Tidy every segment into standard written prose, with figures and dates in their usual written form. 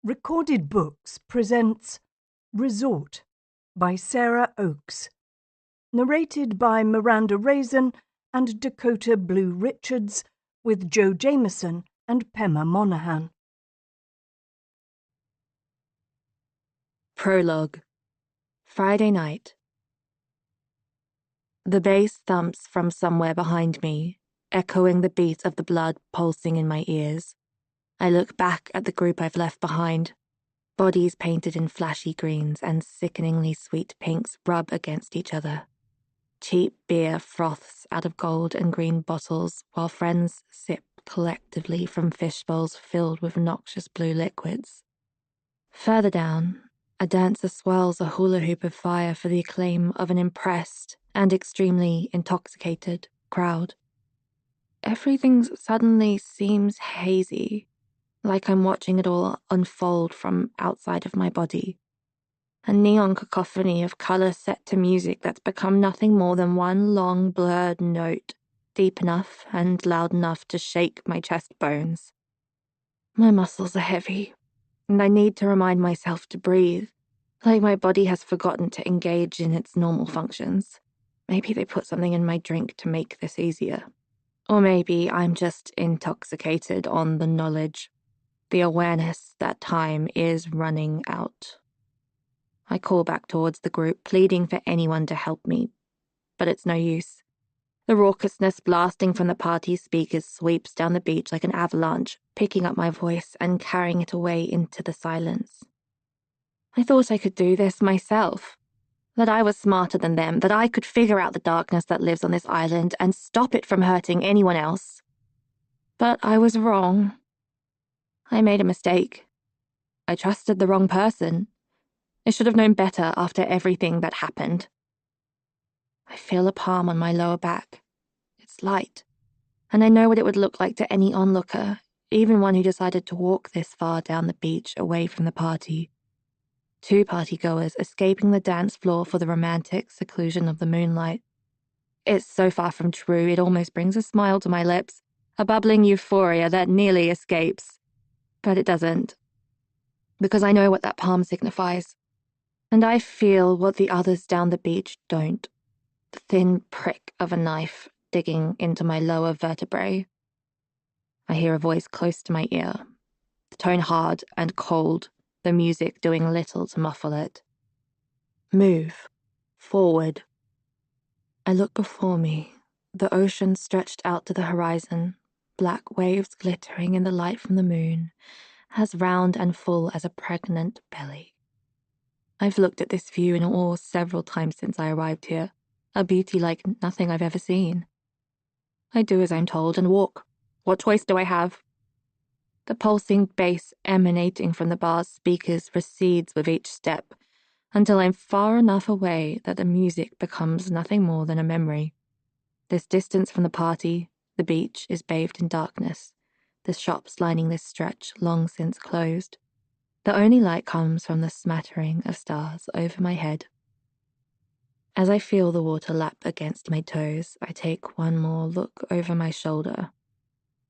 Recorded Books presents Resort by Sara Ochs. Narrated by Miranda Raisin and Dakota Blue Richards, with Joe Jameson and Pema Monaghan. Prologue. Friday night. The bass thumps from somewhere behind me, echoing the beat of the blood pulsing in my ears. I look back at the group I've left behind. Bodies painted in flashy greens and sickeningly sweet pinks rub against each other. Cheap beer froths out of gold and green bottles while friends sip collectively from fish bowls filled with noxious blue liquids. Further down, a dancer swirls a hula hoop of fire for the acclaim of an impressed and extremely intoxicated crowd. Everything suddenly seems hazy, like I'm watching it all unfold from outside of my body. A neon cacophony of color set to music that's become nothing more than one long blurred note, deep enough and loud enough to shake my chest bones. My muscles are heavy, and I need to remind myself to breathe, like my body has forgotten to engage in its normal functions. Maybe they put something in my drink to make this easier. Or maybe I'm just intoxicated on the knowledge, the awareness that time is running out. I call back towards the group, pleading for anyone to help me, but it's no use. The raucousness blasting from the party speakers sweeps down the beach like an avalanche, picking up my voice and carrying it away into the silence. I thought I could do this myself, that I was smarter than them, that I could figure out the darkness that lives on this island and stop it from hurting anyone else. But I was wrong. I made a mistake. I trusted the wrong person. I should have known better after everything that happened. I feel a palm on my lower back. It's light, and I know what it would look like to any onlooker, even one who decided to walk this far down the beach away from the party. Two partygoers escaping the dance floor for the romantic seclusion of the moonlight. It's so far from true, it almost brings a smile to my lips, a bubbling euphoria that nearly escapes. But it doesn't, because I know what that palm signifies. And I feel what the others down the beach don't. The thin prick of a knife digging into my lower vertebrae. I hear a voice close to my ear, the tone hard and cold, the music doing little to muffle it. Move. Forward. I look before me, the ocean stretched out to the horizon, black waves glittering in the light from the moon, as round and full as a pregnant belly. I've looked at this view in awe several times since I arrived here, a beauty like nothing I've ever seen. I do as I'm told and walk. What choice do I have? The pulsing bass emanating from the bar's speakers recedes with each step, until I'm far enough away that the music becomes nothing more than a memory. This distance from the party, the beach is bathed in darkness, the shops lining this stretch long since closed. The only light comes from the smattering of stars over my head. As I feel the water lap against my toes, I take one more look over my shoulder.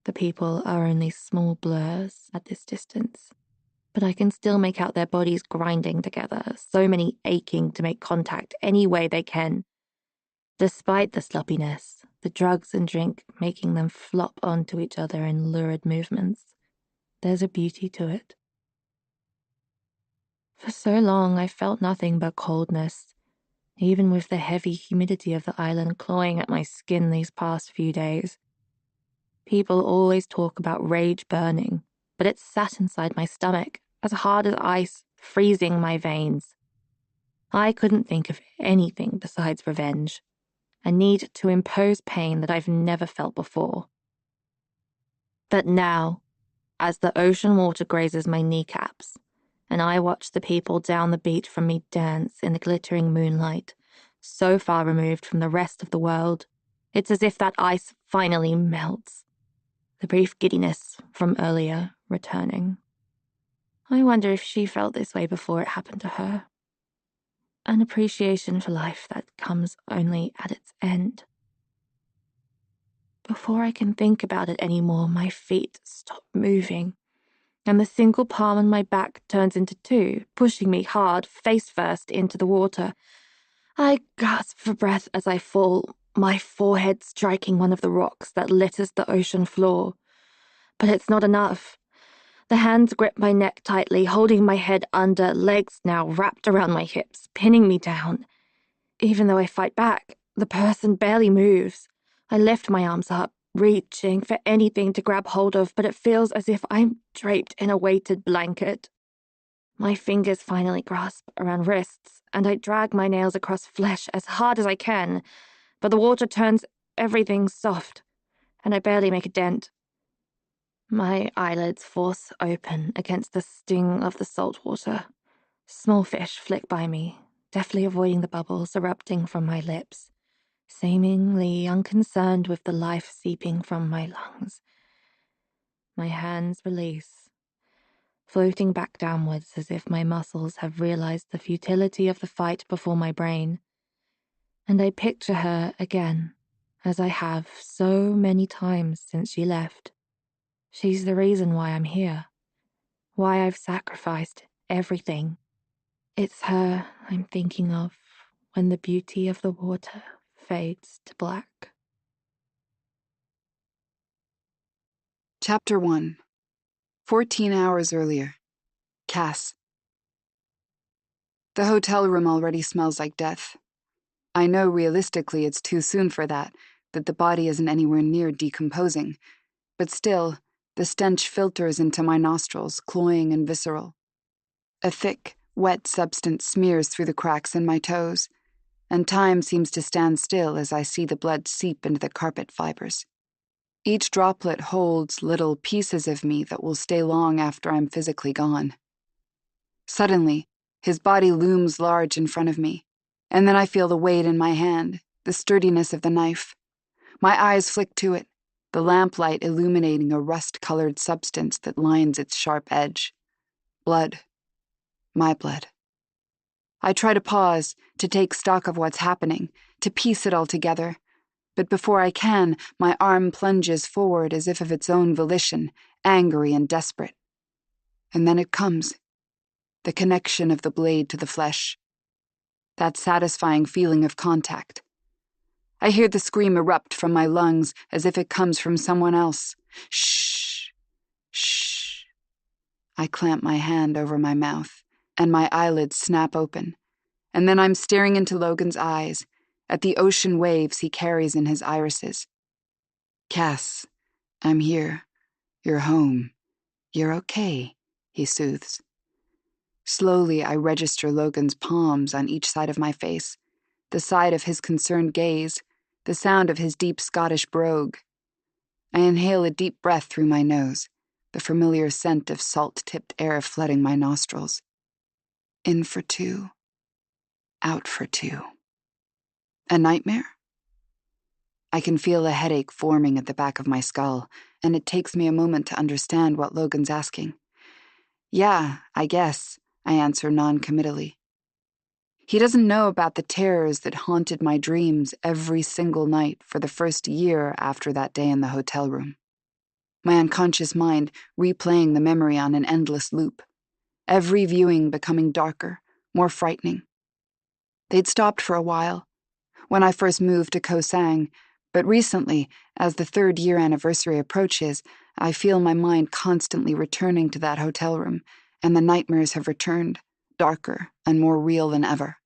The people are only small blurs at this distance, but I can still make out their bodies grinding together, so many aching to make contact any way they can. Despite the sloppiness, the drugs and drink making them flop onto each other in lurid movements, there's a beauty to it. For so long I felt nothing but coldness, even with the heavy humidity of the island clawing at my skin these past few days. People always talk about rage burning, but it sat inside my stomach, as hard as ice, freezing my veins. I couldn't think of anything besides revenge, a need to impose pain that I've never felt before. But now, as the ocean water grazes my kneecaps, and I watch the people down the beach from me dance in the glittering moonlight, so far removed from the rest of the world, it's as if that ice finally melts. The brief giddiness from earlier returning. I wonder if she felt this way before it happened to her. An appreciation for life that comes only at its end. Before I can think about it anymore, my feet stop moving, and the single palm on my back turns into two, pushing me hard, face first, into the water. I gasp for breath as I fall, my forehead striking one of the rocks that litters the ocean floor. But it's not enough. The hands grip my neck tightly, holding my head under, legs now wrapped around my hips, pinning me down. Even though I fight back, the person barely moves. I lift my arms up, reaching for anything to grab hold of, but it feels as if I'm draped in a weighted blanket. My fingers finally grasp around wrists, and I drag my nails across flesh as hard as I can, but the water turns everything soft, and I barely make a dent. My eyelids force open against the sting of the salt water. Small fish flick by me, deftly avoiding the bubbles erupting from my lips, seemingly unconcerned with the life seeping from my lungs. My hands release, floating back downwards as if my muscles have realized the futility of the fight before my brain. And I picture her again, as I have so many times since she left. She's the reason why I'm here, why I've sacrificed everything. It's her I'm thinking of when the beauty of the water fades to black. Chapter 1. 14 hours earlier. Cass. The hotel room already smells like death. I know realistically it's too soon for that the body isn't anywhere near decomposing, but still, the stench filters into my nostrils, cloying and visceral. A thick, wet substance smears through the cracks in my toes, and time seems to stand still as I see the blood seep into the carpet fibers. Each droplet holds little pieces of me that will stay long after I'm physically gone. Suddenly, his body looms large in front of me, and then I feel the weight in my hand, the sturdiness of the knife. My eyes flick to it, the lamplight illuminating a rust-colored substance that lines its sharp edge. Blood. My blood. I try to pause, to take stock of what's happening, to piece it all together. But before I can, my arm plunges forward as if of its own volition, angry and desperate. And then it comes. The connection of the blade to the flesh. That satisfying feeling of contact. I hear the scream erupt from my lungs as if it comes from someone else. Shh. Shh. I clamp my hand over my mouth, and my eyelids snap open. And then I'm staring into Logan's eyes, at the ocean waves he carries in his irises. Cass, I'm here. You're home. You're okay, he soothes. Slowly, I register Logan's palms on each side of my face, the side of his concerned gaze, the sound of his deep Scottish brogue. I inhale a deep breath through my nose, the familiar scent of salt-tipped air flooding my nostrils. In for two. Out for two. A nightmare? I can feel a headache forming at the back of my skull, and it takes me a moment to understand what Logan's asking. Yeah, I guess, I answer non-committally. He doesn't know about the terrors that haunted my dreams every single night for the first year after that day in the hotel room. My unconscious mind replaying the memory on an endless loop, every viewing becoming darker, more frightening. They'd stopped for a while, when I first moved to Koh Sang, but recently, as the 3rd-year anniversary approaches, I feel my mind constantly returning to that hotel room, and the nightmares have returned, darker and more real than ever.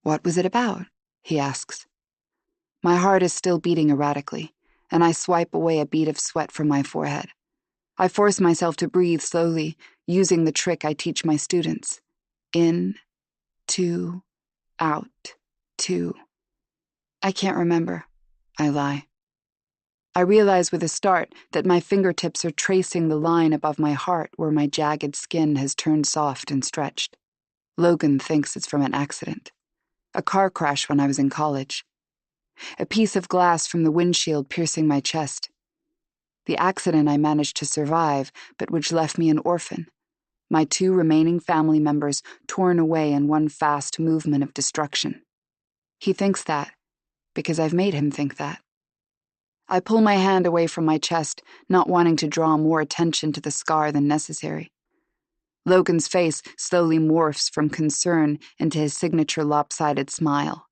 What was it about? He asks. My heart is still beating erratically, and I swipe away a bead of sweat from my forehead. I force myself to breathe slowly, using the trick I teach my students. In, two, out, two. I can't remember. I lie. I realize with a start that my fingertips are tracing the line above my heart where my jagged skin has turned soft and stretched. Logan thinks it's from an accident. A car crash when I was in college. A piece of glass from the windshield piercing my chest. The accident I managed to survive, but which left me an orphan. My 2 remaining family members torn away in one fast movement of destruction. He thinks that, because I've made him think that. I pull my hand away from my chest, not wanting to draw more attention to the scar than necessary. Logan's face slowly morphs from concern into his signature lopsided smile.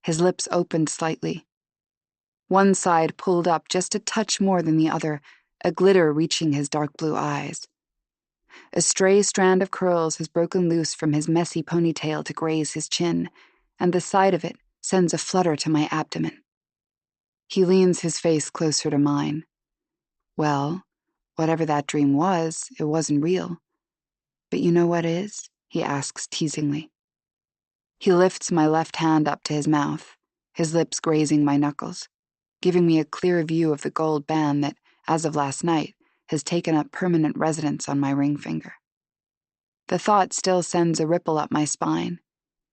His lips opened slightly. One side pulled up just a touch more than the other, a glitter reaching his dark blue eyes. A stray strand of curls has broken loose from his messy ponytail to graze his chin, and the sight of it sends a flutter to my abdomen. He leans his face closer to mine. Well, whatever that dream was, it wasn't real. But you know what is? He asks teasingly. He lifts my left hand up to his mouth, his lips grazing my knuckles, giving me a clear view of the gold band that, as of last night, has taken up permanent residence on my ring finger. The thought still sends a ripple up my spine.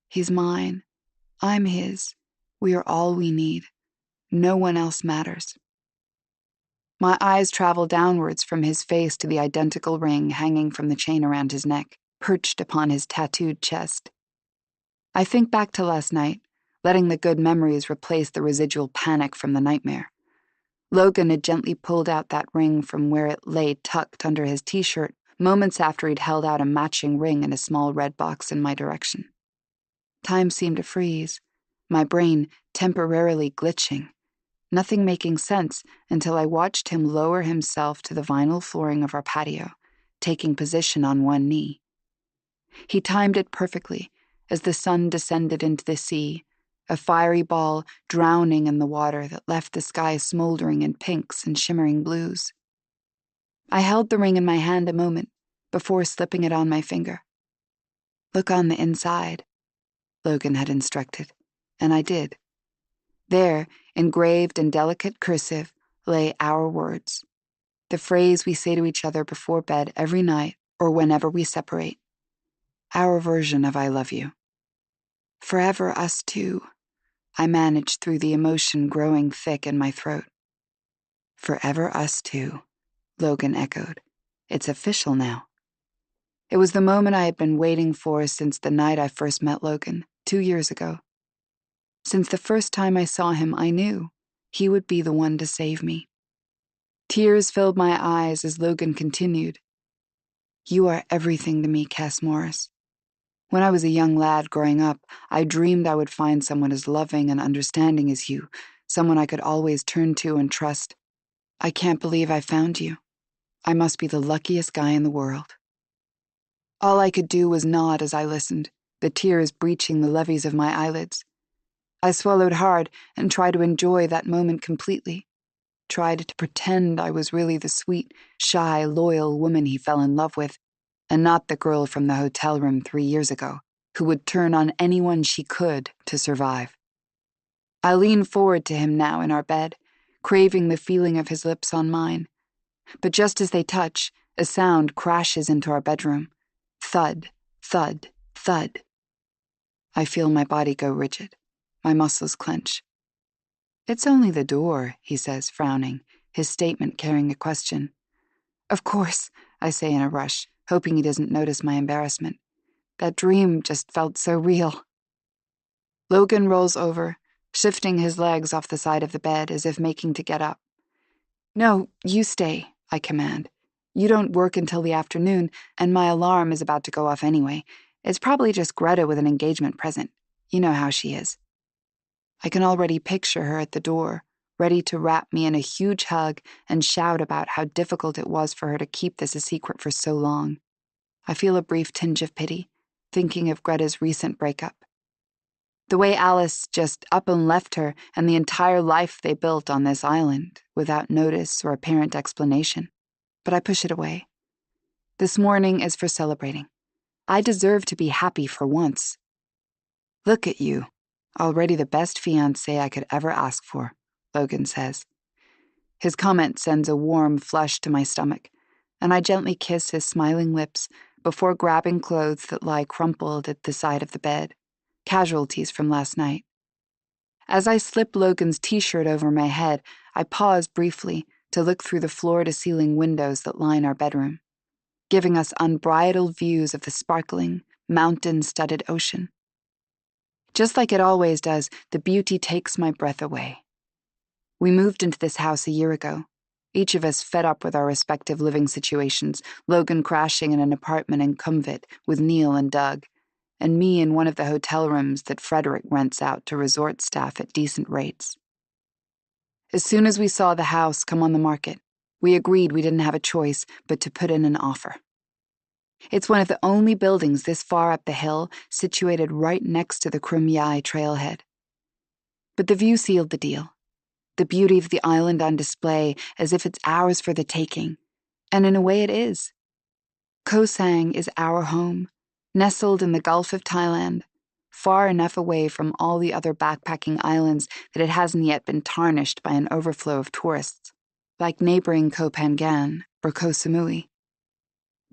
He's mine. I'm his. We are all we need. No one else matters. My eyes travel downwards from his face to the identical ring hanging from the chain around his neck, perched upon his tattooed chest. I think back to last night, letting the good memories replace the residual panic from the nightmare. Logan had gently pulled out that ring from where it lay tucked under his t-shirt moments after he'd held out a matching ring in a small red box in my direction. Time seemed to freeze, my brain temporarily glitching, nothing making sense until I watched him lower himself to the vinyl flooring of our patio, taking position on one knee. He timed it perfectly as the sun descended into the sea, a fiery ball drowning in the water that left the sky smoldering in pinks and shimmering blues. I held the ring in my hand a moment before slipping it on my finger. "Look on the inside," Logan had instructed, and I did. There, engraved in delicate cursive, lay our words, the phrase we say to each other before bed every night or whenever we separate. Our version of I love you. Forever us two, I managed through the emotion growing thick in my throat. Forever us two, Logan echoed. It's official now. It was the moment I had been waiting for since the night I first met Logan, 2 years ago. Since the first time I saw him, I knew he would be the one to save me. Tears filled my eyes as Logan continued. You are everything to me, Cass Morris. When I was a young lad growing up, I dreamed I would find someone as loving and understanding as you, someone I could always turn to and trust. I can't believe I found you. I must be the luckiest guy in the world. All I could do was nod as I listened, the tears breaching the levees of my eyelids. I swallowed hard and tried to enjoy that moment completely, tried to pretend I was really the sweet, shy, loyal woman he fell in love with, and not the girl from the hotel room 3 years ago, who would turn on anyone she could to survive. I leaned forward to him now in our bed, craving the feeling of his lips on mine. But just as they touch, a sound crashes into our bedroom. Thud, thud, thud. I feel my body go rigid. My muscles clench. It's only the door, he says, frowning, his statement carrying a question. Of course, I say in a rush, hoping he doesn't notice my embarrassment. That dream just felt so real. Logan rolls over, shifting his legs off the side of the bed as if making to get up. No, you stay, I command. You don't work until the afternoon, and my alarm is about to go off anyway. It's probably just Greta with an engagement present. You know how she is. I can already picture her at the door, ready to wrap me in a huge hug and shout about how difficult it was for her to keep this a secret for so long. I feel a brief tinge of pity, thinking of Greta's recent breakup. The way Alice just up and left her and the entire life they built on this island, without notice or apparent explanation. But I push it away. This morning is for celebrating. I deserve to be happy for once. Look at you. Already the best fiancé I could ever ask for, Logan says. His comment sends a warm flush to my stomach, and I gently kiss his smiling lips before grabbing clothes that lie crumpled at the side of the bed, casualties from last night. As I slip Logan's t-shirt over my head, I pause briefly to look through the floor-to-ceiling windows that line our bedroom, giving us unbridled views of the sparkling, mountain-studded ocean. Just like it always does, the beauty takes my breath away. We moved into this house a year ago, each of us fed up with our respective living situations, Logan crashing in an apartment in Cumvit with Neil and Doug, and me in one of the hotel rooms that Frederick rents out to resort staff at decent rates. As soon as we saw the house come on the market, we agreed we didn't have a choice but to put in an offer. It's one of the only buildings this far up the hill, situated right next to the Crum Yai trailhead. But the view sealed the deal. The beauty of the island on display, as if it's ours for the taking. And in a way it is. Koh Sang is our home, nestled in the Gulf of Thailand, far enough away from all the other backpacking islands that it hasn't yet been tarnished by an overflow of tourists, like neighboring Koh Phangan or Koh Samui.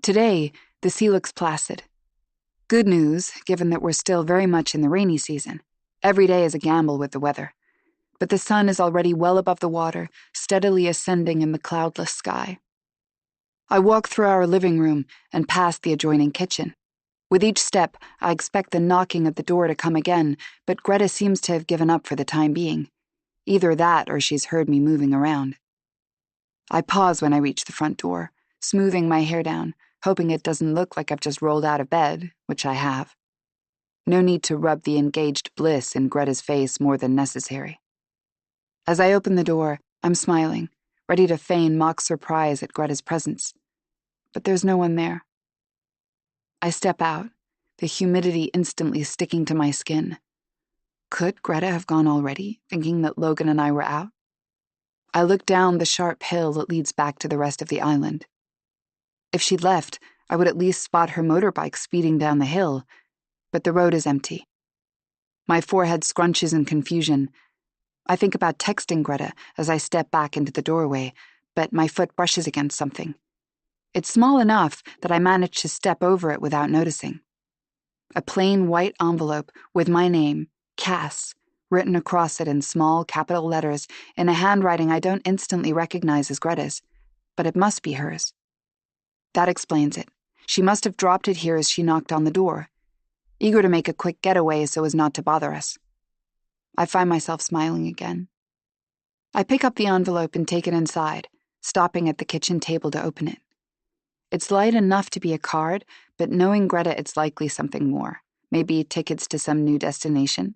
Today, the sea looks placid. Good news, given that we're still very much in the rainy season. Every day is a gamble with the weather. But the sun is already well above the water, steadily ascending in the cloudless sky. I walk through our living room and past the adjoining kitchen. With each step, I expect the knocking at the door to come again, but Greta seems to have given up for the time being. Either that or she's heard me moving around. I pause when I reach the front door, smoothing my hair down, hoping it doesn't look like I've just rolled out of bed, which I have. No need to rub the engaged bliss in Greta's face more than necessary. As I open the door, I'm smiling, ready to feign mock surprise at Greta's presence. But there's no one there. I step out, the humidity instantly sticking to my skin. Could Greta have gone already, thinking that Logan and I were out? I look down the sharp hill that leads back to the rest of the island. If she'd left, I would at least spot her motorbike speeding down the hill, but the road is empty. My forehead scrunches in confusion. I think about texting Greta as I step back into the doorway, but my foot brushes against something. It's small enough that I manage to step over it without noticing. A plain white envelope with my name, Cass, written across it in small capital letters in a handwriting I don't instantly recognize as Greta's, but it must be hers. That explains it. She must have dropped it here as she knocked on the door, eager to make a quick getaway so as not to bother us. I find myself smiling again. I pick up the envelope and take it inside, stopping at the kitchen table to open it. It's light enough to be a card, but knowing Greta, it's likely something more. Maybe tickets to some new destination.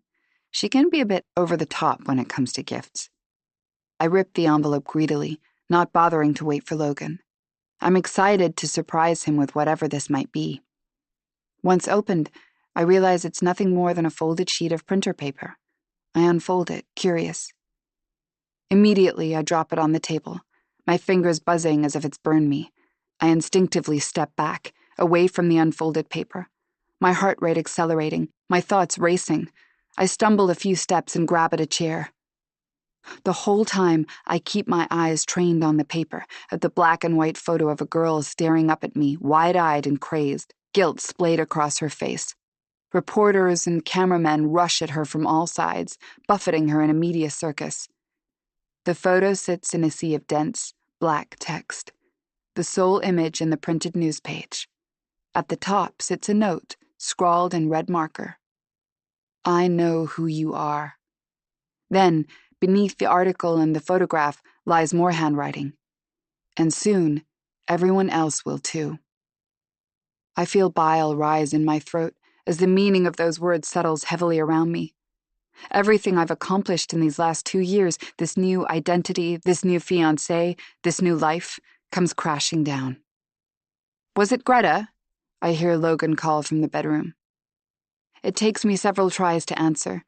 She can be a bit over the top when it comes to gifts. I rip the envelope greedily, not bothering to wait for Logan. I'm excited to surprise him with whatever this might be. Once opened, I realize it's nothing more than a folded sheet of printer paper. I unfold it, curious. Immediately, I drop it on the table, my fingers buzzing as if it's burned me. I instinctively step back, away from the unfolded paper, my heart rate accelerating, my thoughts racing. I stumble a few steps and grab at a chair. The whole time, I keep my eyes trained on the paper, at the black and white photo of a girl staring up at me, wide-eyed and crazed, guilt splayed across her face. Reporters and cameramen rush at her from all sides, buffeting her in a media circus. The photo sits in a sea of dense, black text, the sole image in the printed news page. At the top sits a note, scrawled in red marker. I know who you are. Then, beneath the article and the photograph, lies more handwriting. And soon, everyone else will too. I feel bile rise in my throat as the meaning of those words settles heavily around me. Everything I've accomplished in these last 2 years, this new identity, this new fiancé, this new life, comes crashing down. Was it Greta? I hear Logan call from the bedroom. It takes me several tries to answer.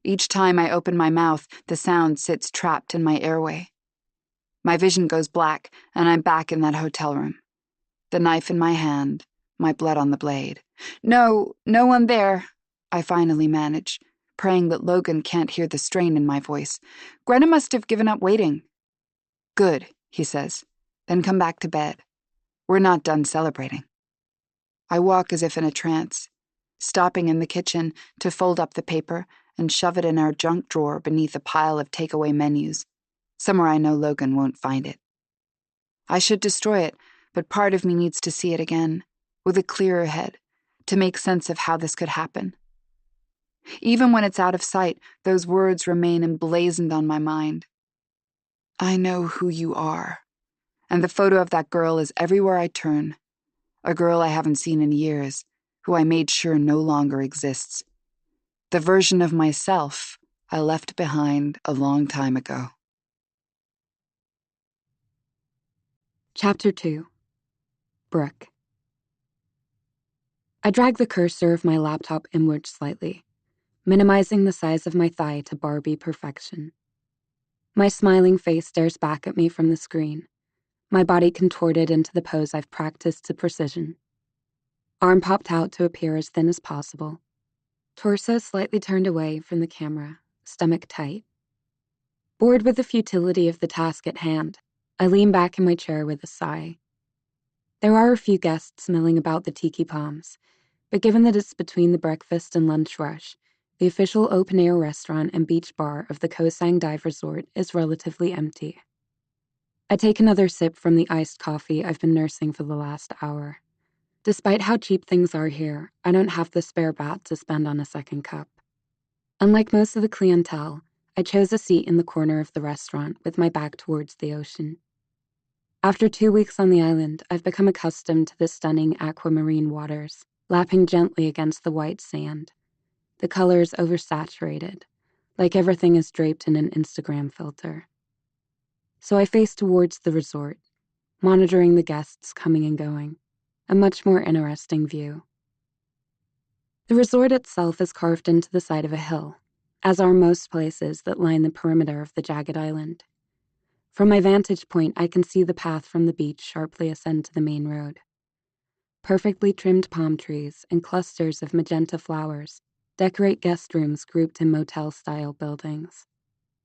Each time I open my mouth, the sound sits trapped in my airway. My vision goes black, and I'm back in that hotel room. The knife in my hand, my blood on the blade. No one there, I finally manage, praying that Logan can't hear the strain in my voice. Greta must have given up waiting. Good, he says. Then come back to bed. We're not done celebrating. I walk as if in a trance, stopping in the kitchen to fold up the paper and shove it in our junk drawer beneath a pile of takeaway menus, somewhere I know Logan won't find it. I should destroy it, but part of me needs to see it again, with a clearer head, to make sense of how this could happen. Even when it's out of sight, those words remain emblazoned on my mind. I know who you are. And the photo of that girl is everywhere I turn. A girl I haven't seen in years, who I made sure no longer exists. The version of myself I left behind a long time ago. Chapter 2. Brooke. I drag the cursor of my laptop inward slightly, minimizing the size of my thigh to Barbie perfection. My smiling face stares back at me from the screen, my body contorted into the pose I've practiced to precision. Arm popped out to appear as thin as possible. Torso slightly turned away from the camera, stomach tight. Bored with the futility of the task at hand, I lean back in my chair with a sigh. There are a few guests milling about the tiki palms, but given that it's between the breakfast and lunch rush, the official open-air restaurant and beach bar of the Koh Sang Dive Resort is relatively empty. I take another sip from the iced coffee I've been nursing for the last hour. Despite how cheap things are here, I don't have the spare baht to spend on a second cup. Unlike most of the clientele, I chose a seat in the corner of the restaurant with my back towards the ocean. After 2 weeks on the island, I've become accustomed to the stunning aquamarine waters, lapping gently against the white sand. The colors oversaturated, like everything is draped in an Instagram filter. So I face towards the resort, monitoring the guests coming and going, a much more interesting view. The resort itself is carved into the side of a hill, as are most places that line the perimeter of the jagged island. From my vantage point, I can see the path from the beach sharply ascend to the main road. Perfectly trimmed palm trees and clusters of magenta flowers decorate guest rooms grouped in motel-style buildings.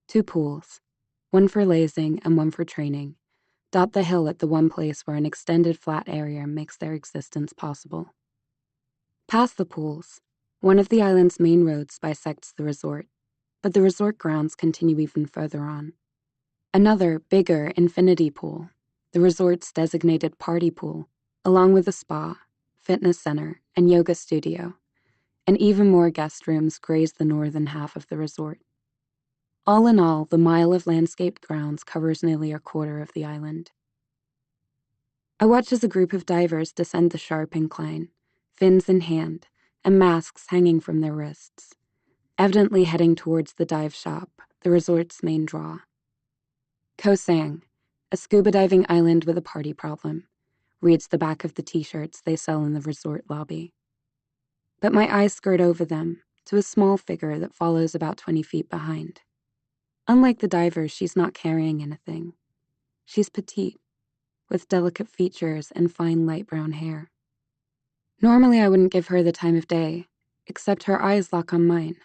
2 pools, one for lazing and one for training, dot the hill at the one place where an extended flat area makes their existence possible. Past the pools, one of the island's main roads bisects the resort, but the resort grounds continue even further on. Another, bigger, infinity pool, the resort's designated party pool, along with a spa, fitness center, and yoga studio, and even more guest rooms graze the northern half of the resort. All in all, the mile of landscaped grounds covers nearly a quarter of the island. I watch as a group of divers descend the sharp incline, fins in hand, and masks hanging from their wrists, evidently heading towards the dive shop, the resort's main draw. Koh Sang, a scuba diving island with a party problem, reads the back of the t-shirts they sell in the resort lobby. But my eyes skirt over them to a small figure that follows about 20 feet behind. Unlike the divers, she's not carrying anything. She's petite, with delicate features and fine light brown hair. Normally I wouldn't give her the time of day, except her eyes lock on mine.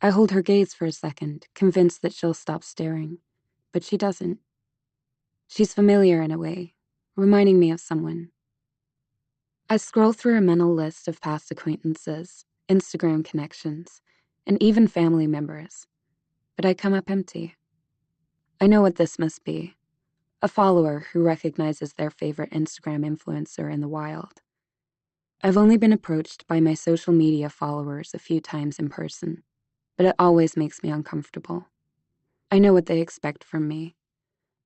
I hold her gaze for a second, convinced that she'll stop staring, but she doesn't. She's familiar in a way, reminding me of someone. I scroll through a mental list of past acquaintances, Instagram connections, and even family members, but I come up empty. I know what this must be. A follower who recognizes their favorite Instagram influencer in the wild. I've only been approached by my social media followers a few times in person, but it always makes me uncomfortable. I know what they expect from me.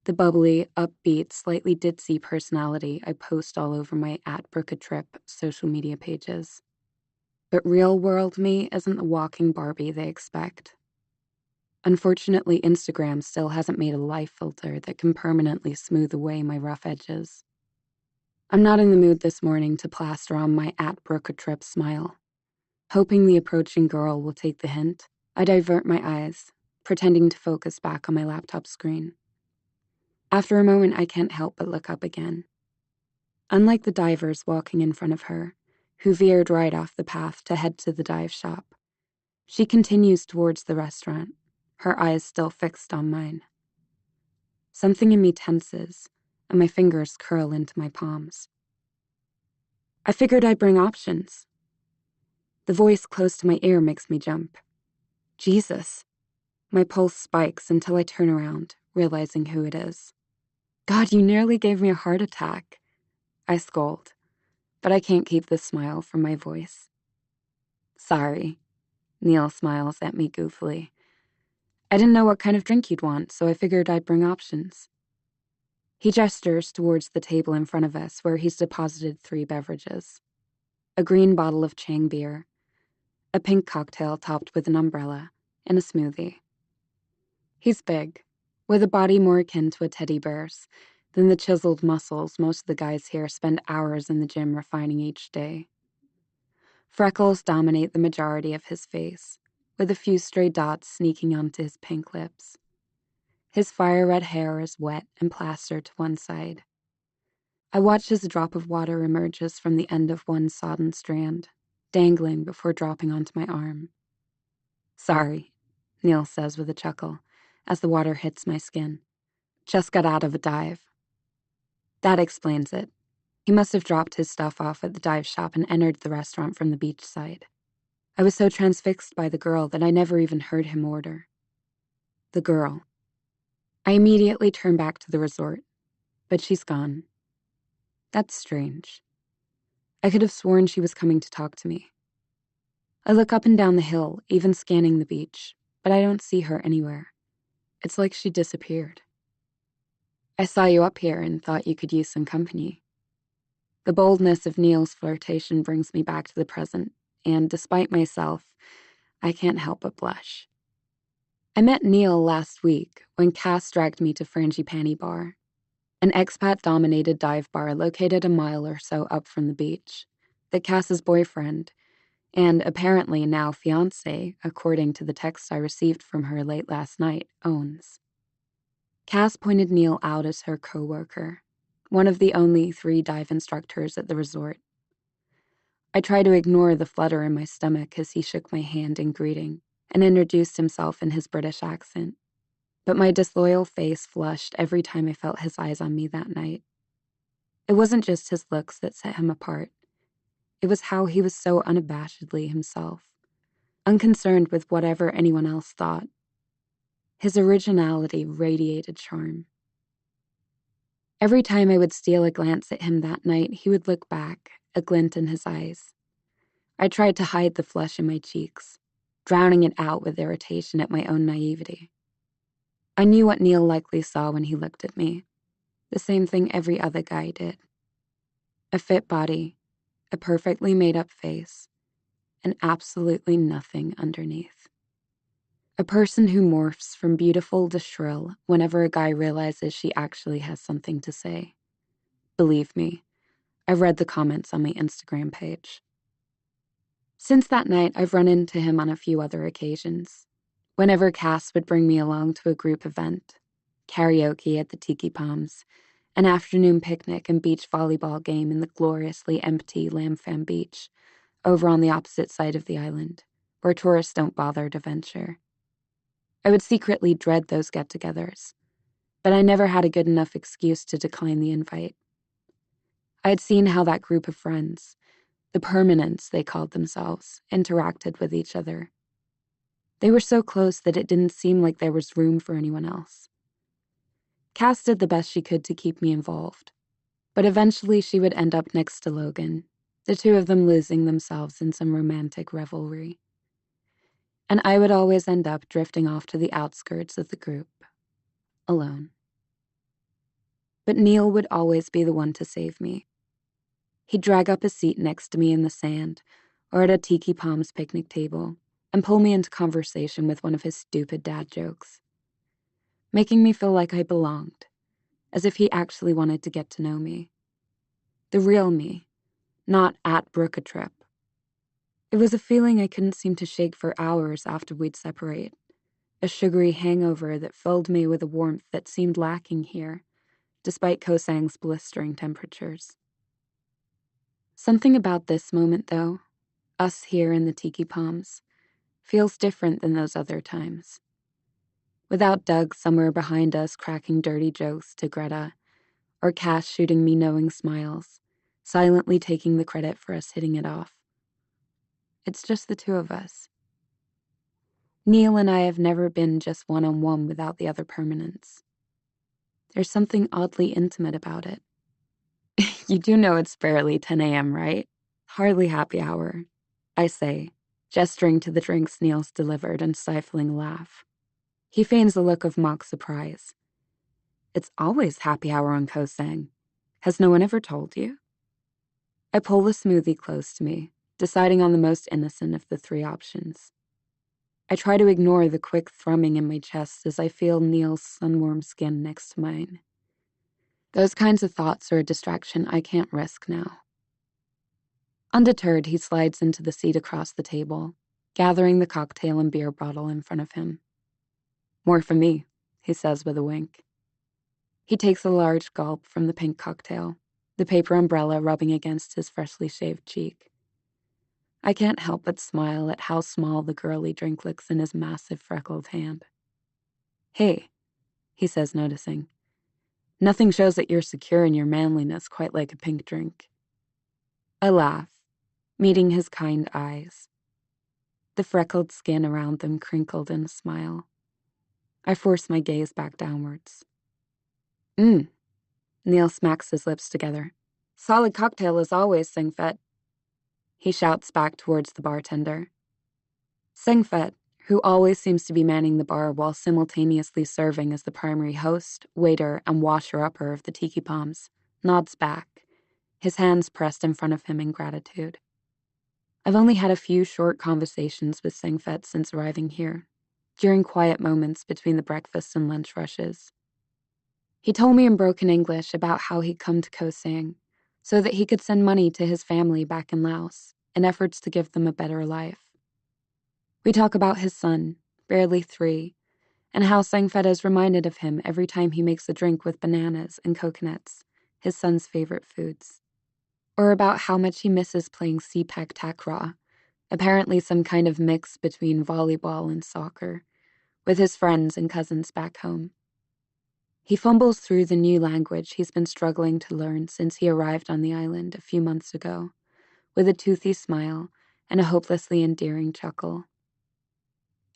The bubbly, upbeat, slightly ditzy personality I post all over my @BrookeATrip social media pages. But real-world me isn't the walking Barbie they expect. Unfortunately, Instagram still hasn't made a life filter that can permanently smooth away my rough edges. I'm not in the mood this morning to plaster on my @BrookeATrip smile. Hoping the approaching girl will take the hint, I divert my eyes, pretending to focus back on my laptop screen. After a moment, I can't help but look up again. Unlike the divers walking in front of her, who veered right off the path to head to the dive shop, she continues towards the restaurant, her eyes still fixed on mine. Something in me tenses, and my fingers curl into my palms. I figured I'd bring options. The voice close to my ear makes me jump. Jesus. My pulse spikes until I turn around, realizing who it is. God, you nearly gave me a heart attack. I scold, but I can't keep the smile from my voice. Sorry. Neil smiles at me goofily. I didn't know what kind of drink you'd want, so I figured I'd bring options. He gestures towards the table in front of us where he's deposited 3 beverages. A green bottle of Chang beer, a pink cocktail topped with an umbrella, and a smoothie. He's big, with a body more akin to a teddy bear's than the chiseled muscles most of the guys here spend hours in the gym refining each day. Freckles dominate the majority of his face, with a few stray dots sneaking onto his pink lips. His fire-red hair is wet and plastered to one side. I watch as a drop of water emerges from the end of one sodden strand, dangling before dropping onto my arm. "Sorry," Neil says with a chuckle, as the water hits my skin. "Just got out of a dive." That explains it. He must have dropped his stuff off at the dive shop and entered the restaurant from the beach side. I was so transfixed by the girl that I never even heard him order. The girl. I immediately turn back to the resort, but she's gone. That's strange. I could have sworn she was coming to talk to me. I look up and down the hill, even scanning the beach, but I don't see her anywhere. It's like she disappeared. "I saw you up here and thought you could use some company." The boldness of Neil's flirtation brings me back to the present, and despite myself, I can't help but blush. I met Neil last week when Cass dragged me to Frangipani Bar, an expat-dominated dive bar located a mile or so up from the beach, that Cass's boyfriend, and apparently now fiancé, according to the text I received from her late last night, owns. Cass pointed Neil out as her co-worker, one of the only 3 dive instructors at the resort. I try to ignore the flutter in my stomach as he shook my hand in greeting and introduced himself in his British accent, but my disloyal face flushed every time I felt his eyes on me that night. It wasn't just his looks that set him apart. It was how he was so unabashedly himself, unconcerned with whatever anyone else thought. His originality radiated charm. Every time I would steal a glance at him that night, he would look back, a glint in his eyes. I tried to hide the flush in my cheeks, drowning it out with irritation at my own naivety. I knew what Neil likely saw when he looked at me, the same thing every other guy did. A fit body, a perfectly made-up face, and absolutely nothing underneath. A person who morphs from beautiful to shrill whenever a guy realizes she actually has something to say. Believe me, I've read the comments on my Instagram page. Since that night, I've run into him on a few other occasions. Whenever Cass would bring me along to a group event, karaoke at the Tiki Palms, an afternoon picnic and beach volleyball game in the gloriously empty Lampham Beach, over on the opposite side of the island, where tourists don't bother to venture. I would secretly dread those get-togethers, but I never had a good enough excuse to decline the invite. I had seen how that group of friends, the permanents they called themselves, interacted with each other. They were so close that it didn't seem like there was room for anyone else. Cass did the best she could to keep me involved, but eventually she would end up next to Logan, the 2 of them losing themselves in some romantic revelry. And I would always end up drifting off to the outskirts of the group, alone. But Neil would always be the one to save me. He'd drag up a seat next to me in the sand, or at a Tiki Palms picnic table, and pull me into conversation with one of his stupid dad jokes, making me feel like I belonged, as if he actually wanted to get to know me. The real me, not at Brook a Trip. It was a feeling I couldn't seem to shake for hours after we'd separate, a sugary hangover that filled me with a warmth that seemed lacking here, despite Koh Sang's blistering temperatures. Something about this moment, though, us here in the Tiki Palms, feels different than those other times. Without Doug somewhere behind us cracking dirty jokes to Greta, or Cass shooting me knowing smiles, silently taking the credit for us hitting it off. It's just the 2 of us. Neil and I have never been just one-on-one without the other permanents. There's something oddly intimate about it. You do know it's barely 10 a.m., right? Hardly happy hour, I say, gesturing to the drinks Neil's delivered and stifling a laugh. He feigns a look of mock surprise. It's always happy hour on Koh Sang. Has no one ever told you? I pull the smoothie close to me, deciding on the most innocent of the three options. I try to ignore the quick thrumming in my chest as I feel Neil's sun-warm skin next to mine. Those kinds of thoughts are a distraction I can't risk now. Undeterred, he slides into the seat across the table, gathering the cocktail and beer bottle in front of him. More for me, he says with a wink. He takes a large gulp from the pink cocktail, the paper umbrella rubbing against his freshly shaved cheek. I can't help but smile at how small the girly drink looks in his massive freckled hand. Hey, he says, noticing. Nothing shows that you're secure in your manliness quite like a pink drink. I laugh, meeting his kind eyes. The freckled skin around them crinkled in a smile. I force my gaze back downwards. Neil smacks his lips together. Solid cocktail as always, Singfet. He shouts back towards the bartender. Singfet, who always seems to be manning the bar while simultaneously serving as the primary host, waiter, and washer-upper of the tiki palms, nods back, his hands pressed in front of him in gratitude. I've only had a few short conversations with Singfet since arriving here, during quiet moments between the breakfast and lunch rushes. He told me in broken English about how he'd come to Koh Sang so that he could send money to his family back in Laos in efforts to give them a better life. We talk about his son, barely 3, and how Sangfet is reminded of him every time he makes a drink with bananas and coconuts, his son's favorite foods. Or about how much he misses playing Sepak Takraw, apparently some kind of mix between volleyball and soccer, with his friends and cousins back home. He fumbles through the new language he's been struggling to learn since he arrived on the island a few months ago, with a toothy smile and a hopelessly endearing chuckle.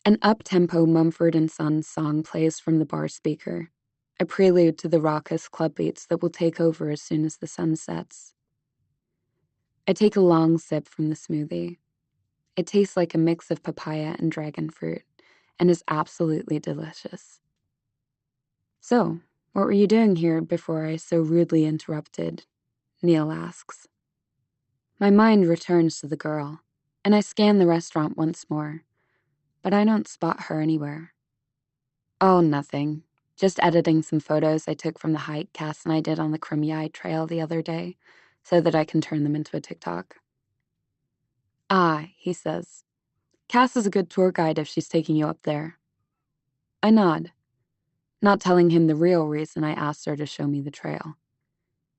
An up-tempo Mumford & Sons song plays from the bar speaker, a prelude to the raucous club beats that will take over as soon as the sun sets. I take a long sip from the smoothie. It tastes like a mix of papaya and dragon fruit, and is absolutely delicious. So, what were you doing here before I so rudely interrupted? Neil asks. My mind returns to the girl, and I scan the restaurant once more, but I don't spot her anywhere. Oh, nothing. Just editing some photos I took from the hike Cass and I did on the Crimei Trail the other day, so that I can turn them into a TikTok. Ah, he says. Cass is a good tour guide if she's taking you up there. I nod, not telling him the real reason I asked her to show me the trail.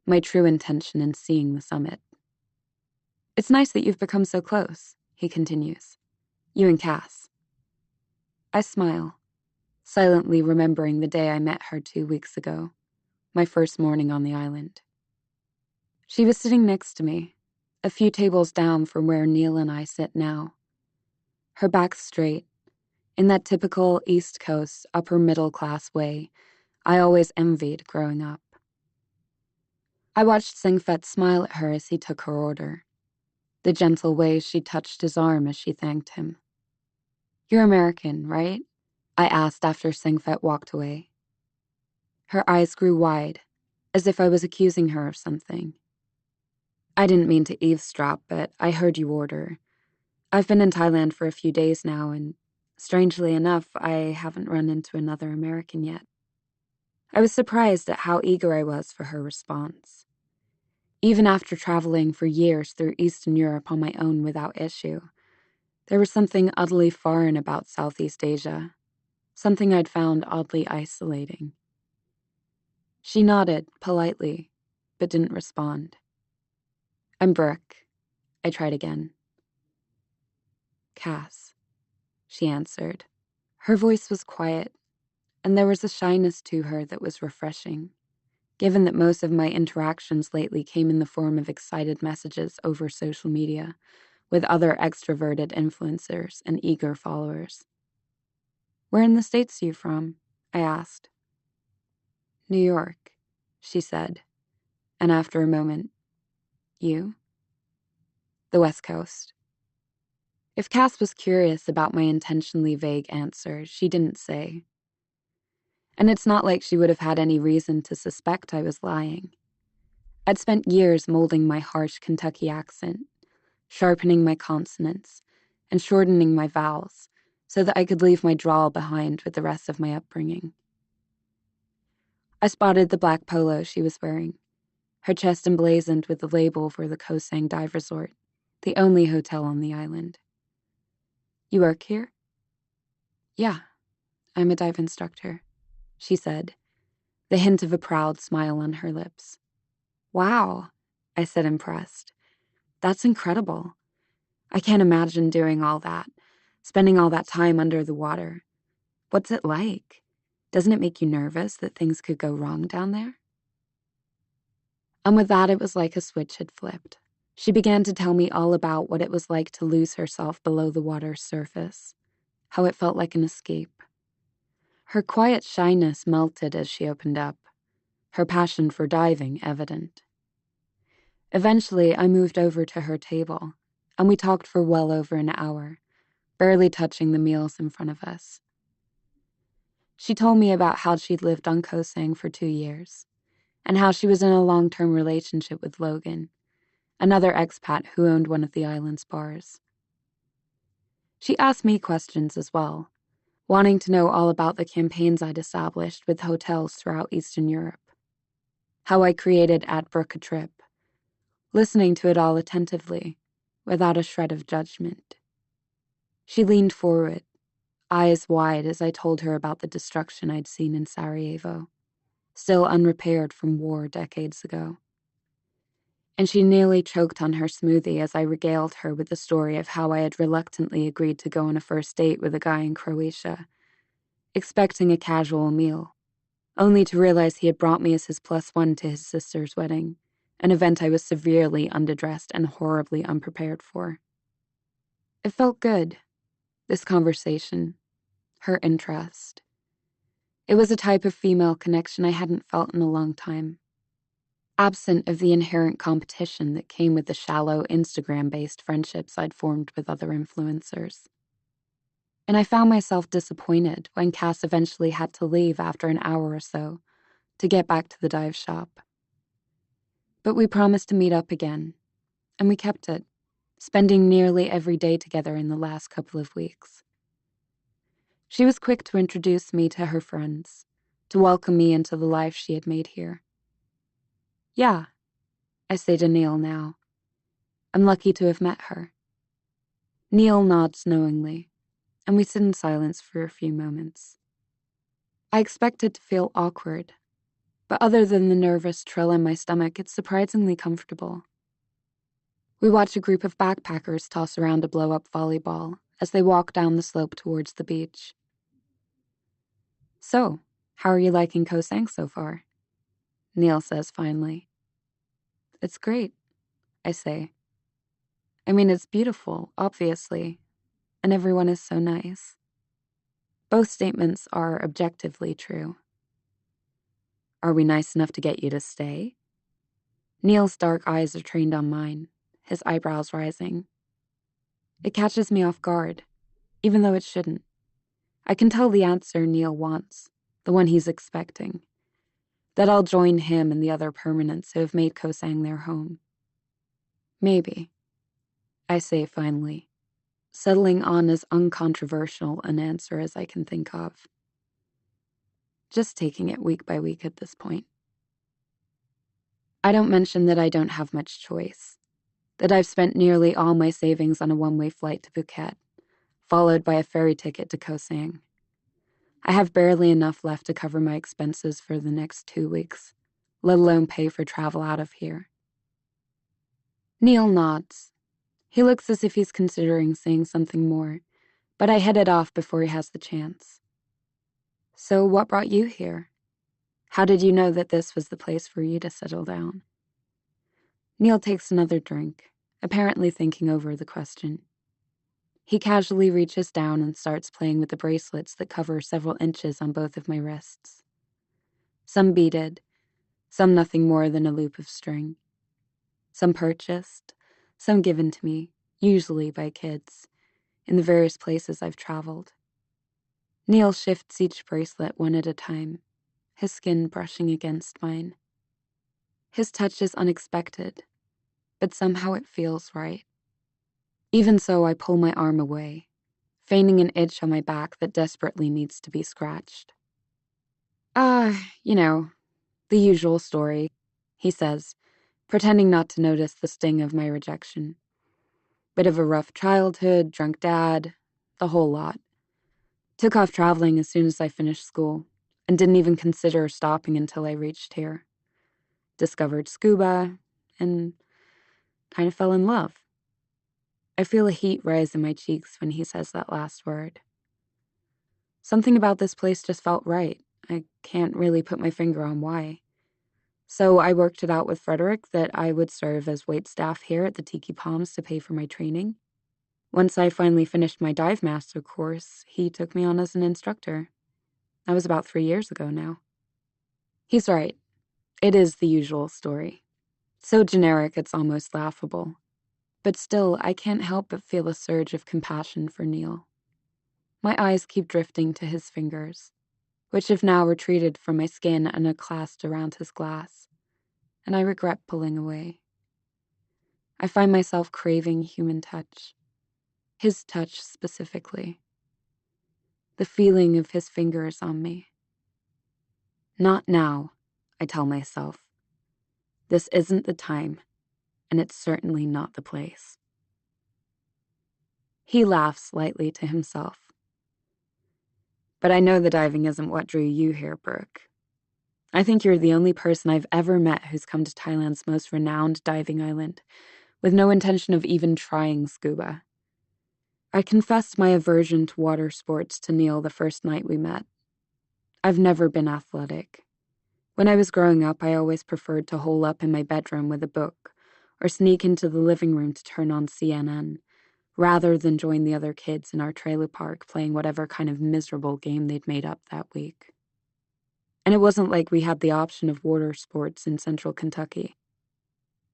My true intention in seeing the summit. It's nice that you've become so close, he continues. You and Cass. I smile, silently remembering the day I met her 2 weeks ago, my first morning on the island. She was sitting next to me, a few tables down from where Neil and I sit now. Her back straight, in that typical East Coast, upper-middle-class way I always envied growing up. I watched Singfet smile at her as he took her order, the gentle way she touched his arm as she thanked him. You're American, right? I asked after Singfet walked away. Her eyes grew wide, as if I was accusing her of something. I didn't mean to eavesdrop, but I heard you order. I've been in Thailand for a few days now, and strangely enough, I haven't run into another American yet. I was surprised at how eager I was for her response. Even after traveling for years through Eastern Europe on my own without issue, there was something utterly foreign about Southeast Asia, something I'd found oddly isolating. She nodded, politely, but didn't respond. I'm Brooke. I tried again. Cass, she answered. Her voice was quiet, and there was a shyness to her that was refreshing, given that most of my interactions lately came in the form of excited messages over social media with other extroverted influencers and eager followers. Where in the States are you from? I asked. New York, she said, and after a moment, you? The West Coast. If Cass was curious about my intentionally vague answer, she didn't say, And it's not like she would have had any reason to suspect I was lying. I'd spent years molding my harsh Kentucky accent, sharpening my consonants, and shortening my vowels so that I could leave my drawl behind with the rest of my upbringing. I spotted the black polo she was wearing, her chest emblazoned with the label for the Koh Sang Dive Resort, the only hotel on the island. "You work here?" "Yeah, I'm a dive instructor," she said, the hint of a proud smile on her lips. "Wow," I said, impressed. "That's incredible. I can't imagine doing all that, spending all that time under the water. What's it like? Doesn't it make you nervous that things could go wrong down there?" And with that, it was like a switch had flipped. She began to tell me all about what it was like to lose herself below the water's surface, how it felt like an escape. Her quiet shyness melted as she opened up, her passion for diving evident. Eventually, I moved over to her table, and we talked for well over an hour, barely touching the meals in front of us. She told me about how she'd lived on Koh Sang for 2 years, and how she was in a long-term relationship with Logan, another expat who owned one of the island's bars. She asked me questions as well, wanting to know all about the campaigns I'd established with hotels throughout Eastern Europe, how I created At Brook a Trip, listening to it all attentively, without a shred of judgment. She leaned forward, eyes wide as I told her about the destruction I'd seen in Sarajevo, still unrepaired from war decades ago. And she nearly choked on her smoothie as I regaled her with the story of how I had reluctantly agreed to go on a first date with a guy in Croatia, expecting a casual meal, only to realize he had brought me as his +1 to his sister's wedding, an event I was severely underdressed and horribly unprepared for. It felt good, this conversation, her interest. It was a type of female connection I hadn't felt in a long time, absent of the inherent competition that came with the shallow Instagram-based friendships I'd formed with other influencers. And I found myself disappointed when Cass eventually had to leave after an hour or so to get back to the dive shop. But we promised to meet up again, and we kept it, spending nearly every day together in the last couple of weeks. She was quick to introduce me to her friends, to welcome me into the life she had made here. "Yeah," I say to Neil now. "I'm lucky to have met her." Neil nods knowingly, and we sit in silence for a few moments. I expected to feel awkward, but other than the nervous trill in my stomach, it's surprisingly comfortable. We watch a group of backpackers toss around a blow-up volleyball as they walk down the slope towards the beach. "So, how are you liking Koh Sang so far?" Neil says finally. "It's great," I say. "I mean, it's beautiful, obviously, and everyone is so nice." Both statements are objectively true. "Are we nice enough to get you to stay?" Neil's dark eyes are trained on mine, his eyebrows rising. It catches me off guard, even though it shouldn't. I can tell the answer Neil wants, the one he's expecting, that I'll join him and the other permanents who have made Koh Sang their home. "Maybe," I say finally, settling on as uncontroversial an answer as I can think of. Just taking it week by week at this point. I don't mention that I don't have much choice, that I've spent nearly all my savings on a one-way flight to Phuket, followed by a ferry ticket to Koh Sang. I have barely enough left to cover my expenses for the next 2 weeks, let alone pay for travel out of here. Neil nods. He looks as if he's considering saying something more, but I head it off before he has the chance. "So what brought you here? How did you know that this was the place for you to settle down?" Neil takes another drink, apparently thinking over the question. He casually reaches down and starts playing with the bracelets that cover several inches on both of my wrists. Some beaded, some nothing more than a loop of string. Some purchased, some given to me, usually by kids, in the various places I've traveled. Neil shifts each bracelet one at a time, his skin brushing against mine. His touch is unexpected, but somehow it feels right. Even so, I pull my arm away, feigning an itch on my back that desperately needs to be scratched. The usual story, he says, pretending not to notice the sting of my rejection. Bit of a rough childhood, drunk dad, the whole lot. Took off traveling as soon as I finished school, and didn't even consider stopping until I reached here. Discovered scuba, and kind of fell in love. I feel a heat rise in my cheeks when he says that last word. Something about this place just felt right. I can't really put my finger on why. So I worked it out with Frederick that I would serve as waitstaff here at the Tiki Palms to pay for my training. Once I finally finished my dive master course, he took me on as an instructor. That was about 3 years ago now. He's right. It is the usual story. So generic it's almost laughable. But still, I can't help but feel a surge of compassion for Neil. My eyes keep drifting to his fingers, which have now retreated from my skin and are clasped around his glass, and I regret pulling away. I find myself craving human touch, his touch specifically, the feeling of his fingers on me. Not now, I tell myself. This isn't the time, and it's certainly not the place. He laughs lightly to himself. But I know the diving isn't what drew you here, Brooke. I think you're the only person I've ever met who's come to Thailand's most renowned diving island, with no intention of even trying scuba. I confessed my aversion to water sports to Neil the first night we met. I've never been athletic. When I was growing up, I always preferred to hole up in my bedroom with a book, or sneak into the living room to turn on CNN, rather than join the other kids in our trailer park playing whatever kind of miserable game they'd made up that week. And it wasn't like we had the option of water sports in central Kentucky.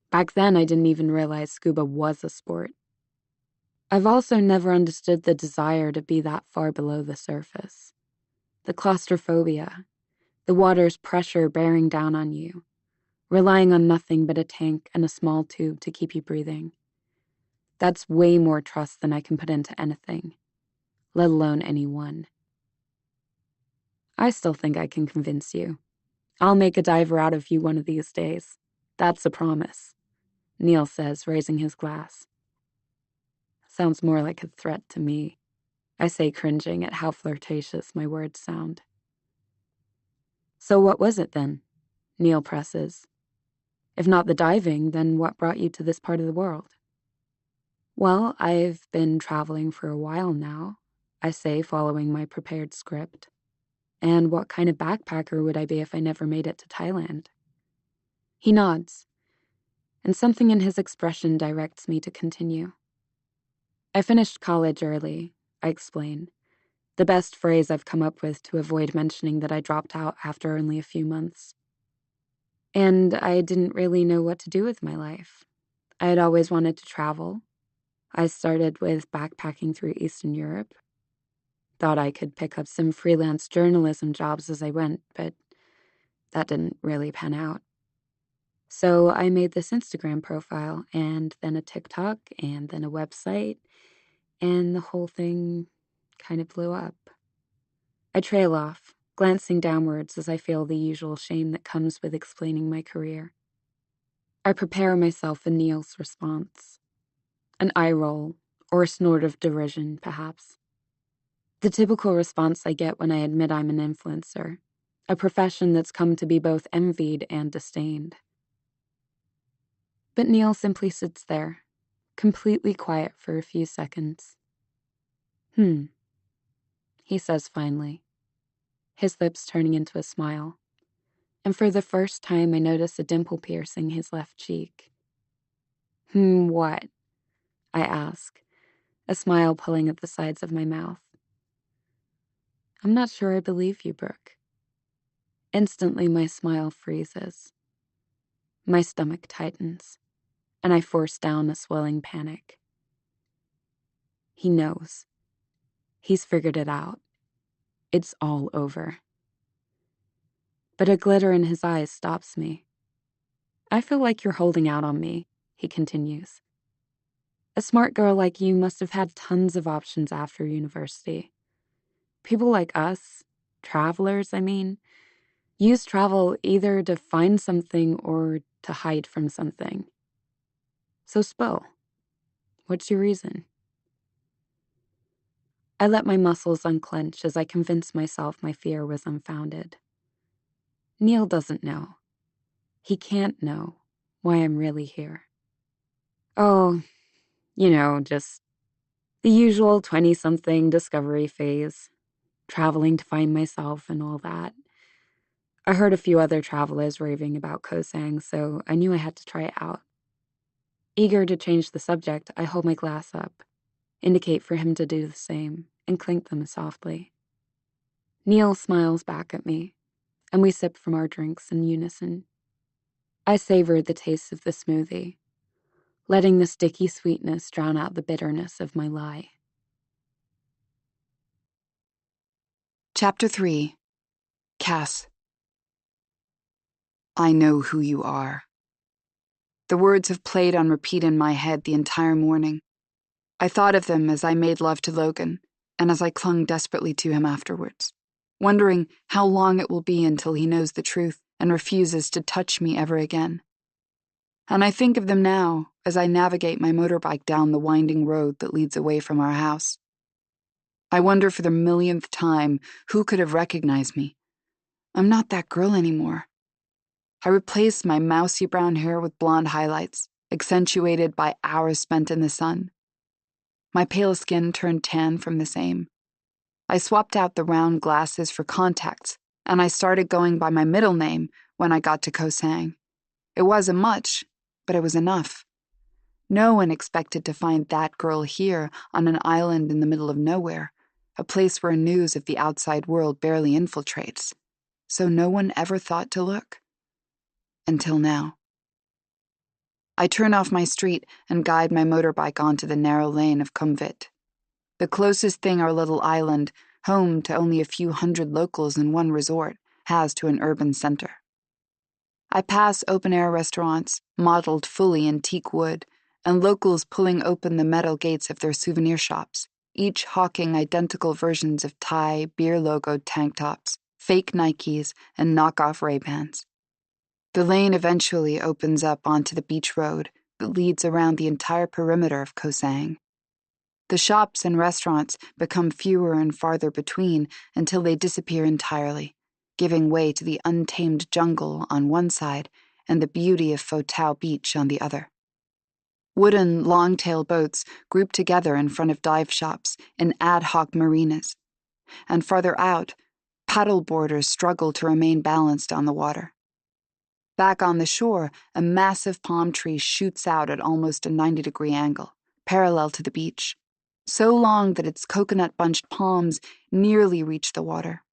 Back then, I didn't even realize scuba was a sport. I've also never understood the desire to be that far below the surface. The claustrophobia, the water's pressure bearing down on you, relying on nothing but a tank and a small tube to keep you breathing. That's way more trust than I can put into anything, let alone anyone. I still think I can convince you. I'll make a diver out of you one of these days. That's a promise, Neil says, raising his glass. Sounds more like a threat to me, I say, cringing at how flirtatious my words sound. So what was it then? Neil presses. If not the diving, then what brought you to this part of the world? Well, I've been traveling for a while now, I say, following my prepared script. And what kind of backpacker would I be if I never made it to Thailand? He nods, and something in his expression directs me to continue. I finished college early, I explain, the best phrase I've come up with to avoid mentioning that I dropped out after only a few months. And I didn't really know what to do with my life. I had always wanted to travel. I started with backpacking through Eastern Europe. Thought I could pick up some freelance journalism jobs as I went, but that didn't really pan out. So I made this Instagram profile, and then a TikTok, and then a website, and the whole thing kind of blew up. I trail off, glancing downwards as I feel the usual shame that comes with explaining my career. I prepare myself for Neil's response. An eye roll, or a snort of derision, perhaps. The typical response I get when I admit I'm an influencer, a profession that's come to be both envied and disdained. But Neil simply sits there, completely quiet for a few seconds. He says finally, his lips turning into a smile, and for the first time I notice a dimple piercing his left cheek. What? I ask, a smile pulling at the sides of my mouth. I'm not sure I believe you, Brooke. Instantly my smile freezes. My stomach tightens, and I force down a swelling panic. He knows. He's figured it out. It's all over. But a glitter in his eyes stops me. I feel like you're holding out on me, he continues. A smart girl like you must have had tons of options after university. People like us, travelers, use travel either to find something or to hide from something. So spill. What's your reason? I let my muscles unclench as I convinced myself my fear was unfounded. Neil doesn't know. He can't know why I'm really here. Oh, just the usual 20-something discovery phase, traveling to find myself and all that. I heard a few other travelers raving about Kosang, so I knew I had to try it out. Eager to change the subject, I hold my glass up, indicate for him to do the same, and clink them softly. Neil smiles back at me, and we sip from our drinks in unison. I savored the taste of the smoothie, letting the sticky sweetness drown out the bitterness of my lie. Chapter 3. Cass. I know who you are. The words have played on repeat in my head the entire morning. I thought of them as I made love to Logan, and as I clung desperately to him afterwards, wondering how long it will be until he knows the truth and refuses to touch me ever again. And I think of them now as I navigate my motorbike down the winding road that leads away from our house. I wonder for the millionth time who could have recognized me. I'm not that girl anymore. I replaced my mousy brown hair with blonde highlights, accentuated by hours spent in the sun. My pale skin turned tan from the same. I swapped out the round glasses for contacts, and I started going by my middle name when I got to Kosang. It wasn't much, but it was enough. No one expected to find that girl here on an island in the middle of nowhere, a place where news of the outside world barely infiltrates. So no one ever thought to look. Until now. I turn off my street and guide my motorbike onto the narrow lane of Kumvit, the closest thing our little island, home to only a few hundred locals in one resort, has to an urban center. I pass open-air restaurants, modeled fully in teak wood, and locals pulling open the metal gates of their souvenir shops, each hawking identical versions of Thai, beer-logoed tank tops, fake Nikes, and knockoff Ray-Bans. The lane eventually opens up onto the beach road that leads around the entire perimeter of Kosang. The shops and restaurants become fewer and farther between until they disappear entirely, giving way to the untamed jungle on one side and the beauty of Fotao Beach on the other. Wooden, long-tail boats group together in front of dive shops in ad hoc marinas, and farther out, paddle boarders struggle to remain balanced on the water. Back on the shore, a massive palm tree shoots out at almost a 90-degree angle, parallel to the beach, so long that its coconut-bunched palms nearly reach the water.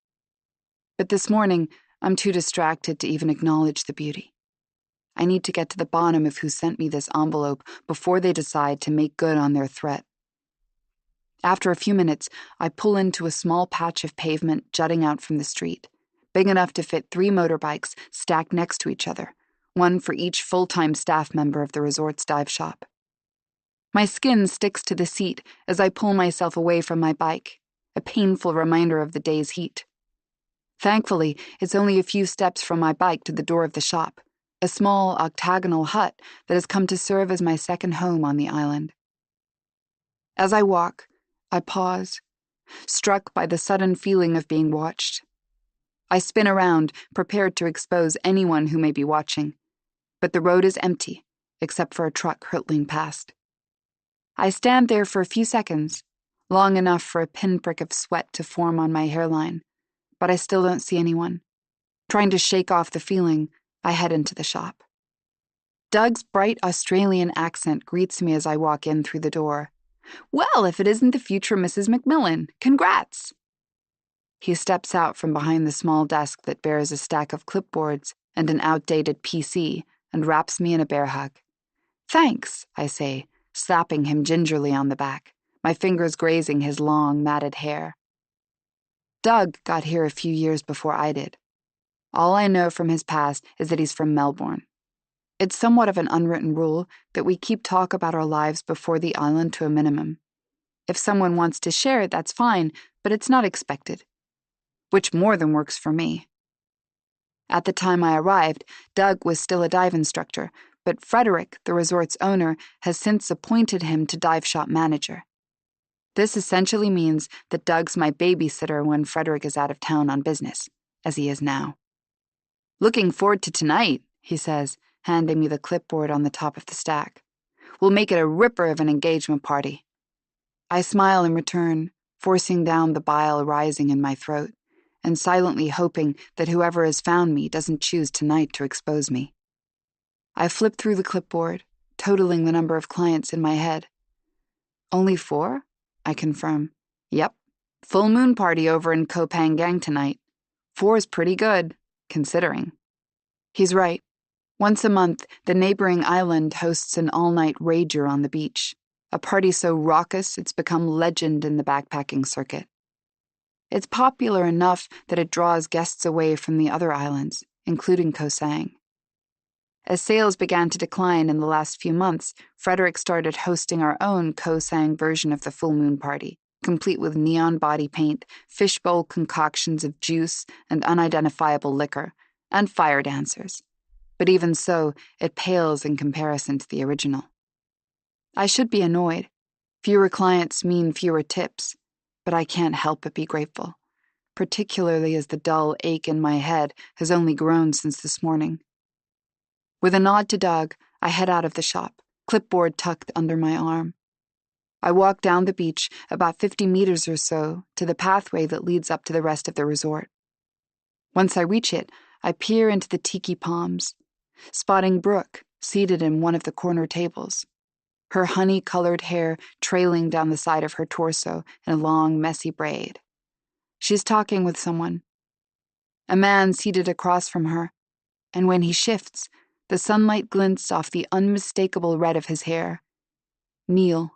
But this morning, I'm too distracted to even acknowledge the beauty. I need to get to the bottom of who sent me this envelope before they decide to make good on their threat. After a few minutes, I pull into a small patch of pavement jutting out from the street, big enough to fit 3 motorbikes stacked next to each other, one for each full-time staff member of the resort's dive shop. My skin sticks to the seat as I pull myself away from my bike, a painful reminder of the day's heat. Thankfully, it's only a few steps from my bike to the door of the shop, a small octagonal hut that has come to serve as my second home on the island. As I walk, I pause, struck by the sudden feeling of being watched. I spin around, prepared to expose anyone who may be watching, but the road is empty, except for a truck hurtling past. I stand there for a few seconds, long enough for a pinprick of sweat to form on my hairline, but I still don't see anyone. Trying to shake off the feeling, I head into the shop. Doug's bright Australian accent greets me as I walk in through the door. "Well, if it isn't the future Mrs. McMillan, congrats!" He steps out from behind the small desk that bears a stack of clipboards and an outdated PC and wraps me in a bear hug. "Thanks," I say, slapping him gingerly on the back, my fingers grazing his long, matted hair. Doug got here a few years before I did. All I know from his past is that he's from Melbourne. It's somewhat of an unwritten rule that we keep talk about our lives before the island to a minimum. If someone wants to share it, that's fine, but it's not expected. Which more than works for me. At the time I arrived, Doug was still a dive instructor, but Frederick, the resort's owner, has since appointed him to dive shop manager. This essentially means that Doug's my babysitter when Frederick is out of town on business, as he is now. "Looking forward to tonight," he says, handing me the clipboard on the top of the stack. "We'll make it a ripper of an engagement party." I smile in return, forcing down the bile rising in my throat, and silently hoping that whoever has found me doesn't choose tonight to expose me. I flip through the clipboard, totaling the number of clients in my head. "Only 4? I confirm. "Yep. Full moon party over in Koh Phangan tonight. 4's pretty good, considering." He's right. Once a month, the neighboring island hosts an all-night rager on the beach, a party so raucous it's become legend in the backpacking circuit. It's popular enough that it draws guests away from the other islands, including Koh Sang. As sales began to decline in the last few months, Frederick started hosting our own Koh Sang version of the full moon party, complete with neon body paint, fishbowl concoctions of juice and unidentifiable liquor, and fire dancers. But even so, it pales in comparison to the original. I should be annoyed. Fewer clients mean fewer tips, but I can't help but be grateful, particularly as the dull ache in my head has only grown since this morning. With a nod to Doug, I head out of the shop, clipboard tucked under my arm. I walk down the beach about 50 meters or so to the pathway that leads up to the rest of the resort. Once I reach it, I peer into the tiki palms, spotting Brooke seated in one of the corner tables, her honey-colored hair trailing down the side of her torso in a long, messy braid. She's talking with someone. A man seated across from her, and when he shifts, the sunlight glints off the unmistakable red of his hair. Neil.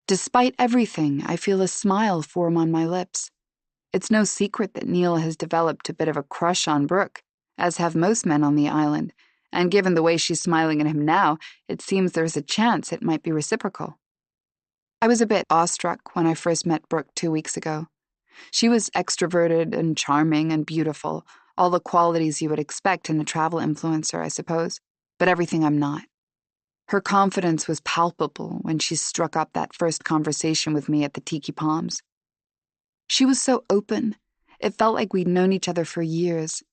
Despite everything, I feel a smile form on my lips. It's no secret that Neil has developed a bit of a crush on Brooke, as have most men on the island, and given the way she's smiling at him now, it seems there's a chance it might be reciprocal. I was a bit awestruck when I first met Brooke 2 weeks ago. She was extroverted and charming and beautiful, all the qualities you would expect in a travel influencer, I suppose, but everything I'm not. Her confidence was palpable when she struck up that first conversation with me at the Tiki Palms. She was so open, it felt like we'd known each other for years.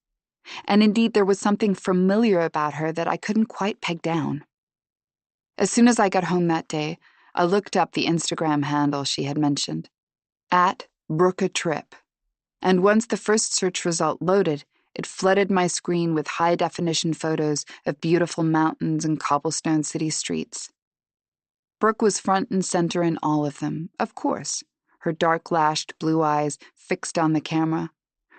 And indeed, there was something familiar about her that I couldn't quite peg down. As soon as I got home that day, I looked up the Instagram handle she had mentioned, @BrookeATrip. And once the first search result loaded, it flooded my screen with high-definition photos of beautiful mountains and cobblestone city streets. Brooke was front and center in all of them, of course, her dark-lashed blue eyes fixed on the camera,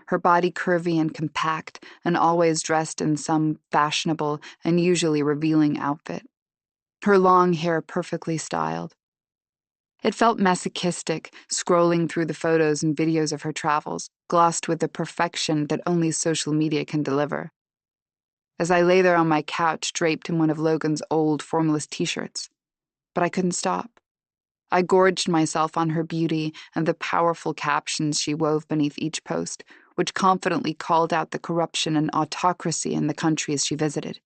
her body curvy and compact and always dressed in some fashionable and usually revealing outfit, her long hair perfectly styled. It felt masochistic, scrolling through the photos and videos of her travels, glossed with the perfection that only social media can deliver. As I lay there on my couch draped in one of Logan's old formalist t-shirts. But I couldn't stop. I gorged myself on her beauty and the powerful captions she wove beneath each post, which confidently called out the corruption and autocracy in the countries she visited,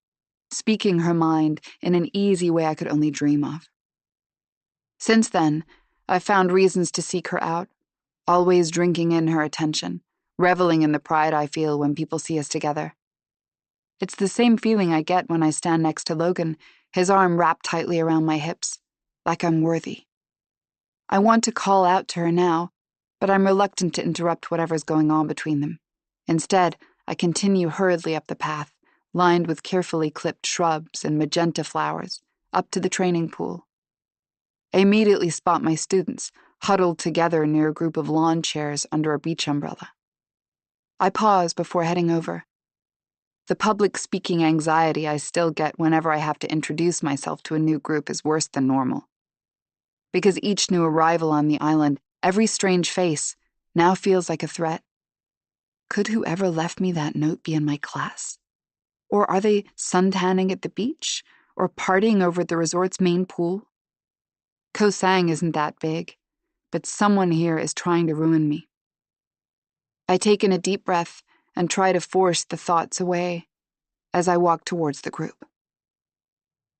speaking her mind in an easy way I could only dream of. Since then, I've found reasons to seek her out, always drinking in her attention, reveling in the pride I feel when people see us together. It's the same feeling I get when I stand next to Logan, his arm wrapped tightly around my hips, like I'm worthy. I want to call out to her now, but I'm reluctant to interrupt whatever's going on between them. Instead, I continue hurriedly up the path, lined with carefully clipped shrubs and magenta flowers, up to the training pool. I immediately spot my students, huddled together near a group of lawn chairs under a beach umbrella. I pause before heading over. The public speaking anxiety I still get whenever I have to introduce myself to a new group is worse than normal. Because each new arrival on the island, every strange face, now feels like a threat. Could whoever left me that note be in my class? Or are they suntanning at the beach? Or partying over at the resort's main pool? Koh Sang isn't that big, but someone here is trying to ruin me. I take in a deep breath and try to force the thoughts away as I walk towards the group.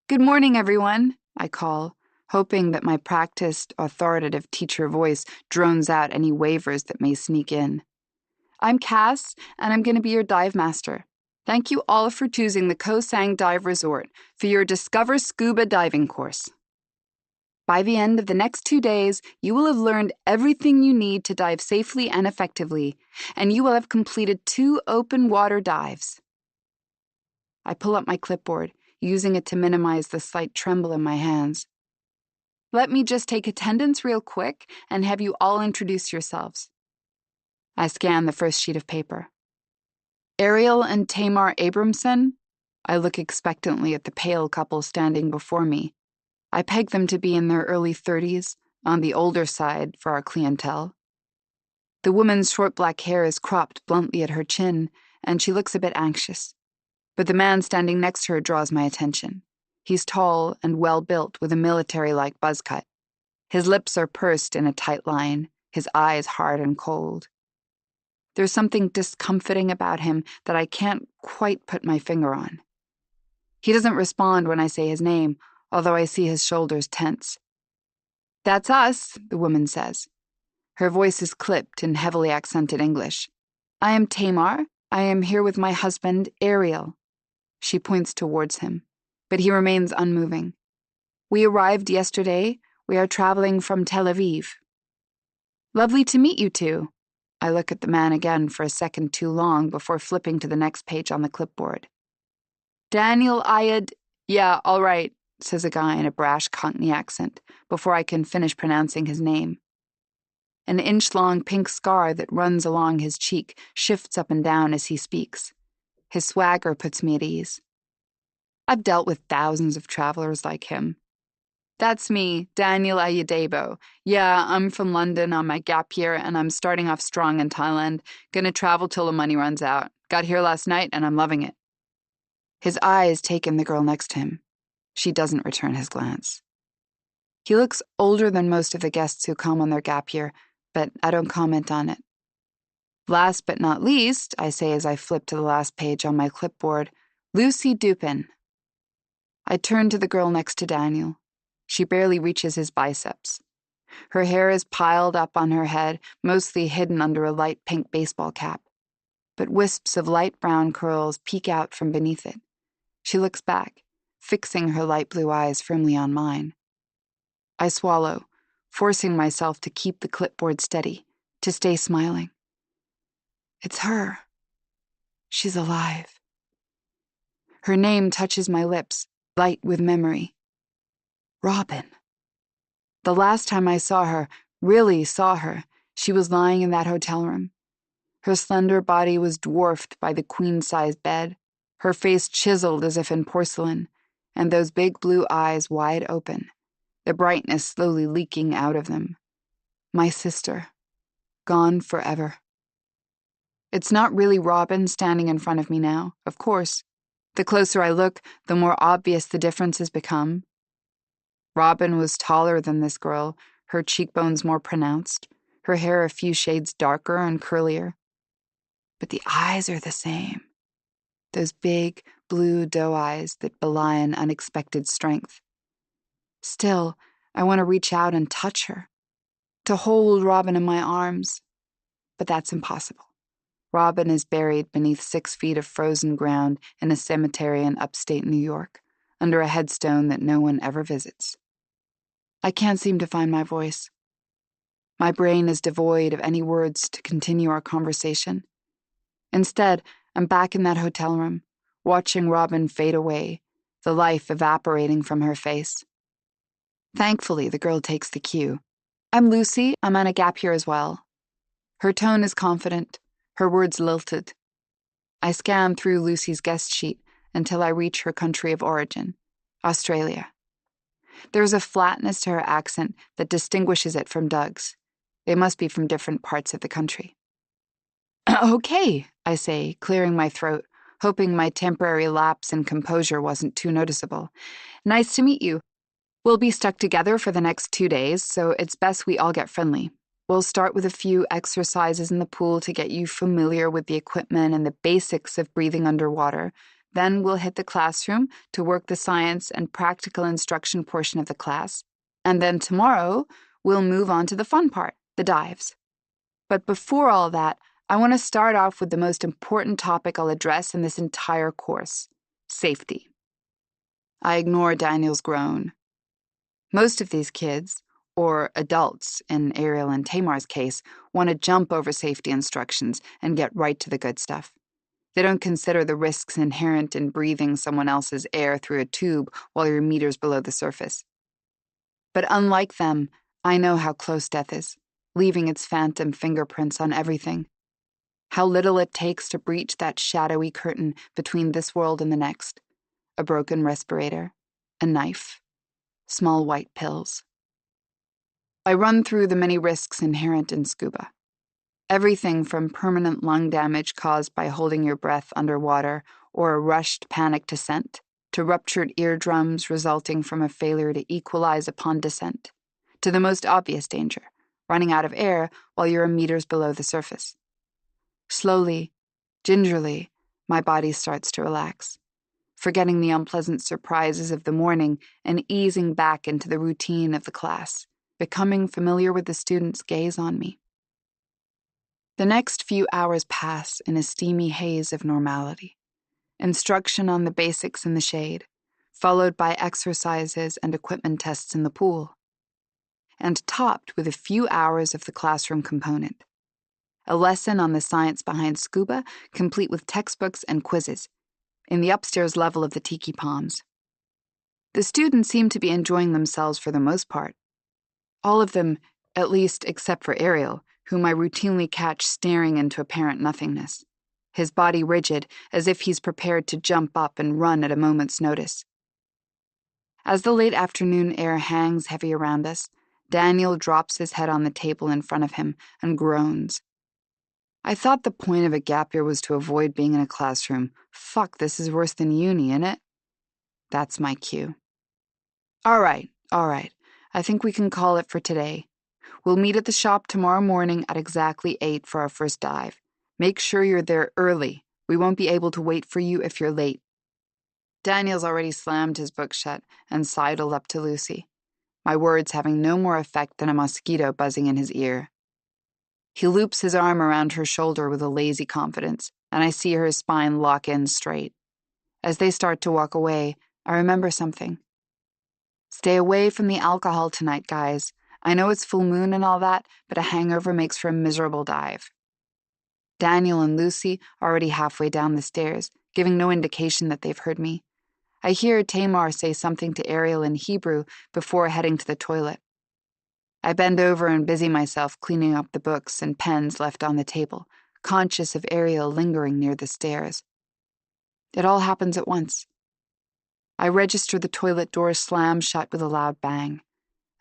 "Good morning, everyone," I call, hoping that my practiced, authoritative teacher voice drones out any wavers that may sneak in. "I'm Cass, and I'm going to be your dive master. Thank you all for choosing the Koh Sang Dive Resort for your Discover Scuba Diving course. By the end of the next 2 days, you will have learned everything you need to dive safely and effectively, and you will have completed 2 open water dives." I pull up my clipboard, using it to minimize the slight tremble in my hands. "Let me just take attendance real quick and have you all introduce yourselves." I scan the first sheet of paper. "Ariel and Tamar Abramson?" I look expectantly at the pale couple standing before me. I peg them to be in their early 30s, on the older side for our clientele. The woman's short black hair is cropped bluntly at her chin, and she looks a bit anxious. But the man standing next to her draws my attention. He's tall and well-built with a military-like buzz cut. His lips are pursed in a tight line, his eyes hard and cold. There's something discomfiting about him that I can't quite put my finger on. He doesn't respond when I say his name, although I see his shoulders tense. "That's us," the woman says. Her voice is clipped in heavily accented English. "I am Tamar. I am here with my husband, Ariel." She points towards him, but he remains unmoving. "We arrived yesterday. We are traveling from Tel Aviv." "Lovely to meet you two." I look at the man again for a second too long before flipping to the next page on the clipboard. "Daniel Ayad—" "Yeah, all right," says a guy in a brash Cockney accent, before I can finish pronouncing his name. An inch-long pink scar that runs along his cheek shifts up and down as he speaks. His swagger puts me at ease. I've dealt with thousands of travelers like him. "That's me, Daniel Ayadebo. Yeah, I'm from London on my gap year, and I'm starting off strong in Thailand. Gonna travel till the money runs out. Got here last night, and I'm loving it." His eyes take in the girl next to him. She doesn't return his glance. He looks older than most of the guests who come on their gap year, but I don't comment on it. "Last but not least," I say as I flip to the last page on my clipboard, "Lucy Dupin." I turn to the girl next to Daniel. She barely reaches his biceps. Her hair is piled up on her head, mostly hidden under a light pink baseball cap. But wisps of light brown curls peek out from beneath it. She looks back, fixing her light blue eyes firmly on mine. I swallow, forcing myself to keep the clipboard steady, to stay smiling. It's her. She's alive. Her name touches my lips, light with memory. Robin. The last time I saw her, really saw her, she was lying in that hotel room. Her slender body was dwarfed by the queen-size bed, her face chiseled as if in porcelain, and those big blue eyes wide open, the brightness slowly leaking out of them. My sister. Gone forever. It's not really Robin standing in front of me now, of course. The closer I look, the more obvious the differences become. Robin was taller than this girl, her cheekbones more pronounced, her hair a few shades darker and curlier. But the eyes are the same. Those big, blue doe eyes that belie an unexpected strength. Still, I want to reach out and touch her, to hold Robin in my arms. But that's impossible. Robin is buried beneath 6 feet of frozen ground in a cemetery in upstate New York, under a headstone that no one ever visits. I can't seem to find my voice. My brain is devoid of any words to continue our conversation. Instead, I'm back in that hotel room, watching Robin fade away, the life evaporating from her face. Thankfully, the girl takes the cue. "I'm Lucy. I'm on a gap year as well." Her tone is confident, her words lilted. I scan through Lucy's guest sheet until I reach her country of origin, Australia. There's a flatness to her accent that distinguishes it from Doug's. They must be from different parts of the country. Okay, I say, clearing my throat, hoping my temporary lapse in composure wasn't too noticeable. Nice to meet you. We'll be stuck together for the next 2 days, so it's best we all get friendly. We'll start with a few exercises in the pool to get you familiar with the equipment and the basics of breathing underwater. Then we'll hit the classroom to work the science and practical instruction portion of the class. And then tomorrow, we'll move on to the fun part, the dives. But before all that, I want to start off with the most important topic I'll address in this entire course: safety. I ignore Daniel's groan. Most of these kids, or adults in Ariel and Tamar's case, want to jump over safety instructions and get right to the good stuff. They don't consider the risks inherent in breathing someone else's air through a tube while you're meters below the surface. But unlike them, I know how close death is, leaving its phantom fingerprints on everything. How little it takes to breach that shadowy curtain between this world and the next. A broken respirator, a knife, small white pills. I run through the many risks inherent in scuba. Everything from permanent lung damage caused by holding your breath underwater or a rushed panic descent, to ruptured eardrums resulting from a failure to equalize upon descent, to the most obvious danger, running out of air while you're meters below the surface. Slowly, gingerly, my body starts to relax, forgetting the unpleasant surprises of the morning and easing back into the routine of the class, becoming familiar with the students' gaze on me. The next few hours pass in a steamy haze of normality. Instruction on the basics in the shade, followed by exercises and equipment tests in the pool, and topped with a few hours of the classroom component. A lesson on the science behind scuba, complete with textbooks and quizzes, in the upstairs level of the tiki palms. The students seem to be enjoying themselves for the most part. All of them, at least except for Ariel, whom I routinely catch staring into apparent nothingness, his body rigid as if he's prepared to jump up and run at a moment's notice. As the late afternoon air hangs heavy around us, Daniel drops his head on the table in front of him and groans. I thought the point of a gap year was to avoid being in a classroom. Fuck, this is worse than uni, innit? That's my cue. All right. I think we can call it for today. We'll meet at the shop tomorrow morning at exactly 8 for our first dive. Make sure you're there early. We won't be able to wait for you if you're late. Daniel's already slammed his book shut and sidled up to Lucy, my words having no more effect than a mosquito buzzing in his ear. He loops his arm around her shoulder with a lazy confidence, and I see her spine lock in straight. As they start to walk away, I remember something. Stay away from the alcohol tonight, guys. I know it's full moon and all that, but a hangover makes for a miserable dive. Daniel and Lucy are already halfway down the stairs, giving no indication that they've heard me. I hear Tamar say something to Ariel in Hebrew before heading to the toilet. I bend over and busy myself cleaning up the books and pens left on the table, conscious of Ariel lingering near the stairs. It all happens at once. I register the toilet door slam shut with a loud bang.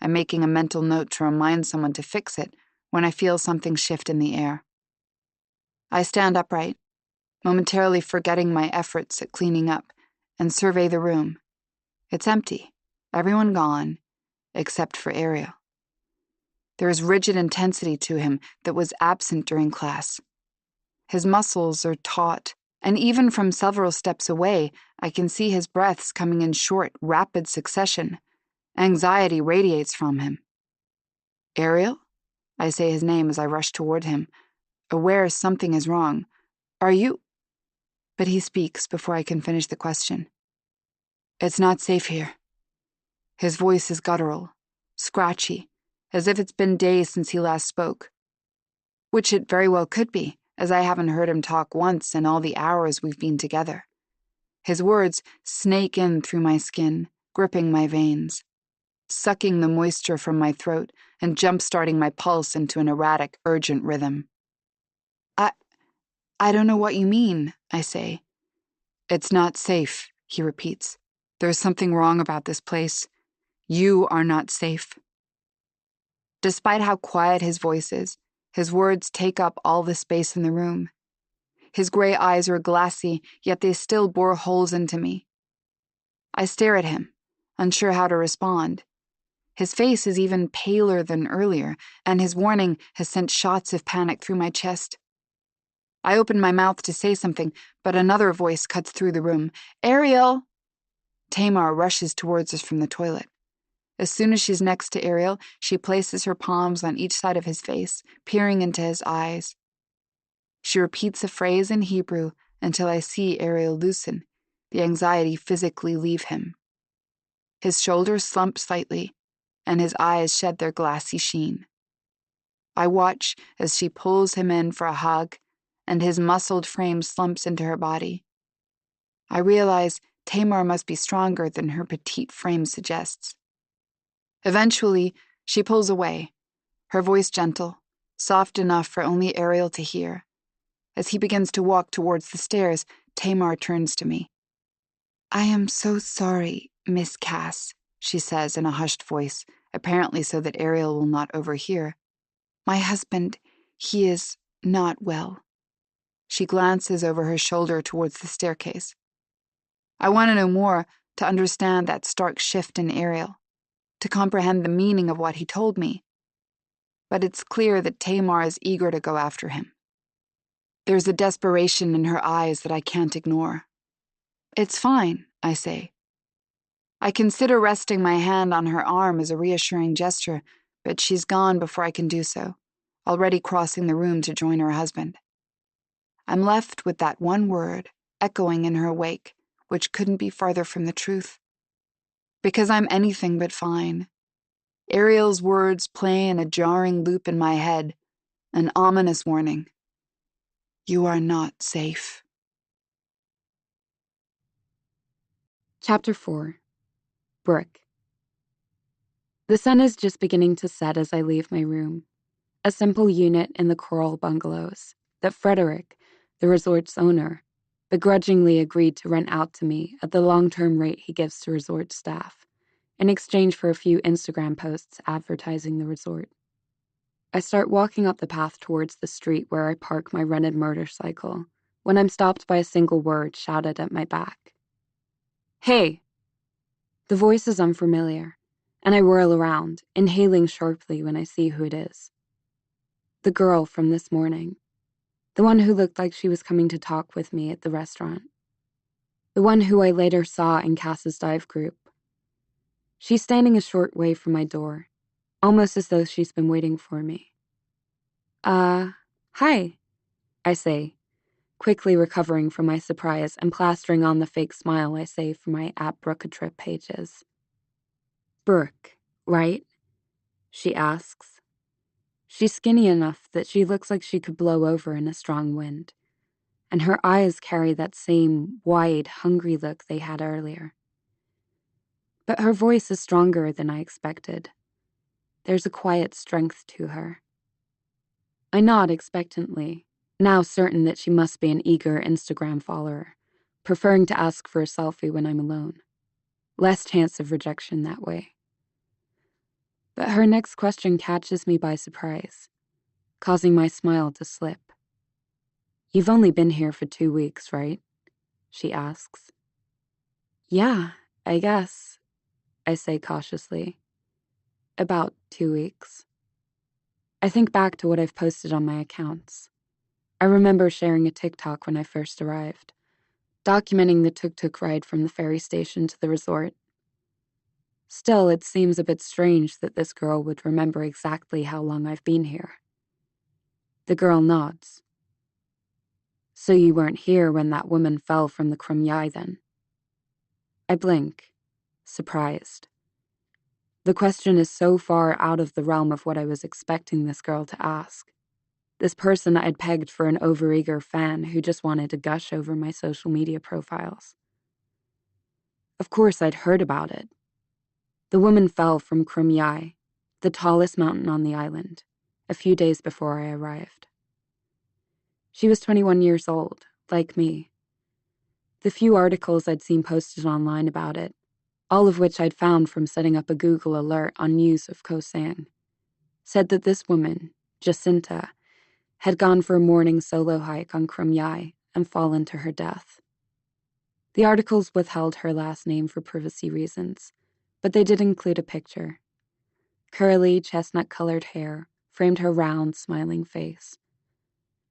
I'm making a mental note to remind someone to fix it when I feel something shift in the air. I stand upright, momentarily forgetting my efforts at cleaning up, and survey the room. It's empty, everyone gone, except for Ariel. There is rigid intensity to him that was absent during class. His muscles are taut, and even from several steps away, I can see his breaths coming in short, rapid succession. Anxiety radiates from him. Ariel? I say his name as I rush toward him, aware something is wrong. Are you? But he speaks before I can finish the question. It's not safe here. His voice is guttural, scratchy, as if it's been days since he last spoke. Which it very well could be, as I haven't heard him talk once in all the hours we've been together. His words snake in through my skin, gripping my veins, sucking the moisture from my throat and jump-starting my pulse into an erratic, urgent rhythm. I don't know what you mean, I say. It's not safe, he repeats. There's something wrong about this place. You are not safe. Despite how quiet his voice is, his words take up all the space in the room. His gray eyes are glassy, yet they still bore holes into me. I stare at him, unsure how to respond. His face is even paler than earlier, and his warning has sent shots of panic through my chest. I open my mouth to say something, but another voice cuts through the room. "Ariel!" Tamar rushes towards us from the toilet. As soon as she's next to Ariel, she places her palms on each side of his face, peering into his eyes. She repeats a phrase in Hebrew until I see Ariel loosen, the anxiety physically leave him. His shoulders slump slightly, and his eyes shed their glassy sheen. I watch as she pulls him in for a hug, and his muscled frame slumps into her body. I realize Tamar must be stronger than her petite frame suggests. Eventually, she pulls away, her voice gentle, soft enough for only Ariel to hear. As he begins to walk towards the stairs, Tamar turns to me. "I am so sorry, Miss Cass," she says in a hushed voice, apparently so that Ariel will not overhear. "My husband, he is not well." She glances over her shoulder towards the staircase. I want to know more, to understand that stark shift in Ariel, to comprehend the meaning of what he told me. But it's clear that Tamar is eager to go after him. There's a desperation in her eyes that I can't ignore. "It's fine," I say. I consider resting my hand on her arm as a reassuring gesture, but she's gone before I can do so, already crossing the room to join her husband. I'm left with that one word echoing in her wake, which couldn't be farther from the truth. Because I'm anything but fine. Ariel's words play in a jarring loop in my head, an ominous warning. You are not safe. Chapter 4. Brooke. The sun is just beginning to set as I leave my room, a simple unit in the Coral Bungalows that Frederick, the resort's owner, begrudgingly agreed to rent out to me at the long-term rate he gives to resort staff, in exchange for a few Instagram posts advertising the resort. I start walking up the path towards the street where I park my rented motorcycle when I'm stopped by a single word shouted at my back. "Hey!" The voice is unfamiliar, and I whirl around, inhaling sharply when I see who it is. The girl from this morning. The one who looked like she was coming to talk with me at the restaurant. The one who I later saw in Cass's dive group. She's standing a short way from my door, almost as though she's been waiting for me. Hi, I say, quickly recovering from my surprise and plastering on the fake smile I saved for my @Brooke-a-Trip pages. "Brooke, right?" she asks. She's skinny enough that she looks like she could blow over in a strong wind, and her eyes carry that same wide, hungry look they had earlier. But her voice is stronger than I expected. There's a quiet strength to her. I nod expectantly, now certain that she must be an eager Instagram follower, preferring to ask for a selfie when I'm alone. Less chance of rejection that way. But her next question catches me by surprise, causing my smile to slip. "You've only been here for 2 weeks, right?" she asks. "Yeah, I guess," I say cautiously. "About 2 weeks." I think back to what I've posted on my accounts. I remember sharing a TikTok when I first arrived, documenting the tuk-tuk ride from the ferry station to the resort. Still, it seems a bit strange that this girl would remember exactly how long I've been here. The girl nods. "So you weren't here when that woman fell from the Krumyai then?" I blink, surprised. The question is so far out of the realm of what I was expecting this girl to ask. This person I'd pegged for an overeager fan who just wanted to gush over my social media profiles. Of course, I'd heard about it. The woman fell from Krumyai, the tallest mountain on the island, a few days before I arrived. She was 21 years old, like me. The few articles I'd seen posted online about it, all of which I'd found from setting up a Google alert on news of Koh Sang, said that this woman, Jacinta, had gone for a morning solo hike on Krumyai and fallen to her death. The articles withheld her last name for privacy reasons, but they did include a picture. Curly, chestnut-colored hair framed her round, smiling face.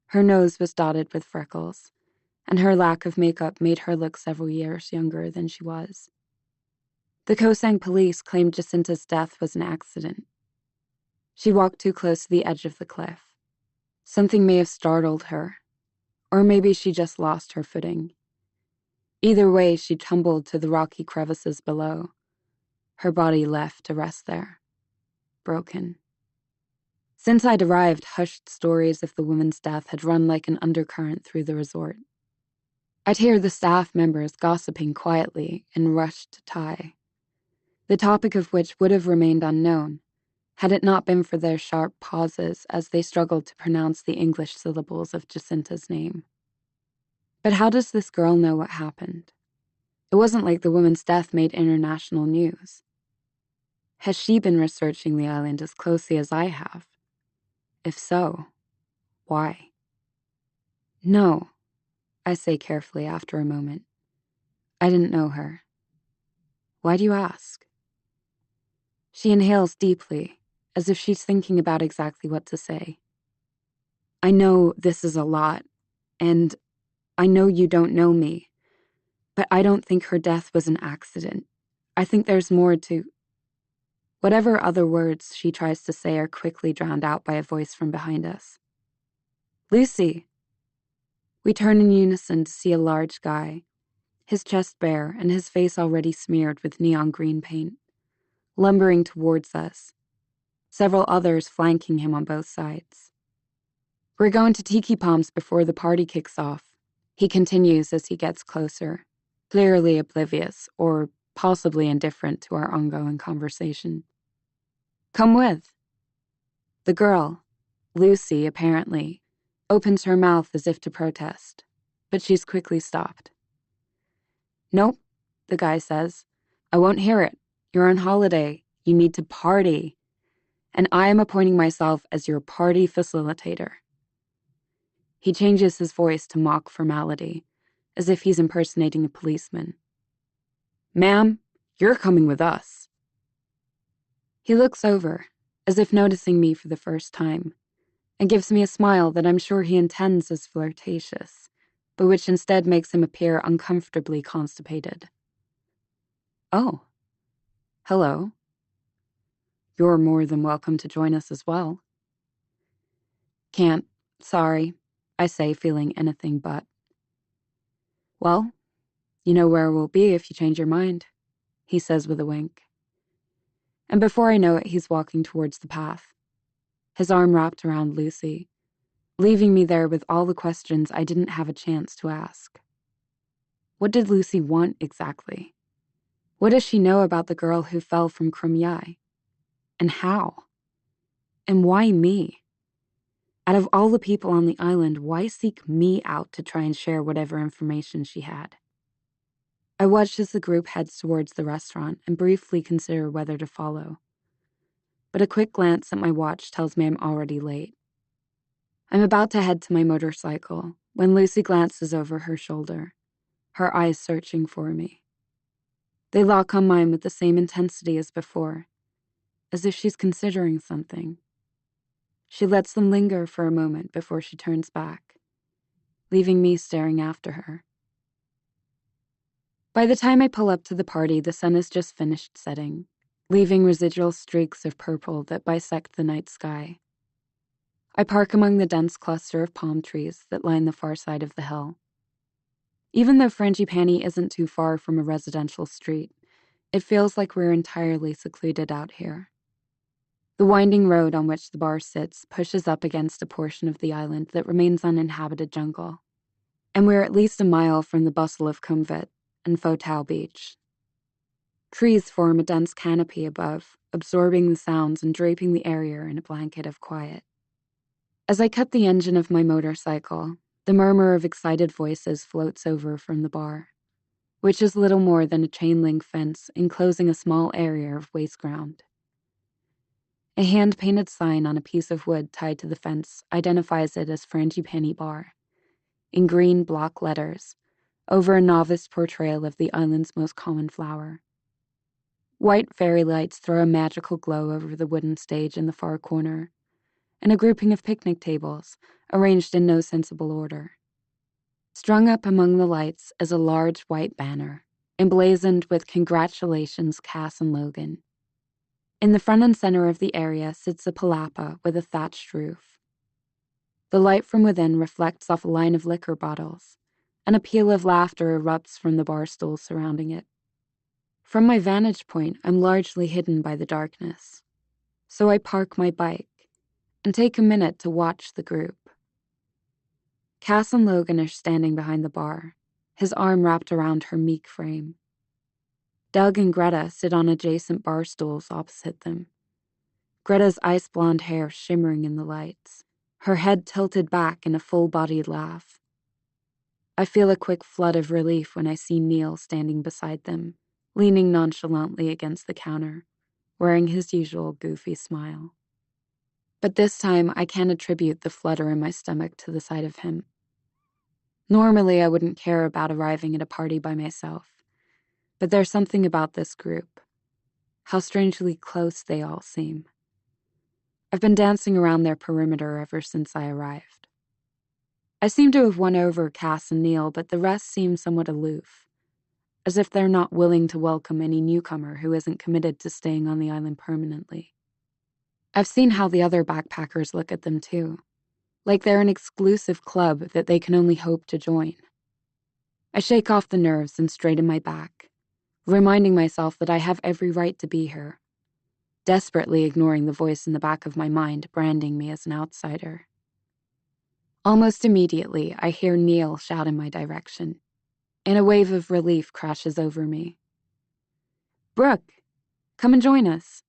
Her nose was dotted with freckles, and her lack of makeup made her look several years younger than she was. The Kosang police claimed Jacinta's death was an accident. She walked too close to the edge of the cliff. Something may have startled her, or maybe she just lost her footing. Either way, she tumbled to the rocky crevices below. Her body left to rest there, broken. Since I'd arrived, hushed stories of the woman's death had run like an undercurrent through the resort. I'd hear the staff members gossiping quietly in rushed Thai, the topic of which would have remained unknown had it not been for their sharp pauses as they struggled to pronounce the English syllables of Jacinta's name. But how does this girl know what happened? It wasn't like the woman's death made international news. Has she been researching the island as closely as I have? If so, why? No, I say carefully after a moment. I didn't know her. Why do you ask? She inhales deeply, as if she's thinking about exactly what to say. I know this is a lot, and I know you don't know me, but I don't think her death was an accident. I think there's more to... Whatever other words she tries to say are quickly drowned out by a voice from behind us. Lucy! We turn in unison to see a large guy, his chest bare and his face already smeared with neon green paint, lumbering towards us, several others flanking him on both sides. We're going to Tiki Palms before the party kicks off, he continues as he gets closer, clearly oblivious or possibly indifferent to our ongoing conversation. Come with. The girl, Lucy apparently, opens her mouth as if to protest, but she's quickly stopped. Nope, the guy says. I won't hear it. You're on holiday. You need to party. And I am appointing myself as your party facilitator. He changes his voice to mock formality, as if he's impersonating a policeman. Ma'am, you're coming with us. He looks over, as if noticing me for the first time, and gives me a smile that I'm sure he intends as flirtatious, but which instead makes him appear uncomfortably constipated. Oh, hello. You're more than welcome to join us as well. Can't, sorry, I say, feeling anything but. Well, you know where we'll be if you change your mind, he says with a wink. And before I know it, he's walking towards the path, his arm wrapped around Lucy, leaving me there with all the questions I didn't have a chance to ask. What did Lucy want exactly? What does she know about the girl who fell from Krumyai? And how? And why me? Out of all the people on the island, why seek me out to try and share whatever information she had? I watched as the group heads towards the restaurant and briefly consider whether to follow. But a quick glance at my watch tells me I'm already late. I'm about to head to my motorcycle when Lucy glances over her shoulder, her eyes searching for me. They lock on mine with the same intensity as before, as if she's considering something. She lets them linger for a moment before she turns back, leaving me staring after her. By the time I pull up to the party, the sun has just finished setting, leaving residual streaks of purple that bisect the night sky. I park among the dense cluster of palm trees that line the far side of the hill. Even though Frangipani isn't too far from a residential street, it feels like we're entirely secluded out here. The winding road on which the bar sits pushes up against a portion of the island that remains uninhabited jungle, and we're at least a mile from the bustle of Kumvet and Fotao Beach. Trees form a dense canopy above, absorbing the sounds and draping the area in a blanket of quiet. As I cut the engine of my motorcycle, the murmur of excited voices floats over from the bar, which is little more than a chain-link fence enclosing a small area of waste ground. A hand-painted sign on a piece of wood tied to the fence identifies it as Frangipani Bar, in green block letters, over a novice portrayal of the island's most common flower. White fairy lights throw a magical glow over the wooden stage in the far corner, and a grouping of picnic tables, arranged in no sensible order. Strung up among the lights is a large white banner, emblazoned with "Congratulations, Cass and Logan." In the front and center of the area sits a palapa with a thatched roof. The light from within reflects off a line of liquor bottles, and a peal of laughter erupts from the bar stools surrounding it. From my vantage point, I'm largely hidden by the darkness, so I park my bike and take a minute to watch the group. Cass and Logan are standing behind the bar, his arm wrapped around her meek frame. Doug and Greta sit on adjacent bar stools opposite them, Greta's ice-blonde hair shimmering in the lights, her head tilted back in a full-bodied laugh. I feel a quick flood of relief when I see Neil standing beside them, leaning nonchalantly against the counter, wearing his usual goofy smile. But this time, I can't attribute the flutter in my stomach to the sight of him. Normally, I wouldn't care about arriving at a party by myself, but there's something about this group. How strangely close they all seem. I've been dancing around their perimeter ever since I arrived. I seem to have won over Cass and Neil, but the rest seem somewhat aloof, as if they're not willing to welcome any newcomer who isn't committed to staying on the island permanently. I've seen how the other backpackers look at them too, like they're an exclusive club that they can only hope to join. I shake off the nerves and straighten my back, reminding myself that I have every right to be here, desperately ignoring the voice in the back of my mind branding me as an outsider. Almost immediately, I hear Neil shout in my direction, and a wave of relief crashes over me. "Brooke, come and join us,"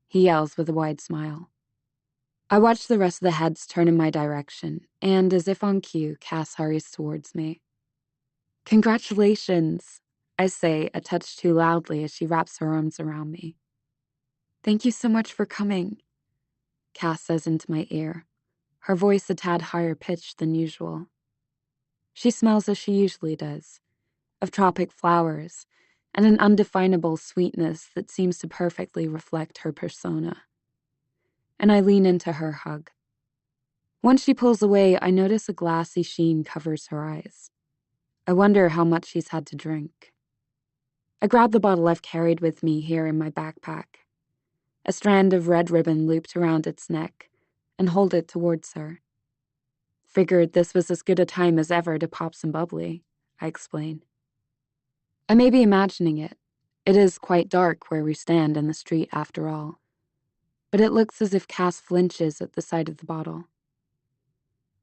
he yells with a wide smile. I watch the rest of the heads turn in my direction, and as if on cue, Cass hurries towards me. "Congratulations," I say, a touch too loudly as she wraps her arms around me. "Thank you so much for coming," Cass says into my ear, her voice a tad higher pitched than usual. She smells as she usually does, of tropic flowers, and an undefinable sweetness that seems to perfectly reflect her persona. And I lean into her hug. Once she pulls away, I notice a glassy sheen covers her eyes. I wonder how much she's had to drink. I grab the bottle I've carried with me here in my backpack, a strand of red ribbon looped around its neck, and hold it towards her. "Figured this was as good a time as ever to pop some bubbly," I explain. I may be imagining it. It is quite dark where we stand in the street after all. But it looks as if Cass flinches at the sight of the bottle.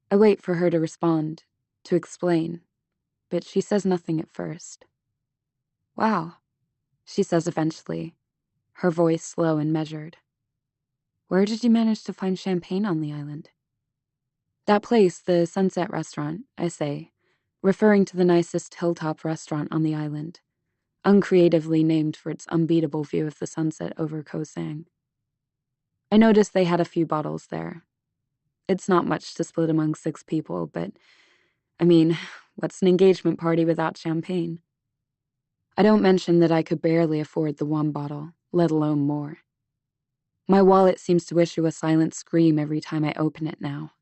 I wait for her to respond, to explain, but she says nothing at first. "Wow," she says eventually, her voice slow and measured. "Where did you manage to find champagne on the island?" "That place, the Sunset Restaurant," I say, referring to the nicest hilltop restaurant on the island, uncreatively named for its unbeatable view of the sunset over Koh Sang. I noticed they had a few bottles there. It's not much to split among 6 people, but, I mean, what's an engagement party without champagne? I don't mention that I could barely afford the 1 bottle, let alone more. My wallet seems to issue a silent scream every time I open it now.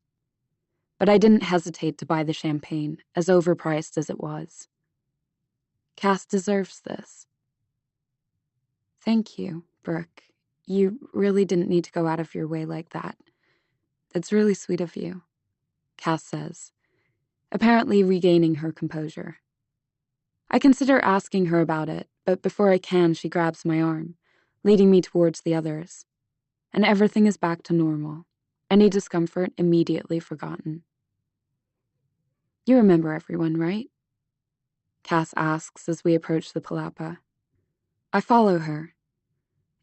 But I didn't hesitate to buy the champagne, as overpriced as it was. Cass deserves this. "Thank you, Brooke. You really didn't need to go out of your way like that. It's really sweet of you," Cass says, apparently regaining her composure. I consider asking her about it, but before I can, she grabs my arm, leading me towards the others. And everything is back to normal, any discomfort immediately forgotten. "You remember everyone, right?" Cass asks as we approach the palapa. I follow her,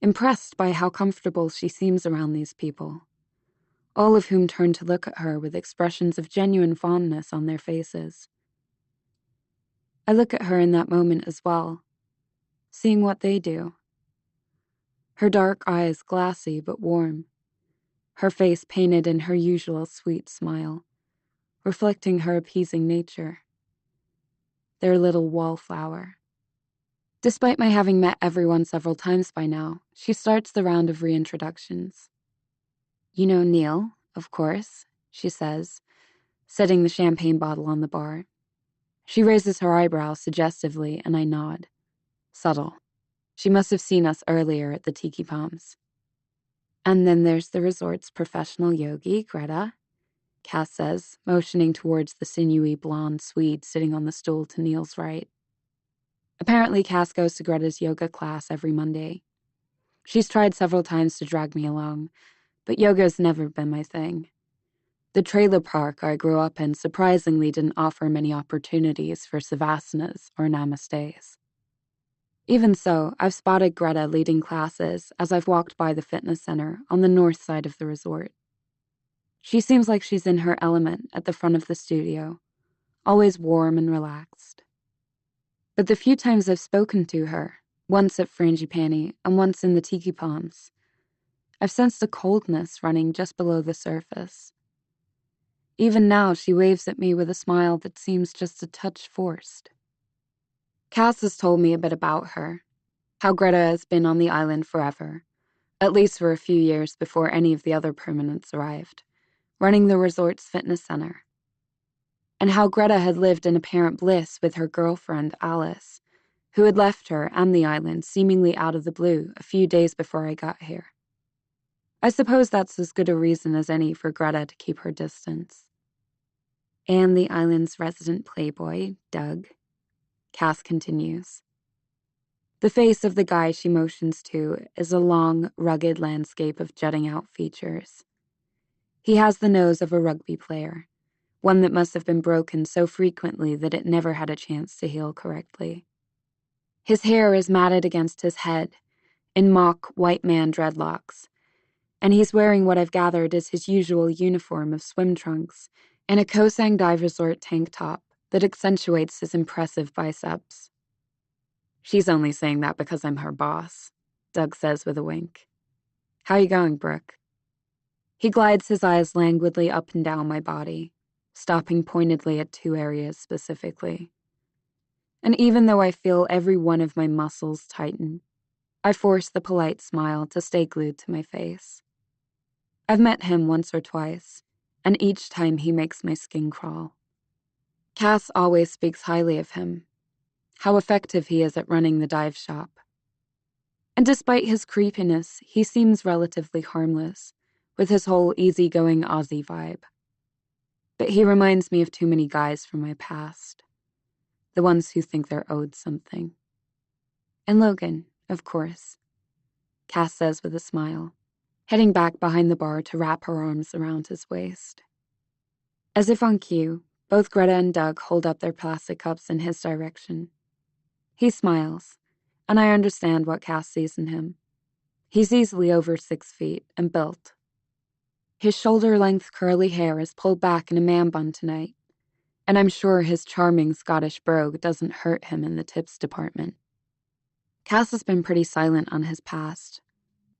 impressed by how comfortable she seems around these people, all of whom turn to look at her with expressions of genuine fondness on their faces. I look at her in that moment as well, seeing what they do. Her dark eyes glassy but warm, her face painted in her usual sweet smile, reflecting her appeasing nature. Their little wallflower. Despite my having met everyone several times by now, she starts the round of reintroductions. "You know Neil, of course," she says, setting the champagne bottle on the bar. She raises her eyebrows suggestively, and I nod. Subtle. She must have seen us earlier at the Tiki Palms. "And then there's the resort's professional yogi, Greta," Cass says, motioning towards the sinewy blonde Swede sitting on the stool to Neil's right. Apparently, Cass goes to Greta's yoga class every Monday. She's tried several times to drag me along, but yoga's never been my thing. The trailer park I grew up in surprisingly didn't offer many opportunities for savasanas or namastes. Even so, I've spotted Greta leading classes as I've walked by the fitness center on the north side of the resort. She seems like she's in her element at the front of the studio, always warm and relaxed. But the few times I've spoken to her, once at Frangipani and once in the Tiki Palms, I've sensed a coldness running just below the surface. Even now, she waves at me with a smile that seems just a touch forced. Cass has told me a bit about her, how Greta has been on the island forever, at least for a few years before any of the other permanents arrived, running the resort's fitness center, and how Greta had lived in apparent bliss with her girlfriend, Alice, who had left her and the island seemingly out of the blue a few days before I got here. I suppose that's as good a reason as any for Greta to keep her distance. "And the island's resident playboy, Doug," Cass continues. The face of the guy she motions to is a long, rugged landscape of jutting out features. He has the nose of a rugby player, one that must have been broken so frequently that it never had a chance to heal correctly. His hair is matted against his head, in mock white man dreadlocks, and he's wearing what I've gathered is his usual uniform of swim trunks and a Koh Sang Dive Resort tank top that accentuates his impressive biceps. "She's only saying that because I'm her boss," Doug says with a wink. "How you going, Brooke?" He glides his eyes languidly up and down my body, stopping pointedly at two areas specifically. And even though I feel every one of my muscles tighten, I force the polite smile to stay glued to my face. I've met him once or twice, and each time he makes my skin crawl. Cass always speaks highly of him, how effective he is at running the dive shop. And despite his creepiness, he seems relatively harmless, with his whole easygoing Aussie vibe. But he reminds me of too many guys from my past, the ones who think they're owed something. "And Logan, of course," Cass says with a smile, heading back behind the bar to wrap her arms around his waist. As if on cue, both Greta and Doug hold up their plastic cups in his direction. He smiles, and I understand what Cass sees in him. He's easily over 6 feet and built. His shoulder-length curly hair is pulled back in a man bun tonight, and I'm sure his charming Scottish brogue doesn't hurt him in the tips department. Cass has been pretty silent on his past,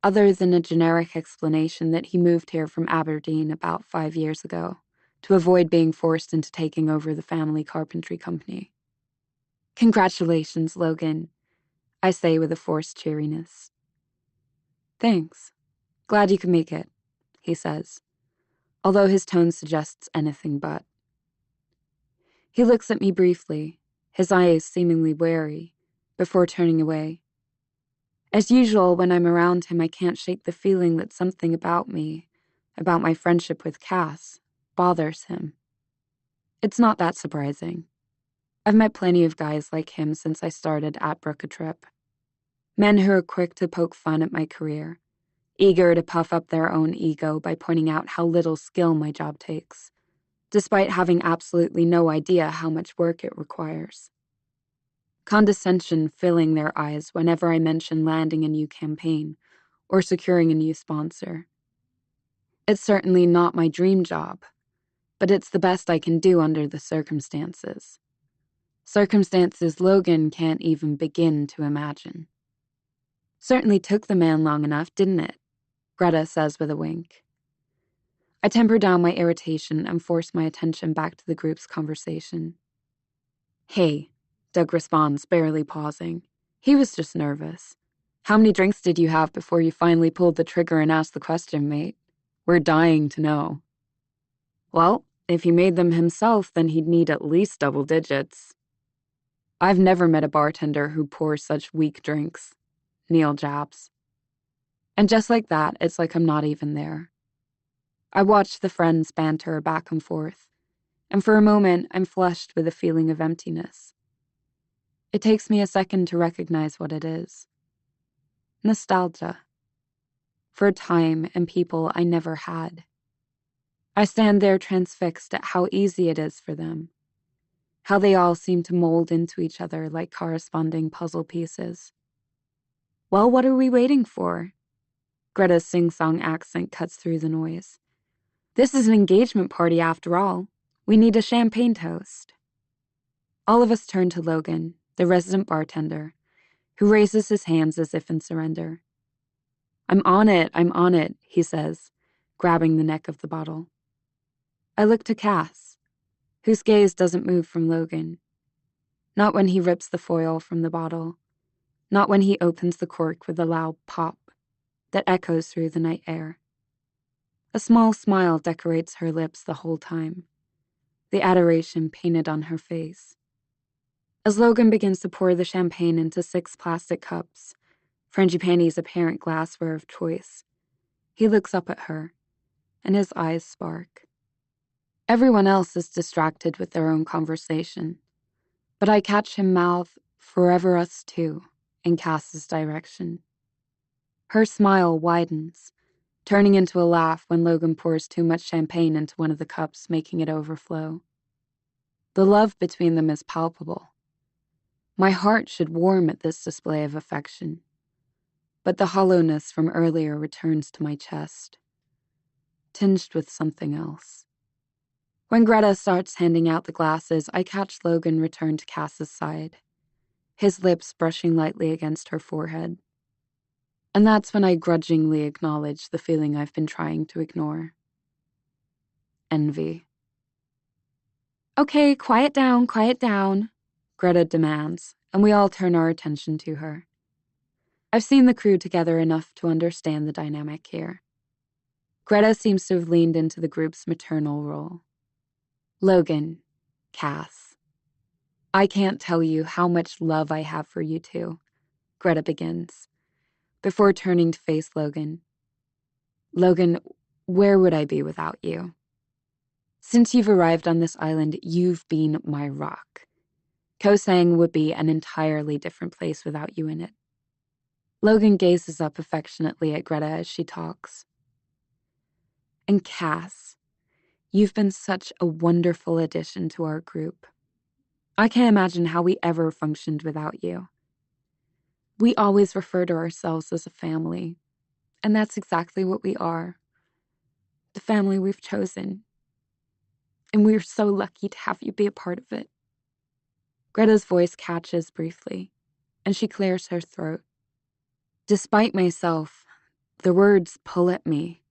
other than a generic explanation that he moved here from Aberdeen about 5 years ago to avoid being forced into taking over the family carpentry company. "Congratulations, Logan," I say with a forced cheeriness. "Thanks. Glad you could make it," he says, although his tone suggests anything but. He looks at me briefly, his eyes seemingly wary, before turning away. As usual, when I'm around him, I can't shake the feeling that something about me, about my friendship with Cass, bothers him. It's not that surprising. I've met plenty of guys like him since I started at Brook a Trip. Men who are quick to poke fun at my career, eager to puff up their own ego by pointing out how little skill my job takes, despite having absolutely no idea how much work it requires. Condescension filling their eyes whenever I mention landing a new campaign or securing a new sponsor. It's certainly not my dream job, but it's the best I can do under the circumstances. Circumstances Logan can't even begin to imagine. "Certainly took the man long enough, didn't it?" Greta says with a wink. I temper down my irritation and force my attention back to the group's conversation. "Hey," Doug responds, barely pausing. He was just nervous. "How many drinks did you have before you finally pulled the trigger and asked the question, mate? We're dying to know." "Well, if he made them himself, then he'd need at least double digits." "I've never met a bartender who pours such weak drinks," Neil jabs. And just like that, it's like I'm not even there. I watch the friends banter back and forth, and for a moment, I'm flushed with a feeling of emptiness. It takes me a second to recognize what it is. Nostalgia. For a time and people I never had. I stand there transfixed at how easy it is for them. How they all seem to mold into each other like corresponding puzzle pieces. "Well, what are we waiting for?" Greta's sing-song accent cuts through the noise. "This is an engagement party after all. We need a champagne toast." All of us turn to Logan, the resident bartender, who raises his hands as if in surrender. I'm on it, he says, grabbing the neck of the bottle. I look to Cass, whose gaze doesn't move from Logan. Not when he rips the foil from the bottle. Not when he opens the cork with a loud pop that echoes through the night air. A small smile decorates her lips the whole time, the adoration painted on her face. As Logan begins to pour the champagne into 6 plastic cups, Frangipane's apparent glassware of choice, he looks up at her, and his eyes spark. Everyone else is distracted with their own conversation, but I catch him mouth, "Forever us too," in Cass's direction. Her smile widens, turning into a laugh when Logan pours too much champagne into one of the cups, making it overflow. The love between them is palpable. My heart should warm at this display of affection, but the hollowness from earlier returns to my chest, tinged with something else. When Greta starts handing out the glasses, I catch Logan return to Cass's side, his lips brushing lightly against her forehead. And that's when I grudgingly acknowledge the feeling I've been trying to ignore. Envy. "Okay, quiet down, Greta demands, and we all turn our attention to her. I've seen the crew together enough to understand the dynamic here. Greta seems to have leaned into the group's maternal role. Logan, Cass. "I can't tell you how much love I have for you two," Greta begins, before turning to face Logan. "Logan, where would I be without you? Since you've arrived on this island, you've been my rock. Koh Sang would be an entirely different place without you in it." Logan gazes up affectionately at Greta as she talks. "And Cass, you've been such a wonderful addition to our group. I can't imagine how we ever functioned without you. We always refer to ourselves as a family, and that's exactly what we are. The family we've chosen. And we're so lucky to have you be a part of it." Greta's voice catches briefly, and she clears her throat. Despite myself, the words pull at me,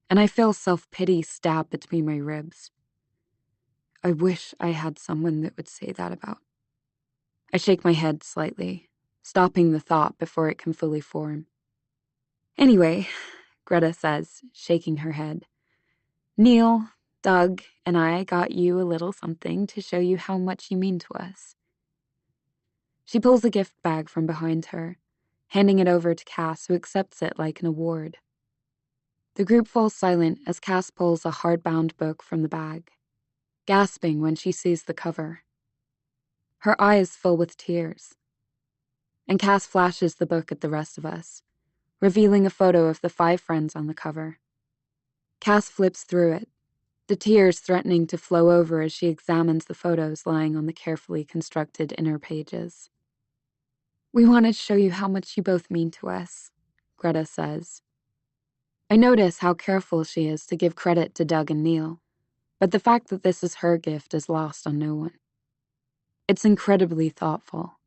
and I feel self-pity stab between my ribs. I wish I had someone that would say that about. I shake my head slightly, stopping the thought before it can fully form. "Anyway," Greta says, shaking her head, "Neil, Doug, and I got you a little something to show you how much you mean to us." She pulls a gift bag from behind her, handing it over to Cass, who accepts it like an award. The group falls silent as Cass pulls a hardbound book from the bag, gasping when she sees the cover. Her eyes fill with tears, and Cass flashes the book at the rest of us, revealing a photo of the 5 friends on the cover. Cass flips through it, the tears threatening to flow over as she examines the photos lying on the carefully constructed inner pages. "We wanted to show you how much you both mean to us," Greta says. I notice how careful she is to give credit to Doug and Neil, but the fact that this is her gift is lost on no one. It's incredibly thoughtful,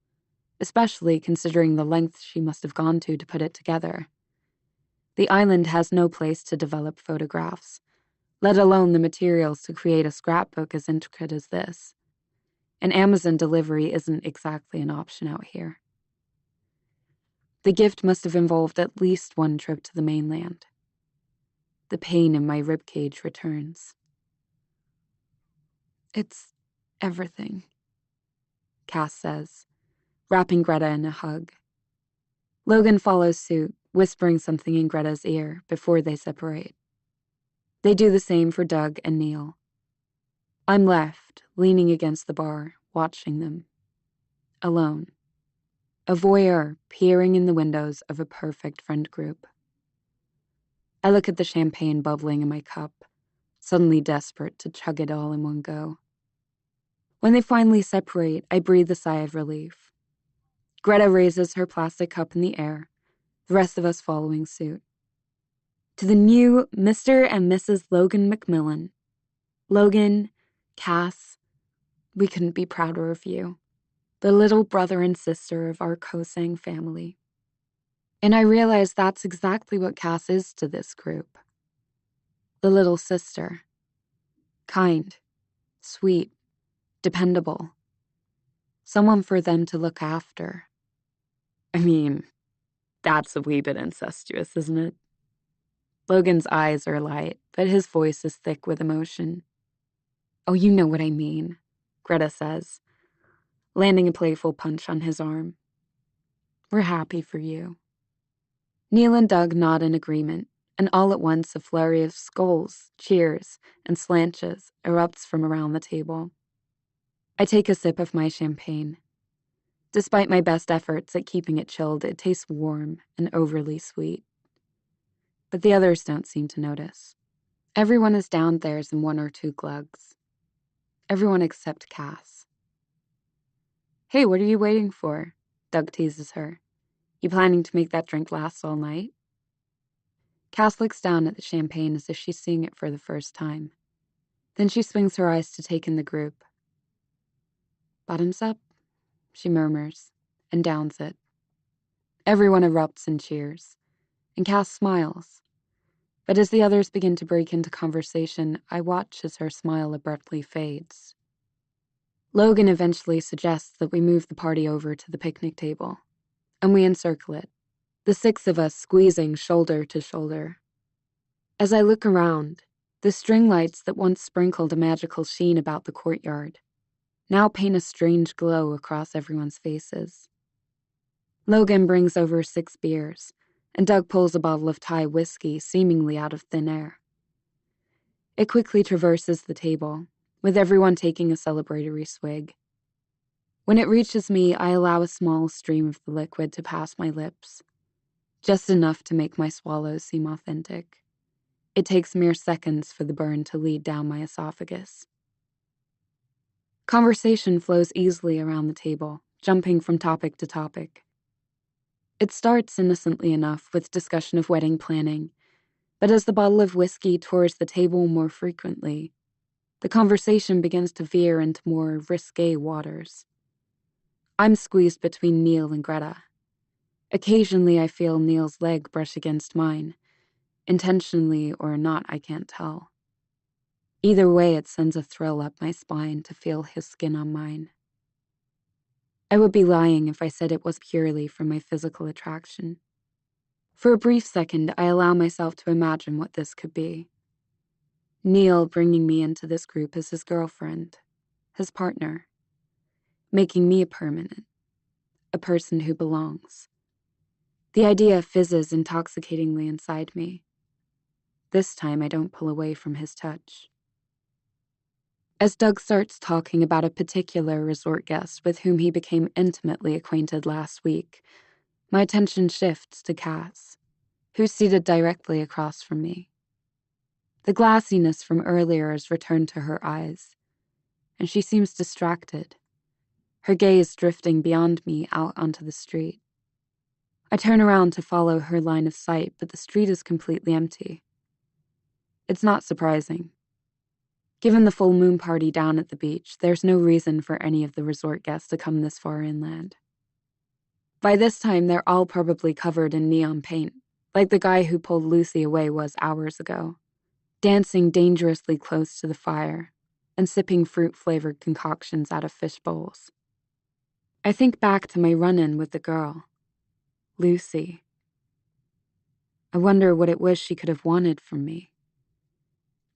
especially considering the lengths she must have gone to put it together. The island has no place to develop photographs, let alone the materials to create a scrapbook as intricate as this. And Amazon delivery isn't exactly an option out here. The gift must have involved at least one trip to the mainland. The pain in my ribcage returns. It's everything, Cass says, wrapping Greta in a hug. Logan follows suit, whispering something in Greta's ear before they separate. They do the same for Doug and Neil. I'm left, leaning against the bar, watching them. Alone. A voyeur peering in the windows of a perfect friend group. I look at the champagne bubbling in my cup, suddenly desperate to chug it all in one go. When they finally separate, I breathe a sigh of relief. Greta raises her plastic cup in the air, the rest of us following suit. To the new Mr. and Mrs. Logan McMillan. Logan, Cass, we couldn't be prouder of you. The little brother and sister of our Kosang family. And I realize that's exactly what Cass is to this group. The little sister. Kind, sweet, dependable. Someone for them to look after. I mean, that's a wee bit incestuous, isn't it? Logan's eyes are light, but his voice is thick with emotion. Oh, you know what I mean, Greta says, landing a playful punch on his arm. We're happy for you. Neil and Doug nod in agreement, and all at once a flurry of skulls, cheers, and slanches erupts from around the table. I take a sip of my champagne. Despite my best efforts at keeping it chilled, it tastes warm and overly sweet. But the others don't seem to notice. Everyone is down theirs in one or two glugs. Everyone except Cass. Hey, what are you waiting for? Doug teases her. You planning to make that drink last all night? Cass looks down at the champagne as if she's seeing it for the first time. Then she swings her eyes to take in the group. Bottoms up, she murmurs, and downs it. Everyone erupts in cheers, and Cass smiles. But as the others begin to break into conversation, I watch as her smile abruptly fades. Logan eventually suggests that we move the party over to the picnic table, and we encircle it, the six of us squeezing shoulder to shoulder. As I look around, the string lights that once sprinkled a magical sheen about the courtyard now paint a strange glow across everyone's faces. Logan brings over 6 beers, and Doug pulls a bottle of Thai whiskey seemingly out of thin air. It quickly traverses the table, with everyone taking a celebratory swig. When it reaches me, I allow a small stream of the liquid to pass my lips, just enough to make my swallows seem authentic. It takes mere seconds for the burn to lead down my esophagus. Conversation flows easily around the table, jumping from topic to topic. It starts innocently enough with discussion of wedding planning, but as the bottle of whiskey tours the table more frequently, the conversation begins to veer into more risque waters. I'm squeezed between Neil and Greta. Occasionally I feel Neil's leg brush against mine. Intentionally or not, I can't tell. Either way, it sends a thrill up my spine to feel his skin on mine. I would be lying if I said it was purely from my physical attraction. For a brief second, I allow myself to imagine what this could be. Neil bringing me into this group as his girlfriend, his partner, making me a permanent, a person who belongs. The idea fizzes intoxicatingly inside me. This time I don't pull away from his touch. As Doug starts talking about a particular resort guest with whom he became intimately acquainted last week, my attention shifts to Cass, who's seated directly across from me. The glassiness from earlier has returned to her eyes, and she seems distracted, her gaze drifting beyond me out onto the street. I turn around to follow her line of sight, but the street is completely empty. It's not surprising. Given the full moon party down at the beach, there's no reason for any of the resort guests to come this far inland. By this time, they're all probably covered in neon paint, like the guy who pulled Lucy away was hours ago. dancing dangerously close to the fire and sipping fruit-flavored concoctions out of fish bowls. I think back to my run-in with the girl, Lucy. I wonder what it was she could have wanted from me.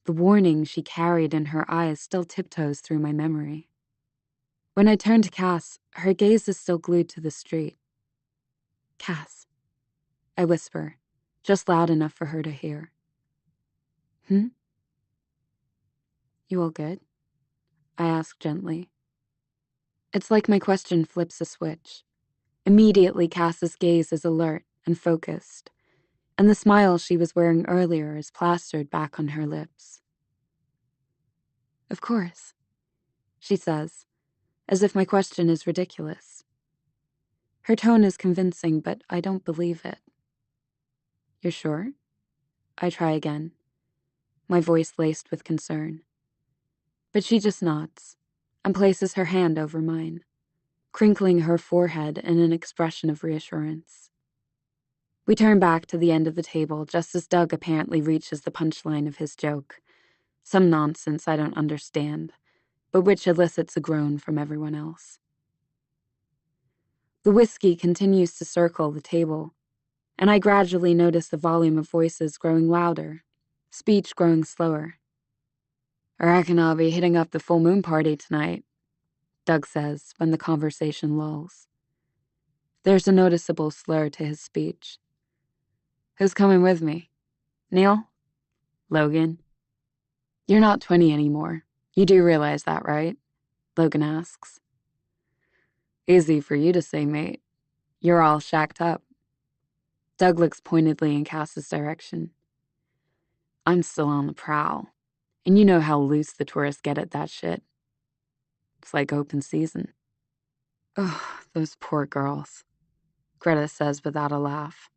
The warning she carried in her eyes still tiptoes through my memory. When I turn to Cass, her gaze is still glued to the street. "Cass," I whisper, just loud enough for her to hear. "Hmm? You all good?" I ask gently. It's like my question flips a switch. Immediately, Cass's gaze is alert and focused, and the smile she was wearing earlier is plastered back on her lips. "Of course," she says, as if my question is ridiculous. Her tone is convincing, but I don't believe it. "You're sure?" I try again, my voice laced with concern. But she just nods and places her hand over mine, crinkling her forehead in an expression of reassurance. We turn back to the end of the table just as Doug apparently reaches the punchline of his joke, some nonsense I don't understand, but which elicits a groan from everyone else. The whiskey continues to circle the table, and I gradually notice the volume of voices growing louder, speech growing slower. "I reckon I'll be hitting up the full moon party tonight," Doug says when the conversation lulls. There's a noticeable slur to his speech. "Who's coming with me? Neil? Logan?" "You're not 20 anymore. You do realize that, right?" Logan asks. "Easy for you to say, mate. You're all shacked up." Doug looks pointedly in Cass's direction. "I'm still on the prowl, and you know how loose the tourists get at that shit. It's like open season." "Ugh, those poor girls," Greta says without a laugh.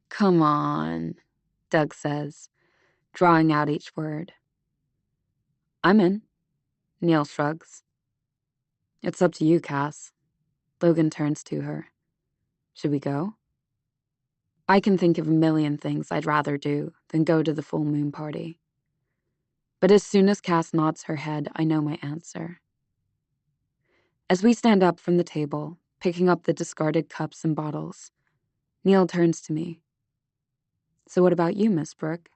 "Come on," Doug says, drawing out each word. "I'm in," Neil shrugs. "It's up to you, Cass." Logan turns to her. "Should we go?" I can think of a million things I'd rather do than go to the full moon party. But as soon as Cass nods her head, I know my answer. As we stand up from the table, picking up the discarded cups and bottles, Neil turns to me. "So what about you, Miss Brooke?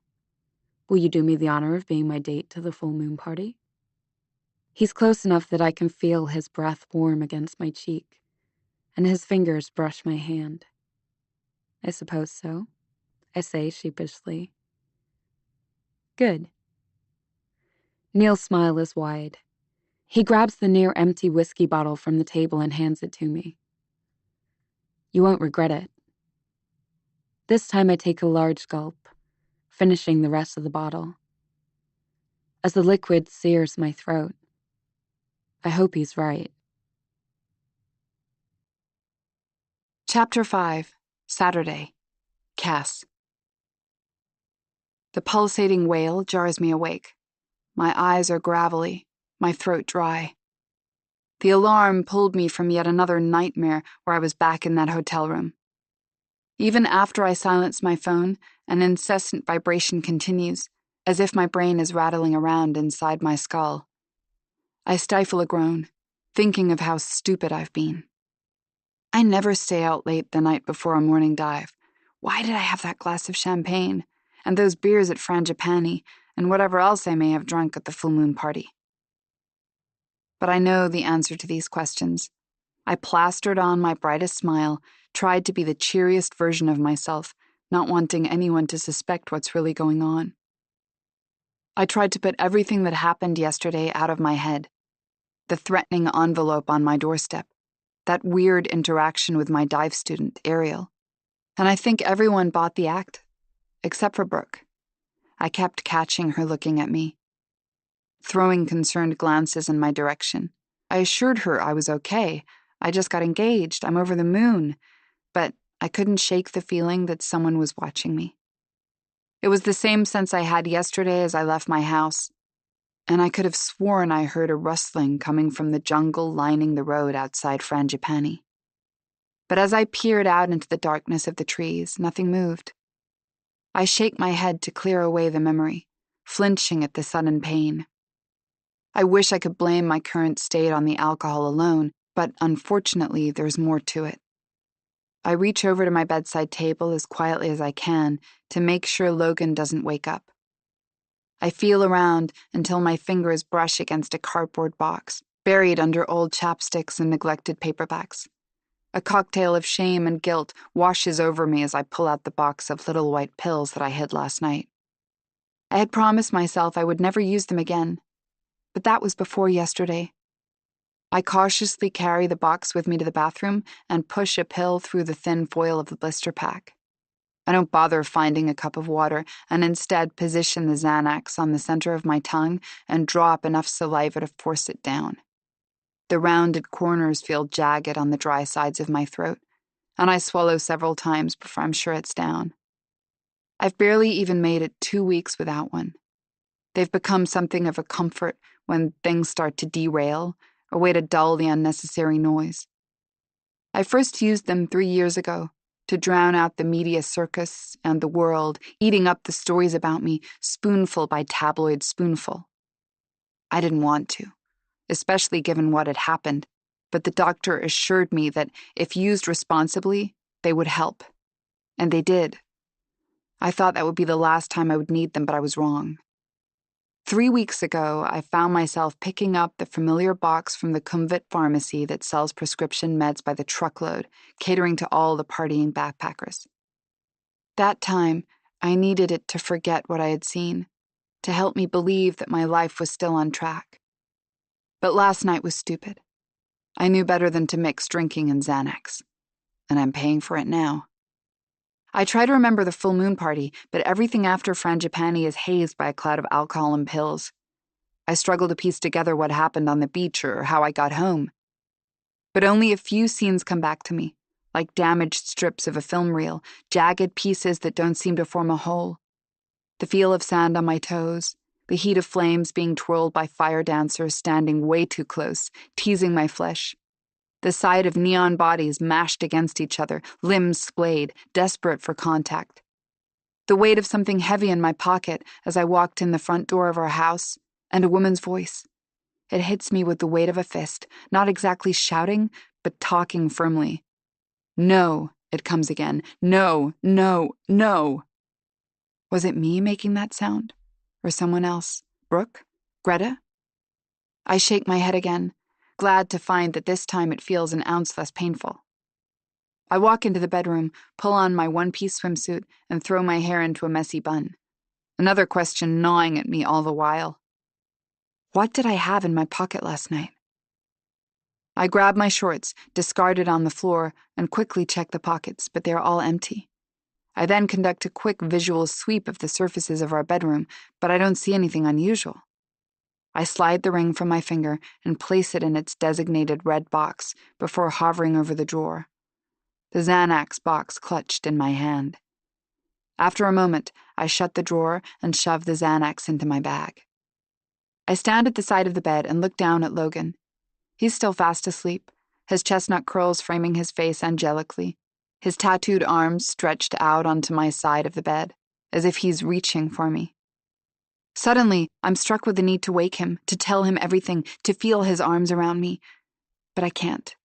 Will you do me the honor of being my date to the full moon party?" He's close enough that I can feel his breath warm against my cheek, and his fingers brush my hand. "I suppose so," I say sheepishly. "Good." Neil's smile is wide. He grabs the near-empty whiskey bottle from the table and hands it to me. "You won't regret it." This time I take a large gulp, finishing the rest of the bottle. As the liquid sears my throat, I hope he's right. Chapter 5, Saturday. Cass. The pulsating wail jars me awake. My eyes are gravelly, my throat dry. The alarm pulled me from yet another nightmare where I was back in that hotel room. Even after I silence my phone, an incessant vibration continues, as if my brain is rattling around inside my skull. I stifle a groan, thinking of how stupid I've been. I never stay out late the night before a morning dive. Why did I have that glass of champagne, and those beers at Frangipani, and whatever else I may have drunk at the full moon party? But I know the answer to these questions. I plastered on my brightest smile, tried to be the cheeriest version of myself, not wanting anyone to suspect what's really going on. I tried to put everything that happened yesterday out of my head. The threatening envelope on my doorstep, that weird interaction with my dive student, Ariel. And I think everyone bought the act, except for Brooke. I kept catching her looking at me, throwing concerned glances in my direction. I assured her I was okay. I just got engaged. I'm over the moon. But I couldn't shake the feeling that someone was watching me. It was the same sense I had yesterday as I left my house, and I could have sworn I heard a rustling coming from the jungle lining the road outside Frangipani. But as I peered out into the darkness of the trees, nothing moved. I shake my head to clear away the memory, flinching at the sudden pain. I wish I could blame my current state on the alcohol alone, but unfortunately there's more to it. I reach over to my bedside table as quietly as I can to make sure Logan doesn't wake up. I feel around until my fingers brush against a cardboard box, buried under old chapsticks and neglected paperbacks. A cocktail of shame and guilt washes over me as I pull out the box of little white pills that I hid last night. I had promised myself I would never use them again, but that was before yesterday. I cautiously carry the box with me to the bathroom and push a pill through the thin foil of the blister pack. I don't bother finding a cup of water and instead position the Xanax on the center of my tongue and drop enough saliva to force it down. The rounded corners feel jagged on the dry sides of my throat, and I swallow several times before I'm sure it's down. I've barely even made it 2 weeks without one. They've become something of a comfort when things start to derail, a way to dull the unnecessary noise. I first used them 3 years ago to drown out the media circus and the world, eating up the stories about me spoonful by tabloid spoonful. I didn't want to, especially given what had happened, but the doctor assured me that if used responsibly, they would help. And they did. I thought that would be the last time I would need them, but I was wrong. 3 weeks ago, I found myself picking up the familiar box from the Kumvit pharmacy that sells prescription meds by the truckload, catering to all the partying backpackers. That time, I needed it to forget what I had seen, to help me believe that my life was still on track. But last night was stupid. I knew better than to mix drinking and Xanax, and I'm paying for it now. I try to remember the full moon party, but everything after Frangipani is hazed by a cloud of alcohol and pills. I struggle to piece together what happened on the beach or how I got home. But only a few scenes come back to me, like damaged strips of a film reel, jagged pieces that don't seem to form a whole. The feel of sand on my toes, the heat of flames being twirled by fire dancers standing way too close, teasing my flesh. The sight of neon bodies mashed against each other, limbs splayed, desperate for contact. The weight of something heavy in my pocket as I walked in the front door of our house, and a woman's voice. It hits me with the weight of a fist, not exactly shouting, but talking firmly. No, it comes again. No, no, no. Was it me making that sound? Or someone else? Brooke? Greta? I shake my head again, glad to find that this time it feels an ounce less painful. I walk into the bedroom, pull on my one-piece swimsuit, and throw my hair into a messy bun. Another question gnawing at me all the while. What did I have in my pocket last night? I grab my shorts, discarded on the floor, and quickly check the pockets, but they are all empty. I then conduct a quick visual sweep of the surfaces of our bedroom, but I don't see anything unusual. I slide the ring from my finger and place it in its designated red box before hovering over the drawer. The Xanax box clutched in my hand. After a moment, I shut the drawer and shove the Xanax into my bag. I stand at the side of the bed and look down at Logan. He's still fast asleep, his chestnut curls framing his face angelically, his tattooed arms stretched out onto my side of the bed, as if he's reaching for me. Suddenly, I'm struck with the need to wake him, to tell him everything, to feel his arms around me. But I can't.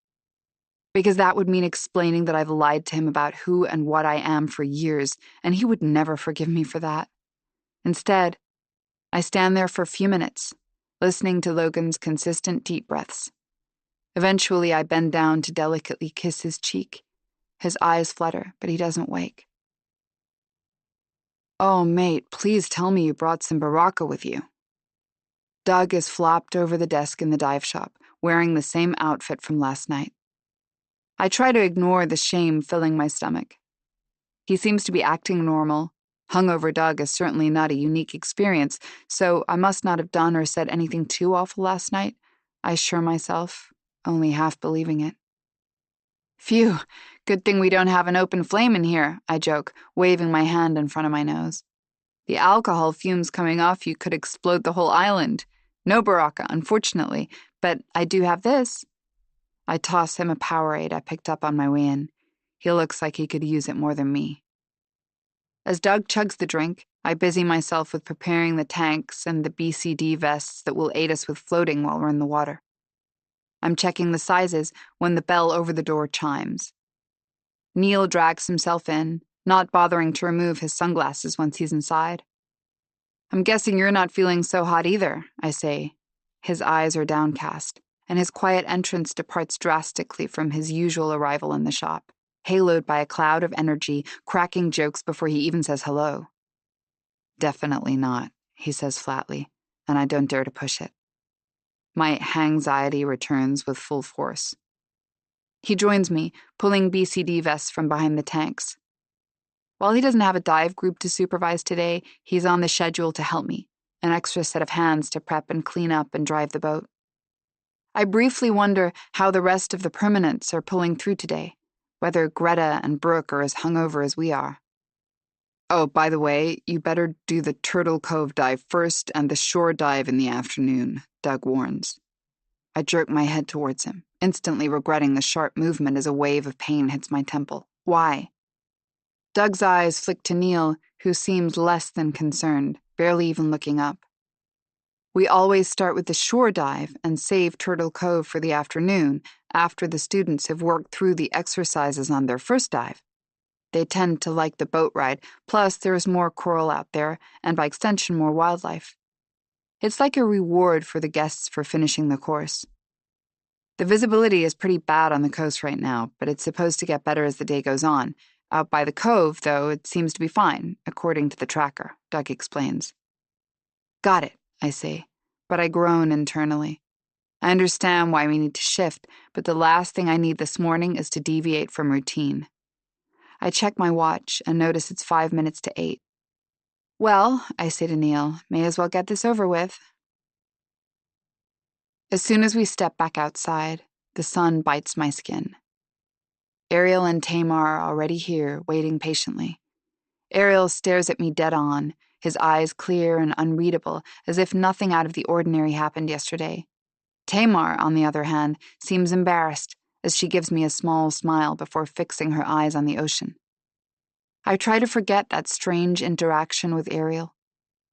Because that would mean explaining that I've lied to him about who and what I am for years, and he would never forgive me for that. Instead, I stand there for a few minutes, listening to Logan's consistent deep breaths. Eventually, I bend down to delicately kiss his cheek. His eyes flutter, but he doesn't wake. Oh, mate, please tell me you brought some Baraka with you. Doug is flopped over the desk in the dive shop, wearing the same outfit from last night. I try to ignore the shame filling my stomach. He seems to be acting normal. Hungover Doug is certainly not a unique experience, so I must not have done or said anything too awful last night, I assure myself, only half believing it. Phew, good thing we don't have an open flame in here, I joke, waving my hand in front of my nose. The alcohol fumes coming off you could explode the whole island. No Baraka, unfortunately, but I do have this. I toss him a Powerade I picked up on my way in. He looks like he could use it more than me. As Doug chugs the drink, I busy myself with preparing the tanks and the BCD vests that will aid us with floating while we're in the water. I'm checking the sizes when the bell over the door chimes. Neil drags himself in, not bothering to remove his sunglasses once he's inside. "I'm guessing you're not feeling so hot either," I say. His eyes are downcast, and his quiet entrance departs drastically from his usual arrival in the shop, haloed by a cloud of energy, cracking jokes before he even says hello. "Definitely not," he says flatly, and I don't dare to push it. My hangxiety returns with full force. He joins me, pulling BCD vests from behind the tanks. While he doesn't have a dive group to supervise today, he's on the schedule to help me, an extra set of hands to prep and clean up and drive the boat. I briefly wonder how the rest of the permanents are pulling through today, whether Greta and Brooke are as hungover as we are. "Oh, by the way, you better do the Turtle Cove dive first and the shore dive in the afternoon," Doug warns. I jerk my head towards him, instantly regretting the sharp movement as a wave of pain hits my temple. Why? Doug's eyes flick to Neil, who seems less than concerned, barely even looking up. "We always start with the shore dive and save Turtle Cove for the afternoon, after the students have worked through the exercises on their first dive. They tend to like the boat ride, plus there's more coral out there, and by extension more wildlife. It's like a reward for the guests for finishing the course. The visibility is pretty bad on the coast right now, but it's supposed to get better as the day goes on. Out by the cove, though, it seems to be fine, according to the tracker," Doug explains. "Got it," I say, but I groan internally. I understand why we need to shift, but the last thing I need this morning is to deviate from routine. I check my watch and notice it's 5 minutes to 8. "Well," I say to Neil, "may as well get this over with." As soon as we step back outside, the sun bites my skin. Ariel and Tamar are already here, waiting patiently. Ariel stares at me dead on, his eyes clear and unreadable, as if nothing out of the ordinary happened yesterday. Tamar, on the other hand, seems embarrassed, as she gives me a small smile before fixing her eyes on the ocean. I try to forget that strange interaction with Ariel,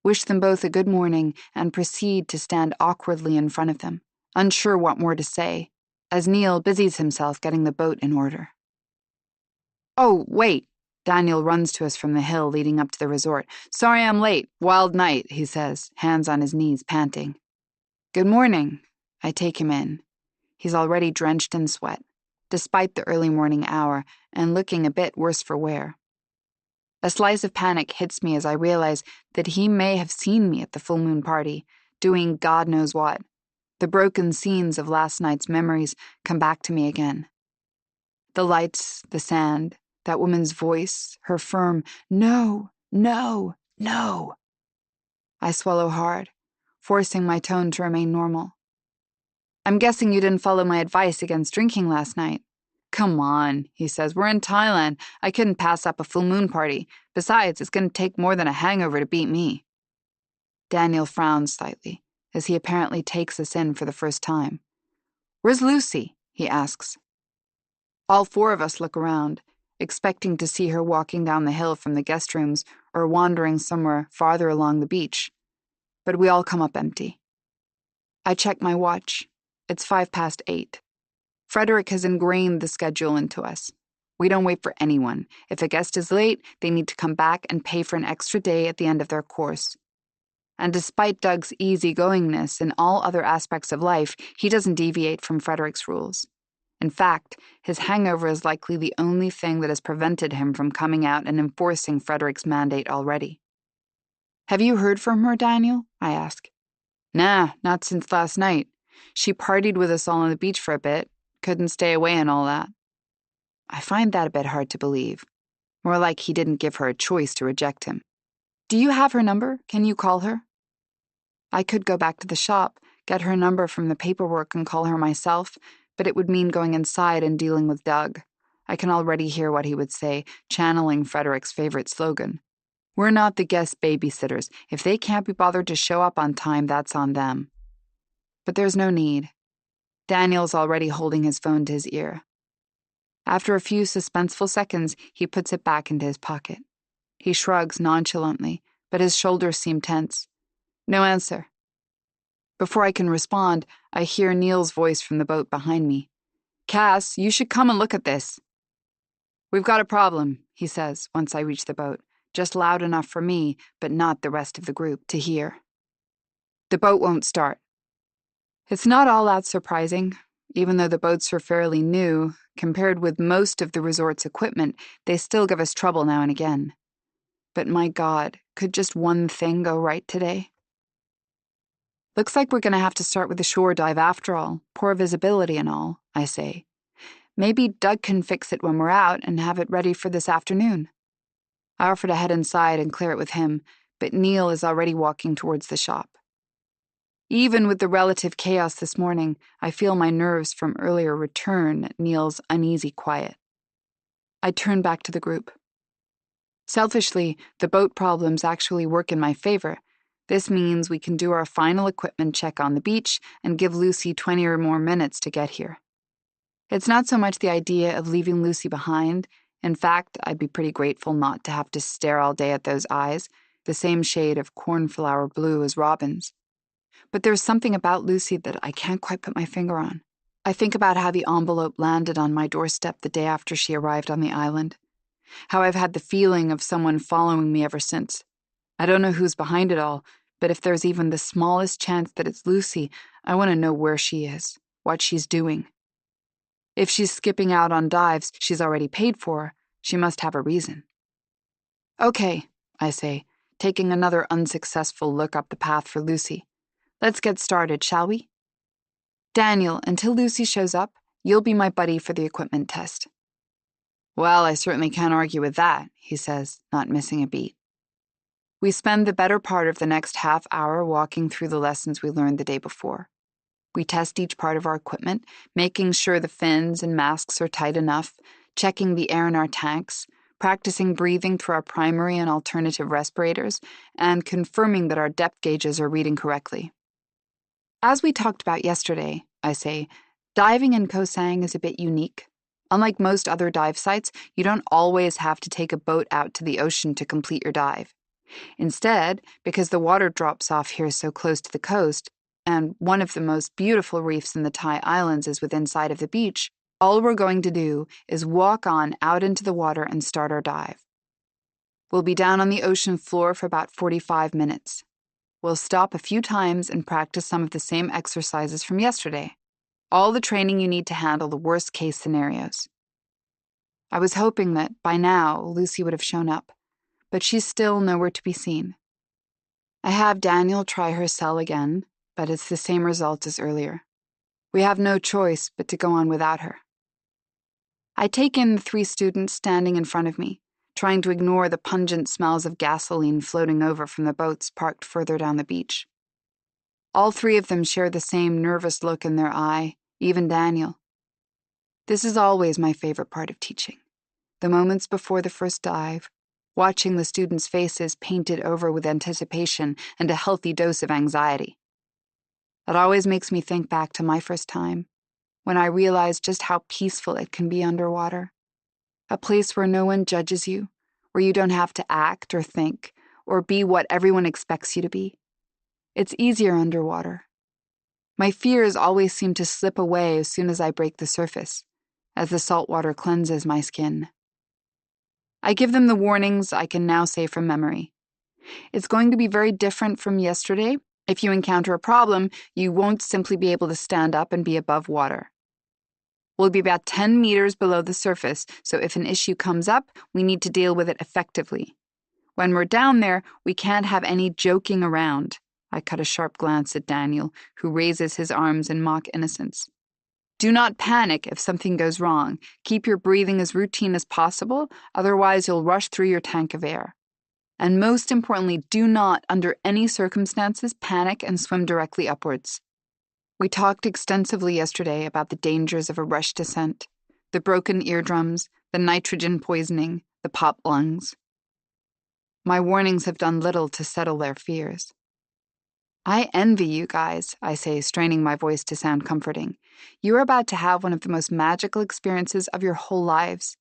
wish them both a good morning, and proceed to stand awkwardly in front of them, unsure what more to say, as Neil busies himself getting the boat in order. "Oh, wait." Daniel runs to us from the hill leading up to the resort. "Sorry I'm late. Wild night," he says, hands on his knees, panting. "Good morning." I take him in. He's already drenched in sweat, despite the early morning hour, and looking a bit worse for wear. A slice of panic hits me as I realize that he may have seen me at the full moon party, doing God knows what. The broken scenes of last night's memories come back to me again. The lights, the sand, that woman's voice, her firm, "No, no, no." I swallow hard, forcing my tone to remain normal. "I'm guessing you didn't follow my advice against drinking last night." "Come on," he says. "We're in Thailand. I couldn't pass up a full moon party. Besides, it's going to take more than a hangover to beat me." Daniel frowns slightly, as he apparently takes us in for the first time. "Where's Lucy?" he asks. All four of us look around, expecting to see her walking down the hill from the guest rooms or wandering somewhere farther along the beach. But we all come up empty. I check my watch. It's 8:05. Frederick has ingrained the schedule into us. We don't wait for anyone. If a guest is late, they need to come back and pay for an extra day at the end of their course. And despite Doug's easygoingness in all other aspects of life, he doesn't deviate from Frederick's rules. In fact, his hangover is likely the only thing that has prevented him from coming out and enforcing Frederick's mandate already. "Have you heard from her, Daniel?" I ask. "Nah, not since last night. She partied with us all on the beach for a bit. Couldn't stay away and all that." I find that a bit hard to believe. More like he didn't give her a choice to reject him. "Do you have her number? Can you call her?" I could go back to the shop, get her number from the paperwork and call her myself, but it would mean going inside and dealing with Doug. I can already hear what he would say, channeling Frederick's favorite slogan. "We're not the guest babysitters. If they can't be bothered to show up on time, that's on them." But there's no need. Daniel's already holding his phone to his ear. After a few suspenseful seconds, he puts it back into his pocket. He shrugs nonchalantly, but his shoulders seem tense. No answer. Before I can respond, I hear Neil's voice from the boat behind me. Cass, you should come and look at this. We've got a problem, he says once I reach the boat, just loud enough for me, but not the rest of the group, to hear. The boat won't start. It's not all that surprising. Even though the boats are fairly new, compared with most of the resort's equipment, they still give us trouble now and again. But my God, could just one thing go right today? Looks like we're going to have to start with the shore dive after all, poor visibility and all, I say. Maybe Doug can fix it when we're out and have it ready for this afternoon. I offer to head inside and clear it with him, but Neil is already walking towards the shop. Even with the relative chaos this morning, I feel my nerves from earlier return at Neil's uneasy quiet. I turn back to the group. Selfishly, the boat problems actually work in my favor. This means we can do our final equipment check on the beach and give Lucy 20 or more minutes to get here. It's not so much the idea of leaving Lucy behind. In fact, I'd be pretty grateful not to have to stare all day at those eyes, the same shade of cornflower blue as Robin's. But there's something about Lucy that I can't quite put my finger on. I think about how the envelope landed on my doorstep the day after she arrived on the island. How I've had the feeling of someone following me ever since. I don't know who's behind it all, but if there's even the smallest chance that it's Lucy, I want to know where she is, what she's doing. If she's skipping out on dives she's already paid for, she must have a reason. Okay, I say, taking another unsuccessful look up the path for Lucy. Let's get started, shall we? Daniel, until Lucy shows up, you'll be my buddy for the equipment test. Well, I certainly can't argue with that, he says, not missing a beat. We spend the better part of the next half hour walking through the lessons we learned the day before. We test each part of our equipment, making sure the fins and masks are tight enough, checking the air in our tanks, practicing breathing through our primary and alternative respirators, and confirming that our depth gauges are reading correctly. As we talked about yesterday, I say, diving in Koh Sang is a bit unique. Unlike most other dive sites, you don't always have to take a boat out to the ocean to complete your dive. Instead, because the water drops off here so close to the coast, and one of the most beautiful reefs in the Thai Islands is within sight of the beach, all we're going to do is walk on out into the water and start our dive. We'll be down on the ocean floor for about 45 minutes. We'll stop a few times and practice some of the same exercises from yesterday. All the training you need to handle the worst-case scenarios. I was hoping that, by now, Lucy would have shown up, but she's still nowhere to be seen. I have Daniel try her cell again, but it's the same result as earlier. We have no choice but to go on without her. I take in the 3 students standing in front of me, trying to ignore the pungent smells of gasoline floating over from the boats parked further down the beach. All 3 of them share the same nervous look in their eye, even Daniel. This is always my favorite part of teaching. The moments before the first dive, watching the students' faces painted over with anticipation and a healthy dose of anxiety. It always makes me think back to my first time, when I realized just how peaceful it can be underwater. A place where no one judges you, where you don't have to act or think or be what everyone expects you to be. It's easier underwater. My fears always seem to slip away as soon as I break the surface, as the salt water cleanses my skin. I give them the warnings I can now say from memory. It's going to be very different from yesterday. If you encounter a problem, you won't simply be able to stand up and be above water. We'll be about 10 meters below the surface, so if an issue comes up, we need to deal with it effectively. When we're down there, we can't have any joking around. I cut a sharp glance at Daniel, who raises his arms in mock innocence. Do not panic if something goes wrong. Keep your breathing as routine as possible, otherwise you'll rush through your tank of air. And most importantly, do not, under any circumstances, panic and swim directly upwards. We talked extensively yesterday about the dangers of a rush descent, the broken eardrums, the nitrogen poisoning, the popped lungs. My warnings have done little to settle their fears. I envy you guys, I say, straining my voice to sound comforting. You're about to have one of the most magical experiences of your whole lives.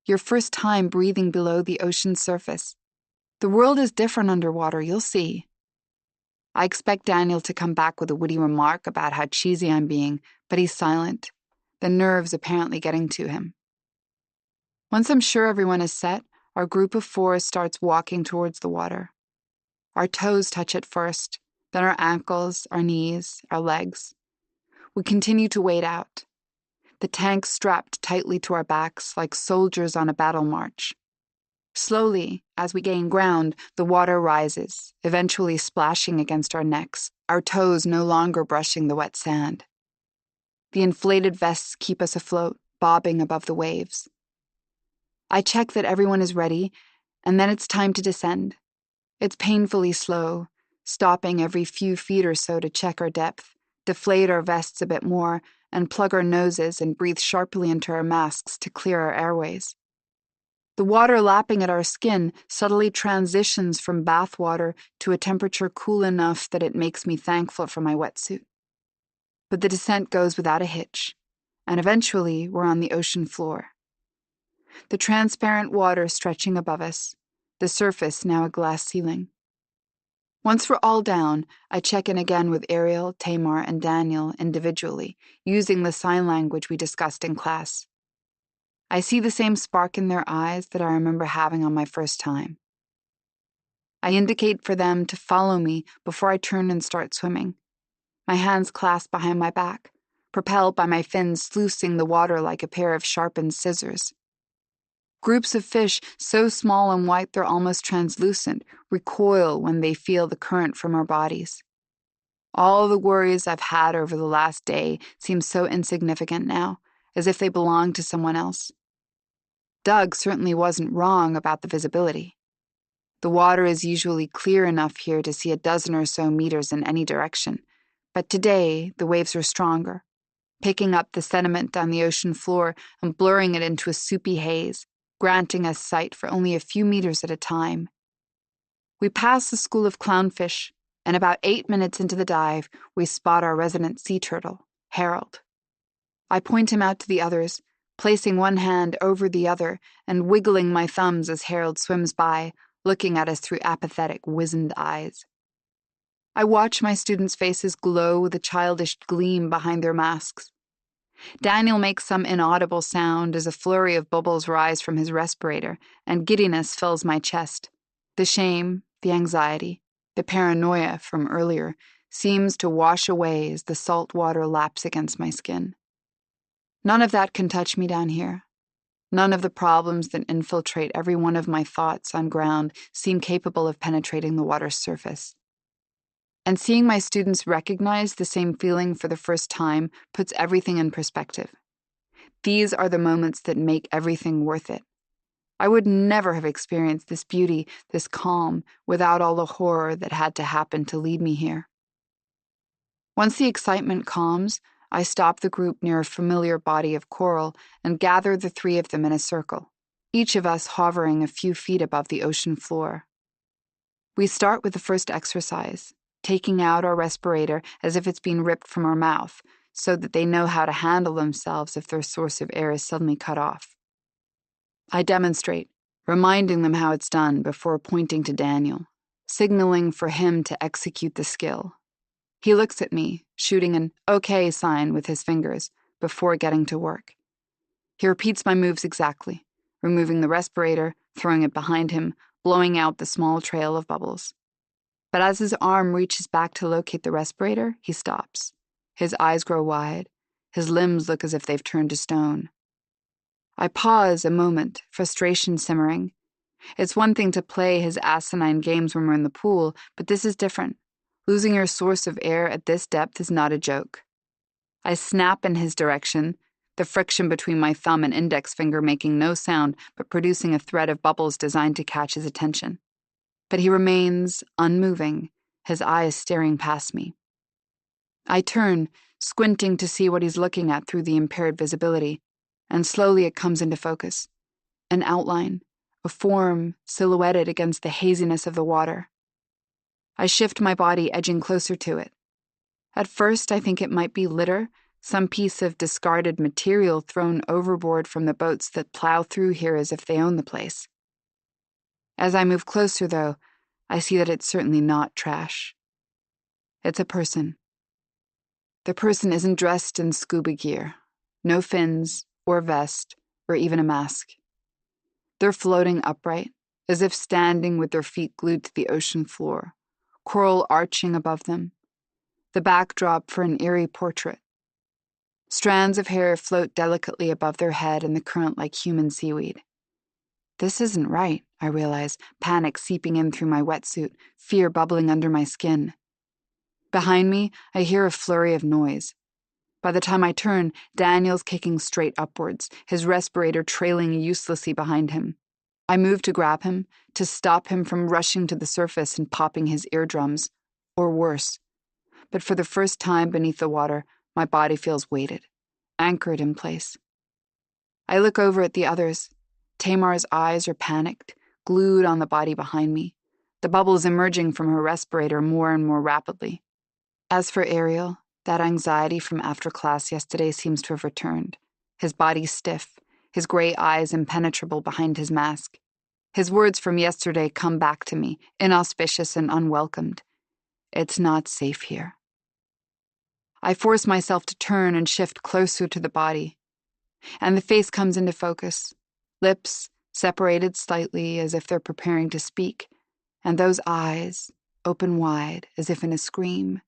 Your first time breathing below the ocean's surface. The world is different underwater, you'll see. I expect Daniel to come back with a witty remark about how cheesy I'm being, but he's silent, the nerves apparently getting to him. Once I'm sure everyone is set, our group of 4 starts walking towards the water. Our toes touch it first, then our ankles, our knees, our legs. We continue to wade out, the tank strapped tightly to our backs like soldiers on a battle march. Slowly, as we gain ground, the water rises, eventually splashing against our necks, our toes no longer brushing the wet sand. The inflated vests keep us afloat, bobbing above the waves. I check that everyone is ready, and then it's time to descend. It's painfully slow, stopping every few feet or so to check our depth, deflate our vests a bit more, and plug our noses and breathe sharply into our masks to clear our airways. The water lapping at our skin subtly transitions from bath water to a temperature cool enough that it makes me thankful for my wetsuit. But the descent goes without a hitch, and eventually we're on the ocean floor. The transparent water stretching above us, the surface now a glass ceiling. Once we're all down, I check in again with Ariel, Tamar, and Daniel individually, using the sign language we discussed in class. I see the same spark in their eyes that I remember having on my first time. I indicate for them to follow me before I turn and start swimming, my hands clasped behind my back, propelled by my fins sluicing the water like a pair of sharpened scissors. Groups of fish, so small and white they're almost translucent, recoil when they feel the current from our bodies. All the worries I've had over the last day seem so insignificant now, as if they belong to someone else. Doug certainly wasn't wrong about the visibility. The water is usually clear enough here to see a dozen or so meters in any direction, but today the waves are stronger, picking up the sediment on the ocean floor and blurring it into a soupy haze, granting us sight for only a few meters at a time. We pass the school of clownfish, and about 8 minutes into the dive, we spot our resident sea turtle, Harold. I point him out to the others, placing one hand over the other and wiggling my thumbs as Harold swims by, looking at us through apathetic, wizened eyes. I watch my students' faces glow with a childish gleam behind their masks. Daniel makes some inaudible sound as a flurry of bubbles rise from his respirator, and giddiness fills my chest. The shame, the anxiety, the paranoia from earlier seems to wash away as the salt water laps against my skin. None of that can touch me down here. None of the problems that infiltrate every one of my thoughts on ground seem capable of penetrating the water's surface. And seeing my students recognize the same feeling for the first time puts everything in perspective. These are the moments that make everything worth it. I would never have experienced this beauty, this calm, without all the horror that had to happen to lead me here. Once the excitement calms, I stop the group near a familiar body of coral and gather the 3 of them in a circle, each of us hovering a few feet above the ocean floor. We start with the first exercise, taking out our respirator as if it's been ripped from our mouth, so that they know how to handle themselves if their source of air is suddenly cut off. I demonstrate, reminding them how it's done before pointing to Daniel, signaling for him to execute the skill. He looks at me, shooting an okay sign with his fingers before getting to work. He repeats my moves exactly, removing the respirator, throwing it behind him, blowing out the small trail of bubbles. But as his arm reaches back to locate the respirator, he stops. His eyes grow wide. His limbs look as if they've turned to stone. I pause a moment, frustration simmering. It's one thing to play his asinine games when we're in the pool, but this is different. Losing your source of air at this depth is not a joke. I snap in his direction, the friction between my thumb and index finger making no sound but producing a thread of bubbles designed to catch his attention. But he remains unmoving, his eyes staring past me. I turn, squinting to see what he's looking at through the impaired visibility, and slowly it comes into focus. An outline, a form silhouetted against the haziness of the water. I shift my body, edging closer to it. At first, I think it might be litter, some piece of discarded material thrown overboard from the boats that plow through here as if they own the place. As I move closer, though, I see that it's certainly not trash. It's a person. The person isn't dressed in scuba gear. No fins, or vest, or even a mask. They're floating upright, as if standing with their feet glued to the ocean floor, coral arching above them, the backdrop for an eerie portrait. Strands of hair float delicately above their head in the current like human seaweed. This isn't right, I realize, panic seeping in through my wetsuit, fear bubbling under my skin. Behind me, I hear a flurry of noise. By the time I turn, Daniel's kicking straight upwards, his respirator trailing uselessly behind him. I move to grab him, to stop him from rushing to the surface and popping his eardrums, or worse. But for the first time beneath the water, my body feels weighted, anchored in place. I look over at the others. Tamar's eyes are panicked, glued on the body behind me, the bubbles emerging from her respirator more and more rapidly. As for Ariel, that anxiety from after class yesterday seems to have returned, his body stiff, his gray eyes impenetrable behind his mask. His words from yesterday come back to me, inauspicious and unwelcomed. It's not safe here. I force myself to turn and shift closer to the body, and the face comes into focus, lips separated slightly as if they're preparing to speak, and those eyes open wide as if in a scream.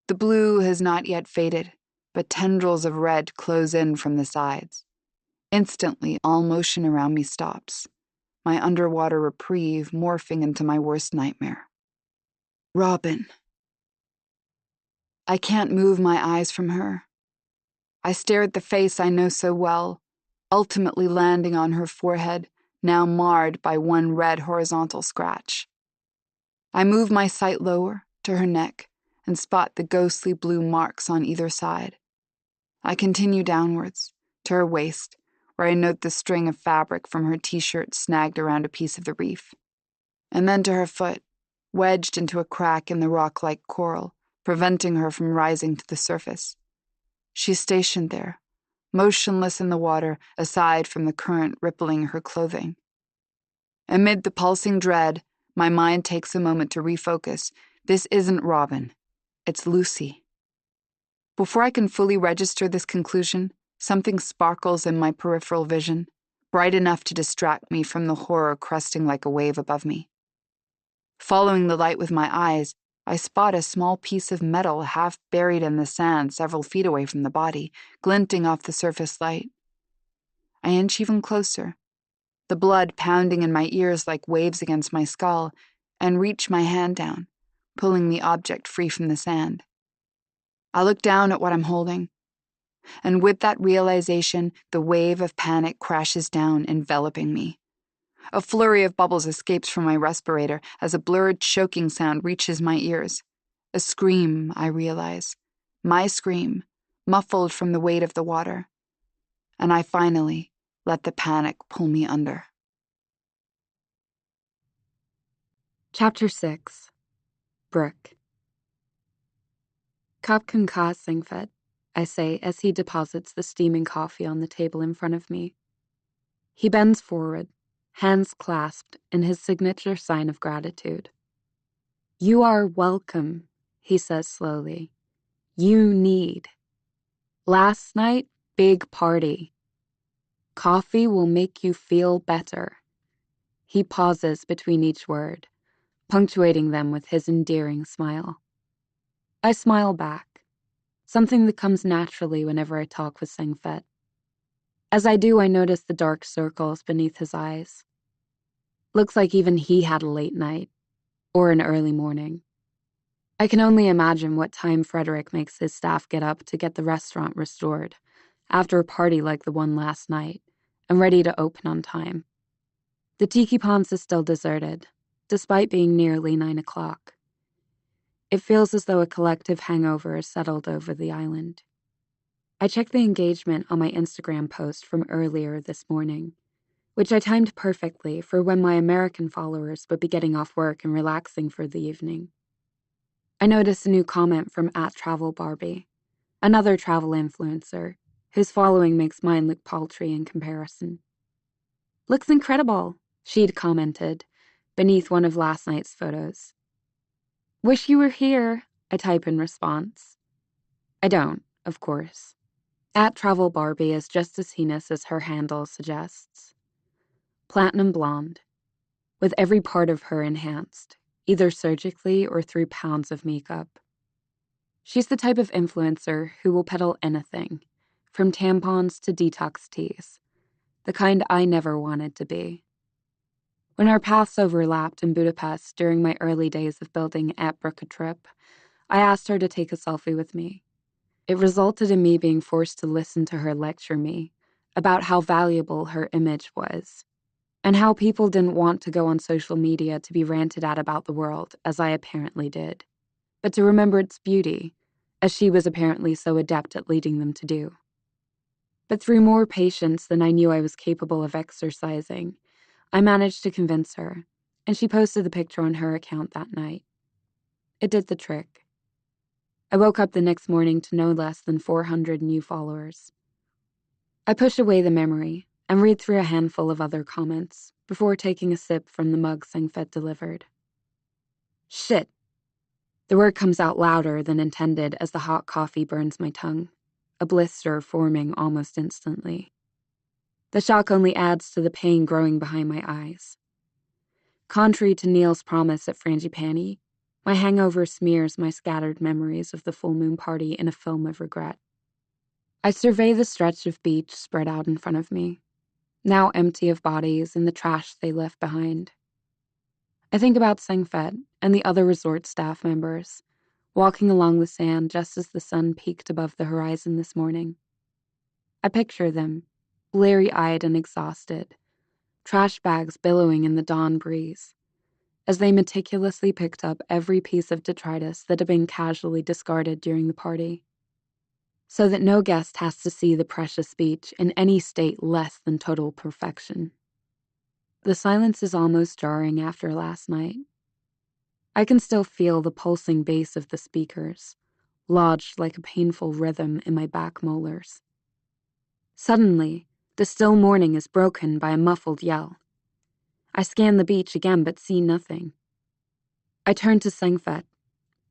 The blue has not yet faded, but tendrils of red close in from the sides. Instantly, all motion around me stops, my underwater reprieve morphing into my worst nightmare. Robin. I can't move my eyes from her. I stare at the face I know so well, ultimately landing on her forehead, now marred by one red horizontal scratch. I move my sight lower, to her neck, and spot the ghostly blue marks on either side. I continue downwards, to her waist, where I note the string of fabric from her t-shirt snagged around a piece of the reef. And then to her foot, wedged into a crack in the rock-like coral, preventing her from rising to the surface. She's stationed there, motionless in the water, aside from the current rippling her clothing. Amid the pulsing dread, my mind takes a moment to refocus. This isn't Robin. It's Lucy. Before I can fully register this conclusion, something sparkles in my peripheral vision, bright enough to distract me from the horror cresting like a wave above me. Following the light with my eyes, I spot a small piece of metal half buried in the sand several feet away from the body, glinting off the surface light. I inch even closer, the blood pounding in my ears like waves against my skull, and reach my hand down, pulling the object free from the sand. I look down at what I'm holding, and with that realization, the wave of panic crashes down, enveloping me. A flurry of bubbles escapes from my respirator as a blurred, choking sound reaches my ears. A scream, I realize. My scream, muffled from the weight of the water. And I finally let the panic pull me under. Chapter 6. Brooke. Kap kan ka Singfet, I say as he deposits the steaming coffee on the table in front of me. He bends forward, hands clasped in his signature sign of gratitude. You are welcome, he says slowly. You need. Last night, big party. Coffee will make you feel better. He pauses between each word, punctuating them with his endearing smile. I smile back, something that comes naturally whenever I talk with Singfet. As I do, I notice the dark circles beneath his eyes. Looks like even he had a late night, or an early morning. I can only imagine what time Frederick makes his staff get up to get the restaurant restored, after a party like the one last night, and ready to open on time. The Tiki Ponds is still deserted, despite being nearly 9 o'clock. It feels as though a collective hangover is settled over the island. I check the engagement on my Instagram post from earlier this morning, which I timed perfectly for when my American followers would be getting off work and relaxing for the evening. I noticed a new comment from @TravelBarbie, another travel influencer, whose following makes mine look paltry in comparison. Looks incredible. She'd commented, beneath one of last night's photos. "Wish you were here," I type in response. I don't, of course. @TravelBarbie is just as heinous as her handle suggests. Platinum blonde, with every part of her enhanced, either surgically or through pounds of makeup. She's the type of influencer who will peddle anything, from tampons to detox teas, the kind I never wanted to be. When our paths overlapped in Budapest during my early days of building a trip, I asked her to take a selfie with me. It resulted in me being forced to listen to her lecture me about how valuable her image was, and how people didn't want to go on social media to be ranted at about the world, as I apparently did, but to remember its beauty, as she was apparently so adept at leading them to do. But through more patience than I knew I was capable of exercising, I managed to convince her, and she posted the picture on her account that night. It did the trick. I woke up the next morning to no less than 400 new followers. I push away the memory and read through a handful of other comments before taking a sip from the mug Sengfet delivered. Shit. The word comes out louder than intended as the hot coffee burns my tongue, a blister forming almost instantly. The shock only adds to the pain growing behind my eyes. Contrary to Neil's promise at Frangipani, my hangover smears my scattered memories of the full moon party in a film of regret. I survey the stretch of beach spread out in front of me, now empty of bodies and the trash they left behind. I think about Sengfet and the other resort staff members, walking along the sand just as the sun peaked above the horizon this morning. I picture them, bleary-eyed and exhausted, trash bags billowing in the dawn breeze, as they meticulously picked up every piece of detritus that had been casually discarded during the party, so that no guest has to see the precious beach in any state less than total perfection. The silence is almost jarring after last night. I can still feel the pulsing bass of the speakers, lodged like a painful rhythm in my back molars. Suddenly, the still morning is broken by a muffled yell. I scan the beach again but see nothing. I turn to Sengfet,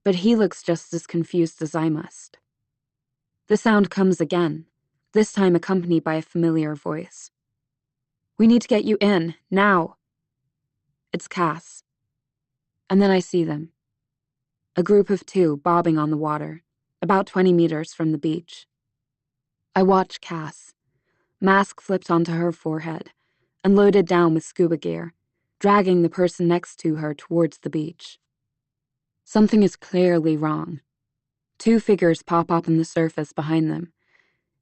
but he looks just as confused as I must. The sound comes again, this time accompanied by a familiar voice. "We need to get you in, now." It's Cass. And then I see them. A group of 2 bobbing on the water, about 20 meters from the beach. I watch Cass, mask flipped onto her forehead, and loaded down with scuba gear, dragging the person next to her towards the beach. Something is clearly wrong. 2 figures pop up on the surface behind them,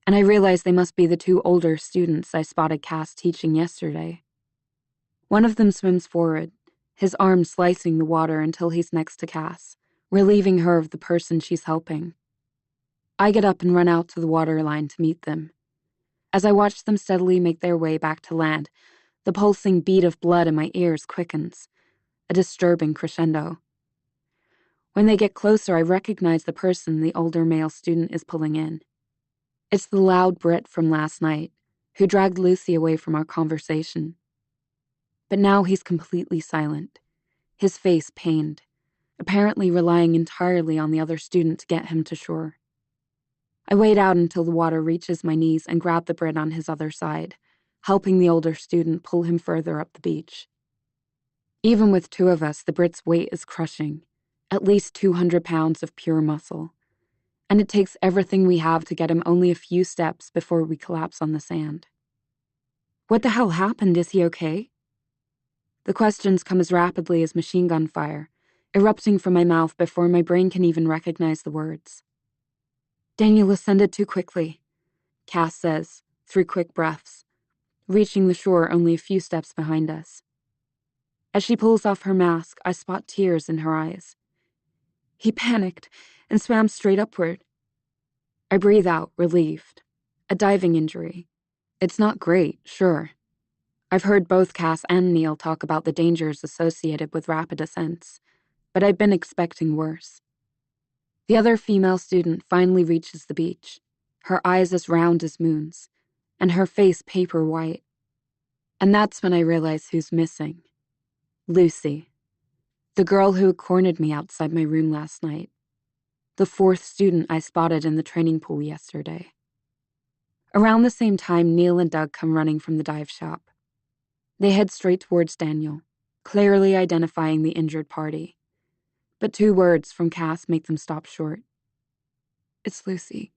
and I realize they must be the 2 older students I spotted Cass teaching yesterday. One of them swims forward, his arm slicing the water until he's next to Cass, relieving her of the person she's helping. I get up and run out to the waterline to meet them. As I watch them steadily make their way back to land, the pulsing beat of blood in my ears quickens, a disturbing crescendo. When they get closer, I recognize the person the older male student is pulling in. It's the loud Brit from last night, who dragged Lucy away from our conversation. But now he's completely silent, his face pained, apparently relying entirely on the other student to get him to shore. I wade out until the water reaches my knees and grab the Brit on his other side, helping the older student pull him further up the beach. Even with 2 of us, the Brit's weight is crushing, at least 200 pounds of pure muscle, and it takes everything we have to get him only a few steps before we collapse on the sand. "What the hell happened? Is he okay?" The questions come as rapidly as machine gun fire, erupting from my mouth before my brain can even recognize the words. "Daniel ascended too quickly," Cass says, through quick breaths, reaching the shore only a few steps behind us. As she pulls off her mask, I spot tears in her eyes. "He panicked and swam straight upward." I breathe out, relieved. A diving injury. It's not great, sure. I've heard both Cass and Neil talk about the dangers associated with rapid ascents, but I've been expecting worse. The other female student finally reaches the beach, her eyes as round as moons, and her face paper white. And that's when I realize who's missing. Lucy, the girl who cornered me outside my room last night. The fourth student I spotted in the training pool yesterday. Around the same time, Neil and Doug come running from the dive shop. They head straight towards Daniel, clearly identifying the injured party. But 2 words from Cass make them stop short. "It's Lucy,"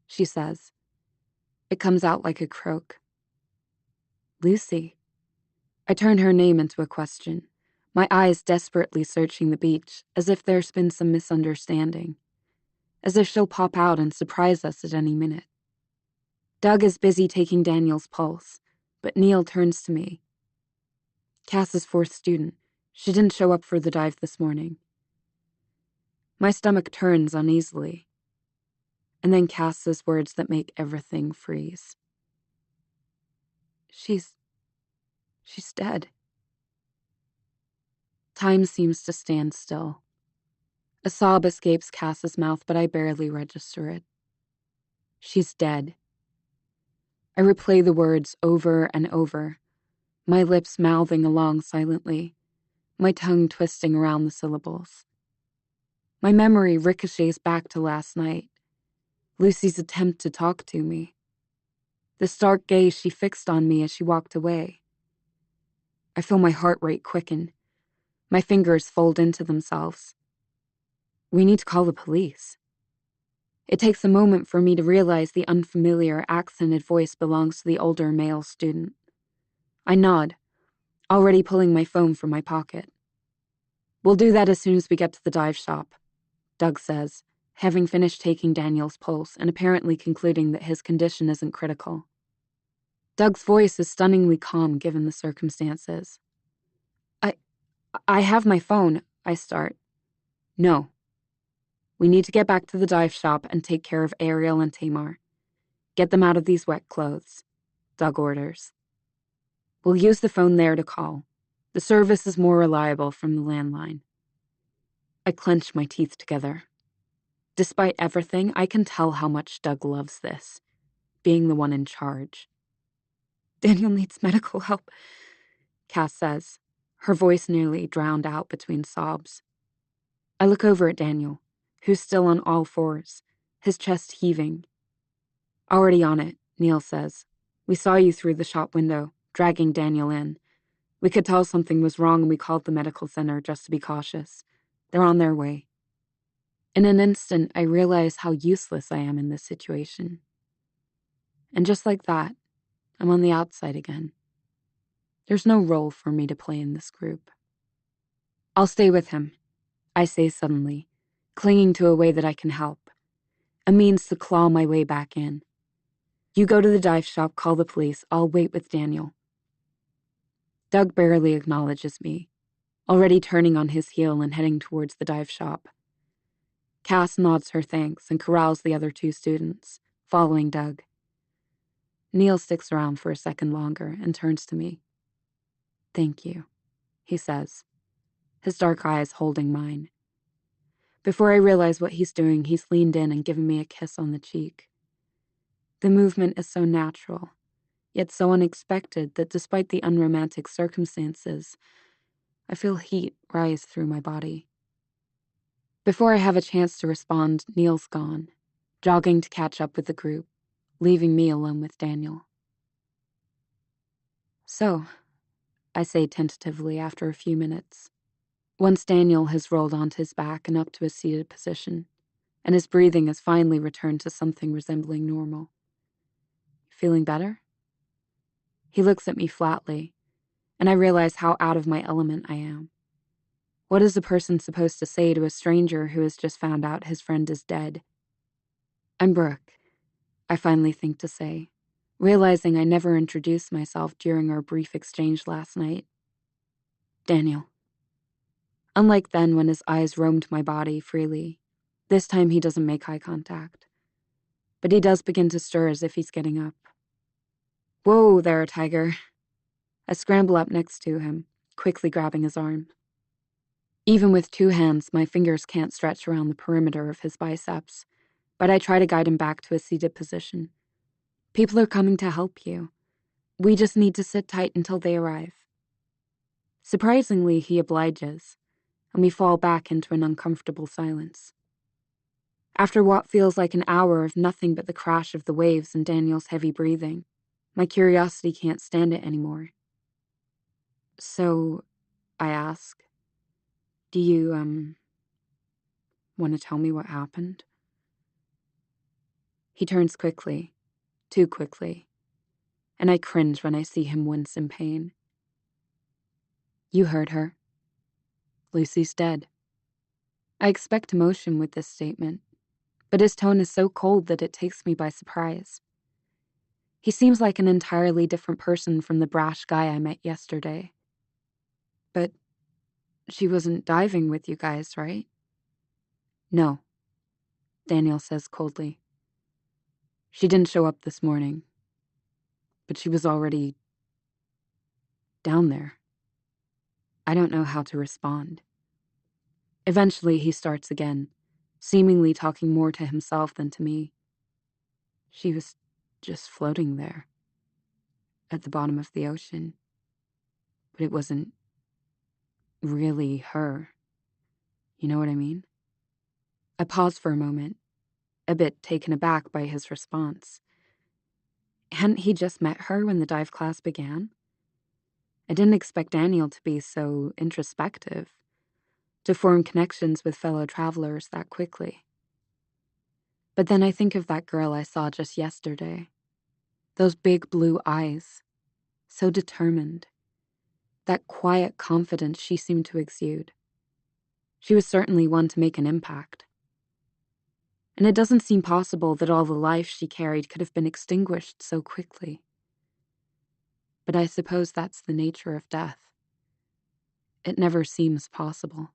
she says. It comes out like a croak. Lucy. I turn her name into a question, my eyes desperately searching the beach, as if there's been some misunderstanding, as if she'll pop out and surprise us at any minute. Doug is busy taking Daniel's pulse, but Neil turns to me. "Cass's fourth student. She didn't show up for the dive this morning." My stomach turns uneasily, and then Cass says words that make everything freeze. She's dead." Time seems to stand still. A sob escapes Cass's mouth, but I barely register it. She's dead. I replay the words over and over, my lips mouthing along silently, my tongue twisting around the syllables. My memory ricochets back to last night, Lucy's attempt to talk to me, the stark gaze she fixed on me as she walked away. I feel my heart rate quicken, my fingers fold into themselves. We need to call the police. It takes a moment for me to realize the unfamiliar, accented voice belongs to the older male student. I nod, already pulling my phone from my pocket. "We'll do that as soon as we get to the dive shop," Doug says, having finished taking Daniel's pulse and apparently concluding that his condition isn't critical. Doug's voice is stunningly calm given the circumstances. I have my phone," I start. "No. We need to get back to the dive shop and take care of Ariel and Tamar. Get them out of these wet clothes," Doug orders. "We'll use the phone there to call. The service is more reliable from the landline." I clench my teeth together. Despite everything, I can tell how much Doug loves this, being the one in charge. "Daniel needs medical help," Cass says, her voice nearly drowned out between sobs. I look over at Daniel, who's still on all fours, his chest heaving. "Already on it," Neil says. "We saw you through the shop window, dragging Daniel in. We could tell something was wrong and we called the medical center just to be cautious. They're on their way." In an instant, I realize how useless I am in this situation. And just like that, I'm on the outside again. There's no role for me to play in this group. "I'll stay with him," I say suddenly, clinging to a way that I can help, a means to claw my way back in. "You go to the dive shop, call the police. I'll wait with Daniel." Doug barely acknowledges me, already turning on his heel and heading towards the dive shop. Cass nods her thanks and corrals the other 2 students, following Doug. Neil sticks around for a second longer and turns to me. "Thank you," he says, his dark eyes holding mine. Before I realize what he's doing, he's leaned in and given me a kiss on the cheek. The movement is so natural, yet so unexpected that despite the unromantic circumstances, I feel heat rise through my body. Before I have a chance to respond, Neil's gone, jogging to catch up with the group, leaving me alone with Daniel. "So," I say tentatively after a few minutes, once Daniel has rolled onto his back and up to a seated position, and his breathing has finally returned to something resembling normal. "Feeling better?" He looks at me flatly, and I realize how out of my element I am. What is a person supposed to say to a stranger who has just found out his friend is dead? "I'm Brooke," I finally think to say, realizing I never introduced myself during our brief exchange last night. "Daniel." Unlike then when his eyes roamed my body freely, this time he doesn't make eye contact. But he does begin to stir as if he's getting up. "Whoa there, Tiger." I scramble up next to him, quickly grabbing his arm. Even with 2 hands, my fingers can't stretch around the perimeter of his biceps, but I try to guide him back to a seated position. "People are coming to help you. We just need to sit tight until they arrive. Surprisingly, he obliges, and we fall back into an uncomfortable silence. After what feels like an hour of nothing but the crash of the waves and Daniel's heavy breathing, my curiosity can't stand it anymore. So, I ask, do you, want to tell me what happened? He turns quickly, too quickly, and I cringe when I see him wince in pain. You heard her. Lucy's dead. I expect emotion with this statement, but his tone is so cold that it takes me by surprise. He seems like an entirely different person from the brash guy I met yesterday. But she wasn't diving with you guys, right? No, Daniel says coldly. She didn't show up this morning, but she was already down there. I don't know how to respond. Eventually, he starts again, seemingly talking more to himself than to me. She was just floating there, at the bottom of the ocean. But it wasn't really her. You know what I mean? I pause for a moment, a bit taken aback by his response. Hadn't he just met her when the dive class began? I didn't expect Daniel to be so introspective, to form connections with fellow travelers that quickly. But then I think of that girl I saw just yesterday. Those big blue eyes, so determined. That quiet confidence she seemed to exude. She was certainly one to make an impact. And it doesn't seem possible that all the life she carried could have been extinguished so quickly. But I suppose that's the nature of death. It never seems possible.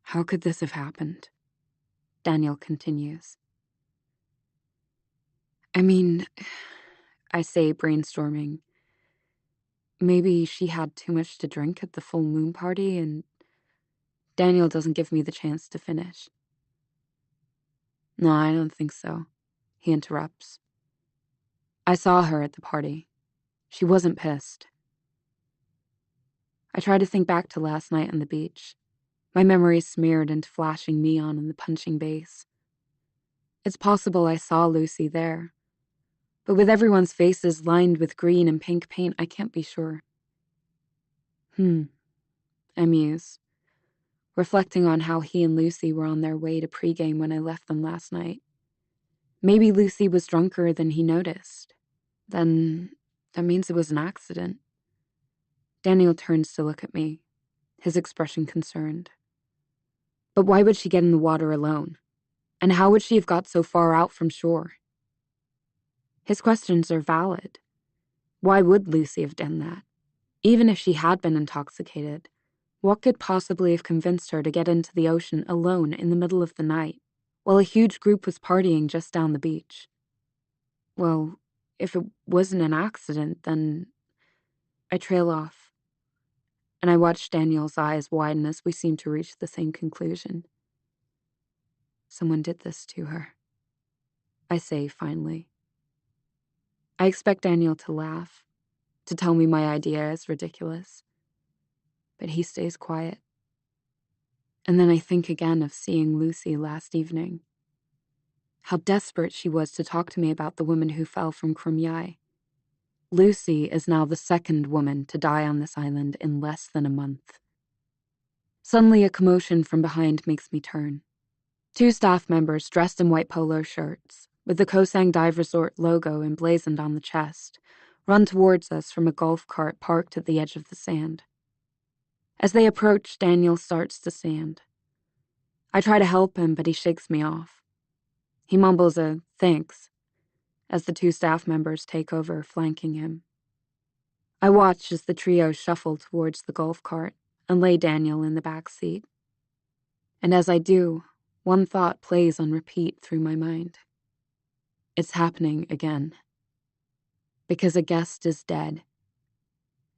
How could this have happened? Daniel continues. I mean, I say, brainstorming. Maybe she had too much to drink at the full moon party and Daniel doesn't give me the chance to finish. No, I don't think so, he interrupts. I saw her at the party. She wasn't pissed. I try to think back to last night on the beach, my memories smeared into flashing neon in the punching base. It's possible I saw Lucy there, but with everyone's faces lined with green and pink paint, I can't be sure. I muse, reflecting on how he and Lucy were on their way to pregame when I left them last night. Maybe Lucy was drunker than he noticed. Then that means it was an accident. Daniel turns to look at me, his expression concerned. But why would she get in the water alone? And how would she have got so far out from shore? His questions are valid. Why would Lucy have done that? Even if she had been intoxicated, what could possibly have convinced her to get into the ocean alone in the middle of the night, while a huge group was partying just down the beach? Well, if it wasn't an accident, then I trail off, and I watch Daniel's eyes widen as we seem to reach the same conclusion. Someone did this to her, I say finally. I expect Daniel to laugh, to tell me my idea is ridiculous, but he stays quiet. And then I think again of seeing Lucy last evening. How desperate she was to talk to me about the woman who fell from Krumyai. Lucy is now the second woman to die on this island in less than a month. Suddenly a commotion from behind makes me turn. Two staff members dressed in white polo shirts, with the Kosang Dive Resort logo emblazoned on the chest, run towards us from a golf cart parked at the edge of the sand. As they approach, Daniel starts to stand. I try to help him, but he shakes me off. He mumbles a thanks as the two staff members take over, flanking him. I watch as the trio shuffle towards the golf cart and lay Daniel in the back seat. And as I do, one thought plays on repeat through my mind. It's happening again. Because a guest is dead.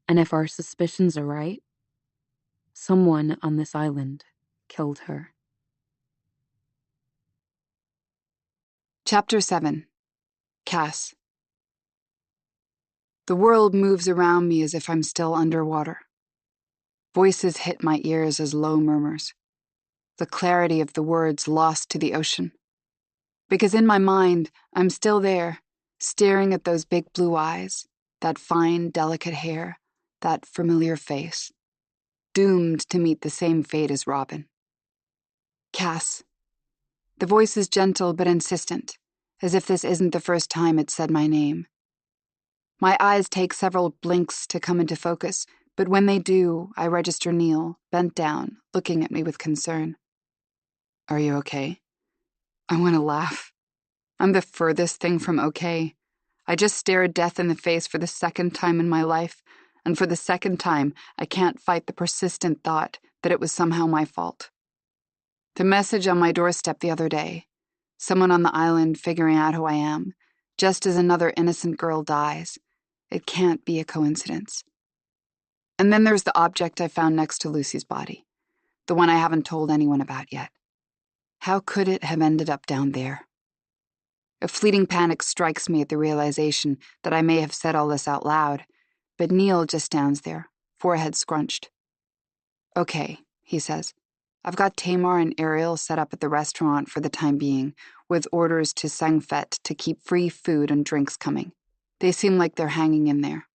And if our suspicions are right, someone on this island killed her. Chapter 7. Cass. The world moves around me as if I'm still underwater. Voices hit my ears as low murmurs, the clarity of the words lost to the ocean. Because in my mind, I'm still there, staring at those big blue eyes, that fine, delicate hair, that familiar face, doomed to meet the same fate as Robin. Cass. The voice is gentle but insistent, as if this isn't the first time it's said my name. My eyes take several blinks to come into focus, but when they do, I register Neil, bent down, looking at me with concern. Are you okay? I want to laugh. I'm the furthest thing from okay. I just stared death in the face for the second time in my life, and for the second time, I can't fight the persistent thought that it was somehow my fault. The message on my doorstep the other day, someone on the island figuring out who I am, just as another innocent girl dies. It can't be a coincidence. And then there's the object I found next to Lucy's body, the one I haven't told anyone about yet. How could it have ended up down there? A fleeting panic strikes me at the realization that I may have said all this out loud, but Neil just stands there, forehead scrunched. Okay, he says. I've got Tamar and Ariel set up at the restaurant for the time being, with orders to Sangfet to keep free food and drinks coming. They seem like they're hanging in there.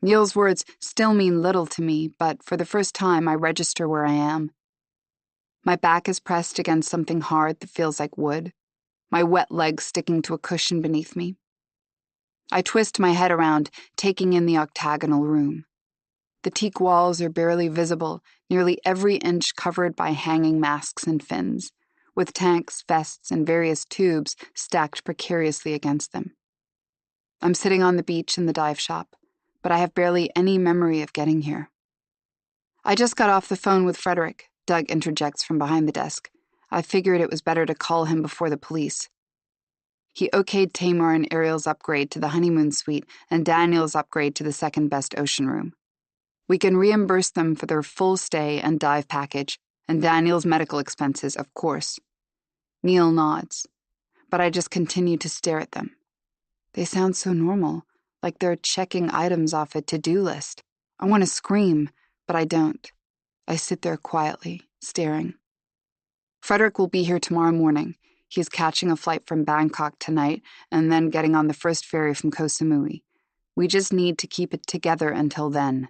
Neil's words still mean little to me, but for the first time I register where I am. My back is pressed against something hard that feels like wood, my wet legs sticking to a cushion beneath me. I twist my head around, taking in the octagonal room. The teak walls are barely visible, nearly every inch covered by hanging masks and fins, with tanks, vests, and various tubes stacked precariously against them. I'm sitting on the beach in the dive shop, but I have barely any memory of getting here. I just got off the phone with Frederick, Doug interjects from behind the desk. I figured it was better to call him before the police. He okayed Tamar and Ariel's upgrade to the honeymoon suite and Daniel's upgrade to the second-best ocean room. We can reimburse them for their full stay and dive package, and Daniel's medical expenses, of course. Neil nods, but I just continue to stare at them. They sound so normal, like they're checking items off a to-do list. I want to scream, but I don't. I sit there quietly, staring. Frederick will be here tomorrow morning. He's catching a flight from Bangkok tonight and then getting on the first ferry from Koh Samui. We just need to keep it together until then.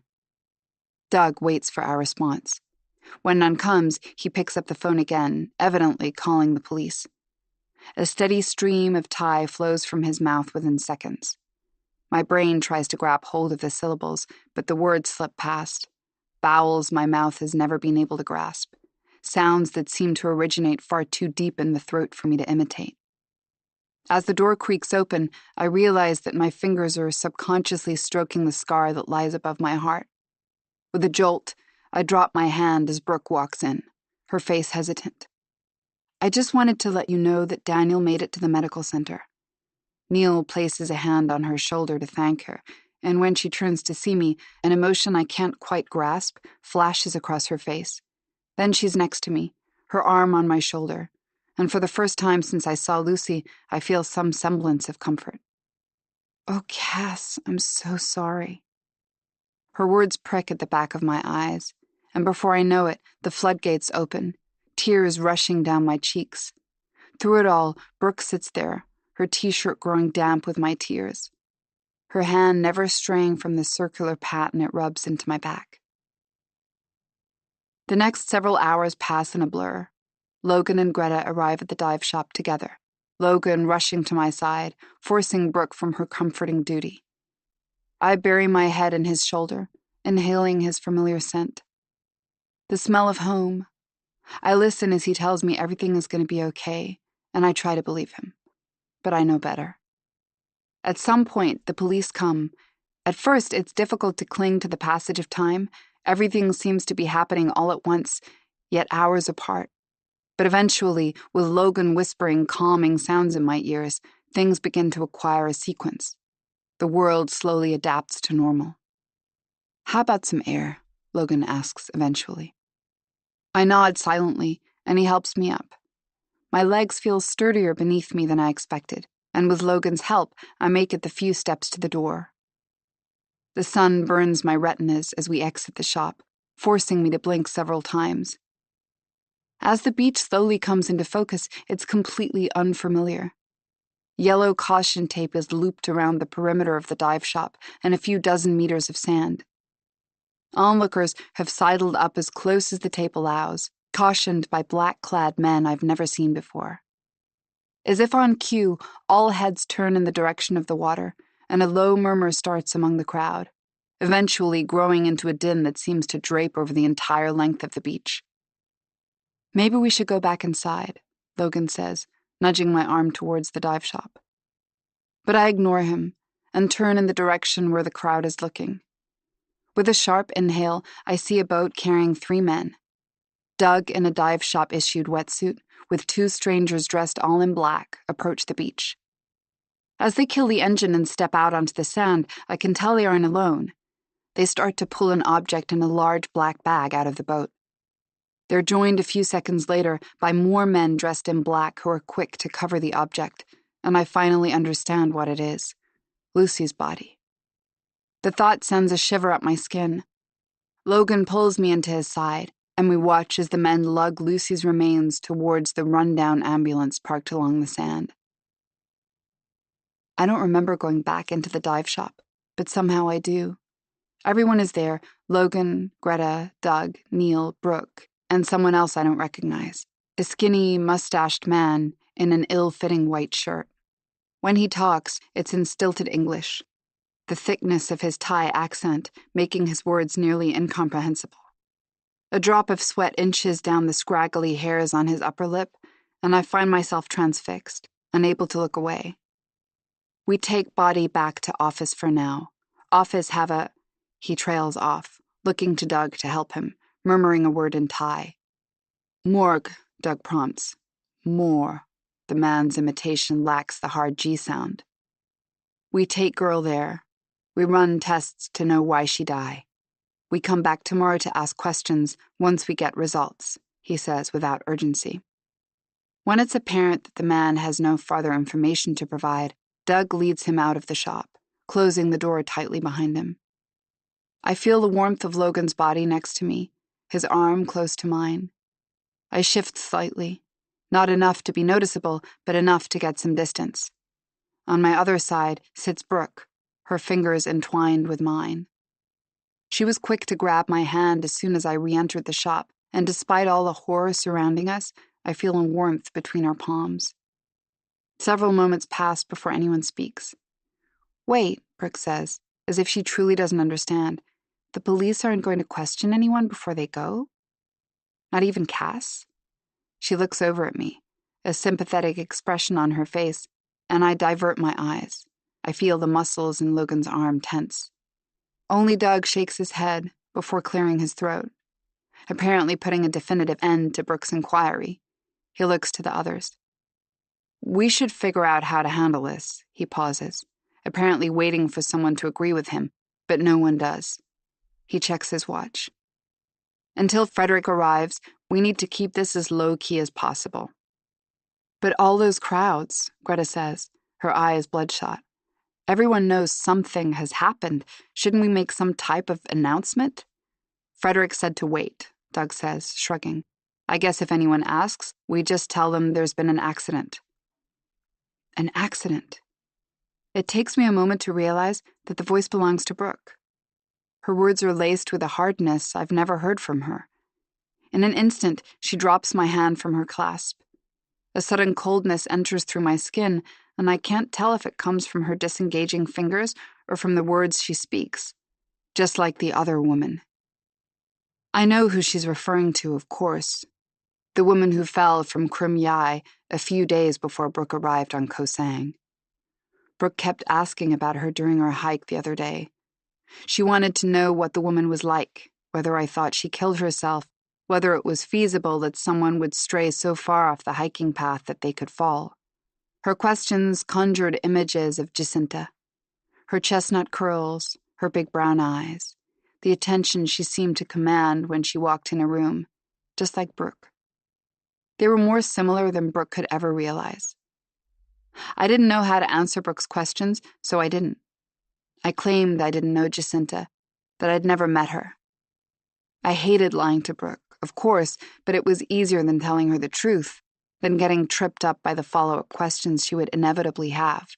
Doug waits for our response. When none comes, he picks up the phone again, evidently calling the police. A steady stream of Thai flows from his mouth within seconds. My brain tries to grab hold of the syllables, but the words slip past. Vowels my mouth has never been able to grasp. Sounds that seem to originate far too deep in the throat for me to imitate. As the door creaks open, I realize that my fingers are subconsciously stroking the scar that lies above my heart. With a jolt, I drop my hand as Brooke walks in, her face hesitant. I just wanted to let you know that Daniel made it to the medical center. Neil places a hand on her shoulder to thank her, and when she turns to see me, an emotion I can't quite grasp flashes across her face. Then she's next to me, her arm on my shoulder, and for the first time since I saw Lucy, I feel some semblance of comfort. Oh, Cass, I'm so sorry. Her words prick at the back of my eyes, and before I know it, the floodgates open, tears rushing down my cheeks. Through it all, Brooke sits there, her t-shirt growing damp with my tears, her hand never straying from the circular pattern it rubs into my back. The next several hours pass in a blur. Logan and Greta arrive at the dive shop together, Logan rushing to my side, forcing Brooke from her comforting duty. I bury my head in his shoulder, inhaling his familiar scent. The smell of home. I listen as he tells me everything is going to be okay, and I try to believe him. But I know better. At some point, the police come. At first, it's difficult to cling to the passage of time. Everything seems to be happening all at once, yet hours apart. But eventually, with Logan whispering calming sounds in my ears, things begin to acquire a sequence. The world slowly adapts to normal. How about some air? Logan asks eventually. I nod silently, and he helps me up. My legs feel sturdier beneath me than I expected, and with Logan's help, I make it the few steps to the door. The sun burns my retinas as we exit the shop, forcing me to blink several times. As the beach slowly comes into focus, it's completely unfamiliar. Yellow caution tape is looped around the perimeter of the dive shop and a few dozen meters of sand. Onlookers have sidled up as close as the tape allows, cautioned by black-clad men I've never seen before. As if on cue, all heads turn in the direction of the water, and a low murmur starts among the crowd, eventually growing into a din that seems to drape over the entire length of the beach. "Maybe we should go back inside," Logan says, nudging my arm towards the dive shop. But I ignore him and turn in the direction where the crowd is looking. With a sharp inhale, I see a boat carrying 3 men. Doug in a dive shop-issued wetsuit, with 2 strangers dressed all in black, approach the beach. As they kill the engine and step out onto the sand, I can tell they aren't alone. They start to pull an object in a large black bag out of the boat. They're joined a few seconds later by more men dressed in black who are quick to cover the object, and I finally understand what it is: Lucy's body. The thought sends a shiver up my skin. Logan pulls me into his side, and we watch as the men lug Lucy's remains towards the run-down ambulance parked along the sand. I don't remember going back into the dive shop, but somehow I do. Everyone is there: Logan, Greta, Doug, Neil, Brooke, and someone else I don't recognize, a skinny, mustached man in an ill-fitting white shirt. When he talks, it's in stilted English, the thickness of his Thai accent making his words nearly incomprehensible. A drop of sweat inches down the scraggly hairs on his upper lip, and I find myself transfixed, unable to look away. "We take body back to office for now. Office have a..." He trails off, looking to Doug to help him, murmuring a word in Thai. "Morgue," Doug prompts. "More." The man's imitation lacks the hard G sound. "We take girl there. We run tests to know why she die. We come back tomorrow to ask questions once we get results," he says without urgency. When it's apparent that the man has no further information to provide, Doug leads him out of the shop, closing the door tightly behind him. I feel the warmth of Logan's body next to me, his arm close to mine. I shift slightly, not enough to be noticeable, but enough to get some distance. On my other side sits Brooke, her fingers entwined with mine. She was quick to grab my hand as soon as I re-entered the shop, and despite all the horror surrounding us, I feel a warmth between our palms. Several moments pass before anyone speaks. "Wait," Brooke says, as if she truly doesn't understand. "The police aren't going to question anyone before they go? Not even Cass?" She looks over at me, a sympathetic expression on her face, and I divert my eyes. I feel the muscles in Logan's arm tense. Only Doug shakes his head before clearing his throat, apparently putting a definitive end to Brooke's inquiry. He looks to the others. "We should figure out how to handle this," he pauses, apparently waiting for someone to agree with him, but no one does. He checks his watch. "Until Frederick arrives, we need to keep this as low-key as possible." "But all those crowds," Greta says, her eyes bloodshot. "Everyone knows something has happened. Shouldn't we make some type of announcement?" "Frederick said to wait," Doug says, shrugging. "I guess if anyone asks, we just tell them there's been an accident." An accident. It takes me a moment to realize that the voice belongs to Brooke. Her words are laced with a hardness I've never heard from her. In an instant, she drops my hand from her clasp. A sudden coldness enters through my skin, and I can't tell if it comes from her disengaging fingers or from the words she speaks, just like the other woman. I know who she's referring to, of course. The woman who fell from Krim Yai a few days before Brooke arrived on Koh Sang. Brooke kept asking about her during our hike the other day. She wanted to know what the woman was like, whether I thought she killed herself, whether it was feasible that someone would stray so far off the hiking path that they could fall. Her questions conjured images of Jacinta, her chestnut curls, her big brown eyes, the attention she seemed to command when she walked in a room, just like Brooke. They were more similar than Brooke could ever realize. I didn't know how to answer Brooke's questions, so I didn't. I claimed I didn't know Jacinta, that I'd never met her. I hated lying to Brooke, of course, but it was easier than telling her the truth, than getting tripped up by the follow-up questions she would inevitably have.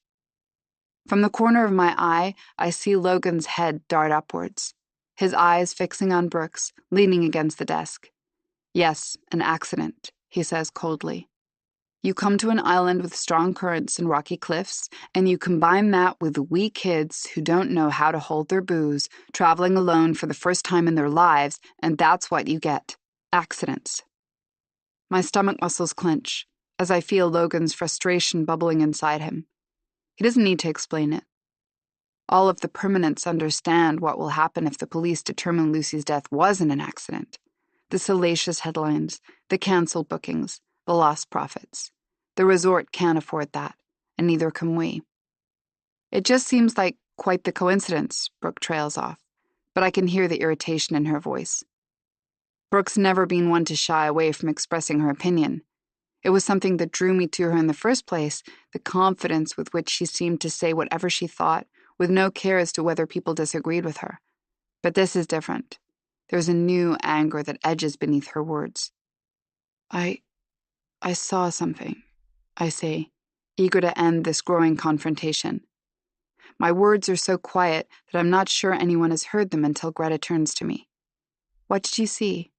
From the corner of my eye, I see Logan's head dart upwards, his eyes fixing on Brooke's, leaning against the desk. "Yes, an accident," he says coldly. "You come to an island with strong currents and rocky cliffs, and you combine that with wee kids who don't know how to hold their booze, traveling alone for the first time in their lives, and that's what you get. Accidents." My stomach muscles clench as I feel Logan's frustration bubbling inside him. He doesn't need to explain it. All of the permanents understand what will happen if the police determine Lucy's death wasn't an accident. The salacious headlines, the canceled bookings, the lost profits. The resort can't afford that, and neither can we. "It just seems like quite the coincidence," Brooke trails off, but I can hear the irritation in her voice. Brooke's never been one to shy away from expressing her opinion. It was something that drew me to her in the first place, the confidence with which she seemed to say whatever she thought, with no care as to whether people disagreed with her. But this is different. There's a new anger that edges beneath her words. I saw something," I say, eager to end this growing confrontation. My words are so quiet that I'm not sure anyone has heard them until Greta turns to me. "What did you see?"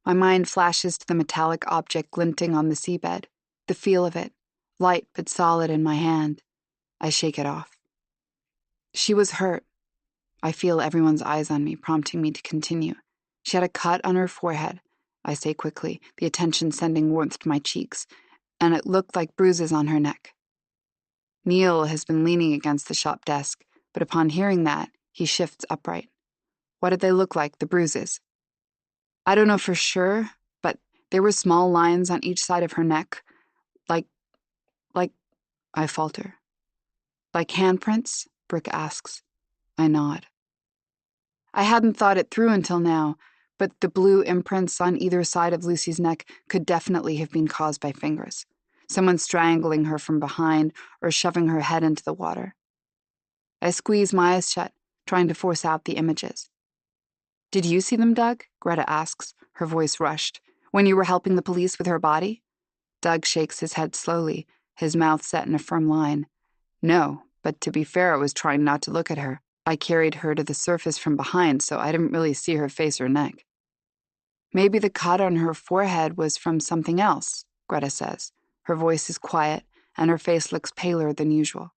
My mind flashes to the metallic object glinting on the seabed, the feel of it, light but solid in my hand. I shake it off. "She was hurt." I feel everyone's eyes on me, prompting me to continue. "She had a cut on her forehead," I say quickly, the attention sending warmth to my cheeks, "and it looked like bruises on her neck." Neil has been leaning against the shop desk, but upon hearing that, he shifts upright. "What did they look like, the bruises?" "I don't know for sure, but there were small lines on each side of her neck, like, I falter. "Like handprints?" Brooke asks. I nod. I hadn't thought it through until now, but the blue imprints on either side of Lucy's neck could definitely have been caused by fingers. Someone strangling her from behind or shoving her head into the water. I squeeze my eyes shut, trying to force out the images. "Did you see them, Doug?" Greta asks, her voice rushed. "When you were helping the police with her body?" Doug shakes his head slowly, his mouth set in a firm line. "No, but to be fair, I was trying not to look at her. I carried her to the surface from behind, so I didn't really see her face or neck." "Maybe the cut on her forehead was from something else," Greta says. Her voice is quiet, and her face looks paler than usual.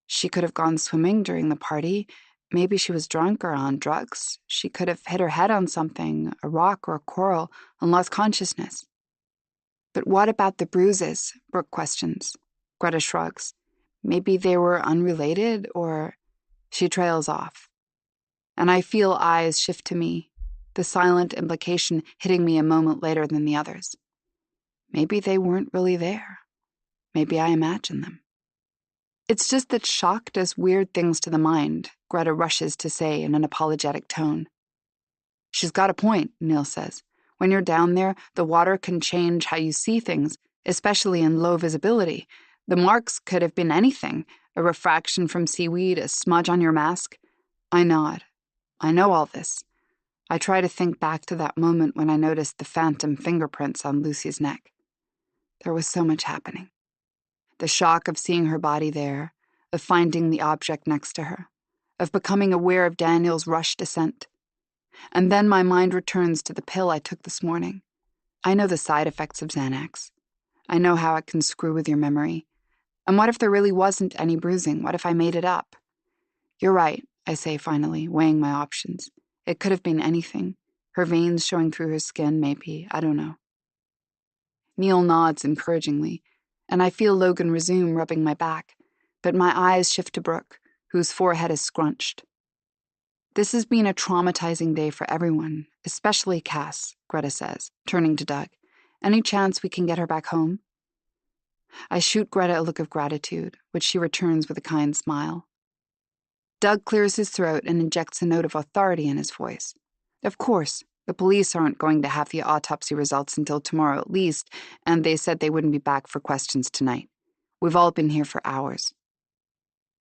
"She could have gone swimming during the party. Maybe she was drunk or on drugs. She could have hit her head on something, a rock or a coral, and lost consciousness." "But what about the bruises?" Brooke questions. Greta shrugs. "Maybe they were unrelated, or—" She trails off. And I feel eyes shift to me, the silent implication hitting me a moment later than the others. Maybe they weren't really there. Maybe I imagined them. "It's just that shock does weird things to the mind," Greta rushes to say in an apologetic tone. "She's got a point," Neil says. "When you're down there, the water can change how you see things, especially in low visibility. The marks could have been anything, a refraction from seaweed, a smudge on your mask." I nod. I know all this. I try to think back to that moment when I noticed the phantom fingerprints on Lucy's neck. There was so much happening. The shock of seeing her body there, of finding the object next to her, of becoming aware of Daniel's rushed descent. And then my mind returns to the pill I took this morning. I know the side effects of Xanax. I know how it can screw with your memory. And what if there really wasn't any bruising? What if I made it up? "You're right," I say finally, weighing my options. It could have been anything. Her veins showing through her skin, maybe. I don't know. Neil nods encouragingly, and I feel Logan resume rubbing my back, but my eyes shift to Brooke, whose forehead is scrunched. "This has been a traumatizing day for everyone, especially Cass," Greta says, turning to Doug. "Any chance we can get her back home?" I shoot Greta a look of gratitude, which she returns with a kind smile. Doug clears his throat and injects a note of authority in his voice. "Of course, the police aren't going to have the autopsy results until tomorrow at least, and they said they wouldn't be back for questions tonight. We've all been here for hours."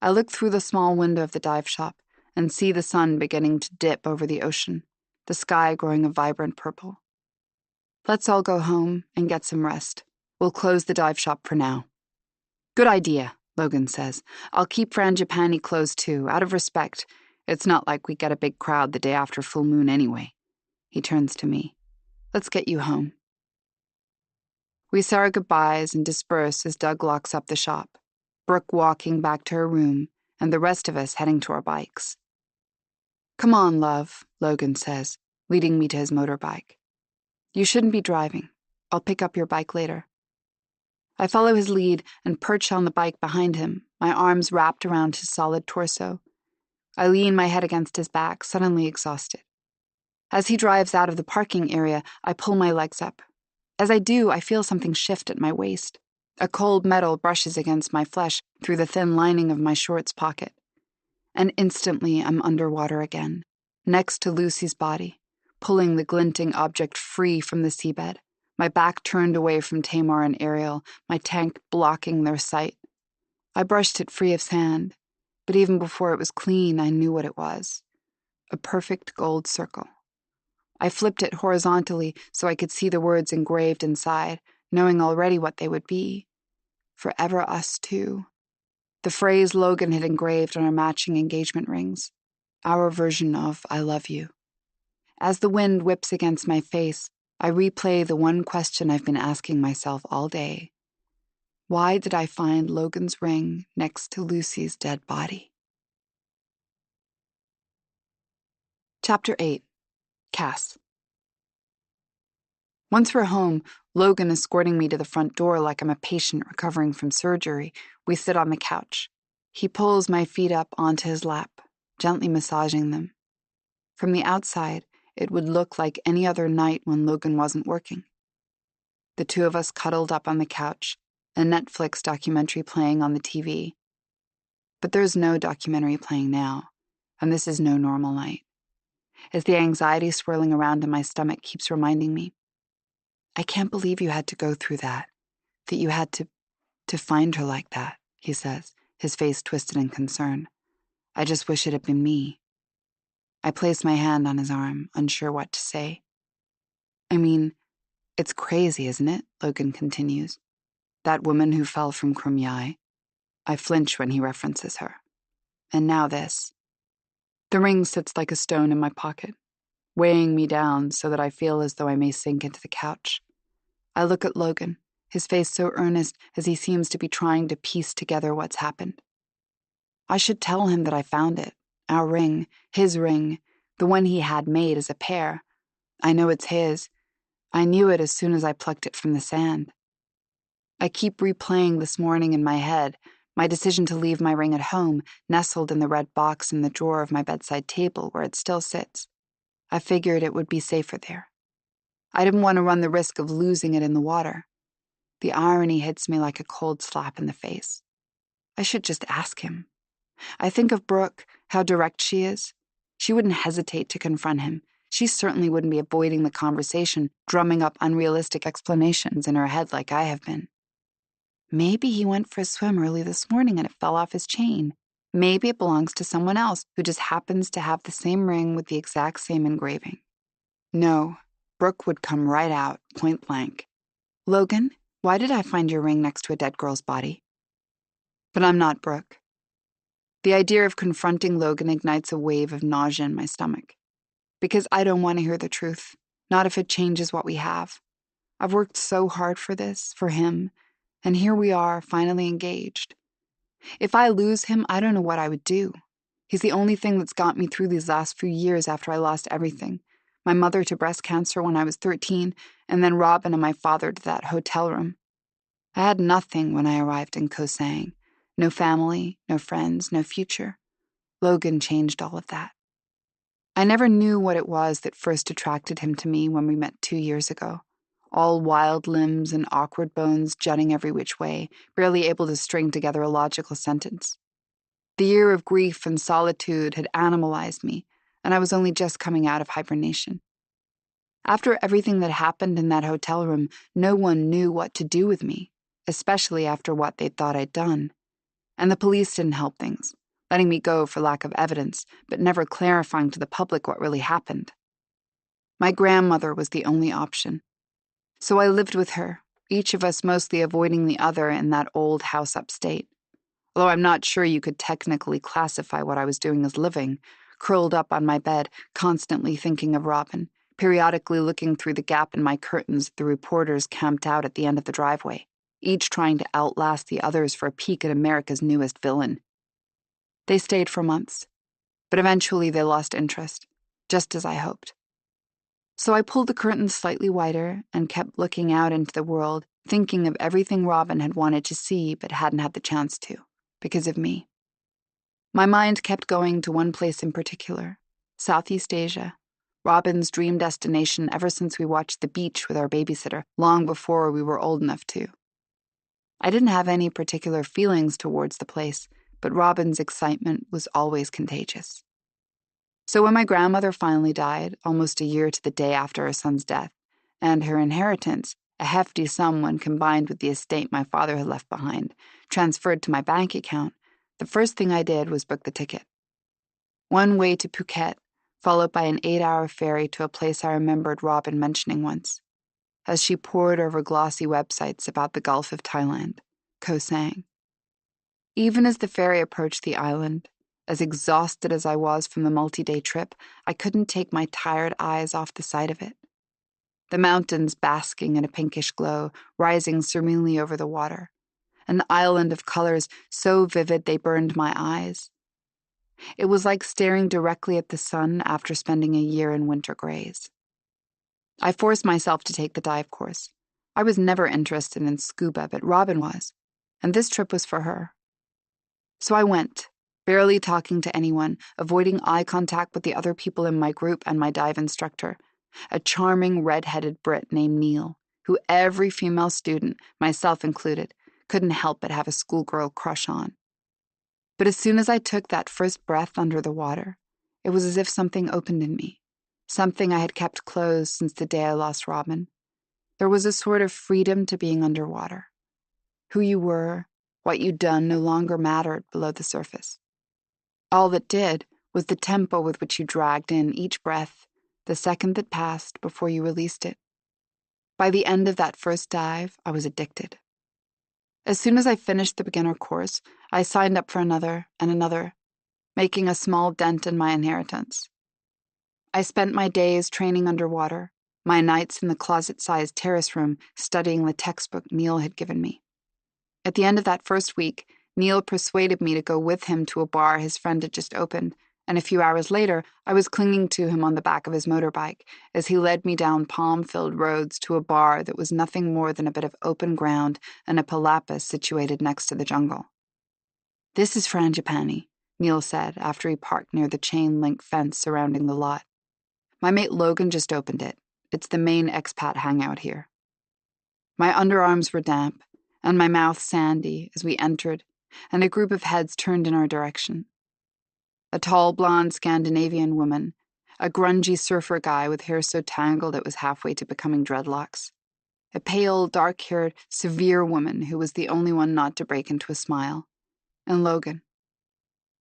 I look through the small window of the dive shop and see the sun beginning to dip over the ocean, the sky growing a vibrant purple. Let's all go home and get some rest. We'll close the dive shop for now. Good idea, Logan says. I'll keep Frangipani closed too, out of respect. It's not like we get a big crowd the day after full moon anyway. He turns to me. Let's get you home. We say our goodbyes and disperse as Doug locks up the shop, Brooke walking back to her room, and the rest of us heading to our bikes. Come on, love, Logan says, leading me to his motorbike. You shouldn't be driving. I'll pick up your bike later. I follow his lead and perch on the bike behind him, my arms wrapped around his solid torso. I lean my head against his back, suddenly exhausted. As he drives out of the parking area, I pull my legs up. As I do, I feel something shift at my waist. A cold metal brushes against my flesh through the thin lining of my shorts pocket. And instantly I'm underwater again, next to Lucy's body, pulling the glinting object free from the seabed, my back turned away from Tamar and Ariel, my tank blocking their sight. I brushed it free of sand, but even before it was clean, I knew what it was. A perfect gold circle. I flipped it horizontally so I could see the words engraved inside, knowing already what they would be. Forever us two. The phrase Logan had engraved on our matching engagement rings. Our version of I love you. As the wind whips against my face, I replay the one question I've been asking myself all day. Why did I find Logan's ring next to Lucy's dead body? Chapter 8. Cass. Once we're home, Logan escorting me to the front door like I'm a patient recovering from surgery, we sit on the couch. He pulls my feet up onto his lap, gently massaging them. From the outside, it would look like any other night when Logan wasn't working. The two of us cuddled up on the couch, a Netflix documentary playing on the TV. But there's no documentary playing now, and this is no normal night. As the anxiety swirling around in my stomach keeps reminding me, I can't believe you had to go through that you had to find her like that, he says, his face twisted in concern. I just wish it had been me. I place my hand on his arm, unsure what to say. I mean, it's crazy, isn't it? Logan continues. That woman who fell from Krumyai. I flinch when he references her. And now this. The ring sits like a stone in my pocket, weighing me down so that I feel as though I may sink into the couch. I look at Logan, his face so earnest as he seems to be trying to piece together what's happened. I should tell him that I found it, our ring, his ring, the one he had made as a pair. I know it's his. I knew it as soon as I plucked it from the sand. I keep replaying this morning in my head, my decision to leave my ring at home, nestled in the red box in the drawer of my bedside table where it still sits. I figured it would be safer there. I didn't want to run the risk of losing it in the water. The irony hits me like a cold slap in the face. I should just ask him. I think of Brooke, how direct she is. She wouldn't hesitate to confront him. She certainly wouldn't be avoiding the conversation, drumming up unrealistic explanations in her head like I have been. Maybe he went for a swim early this morning and it fell off his chain. Maybe it belongs to someone else who just happens to have the same ring with the exact same engraving. No, Brooke would come right out, point blank. Logan, why did I find your ring next to a dead girl's body? But I'm not Brooke. The idea of confronting Logan ignites a wave of nausea in my stomach. Because I don't want to hear the truth, not if it changes what we have. I've worked so hard for this, for him, and here we are, finally engaged. If I lose him, I don't know what I would do. He's the only thing that's got me through these last few years after I lost everything. My mother to breast cancer when I was 13, and then Robin and my father to that hotel room. I had nothing when I arrived in Koh Sang. No family, no friends, no future. Logan changed all of that. I never knew what it was that first attracted him to me when we met 2 years ago. All wild limbs and awkward bones jutting every which way, barely able to string together a logical sentence. The year of grief and solitude had animalized me, and I was only just coming out of hibernation. After everything that happened in that hotel room, no one knew what to do with me, especially after what they'd thought I'd done. And the police didn't help things, letting me go for lack of evidence, but never clarifying to the public what really happened. My grandmother was the only option. So I lived with her, each of us mostly avoiding the other in that old house upstate. Although I'm not sure you could technically classify what I was doing as living, curled up on my bed, constantly thinking of Robin, periodically looking through the gap in my curtains at the reporters camped out at the end of the driveway, each trying to outlast the others for a peek at America's newest villain. They stayed for months, but eventually they lost interest, just as I hoped. So I pulled the curtains slightly wider and kept looking out into the world, thinking of everything Robin had wanted to see but hadn't had the chance to, because of me. My mind kept going to one place in particular, Southeast Asia, Robin's dream destination ever since we watched The Beach with our babysitter, long before we were old enough to. I didn't have any particular feelings towards the place, but Robin's excitement was always contagious. So when my grandmother finally died, almost a year to the day after her son's death, and her inheritance, a hefty sum when combined with the estate my father had left behind, transferred to my bank account, the first thing I did was book the ticket. One way to Phuket, followed by an 8-hour ferry to a place I remembered Robin mentioning once, as she pored over glossy websites about the Gulf of Thailand, Koh Sang. Even as the ferry approached the island, as exhausted as I was from the multi-day trip, I couldn't take my tired eyes off the sight of it. The mountains basking in a pinkish glow, rising serenely over the water. An island of colors so vivid they burned my eyes. It was like staring directly at the sun after spending a year in winter grays. I forced myself to take the dive course. I was never interested in scuba, but Robin was, and this trip was for her. So I went, barely talking to anyone, avoiding eye contact with the other people in my group and my dive instructor, a charming red-headed Brit named Neil, who every female student, myself included, couldn't help but have a schoolgirl crush on. But as soon as I took that first breath under the water, it was as if something opened in me, something I had kept closed since the day I lost Robin. There was a sort of freedom to being underwater. Who you were, what you'd done no longer mattered below the surface. All that did was the tempo with which you dragged in each breath, the second that passed before you released it. By the end of that first dive, I was addicted. As soon as I finished the beginner course, I signed up for another and another, making a small dent in my inheritance. I spent my days training underwater, my nights in the closet-sized terrace room studying the textbook Neil had given me. At the end of that first week, Neil persuaded me to go with him to a bar his friend had just opened, and a few hours later, I was clinging to him on the back of his motorbike as he led me down palm-filled roads to a bar that was nothing more than a bit of open ground and a palapa situated next to the jungle. "This is Frangipani," Neil said after he parked near the chain-link fence surrounding the lot. "My mate Logan just opened it. It's the main expat hangout here." My underarms were damp, and my mouth sandy as we entered, and a group of heads turned in our direction. A tall, blonde Scandinavian woman, a grungy surfer guy with hair so tangled it was halfway to becoming dreadlocks, a pale, dark-haired, severe woman who was the only one not to break into a smile, and Logan.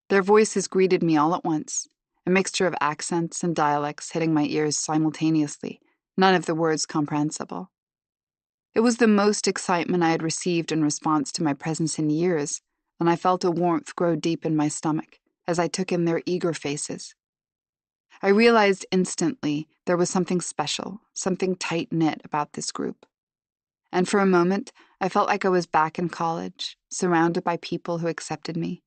Their voices greeted me all at once, a mixture of accents and dialects hitting my ears simultaneously, none of the words comprehensible. It was the most excitement I had received in response to my presence in years, and I felt a warmth grow deep in my stomach as I took in their eager faces. I realized instantly there was something special, something tight-knit about this group. And for a moment, I felt like I was back in college, surrounded by people who accepted me.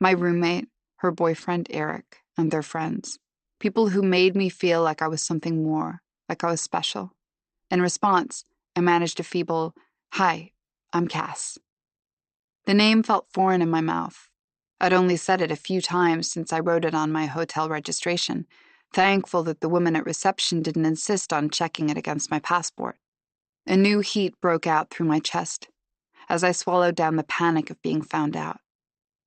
My roommate, her boyfriend Eric, and their friends. People who made me feel like I was something more, like I was special. In response, I managed a feeble, "Hi, I'm Cass." The name felt foreign in my mouth. I'd only said it a few times since I wrote it on my hotel registration, thankful that the woman at reception didn't insist on checking it against my passport. A new heat broke out through my chest as I swallowed down the panic of being found out.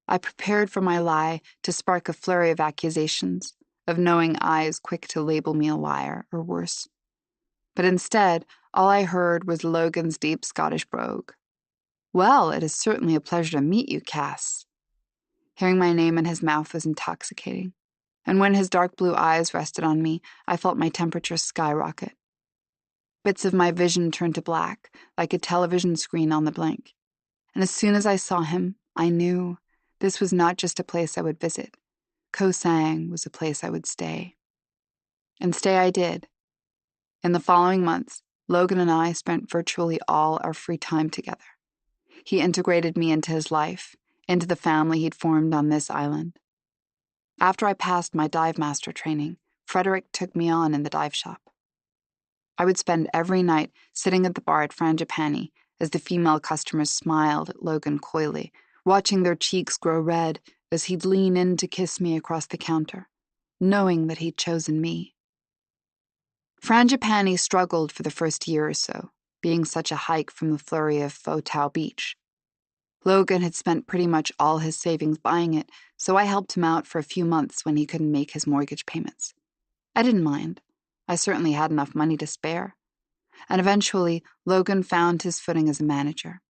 I prepared for my lie to spark a flurry of accusations, of knowing eyes quick to label me a liar, or worse. But instead, all I heard was Logan's deep Scottish brogue. "Well, it is certainly a pleasure to meet you, Cass. Hearing my name in his mouth was intoxicating. And when his dark blue eyes rested on me, I felt my temperature skyrocket. Bits of my vision turned to black, like a television screen on the blink. And as soon as I saw him, I knew this was not just a place I would visit. Koh Sang was a place I would stay. And stay I did. In the following months, Logan and I spent virtually all our free time together. He integrated me into his life, into the family he'd formed on this island. After I passed my dive master training, Frederick took me on in the dive shop. I would spend every night sitting at the bar at Frangipani as the female customers smiled at Logan coyly, watching their cheeks grow red as he'd lean in to kiss me across the counter, knowing that he'd chosen me. Frangipani struggled for the first year or so, being such a hike from the flurry of Pho Tau Beach. Logan had spent pretty much all his savings buying it, so I helped him out for a few months when he couldn't make his mortgage payments. I didn't mind. I certainly had enough money to spare. And eventually, Logan found his footing as a manager.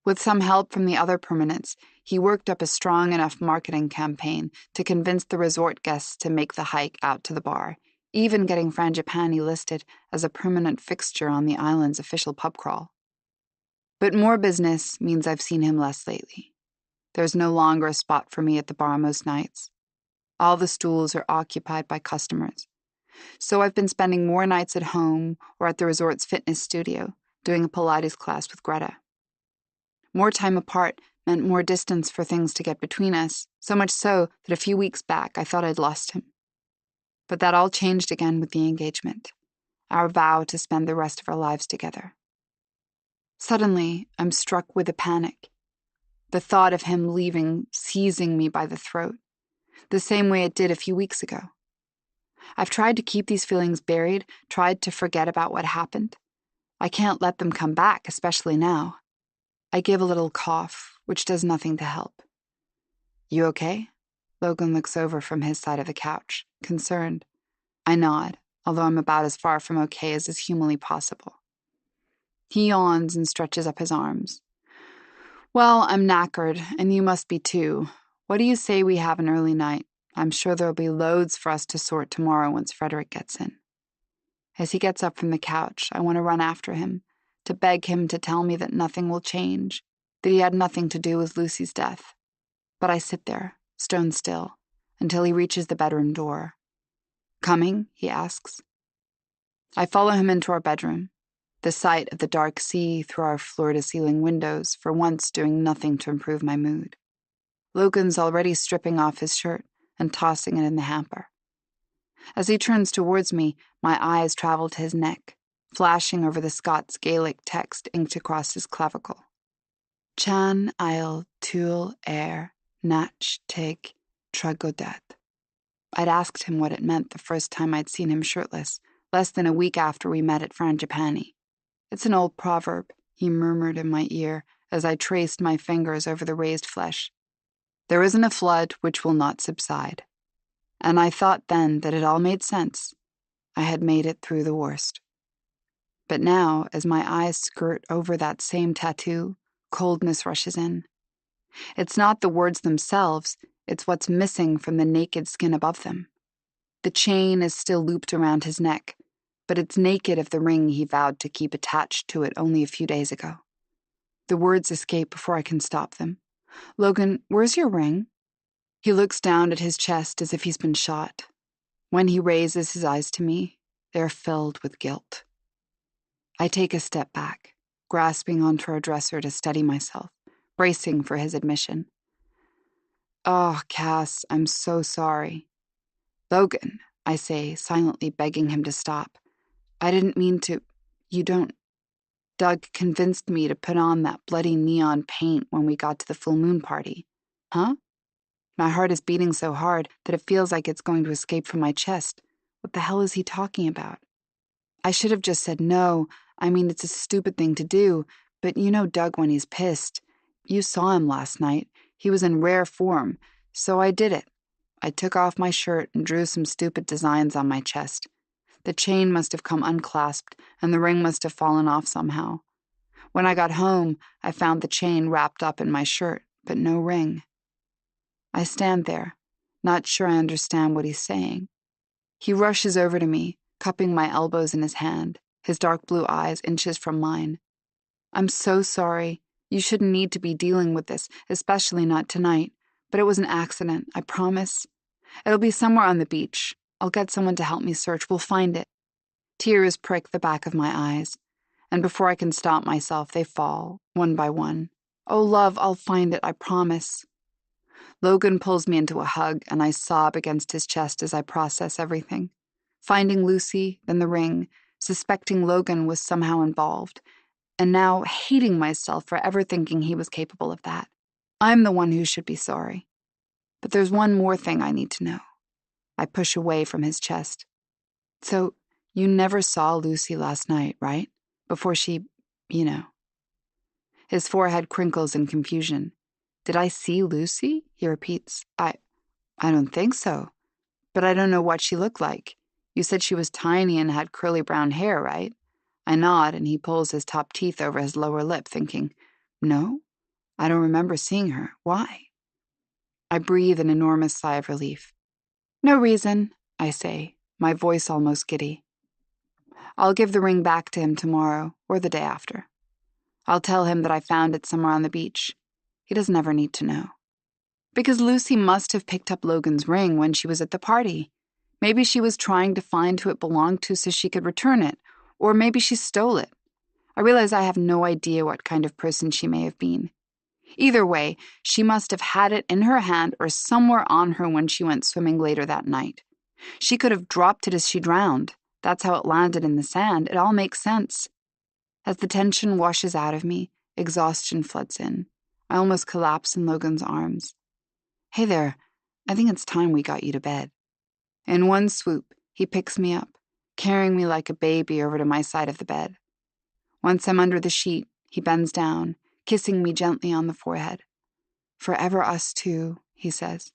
With some help from the other permanents, he worked up a strong enough marketing campaign to convince the resort guests to make the hike out to the bar, even getting Frangipani listed as a permanent fixture on the island's official pub crawl. But more business means I've seen him less lately. There's no longer a spot for me at the bar most nights. All the stools are occupied by customers. So I've been spending more nights at home or at the resort's fitness studio, doing a Pilates class with Greta. More time apart meant more distance for things to get between us, so much so that a few weeks back I thought I'd lost him. But that all changed again with the engagement, our vow to spend the rest of our lives together. Suddenly, I'm struck with a panic. The thought of him leaving seizing me by the throat, the same way it did a few weeks ago. I've tried to keep these feelings buried, tried to forget about what happened. I can't let them come back, especially now. I give a little cough, which does nothing to help. You okay? Logan looks over from his side of the couch, concerned. I nod, although I'm about as far from okay as is humanly possible. He yawns and stretches up his arms. Well, I'm knackered, and you must be too. What do you say we have an early night? I'm sure there'll be loads for us to sort tomorrow once Frederick gets in. As he gets up from the couch, I want to run after him, to beg him to tell me that nothing will change, that he had nothing to do with Lucy's death. But I sit there, stone still, until he reaches the bedroom door. Coming? He asks. I follow him into our bedroom, the sight of the dark sea through our floor-to-ceiling windows for once doing nothing to improve my mood. Logan's already stripping off his shirt and tossing it in the hamper. As he turns towards me, my eyes travel to his neck, flashing over the Scots Gaelic text inked across his clavicle. Chan Ail Tuil Air Nach Tig Tragodat. I'd asked him what it meant the first time I'd seen him shirtless, less than a week after we met at Frangipani. It's an old proverb, he murmured in my ear as I traced my fingers over the raised flesh. There isn't a flood which will not subside. And I thought then that it all made sense. I had made it through the worst. But now, as my eyes skirt over that same tattoo, coldness rushes in. It's not the words themselves, it's what's missing from the naked skin above them. The chain is still looped around his neck, but it's naked of the ring he vowed to keep attached to it only a few days ago. The words escape before I can stop them. Logan, where's your ring? He looks down at his chest as if he's been shot. When he raises his eyes to me, they are filled with guilt. I take a step back, grasping onto our dresser to steady myself, bracing for his admission. Oh, Cass, I'm so sorry. Logan, I say, silently begging him to stop. I didn't mean to. You don't. Doug convinced me to put on that bloody neon paint when we got to the full moon party. Huh? My heart is beating so hard that it feels like it's going to escape from my chest. What the hell is he talking about? I should have just said no. I mean, it's a stupid thing to do, but you know Doug when he's pissed. You saw him last night. He was in rare form, so I did it. I took off my shirt and drew some stupid designs on my chest. The chain must have come unclasped, and the ring must have fallen off somehow. When I got home, I found the chain wrapped up in my shirt, but no ring. I stand there, not sure I understand what he's saying. He rushes over to me, cupping my elbows in his hand, his dark blue eyes inches from mine. I'm so sorry. You shouldn't need to be dealing with this, especially not tonight. But it was an accident, I promise. It'll be somewhere on the beach. I'll get someone to help me search. We'll find it. Tears prick the back of my eyes, and before I can stop myself, they fall, one by one. Oh, love, I'll find it, I promise. Logan pulls me into a hug, and I sob against his chest as I process everything. Finding Lucy, then the ring, suspecting Logan was somehow involved, and now hating myself for ever thinking he was capable of that. I'm the one who should be sorry. But there's one more thing I need to know. I push away from his chest. So, you never saw Lucy last night, right? Before she, you know. His forehead crinkles in confusion. Did I see Lucy? He repeats. I don't think so. But I don't know what she looked like. You said she was tiny and had curly brown hair, right? I nod, and he pulls his top teeth over his lower lip, thinking, no, I don't remember seeing her. Why? I breathe an enormous sigh of relief. No reason, I say, my voice almost giddy. I'll give the ring back to him tomorrow or the day after. I'll tell him that I found it somewhere on the beach. He doesn't ever need to know. Because Lucy must have picked up Logan's ring when she was at the party. Maybe she was trying to find who it belonged to so she could return it, or maybe she stole it. I realize I have no idea what kind of person she may have been. Either way, she must have had it in her hand or somewhere on her when she went swimming later that night. She could have dropped it as she drowned. That's how it landed in the sand. It all makes sense. As the tension washes out of me, exhaustion floods in. I almost collapse in Logan's arms. Hey there, I think it's time we got you to bed. In one swoop, he picks me up, carrying me like a baby over to my side of the bed. Once I'm under the sheet, he bends down, kissing me gently on the forehead. Forever us two, he says.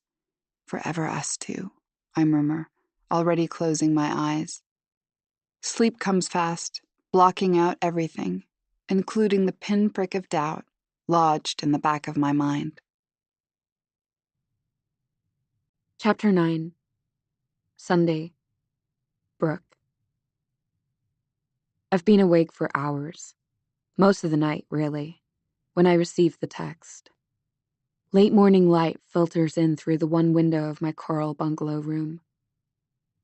Forever us two, I murmur, already closing my eyes. Sleep comes fast, blocking out everything, including the pinprick of doubt lodged in the back of my mind. Chapter 9. Sunday. Brooke. I've been awake for hours. Most of the night, really, when I received the text. Late morning light filters in through the one window of my coral bungalow room.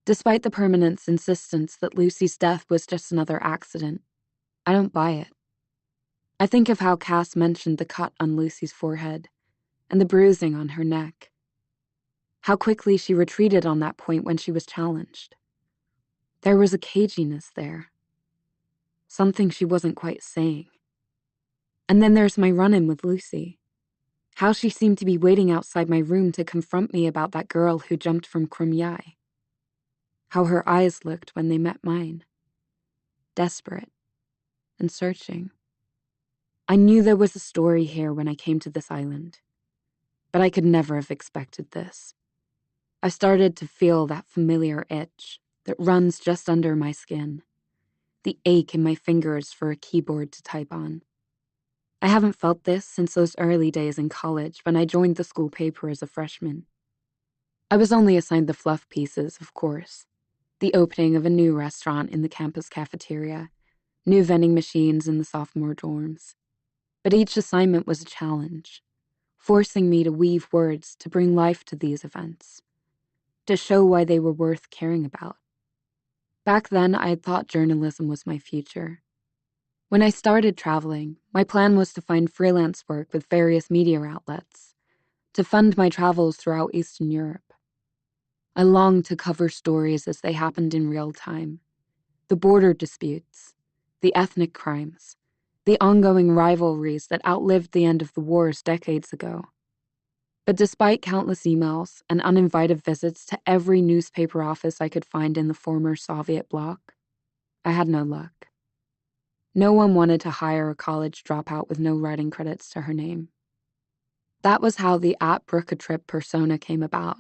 Despite the permanent's insistence that Lucy's death was just another accident, I don't buy it. I think of how Cass mentioned the cut on Lucy's forehead and the bruising on her neck. How quickly she retreated on that point when she was challenged. There was a caginess there. Something she wasn't quite saying. And then there's my run-in with Lucy. How she seemed to be waiting outside my room to confront me about that girl who jumped from Krumyai. How her eyes looked when they met mine. Desperate. And searching. I knew there was a story here when I came to this island. But I could never have expected this. I started to feel that familiar itch that runs just under my skin. The ache in my fingers for a keyboard to type on. I haven't felt this since those early days in college when I joined the school paper as a freshman. I was only assigned the fluff pieces, of course. The opening of a new restaurant in the campus cafeteria, new vending machines in the sophomore dorms. But each assignment was a challenge, forcing me to weave words to bring life to these events, to show why they were worth caring about. Back then, I had thought journalism was my future. When I started traveling, my plan was to find freelance work with various media outlets, to fund my travels throughout Eastern Europe. I longed to cover stories as they happened in real time. The border disputes, the ethnic crimes, the ongoing rivalries that outlived the end of the wars decades ago. But despite countless emails and uninvited visits to every newspaper office I could find in the former Soviet bloc, I had no luck. No one wanted to hire a college dropout with no writing credits to her name. That was how the @Brooke-a-Trip persona came about.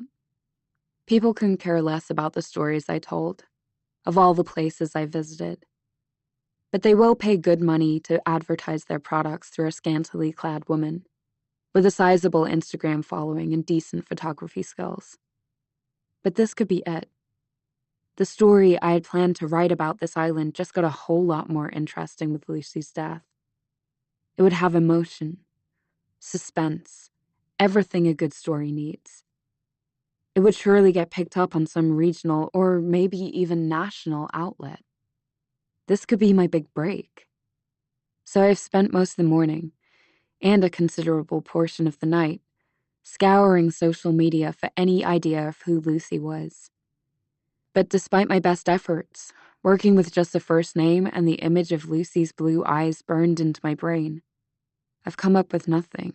People couldn't care less about the stories I told, of all the places I visited. But they will pay good money to advertise their products through a scantily clad woman. with a sizable Instagram following and decent photography skills. But this could be it. The story I had planned to write about this island just got a whole lot more interesting with Lucy's death. It would have emotion, suspense, everything a good story needs. It would surely get picked up on some regional or maybe even national outlet. This could be my big break. So I've spent most of the morning, and a considerable portion of the night, scouring social media for any idea of who Lucy was. But despite my best efforts, working with just the first name and the image of Lucy's blue eyes burned into my brain, I've come up with nothing.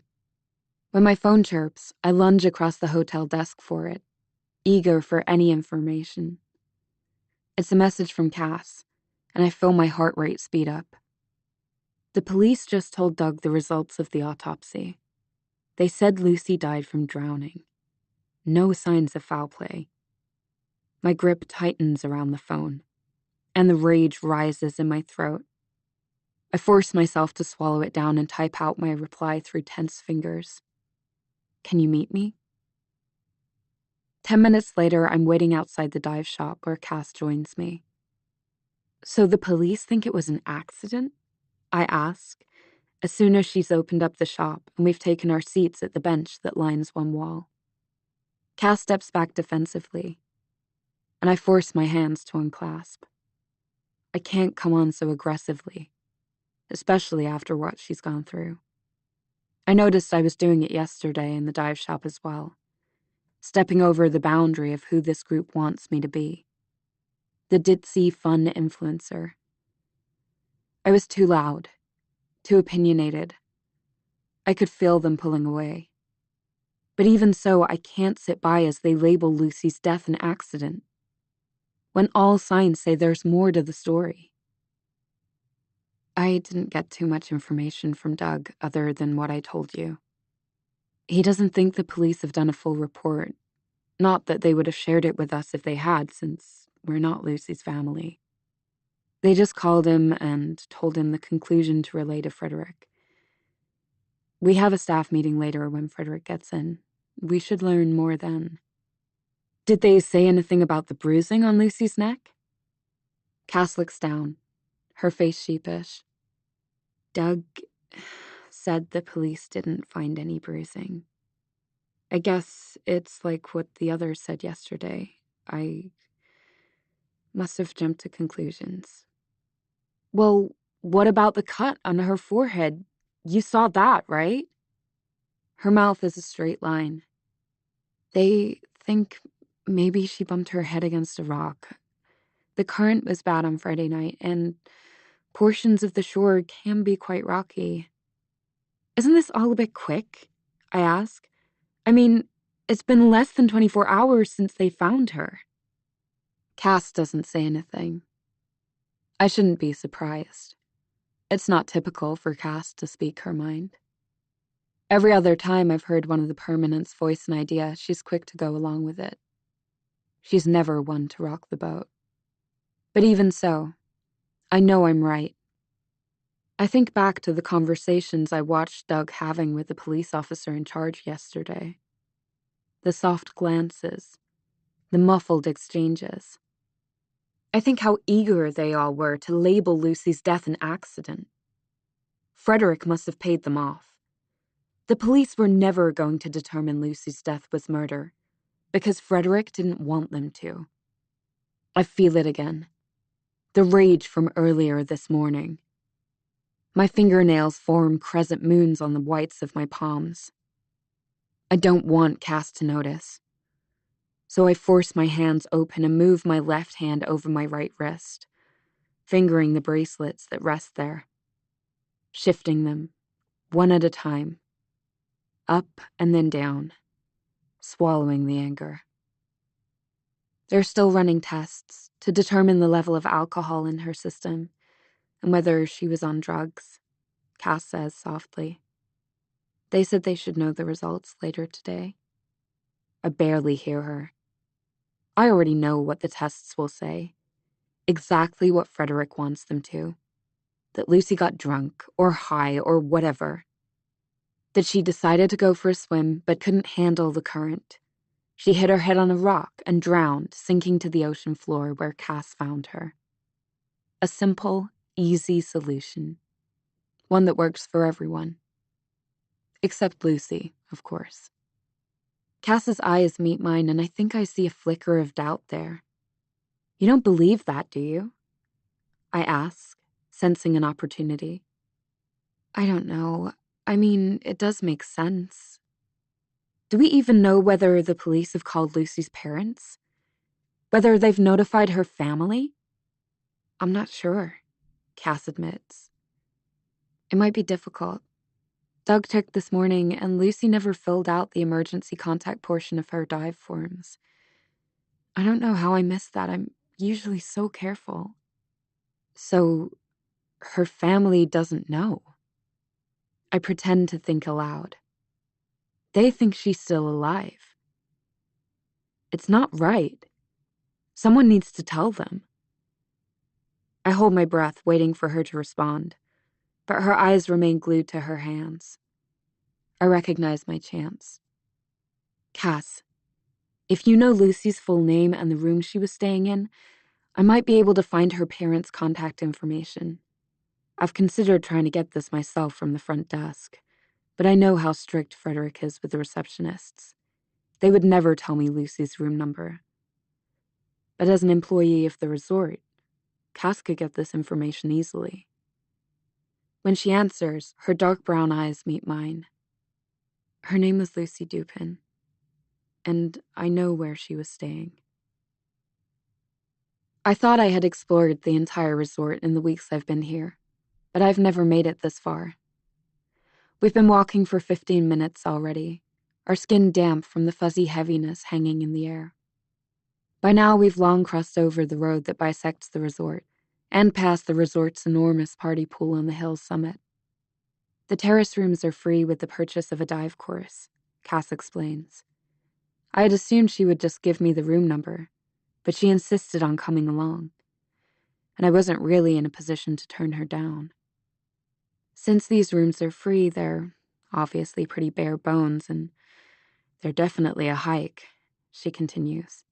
When my phone chirps, I lunge across the hotel desk for it, eager for any information. It's a message from Cass, and I feel my heart rate speed up. The police just told Doug the results of the autopsy. They said Lucy died from drowning. No signs of foul play. My grip tightens around the phone, and the rage rises in my throat. I force myself to swallow it down and type out my reply through tense fingers. Can you meet me? 10 minutes later, I'm waiting outside the dive shop where Cass joins me. So the police think it was an accident? I ask, as soon as she's opened up the shop and we've taken our seats at the bench that lines one wall. Cass steps back defensively, and I force my hands to unclasp. I can't come on so aggressively, especially after what she's gone through. I noticed I was doing it yesterday in the dive shop as well, stepping over the boundary of who this group wants me to be. The ditzy, fun influencer. I was too loud, too opinionated. I could feel them pulling away. But even so, I can't sit by as they label Lucy's death an accident, when all signs say there's more to the story. I didn't get too much information from Doug other than what I told you. He doesn't think the police have done a full report. Not that they would have shared it with us if they had, since we're not Lucy's family. They just called him and told him the conclusion to relay to Frederick. We have a staff meeting later when Frederick gets in. We should learn more then. Did they say anything about the bruising on Lucy's neck? Cass looks down, her face sheepish. Doug said the police didn't find any bruising. I guess it's like what the others said yesterday. I must have jumped to conclusions. Well, what about the cut on her forehead? You saw that, right? Her mouth is a straight line. They think maybe she bumped her head against a rock. The current was bad on Friday night, and portions of the shore can be quite rocky. Isn't this all a bit quick? I ask. I mean, it's been less than 24 hours since they found her. Cass doesn't say anything. I shouldn't be surprised. It's not typical for Cass to speak her mind. Every other time I've heard one of the permanents voice an idea, she's quick to go along with it. She's never one to rock the boat. But even so, I know I'm right. I think back to the conversations I watched Doug having with the police officer in charge yesterday. The soft glances, the muffled exchanges. I think how eager they all were to label Lucy's death an accident. Frederick must have paid them off. The police were never going to determine Lucy's death was murder, because Frederick didn't want them to. I feel it again. The rage from earlier this morning. My fingernails form crescent moons on the whites of my palms. I don't want Cass to notice. So I force my hands open and move my left hand over my right wrist, fingering the bracelets that rest there, shifting them, one at a time, up and then down, swallowing the anger. They're still running tests to determine the level of alcohol in her system and whether she was on drugs, Cass says softly. They said they should know the results later today. I barely hear her. I already know what the tests will say. Exactly what Frederick wants them to. That Lucy got drunk or high or whatever. that she decided to go for a swim but couldn't handle the current. She hit her head on a rock and drowned, sinking to the ocean floor where Cass found her. A simple, easy solution. One that works for everyone. Except Lucy, of course. Cass's eyes meet mine, and I think I see a flicker of doubt there. You don't believe that, do you? I ask, sensing an opportunity. I don't know. I mean, it does make sense. Do we even know whether the police have called Lucy's parents? Whether they've notified her family? I'm not sure, Cass admits. It might be difficult. Doug checked this morning, and Lucy never filled out the emergency contact portion of her dive forms. I don't know how I missed that. I'm usually so careful. So, her family doesn't know. I pretend to think aloud. They think she's still alive. It's not right. Someone needs to tell them. I hold my breath, waiting for her to respond, but her eyes remain glued to her hands. I recognize my chance. Cass, if you know Lucy's full name and the room she was staying in, I might be able to find her parents' contact information. I've considered trying to get this myself from the front desk, but I know how strict Frederick is with the receptionists. They would never tell me Lucy's room number. But as an employee of the resort, Cass could get this information easily. When she answers, her dark brown eyes meet mine. Her name was Lucy Dupin, and I know where she was staying. I thought I had explored the entire resort in the weeks I've been here, but I've never made it this far. We've been walking for 15 minutes already, our skin damp from the fuzzy heaviness hanging in the air. By now, we've long crossed over the road that bisects the resort, and past the resort's enormous party pool on the hill's summit. The terrace rooms are free with the purchase of a dive course, Cass explains. I had assumed she would just give me the room number, but she insisted on coming along, and I wasn't really in a position to turn her down. Since these rooms are free, they're obviously pretty bare bones, and they're definitely a hike, she continues.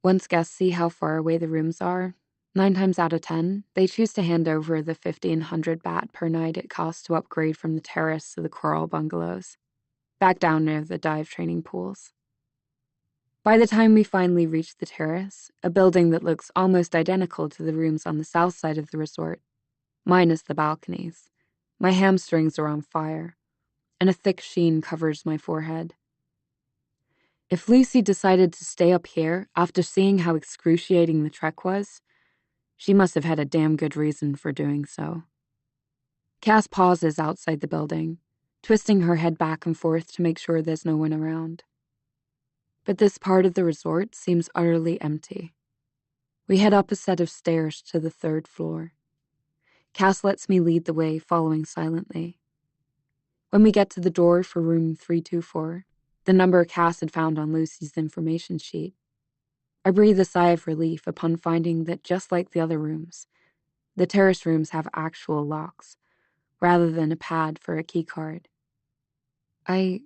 Once guests see how far away the rooms are, 9 times out of 10, they choose to hand over the 1,500 baht per night it costs to upgrade from the terrace to the coral bungalows, back down near the dive training pools. By the time we finally reach the terrace, a building that looks almost identical to the rooms on the south side of the resort, minus the balconies, my hamstrings are on fire, and a thick sheen covers my forehead. If Lucy decided to stay up here after seeing how excruciating the trek was, she must have had a damn good reason for doing so. Cass pauses outside the building, twisting her head back and forth to make sure there's no one around. But this part of the resort seems utterly empty. We head up a set of stairs to the 3rd floor. Cass lets me lead the way, following silently. When we get to the door for room 324, the number Cass had found on Lucy's information sheet, I breathe a sigh of relief upon finding that just like the other rooms, the terrace rooms have actual locks, rather than a pad for a key card. I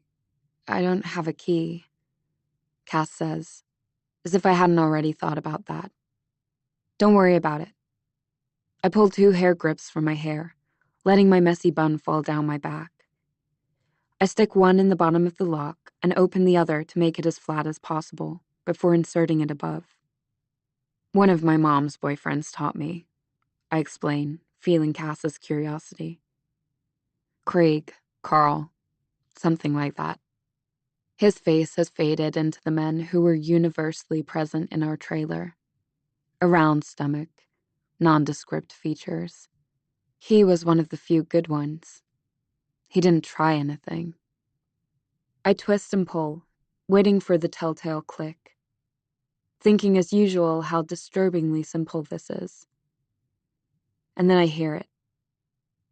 don't have a key, Cass says, as if I hadn't already thought about that. Don't worry about it. I pull 2 hair grips from my hair, letting my messy bun fall down my back. I stick one in the bottom of the lock and open the other to make it as flat as possible before inserting it above. One of my mom's boyfriends taught me, I explain, feeling Cass's curiosity. Craig, Carl, something like that. His face has faded into the men who were universally present in our trailer. A round stomach, nondescript features. He was one of the few good ones. He didn't try anything. I twist and pull, waiting for the telltale click, thinking as usual how disturbingly simple this is. And then I hear it.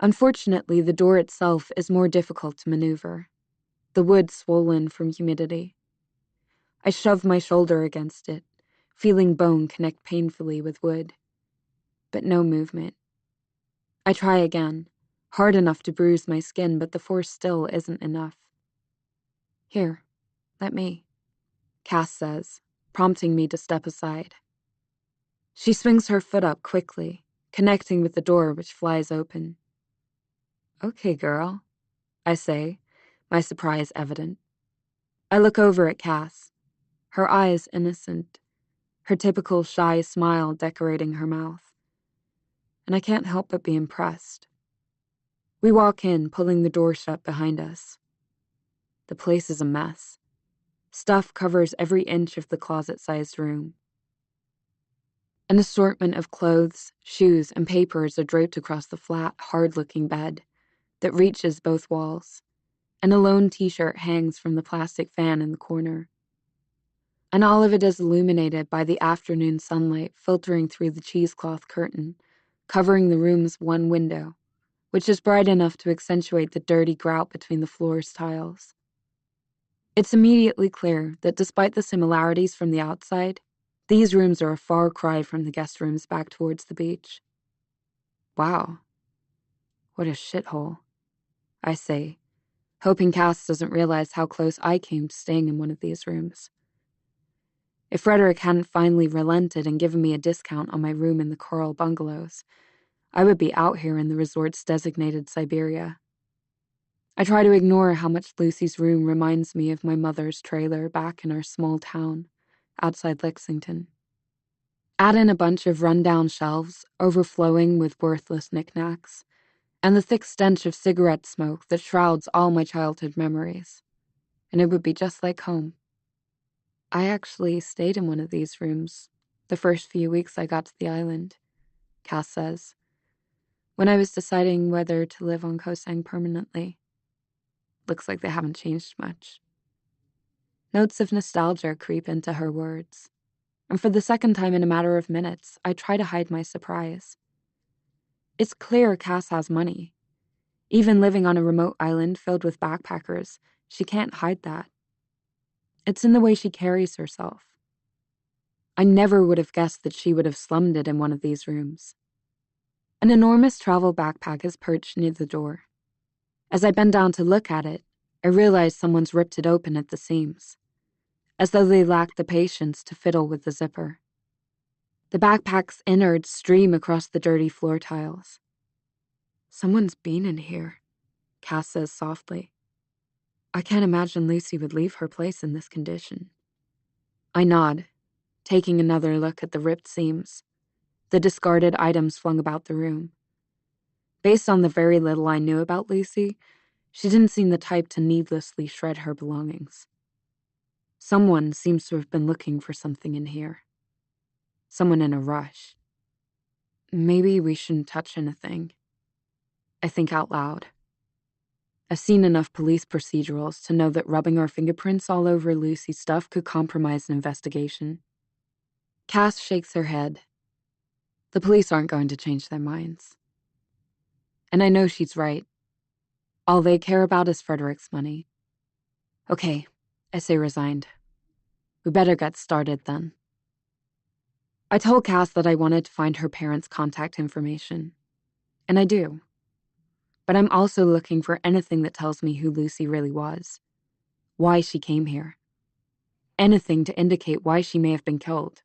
Unfortunately, the door itself is more difficult to maneuver, the wood swollen from humidity. I shove my shoulder against it, feeling bone connect painfully with wood. But no movement. I try again, hard enough to bruise my skin, but the force still isn't enough. Here, let me, Cass says, prompting me to step aside. She swings her foot up quickly, connecting with the door, which flies open. Okay, girl, I say, my surprise evident. I look over at Cass, her eyes innocent, her typical shy smile decorating her mouth. And I can't help but be impressed. We walk in, pulling the door shut behind us. The place is a mess. Stuff covers every inch of the closet-sized room. An assortment of clothes, shoes, and papers are draped across the flat, hard-looking bed that reaches both walls, and a lone t-shirt hangs from the plastic fan in the corner. And all of it is illuminated by the afternoon sunlight filtering through the cheesecloth curtain, covering the room's one window, which is bright enough to accentuate the dirty grout between the floor's tiles. It's immediately clear that despite the similarities from the outside, these rooms are a far cry from the guest rooms back towards the beach. Wow. What a shithole, I say, hoping Cass doesn't realize how close I came to staying in one of these rooms. If Frederick hadn't finally relented and given me a discount on my room in the Coral Bungalows, I would be out here in the resort's designated Siberia. I try to ignore how much Lucy's room reminds me of my mother's trailer back in our small town, outside Lexington. Add in a bunch of run-down shelves, overflowing with worthless knickknacks, and the thick stench of cigarette smoke that shrouds all my childhood memories, and it would be just like home. I actually stayed in one of these rooms the first few weeks I got to the island, Cass says, when I was deciding whether to live on Koh Sang permanently. Looks like they haven't changed much. Notes of nostalgia creep into her words, and for the second time in a matter of minutes, I try to hide my surprise. It's clear Cass has money. Even living on a remote island filled with backpackers, she can't hide that. It's in the way she carries herself. I never would have guessed that she would have slummed it in one of these rooms. An enormous travel backpack is perched near the door. As I bend down to look at it, I realize someone's ripped it open at the seams, as though they lacked the patience to fiddle with the zipper. The backpack's innards stream across the dirty floor tiles. Someone's been in here, Cass says softly. I can't imagine Lucy would leave her place in this condition. I nod, taking another look at the ripped seams, the discarded items flung about the room. Based on the very little I knew about Lucy, she didn't seem the type to needlessly shred her belongings. Someone seems to have been looking for something in here. Someone in a rush. Maybe we shouldn't touch anything. I think out loud. I've seen enough police procedurals to know that rubbing our fingerprints all over Lucy's stuff could compromise an investigation. Cass shakes her head. The police aren't going to change their minds. And I know she's right. All they care about is Frederick's money. Okay, I say resigned. We better get started then. I told Cass that I wanted to find her parents' contact information. And I do. But I'm also looking for anything that tells me who Lucy really was. Why she came here. Anything to indicate why she may have been killed.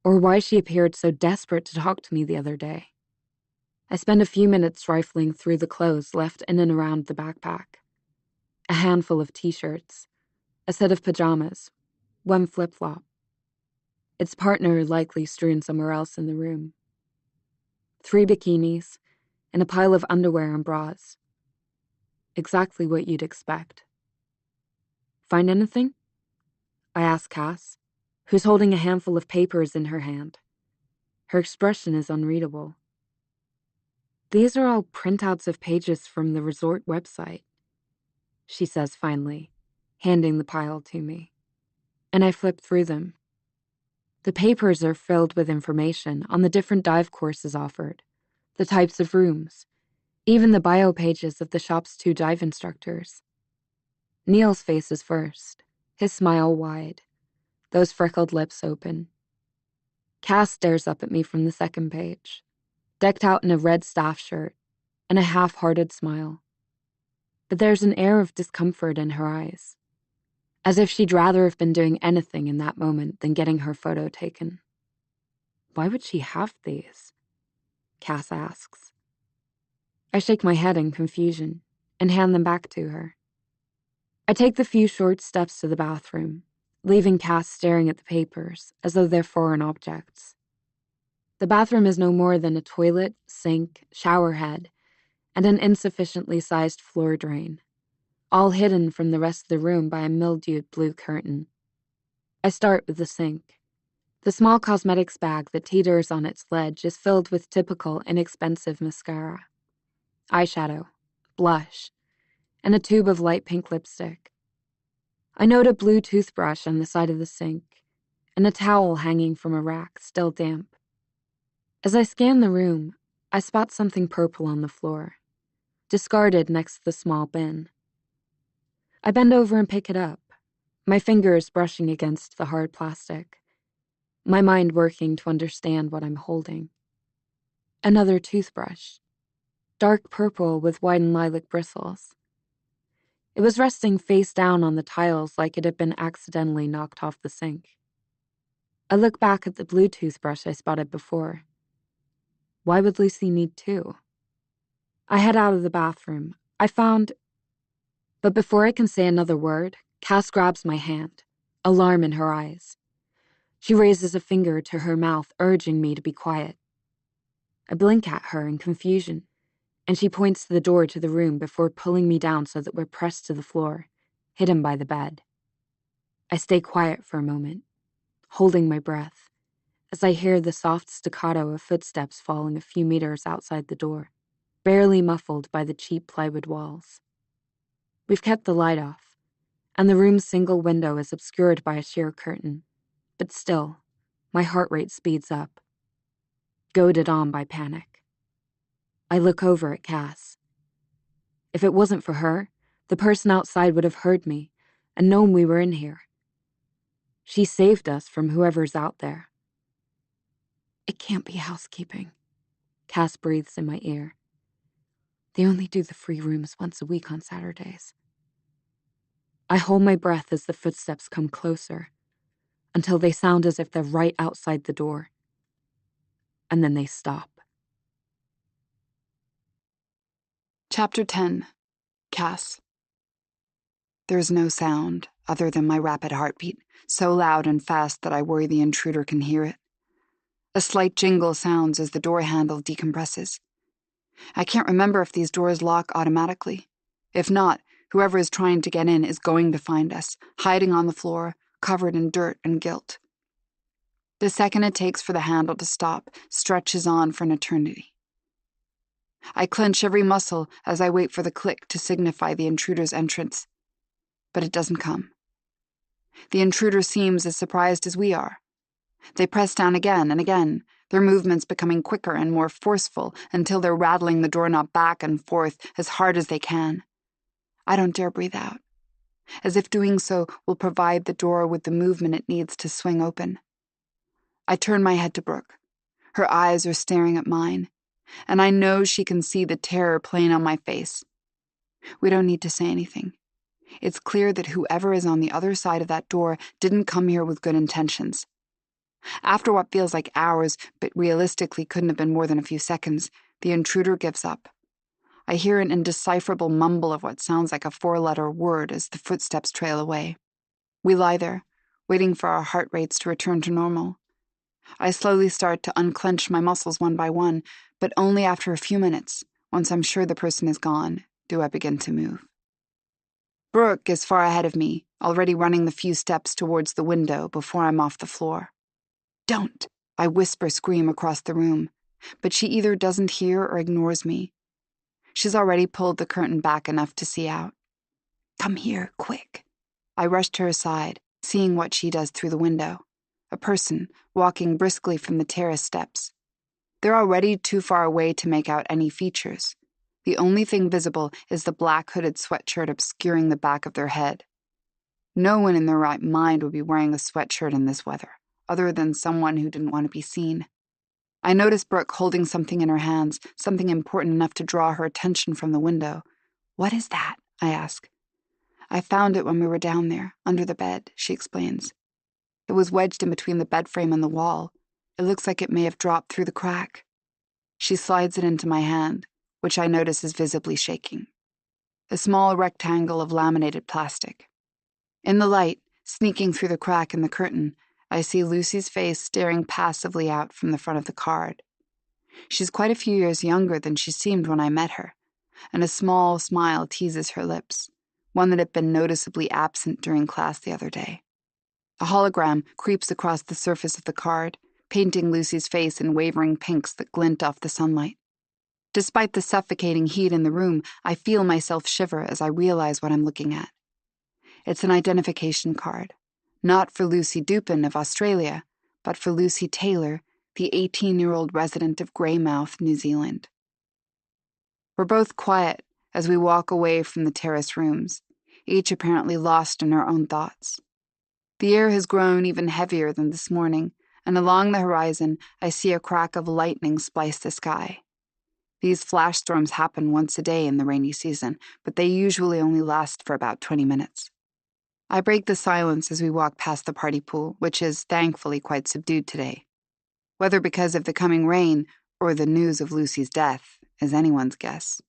Or why she appeared so desperate to talk to me the other day. I spend a few minutes rifling through the clothes left in and around the backpack. A handful of t-shirts, a set of pajamas, one flip-flop. Its partner likely strewn somewhere else in the room. 3 bikinis, and a pile of underwear and bras. Exactly what you'd expect. Find anything? I ask Cass, who's holding a handful of papers in her hand. Her expression is unreadable. These are all printouts of pages from the resort website, she says finally, handing the pile to me. And I flip through them. The papers are filled with information on the different dive courses offered, the types of rooms, even the bio pages of the shop's 2 dive instructors. Neil's face is first, his smile wide, those freckled lips open. Cass stares up at me from the second page, decked out in a red staff shirt, and a half-hearted smile. But there's an air of discomfort in her eyes, as if she'd rather have been doing anything in that moment than getting her photo taken. Why would she have these? Cass asks. I shake my head in confusion and hand them back to her. I take the few short steps to the bathroom, leaving Cass staring at the papers as though they're foreign objects. The bathroom is no more than a toilet, sink, shower head, and an insufficiently sized floor drain, all hidden from the rest of the room by a mildewed blue curtain. I start with the sink. The small cosmetics bag that teeters on its ledge is filled with typical, inexpensive mascara, eyeshadow, blush, and a tube of light pink lipstick. I note a blue toothbrush on the side of the sink, and a towel hanging from a rack, still damp. As I scan the room, I spot something purple on the floor, discarded next to the small bin. I bend over and pick it up, my fingers brushing against the hard plastic, my mind working to understand what I'm holding. Another toothbrush, dark purple with white and lilac bristles. It was resting face down on the tiles like it had been accidentally knocked off the sink. I look back at the blue toothbrush I spotted before. Why would Lucy need two? I head out of the bathroom. But before I can say another word, Cass grabs my hand, alarm in her eyes. She raises a finger to her mouth, urging me to be quiet. I blink at her in confusion, and she points to the door to the room before pulling me down so that we're pressed to the floor, hidden by the bed. I stay quiet for a moment, holding my breath, as I hear the soft staccato of footsteps falling a few meters outside the door, barely muffled by the cheap plywood walls. We've kept the light off, and the room's single window is obscured by a sheer curtain, but still, my heart rate speeds up, goaded on by panic. I look over at Cass. If it wasn't for her, the person outside would have heard me and known we were in here. She saved us from whoever's out there. It can't be housekeeping, Cass breathes in my ear. They only do the free rooms once a week on Saturdays. I hold my breath as the footsteps come closer, until they sound as if they're right outside the door. And then they stop. Chapter 10. Cass. There is no sound other than my rapid heartbeat, so loud and fast that I worry the intruder can hear it. A slight jingle sounds as the door handle decompresses. I can't remember if these doors lock automatically. If not, whoever is trying to get in is going to find us, hiding on the floor, covered in dirt and guilt. The second it takes for the handle to stop stretches on for an eternity. I clench every muscle as I wait for the click to signify the intruder's entrance. But it doesn't come. The intruder seems as surprised as we are. They press down again and again, their movements becoming quicker and more forceful until they're rattling the doorknob back and forth as hard as they can. I don't dare breathe out, as if doing so will provide the door with the movement it needs to swing open. I turn my head to Brooke. Her eyes are staring at mine, and I know she can see the terror playing on my face. We don't need to say anything. It's clear that whoever is on the other side of that door didn't come here with good intentions. After what feels like hours, but realistically couldn't have been more than a few seconds, the intruder gives up. I hear an indecipherable mumble of what sounds like a 4-letter word as the footsteps trail away. We lie there, waiting for our heart rates to return to normal. I slowly start to unclench my muscles one by one, but only after a few minutes, once I'm sure the person is gone, do I begin to move. Brooke is far ahead of me, already running the few steps towards the window before I'm off the floor. "Don't!" I scream across the room, but she either doesn't hear or ignores me. She's already pulled the curtain back enough to see out. "Come here, quick." I rush to her side, seeing what she does through the window. A person walking briskly from the terrace steps. They're already too far away to make out any features. The only thing visible is the black hooded sweatshirt obscuring the back of their head. No one in their right mind would be wearing a sweatshirt in this weather, other than someone who didn't want to be seen. I notice Brooke holding something in her hands, something important enough to draw her attention from the window. "What is that?" I ask. "I found it when we were down there, under the bed," she explains. "It was wedged in between the bed frame and the wall. It looks like it may have dropped through the crack." She slides it into my hand, which I notice is visibly shaking. A small rectangle of laminated plastic. In the light, sneaking through the crack in the curtain, I see Lucy's face staring passively out from the front of the card. She's quite a few years younger than she seemed when I met her, and a small smile teases her lips, one that had been noticeably absent during class the other day. A hologram creeps across the surface of the card, painting Lucy's face in wavering pinks that glint off the sunlight. Despite the suffocating heat in the room, I feel myself shiver as I realize what I'm looking at. It's an identification card, not for Lucy Dupin of Australia, but for Lucy Taylor, the 18-year-old resident of Greymouth, New Zealand. We're both quiet as we walk away from the terrace rooms, each apparently lost in our own thoughts. The air has grown even heavier than this morning, and along the horizon I see a crack of lightning splice the sky. These flash storms happen once a day in the rainy season, but they usually only last for about 20 minutes. I break the silence as we walk past the party pool, which is thankfully quite subdued today. Whether because of the coming rain or the news of Lucy's death is anyone's guess.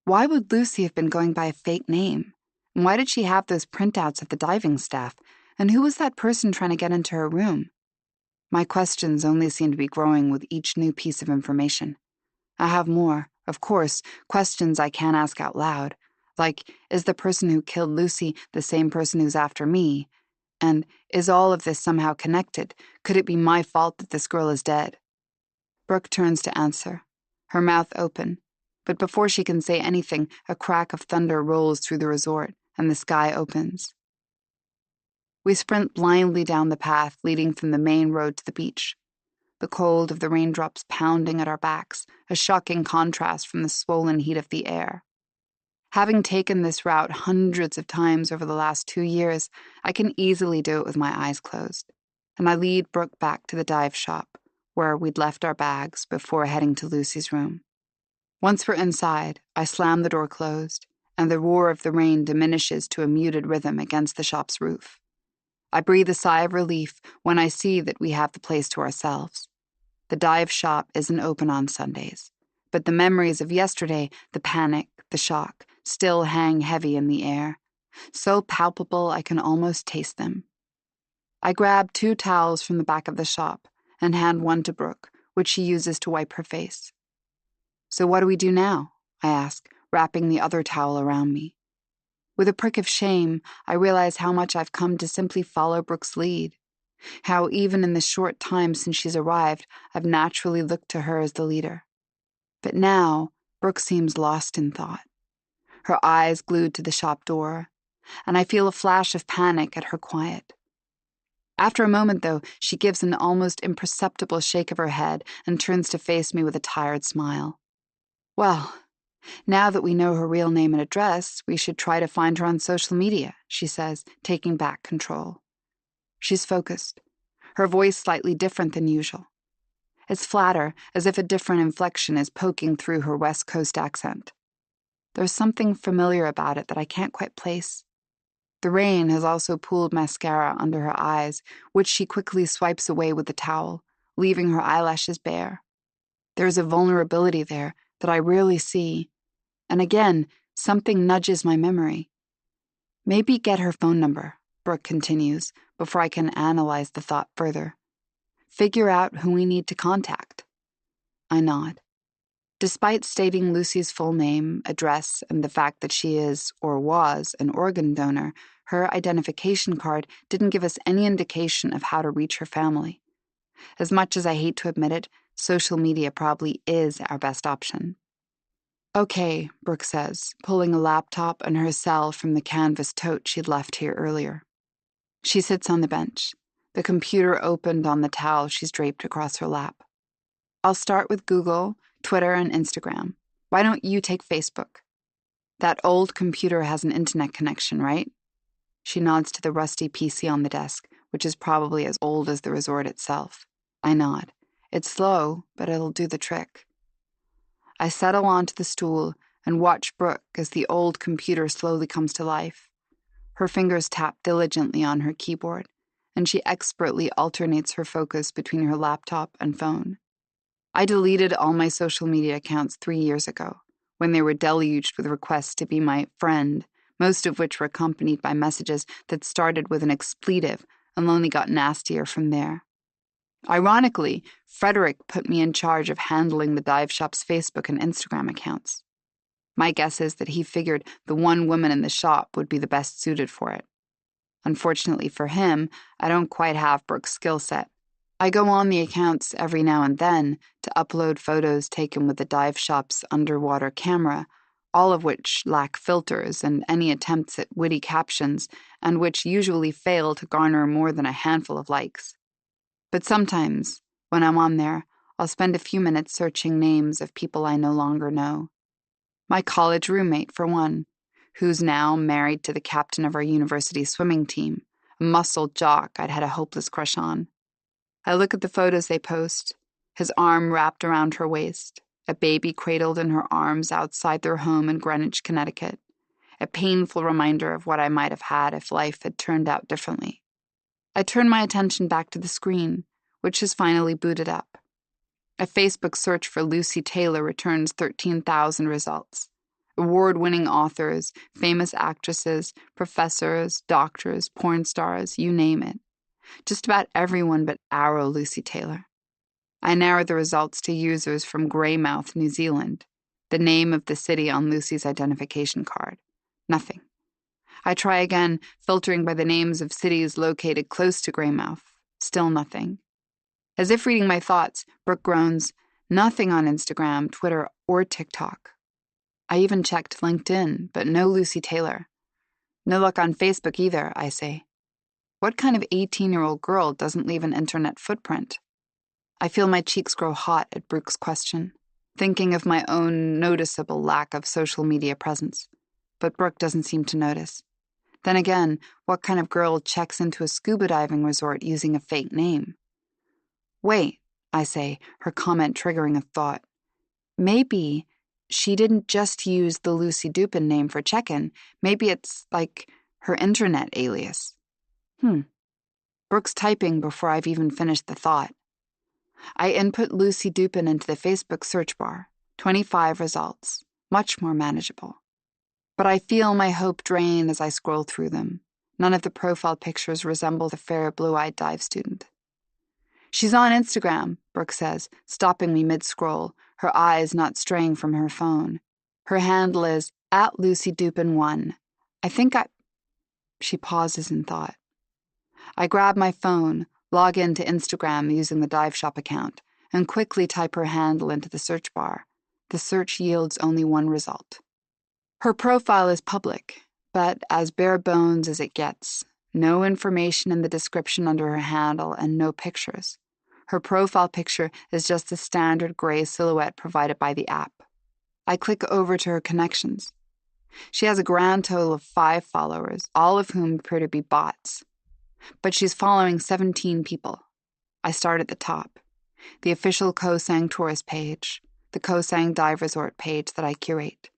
Why would Lucy have been going by a fake name? And why did she have those printouts of the diving staff? And who was that person trying to get into her room? My questions only seem to be growing with each new piece of information. I have more, of course, questions I can't ask out loud, like, is the person who killed Lucy the same person who's after me? And is all of this somehow connected? Could it be my fault that this girl is dead? Brooke turns to answer, her mouth open, but before she can say anything, a crack of thunder rolls through the resort, and the sky opens. We sprint blindly down the path leading from the main road to the beach. The cold of the raindrops pounding at our backs, a shocking contrast from the swollen heat of the air. Having taken this route hundreds of times over the last 2 years, I can easily do it with my eyes closed, and I lead Brooke back to the dive shop, where we'd left our bags before heading to Lucy's room. Once we're inside, I slam the door closed, and the roar of the rain diminishes to a muted rhythm against the shop's roof. I breathe a sigh of relief when I see that we have the place to ourselves. The dive shop isn't open on Sundays, but the memories of yesterday, the panic, the shock, still hang heavy in the air, so palpable I can almost taste them. I grab 2 towels from the back of the shop and hand one to Brooke, which she uses to wipe her face. "So what do we do now?" I ask, wrapping the other towel around me. With a prick of shame, I realize how much I've come to simply follow Brooke's lead. How even in the short time since she's arrived, I've naturally looked to her as the leader. But now, Brooke seems lost in thought, her eyes glued to the shop door, and I feel a flash of panic at her quiet. After a moment, though, she gives an almost imperceptible shake of her head and turns to face me with a tired smile. "Well, now that we know her real name and address, we should try to find her on social media," she says, taking back control. She's focused, her voice slightly different than usual. It's flatter, as if a different inflection is poking through her West Coast accent. There's something familiar about it that I can't quite place. The rain has also pooled mascara under her eyes, which she quickly swipes away with the towel, leaving her eyelashes bare. There's a vulnerability there that I rarely see, and again, something nudges my memory. "Maybe get her phone number," Brooke continues, before I can analyze the thought further. "Figure out who we need to contact." I nod. Despite stating Lucy's full name, address, and the fact that she is, or was, an organ donor, her identification card didn't give us any indication of how to reach her family. As much as I hate to admit it, social media probably is our best option. "Okay," Brooke says, pulling a laptop and her cell from the canvas tote she'd left here earlier. She sits on the bench, the computer opened on the towel she's draped across her lap. "I'll start with Google, Twitter, and Instagram. Why don't you take Facebook? That old computer has an internet connection, right?" She nods to the rusty PC on the desk, which is probably as old as the resort itself. I nod. It's slow, but it'll do the trick. I settle onto the stool and watch Brooke as the old computer slowly comes to life. Her fingers tap diligently on her keyboard, and she expertly alternates her focus between her laptop and phone. I deleted all my social media accounts 3 years ago, when they were deluged with requests to be my friend, most of which were accompanied by messages that started with an expletive and only got nastier from there. Ironically, Frederick put me in charge of handling the dive shop's Facebook and Instagram accounts. My guess is that he figured the one woman in the shop would be the best suited for it. Unfortunately for him, I don't quite have Brooke's skill set. I go on the accounts every now and then to upload photos taken with the dive shop's underwater camera, all of which lack filters and any attempts at witty captions, and which usually fail to garner more than a handful of likes. But sometimes, when I'm on there, I'll spend a few minutes searching names of people I no longer know. My college roommate, for one, who's now married to the captain of our university swimming team, a muscled jock I'd had a hopeless crush on. I look at the photos they post, his arm wrapped around her waist, a baby cradled in her arms outside their home in Greenwich, Connecticut, a painful reminder of what I might have had if life had turned out differently. I turn my attention back to the screen, which is finally booted up. A Facebook search for Lucy Taylor returns 13,000 results. Award-winning authors, famous actresses, professors, doctors, porn stars, you name it. Just about everyone but Arrow Lucy Taylor. I narrow the results to users from Greymouth, New Zealand, the name of the city on Lucy's identification card. Nothing. I try again, filtering by the names of cities located close to Greymouth. Still nothing. As if reading my thoughts, Brooke groans, nothing on Instagram, Twitter, or TikTok. I even checked LinkedIn, but no Lucy Taylor. No luck on Facebook either, I say. What kind of 18-year-old girl doesn't leave an internet footprint? I feel my cheeks grow hot at Brooke's question, thinking of my own noticeable lack of social media presence. But Brooke doesn't seem to notice. Then again, what kind of girl checks into a scuba diving resort using a fake name? Wait, I say, her comment triggering a thought. Maybe she didn't just use the Lucy Dupin name for check-in. Maybe it's like her internet alias. Brooke's typing before I've even finished the thought. I input Lucy Dupin into the Facebook search bar. 25 results. Much more manageable. But I feel my hope drain as I scroll through them. None of the profile pictures resemble the fair blue-eyed dive student. She's on Instagram, Brooke says, stopping me mid-scroll, her eyes not straying from her phone. Her handle is @LucyDupin1. She pauses in thought. I grab my phone, log into Instagram using the dive shop account, and quickly type her handle into the search bar. The search yields only one result. Her profile is public, but as bare bones as it gets. No information in the description under her handle and no pictures. Her profile picture is just the standard gray silhouette provided by the app. I click over to her connections. She has a grand total of 5 followers, all of whom appear to be bots. But she's following 17 people. I start at the top. The official Koh Sang tourist page, the Koh Sang dive resort page that I curate,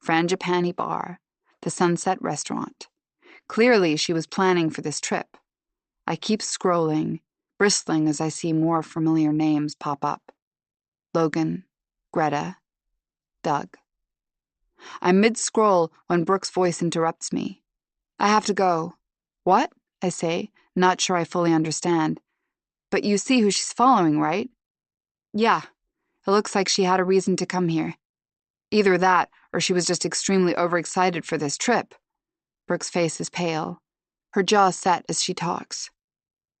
Frangipani Bar, the Sunset restaurant. Clearly, she was planning for this trip. I keep scrolling, bristling as I see more familiar names pop up. Logan, Greta, Doug. I'm mid-scroll when Brooke's voice interrupts me. I have to go. What? I say, not sure I fully understand. But you see who she's following, right? Yeah. It looks like she had a reason to come here. Either that, or she was just extremely overexcited for this trip. Brooke's face is pale. Her jaw set as she talks.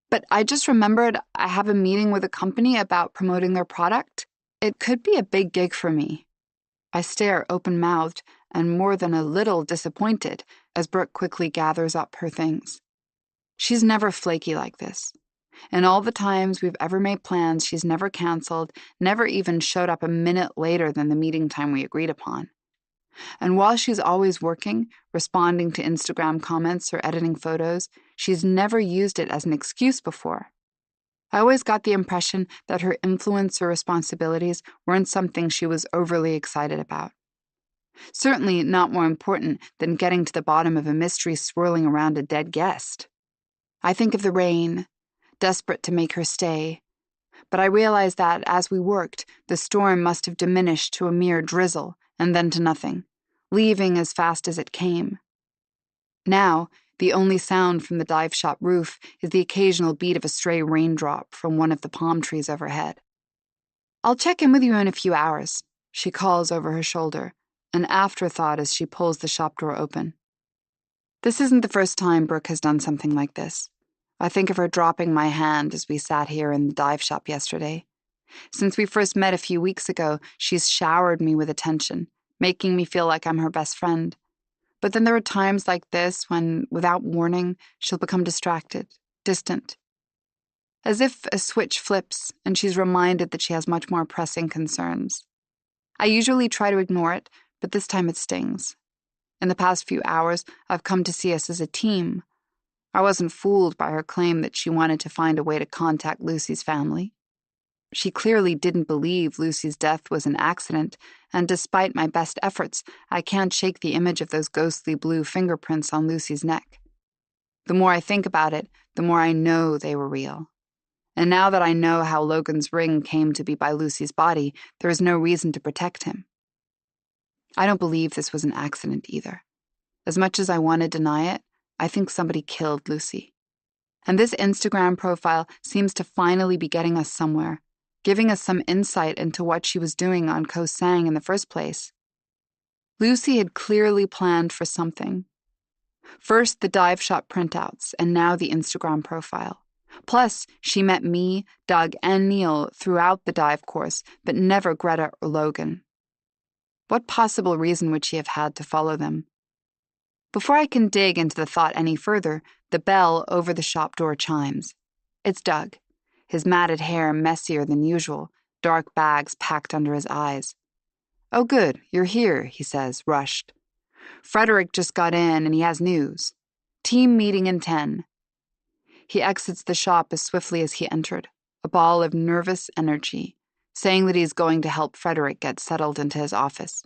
But I just remembered I have a meeting with a company about promoting their product. It could be a big gig for me. I stare open-mouthed and more than a little disappointed as Brooke quickly gathers up her things. She's never flaky like this. In all the times we've ever made plans, she's never canceled, never even showed up a minute later than the meeting time we agreed upon. And while she's always working, responding to Instagram comments or editing photos, she's never used it as an excuse before. I always got the impression that her influence or responsibilities weren't something she was overly excited about. Certainly not more important than getting to the bottom of a mystery swirling around a dead guest. I think of the rain, desperate to make her stay, but I realized that as we worked, the storm must have diminished to a mere drizzle and then to nothing, leaving as fast as it came. Now, the only sound from the dive shop roof is the occasional beat of a stray raindrop from one of the palm trees overhead. "I'll check in with you in a few hours," she calls over her shoulder, an afterthought as she pulls the shop door open. This isn't the first time Brooke has done something like this. I think of her dropping my hand as we sat here in the dive shop yesterday. Since we first met a few weeks ago, she's showered me with attention, making me feel like I'm her best friend. But then there are times like this when, without warning, she'll become distracted, distant. As if a switch flips and she's reminded that she has much more pressing concerns. I usually try to ignore it, but this time it stings. In the past few hours, I've come to see us as a team. I wasn't fooled by her claim that she wanted to find a way to contact Lucy's family. She clearly didn't believe Lucy's death was an accident, and despite my best efforts, I can't shake the image of those ghostly blue fingerprints on Lucy's neck. The more I think about it, the more I know they were real. And now that I know how Logan's ring came to be by Lucy's body, there is no reason to protect him. I don't believe this was an accident either. As much as I want to deny it, I think somebody killed Lucy. And this Instagram profile seems to finally be getting us somewhere, giving us some insight into what she was doing on Koh Sang in the first place. Lucy had clearly planned for something. First the dive shop printouts, and now the Instagram profile. Plus, she met me, Doug, and Neil throughout the dive course, but never Greta or Logan. What possible reason would she have had to follow them? Before I can dig into the thought any further, the bell over the shop door chimes. It's Doug, his matted hair messier than usual, dark bags packed under his eyes. "Oh good, you're here," he says, rushed. "Frederick just got in and he has news. Team meeting in 10. He exits the shop as swiftly as he entered, a ball of nervous energy, saying that he's going to help Frederick get settled into his office.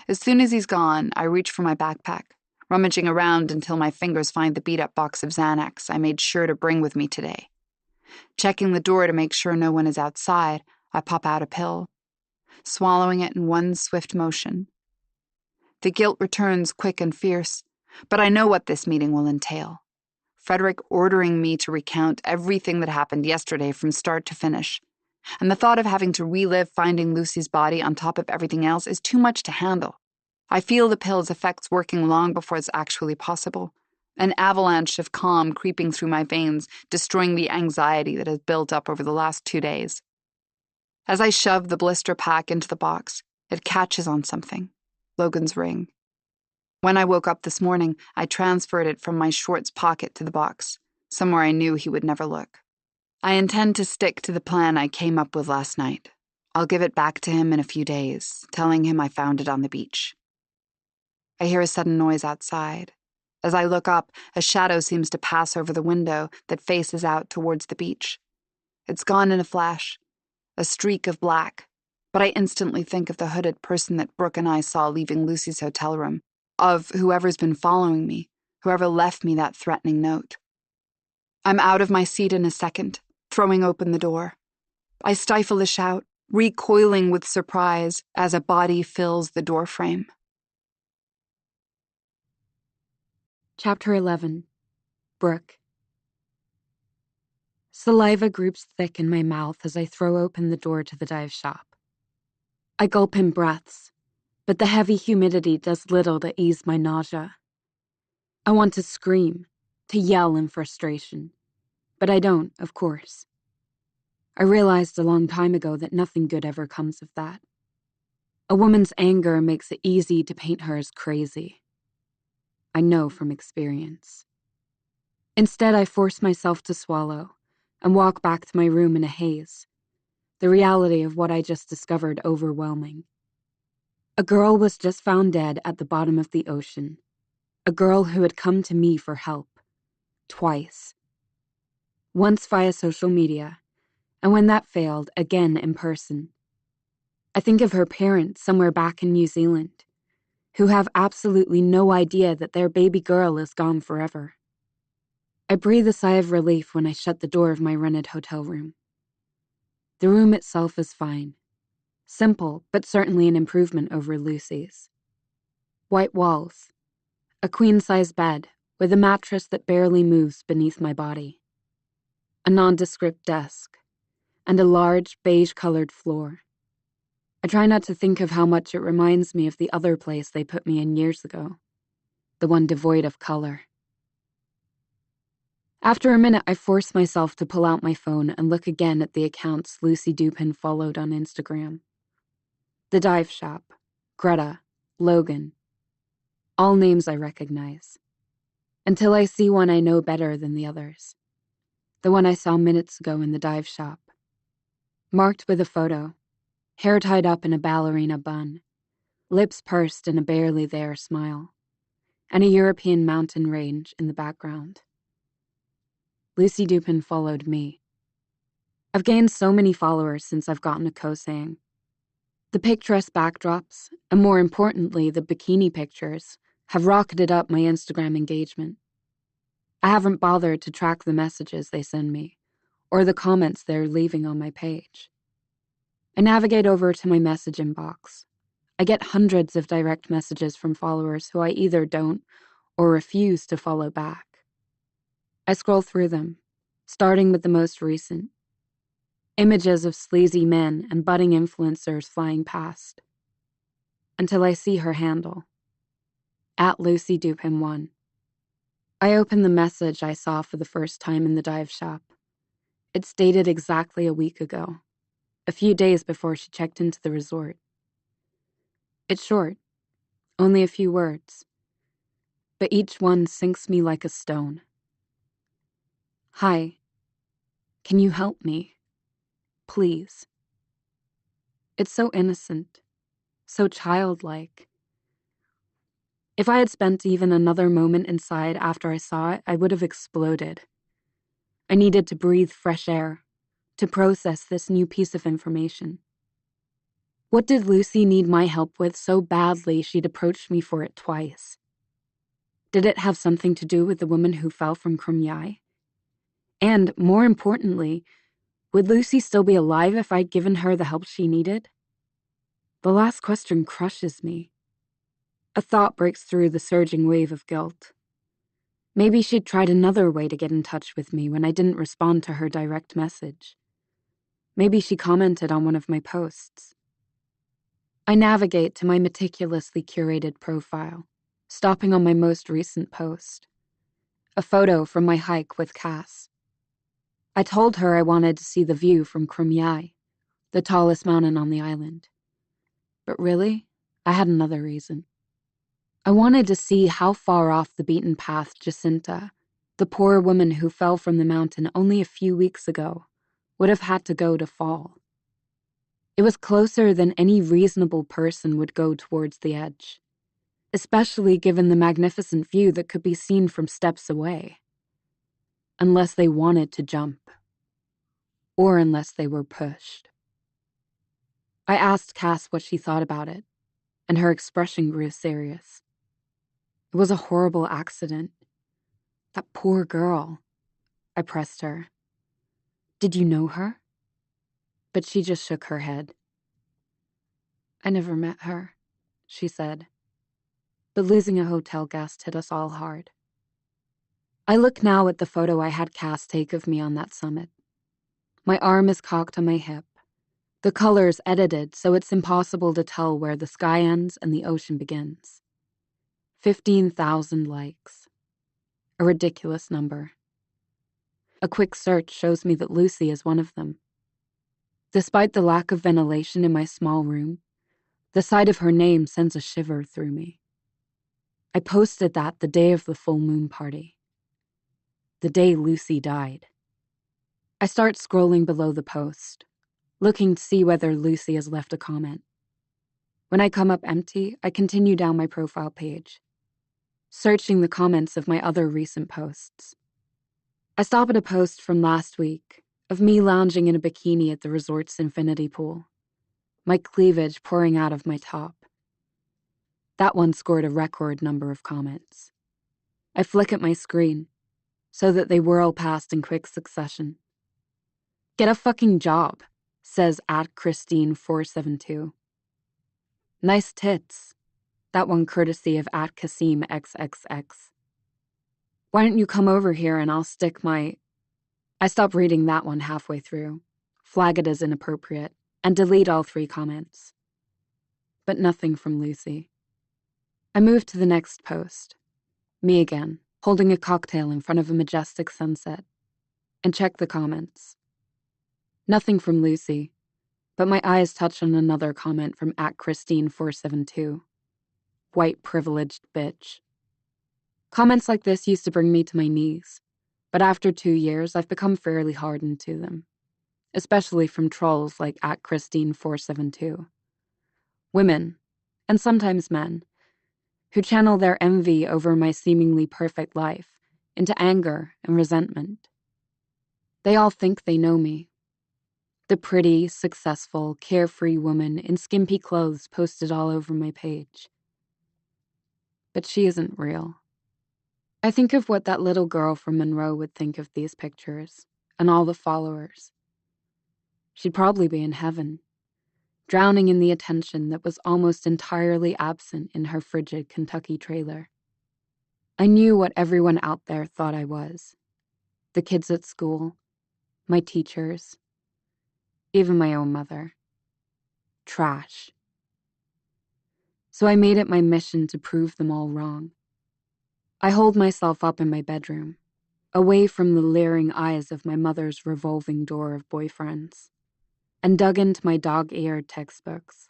As soon as he's gone, I reach for my backpack, rummaging around until my fingers find the beat-up box of Xanax I made sure to bring with me today. Checking the door to make sure no one is outside, I pop out a pill, swallowing it in one swift motion. The guilt returns quick and fierce, but I know what this meeting will entail. Frederick ordering me to recount everything that happened yesterday from start to finish. And the thought of having to relive finding Lucy's body on top of everything else is too much to handle. I feel the pill's effects working long before it's actually possible. An avalanche of calm creeping through my veins, destroying the anxiety that has built up over the last 2 days. As I shove the blister pack into the box, it catches on something. Logan's ring. When I woke up this morning, I transferred it from my shorts pocket to the box, somewhere I knew he would never look. I intend to stick to the plan I came up with last night. I'll give it back to him in a few days, telling him I found it on the beach. I hear a sudden noise outside. As I look up, a shadow seems to pass over the window that faces out towards the beach. It's gone in a flash, a streak of black, but I instantly think of the hooded person that Brooke and I saw leaving Lucy's hotel room, of whoever's been following me, whoever left me that threatening note. I'm out of my seat in a second, throwing open the door. I stifle a shout, recoiling with surprise as a body fills the doorframe. Chapter 11. Brooke. Saliva groups thick in my mouth as I throw open the door to the dive shop. I gulp in breaths, but the heavy humidity does little to ease my nausea. I want to scream, to yell in frustration, but I don't, of course. I realized a long time ago that nothing good ever comes of that. A woman's anger makes it easy to paint her as crazy. I know from experience. Instead, I force myself to swallow and walk back to my room in a haze, the reality of what I just discovered overwhelming. A girl was just found dead at the bottom of the ocean. A girl who had come to me for help. Twice. once via social media, and when that failed, again in person. I think of her parents somewhere back in New Zealand, who have absolutely no idea that their baby girl is gone forever. I breathe a sigh of relief when I shut the door of my rented hotel room. The room itself is fine. Simple, but certainly an improvement over Lucy's. White walls, a queen-size bed with a mattress that barely moves beneath my body, a nondescript desk, and a large beige-colored floor. I try not to think of how much it reminds me of the other place they put me in years ago, the one devoid of color. After a minute, I force myself to pull out my phone and look again at the accounts Lucy Dupin followed on Instagram. The Dive Shop, Greta, Logan. All names I recognize. Until I see one I know better than the others. The one I saw minutes ago in the dive shop. Marked with a photo, hair tied up in a ballerina bun, lips pursed in a barely there smile, and a European mountain range in the background. Lucy Dupin followed me. I've gained so many followers since I've gotten a co-saying. The picturesque backdrops, and more importantly, the bikini pictures, have rocketed up my Instagram engagement. I haven't bothered to track the messages they send me, or the comments they're leaving on my page. I navigate over to my message inbox. I get hundreds of direct messages from followers who I either don't or refuse to follow back. I scroll through them, starting with the most recent. Images of sleazy men and budding influencers flying past. Until I see her handle. @LucyDupin1. I open the message I saw for the first time in the dive shop. It's dated exactly a week ago, a few days before she checked into the resort. It's short, only a few words, but each one sinks me like a stone. Hi, can you help me? Please. It's so innocent, so childlike. If I had spent even another moment inside after I saw it, I would have exploded. I needed to breathe fresh air, to process this new piece of information. What did Lucy need my help with so badly she'd approached me for it twice? Did it have something to do with the woman who fell from Krumyai? And, more importantly, would Lucy still be alive if I'd given her the help she needed? The last question crushes me. A thought breaks through the surging wave of guilt. Maybe she'd tried another way to get in touch with me when I didn't respond to her direct message. Maybe she commented on one of my posts. I navigate to my meticulously curated profile, stopping on my most recent post. A photo from my hike with Cass. I told her I wanted to see the view from Krumyai, the tallest mountain on the island. But really, I had another reason. I wanted to see how far off the beaten path Jacinta, the poor woman who fell from the mountain only a few weeks ago, would have had to go to fall. It was closer than any reasonable person would go towards the edge, especially given the magnificent view that could be seen from steps away. Unless they wanted to jump. Or unless they were pushed. I asked Cass what she thought about it, and her expression grew serious. It was a horrible accident. That poor girl. I pressed her. Did you know her? But she just shook her head. I never met her, she said. But losing a hotel guest hit us all hard. I look now at the photo I had Cass take of me on that summit. My arm is cocked on my hip. The color's edited so it's impossible to tell where the sky ends and the ocean begins. 15,000 likes. A ridiculous number. A quick search shows me that Lucy is one of them. Despite the lack of ventilation in my small room, the sight of her name sends a shiver through me. I posted that the day of the full moon party. The day Lucy died. I start scrolling below the post, looking to see whether Lucy has left a comment. When I come up empty, I continue down my profile page, searching the comments of my other recent posts. I stop at a post from last week of me lounging in a bikini at the resort's infinity pool, my cleavage pouring out of my top. That one scored a record number of comments. I flick at my screen so that they whirl past in quick succession. Get a fucking job, says @Christine472. Nice tits. That one courtesy of @KasimXXX. Why don't you come over here and I'll stick my... I stop reading that one halfway through, flag it as inappropriate, and delete all 3 comments. But nothing from Lucy. I move to the next post. Me again, holding a cocktail in front of a majestic sunset, and check the comments. Nothing from Lucy, but my eyes touch on another comment from @Christine472. White privileged bitch. Comments like this used to bring me to my knees, but after 2 years, I've become fairly hardened to them, especially from trolls like @Christine472. Women, and sometimes men, who channel their envy over my seemingly perfect life into anger and resentment. They all think they know me. The pretty, successful, carefree woman in skimpy clothes posted all over my page. But she isn't real. I think of what that little girl from Monroe would think of these pictures, and all the followers. She'd probably be in heaven, drowning in the attention that was almost entirely absent in her frigid Kentucky trailer. I knew what everyone out there thought I was. The kids at school, my teachers, even my own mother. Trash. So I made it my mission to prove them all wrong. I holed myself up in my bedroom, away from the leering eyes of my mother's revolving door of boyfriends, and dug into my dog-eared textbooks,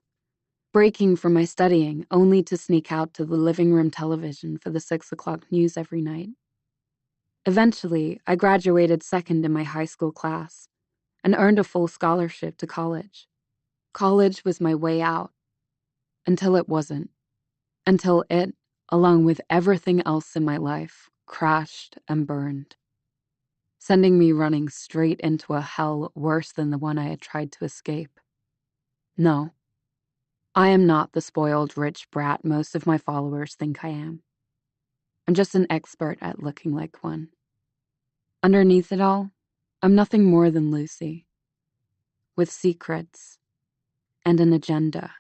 breaking from my studying only to sneak out to the living room television for the 6 o'clock news every night. Eventually, I graduated second in my high school class and earned a full scholarship to college. College was my way out, until it wasn't. Until it, along with everything else in my life, crashed and burned, sending me running straight into a hell worse than the one I had tried to escape. No, I am not the spoiled rich brat most of my followers think I am. I'm just an expert at looking like one. Underneath it all, I'm nothing more than Lucy, with secrets and an agenda,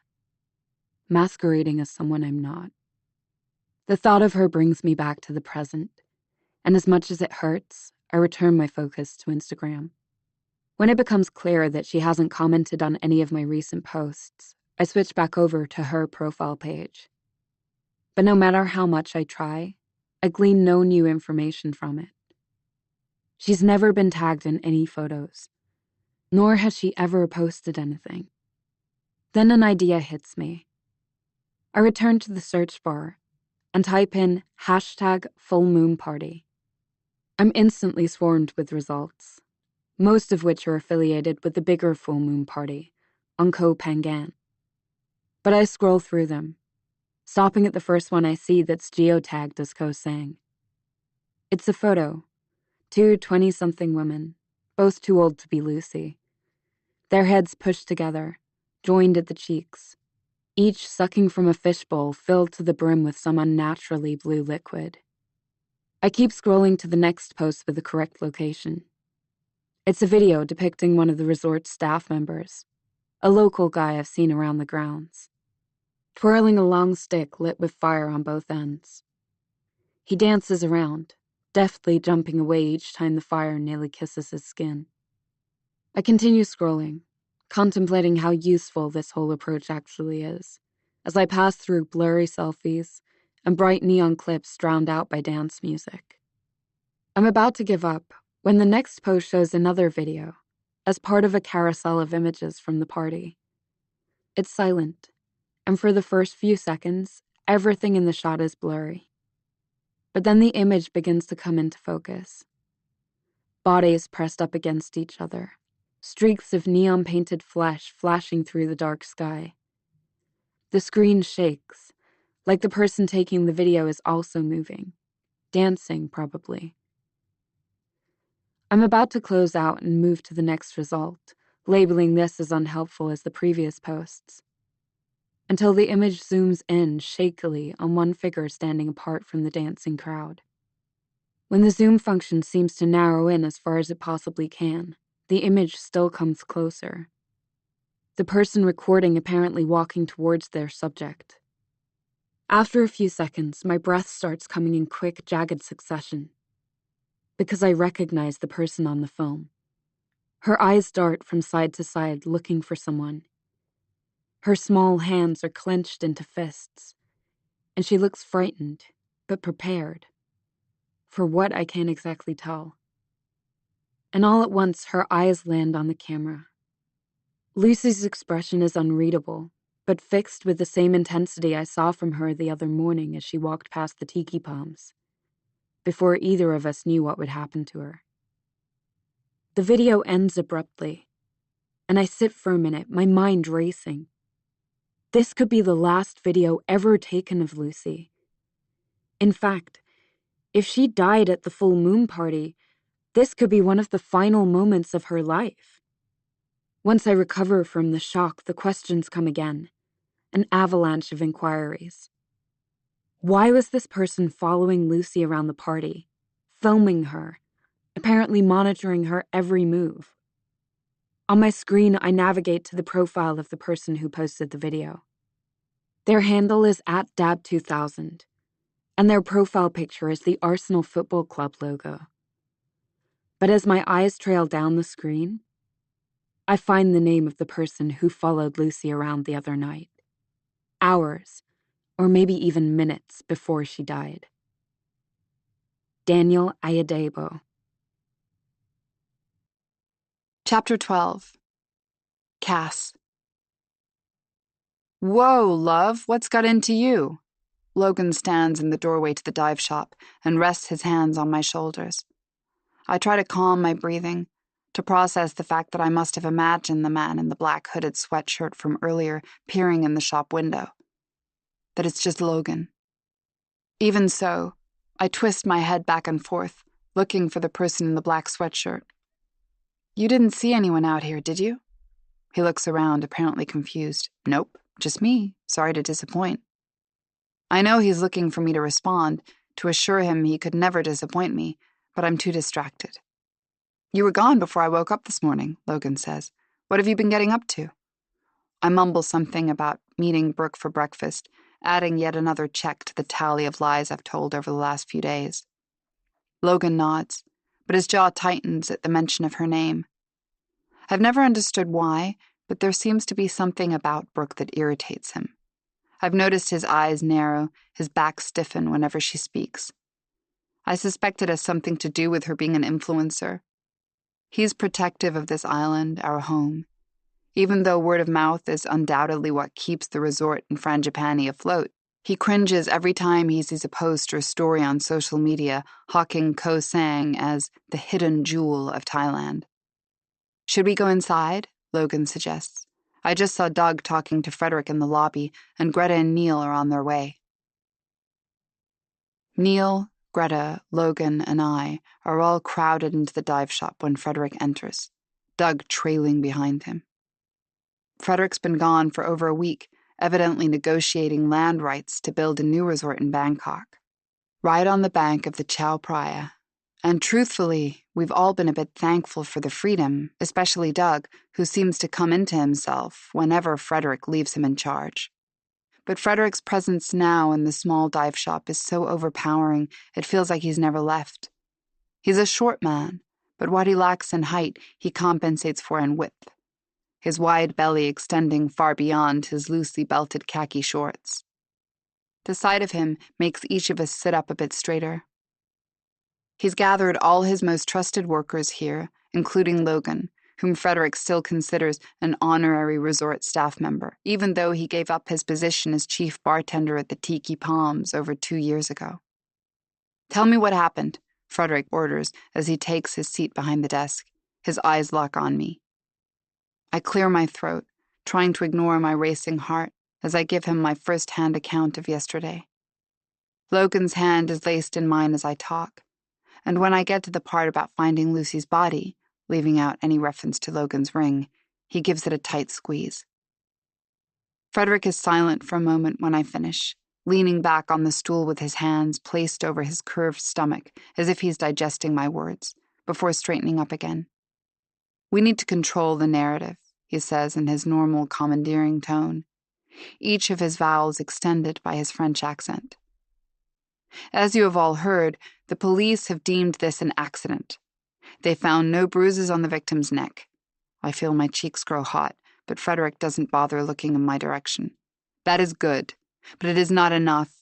masquerading as someone I'm not. The thought of her brings me back to the present, and as much as it hurts, I return my focus to Instagram. When it becomes clear that she hasn't commented on any of my recent posts, I switch back over to her profile page. But no matter how much I try, I glean no new information from it. She's never been tagged in any photos, nor has she ever posted anything. Then an idea hits me. I return to the search bar and type in #fullmoonparty. I'm instantly swarmed with results, most of which are affiliated with the bigger full moon party on Koh Phangan. But I scroll through them, stopping at the first one I see that's geotagged as Koh Sang. It's a photo, 2 20-something women, both too old to be Lucy. Their heads pushed together, joined at the cheeks, each sucking from a fishbowl filled to the brim with some unnaturally blue liquid. I keep scrolling to the next post with the correct location. It's a video depicting one of the resort's staff members, a local guy I've seen around the grounds, twirling a long stick lit with fire on both ends. He dances around, deftly jumping away each time the fire nearly kisses his skin. I continue scrolling, contemplating how useful this whole approach actually is, as I pass through blurry selfies and bright neon clips drowned out by dance music. I'm about to give up when the next post shows another video, as part of a carousel of images from the party. It's silent, and for the first few seconds, everything in the shot is blurry. But then the image begins to come into focus. Bodies pressed up against each other, streaks of neon-painted flesh flashing through the dark sky. The screen shakes, like the person taking the video is also moving, dancing probably. I'm about to close out and move to the next result, labeling this as unhelpful as the previous posts, until the image zooms in shakily on one figure standing apart from the dancing crowd. When the zoom function seems to narrow in as far as it possibly can, the image still comes closer. The person recording apparently walking towards their subject. After a few seconds, my breath starts coming in quick, jagged succession, because I recognize the person on the film. Her eyes dart from side to side, looking for someone. Her small hands are clenched into fists, and she looks frightened, but prepared. For what, I can't exactly tell. And all at once, her eyes land on the camera. Lucy's expression is unreadable, but fixed with the same intensity I saw from her the other morning as she walked past the tiki palms, before either of us knew what would happen to her. The video ends abruptly, and I sit for a minute, my mind racing. This could be the last video ever taken of Lucy. In fact, if she died at the full moon party, this could be one of the final moments of her life. Once I recover from the shock, the questions come again, an avalanche of inquiries. Why was this person following Lucy around the party, filming her, apparently monitoring her every move? On my screen, I navigate to the profile of the person who posted the video. Their handle is @dab2000, and their profile picture is the Arsenal Football Club logo. But as my eyes trail down the screen, I find the name of the person who followed Lucy around the other night. Hours, or maybe even minutes before she died. Daniel Ayadebo. Chapter 12. Cass. Whoa, love, what's got into you? Logan stands in the doorway to the dive shop and rests his hands on my shoulders. I try to calm my breathing, to process the fact that I must have imagined the man in the black hooded sweatshirt from earlier peering in the shop window. That it's just Logan. Even so, I twist my head back and forth, looking for the person in the black sweatshirt. You didn't see anyone out here, did you? He looks around, apparently confused. Nope, just me. Sorry to disappoint. I know he's looking for me to respond, to assure him he could never disappoint me, but I'm too distracted. You were gone before I woke up this morning, Logan says. What have you been getting up to? I mumble something about meeting Brooke for breakfast, adding yet another check to the tally of lies I've told over the last few days. Logan nods, but his jaw tightens at the mention of her name. I've never understood why, but there seems to be something about Brooke that irritates him. I've noticed his eyes narrow, his back stiffen whenever she speaks. I suspect it has something to do with her being an influencer. He's protective of this island, our home. Even though word of mouth is undoubtedly what keeps the resort in Frangipani afloat, he cringes every time he sees a post or story on social media hawking Koh Sang as the hidden jewel of Thailand. Should we go inside? Logan suggests. I just saw Doug talking to Frederick in the lobby, and Greta and Neil are on their way. Neil, Greta, Logan, and I are all crowded into the dive shop when Frederick enters, Doug trailing behind him. Frederick's been gone for over a week, evidently negotiating land rights to build a new resort in Bangkok, right on the bank of the Chao Phraya. And truthfully, we've all been a bit thankful for the freedom, especially Doug, who seems to come into himself whenever Frederick leaves him in charge. But Frederick's presence now in the small dive shop is so overpowering, it feels like he's never left. He's a short man, but what he lacks in height, he compensates for in width, his wide belly extending far beyond his loosely belted khaki shorts. The sight of him makes each of us sit up a bit straighter. He's gathered all his most trusted workers here, including Logan, whom Frederick still considers an honorary resort staff member, even though he gave up his position as chief bartender at the Tiki Palms over 2 years ago. Tell me what happened, Frederick orders as he takes his seat behind the desk. His eyes lock on me. I clear my throat, trying to ignore my racing heart as I give him my first-hand account of yesterday. Logan's hand is laced in mine as I talk, and when I get to the part about finding Lucy's body, leaving out any reference to Logan's ring, he gives it a tight squeeze. Frederick is silent for a moment when I finish, leaning back on the stool with his hands placed over his curved stomach as if he's digesting my words, before straightening up again. We need to control the narrative, he says in his normal commandeering tone, each of his vowels extended by his French accent. As you have all heard, the police have deemed this an accident. They found no bruises on the victim's neck. I feel my cheeks grow hot, but Frederick doesn't bother looking in my direction. That is good, but it is not enough.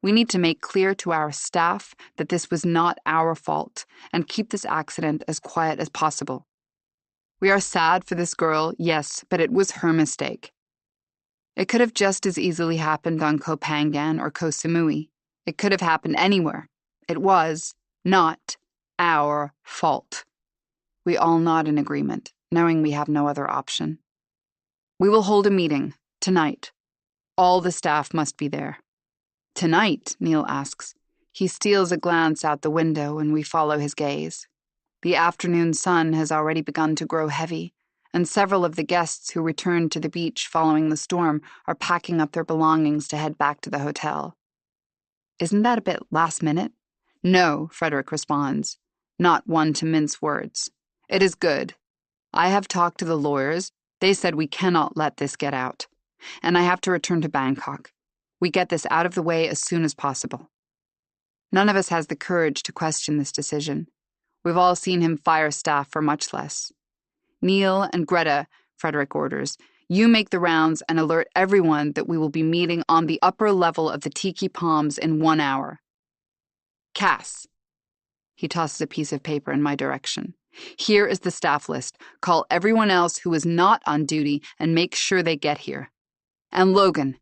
We need to make clear to our staff that this was not our fault and keep this accident as quiet as possible. We are sad for this girl, yes, but it was her mistake. It could have just as easily happened on Koh Phangan or Koh Samui. It could have happened anywhere. It was not our fault. We all nod in agreement, knowing we have no other option. We will hold a meeting, tonight. All the staff must be there. Tonight, Neil asks. He steals a glance out the window and we follow his gaze. The afternoon sun has already begun to grow heavy, and several of the guests who returned to the beach following the storm are packing up their belongings to head back to the hotel. Isn't that a bit last minute? No, Frederick responds, not one to mince words. It is good. I have talked to the lawyers. They said we cannot let this get out. And I have to return to Bangkok. We get this out of the way as soon as possible. None of us has the courage to question this decision. We've all seen him fire staff for much less. Neil and Greta, Frederick orders, you make the rounds and alert everyone that we will be meeting on the upper level of the Tiki Palms in 1 hour. Cass. He tosses a piece of paper in my direction. Here is the staff list. Call everyone else who is not on duty and make sure they get here. And Logan,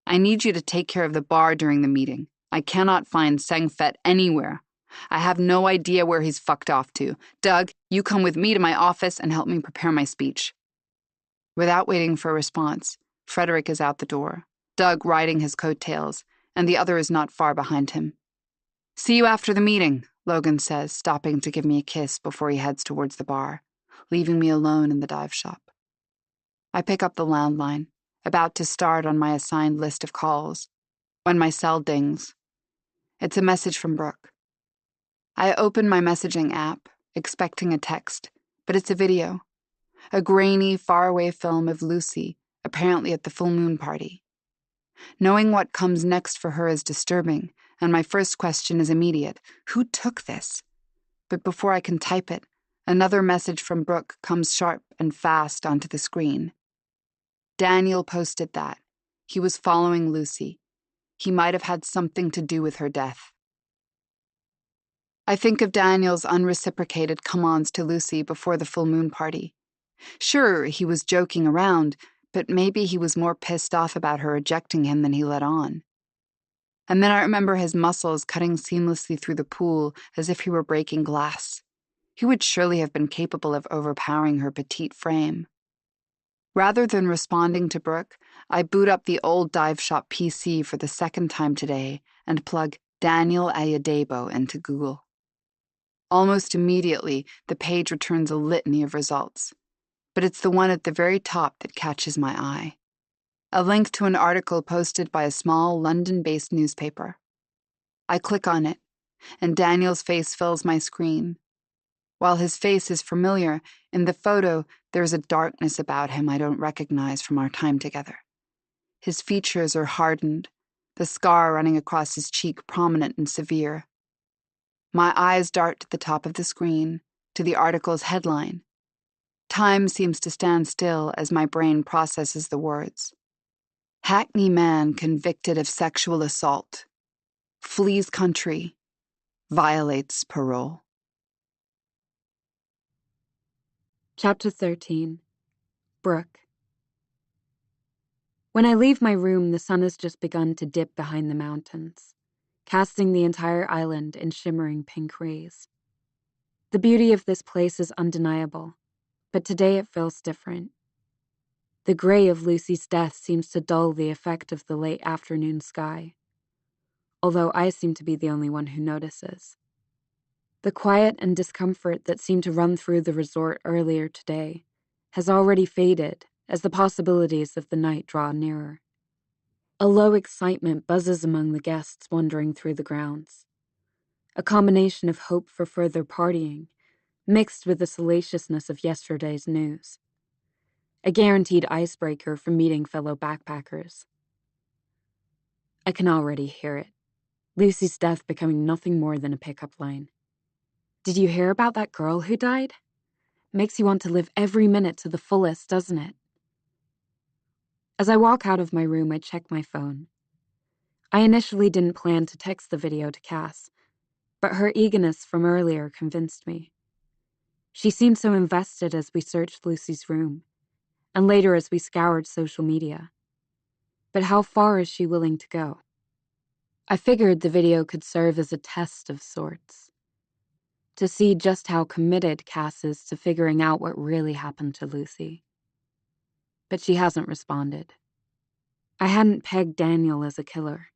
I need you to take care of the bar during the meeting. I cannot find Sengfet anywhere. I have no idea where he's fucked off to. Doug, you come with me to my office and help me prepare my speech. Without waiting for a response, Frederick is out the door, Doug riding his coattails, and the other is not far behind him. See you after the meeting, Logan says, stopping to give me a kiss before he heads towards the bar, leaving me alone in the dive shop. I pick up the landline, about to start on my assigned list of calls, when my cell dings. It's a message from Brooke. I open my messaging app, expecting a text, but it's a video. A grainy, faraway film of Lucy, apparently at the full moon party. Knowing what comes next for her is disturbing, and my first question is immediate. Who took this? But before I can type it, another message from Brooke comes sharp and fast onto the screen. Daniel posted that. He was following Lucy. He might have had something to do with her death. I think of Daniel's unreciprocated come-ons to Lucy before the full moon party. Sure, he was joking around, but maybe he was more pissed off about her rejecting him than he let on. And then I remember his muscles cutting seamlessly through the pool as if he were breaking glass. He would surely have been capable of overpowering her petite frame. Rather than responding to Brooke, I boot up the old dive shop PC for the second time today and plug Daniel Ayadebo into Google. Almost immediately, the page returns a litany of results. But it's the one at the very top that catches my eye. A link to an article posted by a small London-based newspaper. I click on it, and Daniel's face fills my screen. While his face is familiar, in the photo there's a darkness about him I don't recognize from our time together. His features are hardened, the scar running across his cheek prominent and severe. My eyes dart to the top of the screen, to the article's headline. Time seems to stand still as my brain processes the words. Hackney man convicted of sexual assault. Flees country. Violates parole. Chapter 13. Brooke. When I leave my room, the sun has just begun to dip behind the mountains, casting the entire island in shimmering pink rays. The beauty of this place is undeniable, but today it feels different. The gray of Lucy's death seems to dull the effect of the late afternoon sky, although I seem to be the only one who notices. The quiet and discomfort that seemed to run through the resort earlier today has already faded as the possibilities of the night draw nearer. A low excitement buzzes among the guests wandering through the grounds, a combination of hope for further partying mixed with the salaciousness of yesterday's news. A guaranteed icebreaker for meeting fellow backpackers. I can already hear it. Lucy's death becoming nothing more than a pickup line. Did you hear about that girl who died? Makes you want to live every minute to the fullest, doesn't it? As I walk out of my room, I check my phone. I initially didn't plan to text the video to Cass, but her eagerness from earlier convinced me. She seemed so invested as we searched Lucy's room, and later as we scoured social media. But how far is she willing to go? I figured the video could serve as a test of sorts, to see just how committed Cass is to figuring out what really happened to Lucy. But she hasn't responded. I hadn't pegged Daniel as a killer.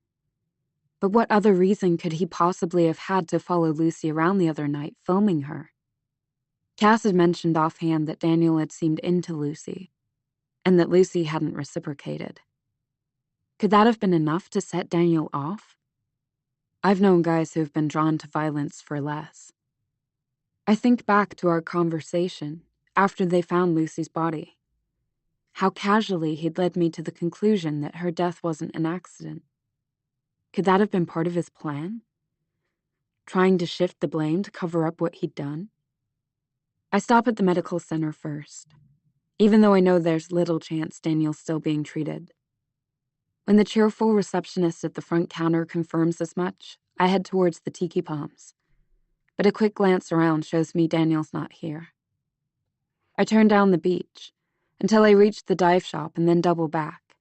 But what other reason could he possibly have had to follow Lucy around the other night, filming her? Cass had mentioned offhand that Daniel had seemed into Lucy, and that Lucy hadn't reciprocated. Could that have been enough to set Daniel off? I've known guys who have been drawn to violence for less. I think back to our conversation after they found Lucy's body. How casually he'd led me to the conclusion that her death wasn't an accident. Could that have been part of his plan? Trying to shift the blame to cover up what he'd done? I stop at the medical center first, even though I know there's little chance Daniel's still being treated. When the cheerful receptionist at the front counter confirms as much, I head towards the tiki palms. But a quick glance around shows me Daniel's not here. I turn down the beach until I reach the dive shop and then double back.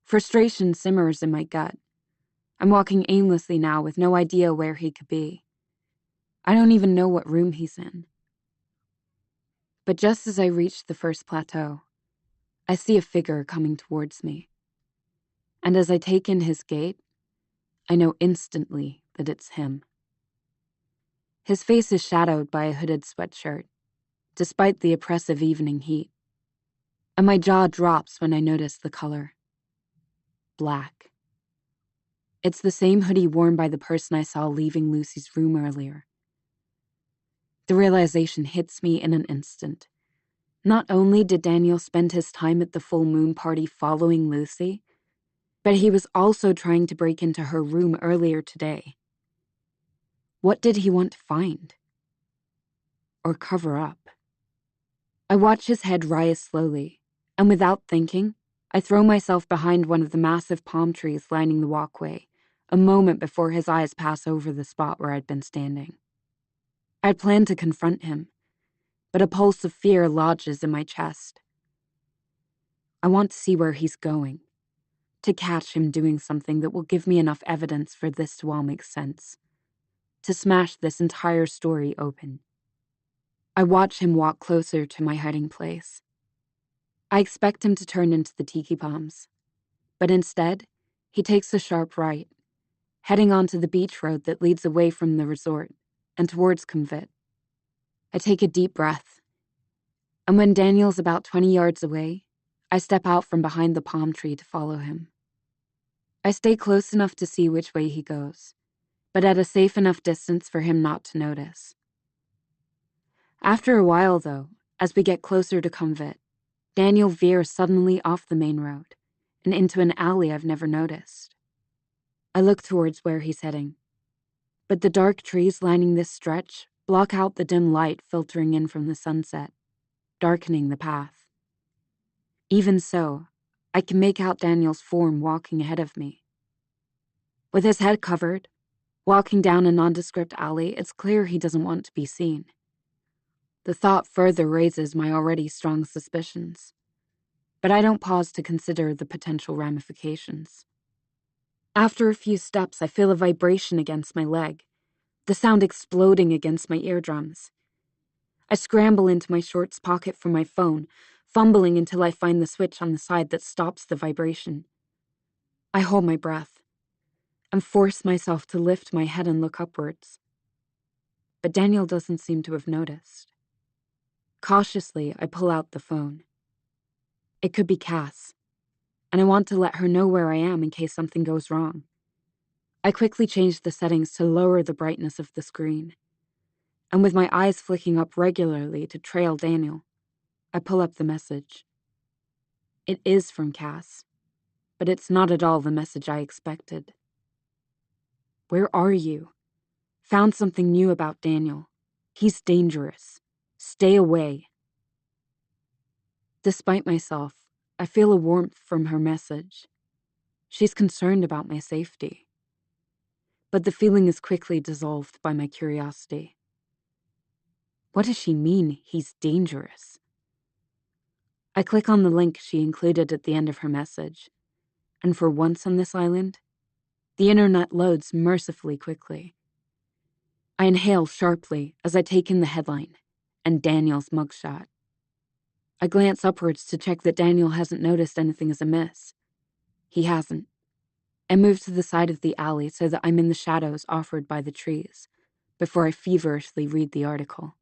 Frustration simmers in my gut. I'm walking aimlessly now with no idea where he could be. I don't even know what room he's in. But just as I reach the first plateau, I see a figure coming towards me. And as I take in his gait, I know instantly that it's him. His face is shadowed by a hooded sweatshirt, despite the oppressive evening heat. And my jaw drops when I notice the color. Black. It's the same hoodie worn by the person I saw leaving Lucy's room earlier. The realization hits me in an instant. Not only did Daniel spend his time at the full moon party following Lucy, but he was also trying to break into her room earlier today. What did he want to find? Or cover up? I watch his head rise slowly, and without thinking, I throw myself behind one of the massive palm trees lining the walkway, a moment before his eyes pass over the spot where I'd been standing. I'd planned to confront him, but a pulse of fear lodges in my chest. I want to see where he's going, to catch him doing something that will give me enough evidence for this to all make sense, to smash this entire story open. I watch him walk closer to my hiding place. I expect him to turn into the tiki palms, but instead, he takes a sharp right, heading onto the beach road that leads away from the resort and towards Convit. I take a deep breath, and when Daniel's about 20 yards away, I step out from behind the palm tree to follow him. I stay close enough to see which way he goes, but at a safe enough distance for him not to notice. After a while, though, as we get closer to Convit, Daniel veers suddenly off the main road and into an alley I've never noticed. I look towards where he's heading, but the dark trees lining this stretch block out the dim light filtering in from the sunset, darkening the path. Even so, I can make out Daniel's form walking ahead of me. With his head covered, walking down a nondescript alley, it's clear he doesn't want to be seen. The thought further raises my already strong suspicions, but I don't pause to consider the potential ramifications. After a few steps, I feel a vibration against my leg, the sound exploding against my eardrums. I scramble into my shorts pocket for my phone, fumbling until I find the switch on the side that stops the vibration. I hold my breath and force myself to lift my head and look upwards. but Daniel doesn't seem to have noticed. Cautiously, I pull out the phone. It could be Cass, and I want to let her know where I am in case something goes wrong. I quickly change the settings to lower the brightness of the screen, and with my eyes flicking up regularly to trail Daniel, I pull up the message. It is from Cass, but it's not at all the message I expected. Where are you? Found something new about Daniel. He's dangerous. Stay away. Despite myself, I feel a warmth from her message. She's concerned about my safety. But the feeling is quickly dissolved by my curiosity. What does she mean, he's dangerous? I click on the link she included at the end of her message, and for once on this island, the internet loads mercifully quickly. I inhale sharply as I take in the headline and Daniel's mugshot. I glance upwards to check that Daniel hasn't noticed anything is amiss. He hasn't. I move to the side of the alley so that I'm in the shadows offered by the trees, before I feverishly read the article.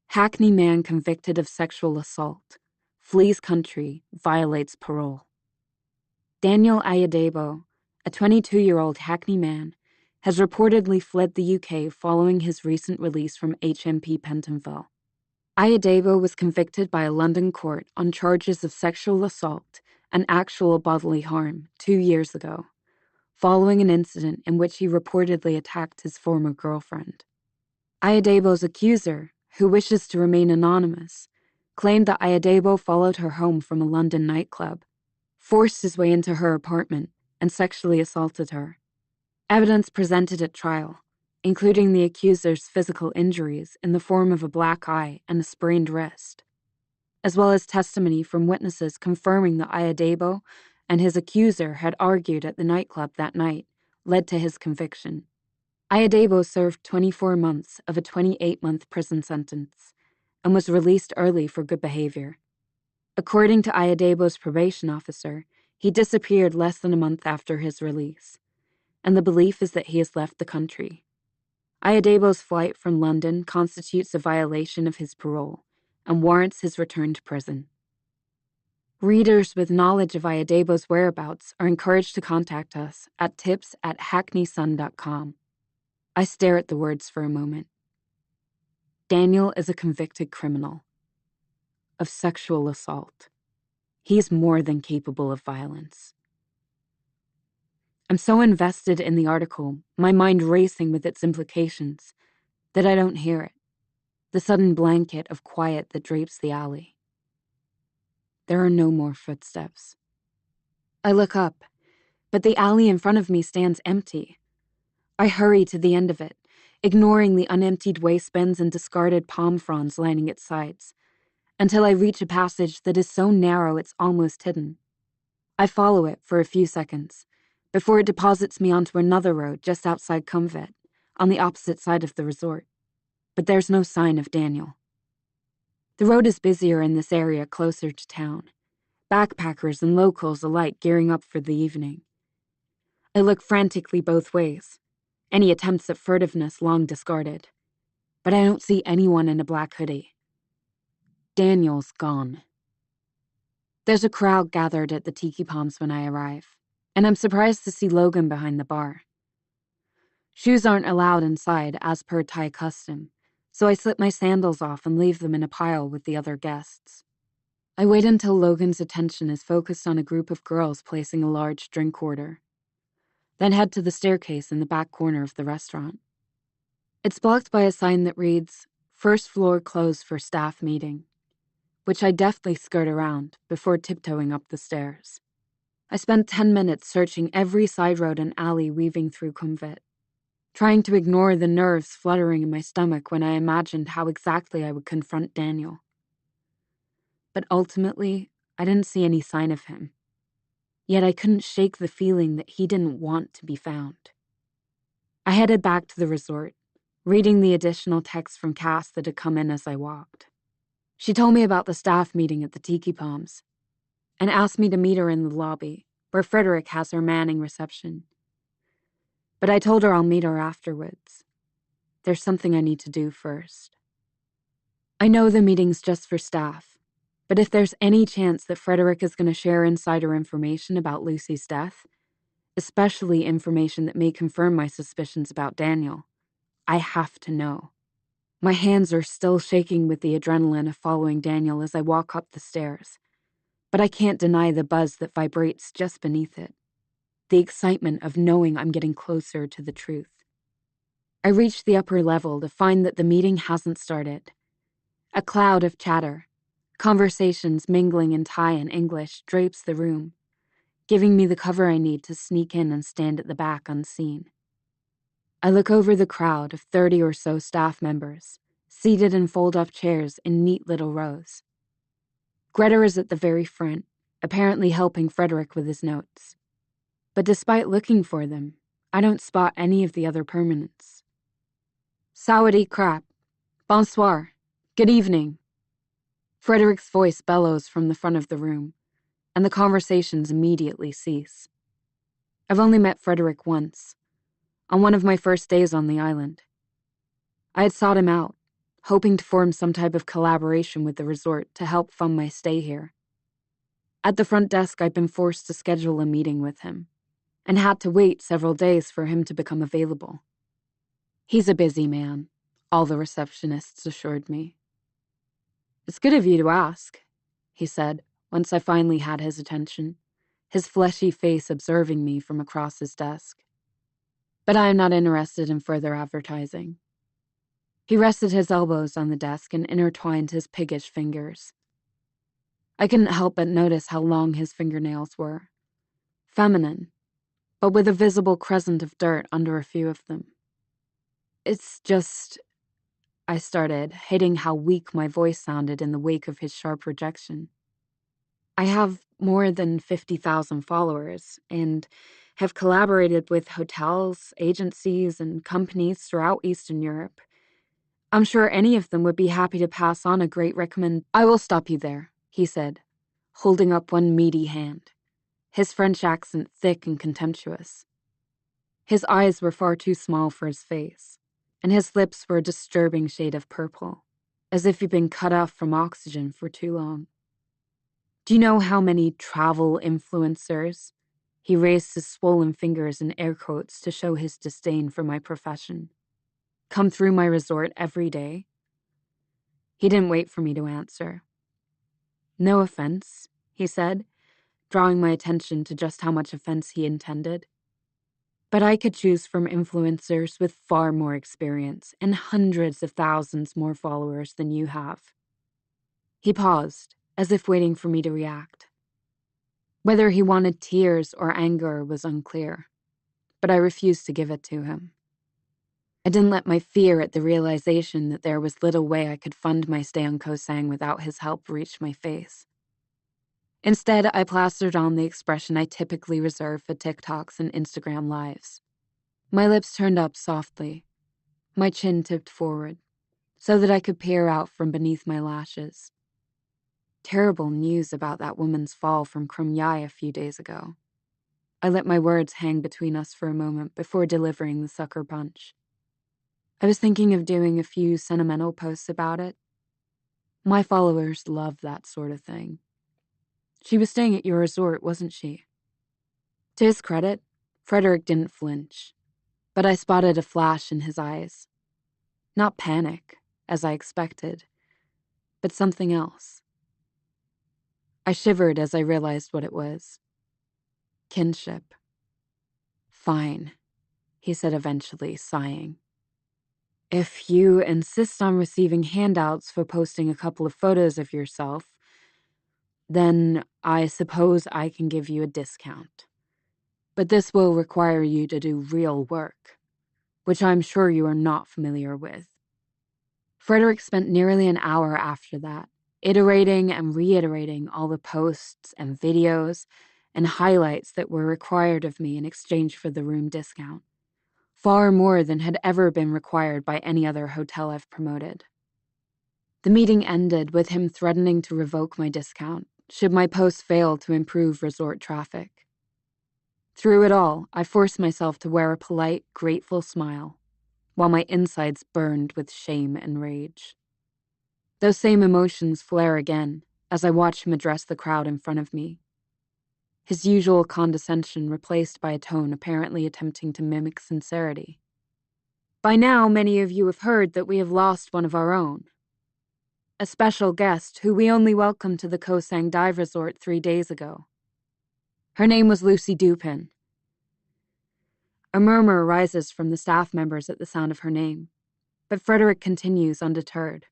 Hackney man convicted of sexual assault, flees country, violates parole. Daniel Ayadebo, a 22-year-old Hackney man, has reportedly fled the UK following his recent release from HMP Pentonville. Ayadebo was convicted by a London court on charges of sexual assault and actual bodily harm 2 years ago, following an incident in which he reportedly attacked his former girlfriend. Ayadebo's accuser, who wishes to remain anonymous, claimed that Ayadebo followed her home from a London nightclub, forced his way into her apartment, and sexually assaulted her. Evidence presented at trial, including the accuser's physical injuries in the form of a black eye and a sprained wrist, as well as testimony from witnesses confirming that Ayadebo and his accuser had argued at the nightclub that night, led to his conviction. Ayadebo served 24 months of a 28-month prison sentence and was released early for good behavior. According to Ayadebo's probation officer, he disappeared less than a month after his release, and the belief is that he has left the country. Ayadebo's flight from London constitutes a violation of his parole and warrants his return to prison. Readers with knowledge of Ayadebo's whereabouts are encouraged to contact us at tips@hackneysun.com. I stare at the words for a moment. Daniel is a convicted criminal of sexual assault. He's more than capable of violence. I'm so invested in the article, my mind racing with its implications, that I don't hear it, the sudden blanket of quiet that drapes the alley. There are no more footsteps. I look up, but the alley in front of me stands empty. I hurry to the end of it, ignoring the unemptied waste bins and discarded palm fronds lining its sides, until I reach a passage that is so narrow it's almost hidden. I follow it for a few seconds, before it deposits me onto another road just outside Cumvet, on the opposite side of the resort. But there's no sign of Daniel. The road is busier in this area closer to town, backpackers and locals alike gearing up for the evening. I look frantically both ways, any attempts at furtiveness long discarded, but I don't see anyone in a black hoodie. Daniel's gone. There's a crowd gathered at the Tiki Palms when I arrive, and I'm surprised to see Logan behind the bar. Shoes aren't allowed inside as per Thai custom, so I slip my sandals off and leave them in a pile with the other guests. I wait until Logan's attention is focused on a group of girls placing a large drink order, then head to the staircase in the back corner of the restaurant. It's blocked by a sign that reads, "First floor closed for staff meeting," which I deftly skirt around before tiptoeing up the stairs. I spent 10 minutes searching every side road and alley weaving through Cumvet, trying to ignore the nerves fluttering in my stomach when I imagined how exactly I would confront Daniel. But ultimately, I didn't see any sign of him. Yet I couldn't shake the feeling that he didn't want to be found. I headed back to the resort, reading the additional text from Cass that had come in as I walked. She told me about the staff meeting at the Tiki Palms and asked me to meet her in the lobby, where Frederick has her manning reception. But I told her I'll meet her afterwards. there's something I need to do first. I know the meeting's just for staff, but if there's any chance that Frederick is going to share insider information about Lucy's death, especially information that may confirm my suspicions about Daniel, I have to know. My hands are still shaking with the adrenaline of following Daniel as I walk up the stairs, but I can't deny the buzz that vibrates just beneath it, the excitement of knowing I'm getting closer to the truth. I reach the upper level to find that the meeting hasn't started. A cloud of chatter, conversations mingling in Thai and English, drapes the room, giving me the cover I need to sneak in and stand at the back unseen. I look over the crowd of 30 or so staff members, seated in fold-up chairs in neat little rows. Greta is at the very front, apparently helping Frederick with his notes. But despite looking for them, I don't spot any of the other permanents. Sawadee krap. Bonsoir. Good evening. Frederick's voice bellows from the front of the room, and the conversations immediately cease. I've only met Frederick once, on one of my first days on the island. I had sought him out, hoping to form some type of collaboration with the resort to help fund my stay here. At the front desk, I'd been forced to schedule a meeting with him, and had to wait several days for him to become available. He's a busy man, all the receptionists assured me. It's good of you to ask, he said, once I finally had his attention, his fleshy face observing me from across his desk. But I am not interested in further advertising. He rested his elbows on the desk and intertwined his piggish fingers. I couldn't help but notice how long his fingernails were. Feminine, but with a visible crescent of dirt under a few of them. It's just, I started, hating how weak my voice sounded in the wake of his sharp rejection. I have more than 50,000 followers and have collaborated with hotels, agencies, and companies throughout Eastern Europe. I'm sure any of them would be happy to pass on a great recommend. I will stop you there, he said, holding up one meaty hand, his French accent thick and contemptuous. His eyes were far too small for his face, and his lips were a disturbing shade of purple, as if he'd been cut off from oxygen for too long. Do you know how many travel influencers? He raised his swollen fingers in air quotes to show his disdain for my profession. Come through my resort every day? He didn't wait for me to answer. No offense, he said, drawing my attention to just how much offense he intended. But I could choose from influencers with far more experience and hundreds of thousands more followers than you have. He paused, as if waiting for me to react. Whether he wanted tears or anger was unclear, but I refused to give it to him. I didn't let my fear at the realization that there was little way I could fund my stay on Koh Sang without his help reach my face. Instead, I plastered on the expression I typically reserve for TikToks and Instagram lives. My lips turned up softly, my chin tipped forward, so that I could peer out from beneath my lashes. Terrible news about that woman's fall from Krum Yai a few days ago. I let my words hang between us for a moment before delivering the sucker punch. I was thinking of doing a few sentimental posts about it. My followers love that sort of thing. She was staying at your resort, wasn't she? To his credit, Frederick didn't flinch, but I spotted a flash in his eyes. Not panic, as I expected, but something else. I shivered as I realized what it was. Kinship. Fine, he said eventually, sighing. If you insist on receiving handouts for posting a couple of photos of yourself, then I suppose I can give you a discount. But this will require you to do real work, which I'm sure you are not familiar with. Frederick spent nearly an hour after that, iterating and reiterating all the posts and videos and highlights that were required of me in exchange for the room discount. Far more than had ever been required by any other hotel I've promoted. The meeting ended with him threatening to revoke my discount should my posts fail to improve resort traffic. Through it all, I forced myself to wear a polite, grateful smile, while my insides burned with shame and rage. Those same emotions flare again as I watch him address the crowd in front of me. His usual condescension replaced by a tone apparently attempting to mimic sincerity. By now, many of you have heard that we have lost one of our own. A special guest who we only welcomed to the Koh Sang Dive Resort 3 days ago. Her name was Lucy Dupin. A murmur rises from the staff members at the sound of her name, but Frederick continues undeterred.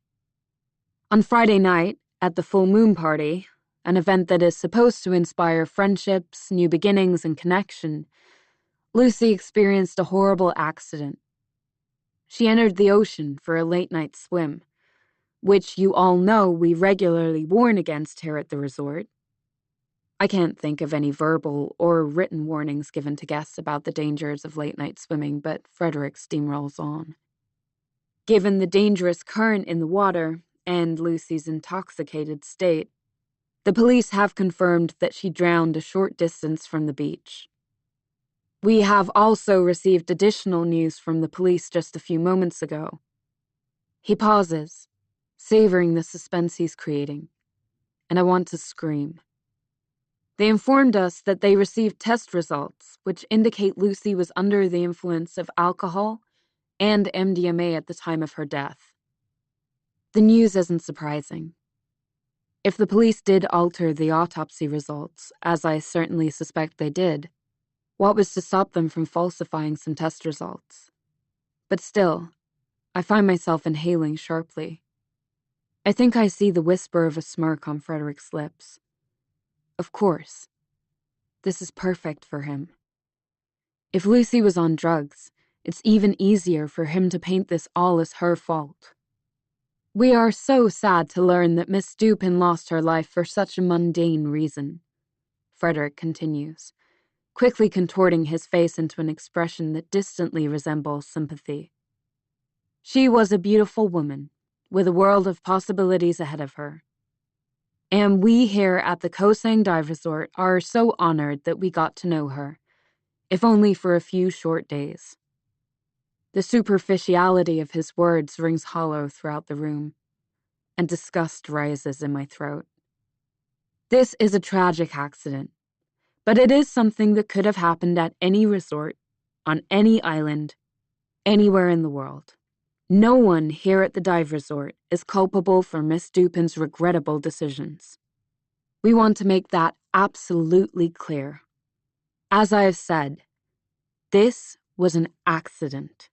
On Friday night, at the full moon party, an event that is supposed to inspire friendships, new beginnings, and connection, Lucy experienced a horrible accident. She entered the ocean for a late-night swim, which you all know we regularly warn against here at the resort. I can't think of any verbal or written warnings given to guests about the dangers of late-night swimming, but Frederick steamrolls on. Given the dangerous current in the water and Lucy's intoxicated state, the police have confirmed that she drowned a short distance from the beach. We have also received additional news from the police just a few moments ago. He pauses, savoring the suspense he's creating, and I want to scream. They informed us that they received test results which indicate Lucy was under the influence of alcohol and MDMA at the time of her death. The news isn't surprising. If the police did alter the autopsy results, as I certainly suspect they did, what was to stop them from falsifying some test results? But still, I find myself inhaling sharply. I think I see the whisper of a smirk on Frederick's lips. Of course. This is perfect for him. If Lucy was on drugs, it's even easier for him to paint this all as her fault. We are so sad to learn that Miss Dupin lost her life for such a mundane reason, Frederick continues, quickly contorting his face into an expression that distantly resembles sympathy. She was a beautiful woman, with a world of possibilities ahead of her. And we here at the Koh Sang Dive Resort are so honored that we got to know her, if only for a few short days. The superficiality of his words rings hollow throughout the room, and disgust rises in my throat. This is a tragic accident, but it is something that could have happened at any resort, on any island, anywhere in the world. No one here at the dive resort is culpable for Miss Dupin's regrettable decisions. We want to make that absolutely clear. As I have said, this was an accident.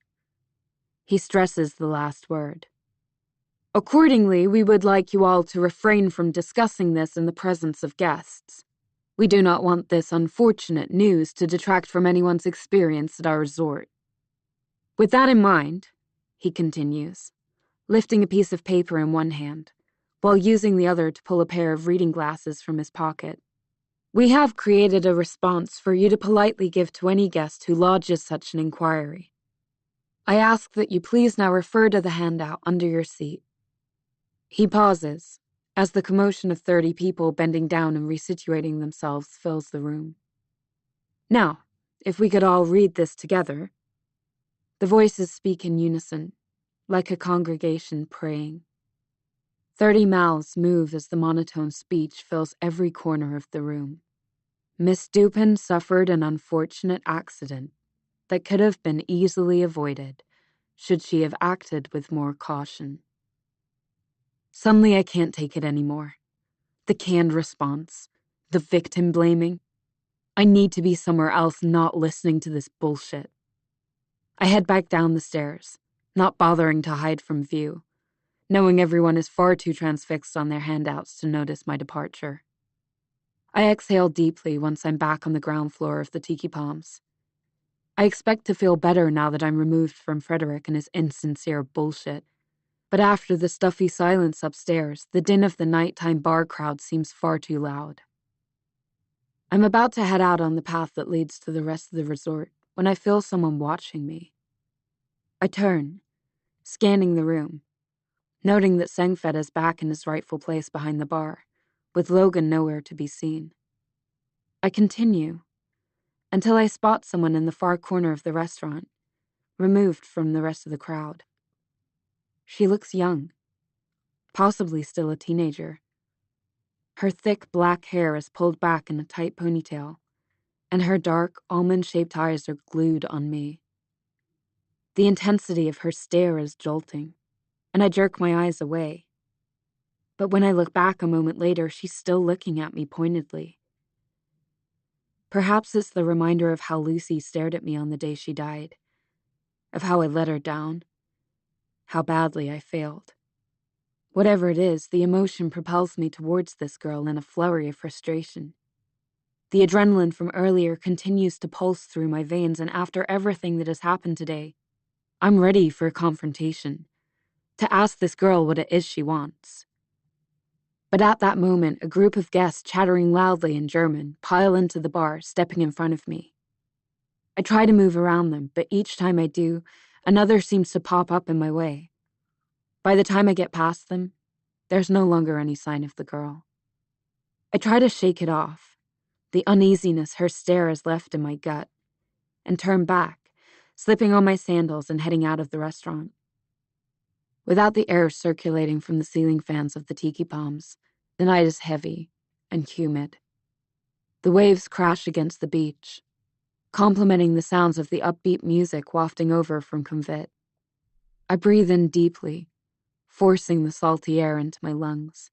He stresses the last word. Accordingly, we would like you all to refrain from discussing this in the presence of guests. We do not want this unfortunate news to detract from anyone's experience at our resort. With that in mind, he continues, lifting a piece of paper in one hand, while using the other to pull a pair of reading glasses from his pocket. We have created a response for you to politely give to any guest who lodges such an inquiry. I ask that you please now refer to the handout under your seat. He pauses, as the commotion of 30 people bending down and resituating themselves fills the room. Now, if we could all read this together. The voices speak in unison, like a congregation praying. 30 mouths move as the monotone speech fills every corner of the room. Miss Dupin suffered an unfortunate accident that could have been easily avoided should she have acted with more caution. Suddenly I can't take it anymore. The canned response, the victim blaming. I need to be somewhere else not listening to this bullshit. I head back down the stairs, not bothering to hide from view, knowing everyone is far too transfixed on their handouts to notice my departure. I exhale deeply once I'm back on the ground floor of the Tiki Palms. I expect to feel better now that I'm removed from Frederick and his insincere bullshit. But after the stuffy silence upstairs, the din of the nighttime bar crowd seems far too loud. I'm about to head out on the path that leads to the rest of the resort when I feel someone watching me. I turn, scanning the room, noting that Sengfed is back in his rightful place behind the bar, with Logan nowhere to be seen. I continue, until I spot someone in the far corner of the restaurant, removed from the rest of the crowd. She looks young, possibly still a teenager. Her thick black hair is pulled back in a tight ponytail, and her dark, almond-shaped eyes are glued on me. The intensity of her stare is jolting, and I jerk my eyes away. But when I look back a moment later, she's still looking at me pointedly. Perhaps it's the reminder of how Lucy stared at me on the day she died, of how I let her down, how badly I failed. Whatever it is, the emotion propels me towards this girl in a flurry of frustration. The adrenaline from earlier continues to pulse through my veins, and after everything that has happened today, I'm ready for a confrontation, to ask this girl what it is she wants. But at that moment, a group of guests chattering loudly in German pile into the bar, stepping in front of me. I try to move around them, but each time I do, another seems to pop up in my way. By the time I get past them, there's no longer any sign of the girl. I try to shake it off, the uneasiness her stare has left in my gut, and turn back, slipping on my sandals and heading out of the restaurant. Without the air circulating from the ceiling fans of the tiki palms, the night is heavy and humid. The waves crash against the beach, complementing the sounds of the upbeat music wafting over from Convit. I breathe in deeply, forcing the salty air into my lungs.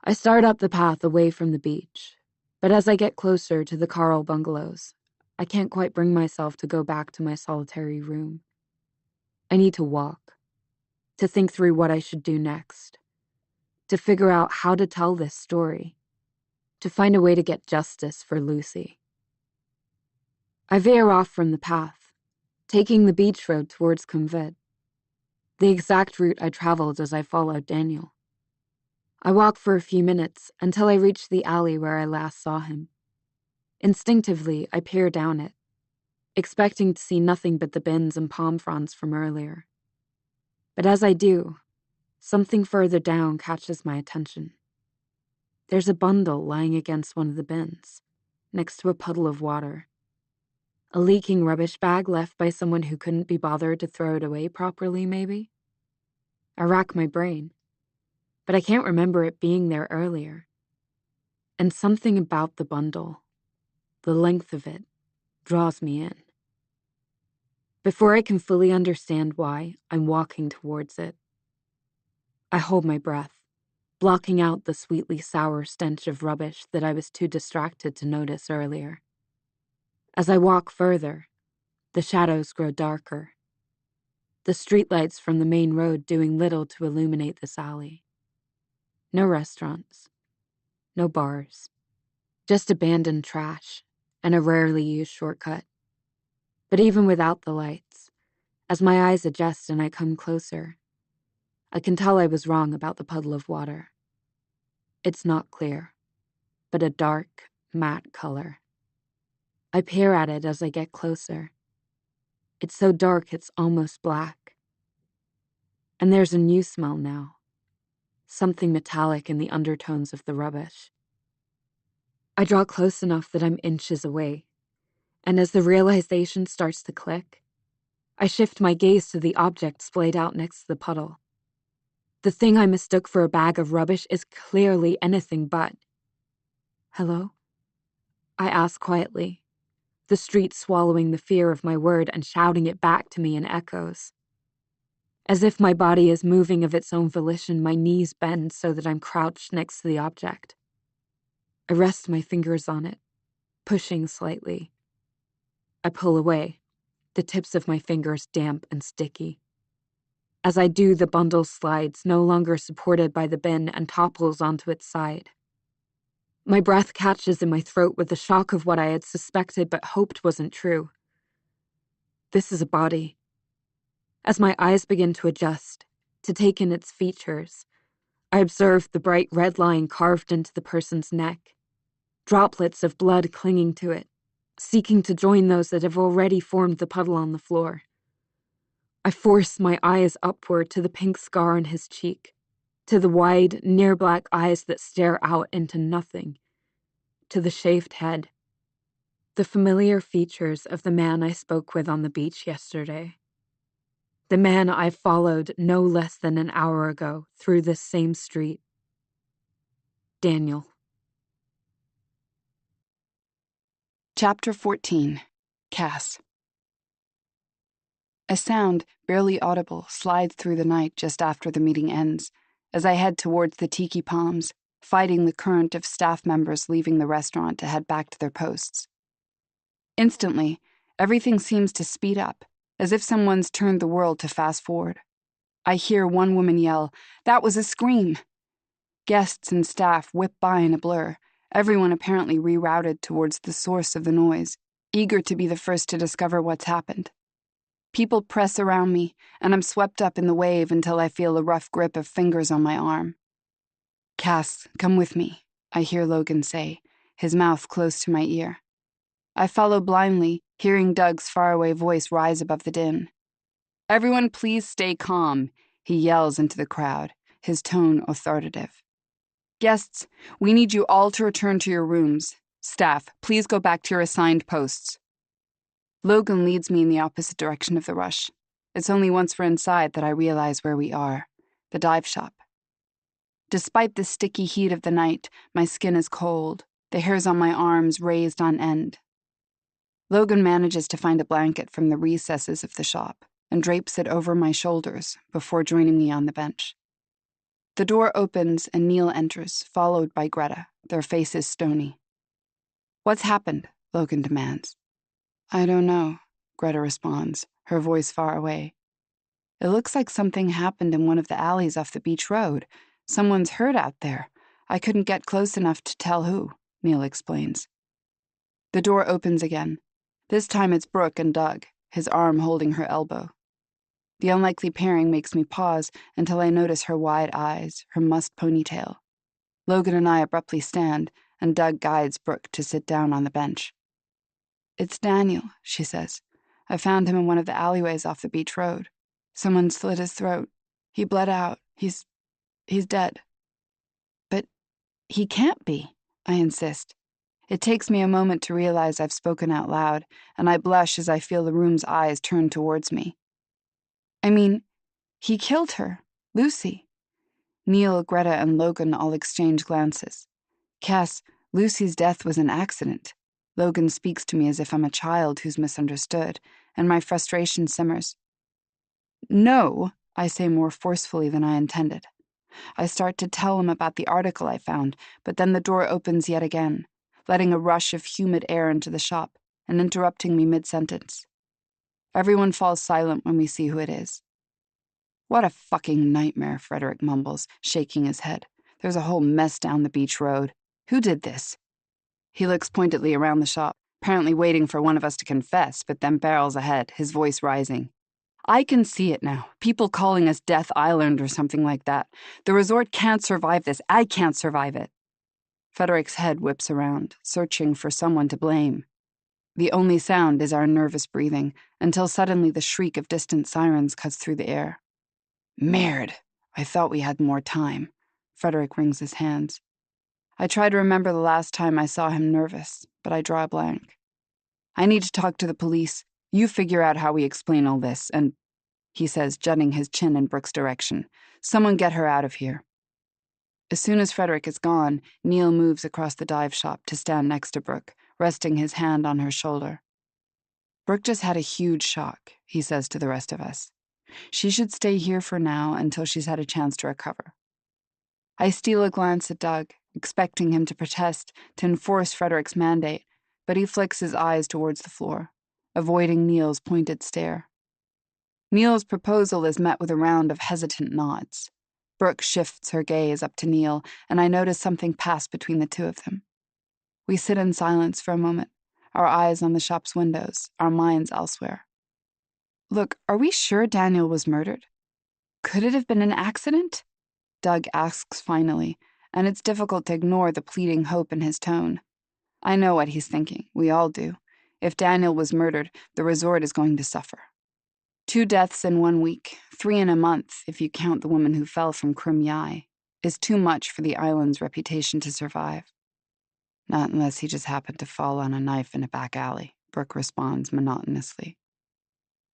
I start up the path away from the beach, but as I get closer to the Carl bungalows, I can't quite bring myself to go back to my solitary room. I need to walk, to think through what I should do next, to figure out how to tell this story, to find a way to get justice for Lucy. I veer off from the path, taking the beach road towards Convit, the exact route I traveled as I followed Daniel. I walk for a few minutes until I reach the alley where I last saw him. Instinctively, I peer down it, expecting to see nothing but the bins and palm fronds from earlier. But as I do, something further down catches my attention. There's a bundle lying against one of the bins, next to a puddle of water. A leaking rubbish bag left by someone who couldn't be bothered to throw it away properly, maybe? I rack my brain, but I can't remember it being there earlier. And something about the bundle, the length of it, draws me in. Before I can fully understand why, I'm walking towards it. I hold my breath, blocking out the sweetly sour stench of rubbish that I was too distracted to notice earlier. As I walk further, the shadows grow darker, the streetlights from the main road doing little to illuminate this alley. No restaurants, no bars, just abandoned trash and a rarely used shortcut. But even without the lights, as my eyes adjust and I come closer, I can tell I was wrong about the puddle of water. It's not clear, but a dark, matte color. I peer at it as I get closer. It's so dark it's almost black. And there's a new smell now, something metallic in the undertones of the rubbish. I draw close enough that I'm inches away, and as the realization starts to click, I shift my gaze to the object splayed out next to the puddle. The thing I mistook for a bag of rubbish is clearly anything but. "Hello?" I ask quietly, the street swallowing the fear of my word and shouting it back to me in echoes. As if my body is moving of its own volition, my knees bend so that I'm crouched next to the object. I rest my fingers on it, pushing slightly. I pull away, the tips of my fingers damp and sticky. As I do, the bundle slides, no longer supported by the bin, and topples onto its side. My breath catches in my throat with the shock of what I had suspected but hoped wasn't true. This is a body. As my eyes begin to adjust, to take in its features, I observe the bright red line carved into the person's neck, droplets of blood clinging to it, seeking to join those that have already formed the puddle on the floor. I force my eyes upward to the pink scar on his cheek, to the wide, near-black eyes that stare out into nothing, to the shaved head. The familiar features of the man I spoke with on the beach yesterday. The man I followed no less than an hour ago through this same street. Daniel. Chapter 14. Cass. A sound, barely audible, slides through the night just after the meeting ends, as I head towards the tiki palms, fighting the current of staff members leaving the restaurant to head back to their posts. Instantly, everything seems to speed up, as if someone's turned the world to fast forward. I hear one woman yell, "That was a scream!" Guests and staff whip by in a blur, everyone apparently rerouted towards the source of the noise, eager to be the first to discover what's happened. People press around me, and I'm swept up in the wave until I feel a rough grip of fingers on my arm. "Cass, come with me," I hear Logan say, his mouth close to my ear. I follow blindly, hearing Doug's faraway voice rise above the din. "Everyone please stay calm," he yells into the crowd, his tone authoritative. "Guests, we need you all to return to your rooms. Staff, please go back to your assigned posts." Logan leads me in the opposite direction of the rush. It's only once we're inside that I realize where we are, the dive shop. Despite the sticky heat of the night, my skin is cold, the hairs on my arms raised on end. Logan manages to find a blanket from the recesses of the shop and drapes it over my shoulders before joining me on the bench. The door opens and Neil enters, followed by Greta, their faces stony. "What's happened?" Logan demands. "I don't know," Greta responds, her voice far away. "It looks like something happened in one of the alleys off the beach road. Someone's hurt out there. I couldn't get close enough to tell who," Neil explains. The door opens again. This time it's Brooke and Doug, his arm holding her elbow. The unlikely pairing makes me pause until I notice her wide eyes, her mussed ponytail. Logan and I abruptly stand, and Doug guides Brooke to sit down on the bench. "It's Daniel," she says. "I found him in one of the alleyways off the beach road. Someone slit his throat. He bled out. He's dead." "But he can't be," I insist. It takes me a moment to realize I've spoken out loud, and I blush as I feel the room's eyes turn towards me. "I mean, he killed her, Lucy." Neil, Greta, and Logan all exchange glances. "Cass, Lucy's death was an accident." Logan speaks to me as if I'm a child who's misunderstood, and my frustration simmers. "No," I say more forcefully than I intended. I start to tell him about the article I found, but then the door opens yet again, letting a rush of humid air into the shop and interrupting me mid-sentence. Everyone falls silent when we see who it is. "What a fucking nightmare," Frederick mumbles, shaking his head. "There's a whole mess down the beach road. Who did this?" He looks pointedly around the shop, apparently waiting for one of us to confess, but then barrels ahead, his voice rising. "I can see it now. People calling us Death Island or something like that. The resort can't survive this. I can't survive it." Frederick's head whips around, searching for someone to blame. The only sound is our nervous breathing, until suddenly the shriek of distant sirens cuts through the air. "Merde, I thought we had more time." Frederick wrings his hands. I try to remember the last time I saw him nervous, but I draw a blank. "I need to talk to the police. You figure out how we explain all this, and," he says, jutting his chin in Brooke's direction, "someone get her out of here." As soon as Frederick is gone, Neil moves across the dive shop to stand next to Brooke, resting his hand on her shoulder. "Brooke just had a huge shock," he says to the rest of us. "She should stay here for now until she's had a chance to recover." I steal a glance at Doug, expecting him to protest, to enforce Frederick's mandate, but he flicks his eyes towards the floor, avoiding Neil's pointed stare. Neil's proposal is met with a round of hesitant nods. Brooke shifts her gaze up to Neil, and I notice something pass between the two of them. We sit in silence for a moment, our eyes on the shop's windows, our minds elsewhere. "Look, are we sure Daniel was murdered? Could it have been an accident?" Doug asks finally, and it's difficult to ignore the pleading hope in his tone. I know what he's thinking. We all do. If Daniel was murdered, the resort is going to suffer. 2 deaths in 1 week, 3 in a month if you count the woman who fell from Crim Yai, is too much for the island's reputation to survive. Not unless he just happened to fall on a knife in a back alley, Brooke responds monotonously.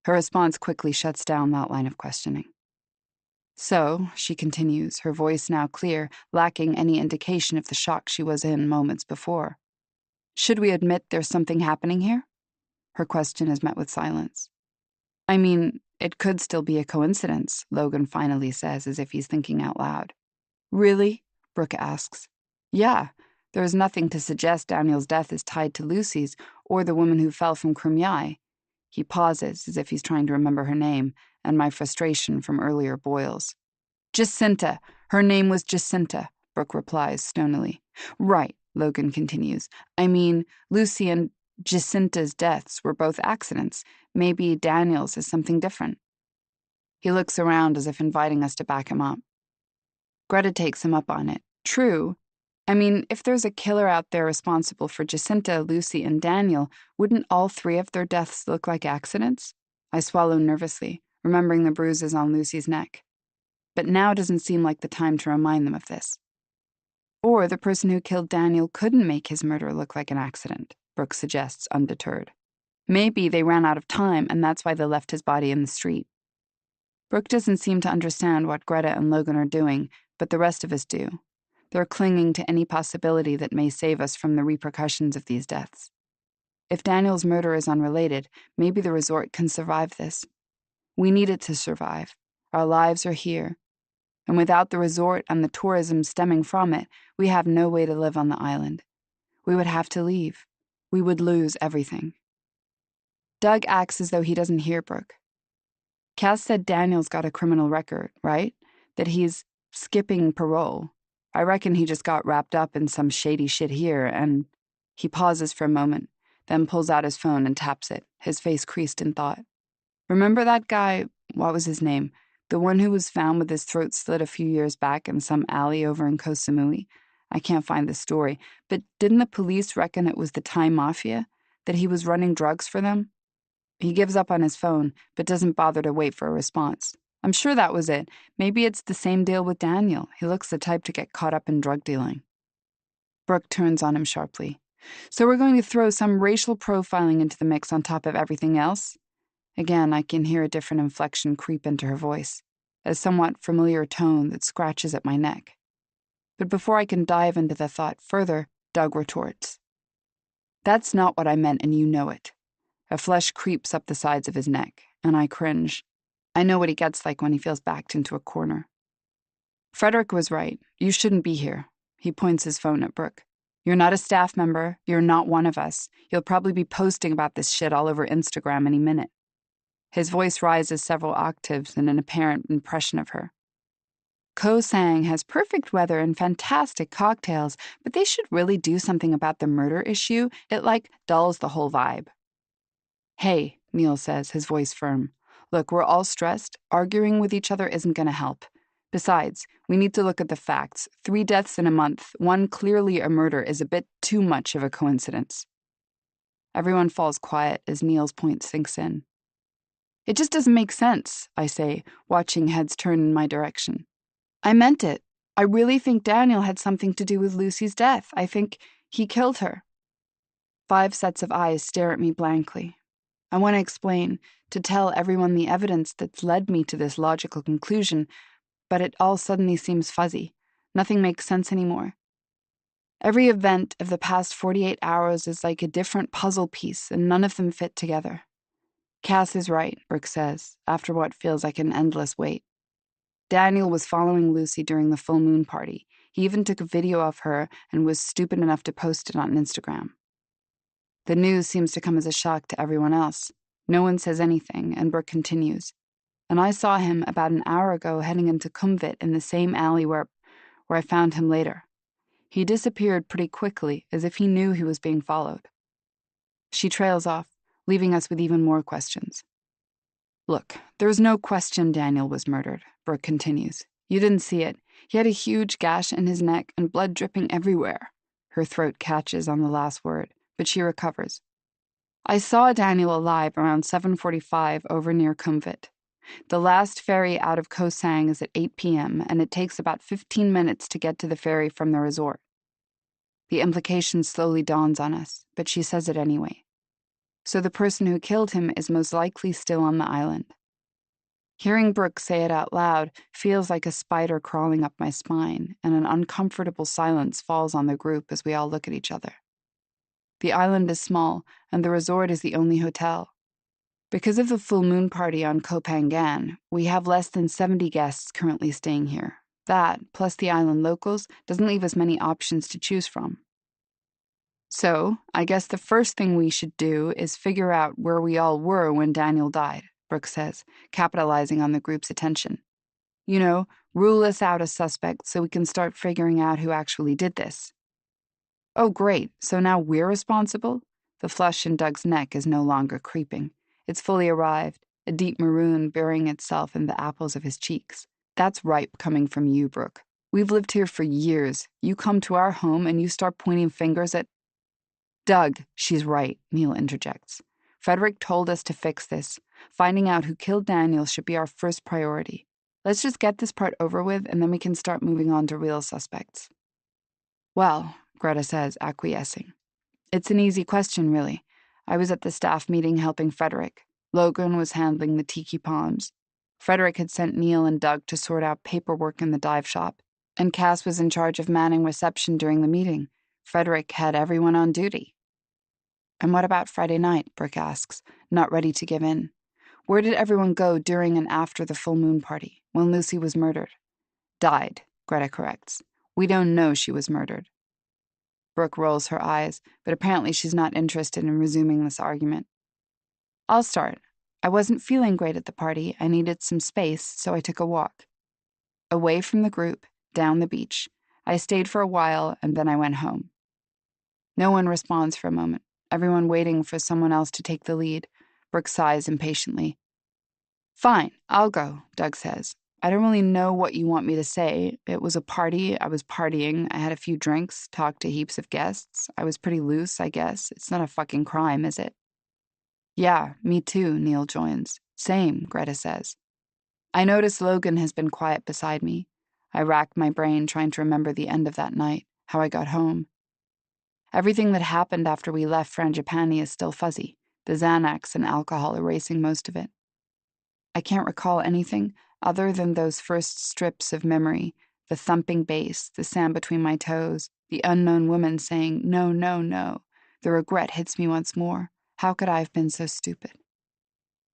Her response quickly shuts down that line of questioning. So, she continues, her voice now clear, lacking any indication of the shock she was in moments before. Should we admit there's something happening here? Her question is met with silence. I mean, it could still be a coincidence, Logan finally says as if he's thinking out loud. Really? Brooke asks. Yeah, there is nothing to suggest Daniel's death is tied to Lucy's or the woman who fell from Krumyai. He pauses as if he's trying to remember her name, and my frustration from earlier boils. Jacinta. Her name was Jacinta, Brooke replies stonily. Right, Logan continues. I mean, Lucy and Jacinta's deaths were both accidents. Maybe Daniel's is something different. He looks around as if inviting us to back him up. Greta takes him up on it. True. I mean, if there's a killer out there responsible for Jacinta, Lucy, and Daniel, wouldn't all three of their deaths look like accidents? I swallow nervously, remembering the bruises on Lucy's neck. But now doesn't seem like the time to remind them of this. Or the person who killed Daniel couldn't make his murder look like an accident, Brooke suggests, undeterred. Maybe they ran out of time, and that's why they left his body in the street. Brooke doesn't seem to understand what Greta and Logan are doing, but the rest of us do. They're clinging to any possibility that may save us from the repercussions of these deaths. If Daniel's murder is unrelated, maybe the resort can survive this. We need it to survive. Our lives are here. And without the resort and the tourism stemming from it, we have no way to live on the island. We would have to leave. We would lose everything. Doug acts as though he doesn't hear Brooke. Cass said Daniel's got a criminal record, right? That he's skipping parole. I reckon he just got wrapped up in some shady shit here, and he pauses for a moment, then pulls out his phone and taps it, his face creased in thought. Remember that guy, what was his name? The one who was found with his throat slit a few years back in some alley over in Koh Samui? I can't find the story, but didn't the police reckon it was the Thai mafia? That he was running drugs for them? He gives up on his phone, but doesn't bother to wait for a response. I'm sure that was it. Maybe it's the same deal with Daniel. He looks the type to get caught up in drug dealing. Brooke turns on him sharply. So we're going to throw some racial profiling into the mix on top of everything else? Again, I can hear a different inflection creep into her voice, a somewhat familiar tone that scratches at my neck. But before I can dive into the thought further, Doug retorts. That's not what I meant, and you know it. A flush creeps up the sides of his neck, and I cringe. I know what he gets like when he feels backed into a corner. Frederick was right. You shouldn't be here. He points his phone at Brooke. You're not a staff member. You're not one of us. You'll probably be posting about this shit all over Instagram any minute. His voice rises several octaves in an apparent impression of her. Koh Sang has perfect weather and fantastic cocktails, but they should really do something about the murder issue. It, dulls the whole vibe. Hey, Neil says, his voice firm. Look, we're all stressed. Arguing with each other isn't going to help. Besides, we need to look at the facts. 3 deaths in a month, one clearly a murder, is a bit too much of a coincidence. Everyone falls quiet as Neil's point sinks in. It just doesn't make sense, I say, watching heads turn in my direction. I meant it. I really think Daniel had something to do with Lucy's death. I think he killed her. 5 sets of eyes stare at me blankly. I want to explain, to tell everyone the evidence that's led me to this logical conclusion, but it all suddenly seems fuzzy. Nothing makes sense anymore. Every event of the past 48 hours is like a different puzzle piece, and none of them fit together. Cass is right, Brooke says, after what feels like an endless wait. Daniel was following Lucy during the full moon party. He even took a video of her and was stupid enough to post it on Instagram. The news seems to come as a shock to everyone else. No one says anything, and Brooke continues. And I saw him about an hour ago heading into Kumvit in the same alley where I found him later. He disappeared pretty quickly, as if he knew he was being followed. She trails off, leaving us with even more questions. Look, there's no question Daniel was murdered, Brooke continues. You didn't see it. He had a huge gash in his neck and blood dripping everywhere. Her throat catches on the last word, but she recovers. I saw Daniel alive around 7:45 over near Kumvit. The last ferry out of Koh Sang is at 8 p.m., and it takes about 15 minutes to get to the ferry from the resort. The implication slowly dawns on us, but she says it anyway. So the person who killed him is most likely still on the island. Hearing Brooke say it out loud feels like a spider crawling up my spine, and an uncomfortable silence falls on the group as we all look at each other. The island is small, and the resort is the only hotel. Because of the full moon party on Koh Phangan, we have less than 70 guests currently staying here. That, plus the island locals, doesn't leave us many options to choose from. So, I guess the first thing we should do is figure out where we all were when Daniel died, Brooke says, capitalizing on the group's attention. You know, rule us out as suspects so we can start figuring out who actually did this. Oh, great, so now we're responsible? The flush in Doug's neck is no longer creeping. It's fully arrived, a deep maroon burying itself in the apples of his cheeks. That's ripe coming from you, Brooke. We've lived here for years. You come to our home and you start pointing fingers at... Doug, she's right, Neil interjects. Frederick told us to fix this. Finding out who killed Daniel should be our first priority. Let's just get this part over with and then we can start moving on to real suspects. Well, Greta says, acquiescing. It's an easy question, really. I was at the staff meeting helping Frederick. Logan was handling the tiki palms. Frederick had sent Neil and Doug to sort out paperwork in the dive shop, and Cass was in charge of manning reception during the meeting. Frederick had everyone on duty. And what about Friday night, Brooke asks, not ready to give in. Where did everyone go during and after the full moon party, when Lucy was murdered? Died, Greta corrects. We don't know she was murdered. Brooke rolls her eyes, but apparently she's not interested in resuming this argument. I'll start. I wasn't feeling great at the party. I needed some space, so I took a walk. Away from the group, down the beach. I stayed for a while, and then I went home. No one responds for a moment, everyone waiting for someone else to take the lead. Brooke sighs impatiently. Fine, I'll go, Doug says. I don't really know what you want me to say. It was a party. I was partying. I had a few drinks, talked to heaps of guests. I was pretty loose, I guess. It's not a fucking crime, is it? Yeah, me too, Neil joins. Same, Greta says. I notice Logan has been quiet beside me. I racked my brain trying to remember the end of that night, how I got home. Everything that happened after we left Frangipani is still fuzzy, the Xanax and alcohol erasing most of it. I can't recall anything other than those first strips of memory, the thumping bass, the sand between my toes, the unknown woman saying, no, no, no. The regret hits me once more. How could I have been so stupid?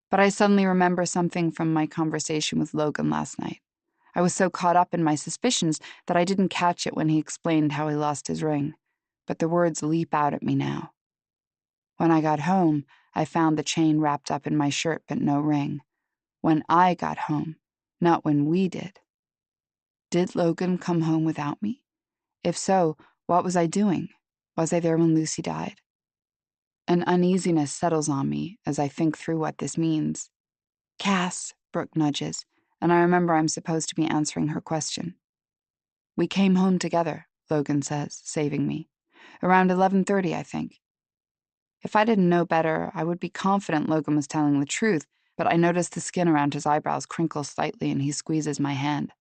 But I suddenly remember something from my conversation with Logan last night. I was so caught up in my suspicions that I didn't catch it when he explained how he lost his ring. But the words leap out at me now. When I got home, I found the chain wrapped up in my shirt but no ring. When I got home, not when we did. Did Logan come home without me? If so, what was I doing? Was I there when Lucy died? An uneasiness settles on me as I think through what this means. Cass, Brooke nudges, and I remember I'm supposed to be answering her question. We came home together, Logan says, saving me. Around 11:30, I think. If I didn't know better, I would be confident Logan was telling the truth, but I notice the skin around his eyebrows crinkle slightly and he squeezes my hand.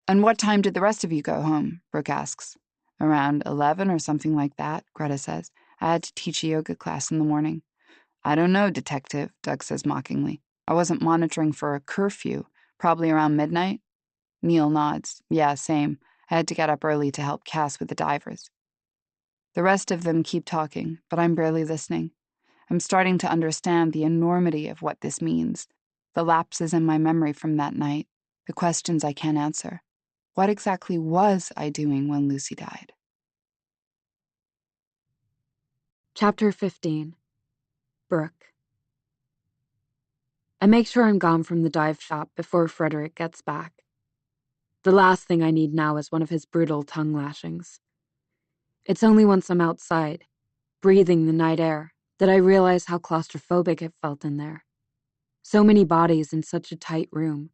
And what time did the rest of you go home? Brooke asks. Around 11 or something like that, Greta says. I had to teach a yoga class in the morning. I don't know, detective, Doug says mockingly. I wasn't monitoring for a curfew, probably around midnight. Neil nods. Yeah, same. I had to get up early to help Cass with the divers. The rest of them keep talking, but I'm barely listening. I'm starting to understand the enormity of what this means, the lapses in my memory from that night, the questions I can't answer. What exactly was I doing when Lucy died? Chapter 15. Brooke. I make sure I'm gone from the dive shop before Frederick gets back. The last thing I need now is one of his brutal tongue lashings. It's only once I'm outside, breathing the night air, that I realize how claustrophobic it felt in there. So many bodies in such a tight room,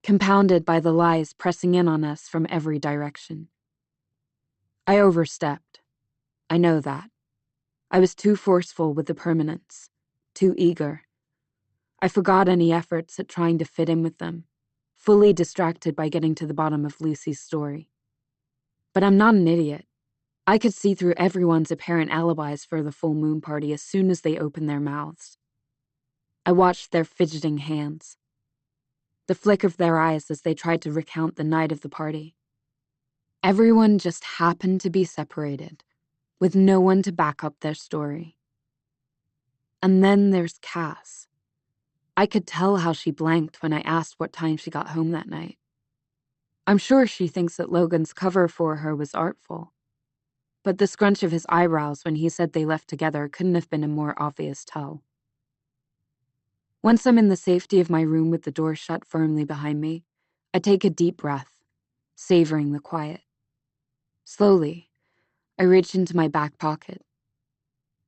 compounded by the lies pressing in on us from every direction. I overstepped. I know that. I was too forceful with the permanents, too eager. I forgot any efforts at trying to fit in with them, fully distracted by getting to the bottom of Lucy's story. But I'm not an idiot. I could see through everyone's apparent alibis for the full moon party as soon as they opened their mouths. I watched their fidgeting hands, the flick of their eyes as they tried to recount the night of the party. Everyone just happened to be separated, with no one to back up their story. And then there's Cass. I could tell how she blanked when I asked what time she got home that night. I'm sure she thinks that Logan's cover for her was artful, but the scrunch of his eyebrows when he said they left together couldn't have been a more obvious tell. Once I'm in the safety of my room with the door shut firmly behind me, I take a deep breath, savoring the quiet. Slowly, I reach into my back pocket,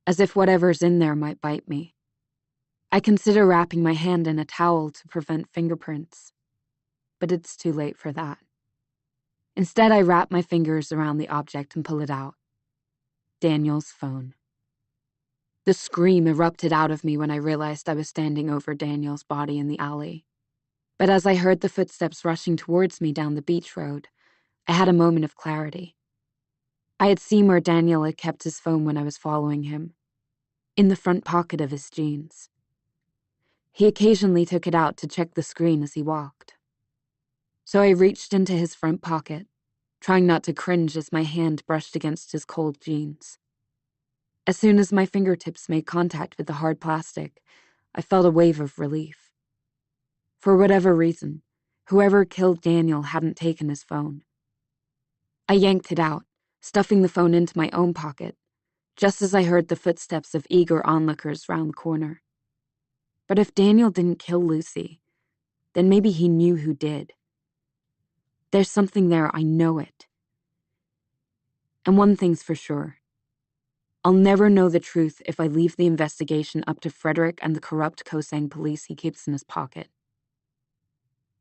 as if whatever's in there might bite me. I consider wrapping my hand in a towel to prevent fingerprints, but it's too late for that. Instead, I wrap my fingers around the object and pull it out. Daniel's phone. The scream erupted out of me when I realized I was standing over Daniel's body in the alley. But as I heard the footsteps rushing towards me down the beach road, I had a moment of clarity. I had seen where Daniel had kept his phone when I was following him, in the front pocket of his jeans. He occasionally took it out to check the screen as he walked. So I reached into his front pocket, trying not to cringe as my hand brushed against his cold jeans. As soon as my fingertips made contact with the hard plastic, I felt a wave of relief. For whatever reason, whoever killed Daniel hadn't taken his phone. I yanked it out, stuffing the phone into my own pocket, just as I heard the footsteps of eager onlookers round the corner. But if Daniel didn't kill Lucy, then maybe he knew who did. There's something there, I know it. And one thing's for sure. I'll never know the truth if I leave the investigation up to Frederick and the corrupt Kosang police he keeps in his pocket.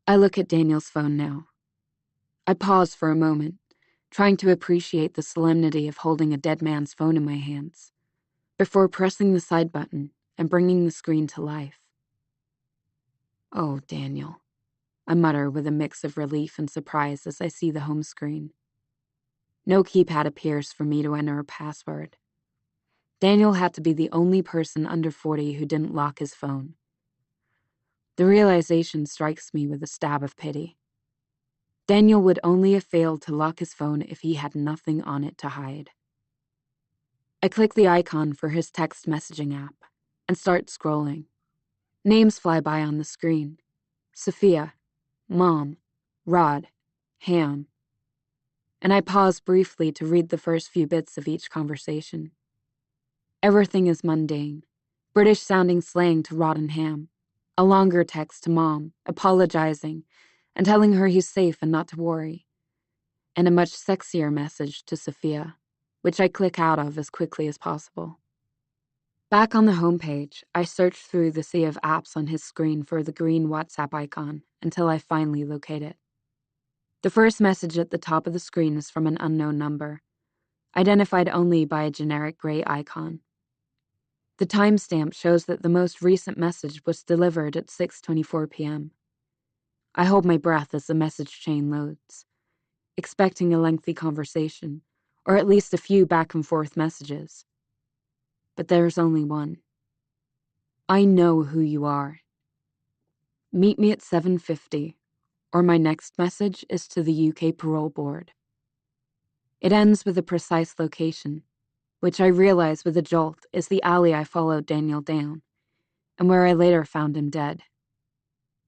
I look at Daniel's phone now. I pause for a moment, trying to appreciate the solemnity of holding a dead man's phone in my hands, before pressing the side button and bringing the screen to life. Oh, Daniel, I mutter with a mix of relief and surprise as I see the home screen. No keypad appears for me to enter a password. Daniel had to be the only person under 40 who didn't lock his phone. The realization strikes me with a stab of pity. Daniel would only have failed to lock his phone if he had nothing on it to hide. I click the icon for his text messaging app and start scrolling. Names fly by on the screen. Sophia, Mom, Rod, Ham. And I pause briefly to read the first few bits of each conversation. Everything is mundane. British-sounding slang to Rod and Ham. A longer text to Mom, apologizing and telling her he's safe and not to worry. And a much sexier message to Sophia, which I click out of as quickly as possible. Back on the homepage, I search through the sea of apps on his screen for the green WhatsApp icon until I finally locate it. The first message at the top of the screen is from an unknown number, identified only by a generic gray icon. The timestamp shows that the most recent message was delivered at 6:24 p.m. I hold my breath as the message chain loads, expecting a lengthy conversation, or at least a few back-and-forth messages. But there's only one. I know who you are. Meet me at 7:50, or my next message is to the UK Parole Board. It ends with a precise location, which I realize with a jolt is the alley I followed Daniel down, and where I later found him dead.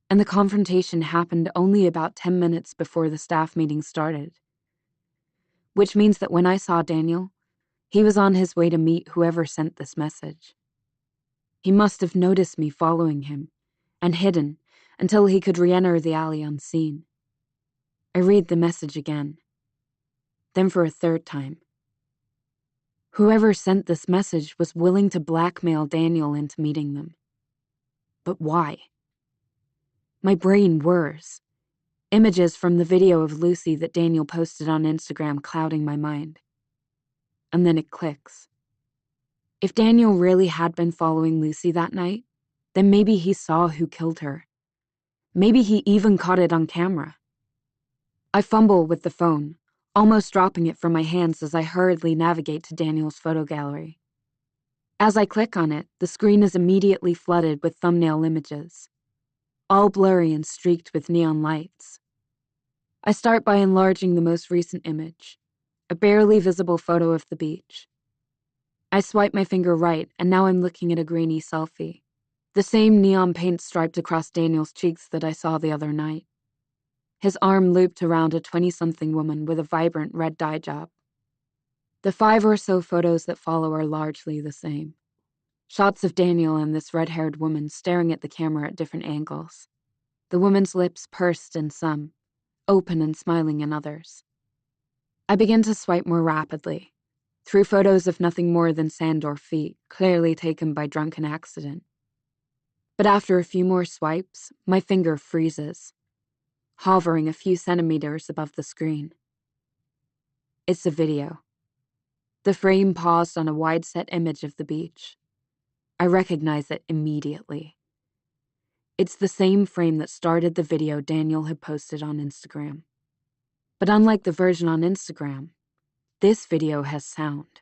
And the confrontation happened only about 10 minutes before the staff meeting started. Which means that when I saw Daniel, he was on his way to meet whoever sent this message. He must have noticed me following him, and hidden until he could re-enter the alley unseen. I read the message again, then for a third time. Whoever sent this message was willing to blackmail Daniel into meeting them. But why? My brain whirs. Images from the video of Lucy that Daniel posted on Instagram clouding my mind. And then it clicks. If Daniel really had been following Lucy that night, then maybe he saw who killed her. Maybe he even caught it on camera. I fumble with the phone, almost dropping it from my hands as I hurriedly navigate to Daniel's photo gallery. As I click on it, the screen is immediately flooded with thumbnail images, all blurry and streaked with neon lights. I start by enlarging the most recent image, a barely visible photo of the beach. I swipe my finger right, and now I'm looking at a grainy selfie, the same neon paint striped across Daniel's cheeks that I saw the other night. His arm looped around a 20-something woman with a vibrant red dye job. The 5 or so photos that follow are largely the same. Shots of Daniel and this red-haired woman staring at the camera at different angles. The woman's lips pursed in some, open and smiling in others. I begin to swipe more rapidly, through photos of nothing more than sand or feet, clearly taken by drunken accident. But after a few more swipes, my finger freezes, hovering a few centimeters above the screen. It's a video. The frame paused on a wide-set image of the beach. I recognize it immediately. It's the same frame that started the video Daniel had posted on Instagram. But unlike the version on Instagram, this video has sound.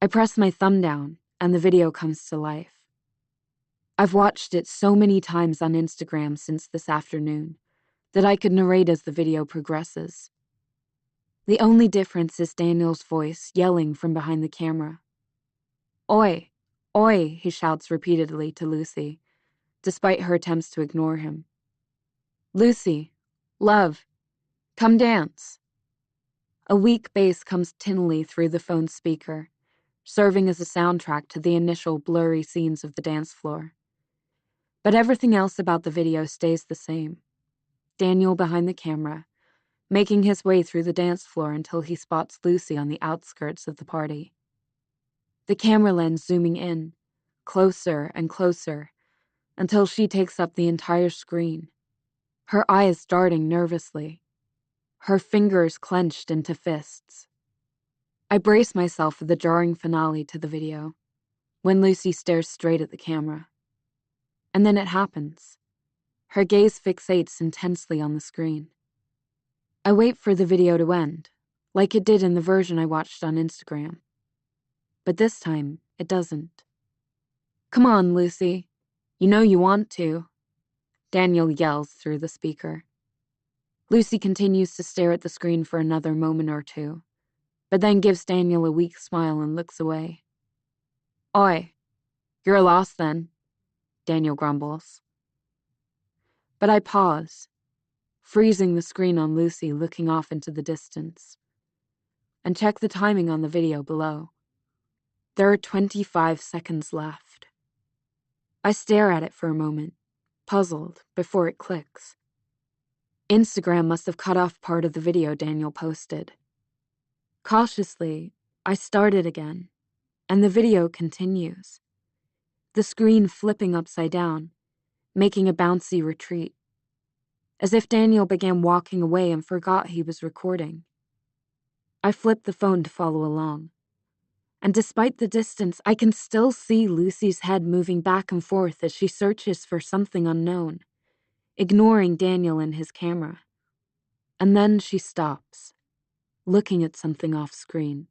I press my thumb down, and the video comes to life. I've watched it so many times on Instagram since this afternoon that I could narrate as the video progresses. The only difference is Daniel's voice yelling from behind the camera. "Oi, oi," he shouts repeatedly to Lucy, despite her attempts to ignore him. "Lucy, love, come dance." A weak bass comes tinnily through the phone's speaker, serving as a soundtrack to the initial blurry scenes of the dance floor. But everything else about the video stays the same. Daniel behind the camera, making his way through the dance floor until he spots Lucy on the outskirts of the party. The camera lens zooming in, closer and closer, until she takes up the entire screen, her eyes darting nervously, her fingers clenched into fists. I brace myself for the jarring finale to the video, when Lucy stares straight at the camera. And then it happens. Her gaze fixates intensely on the screen. I wait for the video to end, like it did in the version I watched on Instagram. But this time, it doesn't. "Come on, Lucy. You know you want to," Daniel yells through the speaker. Lucy continues to stare at the screen for another moment or two, but then gives Daniel a weak smile and looks away. "Oi, you're lost then," Daniel grumbles. But I pause, freezing the screen on Lucy looking off into the distance, and check the timing on the video below. There are 25 seconds left. I stare at it for a moment, puzzled, before it clicks. Instagram must have cut off part of the video Daniel posted. Cautiously, I start it again, and the video continues, the screen flipping upside down, making a bouncy retreat, as if Daniel began walking away and forgot he was recording. I flip the phone to follow along, and despite the distance, I can still see Lucy's head moving back and forth as she searches for something unknown, ignoring Daniel and his camera. And then she stops, looking at something off-screen.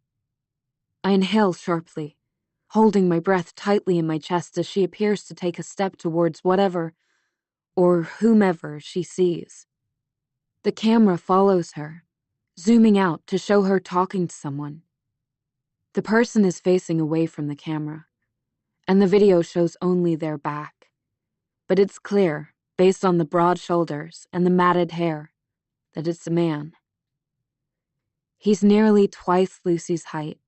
I inhale sharply, holding my breath tightly in my chest as she appears to take a step towards whatever, or whomever, she sees. The camera follows her, zooming out to show her talking to someone. The person is facing away from the camera, and the video shows only their back. But it's clear, based on the broad shoulders and the matted hair, that it's a man. He's nearly twice Lucy's height.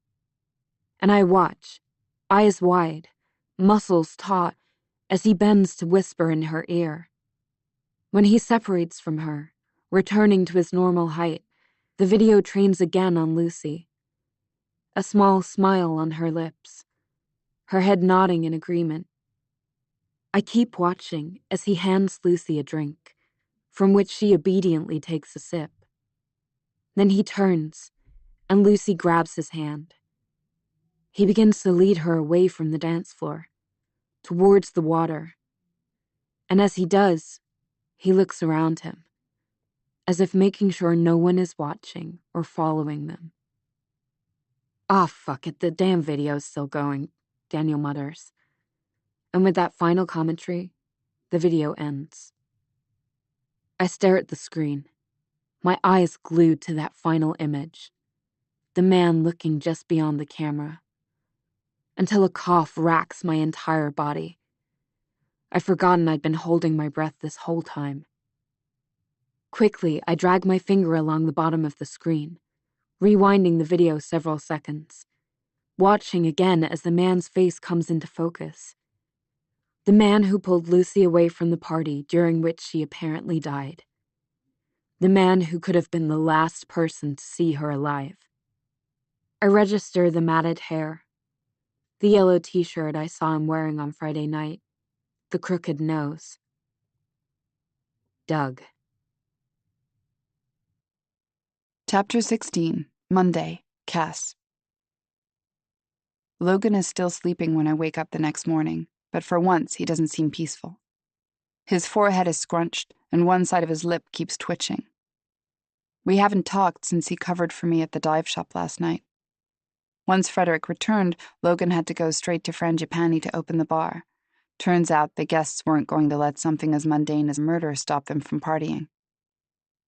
And I watch, eyes wide, muscles taut, as he bends to whisper in her ear. When he separates from her, returning to his normal height, the video trains again on Lucy. A small smile on her lips, her head nodding in agreement. I keep watching as he hands Lucy a drink, from which she obediently takes a sip. Then he turns, and Lucy grabs his hand. He begins to lead her away from the dance floor, towards the water. And as he does, he looks around him. as if making sure no one is watching or following them. "Ah, fuck it, the damn video's still going," Daniel mutters. And with that final commentary, the video ends. I stare at the screen, my eyes glued to that final image, the man looking just beyond the camera, until a cough racks my entire body. I'd forgotten I'd been holding my breath this whole time. Quickly, I drag my finger along the bottom of the screen, rewinding the video several seconds, watching again as the man's face comes into focus. The man who pulled Lucy away from the party during which she apparently died. The man who could have been the last person to see her alive. I register the matted hair, the yellow t-shirt I saw him wearing on Friday night, the crooked nose. Doug. Chapter 16, Monday, Cass. Logan is still sleeping when I wake up the next morning, but for once he doesn't seem peaceful. His forehead is scrunched, and one side of his lip keeps twitching. We haven't talked since he covered for me at the dive shop last night. Once Frederick returned, Logan had to go straight to Frangipani to open the bar. Turns out the guests weren't going to let something as mundane as murder stop them from partying.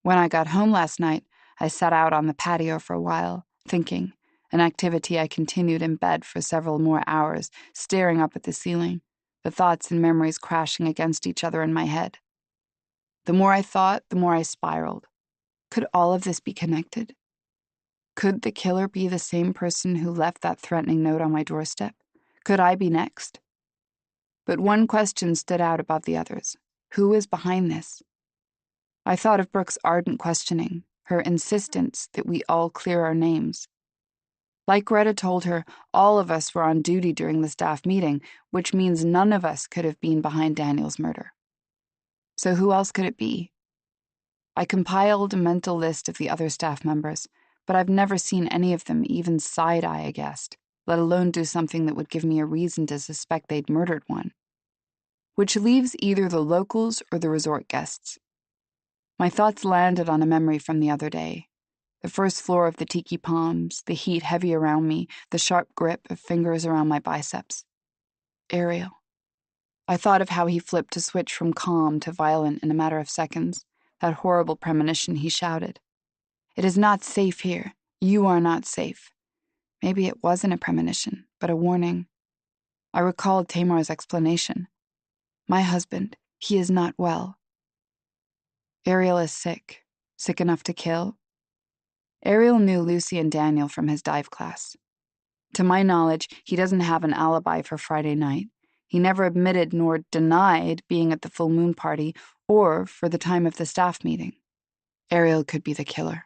When I got home last night, I sat out on the patio for a while, thinking, an activity I continued in bed for several more hours, staring up at the ceiling, the thoughts and memories crashing against each other in my head. The more I thought, the more I spiraled. Could all of this be connected? Could the killer be the same person who left that threatening note on my doorstep? Could I be next? But one question stood out above the others. Who is behind this? I thought of Brooke's ardent questioning, her insistence that we all clear our names. Like Greta told her, all of us were on duty during the staff meeting, which means none of us could have been behind Daniel's murder. So who else could it be? I compiled a mental list of the other staff members, but I've never seen any of them even side-eye a guest, let alone do something that would give me a reason to suspect they'd murdered one. Which leaves either the locals or the resort guests. My thoughts landed on a memory from the other day. The first floor of the Tiki Palms, the heat heavy around me, the sharp grip of fingers around my biceps. Ariel. I thought of how he flipped to switch from calm to violent in a matter of seconds, that horrible premonition he shouted. "It is not safe here. You are not safe." Maybe it wasn't a premonition, but a warning. I recalled Tamar's explanation. My husband, he is not well. Ariel is sick. Sick enough to kill? Ariel knew Lucy and Daniel from his dive class. To my knowledge, he doesn't have an alibi for Friday night. He never admitted nor denied being at the full moon party or for the time of the staff meeting. Ariel could be the killer.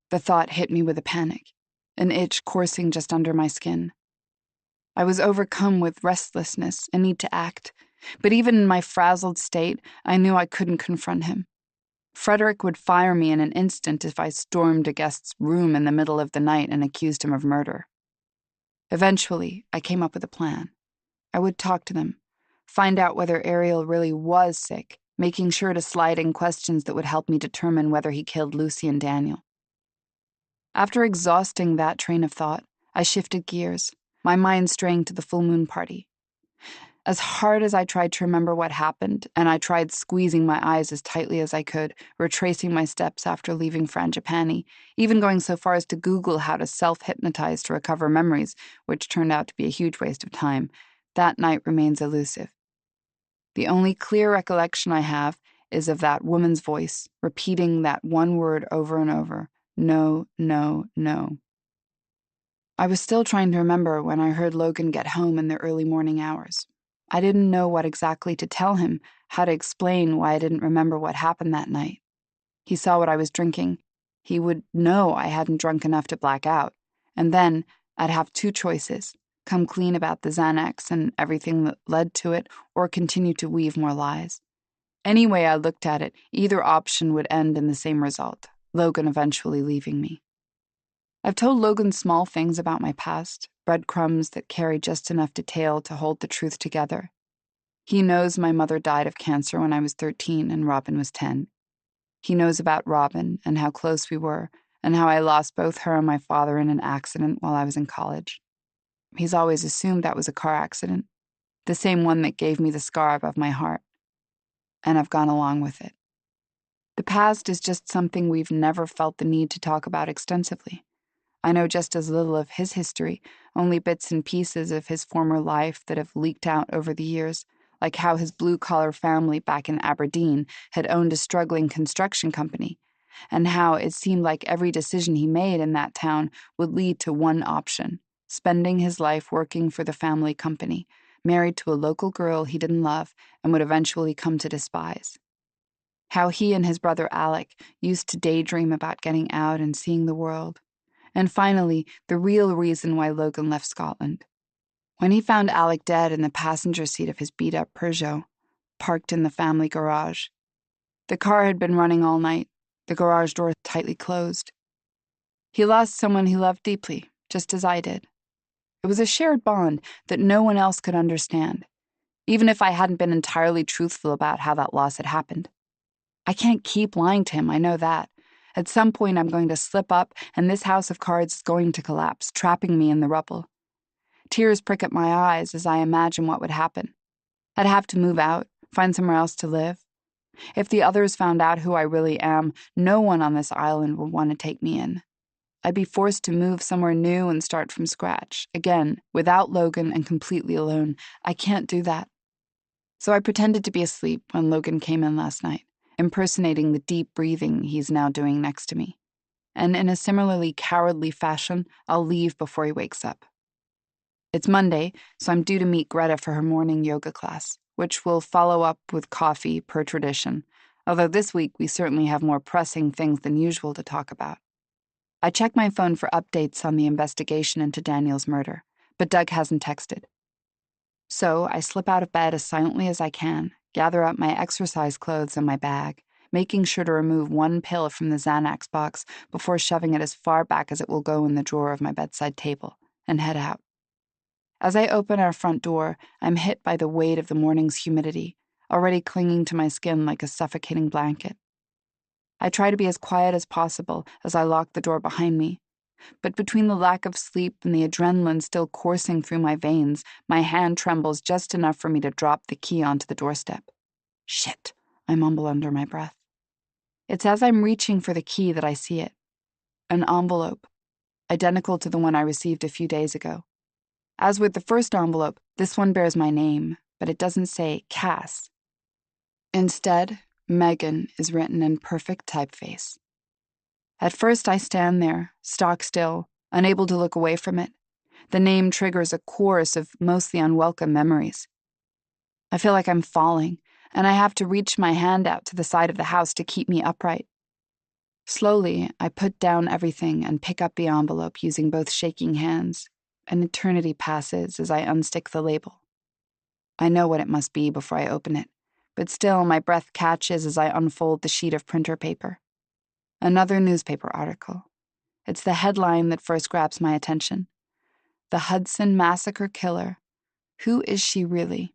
The thought hit me with a panic, an itch coursing just under my skin. I was overcome with restlessness and need to act, but even in my frazzled state, I knew I couldn't confront him. Frederick would fire me in an instant if I stormed a guest's room in the middle of the night and accused him of murder. Eventually, I came up with a plan. I would talk to them, find out whether Ariel really was sick, making sure to slide in questions that would help me determine whether he killed Lucy and Daniel. After exhausting that train of thought, I shifted gears, my mind straying to the full moon party. As hard as I tried to remember what happened, and I tried squeezing my eyes as tightly as I could, retracing my steps after leaving Frangipani, even going so far as to Google how to self-hypnotize to recover memories, which turned out to be a huge waste of time, that night remains elusive. The only clear recollection I have is of that woman's voice, repeating that one word over and over, no, no, no. I was still trying to remember when I heard Logan get home in the early morning hours. I didn't know what exactly to tell him, how to explain why I didn't remember what happened that night. He saw what I was drinking. He would know I hadn't drunk enough to black out, and then I'd have two choices: come clean about the Xanax and everything that led to it, or continue to weave more lies. Any way I looked at it, either option would end in the same result, Logan eventually leaving me. I've told Logan small things about my past, breadcrumbs that carry just enough detail to hold the truth together. He knows my mother died of cancer when I was 13 and Robin was 10. He knows about Robin and how close we were, and how I lost both her and my father in an accident while I was in college. He's always assumed that was a car accident, the same one that gave me the scar above my heart. And I've gone along with it. The past is just something we've never felt the need to talk about extensively. I know just as little of his history, only bits and pieces of his former life that have leaked out over the years, like how his blue-collar family back in Aberdeen had owned a struggling construction company, and how it seemed like every decision he made in that town would lead to one option: spending his life working for the family company, married to a local girl he didn't love and would eventually come to despise. How he and his brother Alec used to daydream about getting out and seeing the world. And finally, the real reason why Logan left Scotland. When he found Alec dead in the passenger seat of his beat-up Peugeot, parked in the family garage. The car had been running all night, the garage door tightly closed. He lost someone he loved deeply, just as I did. It was a shared bond that no one else could understand, even if I hadn't been entirely truthful about how that loss had happened. I can't keep lying to him, I know that. At some point I'm going to slip up, and this house of cards is going to collapse, trapping me in the rubble. Tears prick at my eyes as I imagine what would happen. I'd have to move out, find somewhere else to live. If the others found out who I really am, no one on this island would want to take me in. I'd be forced to move somewhere new and start from scratch, again, without Logan and completely alone. I can't do that. So I pretended to be asleep when Logan came in last night, impersonating the deep breathing he's now doing next to me. And in a similarly cowardly fashion, I'll leave before he wakes up. It's Monday, so I'm due to meet Greta for her morning yoga class, which will follow up with coffee per tradition, although this week we certainly have more pressing things than usual to talk about. I check my phone for updates on the investigation into Daniel's murder, but Doug hasn't texted. So I slip out of bed as silently as I can, gather up my exercise clothes and my bag, making sure to remove one pill from the Xanax box before shoving it as far back as it will go in the drawer of my bedside table, and head out. As I open our front door, I'm hit by the weight of the morning's humidity, already clinging to my skin like a suffocating blanket. I try to be as quiet as possible as I lock the door behind me, but between the lack of sleep and the adrenaline still coursing through my veins, my hand trembles just enough for me to drop the key onto the doorstep. Shit, I mumble under my breath. It's as I'm reaching for the key that I see it. An envelope, identical to the one I received a few days ago. As with the first envelope, this one bears my name, but it doesn't say Cass. Instead, Megan is written in perfect typeface. At first I stand there, stock still, unable to look away from it. The name triggers a chorus of mostly unwelcome memories. I feel like I'm falling, and I have to reach my hand out to the side of the house to keep me upright. Slowly, I put down everything and pick up the envelope using both shaking hands. An eternity passes as I unstick the label. I know what it must be before I open it, but still my breath catches as I unfold the sheet of printer paper. Another newspaper article. It's the headline that first grabs my attention. The Hudson Massacre Killer. Who is she really?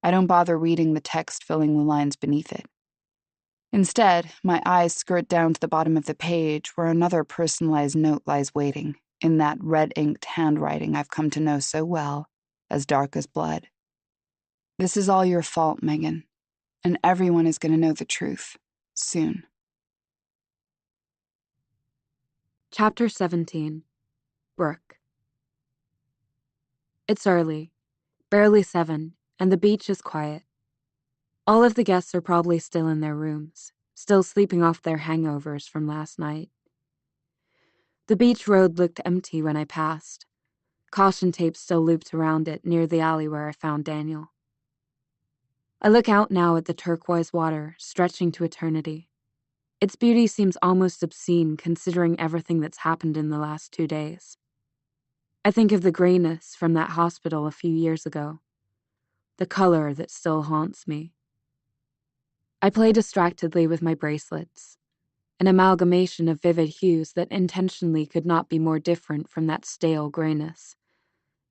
I don't bother reading the text filling the lines beneath it. Instead, my eyes skirt down to the bottom of the page where another personalized note lies waiting, in that red-inked handwriting I've come to know so well, as dark as blood. This is all your fault, Megan, and everyone is going to know the truth, soon. Chapter 17. Brooke. It's early, barely 7, and the beach is quiet. All of the guests are probably still in their rooms, still sleeping off their hangovers from last night. The beach road looked empty when I passed, caution tape still looped around it near the alley where I found Daniel. I look out now at the turquoise water stretching to eternity. Its beauty seems almost obscene considering everything that's happened in the last 2 days. I think of the grayness from that hospital a few years ago, the color that still haunts me. I play distractedly with my bracelets, an amalgamation of vivid hues that intentionally could not be more different from that stale grayness,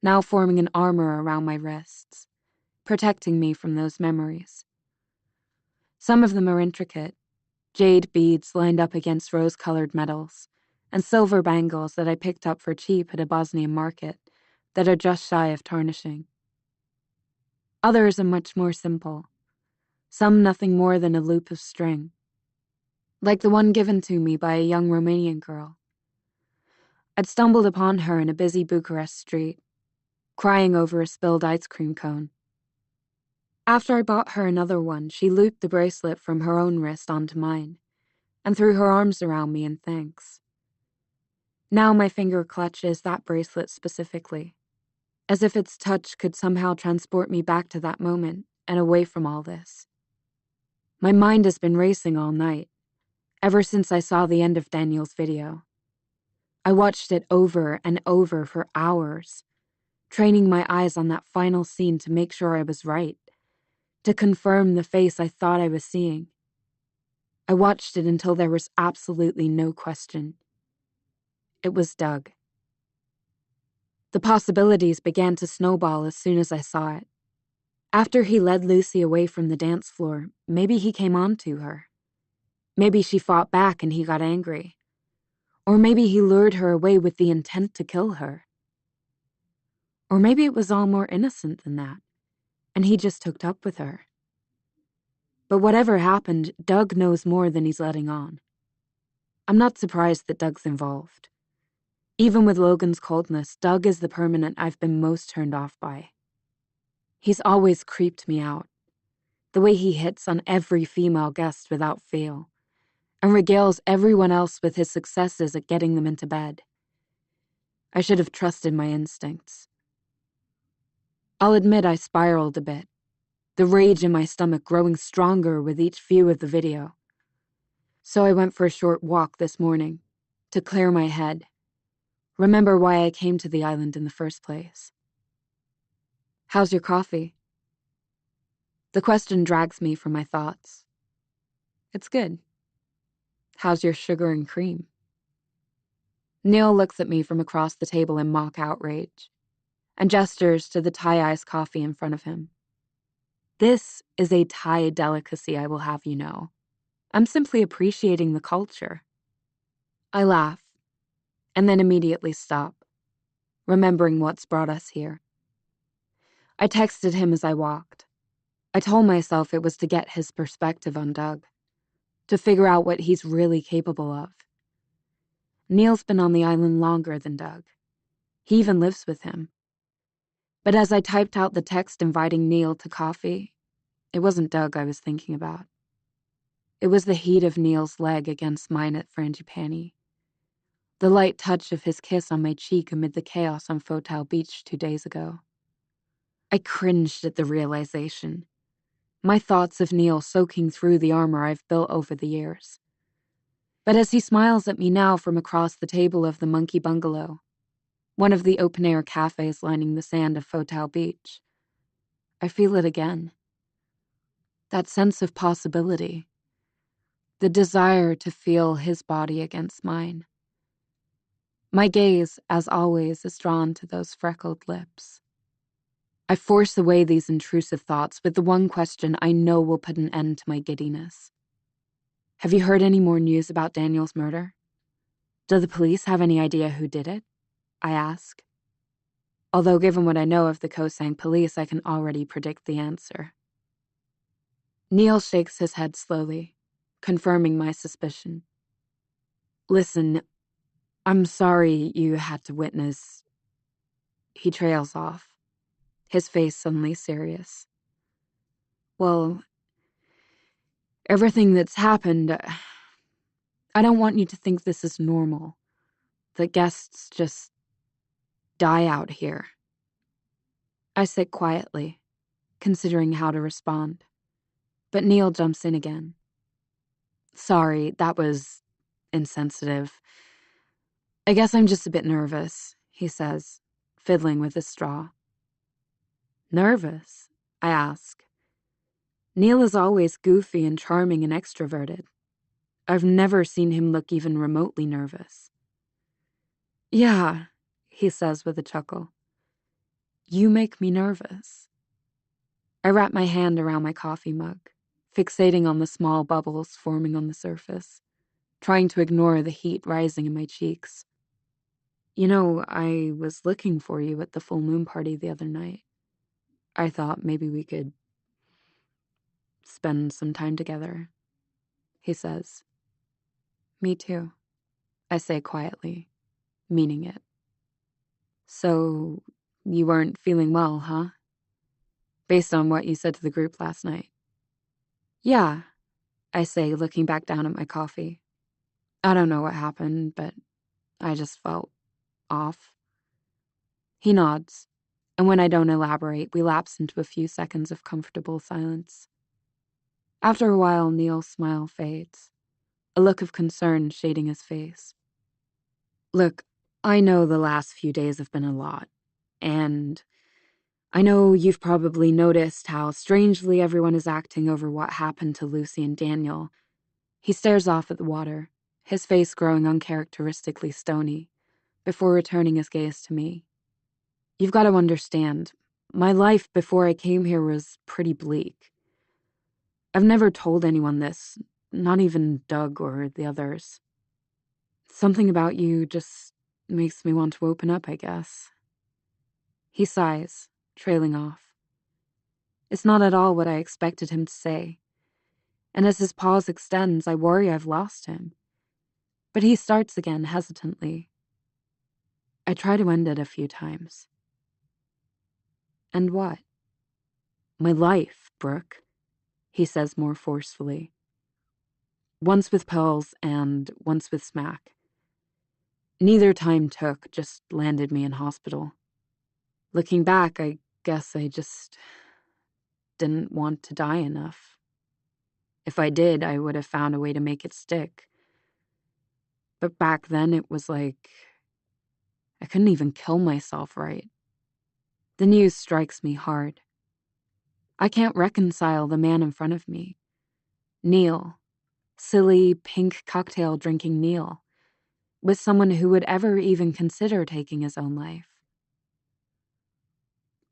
now forming an armor around my wrists, protecting me from those memories. Some of them are intricate, Jade beads lined up against rose-colored metals, and silver bangles that I picked up for cheap at a Bosnian market that are just shy of tarnishing. Others are much more simple, some nothing more than a loop of string, like the one given to me by a young Romanian girl. I'd stumbled upon her in a busy Bucharest street, crying over a spilled ice cream cone. After I bought her another one, she looped the bracelet from her own wrist onto mine and threw her arms around me in thanks. Now my finger clutches that bracelet specifically, as if its touch could somehow transport me back to that moment and away from all this. My mind has been racing all night, ever since I saw the end of Daniel's video. I watched it over and over for hours, training my eyes on that final scene to make sure I was right, to confirm the face I thought I was seeing. I watched it until there was absolutely no question. It was Doug. The possibilities began to snowball as soon as I saw it. After he led Lucy away from the dance floor, maybe he came on to her. Maybe she fought back and he got angry. Or maybe he lured her away with the intent to kill her. Or maybe it was all more innocent than that, and he just hooked up with her. But whatever happened, Doug knows more than he's letting on. I'm not surprised that Doug's involved. Even with Logan's coldness, Doug is the permanent I've been most turned off by. He's always creeped me out. The way he hits on every female guest without fail, and regales everyone else with his successes at getting them into bed. I should have trusted my instincts. I'll admit I spiraled a bit, the rage in my stomach growing stronger with each view of the video. So I went for a short walk this morning, to clear my head, remember why I came to the island in the first place. How's your coffee? The question drags me from my thoughts. It's good. How's your sugar and cream? Neil looks at me from across the table in mock outrage, and gestures to the Thai iced coffee in front of him. This is a Thai delicacy, I will have you know. I'm simply appreciating the culture. I laugh, and then immediately stop, remembering what's brought us here. I texted him as I walked. I told myself it was to get his perspective on Doug, to figure out what he's really capable of. Neil's been on the island longer than Doug. He even lives with him. But as I typed out the text inviting Neil to coffee, it wasn't Doug I was thinking about. It was the heat of Neil's leg against mine at Frangipani, the light touch of his kiss on my cheek amid the chaos on Fotal Beach 2 days ago. I cringed at the realization, my thoughts of Neil soaking through the armor I've built over the years. But as he smiles at me now from across the table of the Monkey Bungalow, one of the open-air cafes lining the sand of Fotal Beach, I feel it again. That sense of possibility. The desire to feel his body against mine. My gaze, as always, is drawn to those freckled lips. I force away these intrusive thoughts with the one question I know will put an end to my giddiness. Have you heard any more news about Daniel's murder? Do the police have any idea who did it? I ask. Although given what I know of the Koh Sang police, I can already predict the answer. Neil shakes his head slowly, confirming my suspicion. Listen, I'm sorry you had to witness. He trails off, his face suddenly serious. Well, everything that's happened, I don't want you to think this is normal. The guests just die out here. I sit quietly, considering how to respond. But Neil jumps in again. Sorry, that was insensitive. I guess I'm just a bit nervous, he says, fiddling with his straw. Nervous? I ask. Neil is always goofy and charming and extroverted. I've never seen him look even remotely nervous. Yeah, he says with a chuckle. You make me nervous. I wrap my hand around my coffee mug, fixating on the small bubbles forming on the surface, trying to ignore the heat rising in my cheeks. You know, I was looking for you at the full moon party the other night. I thought maybe we could spend some time together, he says. Me too, I say quietly, meaning it. So, you weren't feeling well, huh? Based on what you said to the group last night. Yeah, I say, looking back down at my coffee. I don't know what happened, but I just felt off. He nods, and when I don't elaborate, we lapse into a few seconds of comfortable silence. After a while, Neil's smile fades, a look of concern shading his face. Look, I know the last few days have been a lot, and I know you've probably noticed how strangely everyone is acting over what happened to Lucy and Daniel. He stares off at the water, his face growing uncharacteristically stony, before returning his gaze to me. You've got to understand, my life before I came here was pretty bleak. I've never told anyone this, not even Doug or the others. Something about you just makes me want to open up, I guess. He sighs, trailing off. It's not at all what I expected him to say, and as his pause extends, I worry I've lost him. But he starts again hesitantly. I try to end it a few times. And what? My life, Brooke, he says more forcefully. Once with pills and once with smack. Neither time took, just landed me in hospital. Looking back, I guess I just didn't want to die enough. If I did, I would have found a way to make it stick. But back then it was like I couldn't even kill myself right. The news strikes me hard. I can't reconcile the man in front of me. Neil, silly, pink cocktail drinking Neil, with someone who would ever even consider taking his own life.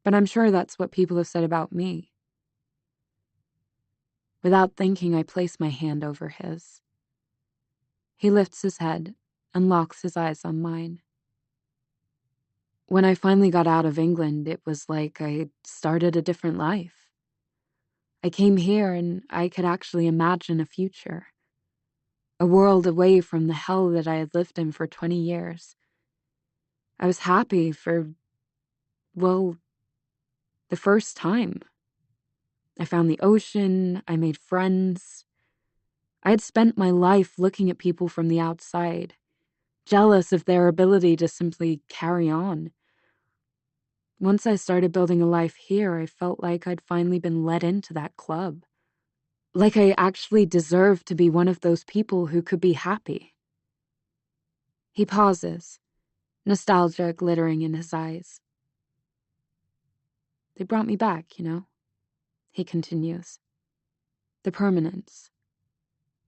But I'm sure that's what people have said about me. Without thinking, I place my hand over his. He lifts his head and locks his eyes on mine. When I finally got out of England, it was like I started a different life. I came here and I could actually imagine a future. A world away from the hell that I had lived in for 20 years. I was happy for, well, the first time. I found the ocean, I made friends. I had spent my life looking at people from the outside, jealous of their ability to simply carry on. Once I started building a life here, I felt like I'd finally been let into that club. Like I actually deserved to be one of those people who could be happy. He pauses, nostalgia glittering in his eyes. They brought me back, you know, he continues. The permanents.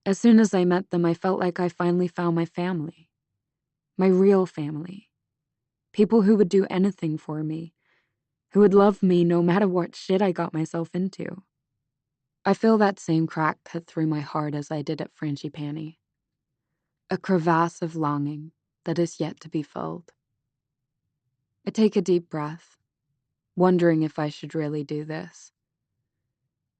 As soon as I met them, I felt like I finally found my family. My real family. People who would do anything for me. Who would love me no matter what shit I got myself into. I feel that same crack cut through my heart as I did at Frangipani. A crevasse of longing that is yet to be filled. I take a deep breath, wondering if I should really do this.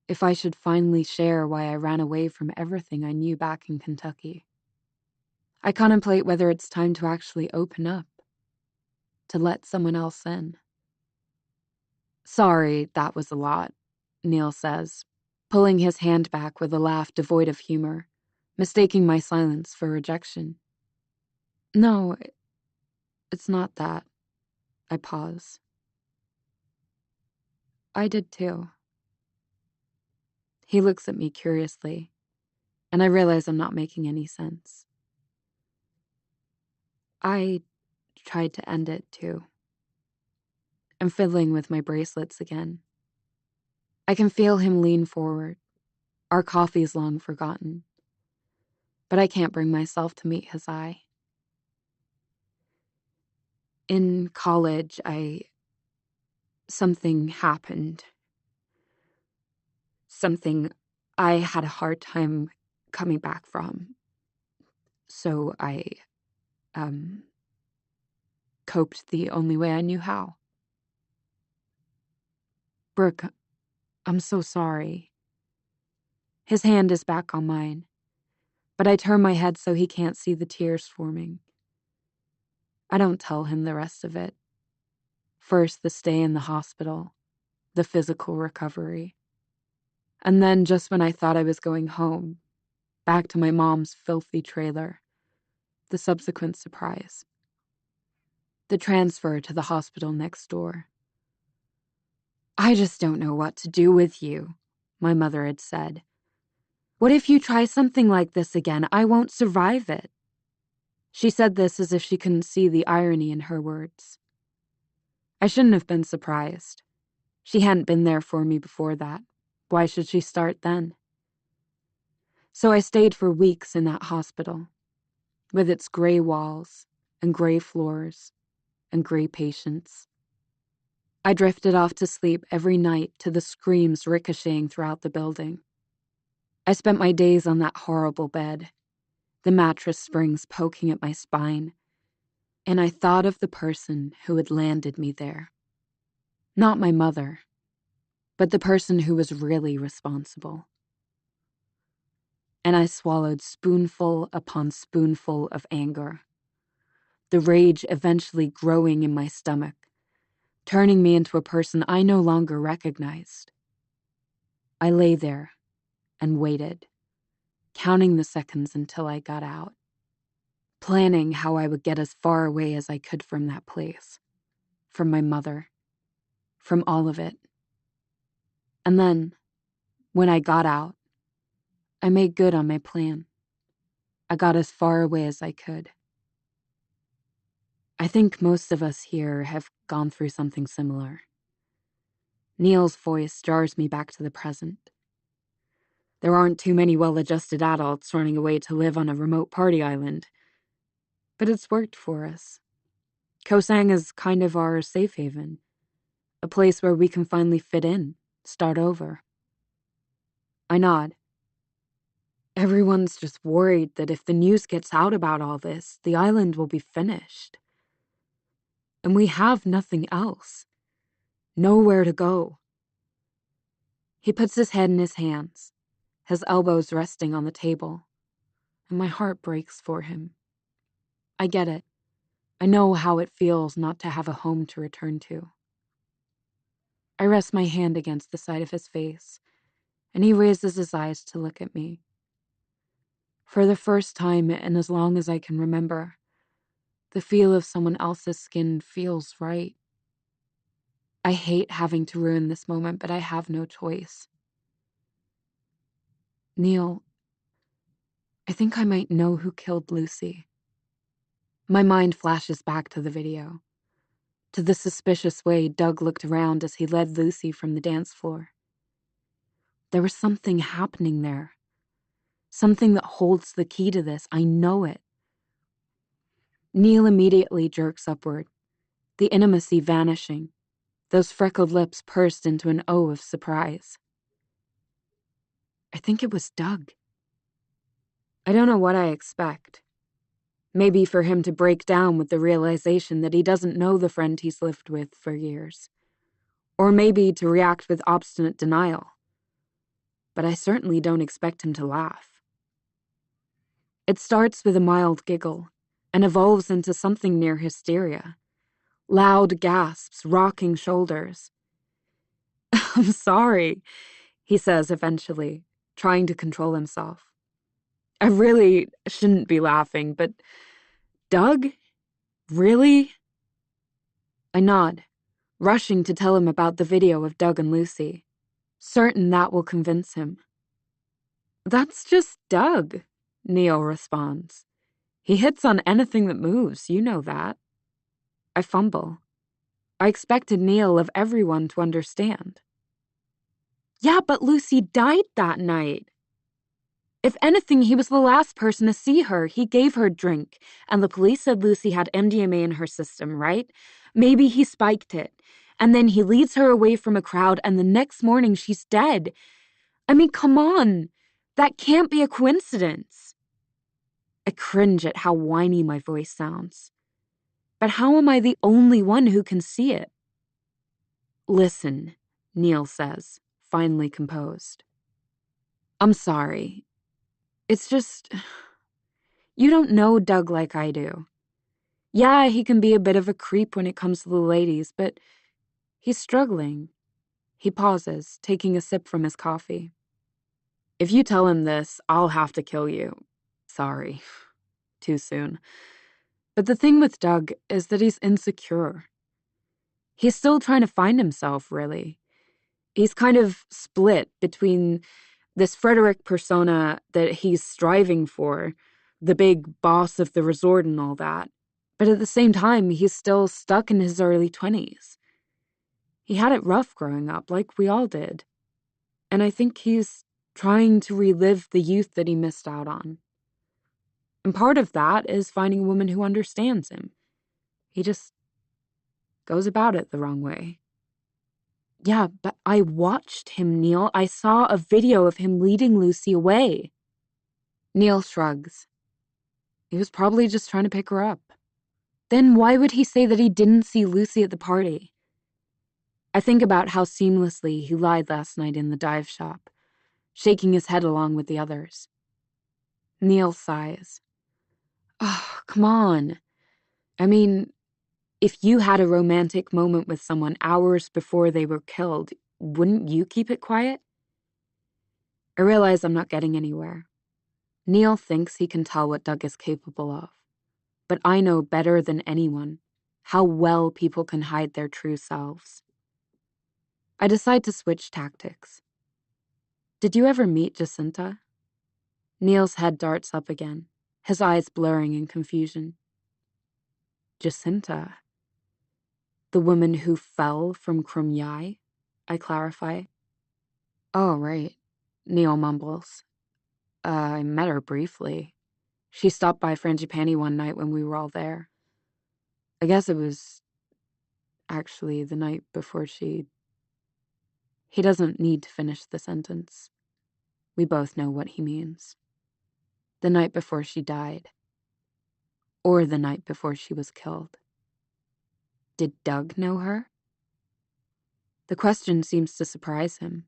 If I should finally share why I ran away from everything I knew back in Kentucky. I contemplate whether it's time to actually open up, to let someone else in. Sorry, that was a lot, Neil says, pulling his hand back with a laugh devoid of humor, mistaking my silence for rejection. No, it's not that. I pause. I did too. He looks at me curiously, and I realize I'm not making any sense. I tried to end it too. I'm fiddling with my bracelets again. I can feel him lean forward. Our coffee's long forgotten. But I can't bring myself to meet his eye. In college, something happened. Something I had a hard time coming back from. So I, coped the only way I knew how. Brooke, I'm so sorry. His hand is back on mine, but I turn my head so he can't see the tears forming. I don't tell him the rest of it. First, the stay in the hospital, the physical recovery. And then, just when I thought I was going home, back to my mom's filthy trailer, the subsequent surprise. The transfer to the hospital next door. I just don't know what to do with you, my mother had said. What if you try something like this again? I won't survive it. She said this as if she couldn't see the irony in her words. I shouldn't have been surprised. She hadn't been there for me before that. Why should she start then? So I stayed for weeks in that hospital, with its gray walls and gray floors and gray patients. I drifted off to sleep every night to the screams ricocheting throughout the building. I spent my days on that horrible bed, the mattress springs poking at my spine, and I thought of the person who had landed me there. Not my mother, but the person who was really responsible. And I swallowed spoonful upon spoonful of anger, the rage eventually growing in my stomach, turning me into a person I no longer recognized. I lay there and waited, counting the seconds until I got out, planning how I would get as far away as I could from that place, from my mother, from all of it. And then, when I got out, I made good on my plan. I got as far away as I could. I think most of us here have gone through something similar. Neil's voice jars me back to the present. There aren't too many well-adjusted adults running away to live on a remote party island. But it's worked for us. Koh Sang is kind of our safe haven, a place where we can finally fit in, start over. I nod. Everyone's just worried that if the news gets out about all this, the island will be finished. And we have nothing else. Nowhere to go. He puts his head in his hands, his elbows resting on the table, and my heart breaks for him. I get it. I know how it feels not to have a home to return to. I rest my hand against the side of his face, and he raises his eyes to look at me. For the first time in as long as I can remember, the feel of someone else's skin feels right. I hate having to ruin this moment, but I have no choice. Neil, I think I might know who killed Lucy. My mind flashes back to the video, to the suspicious way Doug looked around as he led Lucy from the dance floor. There was something happening there. Something that holds the key to this. I know it. Neil immediately jerks upward, the intimacy vanishing, those freckled lips pursed into an O of surprise. I think it was Doug. I don't know what I expect. Maybe for him to break down with the realization that he doesn't know the friend he's lived with for years. Or maybe to react with obstinate denial. But I certainly don't expect him to laugh. It starts with a mild giggle and evolves into something near hysteria. Loud gasps, rocking shoulders. I'm sorry, he says eventually, trying to control himself. I really shouldn't be laughing, but Doug? Really? I nod, rushing to tell him about the video of Doug and Lucy, certain that will convince him. That's just Doug, Neil responds. He hits on anything that moves, you know that. I fumble. I expected Neil of everyone to understand. Yeah, but Lucy died that night. If anything, he was the last person to see her. He gave her a drink, and the police said Lucy had MDMA in her system, right? Maybe he spiked it, and then he leads her away from a crowd, and the next morning she's dead. I mean, come on. That can't be a coincidence. I cringe at how whiny my voice sounds. But how am I the only one who can see it? Listen, Neil says, finally composed. I'm sorry. It's just, you don't know Doug like I do. Yeah, he can be a bit of a creep when it comes to the ladies, but he's struggling. He pauses, taking a sip from his coffee. If you tell him this, I'll have to kill you. Sorry. Too soon. But the thing with Doug is that he's insecure. He's still trying to find himself, really. He's kind of split between this Frederick persona that he's striving for, the big boss of the resort and all that. But at the same time, he's still stuck in his early 20s. He had it rough growing up, like we all did. And I think he's trying to relive the youth that he missed out on. And part of that is finding a woman who understands him. He just goes about it the wrong way. Yeah, but I watched him, Neil. I saw a video of him leading Lucy away. Neil shrugs. He was probably just trying to pick her up. Then why would he say that he didn't see Lucy at the party? I think about how seamlessly he lied last night in the dive shop, shaking his head along with the others. Neil sighs. Oh, come on. I mean, if you had a romantic moment with someone hours before they were killed, wouldn't you keep it quiet? I realize I'm not getting anywhere. Neil thinks he can tell what Doug is capable of, but I know better than anyone how well people can hide their true selves. I decide to switch tactics. Did you ever meet Jacinta? Neil's head darts up again, his eyes blurring in confusion. Jacinta? The woman who fell from Krumyai? I clarify. Oh, right, Neil mumbles. I met her briefly. She stopped by Frangipani one night when we were all there. I guess it was actually the night before she... He doesn't need to finish the sentence. We both know what he means. The night before she died. Or the night before she was killed. Did Doug know her? The question seems to surprise him.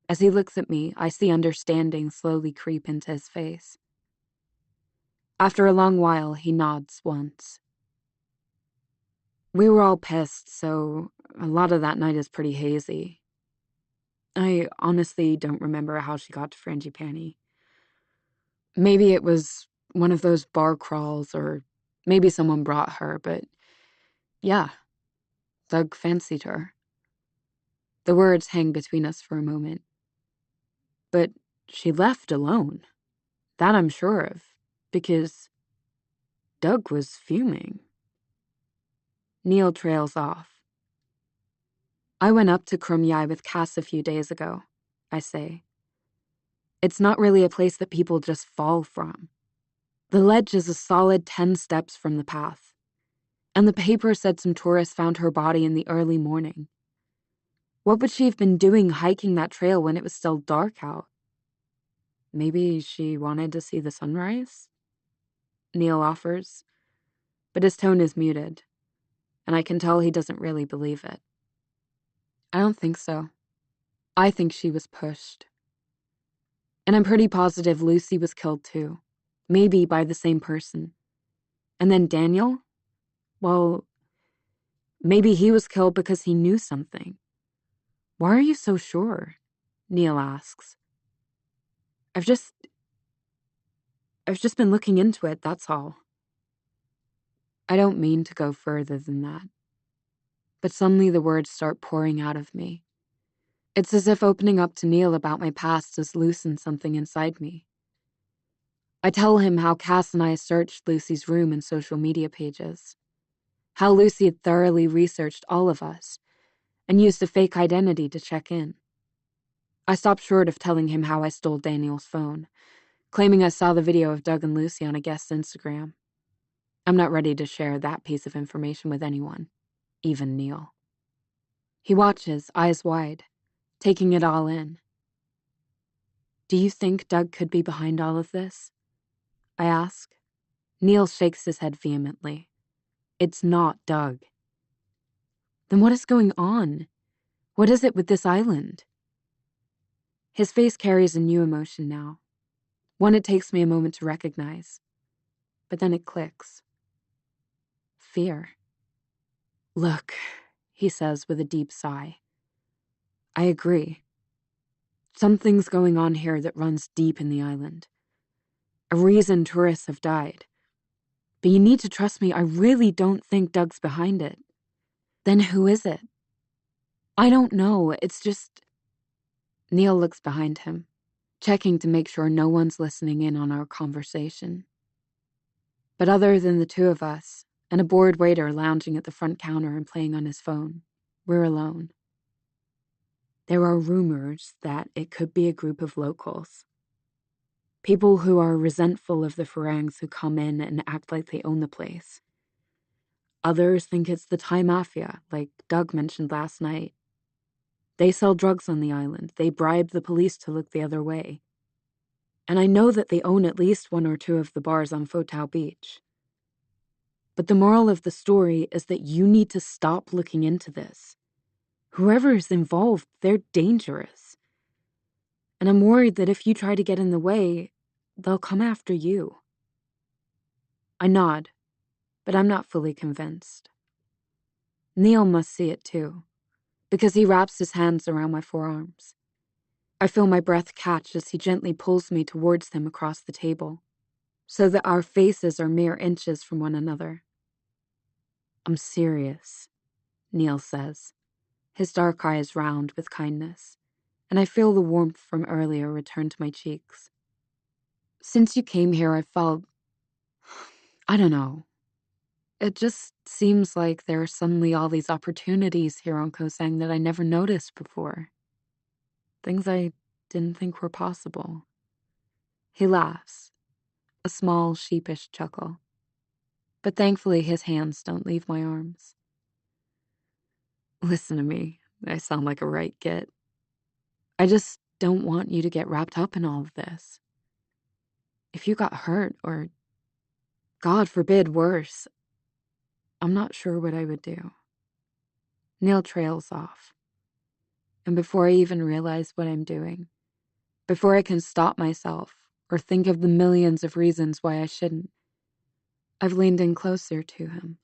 As he looks at me, I see understanding slowly creep into his face. After a long while, he nods once. We were all pissed, so a lot of that night is pretty hazy. I honestly don't remember how she got to Frangipani. Maybe it was one of those bar crawls, or maybe someone brought her, but yeah, Doug fancied her. The words hang between us for a moment. But she left alone. That I'm sure of, because Doug was fuming. Neil trails off. I went up to Krumyai with Cass a few days ago, I say. It's not really a place that people just fall from. The ledge is a solid 10 steps from the path. And the paper said some tourists found her body in the early morning. What would she have been doing hiking that trail when it was still dark out? Maybe she wanted to see the sunrise? Neil offers, but his tone is muted, and I can tell he doesn't really believe it. I don't think so. I think she was pushed. And I'm pretty positive Lucy was killed too, maybe by the same person. And then Daniel? Well, maybe he was killed because he knew something. Why are you so sure? Neil asks. I've just been looking into it, that's all. I don't mean to go further than that. But suddenly the words start pouring out of me. It's as if opening up to Neil about my past has loosened something inside me. I tell him how Cass and I searched Lucy's room and social media pages. How Lucy had thoroughly researched all of us and used a fake identity to check in. I stopped short of telling him how I stole Daniel's phone, claiming I saw the video of Doug and Lucy on a guest's Instagram. I'm not ready to share that piece of information with anyone, even Neil. He watches, eyes wide, taking it all in. Do you think Doug could be behind all of this? I ask. Neil shakes his head vehemently. It's not Doug. Then what is going on? What is it with this island? His face carries a new emotion now. One it takes me a moment to recognize. But then it clicks. Fear. Look, he says with a deep sigh. I agree. Something's going on here that runs deep in the island. A reason tourists have died. But you need to trust me, I really don't think Doug's behind it. Then who is it? I don't know, it's just... Neil looks behind him, checking to make sure no one's listening in on our conversation. But other than the two of us, and a bored waiter lounging at the front counter and playing on his phone, we're alone. There are rumors that it could be a group of locals. People who are resentful of the Farangs who come in and act like they own the place. Others think it's the Thai mafia, like Doug mentioned last night. They sell drugs on the island. They bribe the police to look the other way. And I know that they own at least one or two of the bars on Fotao Beach. But the moral of the story is that you need to stop looking into this. Whoever is involved, they're dangerous. And I'm worried that if you try to get in the way, they'll come after you. I nod, but I'm not fully convinced. Neil must see it too, because he wraps his hands around my forearms. I feel my breath catch as he gently pulls me towards him across the table, so that our faces are mere inches from one another. I'm serious, Neil says, his dark eyes round with kindness, and I feel the warmth from earlier return to my cheeks. Since you came here, I felt... I don't know. It just seems like there are suddenly all these opportunities here on Koh Sang that I never noticed before. Things I didn't think were possible. He laughs, a small, sheepish chuckle. But thankfully his hands don't leave my arms. Listen to me, I sound like a right git. I just don't want you to get wrapped up in all of this. If you got hurt, or, God forbid, worse, I'm not sure what I would do. Neil trails off. And before I even realize what I'm doing, before I can stop myself or think of the millions of reasons why I shouldn't, I've leaned in closer to him,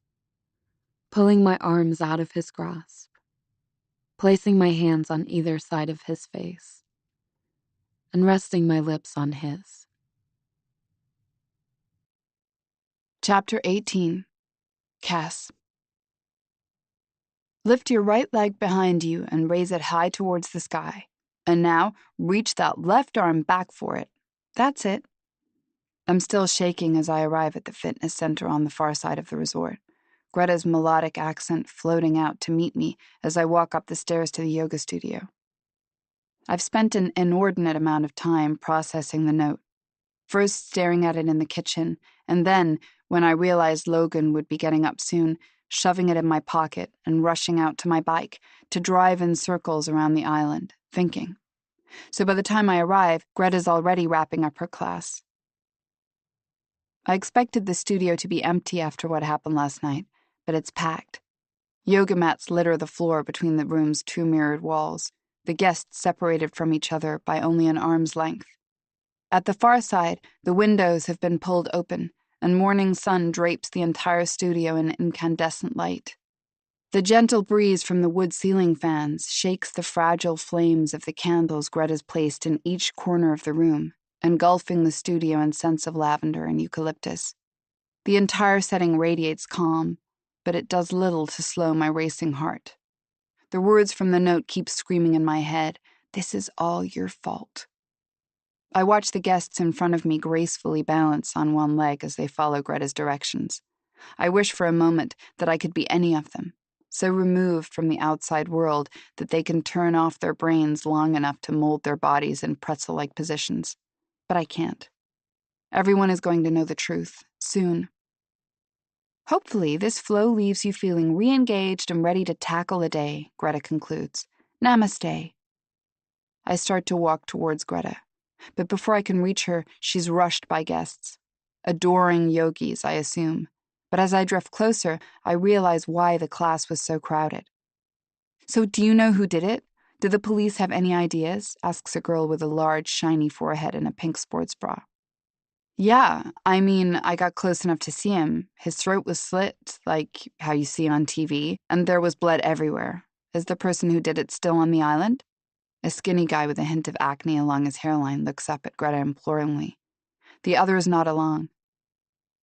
pulling my arms out of his grasp, placing my hands on either side of his face, and resting my lips on his. Chapter 18. Cass. Lift your right leg behind you and raise it high towards the sky. And now, reach that left arm back for it. That's it. I'm still shaking as I arrive at the fitness center on the far side of the resort, Greta's melodic accent floating out to meet me as I walk up the stairs to the yoga studio. I've spent an inordinate amount of time processing the note, first staring at it in the kitchen, and then, when I realized Logan would be getting up soon, shoving it in my pocket and rushing out to my bike to drive in circles around the island, thinking. So by the time I arrive, Greta's already wrapping up her class. I expected the studio to be empty after what happened last night, but it's packed. Yoga mats litter the floor between the room's two mirrored walls, the guests separated from each other by only an arm's length. At the far side, the windows have been pulled open, and morning sun drapes the entire studio in incandescent light. The gentle breeze from the wood ceiling fans shakes the fragile flames of the candles Greta's placed in each corner of the room, engulfing the studio in scents of lavender and eucalyptus. The entire setting radiates calm, but it does little to slow my racing heart. The words from the note keep screaming in my head, "This is all your fault." I watch the guests in front of me gracefully balance on one leg as they follow Greta's directions. I wish for a moment that I could be any of them, so removed from the outside world that they can turn off their brains long enough to mold their bodies in pretzel-like positions. But I can't. Everyone is going to know the truth, soon. Hopefully, this flow leaves you feeling re-engaged and ready to tackle a day, Greta concludes. Namaste. I start to walk towards Greta. But before I can reach her, she's rushed by guests. Adoring yogis, I assume. But as I drift closer, I realize why the class was so crowded. "So do you know who did it? Do the police have any ideas?" asks a girl with a large, shiny forehead and a pink sports bra. "Yeah, I mean, I got close enough to see him. His throat was slit, like how you see on TV, and there was blood everywhere. Is the person who did it still on the island?" A skinny guy with a hint of acne along his hairline looks up at Greta imploringly. The others nod along.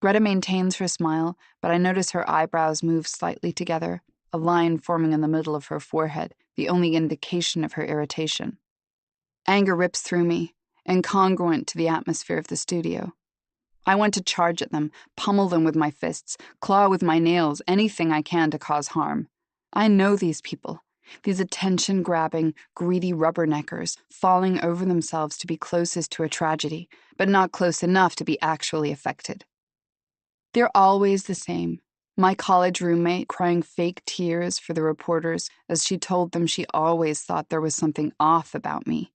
Greta maintains her smile, but I notice her eyebrows move slightly together, a line forming in the middle of her forehead, the only indication of her irritation. Anger rips through me, incongruent to the atmosphere of the studio. I want to charge at them, pummel them with my fists, claw with my nails, anything I can to cause harm. I know these people, these attention-grabbing, greedy rubberneckers, falling over themselves to be closest to a tragedy, but not close enough to be actually affected. They're always the same. My college roommate crying fake tears for the reporters as she told them she always thought there was something off about me.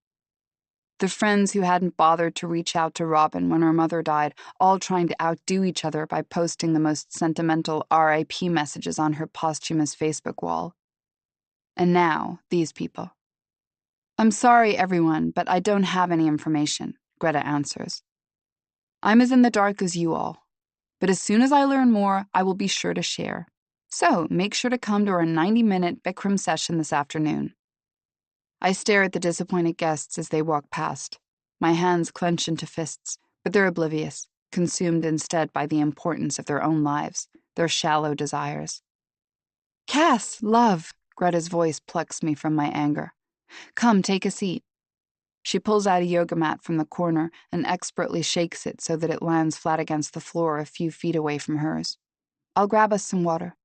The friends who hadn't bothered to reach out to Robin when her mother died, all trying to outdo each other by posting the most sentimental RIP messages on her posthumous Facebook wall. And now, these people. "I'm sorry, everyone, but I don't have any information," Greta answers. "I'm as in the dark as you all. But as soon as I learn more, I will be sure to share. So make sure to come to our 90-minute Bikram session this afternoon." I stare at the disappointed guests as they walk past. My hands clench into fists, but they're oblivious, consumed instead by the importance of their own lives, their shallow desires. "Cass, love," Greta's voice plucks me from my anger. "Come, take a seat." She pulls out a yoga mat from the corner and expertly shakes it so that it lands flat against the floor a few feet away from hers. "I'll grab us some water."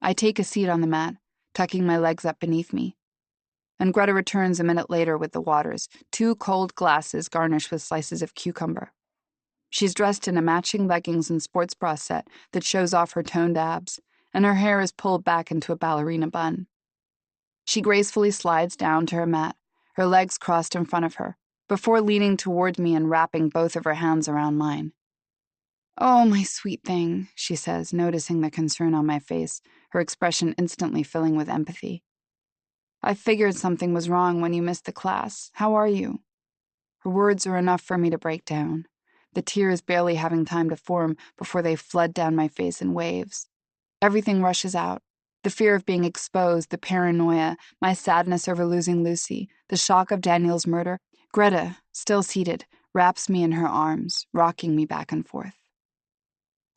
I take a seat on the mat, tucking my legs up beneath me. And Greta returns a minute later with the waters, 2 cold glasses garnished with slices of cucumber. She's dressed in a matching leggings and sports bra set that shows off her toned abs, and her hair is pulled back into a ballerina bun. She gracefully slides down to her mat, her legs crossed in front of her, before leaning toward me and wrapping both of her hands around mine. "Oh, my sweet thing," she says, noticing the concern on my face, her expression instantly filling with empathy. "I figured something was wrong when you missed the class. How are you?" Her words are enough for me to break down, the tears barely having time to form before they flood down my face in waves. Everything rushes out. The fear of being exposed, the paranoia, my sadness over losing Lucy, the shock of Daniel's murder. Greta, still seated, wraps me in her arms, rocking me back and forth.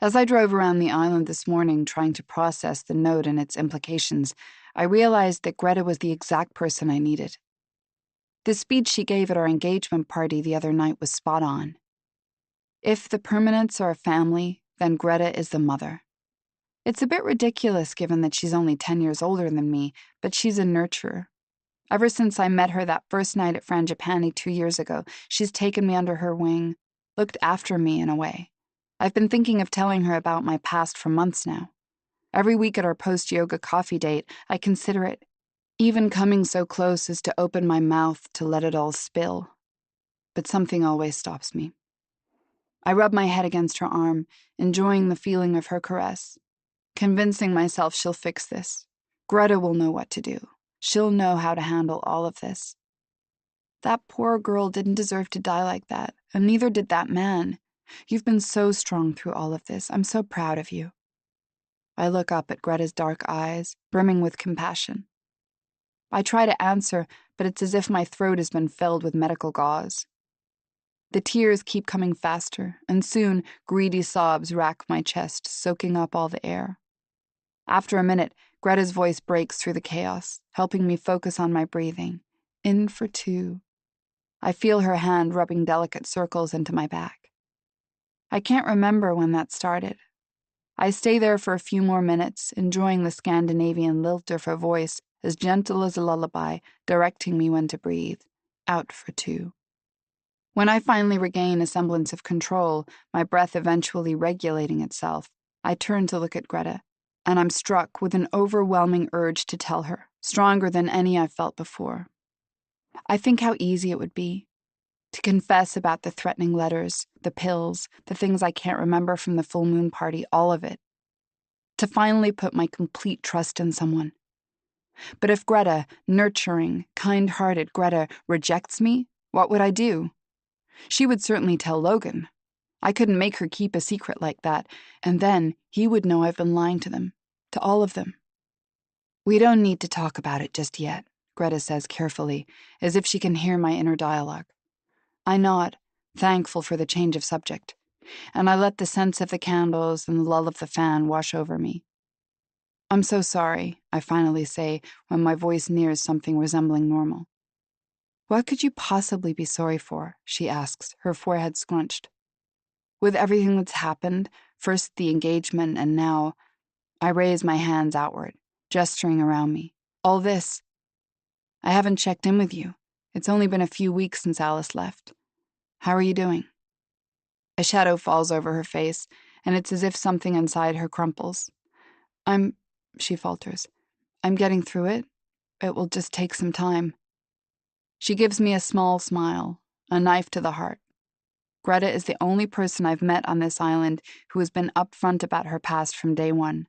As I drove around the island this morning trying to process the note and its implications, I realized that Greta was the exact person I needed. The speech she gave at our engagement party the other night was spot on. If the Permanents are a family, then Greta is the mother. It's a bit ridiculous given that she's only 10 years older than me, but she's a nurturer. Ever since I met her that first night at Frangipani 2 years ago, she's taken me under her wing, looked after me in a way. I've been thinking of telling her about my past for months now. Every week at our post-yoga coffee date, I consider it, even coming so close as to open my mouth to let it all spill. But something always stops me. I rub my head against her arm, enjoying the feeling of her caress, convincing myself she'll fix this. Greta will know what to do. She'll know how to handle all of this. That poor girl didn't deserve to die like that, and neither did that man. You've been so strong through all of this. I'm so proud of you. I look up at Greta's dark eyes, brimming with compassion. I try to answer, but it's as if my throat has been filled with medical gauze. The tears keep coming faster, and soon greedy sobs rack my chest, soaking up all the air. After a minute, Greta's voice breaks through the chaos, helping me focus on my breathing. In for 2. I feel her hand rubbing delicate circles into my back. I can't remember when that started. I stay there for a few more minutes, enjoying the Scandinavian lilt of her voice, as gentle as a lullaby, directing me when to breathe. Out for 2. When I finally regain a semblance of control, my breath eventually regulating itself, I turn to look at Greta, and I'm struck with an overwhelming urge to tell her, stronger than any I've felt before. I think how easy it would be. To confess about the threatening letters, the pills, the things I can't remember from the full moon party, all of it. To finally put my complete trust in someone. But if Greta, nurturing, kind-hearted Greta, rejects me, what would I do? She would certainly tell Logan. I couldn't make her keep a secret like that, and then he would know I've been lying to them, to all of them. We don't need to talk about it just yet, Greta says carefully, as if she can hear my inner dialogue. I nod, thankful for the change of subject, and I let the scents of the candles and the lull of the fan wash over me. I'm so sorry, I finally say when my voice nears something resembling normal. What could you possibly be sorry for? She asks, her forehead scrunched. With everything that's happened, first the engagement and now, I raise my hands outward, gesturing around me. All this. I haven't checked in with you. It's only been a few weeks since Alice left. How are you doing? A shadow falls over her face, and it's as if something inside her crumples. She falters. I'm getting through it. It will just take some time. She gives me a small smile, a knife to the heart. Greta is the only person I've met on this island who has been upfront about her past from day one.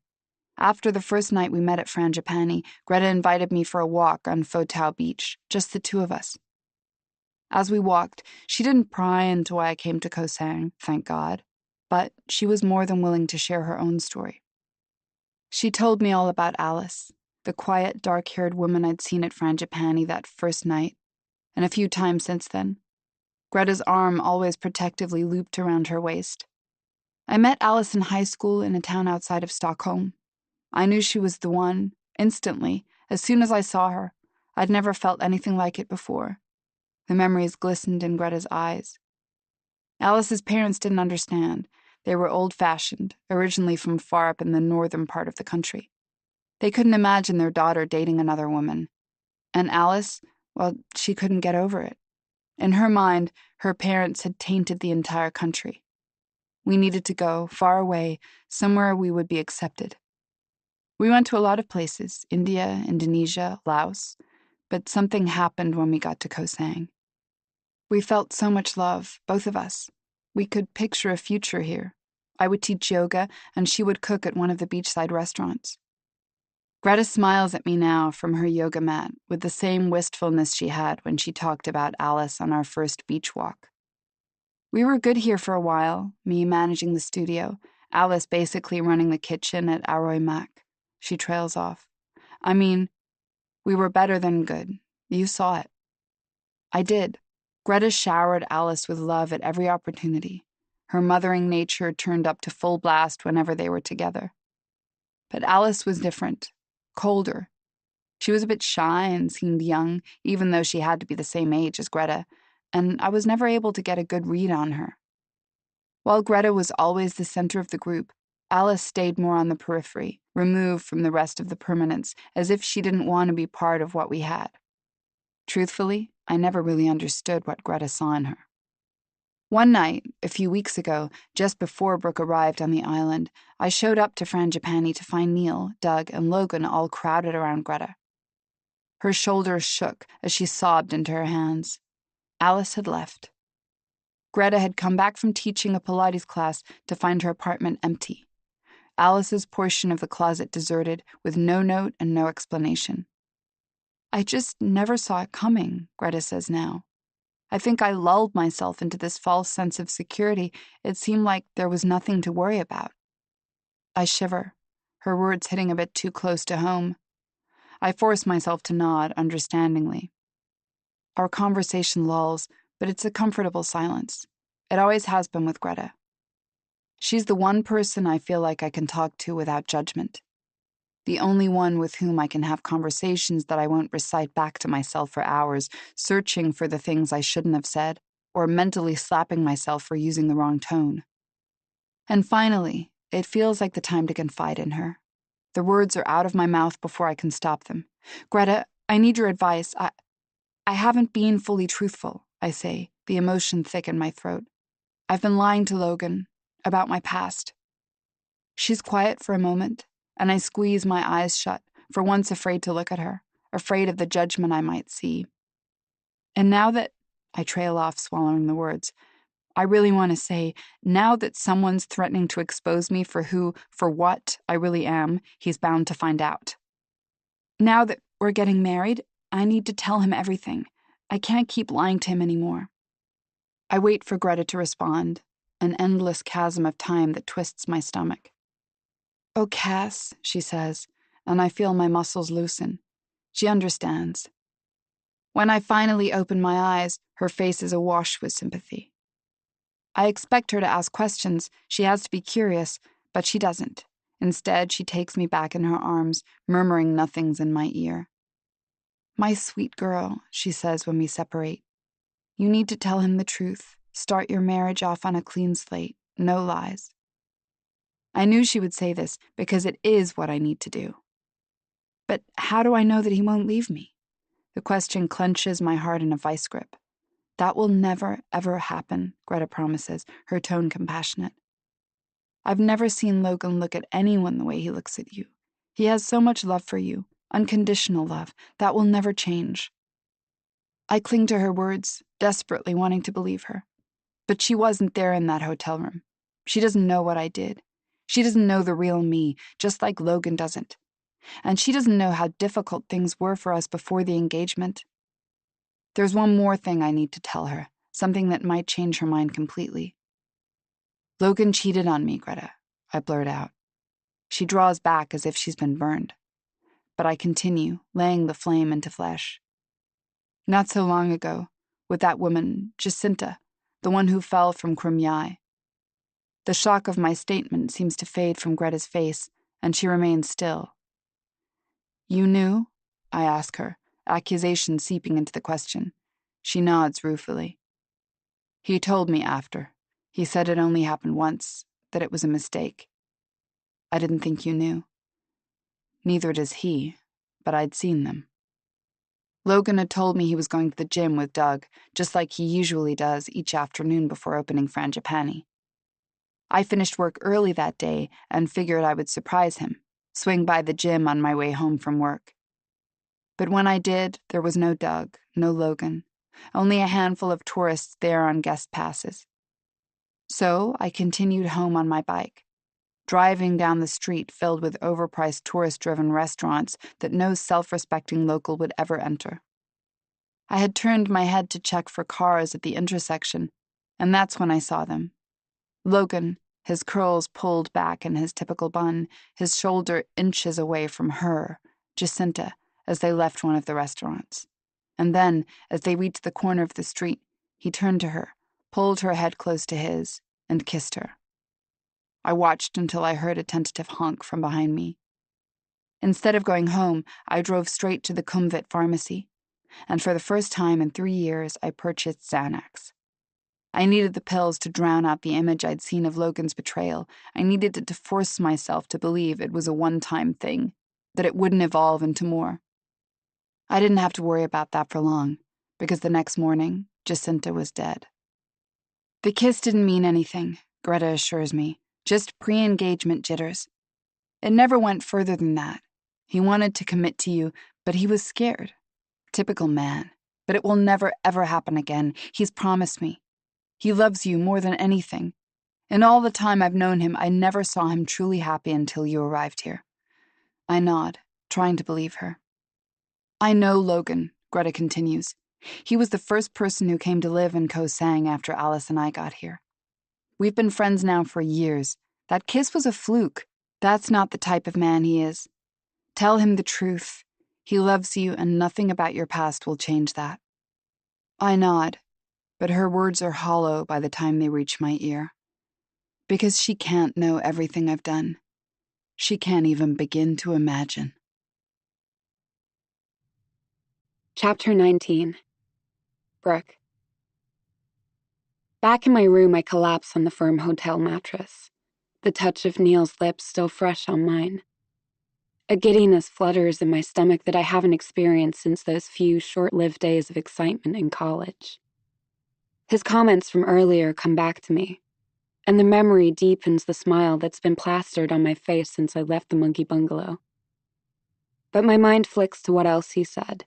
After the first night we met at Frangipani, Greta invited me for a walk on Fotau Beach, just the two of us. As we walked, she didn't pry into why I came to Koh Sang, thank God, but she was more than willing to share her own story. She told me all about Alice, the quiet, dark-haired woman I'd seen at Frangipani that first night, and a few times since then. Greta's arm always protectively looped around her waist. I met Alice in high school in a town outside of Stockholm. I knew she was the one, instantly, as soon as I saw her. I'd never felt anything like it before. The memories glistened in Greta's eyes. Alice's parents didn't understand. They were old-fashioned, originally from far up in the northern part of the country. They couldn't imagine their daughter dating another woman. And Alice, well, she couldn't get over it. In her mind, her parents had tainted the entire country. We needed to go, far away, somewhere we would be accepted. We went to a lot of places, India, Indonesia, Laos, but something happened when we got to Koh Sang. We felt so much love, both of us. We could picture a future here. I would teach yoga, and she would cook at one of the beachside restaurants. Greta smiles at me now from her yoga mat with the same wistfulness she had when she talked about Alice on our first beach walk. We were good here for a while, me managing the studio, Alice basically running the kitchen at Aroy Mac. She trails off. I mean, we were better than good. You saw it. I did. Greta showered Alice with love at every opportunity. Her mothering nature turned up to full blast whenever they were together. But Alice was different, colder. She was a bit shy and seemed young, even though she had to be the same age as Greta, and I was never able to get a good read on her. While Greta was always the center of the group, Alice stayed more on the periphery, removed from the rest of the permanents, as if she didn't want to be part of what we had. Truthfully, I never really understood what Greta saw in her. One night, a few weeks ago, just before Brooke arrived on the island, I showed up to Frangipani to find Neil, Doug, and Logan all crowded around Greta. Her shoulders shook as she sobbed into her hands. Alice had left. Greta had come back from teaching a Pilates class to find her apartment empty. Alice's portion of the closet deserted, with no note and no explanation. I just never saw it coming, Greta says now. I think I lulled myself into this false sense of security. It seemed like there was nothing to worry about. I shiver, her words hitting a bit too close to home. I force myself to nod understandingly. Our conversation lulls, but it's a comfortable silence. It always has been with Greta. She's the one person I feel like I can talk to without judgment. The only one with whom I can have conversations that I won't recite back to myself for hours, searching for the things I shouldn't have said, or mentally slapping myself for using the wrong tone. And finally, it feels like the time to confide in her. The words are out of my mouth before I can stop them. Greta, I need your advice. I haven't been fully truthful, I say, the emotion thick in my throat. I've been lying to Logan about my past. She's quiet for a moment, and I squeeze my eyes shut, for once afraid to look at her, afraid of the judgment I might see. And now that I trail off, swallowing the words. I really want to say, now that someone's threatening to expose me for what I really am, he's bound to find out. Now that we're getting married, I need to tell him everything. I can't keep lying to him anymore. I wait for Greta to respond, an endless chasm of time that twists my stomach. "Oh, Cass," she says, and I feel my muscles loosen. She understands. When I finally open my eyes, her face is awash with sympathy. I expect her to ask questions. She has to be curious, but she doesn't. Instead, she takes me back in her arms, murmuring nothings in my ear. "My sweet girl," she says when we separate. "You need to tell him the truth. Start your marriage off on a clean slate. No lies." I knew she would say this because it is what I need to do. But how do I know that he won't leave me? The question clenches my heart in a vice grip. "That will never, ever happen," Greta promises, her tone compassionate. "I've never seen Logan look at anyone the way he looks at you. He has so much love for you, unconditional love, that will never change." I cling to her words, desperately wanting to believe her. But she wasn't there in that hotel room. She doesn't know what I did. She doesn't know the real me, just like Logan doesn't. And she doesn't know how difficult things were for us before the engagement. There's one more thing I need to tell her, something that might change her mind completely. "Logan cheated on me, Greta," I blurt out. She draws back as if she's been burned. But I continue, laying the flame into flesh. "Not so long ago, with that woman, Jacinta, the one who fell from Krumyai." The shock of my statement seems to fade from Greta's face, and she remains still. "You knew?" I ask her, accusation seeping into the question. She nods ruefully. "He told me after. He said it only happened once, that it was a mistake. I didn't think you knew." Neither does he, but I'd seen them. Logan had told me he was going to the gym with Doug, just like he usually does each afternoon before opening Frangipani. I finished work early that day and figured I would surprise him, swing by the gym on my way home from work. But when I did, there was no Doug, no Logan, only a handful of tourists there on guest passes. So I continued home on my bike, driving down the street filled with overpriced tourist-driven restaurants that no self-respecting local would ever enter. I had turned my head to check for cars at the intersection, and that's when I saw them. Logan, his curls pulled back in his typical bun, his shoulder inches away from her, Jacinta, as they left one of the restaurants. And then, as they reached the corner of the street, he turned to her, pulled her head close to his, and kissed her. I watched until I heard a tentative honk from behind me. Instead of going home, I drove straight to the Kumvit pharmacy, and for the first time in 3 years, I purchased Xanax. I needed the pills to drown out the image I'd seen of Logan's betrayal. I needed it to force myself to believe it was a one-time thing, that it wouldn't evolve into more. I didn't have to worry about that for long, because the next morning, Jacinta was dead. The kiss didn't mean anything, Greta assures me, just pre-engagement jitters. It never went further than that. He wanted to commit to you, but he was scared. Typical man. But it will never, ever happen again. He's promised me. He loves you more than anything. In all the time I've known him, I never saw him truly happy until you arrived here. I nod, trying to believe her. I know Logan, Greta continues. He was the first person who came to live in Koh Sang after Alice and I got here. We've been friends now for years. That kiss was a fluke. That's not the type of man he is. Tell him the truth. He loves you, and nothing about your past will change that. I nod, but her words are hollow by the time they reach my ear. Because she can't know everything I've done. She can't even begin to imagine. Chapter 19. Brooke. Back in my room, I collapse on the firm hotel mattress, the touch of Neil's lips still fresh on mine. A giddiness flutters in my stomach that I haven't experienced since those few short-lived days of excitement in college. His comments from earlier come back to me, and the memory deepens the smile that's been plastered on my face since I left the monkey bungalow. But my mind flicks to what else he said.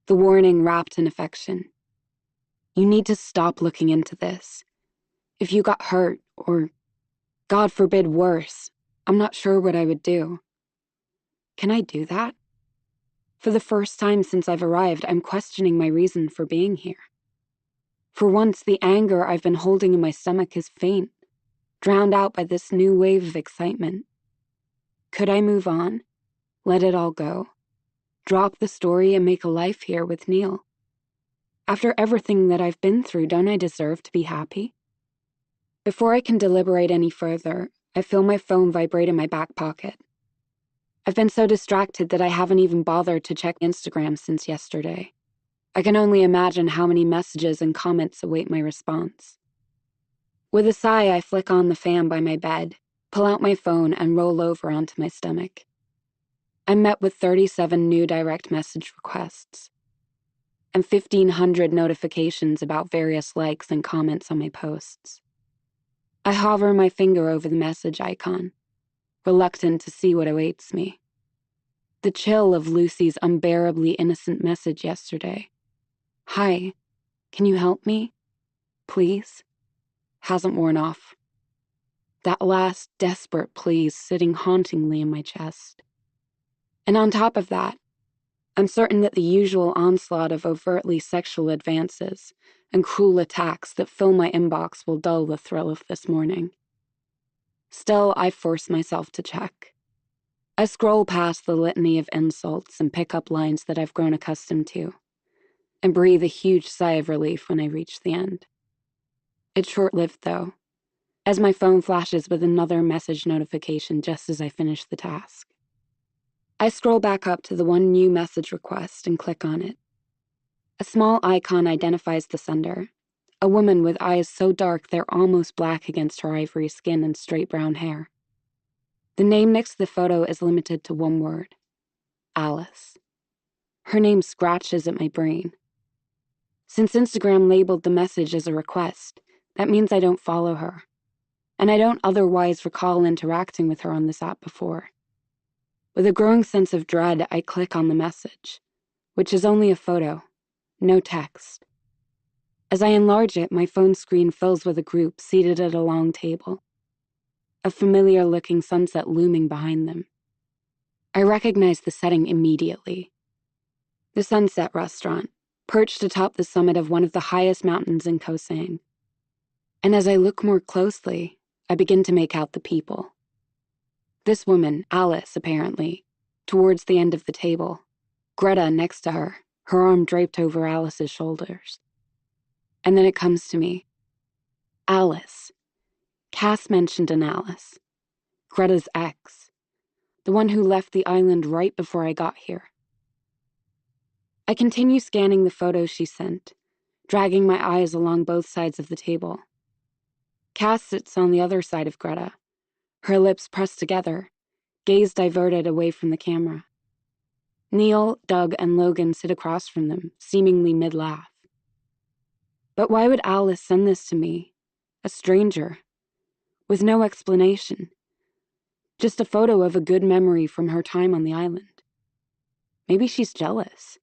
The warning wrapped in affection. You need to stop looking into this. If you got hurt, or, God forbid, worse, I'm not sure what I would do. Can I do that? For the first time since I've arrived, I'm questioning my reason for being here. For once, the anger I've been holding in my stomach is faint, drowned out by this new wave of excitement. Could I move on? Let it all go? Drop the story and make a life here with Neil? After everything that I've been through, don't I deserve to be happy? Before I can deliberate any further, I feel my phone vibrate in my back pocket. I've been so distracted that I haven't even bothered to check Instagram since yesterday. I can only imagine how many messages and comments await my response. With a sigh, I flick on the fan by my bed, pull out my phone, and roll over onto my stomach. I'm met with 37 new direct message requests and 1,500 notifications about various likes and comments on my posts. I hover my finger over the message icon, reluctant to see what awaits me. The chill of Lucy's unbearably innocent message yesterday. Hi, can you help me? Please? Hasn't worn off. That last desperate please sitting hauntingly in my chest. And on top of that, I'm certain that the usual onslaught of overtly sexual advances and cruel attacks that fill my inbox will dull the thrill of this morning. Still, I force myself to check. I scroll past the litany of insults and pick up lines that I've grown accustomed to, and breathe a huge sigh of relief when I reach the end. It's short-lived, though, as my phone flashes with another message notification just as I finish the task. I scroll back up to the one new message request and click on it. A small icon identifies the sender, a woman with eyes so dark they're almost black against her ivory skin and straight brown hair. The name next to the photo is limited to one word: Alice. Her name scratches at my brain. Since Instagram labeled the message as a request, that means I don't follow her, and I don't otherwise recall interacting with her on this app before. With a growing sense of dread, I click on the message, which is only a photo, no text. As I enlarge it, my phone screen fills with a group seated at a long table, a familiar-looking sunset looming behind them. I recognize the setting immediately. The Sunset Restaurant, perched atop the summit of one of the highest mountains in Koh Sang. And as I look more closely, I begin to make out the people. This woman, Alice, apparently, towards the end of the table. Greta next to her, her arm draped over Alice's shoulders. And then it comes to me. Alice. Cass mentioned an Alice. Greta's ex. The one who left the island right before I got here. I continue scanning the photos she sent, dragging my eyes along both sides of the table. Cass sits on the other side of Greta, her lips pressed together, gaze diverted away from the camera. Neil, Doug, and Logan sit across from them, seemingly mid-laugh. But why would Alice send this to me, a stranger, with no explanation? Just a photo of a good memory from her time on the island. Maybe she's jealous.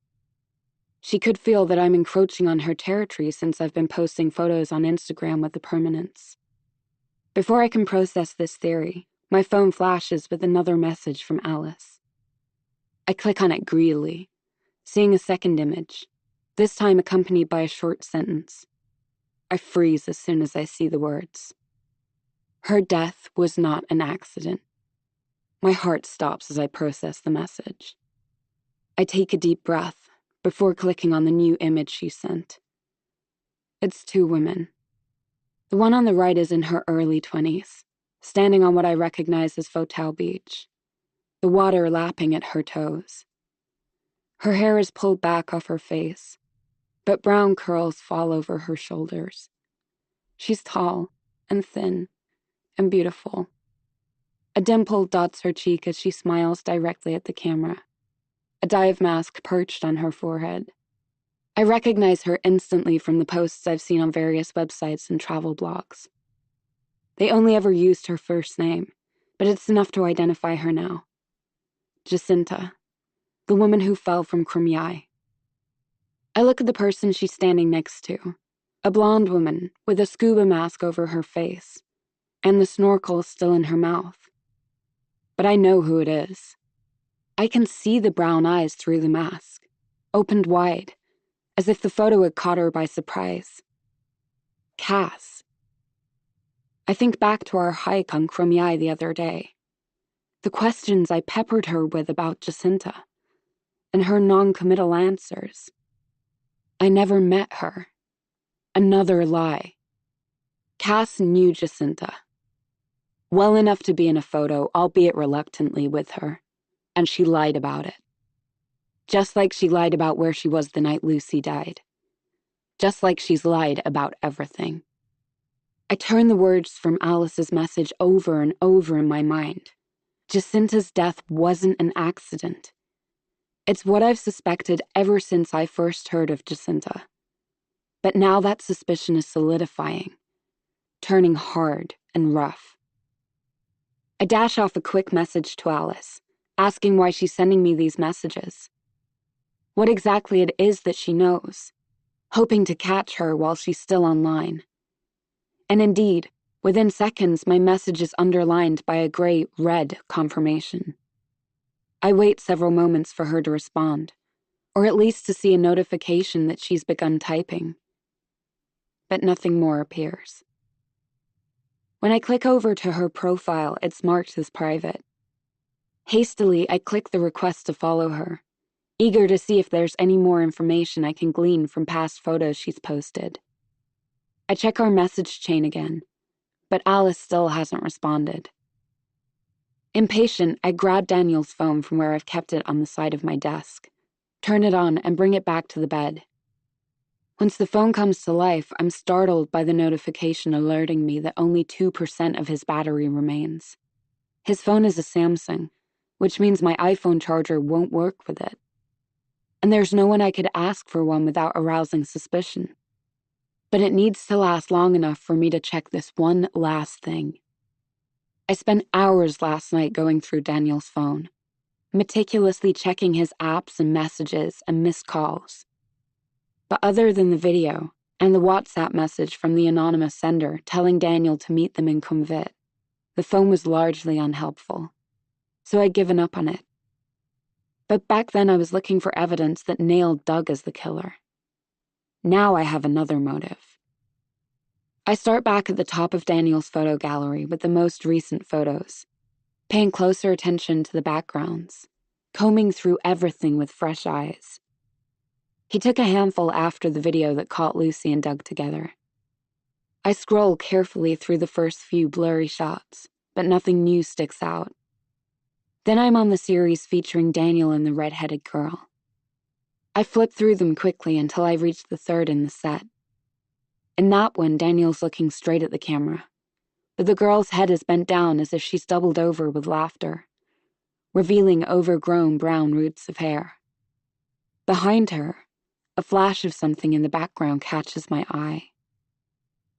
She could feel that I'm encroaching on her territory since I've been posting photos on Instagram with the permanence. Before I can process this theory, my phone flashes with another message from Alice. I click on it greedily, seeing a second image, this time accompanied by a short sentence. I freeze as soon as I see the words. Her death was not an accident. My heart stops as I process the message. I take a deep breath before clicking on the new image she sent. It's two women. The one on the right is in her early 20s, standing on what I recognize as Fotel Beach, the water lapping at her toes. Her hair is pulled back off her face, but brown curls fall over her shoulders. She's tall and thin and beautiful. A dimple dots her cheek as she smiles directly at the camera, a dive mask perched on her forehead. I recognize her instantly from the posts I've seen on various websites and travel blogs. They only ever used her first name, but it's enough to identify her now. Jacinta, the woman who fell from Krumyai. I look at the person she's standing next to, A blonde woman with a scuba mask over her face, and the snorkel still in her mouth. But I know who it is. I can see the brown eyes through the mask, opened wide, as if the photo had caught her by surprise. Cass. I think back to our hike on Crumyai the other day. The questions I peppered her with about Jacinta, and her non-committal answers. I never met her. Another lie. Cass knew Jacinta. Well enough to be in a photo, albeit reluctantly, with her, and she lied about it. Just like she lied about where she was the night Lucy died. Just like she's lied about everything. I turned the words from Alice's message over and over in my mind. Jacinta's death wasn't an accident. It's what I've suspected ever since I first heard of Jacinta. But now that suspicion is solidifying, turning hard and rough. I dash off a quick message to Alice, asking why she's sending me these messages. What exactly it is that she knows, hoping to catch her while she's still online. And indeed, within seconds, my message is underlined by a gray-red confirmation. I wait several moments for her to respond, or at least to see a notification that she's begun typing. But nothing more appears. When I click over to her profile, it's marked as private. Hastily, I click the request to follow her, eager to see if there's any more information I can glean from past photos she's posted. I check our message chain again, but Alice still hasn't responded. Impatient, I grab Daniel's phone from where I've kept it on the side of my desk, turn it on, and bring it back to the bed. Once the phone comes to life, I'm startled by the notification alerting me that only 2% of his battery remains. His phone is a Samsung, which means my iPhone charger won't work with it. And there's no one I could ask for one without arousing suspicion. But it needs to last long enough for me to check this one last thing. I spent hours last night going through Daniel's phone, meticulously checking his apps and messages and missed calls. But other than the video and the WhatsApp message from the anonymous sender telling Daniel to meet them in Convit, the phone was largely unhelpful. So I'd given up on it. But back then I was looking for evidence that nailed Doug as the killer. Now I have another motive. I start back at the top of Daniel's photo gallery with the most recent photos, paying closer attention to the backgrounds, combing through everything with fresh eyes. He took a handful after the video that caught Lucy and Doug together. I scroll carefully through the first few blurry shots, but nothing new sticks out. Then I'm on the series featuring Daniel and the red-headed girl. I flip through them quickly until I reach the third in the set. In that one, Daniel's looking straight at the camera, but the girl's head is bent down as if she's doubled over with laughter, revealing overgrown brown roots of hair. Behind her, a flash of something in the background catches my eye.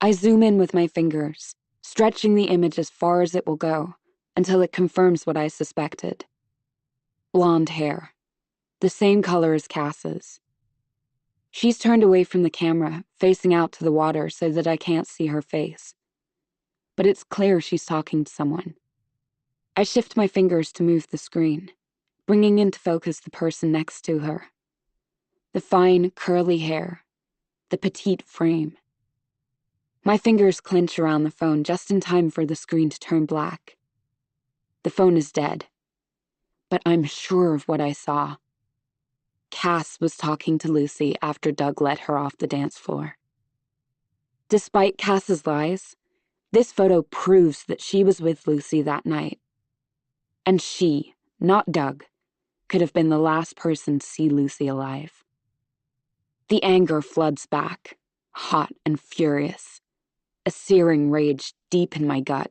I zoom in with my fingers, stretching the image as far as it will go, until it confirms what I suspected. Blonde hair, the same color as Cass's. She's turned away from the camera, facing out to the water so that I can't see her face. But it's clear she's talking to someone. I shift my fingers to move the screen, bringing into focus the person next to her. The fine, curly hair, the petite frame. My fingers clench around the phone just in time for the screen to turn black. The phone is dead, but I'm sure of what I saw. Cass was talking to Lucy after Doug let her off the dance floor. Despite Cass's lies, this photo proves that she was with Lucy that night. And she, not Doug, could have been the last person to see Lucy alive. The anger floods back, hot and furious, a searing rage deep in my gut.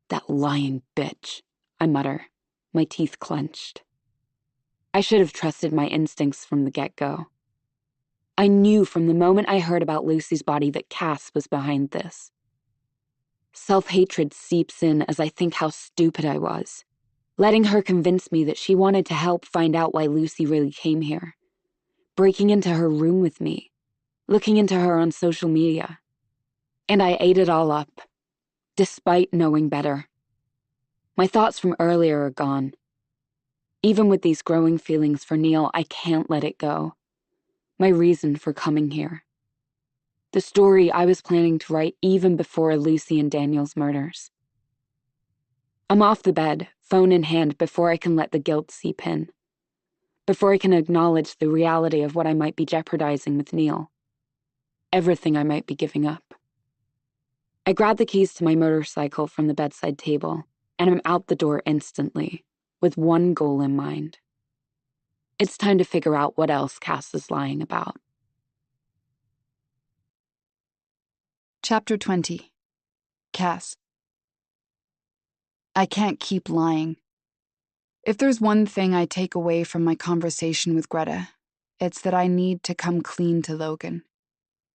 That lying bitch, I mutter, my teeth clenched. I should have trusted my instincts from the get-go. I knew from the moment I heard about Lucy's body that Cass was behind this. Self-hatred seeps in as I think how stupid I was, letting her convince me that she wanted to help find out why Lucy really came here, breaking into her room with me, looking into her on social media. And I ate it all up, despite knowing better. My thoughts from earlier are gone. Even with these growing feelings for Neil, I can't let it go. My reason for coming here. The story I was planning to write even before Lucy and Daniel's murders. I'm off the bed, phone in hand, before I can let the guilt seep in. Before I can acknowledge the reality of what I might be jeopardizing with Neil. Everything I might be giving up. I grab the keys to my motorcycle from the bedside table, and I'm out the door instantly, with one goal in mind. It's time to figure out what else Cass is lying about. Chapter 20. Cass. I can't keep lying. If there's one thing I take away from my conversation with Greta, it's that I need to come clean to Logan.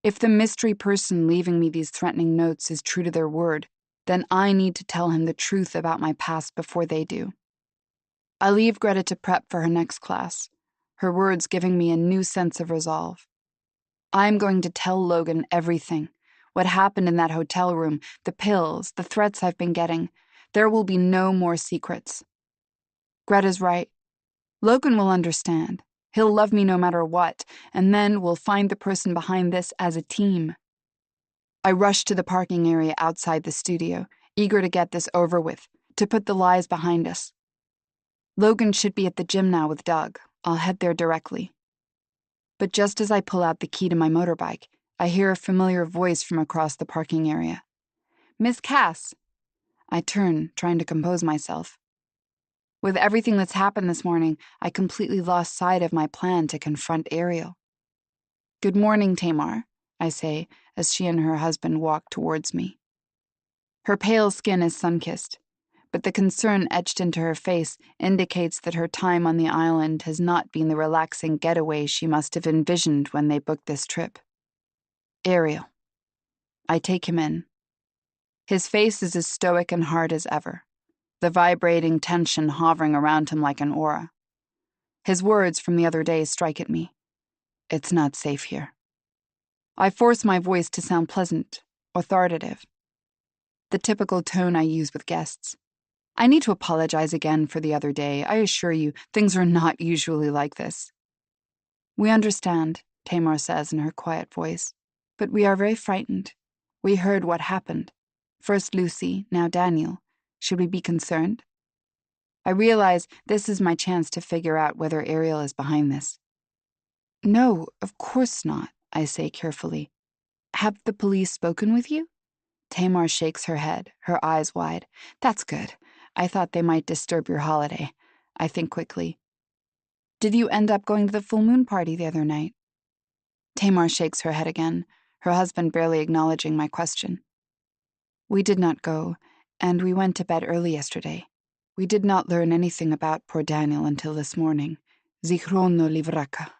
If the mystery person leaving me these threatening notes is true to their word, then I need to tell him the truth about my past before they do. I leave Greta to prep for her next class, her words giving me a new sense of resolve. I'm going to tell Logan everything. What happened in that hotel room, the pills, the threats I've been getting. There will be no more secrets. Greta's right. Logan will understand. He'll love me no matter what, and then we'll find the person behind this as a team. I rush to the parking area outside the studio, eager to get this over with, to put the lies behind us. Logan should be at the gym now with Doug. I'll head there directly. But just as I pull out the key to my motorbike, I hear a familiar voice from across the parking area. "Miss Cass." I turn, trying to compose myself. With everything that's happened this morning, I completely lost sight of my plan to confront Ariel. "Good morning, Tamar," I say, as she and her husband walk towards me. Her pale skin is sun-kissed, but the concern etched into her face indicates that her time on the island has not been the relaxing getaway she must have envisioned when they booked this trip. Ariel. I take him in. His face is as stoic and hard as ever, the vibrating tension hovering around him like an aura. His words from the other day strike at me. It's not safe here. I force my voice to sound pleasant, authoritative. The typical tone I use with guests. I need to apologize again for the other day. I assure you, things are not usually like this. "We understand," Tamar says in her quiet voice, "but we are very frightened. We heard what happened. First Lucy, now Daniel. Should we be concerned?" I realize this is my chance to figure out whether Ariel is behind this. "No, of course not," I say carefully. "Have the police spoken with you?" Tamar shakes her head, her eyes wide. "That's good. I thought they might disturb your holiday." I think quickly. "Did you end up going to the full moon party the other night?" Tamar shakes her head again, her husband barely acknowledging my question. "We did not go, and we went to bed early yesterday. We did not learn anything about poor Daniel until this morning. Zichrono livraka."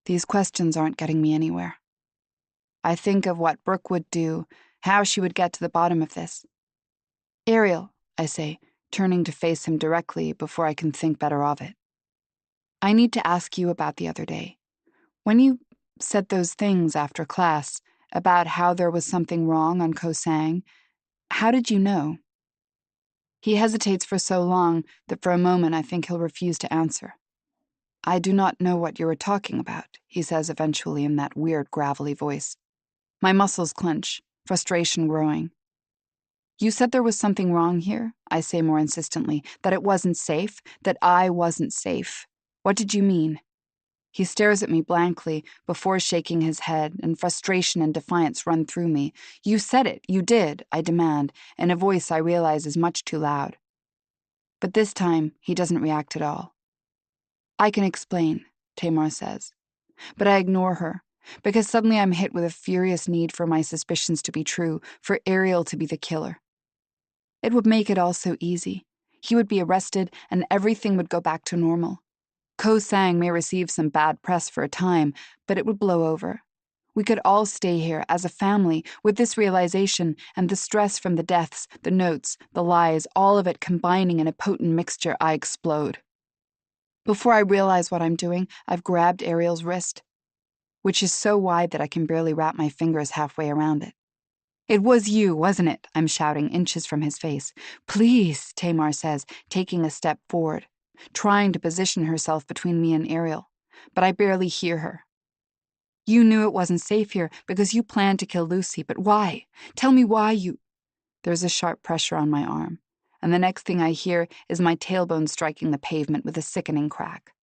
These questions aren't getting me anywhere. I think of what Brooke would do, how she would get to the bottom of this. "Ariel," I say, turning to face him directly before I can think better of it. "I need to ask you about the other day. When you said those things after class about how there was something wrong on Koh Sang, how did you know?" He hesitates for so long that for a moment I think he'll refuse to answer. "I do not know what you were talking about," he says eventually in that weird gravelly voice. My muscles clench, frustration growing. "You said there was something wrong here," I say more insistently, "that it wasn't safe, that I wasn't safe. What did you mean?" He stares at me blankly before shaking his head, and frustration and defiance run through me. "You said it, you did," I demand, in a voice I realize is much too loud. But this time, he doesn't react at all. "I can explain," Tamar says. But I ignore her, because suddenly I'm hit with a furious need for my suspicions to be true, for Ariel to be the killer. It would make it all so easy. He would be arrested, and everything would go back to normal. Koh Sang may receive some bad press for a time, but it would blow over. We could all stay here as a family with this realization and the stress from the deaths, the notes, the lies, all of it combining in a potent mixture. I explode. Before I realize what I'm doing, I've grabbed Ariel's wrist. which is so wide that I can barely wrap my fingers halfway around it. "It was you, wasn't it?" I'm shouting inches from his face. "Please," Tamar says, taking a step forward, trying to position herself between me and Ariel, but I barely hear her. "You knew it wasn't safe here because you planned to kill Lucy, but why? Tell me why you—" There's a sharp pressure on my arm, and the next thing I hear is my tailbone striking the pavement with a sickening crack.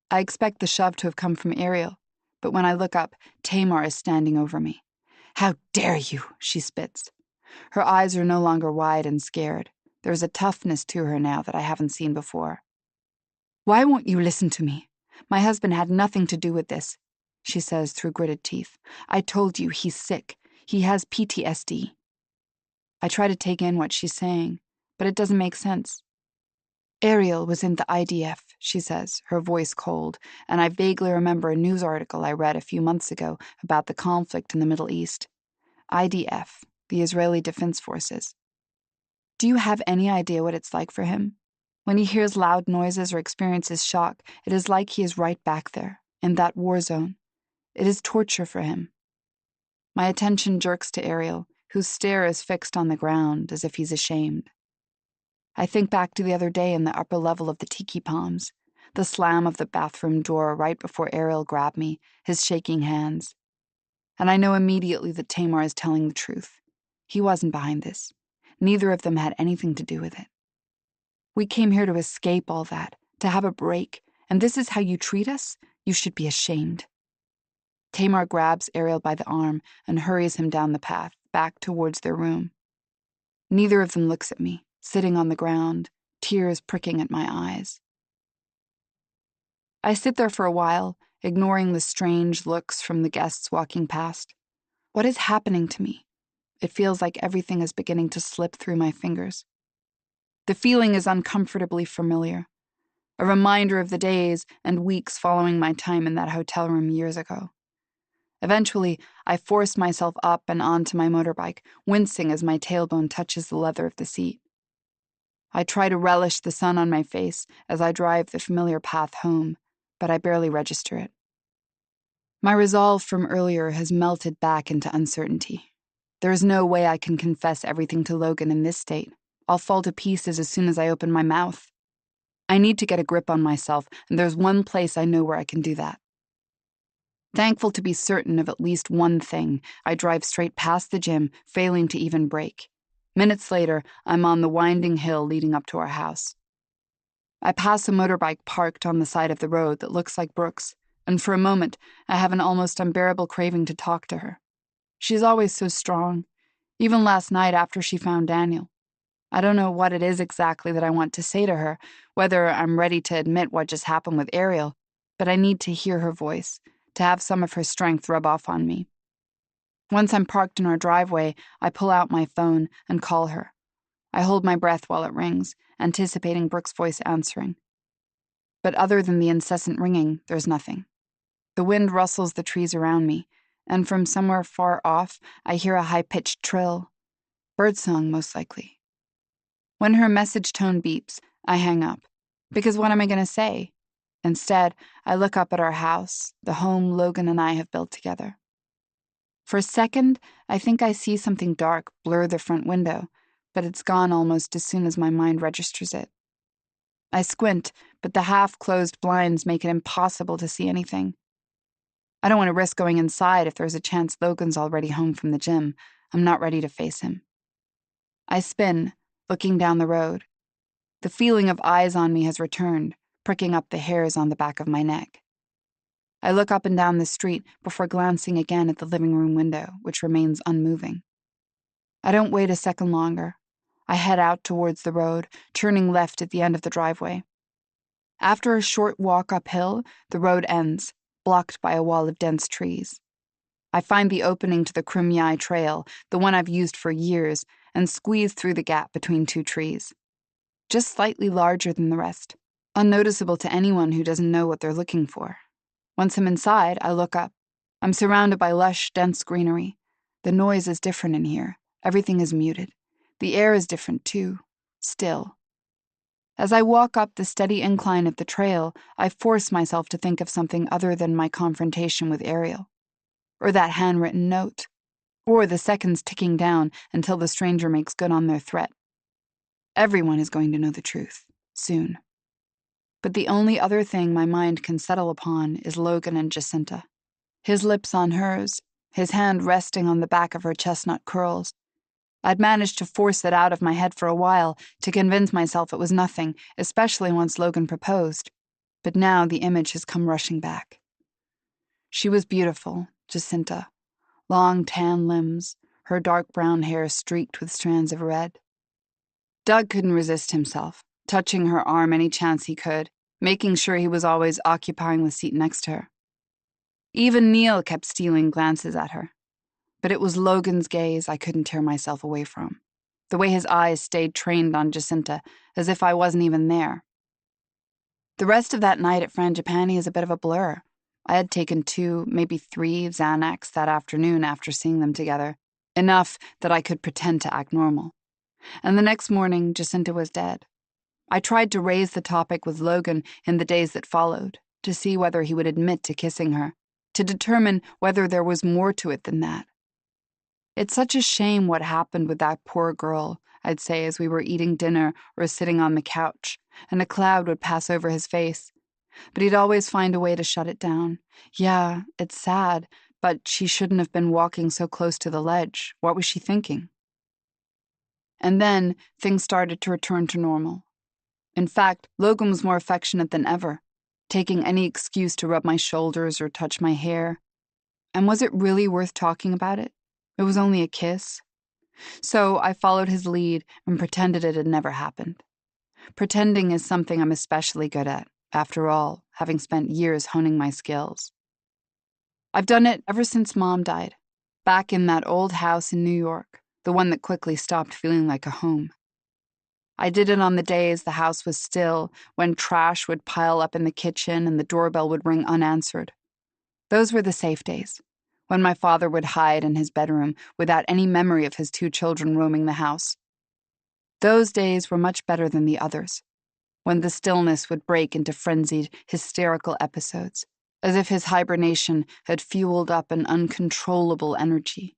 I expect the shove to have come from Ariel, but when I look up, Tamar is standing over me. "How dare you?" she spits. Her eyes are no longer wide and scared. There's a toughness to her now that I haven't seen before. "Why won't you listen to me? My husband had nothing to do with this," she says through gritted teeth. "I told you he's sick. He has PTSD. I try to take in what she's saying, but it doesn't make sense. "Ariel was in the IDF, she says, her voice cold, and I vaguely remember a news article I read a few months ago about the conflict in the Middle East. IDF, the Israeli Defense Forces. Do you have any idea what it's like for him? When he hears loud noises or experiences shock, it is like he is right back there, in that war zone. It is torture for him." My attention jerks to Ariel, whose stare is fixed on the ground, as if he's ashamed. I think back to the other day in the upper level of the tiki palms, the slam of the bathroom door right before Ariel grabbed me, his shaking hands. And I know immediately that Tamar is telling the truth. He wasn't behind this. Neither of them had anything to do with it. "We came here to escape all that, to have a break, and this is how you treat us? You should be ashamed." Tamar grabs Ariel by the arm and hurries him down the path, back towards their room. Neither of them looks at me, sitting on the ground, tears pricking at my eyes. I sit there for a while, ignoring the strange looks from the guests walking past. What is happening to me? It feels like everything is beginning to slip through my fingers. The feeling is uncomfortably familiar, a reminder of the days and weeks following my time in that hotel room years ago. Eventually, I force myself up and onto my motorbike, wincing as my tailbone touches the leather of the seat. I try to relish the sun on my face as I drive the familiar path home, but I barely register it. My resolve from earlier has melted back into uncertainty. There is no way I can confess everything to Logan in this state. I'll fall to pieces as soon as I open my mouth. I need to get a grip on myself, and there's one place I know where I can do that. Thankful to be certain of at least one thing, I drive straight past the gym, failing to even brake. Minutes later, I'm on the winding hill leading up to our house. I pass a motorbike parked on the side of the road that looks like Brooke's, and for a moment, I have an almost unbearable craving to talk to her. She's always so strong, even last night after she found Daniel. I don't know what it is exactly that I want to say to her, whether I'm ready to admit what just happened with Ariel, but I need to hear her voice, to have some of her strength rub off on me. Once I'm parked in our driveway, I pull out my phone and call her. I hold my breath while it rings, anticipating Brooke's voice answering. But other than the incessant ringing, there's nothing. The wind rustles the trees around me, and from somewhere far off, I hear a high-pitched trill. Birdsong, most likely. When her message tone beeps, I hang up. Because what am I going to say? Instead, I look up at our house, the home Logan and I have built together. For a second, I think I see something dark blur the front window, but it's gone almost as soon as my mind registers it. I squint, but the half-closed blinds make it impossible to see anything. I don't want to risk going inside if there's a chance Logan's already home from the gym. I'm not ready to face him. I spin, looking down the road. The feeling of eyes on me has returned, pricking up the hairs on the back of my neck. I look up and down the street before glancing again at the living room window, which remains unmoving. I don't wait a second longer. I head out towards the road, turning left at the end of the driveway. After a short walk uphill, the road ends, blocked by a wall of dense trees. I find the opening to the Krumyai Trail, the one I've used for years, and squeeze through the gap between two trees. Just slightly larger than the rest, unnoticeable to anyone who doesn't know what they're looking for. Once I'm inside, I look up. I'm surrounded by lush, dense greenery. The noise is different in here. Everything is muted. The air is different, too. Still. As I walk up the steady incline of the trail, I force myself to think of something other than my confrontation with Ariel, or that handwritten note, or the seconds ticking down until the stranger makes good on their threat. Everyone is going to know the truth, soon. But the only other thing my mind can settle upon is Logan and Jacinta. His lips on hers, his hand resting on the back of her chestnut curls. I'd managed to force it out of my head for a while, to convince myself it was nothing, especially once Logan proposed. But now the image has come rushing back. She was beautiful, Jacinta. Long tan limbs, her dark brown hair streaked with strands of red. Doug couldn't resist himself, touching her arm any chance he could, making sure he was always occupying the seat next to her. Even Neil kept stealing glances at her. But it was Logan's gaze I couldn't tear myself away from. The way his eyes stayed trained on Jacinta, as if I wasn't even there. The rest of that night at Frangipani is a bit of a blur. I had taken 2, maybe 3 Xanax that afternoon after seeing them together, enough that I could pretend to act normal. And the next morning, Jacinta was dead. I tried to raise the topic with Logan in the days that followed, to see whether he would admit to kissing her, to determine whether there was more to it than that. It's such a shame what happened with that poor girl, I'd say as we were eating dinner or sitting on the couch, and a cloud would pass over his face. But he'd always find a way to shut it down. Yeah, it's sad, but she shouldn't have been walking so close to the ledge. What was she thinking? And then things started to return to normal. In fact, Logan was more affectionate than ever, taking any excuse to rub my shoulders or touch my hair. And was it really worth talking about it? It was only a kiss. So I followed his lead and pretended it had never happened. Pretending is something I'm especially good at, after all, having spent years honing my skills. I've done it ever since Mom died, back in that old house in New York, the one that quickly stopped feeling like a home. I did it on the days the house was still, when trash would pile up in the kitchen and the doorbell would ring unanswered. Those were the safe days, when my father would hide in his bedroom without any memory of his 2 children roaming the house. Those days were much better than the others, when the stillness would break into frenzied, hysterical episodes, as if his hibernation had fueled up an uncontrollable energy.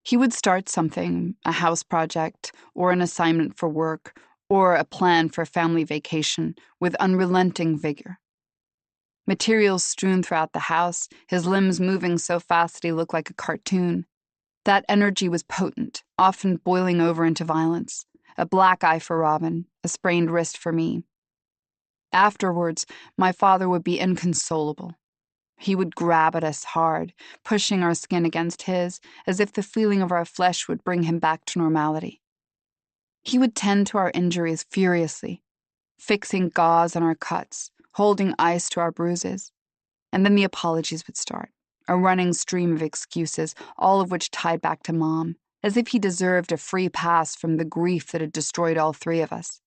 He would start something, a house project, or an assignment for work, or a plan for family vacation, with unrelenting vigor. Materials strewn throughout the house, his limbs moving so fast that he looked like a cartoon. That energy was potent, often boiling over into violence. A black eye for Robin, a sprained wrist for me. Afterwards, my father would be inconsolable. He would grab at us hard, pushing our skin against his, as if the feeling of our flesh would bring him back to normality. He would tend to our injuries furiously, fixing gauze on our cuts, holding ice to our bruises. And then the apologies would start, a running stream of excuses, all of which tied back to Mom, as if he deserved a free pass from the grief that had destroyed all 3 of us.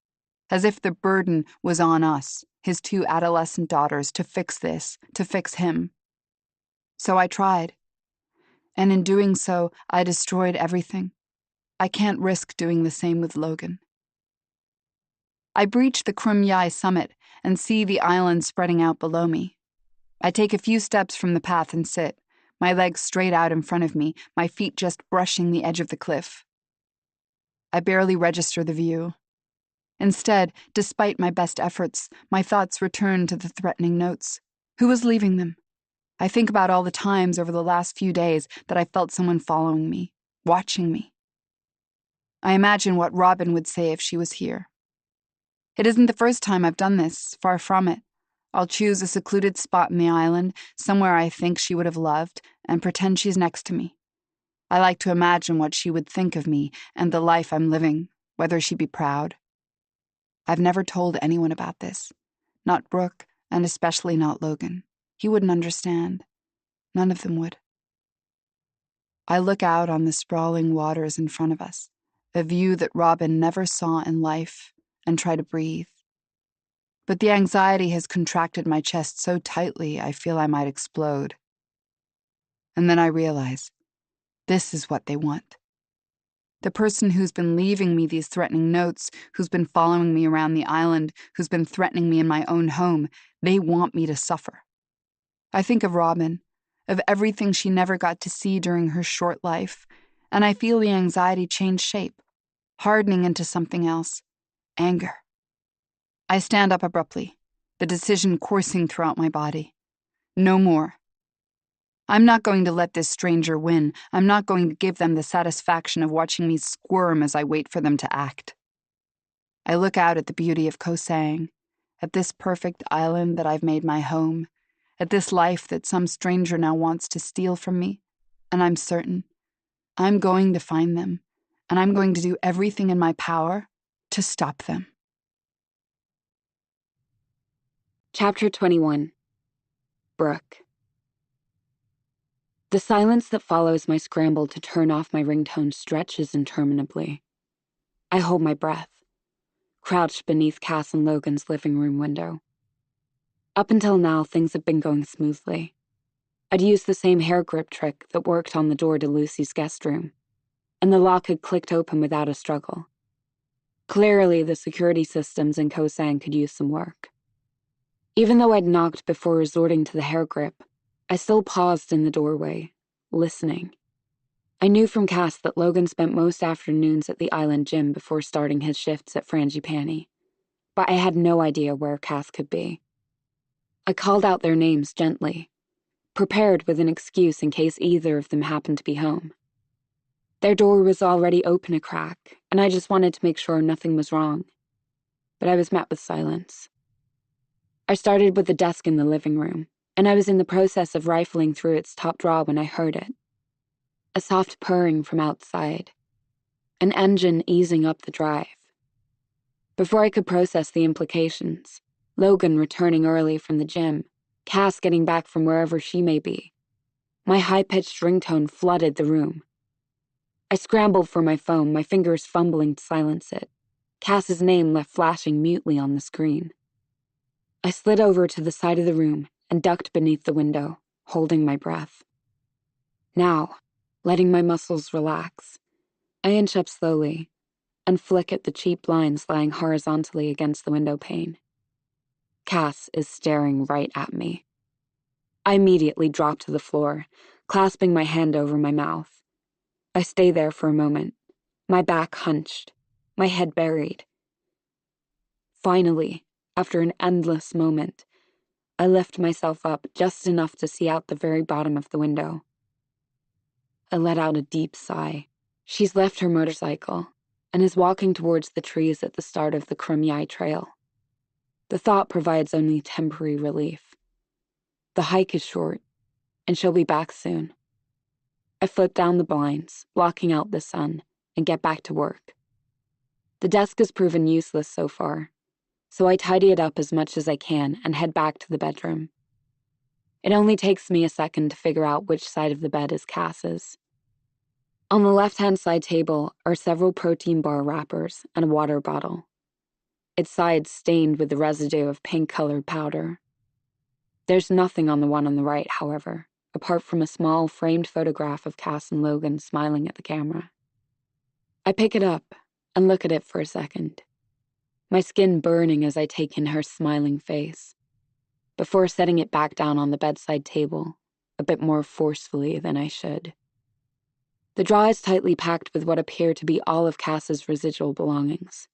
As if the burden was on us, his 2 adolescent daughters, to fix this, to fix him. So I tried. And in doing so, I destroyed everything. I can't risk doing the same with Logan. I breach the Crum Yai summit and see the island spreading out below me. I take a few steps from the path and sit, my legs straight out in front of me, my feet just brushing the edge of the cliff. I barely register the view. Instead, despite my best efforts, my thoughts return to the threatening notes. Who was leaving them? I think about all the times over the last few days that I felt someone following me, watching me. I imagine what Robin would say if she was here. It isn't the first time I've done this, far from it. I'll choose a secluded spot in the island, somewhere I think she would have loved, and pretend she's next to me. I like to imagine what she would think of me and the life I'm living, whether she'd be proud. I've never told anyone about this. Not Brooke, and especially not Logan. He wouldn't understand. None of them would. I look out on the sprawling waters in front of us, a view that Robin never saw in life, and try to breathe. But the anxiety has contracted my chest so tightly I feel I might explode. And then I realize, this is what they want. The person who's been leaving me these threatening notes, who's been following me around the island, who's been threatening me in my own home, they want me to suffer. I think of Robin, of everything she never got to see during her short life, and I feel the anxiety change shape, hardening into something else, anger. I stand up abruptly, the decision coursing throughout my body. No more. I'm not going to let this stranger win. I'm not going to give them the satisfaction of watching me squirm as I wait for them to act. I look out at the beauty of Koh Sang, at this perfect island that I've made my home, at this life that some stranger now wants to steal from me, and I'm certain I'm going to find them, and I'm going to do everything in my power to stop them. Chapter 21. Brooke. The silence that follows my scramble to turn off my ringtone stretches interminably. I hold my breath, crouched beneath Cass and Logan's living room window. Up until now, things have been going smoothly. I'd used the same hair grip trick that worked on the door to Lucy's guest room, and the lock had clicked open without a struggle. Clearly, the security systems in Koh Sang could use some work. Even though I'd knocked before resorting to the hair grip, I still paused in the doorway, listening. I knew from Cass that Logan spent most afternoons at the island gym before starting his shifts at Frangipani, but I had no idea where Cass could be. I called out their names gently, prepared with an excuse in case either of them happened to be home. Their door was already open a crack, and I just wanted to make sure nothing was wrong. But I was met with silence. I started with the desk in the living room, and I was in the process of rifling through its top drawer when I heard it. A soft purring from outside. An engine easing up the drive. Before I could process the implications, Logan returning early from the gym, Cass getting back from wherever she may be. My high-pitched ringtone flooded the room. I scrambled for my phone, my fingers fumbling to silence it. Cass's name left flashing mutely on the screen. I slid over to the side of the room and ducked beneath the window, holding my breath. Now, letting my muscles relax, I inch up slowly and flick at the cheap blinds lying horizontally against the window pane. Cass is staring right at me. I immediately drop to the floor, clasping my hand over my mouth. I stay there for a moment, my back hunched, my head buried. Finally, after an endless moment, I lift myself up just enough to see out the very bottom of the window. I let out a deep sigh. She's left her motorcycle and is walking towards the trees at the start of the Krum Yai Trail. The thought provides only temporary relief. The hike is short, and she'll be back soon. I flip down the blinds, blocking out the sun, and get back to work. The desk has proven useless so far, so I tidy it up as much as I can and head back to the bedroom. It only takes me a second to figure out which side of the bed is Cass's. On the left-hand side table are several protein bar wrappers and a water bottle, its sides stained with the residue of pink-colored powder. There's nothing on the one on the right, however, apart from a small framed photograph of Cass and Logan smiling at the camera. I pick it up and look at it for a second, my skin burning as I take in her smiling face, before setting it back down on the bedside table, a bit more forcefully than I should. The drawer is tightly packed with what appear to be all of Cass's residual belongings.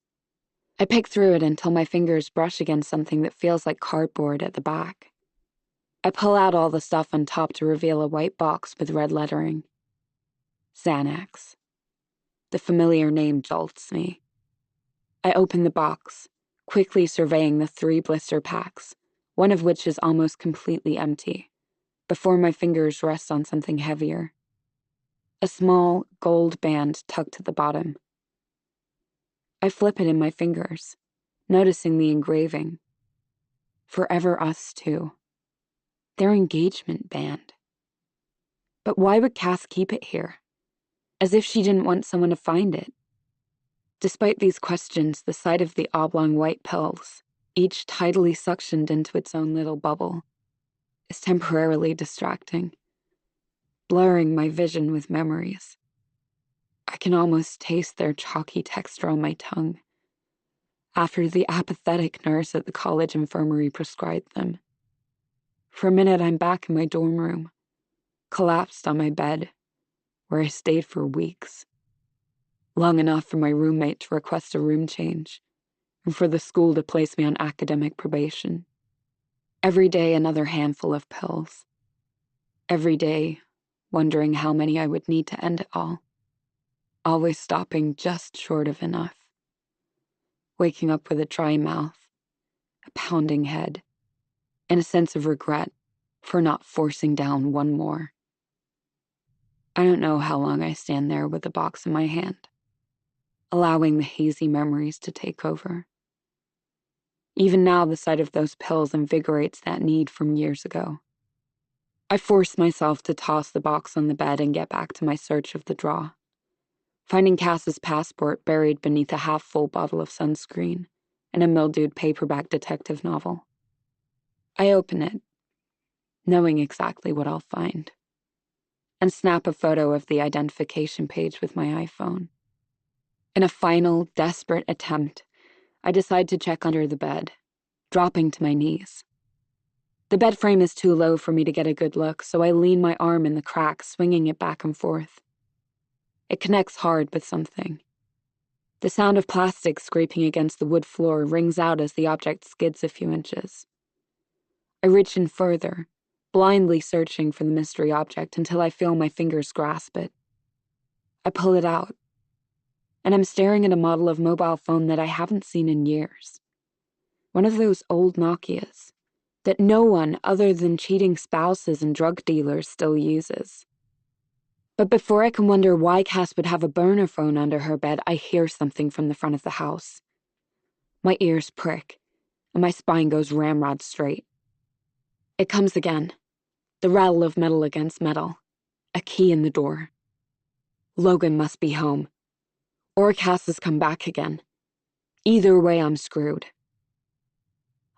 I pick through it until my fingers brush against something that feels like cardboard at the back. I pull out all the stuff on top to reveal a white box with red lettering. Xanax. The familiar name jolts me. I open the box, quickly surveying the 3 blister packs, one of which is almost completely empty, before my fingers rest on something heavier. A small gold band tucked at the bottom. I flip it in my fingers, noticing the engraving. Forever Us Two. Their engagement band. But why would Cass keep it here? As if she didn't want someone to find it. Despite these questions, the sight of the oblong white pills, each tidally suctioned into its own little bubble, is temporarily distracting, blurring my vision with memories. I can almost taste their chalky texture on my tongue, after the apathetic nurse at the college infirmary prescribed them. For a minute, I'm back in my dorm room, collapsed on my bed, where I stayed for weeks. Long enough for my roommate to request a room change, and for the school to place me on academic probation. Every day, another handful of pills. Every day, wondering how many I would need to end it all. Always stopping just short of enough. Waking up with a dry mouth, a pounding head, and a sense of regret for not forcing down one more. I don't know how long I stand there with the box in my hand, allowing the hazy memories to take over. Even now, the sight of those pills invigorates that need from years ago. I force myself to toss the box on the bed and get back to my search of the drawer, finding Cass's passport buried beneath a half-full bottle of sunscreen and a mildewed paperback detective novel. I open it, knowing exactly what I'll find, and snap a photo of the identification page with my iPhone. In a final, desperate attempt, I decide to check under the bed, dropping to my knees. The bed frame is too low for me to get a good look, so I lean my arm in the crack, swinging it back and forth. It connects hard with something. The sound of plastic scraping against the wood floor rings out as the object skids a few inches. I reach in further, blindly searching for the mystery object until I feel my fingers grasp it. I pull it out, and I'm staring at a model of mobile phone that I haven't seen in years. One of those old Nokias that no one other than cheating spouses and drug dealers still uses. But before I can wonder why Cass would have a burner phone under her bed, I hear something from the front of the house. My ears prick, and my spine goes ramrod straight. It comes again, the rattle of metal against metal, a key in the door. Logan must be home, or Cass has come back again. Either way, I'm screwed.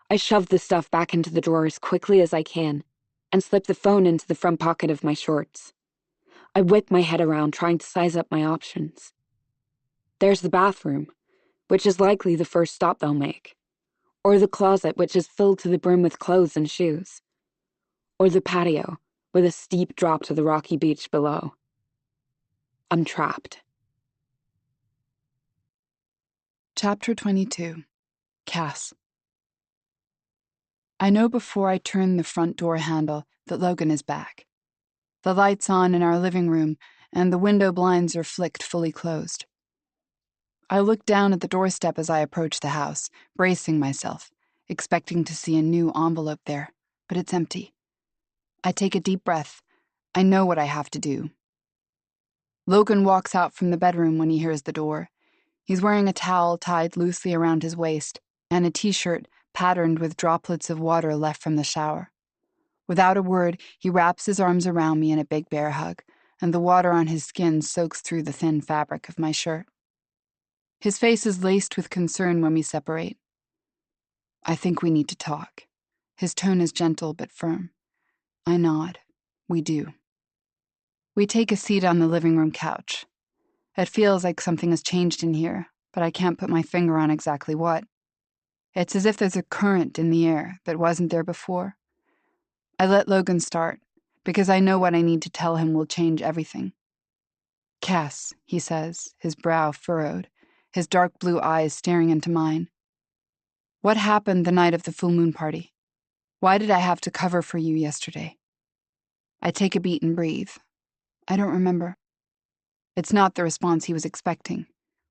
I shove the stuff back into the drawer as quickly as I can and slip the phone into the front pocket of my shorts. I whip my head around, trying to size up my options. There's the bathroom, which is likely the first stop they'll make, or the closet, which is filled to the brim with clothes and shoes, or the patio, with a steep drop to the rocky beach below. I'm trapped. Chapter 22. Cass. I know before I turn the front door handle that Logan is back. The light's on in our living room, and the window blinds are flicked fully closed. I look down at the doorstep as I approach the house, bracing myself, expecting to see a new envelope there, but it's empty. I take a deep breath. I know what I have to do. Logan walks out from the bedroom when he hears the door. He's wearing a towel tied loosely around his waist and a t-shirt patterned with droplets of water left from the shower. Without a word, he wraps his arms around me in a big bear hug, and the water on his skin soaks through the thin fabric of my shirt. His face is laced with concern when we separate. I think we need to talk. His tone is gentle but firm. I nod. We do. We take a seat on the living room couch. It feels like something has changed in here, but I can't put my finger on exactly what. It's as if there's a current in the air that wasn't there before. I let Logan start, because I know what I need to tell him will change everything. Cass, he says, his brow furrowed, his dark blue eyes staring into mine. What happened the night of the full moon party? Why did I have to cover for you yesterday? I take a beat and breathe. I don't remember. It's not the response he was expecting.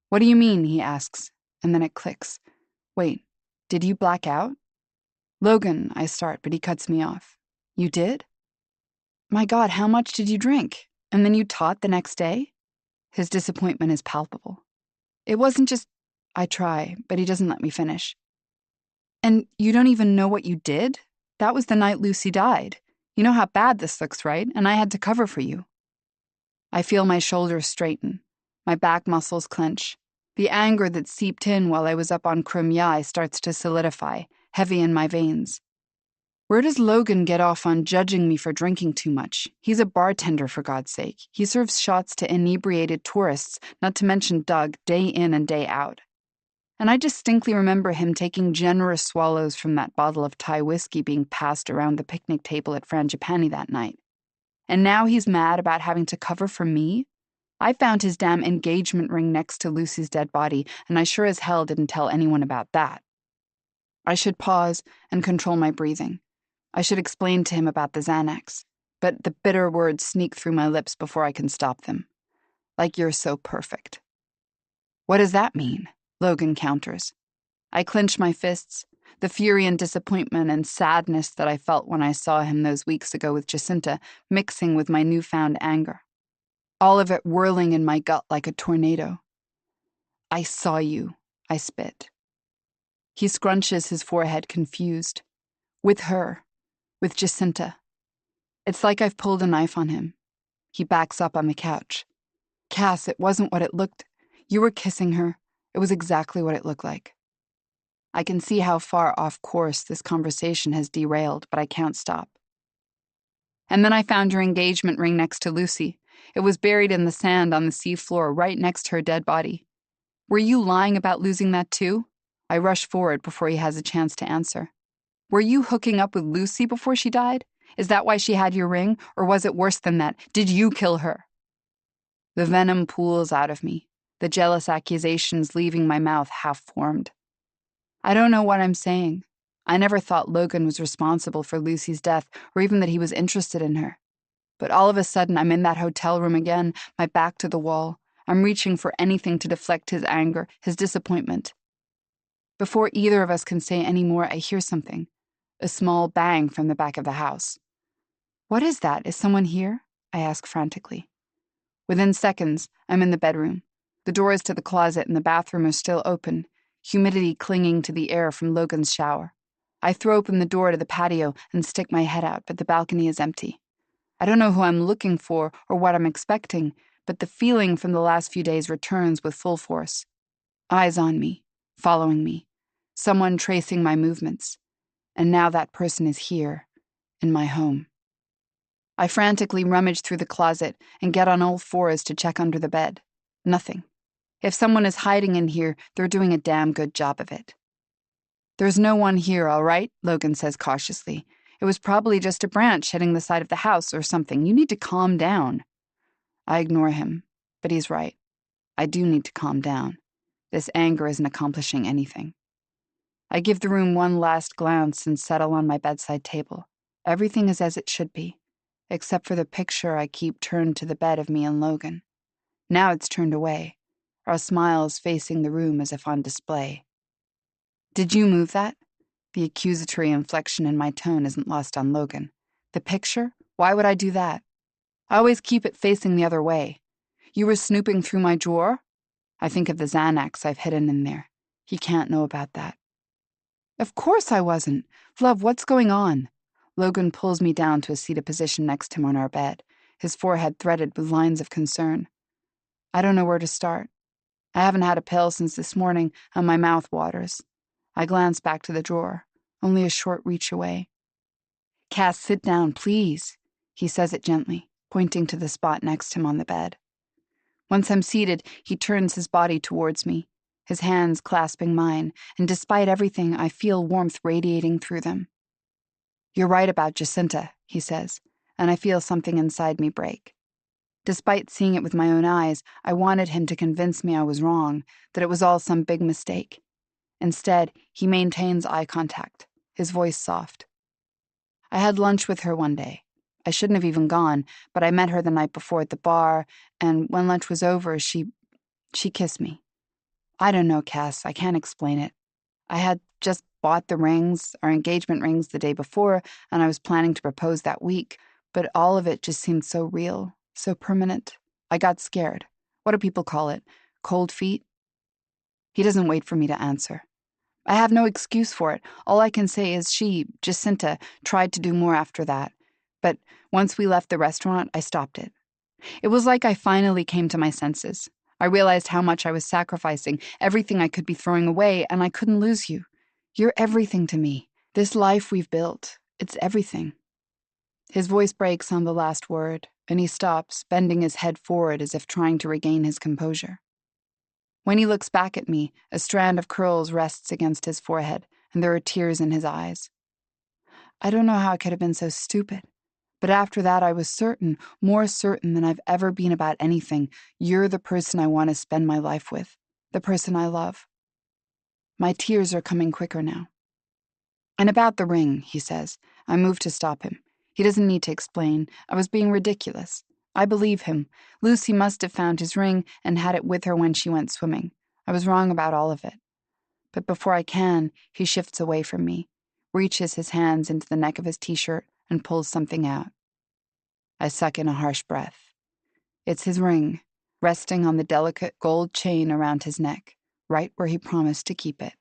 What do you mean, he asks, and then it clicks. Wait, did you black out? Logan, I start, but he cuts me off. You did? My God, how much did you drink? And then you taught the next day? His disappointment is palpable. It wasn't just... I try, but he doesn't let me finish. And you don't even know what you did? That was the night Lucy died. You know how bad this looks, right? And I had to cover for you. I feel my shoulders straighten. My back muscles clench. The anger that seeped in while I was up on Crimea starts to solidify, heavy in my veins. Where does Logan get off on judging me for drinking too much? He's a bartender, for God's sake. He serves shots to inebriated tourists, not to mention Doug, day in and day out. And I distinctly remember him taking generous swallows from that bottle of Thai whiskey being passed around the picnic table at Frangipani that night. And now he's mad about having to cover for me? I found his damn engagement ring next to Lucy's dead body, and I sure as hell didn't tell anyone about that. I should pause and control my breathing. I should explain to him about the Xanax, but the bitter words sneak through my lips before I can stop them. Like you're so perfect. What does that mean? Logan counters. I clench my fists, the fury and disappointment and sadness that I felt when I saw him those weeks ago with Jacinta mixing with my newfound anger. All of it whirling in my gut like a tornado. I saw you, I spit. He scrunches his forehead confused. With her. With Jacinta. It's like I've pulled a knife on him. He backs up on the couch. Cass, it wasn't what it looked. You were kissing her. It was exactly what it looked like. I can see how far off course this conversation has derailed, but I can't stop. And then I found your engagement ring next to Lucy. It was buried in the sand on the seafloor right next to her dead body. Were you lying about losing that too? I rush forward before he has a chance to answer. Were you hooking up with Lucy before she died? Is that why she had your ring? Or was it worse than that? Did you kill her? The venom pools out of me, the jealous accusations leaving my mouth half-formed. I don't know what I'm saying. I never thought Logan was responsible for Lucy's death or even that he was interested in her. But all of a sudden, I'm in that hotel room again, my back to the wall. I'm reaching for anything to deflect his anger, his disappointment. Before either of us can say any more, I hear something. A small bang from the back of the house. What is that? Is someone here? I ask frantically. Within seconds, I'm in the bedroom. The doors to the closet and the bathroom are still open, humidity clinging to the air from Logan's shower. I throw open the door to the patio and stick my head out, but the balcony is empty. I don't know who I'm looking for or what I'm expecting, but the feeling from the last few days returns with full force. Eyes on me, following me, someone tracing my movements. And now that person is here, in my home. I frantically rummage through the closet and get on all fours to check under the bed. Nothing. If someone is hiding in here, they're doing a damn good job of it. There's no one here, all right, Logan says cautiously. It was probably just a branch hitting the side of the house or something. You need to calm down. I ignore him, but he's right. I do need to calm down. This anger isn't accomplishing anything. I give the room one last glance and settle on my bedside table. Everything is as it should be, except for the picture I keep turned to the bed of me and Logan. Now it's turned away, our smiles facing the room as if on display. Did you move that? The accusatory inflection in my tone isn't lost on Logan. The picture? Why would I do that? I always keep it facing the other way. You were snooping through my drawer? I think of the Xanax I've hidden in there. He can't know about that. Of course I wasn't. Love, what's going on? Logan pulls me down to a seated position next to him on our bed, his forehead threaded with lines of concern. I don't know where to start. I haven't had a pill since this morning, and my mouth waters. I glance back to the drawer, only a short reach away. Cass, sit down, please. He says it gently, pointing to the spot next to him on the bed. Once I'm seated, he turns his body towards me, his hands clasping mine, and despite everything, I feel warmth radiating through them. You're right about Jacinta, he says, and I feel something inside me break. Despite seeing it with my own eyes, I wanted him to convince me I was wrong, that it was all some big mistake. Instead, he maintains eye contact, his voice soft. I had lunch with her one day. I shouldn't have even gone, but I met her the night before at the bar, and when lunch was over, she kissed me. I don't know, Cass, I can't explain it. I had just bought the rings, our engagement rings, the day before, and I was planning to propose that week, but all of it just seemed so real, so permanent. I got scared. What do people call it? Cold feet? He doesn't wait for me to answer. I have no excuse for it. All I can say is she, Jacinta, tried to do more after that. But once we left the restaurant, I stopped it. It was like I finally came to my senses. I realized how much I was sacrificing, everything I could be throwing away, and I couldn't lose you. You're everything to me. This life we've built, It's everything. His voice breaks on the last word, and he stops, bending his head forward as if trying to regain his composure. When he looks back at me, a strand of curls rests against his forehead, and there are tears in his eyes. I don't know how I could have been so stupid, but after that I was certain, more certain than I've ever been about anything, you're the person I want to spend my life with, the person I love. My tears are coming quicker now. And about the ring, he says. I move to stop him. He doesn't need to explain. I was being ridiculous. I believe him. Lucy must have found his ring and had it with her when she went swimming. I was wrong about all of it. But before I can, he shifts away from me, reaches his hands into the neck of his t-shirt, and pulls something out. I suck in a harsh breath. It's his ring, resting on the delicate gold chain around his neck, right where he promised to keep it.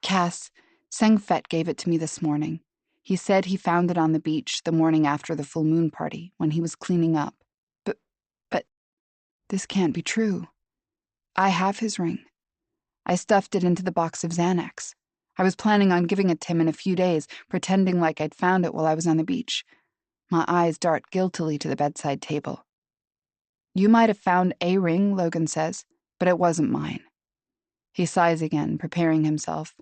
Cass, Sengfet gave it to me this morning. He said he found it on the beach the morning after the full moon party, when he was cleaning up. But this can't be true. I have his ring. I stuffed it into the box of Xanax. I was planning on giving it to him in a few days, pretending like I'd found it while I was on the beach. My eyes dart guiltily to the bedside table. You might have found a ring, Logan says, but it wasn't mine. He sighs again, preparing himself.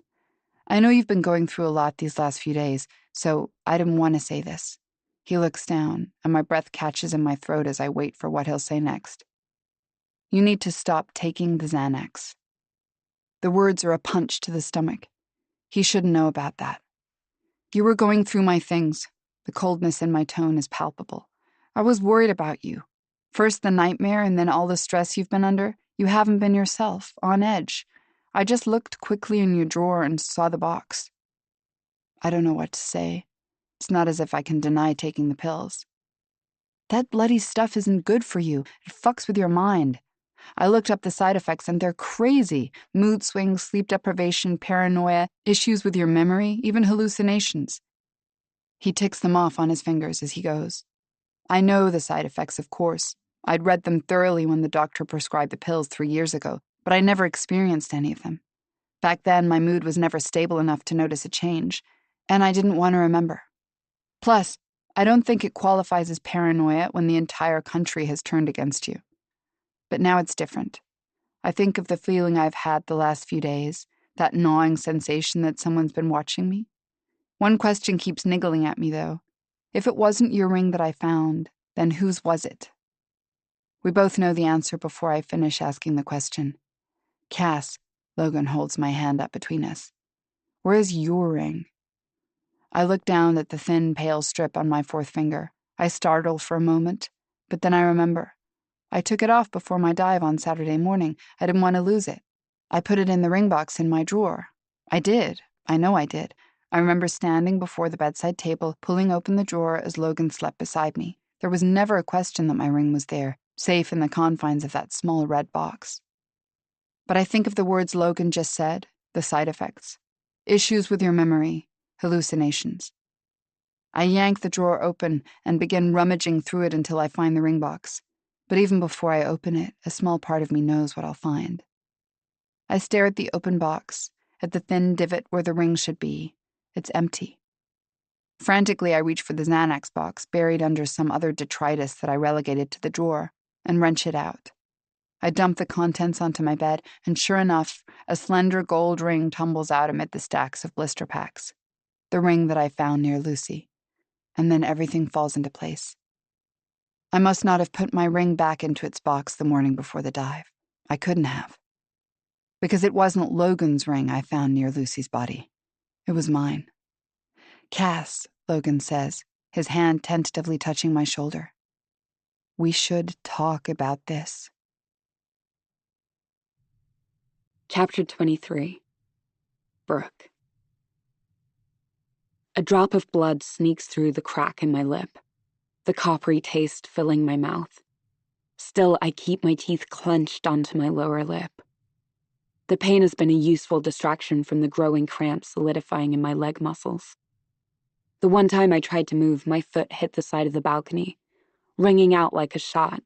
I know you've been going through a lot these last few days, so I didn't want to say this. He looks down, and my breath catches in my throat as I wait for what he'll say next. You need to stop taking the Xanax. The words are a punch to the stomach. He shouldn't know about that. You were going through my things. The coldness in my tone is palpable. I was worried about you. First the nightmare and then all the stress you've been under. You haven't been yourself, on edge. I just looked quickly in your drawer and saw the box. I don't know what to say. It's not as if I can deny taking the pills. That bloody stuff isn't good for you. It fucks with your mind. I looked up the side effects and they're crazy. Mood swings, sleep deprivation, paranoia, issues with your memory, even hallucinations. He ticks them off on his fingers as he goes. I know the side effects, of course. I'd read them thoroughly when the doctor prescribed the pills 3 years ago, but I never experienced any of them. Back then, my mood was never stable enough to notice a change, and I didn't want to remember. Plus, I don't think it qualifies as paranoia when the entire country has turned against you. But now it's different. I think of the feeling I've had the last few days, that gnawing sensation that someone's been watching me. One question keeps niggling at me, though. If it wasn't your ring that I found, then whose was it? We both know the answer before I finish asking the question. Cass, Logan holds my hand up between us. Where's your ring? I look down at the thin, pale strip on my fourth finger. I startle for a moment, but then I remember. I took it off before my dive on Saturday morning. I didn't want to lose it. I put it in the ring box in my drawer. I did. I know I did. I remember standing before the bedside table, pulling open the drawer as Logan slept beside me. There was never a question that my ring was there, safe in the confines of that small red box. But I think of the words Logan just said, the side effects. Issues with your memory, hallucinations. I yank the drawer open and begin rummaging through it until I find the ring box. But even before I open it, a small part of me knows what I'll find. I stare at the open box, at the thin divot where the ring should be. It's empty. Frantically, I reach for the Xanax box, buried under some other detritus that I relegated to the drawer, and wrench it out. I dump the contents onto my bed, and sure enough, a slender gold ring tumbles out amid the stacks of blister packs. The ring that I found near Lucy. And then everything falls into place. I must not have put my ring back into its box the morning before the dive. I couldn't have. Because it wasn't Logan's ring I found near Lucy's body. It was mine. Cass, Logan says, his hand tentatively touching my shoulder. We should talk about this. Chapter 23. Brooke. A drop of blood sneaks through the crack in my lip, the coppery taste filling my mouth. Still, I keep my teeth clenched onto my lower lip. The pain has been a useful distraction from the growing cramps solidifying in my leg muscles. The one time I tried to move, my foot hit the side of the balcony, ringing out like a shot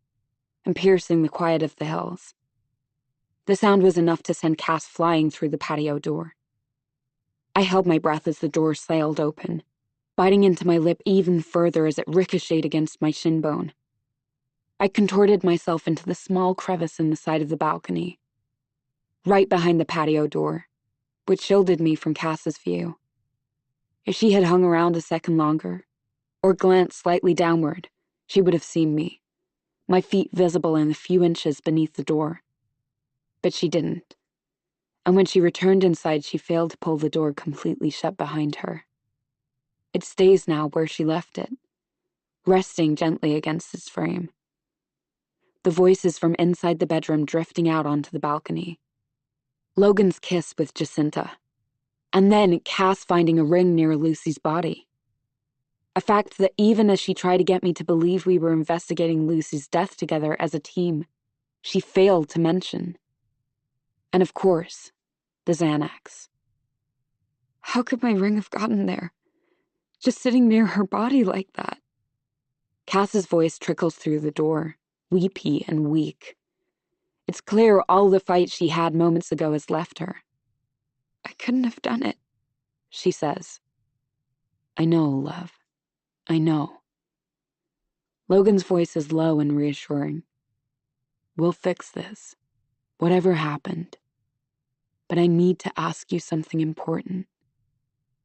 and piercing the quiet of the hills. The sound was enough to send Cass flying through the patio door. I held my breath as the door sailed open, biting into my lip even further as it ricocheted against my shin bone. I contorted myself into the small crevice in the side of the balcony, right behind the patio door, which shielded me from Cass's view. If she had hung around a second longer, or glanced slightly downward, she would have seen me, my feet visible in a few inches beneath the door. But she didn't. And when she returned inside, she failed to pull the door completely shut behind her. It stays now where she left it, resting gently against its frame. The voices from inside the bedroom drifting out onto the balcony. Logan's kiss with Jacinta. And then Cass finding a ring near Lucy's body. A fact that even as she tried to get me to believe we were investigating Lucy's death together as a team, she failed to mention. And of course, the Xanax. How could my ring have gotten there? Just sitting near her body like that? Cass's voice trickles through the door, weepy and weak. It's clear all the fight she had moments ago has left her. I couldn't have done it, she says. I know, love. I know. Logan's voice is low and reassuring. We'll fix this, whatever happened. But I need to ask you something important.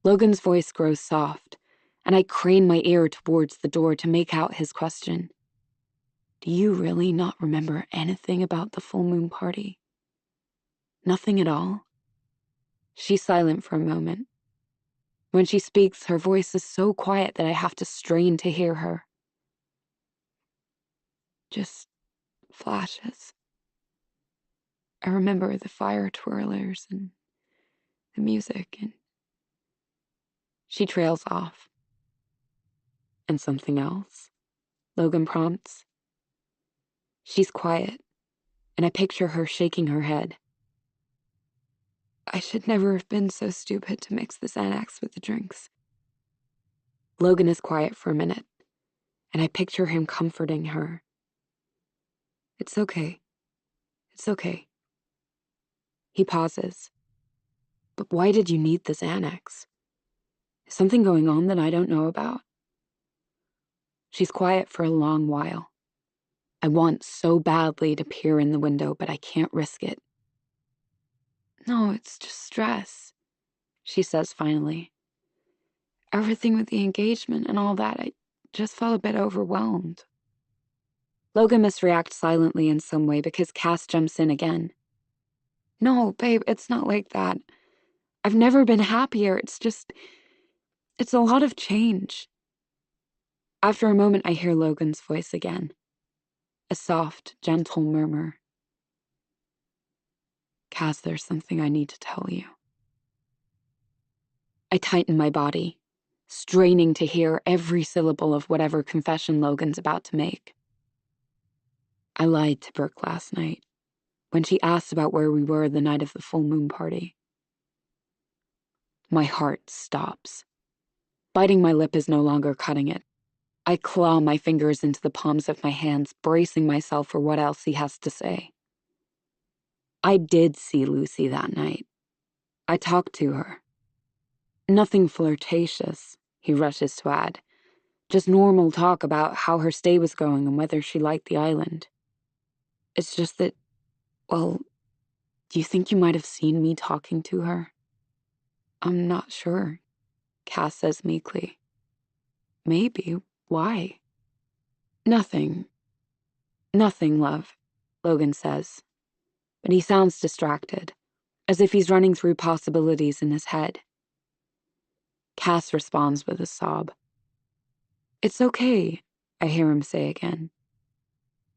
Logan's voice grows soft, and I crane my ear towards the door to make out his question. Do you really not remember anything about the full moon party? Nothing at all? She's silent for a moment. When she speaks, her voice is so quiet that I have to strain to hear her. Just flashes. I remember the fire twirlers and the music, and she trails off. And something else? Logan prompts. She's quiet, and I picture her shaking her head. I should never have been so stupid to mix the Xanax with the drinks. Logan is quiet for a minute, and I picture him comforting her. It's okay. It's okay. He pauses. But why did you need the Xanax? Is something going on that I don't know about? She's quiet for a long while. I want so badly to peer in the window, but I can't risk it. No, it's just stress, she says finally. Everything with the engagement and all that, I just felt a bit overwhelmed. Logan must react silently in some way because Cass jumps in again. No, babe, it's not like that. I've never been happier. It's a lot of change. After a moment, I hear Logan's voice again. A soft, gentle murmur. Cass, there's something I need to tell you. I tighten my body, straining to hear every syllable of whatever confession Logan's about to make. I lied to Brooke last night, when she asked about where we were the night of the full moon party. My heart stops. Biting my lip is no longer cutting it. I claw my fingers into the palms of my hands, bracing myself for what else he has to say. I did see Lucy that night. I talked to her. Nothing flirtatious, he rushes to add. Just normal talk about how her stay was going and whether she liked the island. It's just that, well, do you think you might have seen me talking to her? I'm not sure, Cass says meekly. Maybe. Why? Nothing. Nothing, love, Logan says. But he sounds distracted, as if he's running through possibilities in his head. Cass responds with a sob. It's okay, I hear him say again,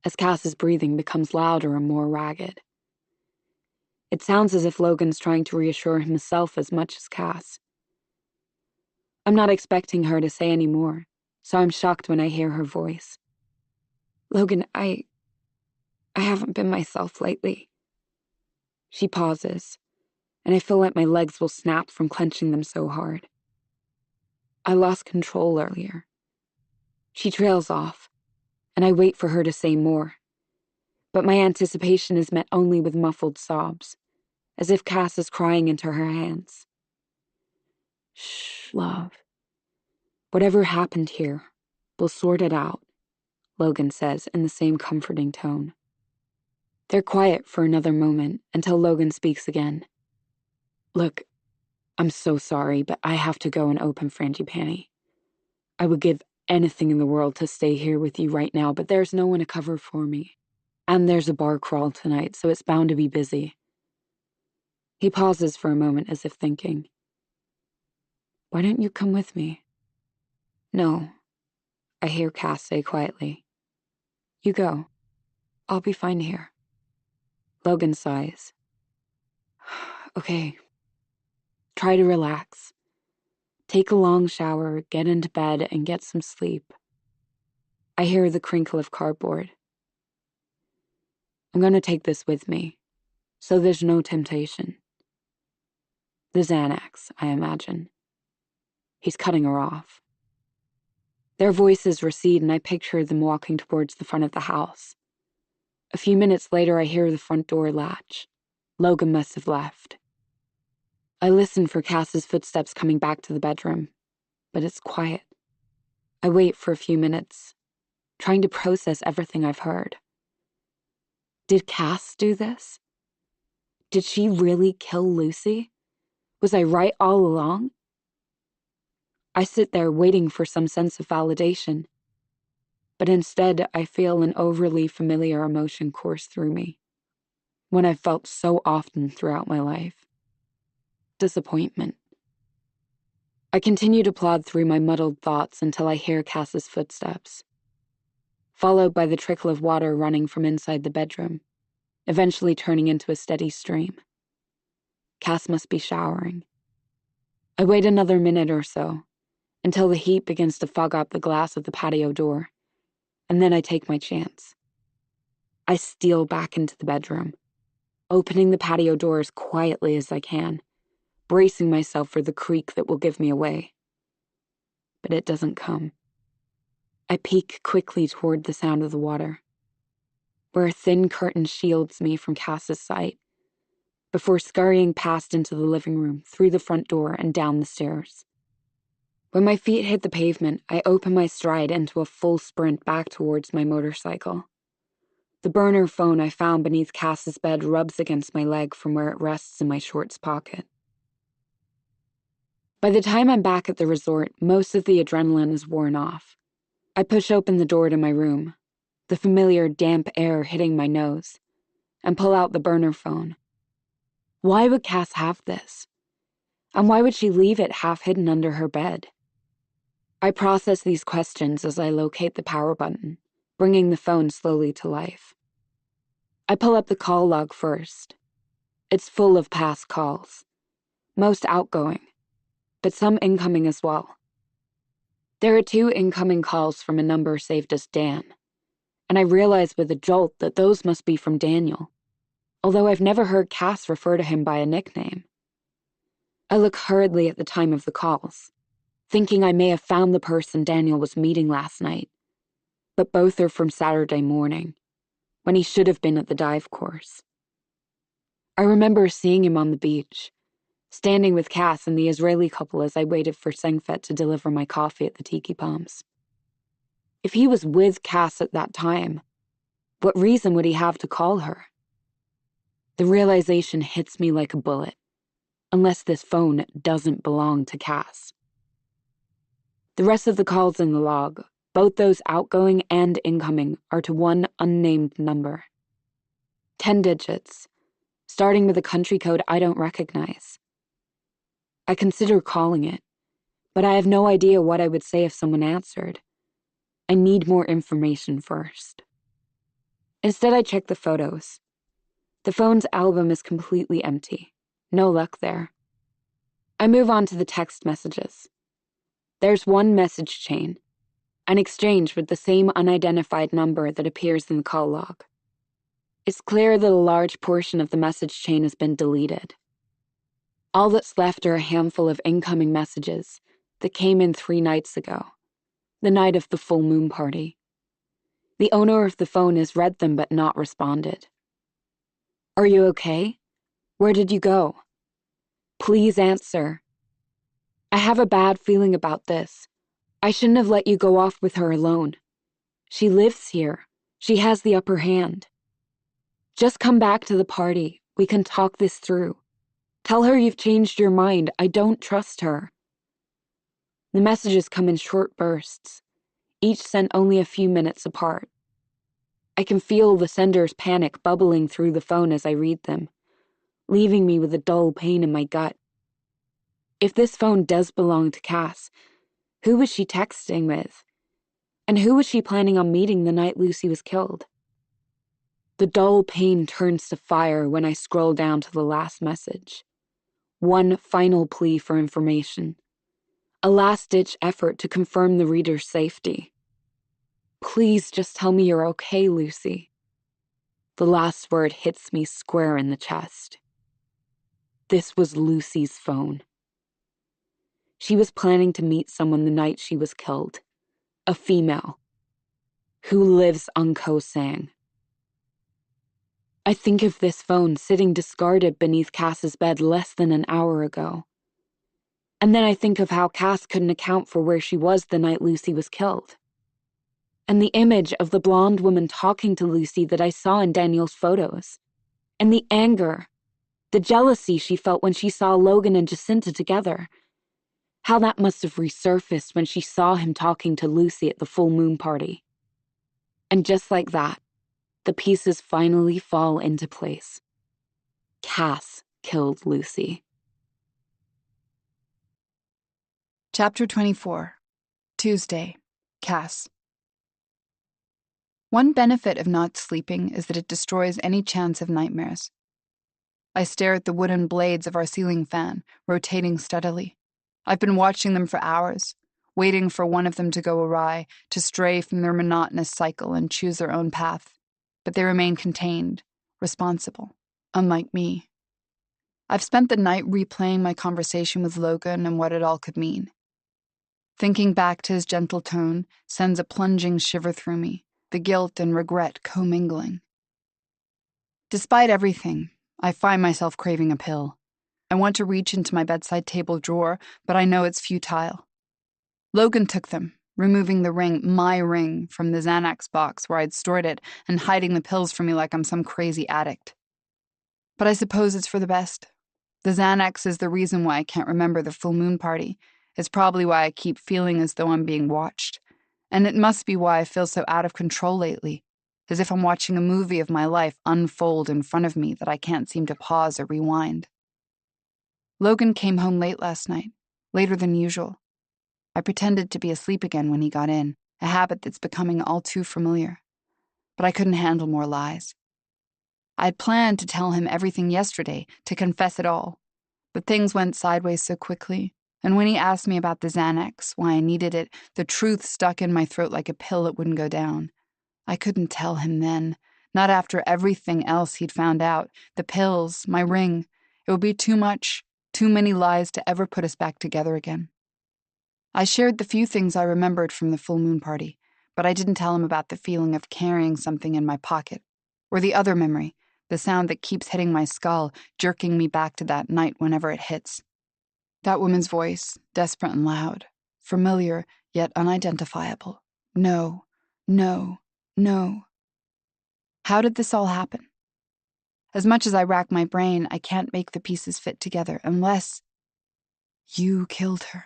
as Cass's breathing becomes louder and more ragged. It sounds as if Logan's trying to reassure himself as much as Cass. I'm not expecting her to say any more, so I'm shocked when I hear her voice. Logan, I haven't been myself lately. She pauses, and I feel like my legs will snap from clenching them so hard. I lost control earlier. She trails off, and I wait for her to say more. But my anticipation is met only with muffled sobs, as if Cass is crying into her hands. Shh, love. Whatever happened here, we'll sort it out, Logan says in the same comforting tone. They're quiet for another moment until Logan speaks again. Look, I'm so sorry, but I have to go and open Frangipani. I would give anything in the world to stay here with you right now, but there's no one to cover for me. And there's a bar crawl tonight, so it's bound to be busy. He pauses for a moment as if thinking. Why don't you come with me? No, I hear Cass say quietly. You go. I'll be fine here. Logan sighs. Okay. Try to relax. Take a long shower, get into bed, and get some sleep. I hear the crinkle of cardboard. I'm going to take this with me, so there's no temptation. The Xanax, I imagine. He's cutting her off. Their voices recede, and I picture them walking towards the front of the house. A few minutes later, I hear the front door latch. Logan must have left. I listen for Cass's footsteps coming back to the bedroom, but it's quiet. I wait for a few minutes, trying to process everything I've heard. Did Cass do this? Did she really kill Lucy? Was I right all along? I sit there waiting for some sense of validation, but instead I feel an overly familiar emotion course through me, one I've felt so often throughout my life. Disappointment. I continue to plod through my muddled thoughts until I hear Cass's footsteps, followed by the trickle of water running from inside the bedroom, eventually turning into a steady stream. Cass must be showering. I wait another minute or so, until the heat begins to fog up the glass of the patio door, and then I take my chance. I steal back into the bedroom, opening the patio door as quietly as I can, bracing myself for the creak that will give me away. But it doesn't come. I peek quickly toward the sound of the water, where a thin curtain shields me from Cass's sight, before scurrying past into the living room, through the front door, and down the stairs. When my feet hit the pavement, I open my stride into a full sprint back towards my motorcycle. The burner phone I found beneath Cass's bed rubs against my leg from where it rests in my shorts pocket. By the time I'm back at the resort, most of the adrenaline is worn off. I push open the door to my room, the familiar damp air hitting my nose, and pull out the burner phone. Why would Cass have this? And why would she leave it half hidden under her bed? I process these questions as I locate the power button, bringing the phone slowly to life. I pull up the call log first. It's full of past calls, most outgoing, but some incoming as well. There are 2 incoming calls from a number saved as Dan, and I realize with a jolt that those must be from Daniel, although I've never heard Cass refer to him by a nickname. I look hurriedly at the time of the calls, thinking I may have found the person Daniel was meeting last night, but both are from Saturday morning, when he should have been at the dive course. I remember seeing him on the beach, standing with Cass and the Israeli couple as I waited for Sengfet to deliver my coffee at the Tiki Palms. If he was with Cass at that time, what reason would he have to call her? The realization hits me like a bullet, unless this phone doesn't belong to Cass. The rest of the calls in the log, both those outgoing and incoming, are to one unnamed number. 10 digits, starting with a country code I don't recognize. I consider calling it, but I have no idea what I would say if someone answered. I need more information first. Instead, I check the photos. The phone's album is completely empty. No luck there. I move on to the text messages. There's one message chain, an exchange with the same unidentified number that appears in the call log. It's clear that a large portion of the message chain has been deleted. All that's left are a handful of incoming messages that came in 3 nights ago, the night of the full moon party. The owner of the phone has read them but not responded. Are you okay? Where did you go? Please answer. I have a bad feeling about this. I shouldn't have let you go off with her alone. She lives here. She has the upper hand. Just come back to the party. We can talk this through. Tell her you've changed your mind. I don't trust her. The messages come in short bursts, each sent only a few minutes apart. I can feel the sender's panic bubbling through the phone as I read them, leaving me with a dull pain in my gut. If this phone does belong to Cass, who was she texting with? And who was she planning on meeting the night Lucy was killed? The dull pain turns to fire when I scroll down to the last message. One final plea for information. A last-ditch effort to confirm the reader's safety. Please just tell me you're okay, Lucy. The last word hits me square in the chest. This was Lucy's phone. She was planning to meet someone the night she was killed. A female. Who lives on Koh Sang. I think of this phone sitting discarded beneath Cass's bed less than an hour ago. And then I think of how Cass couldn't account for where she was the night Lucy was killed. And the image of the blonde woman talking to Lucy that I saw in Daniel's photos. And the anger, the jealousy she felt when she saw Logan and Jacinta together. How that must have resurfaced when she saw him talking to Lucy at the full moon party. And just like that, the pieces finally fall into place. Cass killed Lucy. Chapter 24. Tuesday. Cass. One benefit of not sleeping is that it destroys any chance of nightmares. I stare at the wooden blades of our ceiling fan, rotating steadily. I've been watching them for hours, waiting for one of them to go awry, to stray from their monotonous cycle and choose their own path. But they remain contained, responsible, unlike me. I've spent the night replaying my conversation with Logan and what it all could mean. Thinking back to his gentle tone sends a plunging shiver through me, the guilt and regret commingling. Despite everything, I find myself craving a pill. I want to reach into my bedside table drawer, but I know it's futile. Logan took them, removing the ring, my ring, from the Xanax box where I'd stored it and hiding the pills from me like I'm some crazy addict. But I suppose it's for the best. The Xanax is the reason why I can't remember the full moon party. It's probably why I keep feeling as though I'm being watched. And it must be why I feel so out of control lately, as if I'm watching a movie of my life unfold in front of me that I can't seem to pause or rewind. Logan came home late last night, later than usual. I pretended to be asleep again when he got in, a habit that's becoming all too familiar. But I couldn't handle more lies. I'd planned to tell him everything yesterday, to confess it all, but things went sideways so quickly. And when he asked me about the Xanax, why I needed it, the truth stuck in my throat like a pill that wouldn't go down. I couldn't tell him then, not after everything else he'd found out, the pills, my ring. It would be too much, too many lies to ever put us back together again. I shared the few things I remembered from the full moon party, but I didn't tell him about the feeling of carrying something in my pocket, or the other memory, the sound that keeps hitting my skull, jerking me back to that night whenever it hits. That woman's voice, desperate and loud, familiar yet unidentifiable. No, no, no. How did this all happen? As much as I rack my brain, I can't make the pieces fit together unless... You killed her.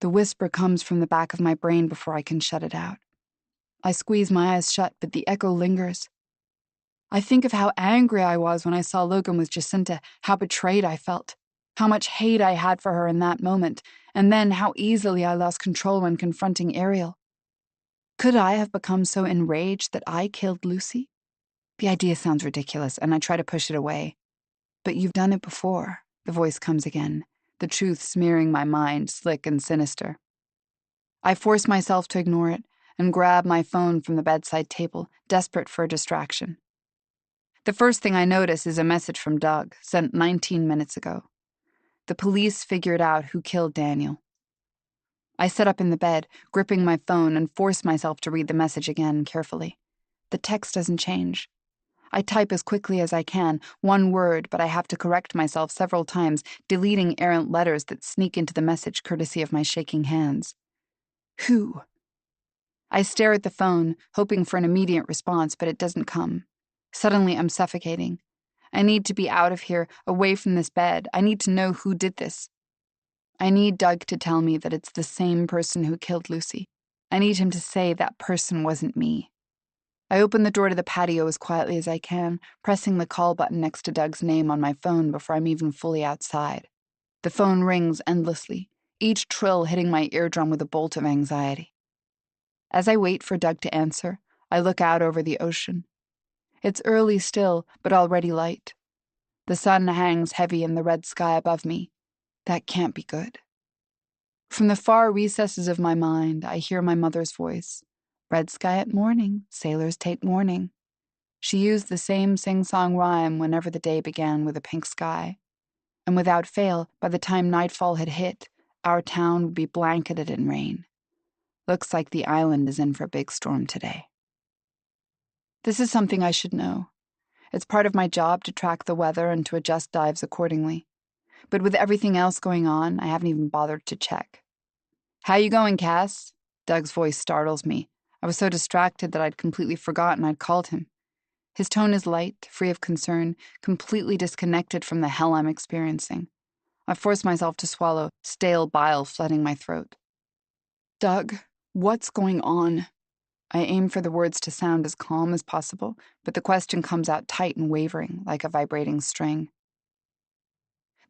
The whisper comes from the back of my brain before I can shut it out. I squeeze my eyes shut, but the echo lingers. I think of how angry I was when I saw Logan with Jacinta, how betrayed I felt. How much hate I had for her in that moment, and then how easily I lost control when confronting Ariel. Could I have become so enraged that I killed Lucy? The idea sounds ridiculous, and I try to push it away. But you've done it before, the voice comes again, the truth smearing my mind, slick and sinister. I force myself to ignore it and grab my phone from the bedside table, desperate for a distraction. The first thing I notice is a message from Doug, sent 19 minutes ago. The police figured out who killed Daniel. I sit up in the bed, gripping my phone, and force myself to read the message again carefully. The text doesn't change. I type as quickly as I can, one word, but I have to correct myself several times, deleting errant letters that sneak into the message courtesy of my shaking hands. Who? I stare at the phone, hoping for an immediate response, but it doesn't come. Suddenly, I'm suffocating. I need to be out of here, away from this bed. I need to know who did this. I need Doug to tell me that it's the same person who killed Lucy. I need him to say that person wasn't me. I open the door to the patio as quietly as I can, pressing the call button next to Doug's name on my phone before I'm even fully outside. The phone rings endlessly, each trill hitting my eardrum with a bolt of anxiety. As I wait for Doug to answer, I look out over the ocean. It's early still, but already light. The sun hangs heavy in the red sky above me. That can't be good. From the far recesses of my mind, I hear my mother's voice. Red sky at morning, sailors take warning. She used the same sing-song rhyme whenever the day began with a pink sky. And without fail, by the time nightfall had hit, our town would be blanketed in rain. Looks like the island is in for a big storm today. This is something I should know. It's part of my job to track the weather and to adjust dives accordingly. But with everything else going on, I haven't even bothered to check. "How you going, Cass?" Doug's voice startles me. I was so distracted that I'd completely forgotten I'd called him. His tone is light, free of concern, completely disconnected from the hell I'm experiencing. I force myself to swallow, stale bile flooding my throat. "Doug, what's going on?" I aim for the words to sound as calm as possible, but the question comes out tight and wavering, like a vibrating string.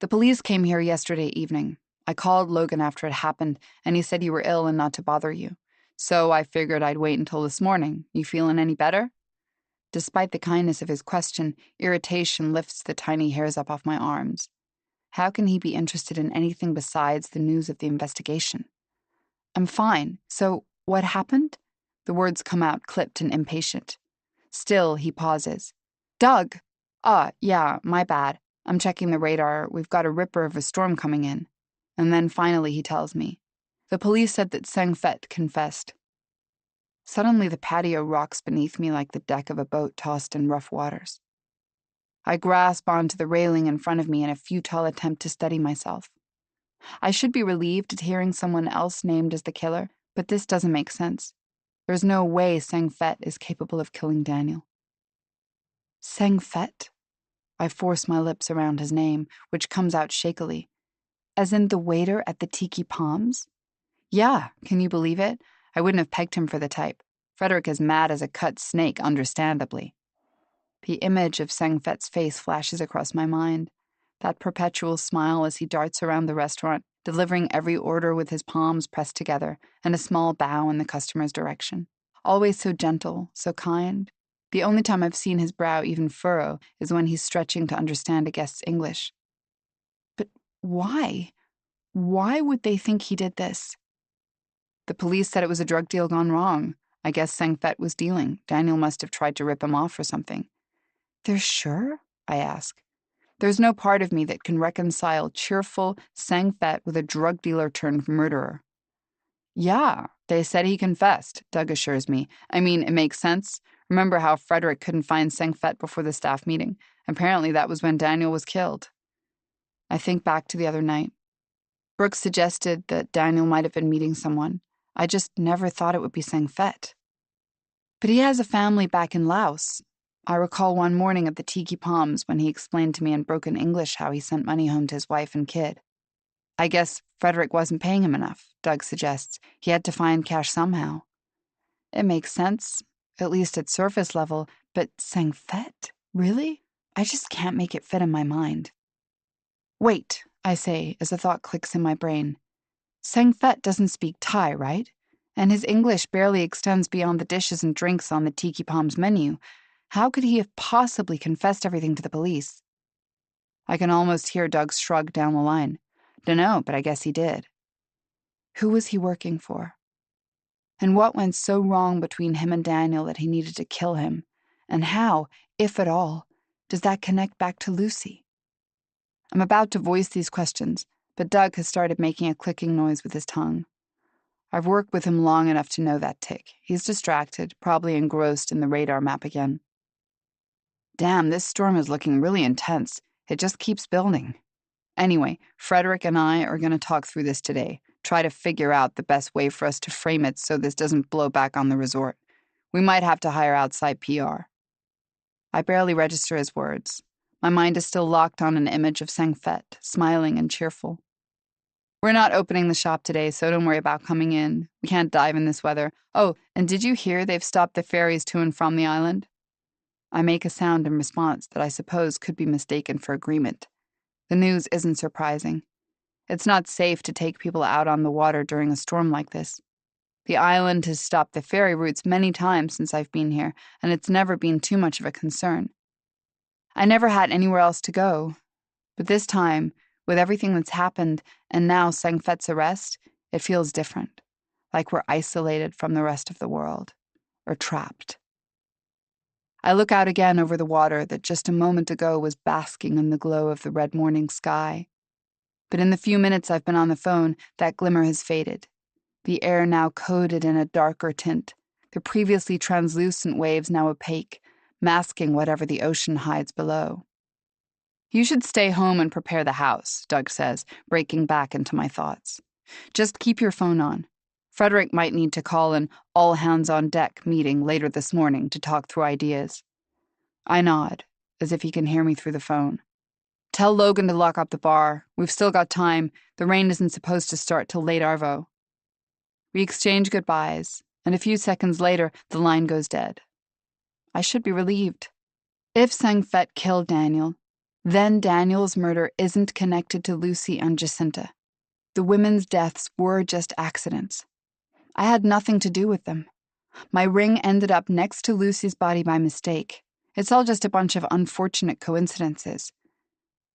"The police came here yesterday evening. I called Logan after it happened, and he said you were ill and not to bother you. So I figured I'd wait until this morning. You feeling any better?" Despite the kindness of his question, irritation lifts the tiny hairs up off my arms. How can he be interested in anything besides the news of the investigation? "I'm fine. So, what happened?" The words come out clipped and impatient. Still, he pauses. "Doug! Yeah, my bad. I'm checking the radar. We've got a ripper of a storm coming in." And then finally he tells me. "The police said that Seng Fet confessed." Suddenly the patio rocks beneath me like the deck of a boat tossed in rough waters. I grasp onto the railing in front of me in a futile attempt to steady myself. I should be relieved at hearing someone else named as the killer, but this doesn't make sense. There's no way Seng Fet is capable of killing Daniel. Seng Fet? I force my lips around his name, which comes out shakily. As in the waiter at the Tiki Palms? Yeah, can you believe it? I wouldn't have pegged him for the type. Frederick is mad as a cut snake, understandably. The image of Seng Fet's face flashes across my mind. That perpetual smile as he darts around the restaurant, delivering every order with his palms pressed together, and a small bow in the customer's direction. Always so gentle, so kind. The only time I've seen his brow even furrow is when he's stretching to understand a guest's English. But why? Why would they think he did this? The police said it was a drug deal gone wrong. I guess Seng Fet was dealing. Daniel must have tried to rip him off or something. "They're sure?" I ask. There's no part of me that can reconcile cheerful Seng Fet with a drug dealer turned murderer. "Yeah, they said he confessed," Doug assures me. "I mean, it makes sense. Remember how Frederick couldn't find Seng Fet before the staff meeting? Apparently that was when Daniel was killed." I think back to the other night. Brooks suggested that Daniel might have been meeting someone. I just never thought it would be Seng Fet. But he has a family back in Laos. I recall one morning at the Tiki Palms when he explained to me in broken English how he sent money home to his wife and kid. I guess Frederick wasn't paying him enough, Doug suggests. He had to find cash somehow. It makes sense, at least at surface level, but Seng Fet? Really? I just can't make it fit in my mind. "Wait," I say as a thought clicks in my brain. Seng Fet doesn't speak Thai, right? And his English barely extends beyond the dishes and drinks on the Tiki Palms menu. How could he have possibly confessed everything to the police? I can almost hear Doug's shrug down the line. Dunno, but I guess he did. Who was he working for? And what went so wrong between him and Daniel that he needed to kill him? And how, if at all, does that connect back to Lucy? I'm about to voice these questions, but Doug has started making a clicking noise with his tongue. I've worked with him long enough to know that tick. He's distracted, probably engrossed in the radar map again. Damn, this storm is looking really intense. It just keeps building. Anyway, Frederick and I are going to talk through this today. try to figure out the best way for us to frame it so this doesn't blow back on the resort. We might have to hire outside PR. I barely register his words. My mind is still locked on an image of Sang-Fet, smiling and cheerful. We're not opening the shop today, so don't worry about coming in. We can't dive in this weather. Oh, and did you hear they've stopped the ferries to and from the island? I make a sound in response that I suppose could be mistaken for agreement. The news isn't surprising. It's not safe to take people out on the water during a storm like this. The island has stopped the ferry routes many times since I've been here, and it's never been too much of a concern. I never had anywhere else to go. But this time, with everything that's happened, and now Sang-Fet's arrest, it feels different. Like we're isolated from the rest of the world. Or trapped. I look out again over the water that just a moment ago was basking in the glow of the red morning sky. But in the few minutes I've been on the phone, that glimmer has faded. The air now coated in a darker tint, the previously translucent waves now opaque, masking whatever the ocean hides below. You should stay home and prepare the house, Doug says, breaking back into my thoughts. Just keep your phone on. Frederick might need to call an all-hands-on-deck meeting later this morning to talk through ideas. I nod, as if he can hear me through the phone. Tell Logan to lock up the bar. We've still got time. The rain isn't supposed to start till late Arvo. We exchange goodbyes, and a few seconds later, the line goes dead. I should be relieved. If Sang-Fet killed Daniel, then Daniel's murder isn't connected to Lucy and Jacinta. The women's deaths were just accidents. I had nothing to do with them. My ring ended up next to Lucy's body by mistake. It's all just a bunch of unfortunate coincidences.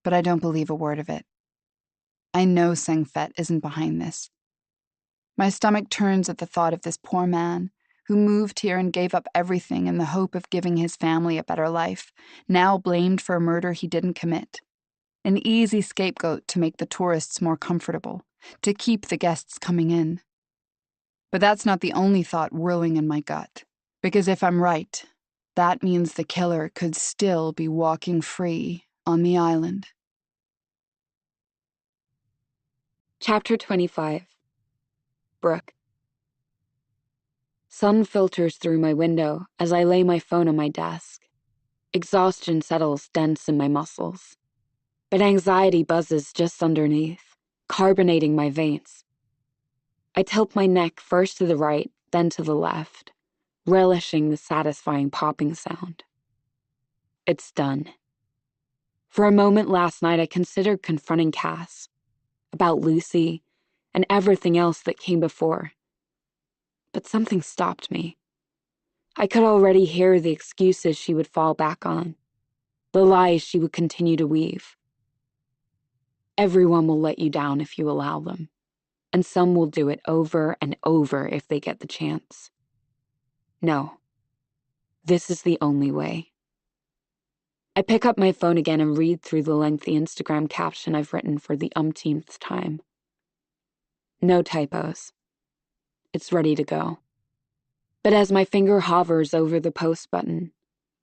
But I don't believe a word of it. I know Sang-Fet isn't behind this. My stomach turns at the thought of this poor man, who moved here and gave up everything in the hope of giving his family a better life, now blamed for a murder he didn't commit. An easy scapegoat to make the tourists more comfortable, to keep the guests coming in. But that's not the only thought whirling in my gut, because if I'm right, that means the killer could still be walking free on the island. Chapter 25. Brooke. Sun filters through my window as I lay my phone on my desk. Exhaustion settles dense in my muscles. But anxiety buzzes just underneath, carbonating my veins. I tilt my neck first to the right, then to the left, relishing the satisfying popping sound. It's done. For a moment last night, I considered confronting Cass about Lucy and everything else that came before. But something stopped me. I could already hear the excuses she would fall back on, the lies she would continue to weave. Everyone will let you down if you allow them, and some will do it over and over if they get the chance. No, this is the only way. I pick up my phone again and read through the lengthy Instagram caption I've written for the umpteenth time. No typos. It's ready to go. But as my finger hovers over the post button,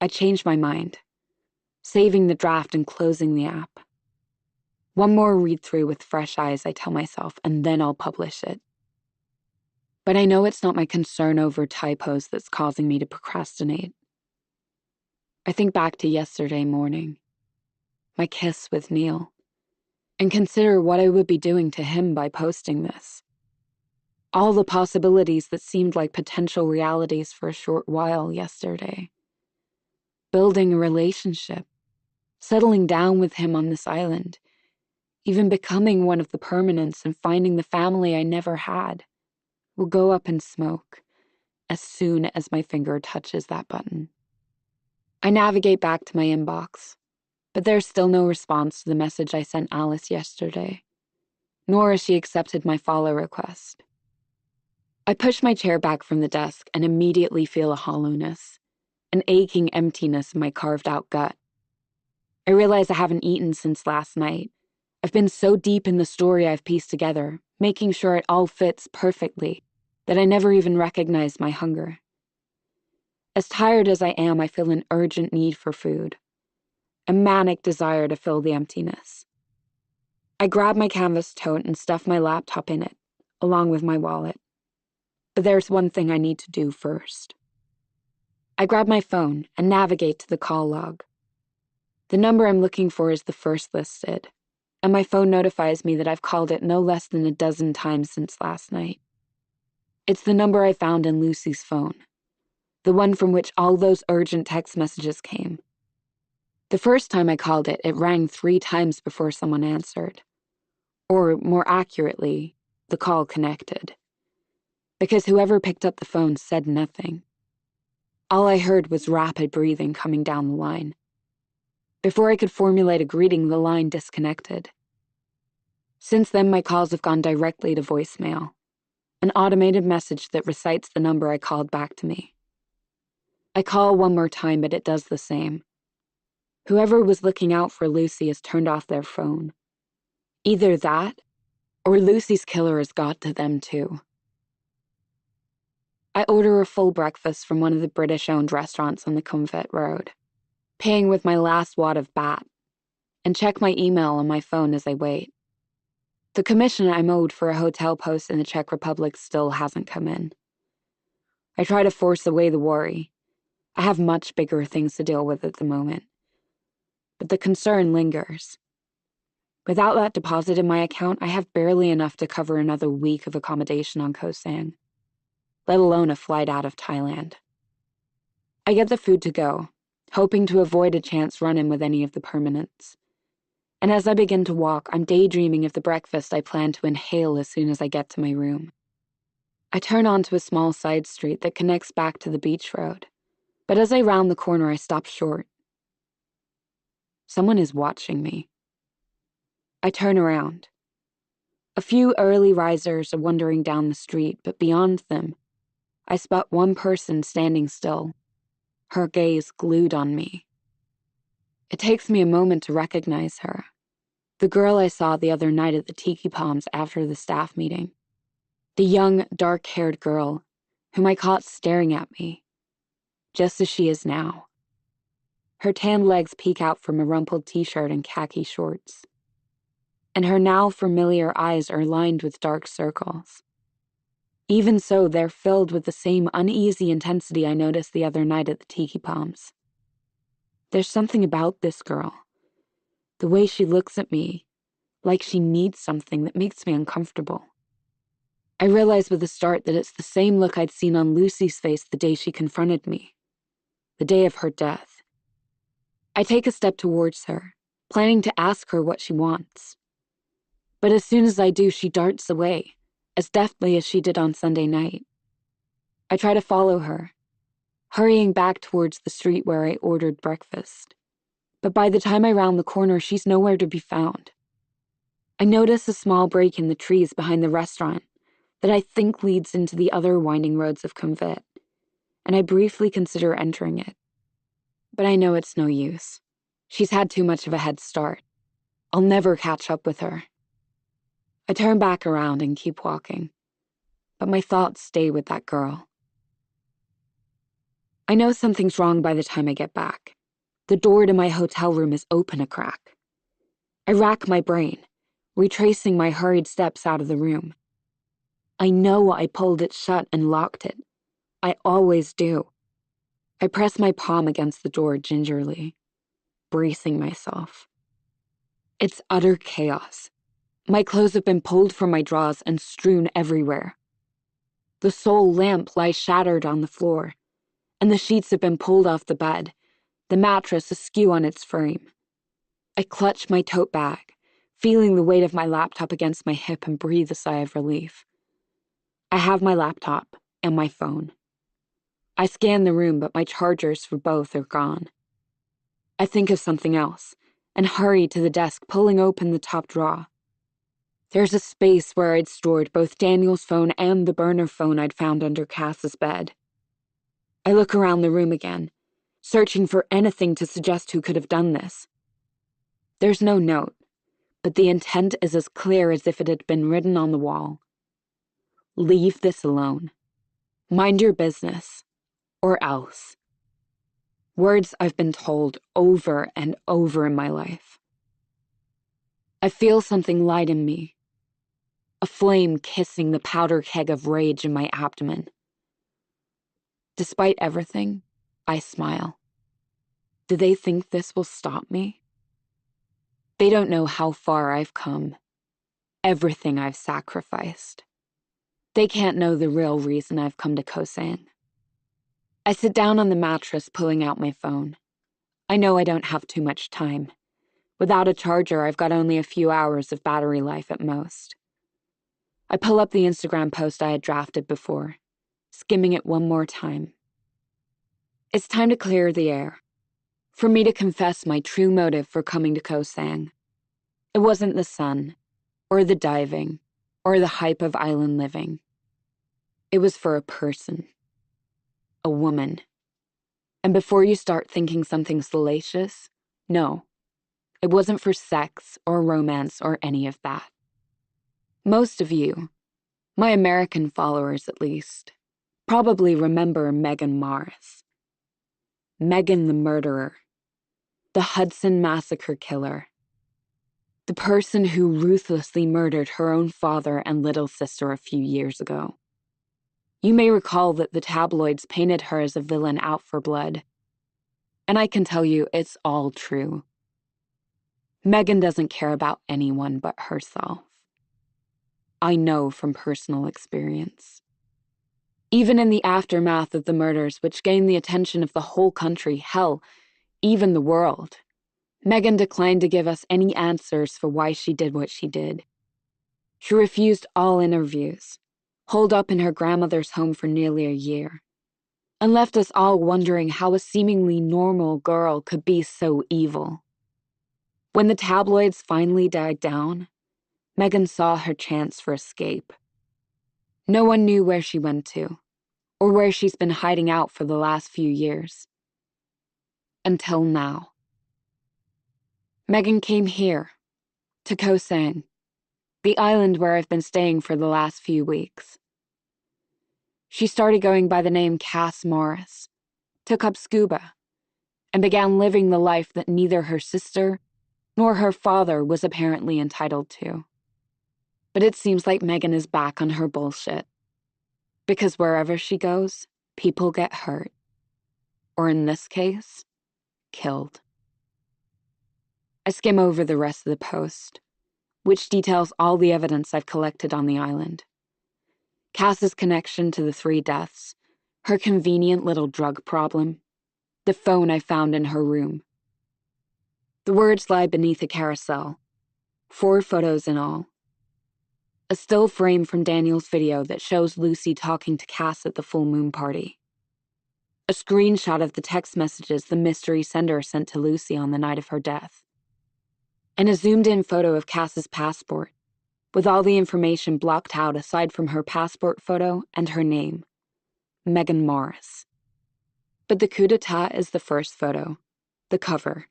I change my mind, saving the draft and closing the app. One more read-through with fresh eyes, I tell myself, and then I'll publish it. But I know it's not my concern over typos that's causing me to procrastinate. I think back to yesterday morning, my kiss with Neil, and consider what I would be doing to him by posting this. All the possibilities that seemed like potential realities for a short while yesterday. Building a relationship, settling down with him on this island, even becoming one of the permanents and finding the family I never had, will go up in smoke as soon as my finger touches that button. I navigate back to my inbox, but there's still no response to the message I sent Alice yesterday, nor has she accepted my follow request. I push my chair back from the desk and immediately feel a hollowness, an aching emptiness in my carved-out gut. I realize I haven't eaten since last night. I've been so deep in the story I've pieced together, making sure it all fits perfectly, that I never even recognized my hunger. As tired as I am, I feel an urgent need for food, a manic desire to fill the emptiness. I grab my canvas tote and stuff my laptop in it, along with my wallet. But there's one thing I need to do first. I grab my phone and navigate to the call log. The number I'm looking for is the first listed, and my phone notifies me that I've called it no less than a dozen times since last night. It's the number I found in Lucy's phone, the one from which all those urgent text messages came. The first time I called it, it rang 3 times before someone answered. Or, more accurately, the call connected. Because whoever picked up the phone said nothing. All I heard was rapid breathing coming down the line. Before I could formulate a greeting, the line disconnected. Since then, my calls have gone directly to voicemail, an automated message that recites the number I called back to me. I call one more time, but it does the same. Whoever was looking out for Lucy has turned off their phone. Either that, or Lucy's killer has got to them too. I order a full breakfast from one of the British-owned restaurants on the Comfort Road, paying with my last wad of bat, and check my email on my phone as I wait. The commission I'm owed for a hotel post in the Czech Republic still hasn't come in. I try to force away the worry. I have much bigger things to deal with at the moment. But the concern lingers. Without that deposit in my account, I have barely enough to cover another week of accommodation on Koh Sang, let alone a flight out of Thailand. I get the food to go, hoping to avoid a chance run-in with any of the permanents. And as I begin to walk, I'm daydreaming of the breakfast I plan to inhale as soon as I get to my room. I turn onto a small side street that connects back to the beach road, but as I round the corner, I stop short. Someone is watching me. I turn around. A few early risers are wandering down the street, but beyond them, I spot one person standing still, her gaze glued on me. It takes me a moment to recognize her, the girl I saw the other night at the Tiki Palms after the staff meeting, the young, dark-haired girl whom I caught staring at me, just as she is now. Her tanned legs peek out from a rumpled t-shirt and khaki shorts, and her now familiar eyes are lined with dark circles. Even so, they're filled with the same uneasy intensity I noticed the other night at the Tiki Palms. There's something about this girl, the way she looks at me, like she needs something, that makes me uncomfortable. I realize with a start that it's the same look I'd seen on Lucy's face the day she confronted me, the day of her death. I take a step towards her, planning to ask her what she wants. But as soon as I do, she darts away, as deftly as she did on Sunday night. I try to follow her, hurrying back towards the street where I ordered breakfast. But by the time I round the corner, she's nowhere to be found. I notice a small break in the trees behind the restaurant that I think leads into the other winding roads of Convet, and I briefly consider entering it. But I know it's no use. She's had too much of a head start. I'll never catch up with her. I turn back around and keep walking, but my thoughts stay with that girl. I know something's wrong by the time I get back. The door to my hotel room is open a crack. I rack my brain, retracing my hurried steps out of the room. I know I pulled it shut and locked it. I always do. I press my palm against the door gingerly, bracing myself. It's utter chaos. My clothes have been pulled from my drawers and strewn everywhere. The sole lamp lies shattered on the floor, and the sheets have been pulled off the bed, the mattress askew on its frame. I clutch my tote bag, feeling the weight of my laptop against my hip, and breathe a sigh of relief. I have my laptop and my phone. I scan the room, but my chargers for both are gone. I think of something else, and hurry to the desk, pulling open the top drawer. There's a space where I'd stored both Daniel's phone and the burner phone I'd found under Cass's bed. I look around the room again, searching for anything to suggest who could have done this. There's no note, but the intent is as clear as if it had been written on the wall. Leave this alone. Mind your business, or else. Words I've been told over and over in my life. I feel something light in me. a flame kissing the powder keg of rage in my abdomen. Despite everything, I smile. Do they think this will stop me? They don't know how far I've come, everything I've sacrificed. They can't know the real reason I've come to Koh Sang. I sit down on the mattress, pulling out my phone. I know I don't have too much time. Without a charger, I've got only a few hours of battery life at most. I pull up the Instagram post I had drafted before, skimming it one more time. It's time to clear the air, for me to confess my true motive for coming to Koh Sang. It wasn't the sun, or the diving, or the hype of island living. It was for a person. A woman. And before you start thinking something salacious, no. It wasn't for sex or romance or any of that. Most of you, my American followers at least, probably remember Megan Morris. Megan the murderer. The Hudson Massacre killer. The person who ruthlessly murdered her own father and little sister a few years ago. You may recall that the tabloids painted her as a villain out for blood. And I can tell you it's all true. Megan doesn't care about anyone but herself. I know from personal experience. Even in the aftermath of the murders, which gained the attention of the whole country, hell, even the world, Megan declined to give us any answers for why she did what she did. She refused all interviews, holed up in her grandmother's home for nearly a year, and left us all wondering how a seemingly normal girl could be so evil. When the tabloids finally died down, Megan saw her chance for escape. No one knew where she went to, or where she's been hiding out for the last few years. Until now. Megan came here, to Koh Sang, the island where I've been staying for the last few weeks. She started going by the name Cass Morris, took up scuba, and began living the life that neither her sister nor her father was apparently entitled to. But it seems like Megan is back on her bullshit. Because wherever she goes, people get hurt. Or in this case, killed. I skim over the rest of the post, which details all the evidence I've collected on the island. Cass's connection to the 3 deaths, her convenient little drug problem, the phone I found in her room. The words lie beneath a carousel, 4 photos in all. A still frame from Daniel's video that shows Lucy talking to Cass at the full moon party. A screenshot of the text messages the mystery sender sent to Lucy on the night of her death. And a zoomed-in photo of Cass's passport, with all the information blocked out aside from her passport photo and her name, Megan Morris. But the coup d'etat is the first photo, the cover.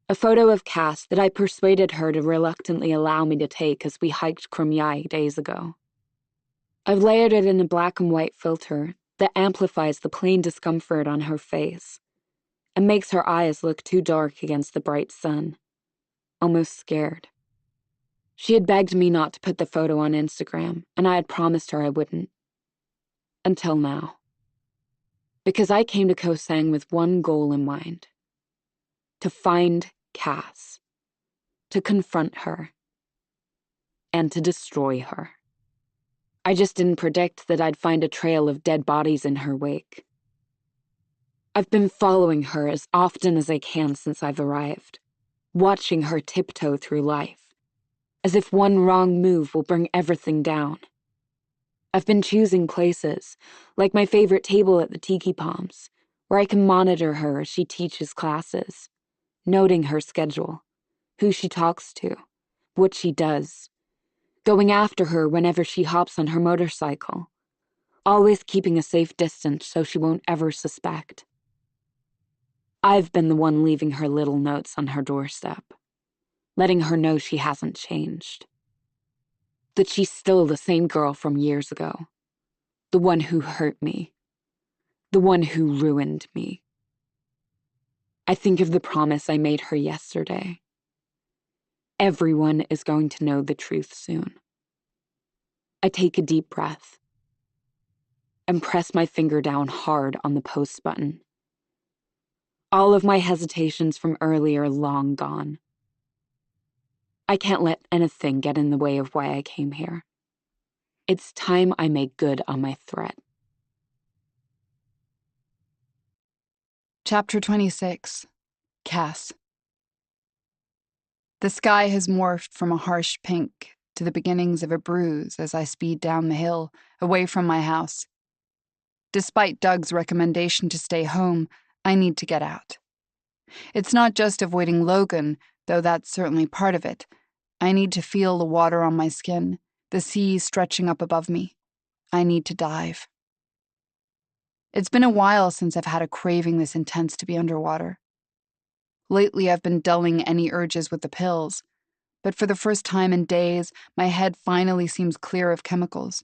A photo of Cass that I persuaded her to reluctantly allow me to take as we hiked Krum Yai days ago. I've layered it in a black and white filter that amplifies the plain discomfort on her face and makes her eyes look too dark against the bright sun, almost scared. She had begged me not to put the photo on Instagram, and I had promised her I wouldn't. Until now. Because I came to Koh Sang with one goal in mind. To find Cass, to confront her, and to destroy her. I just didn't predict that I'd find a trail of dead bodies in her wake. I've been following her as often as I can since I've arrived, watching her tiptoe through life, as if one wrong move will bring everything down. I've been choosing places, like my favorite table at the Tiki Palms, where I can monitor her as she teaches classes, noting her schedule, who she talks to, what she does, going after her whenever she hops on her motorcycle, always keeping a safe distance so she won't ever suspect. I've been the one leaving her little notes on her doorstep, letting her know she hasn't changed, that she's still the same girl from years ago, the one who hurt me, the one who ruined me. I think of the promise I made her yesterday. Everyone is going to know the truth soon. I take a deep breath and press my finger down hard on the post button. All of my hesitations from earlier long gone. I can't let anything get in the way of why I came here. It's time I make good on my threat. Chapter 26. Cass. The sky has morphed from a harsh pink to the beginnings of a bruise as I speed down the hill, away from my house. Despite Doug's recommendation to stay home, I need to get out. It's not just avoiding Logan, though that's certainly part of it. I need to feel the water on my skin, the sea stretching up above me. I need to dive. It's been a while since I've had a craving this intense to be underwater. Lately, I've been dulling any urges with the pills, but for the first time in days, my head finally seems clear of chemicals,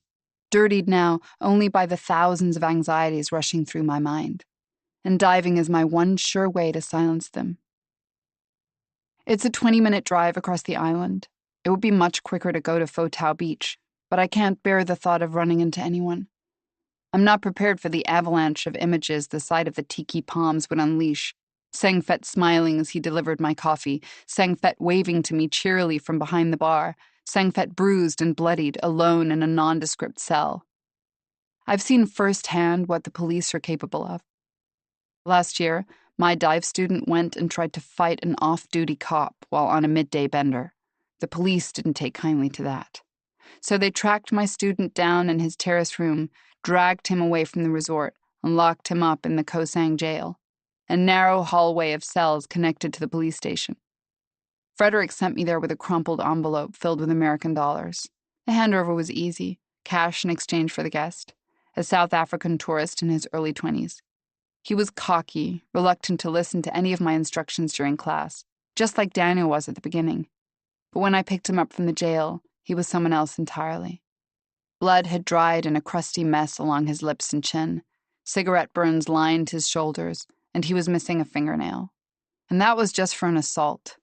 dirtied now only by the thousands of anxieties rushing through my mind, and diving is my one sure way to silence them. It's a 20-minute drive across the island. It would be much quicker to go to Fotao Beach, but I can't bear the thought of running into anyone. I'm not prepared for the avalanche of images the sight of the tiki palms would unleash. Sengfet smiling as he delivered my coffee, Sengfet waving to me cheerily from behind the bar, Sengfet bruised and bloodied, alone in a nondescript cell. I've seen firsthand what the police are capable of. Last year, my dive student went and tried to fight an off-duty cop while on a midday bender. The police didn't take kindly to that. So they tracked my student down in his terrace room, dragged him away from the resort, and locked him up in the Koh Sang jail, a narrow hallway of cells connected to the police station. Frederick sent me there with a crumpled envelope filled with American dollars. The handover was easy, cash in exchange for the guest, a South African tourist in his early 20s. He was cocky, reluctant to listen to any of my instructions during class, just like Daniel was at the beginning. But when I picked him up from the jail, he was someone else entirely. Blood had dried in a crusty mess along his lips and chin. Cigarette burns lined his shoulders, and he was missing a fingernail. And that was just for an assault.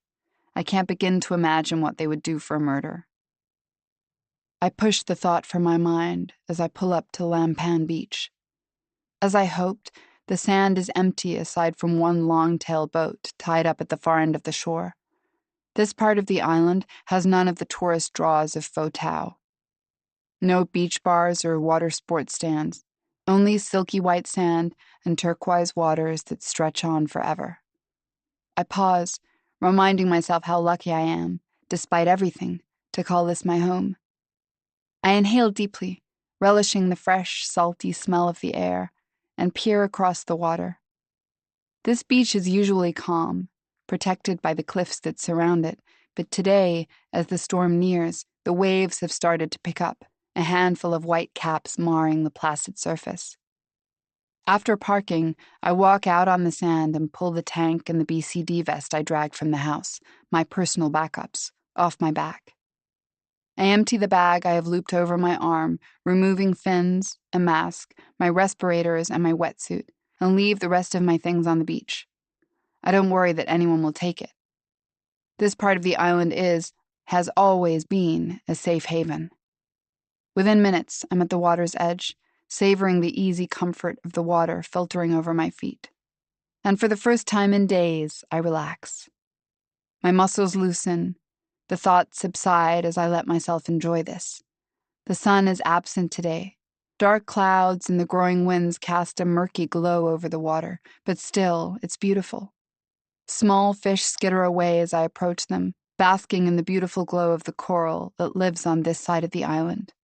I can't begin to imagine what they would do for a murder. I push the thought from my mind as I pull up to Lampan Beach. As I hoped, the sand is empty aside from one long-tail boat tied up at the far end of the shore. This part of the island has none of the tourist draws of Fotao. No beach bars or water sports stands, only silky white sand and turquoise waters that stretch on forever. I pause, reminding myself how lucky I am, despite everything, to call this my home. I inhale deeply, relishing the fresh, salty smell of the air, and peer across the water. This beach is usually calm, protected by the cliffs that surround it, but today, as the storm nears, the waves have started to pick up, a handful of white caps marring the placid surface. After parking, I walk out on the sand and pull the tank and the BCD vest I dragged from the house, my personal backups, off my back. I empty the bag I have looped over my arm, removing fins, a mask, my respirators, and my wetsuit, and leave the rest of my things on the beach. I don't worry that anyone will take it. This part of the island has always been, a safe haven. Within minutes, I'm at the water's edge, savoring the easy comfort of the water filtering over my feet. And for the first time in days, I relax. My muscles loosen. The thoughts subside as I let myself enjoy this. The sun is absent today. Dark clouds and the growing winds cast a murky glow over the water, but still, it's beautiful. Small fish skitter away as I approach them, basking in the beautiful glow of the coral that lives on this side of the island.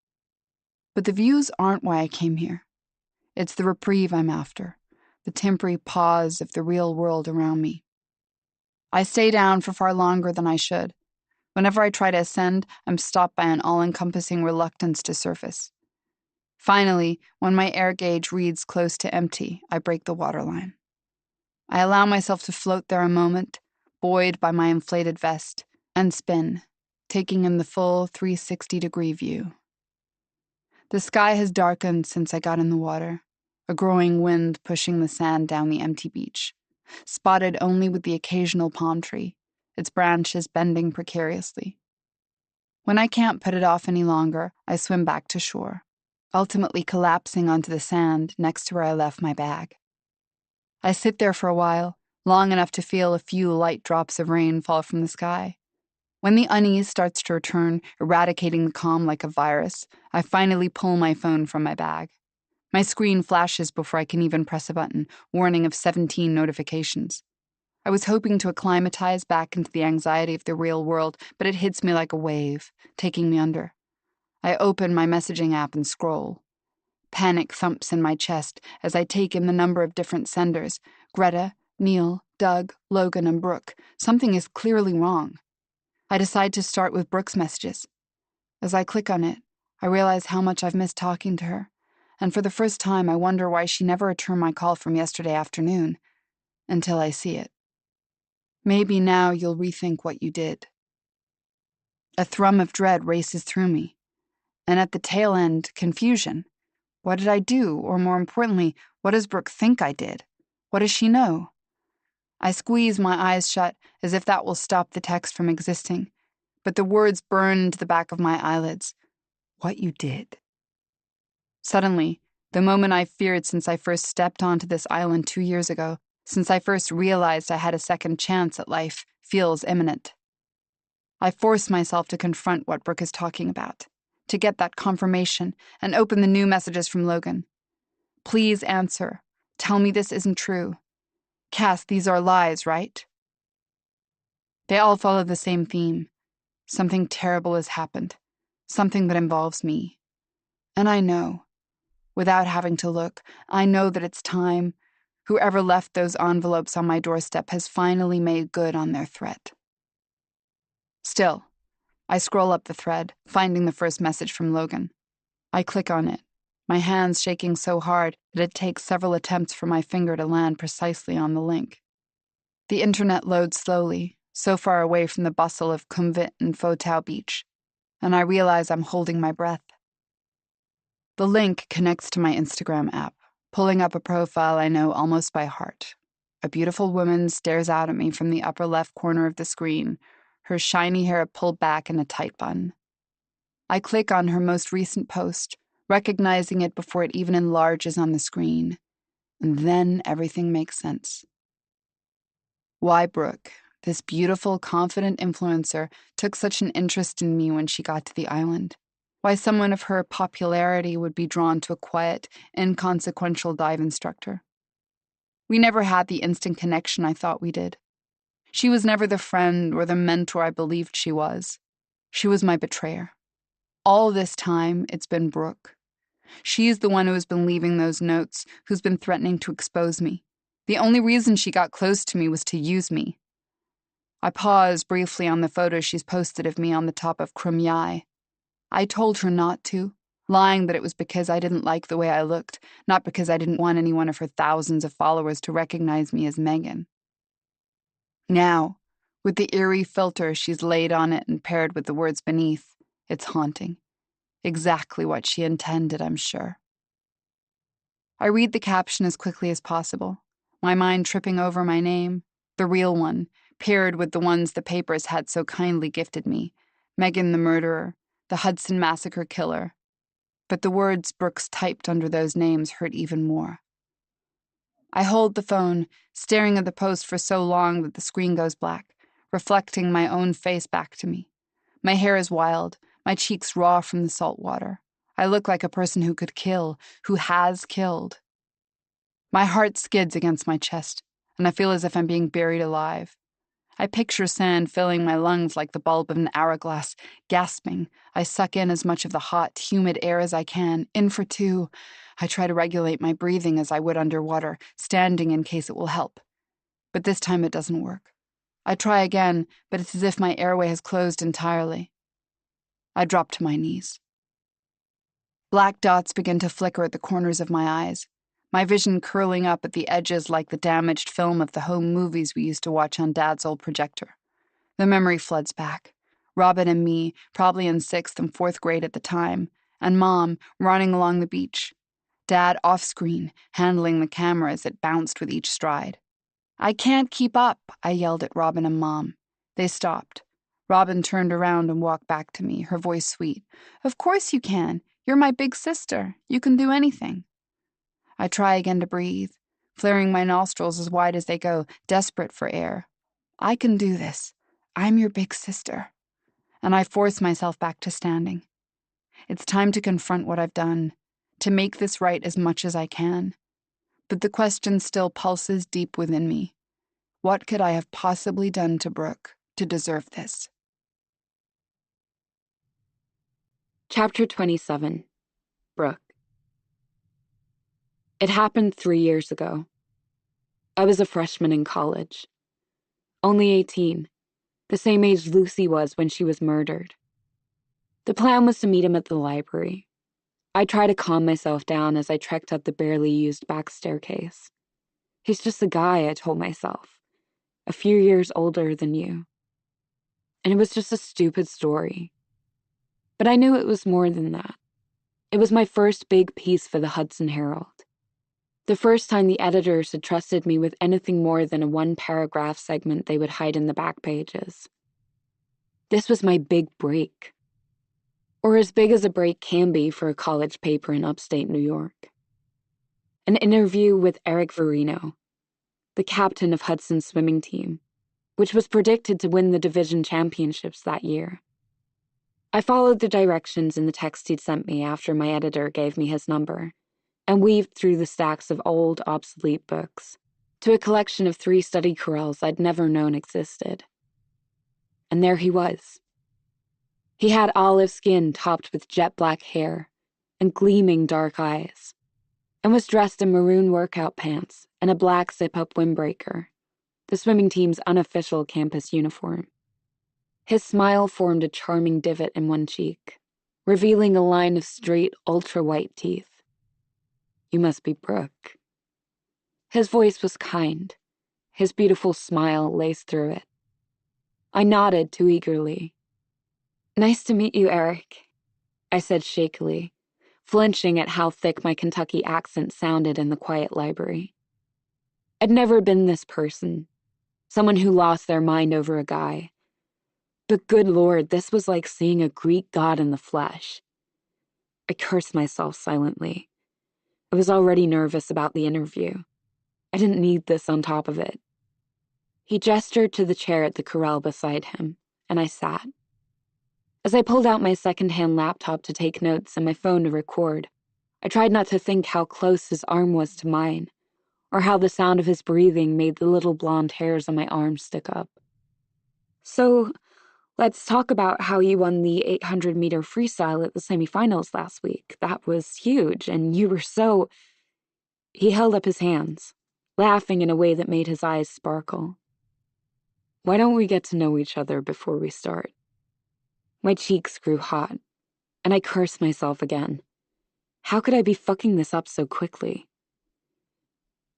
But the views aren't why I came here. It's the reprieve I'm after, the temporary pause of the real world around me. I stay down for far longer than I should. Whenever I try to ascend, I'm stopped by an all-encompassing reluctance to surface. Finally, when my air gauge reads close to empty, I break the waterline. I allow myself to float there a moment, buoyed by my inflated vest, and spin, taking in the full 360-degree view. The sky has darkened since I got in the water, a growing wind pushing the sand down the empty beach, spotted only with the occasional palm tree, its branches bending precariously. When I can't put it off any longer, I swim back to shore, ultimately collapsing onto the sand next to where I left my bag. I sit there for a while, long enough to feel a few light drops of rain fall from the sky. When the unease starts to return, eradicating the calm like a virus, I finally pull my phone from my bag. My screen flashes before I can even press a button, warning of 17 notifications. I was hoping to acclimatize back into the anxiety of the real world, but it hits me like a wave, taking me under. I open my messaging app and scroll. Panic thumps in my chest as I take in the number of different senders: Greta, Neil, Doug, Logan, and Brooke. Something is clearly wrong. I decide to start with Brooke's messages. As I click on it, I realize how much I've missed talking to her, and for the first time I wonder why she never returned my call from yesterday afternoon, until I see it. Maybe now you'll rethink what you did. A thrum of dread races through me, and at the tail end, confusion. What did I do? Or more importantly, what does Brooke think I did? What does she know? I squeeze my eyes shut as if that will stop the text from existing, but the words burn into the back of my eyelids. What you did. Suddenly, the moment I've feared since I first stepped onto this island 2 years ago, since I first realized I had a second chance at life, feels imminent. I force myself to confront what Brooke is talking about, to get that confirmation, and open the new messages from Logan. Please answer. Tell me this isn't true. Cass, these are lies, right? They all follow the same theme. Something terrible has happened. Something that involves me. And I know, without having to look, I know that it's time. Whoever left those envelopes on my doorstep has finally made good on their threat. Still, I scroll up the thread, finding the first message from Logan. I click on it, my hands shaking so hard that it takes several attempts for my finger to land precisely on the link. The internet loads slowly, so far away from the bustle of Kumvit and Fotao Beach, and I realize I'm holding my breath. The link connects to my Instagram app, pulling up a profile I know almost by heart. A beautiful woman stares out at me from the upper left corner of the screen, her shiny hair pulled back in a tight bun. I click on her most recent post, recognizing it before it even enlarges on the screen. And then everything makes sense. Why Brooke, this beautiful, confident influencer, took such an interest in me when she got to the island. Why someone of her popularity would be drawn to a quiet, inconsequential dive instructor. We never had the instant connection I thought we did. She was never the friend or the mentor I believed she was. She was my betrayer. All this time, it's been Brooke. She's the one who has been leaving those notes, who's been threatening to expose me. The only reason she got close to me was to use me. I paused briefly on the photo she's posted of me on the top of Krum Yai. I told her not to, lying that it was because I didn't like the way I looked, not because I didn't want any one of her thousands of followers to recognize me as Megan. Now, with the eerie filter she's laid on it and paired with the words beneath, it's haunting. Exactly what she intended, I'm sure. I read the caption as quickly as possible, my mind tripping over my name, the real one, paired with the ones the papers had so kindly gifted me, Megan the murderer, the Hudson Massacre killer. But the words Brooks typed under those names hurt even more. I hold the phone, staring at the post for so long that the screen goes black, reflecting my own face back to me. My hair is wild, my cheeks raw from the salt water. I look like a person who could kill, who has killed. My heart skids against my chest, and I feel as if I'm being buried alive. I picture sand filling my lungs like the bulb of an hourglass, gasping. I suck in as much of the hot, humid air as I can, in for two. I try to regulate my breathing as I would underwater, standing in case it will help. But this time it doesn't work. I try again, but it's as if my airway has closed entirely. I drop to my knees. Black dots begin to flicker at the corners of my eyes, my vision curling up at the edges like the damaged film of the home movies we used to watch on Dad's old projector. The memory floods back. Robin and me, probably in 6th and 4th grade at the time, and Mom running along the beach. Dad off-screen, handling the camera as it bounced with each stride. "I can't keep up," I yelled at Robin and Mom. They stopped. Robin turned around and walked back to me, her voice sweet. "Of course you can. You're my big sister. You can do anything." I try again to breathe, flaring my nostrils as wide as they go, desperate for air. "I can do this. I'm your big sister." And I force myself back to standing. It's time to confront what I've done, to make this right as much as I can. But the question still pulses deep within me. What could I have possibly done to Brooke to deserve this? Chapter 27. Brooke. It happened 3 years ago. I was a freshman in college. Only 18, the same age Lucy was when she was murdered. The plan was to meet him at the library. I tried to calm myself down as I trekked up the barely used back staircase. "He's just a guy," I told myself. "A few years older than you." And it was just a stupid story. But I knew it was more than that. It was my first big piece for the Hudson Herald. The first time the editors had trusted me with anything more than a 1-paragraph segment they would hide in the back pages. This was my big break. Or as big as a break can be for a college paper in upstate New York. An interview with Eric Verino, the captain of Hudson's swimming team, which was predicted to win the division championships that year. I followed the directions in the text he'd sent me after my editor gave me his number, and weaved through the stacks of old, obsolete books to a collection of 3 study corrals I'd never known existed. And there he was. He had olive skin topped with jet black hair and gleaming dark eyes, and was dressed in maroon workout pants and a black zip-up windbreaker, the swimming team's unofficial campus uniform. His smile formed a charming divot in one cheek, revealing a line of straight, ultra-white teeth. "You must be Brooke." His voice was kind, his beautiful smile laced through it. I nodded too eagerly. "Nice to meet you, Eric," I said shakily, flinching at how thick my Kentucky accent sounded in the quiet library. I'd never been this person, someone who lost their mind over a guy. But good Lord, this was like seeing a Greek god in the flesh. I cursed myself silently. I was already nervous about the interview. I didn't need this on top of it. He gestured to the chair at the corral beside him, and I sat. As I pulled out my second-hand laptop to take notes and my phone to record, I tried not to think how close his arm was to mine, or how the sound of his breathing made the little blonde hairs on my arm stick up. "So, let's talk about how you won the 800-meter freestyle at the semifinals last week. That was huge, and you were so..." He held up his hands, laughing in a way that made his eyes sparkle. "Why don't we get to know each other before we start?" My cheeks grew hot, and I cursed myself again. How could I be fucking this up so quickly?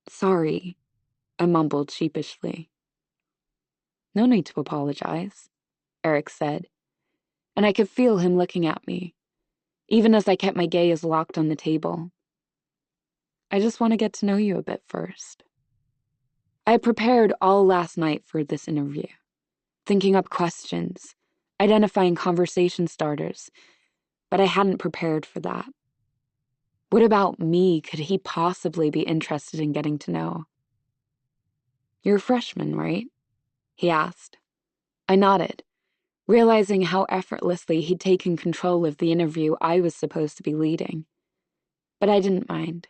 "Sorry," I mumbled sheepishly. "No need to apologize," Eric said, and I could feel him looking at me, even as I kept my gaze locked on the table. "I just want to get to know you a bit first." I had prepared all last night for this interview, thinking up questions, identifying conversation starters, but I hadn't prepared for that. What about me could he possibly be interested in getting to know? "You're a freshman, right?" he asked. I nodded, realizing how effortlessly he'd taken control of the interview I was supposed to be leading. But I didn't mind.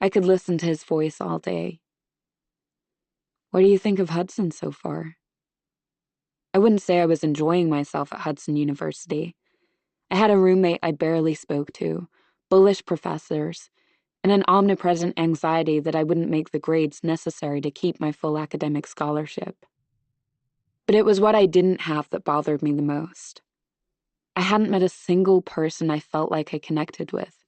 I could listen to his voice all day. "What do you think of Hudson so far?" I wouldn't say I was enjoying myself at Hudson University. I had a roommate I barely spoke to, bullish professors, and an omnipresent anxiety that I wouldn't make the grades necessary to keep my full academic scholarship. But it was what I didn't have that bothered me the most. I hadn't met a single person I felt like I connected with.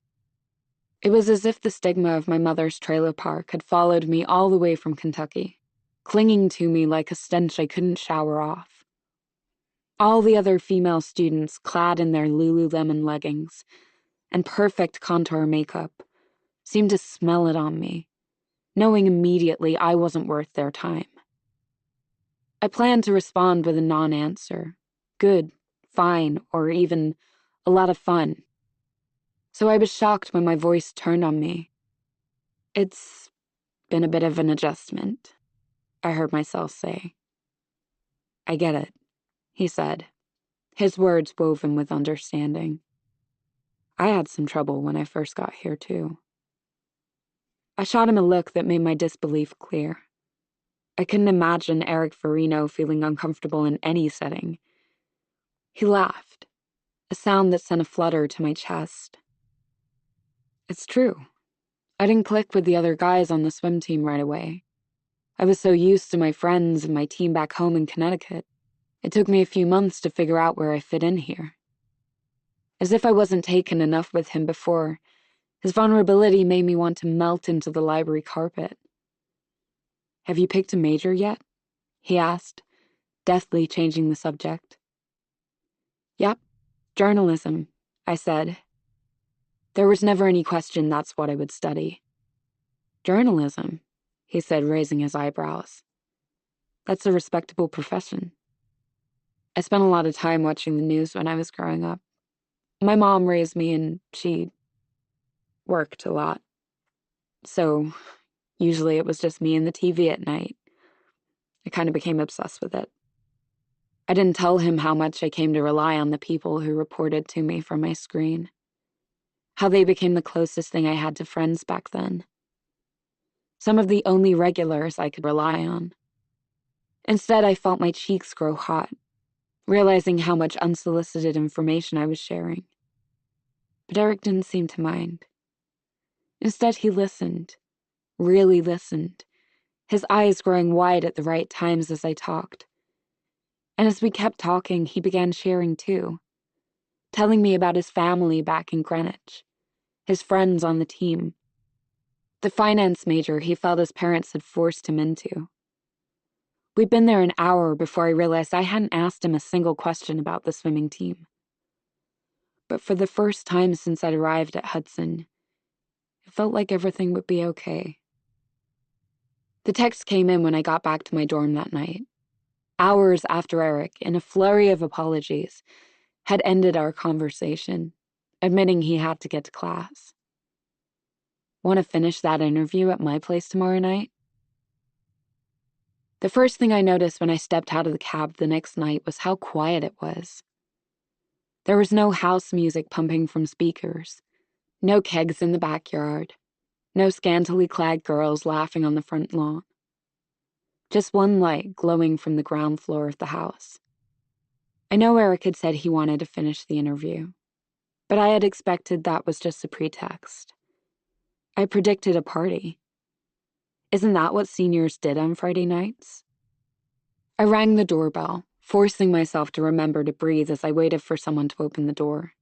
It was as if the stigma of my mother's trailer park had followed me all the way from Kentucky, clinging to me like a stench I couldn't shower off. All the other female students, clad in their Lululemon leggings and perfect contour makeup, seemed to smell it on me, knowing immediately I wasn't worth their time. I planned to respond with a non-answer, good, fine, or even a lot of fun. So I was shocked when my voice turned on me. It's been a bit of an adjustment, I heard myself say. I get it, he said, his words woven with understanding. I had some trouble when I first got here, too. I shot him a look that made my disbelief clear. I couldn't imagine Eric Farino feeling uncomfortable in any setting. He laughed, a sound that sent a flutter to my chest. It's true. I didn't click with the other guys on the swim team right away. I was so used to my friends and my team back home in Connecticut. It took me a few months to figure out where I fit in here. As if I wasn't taken enough with him before, his vulnerability made me want to melt into the library carpet. Have you picked a major yet? He asked, deftly changing the subject. Yep, journalism, I said. There was never any question that's what I would study. Journalism, he said, raising his eyebrows. That's a respectable profession. I spent a lot of time watching the news when I was growing up. My mom raised me and she worked a lot. So usually it was just me and the TV at night. I kind of became obsessed with it. I didn't tell him how much I came to rely on the people who reported to me from my screen. How they became the closest thing I had to friends back then. Some of the only regulars I could rely on. Instead, I felt my cheeks grow hot, realizing how much unsolicited information I was sharing. But Eric didn't seem to mind. Instead, he listened, really listened, his eyes growing wide at the right times as I talked. And as we kept talking, he began sharing too, telling me about his family back in Greenwich, his friends on the team, the finance major he felt his parents had forced him into. We'd been there an hour before I realized I hadn't asked him a single question about the swimming team. But for the first time since I'd arrived at Hudson, it felt like everything would be okay. The text came in when I got back to my dorm that night, hours after Eric, in a flurry of apologies, had ended our conversation, admitting he had to get to class. Want to finish that interview at my place tomorrow night? The first thing I noticed when I stepped out of the cab the next night was how quiet it was. There was no house music pumping from speakers, no kegs in the backyard, no scantily clad girls laughing on the front lawn. Just one light glowing from the ground floor of the house. I know Eric had said he wanted to finish the interview, but I had expected that was just a pretext. I predicted a party. Isn't that what seniors did on Friday nights? I rang the doorbell, forcing myself to remember to breathe as I waited for someone to open the door.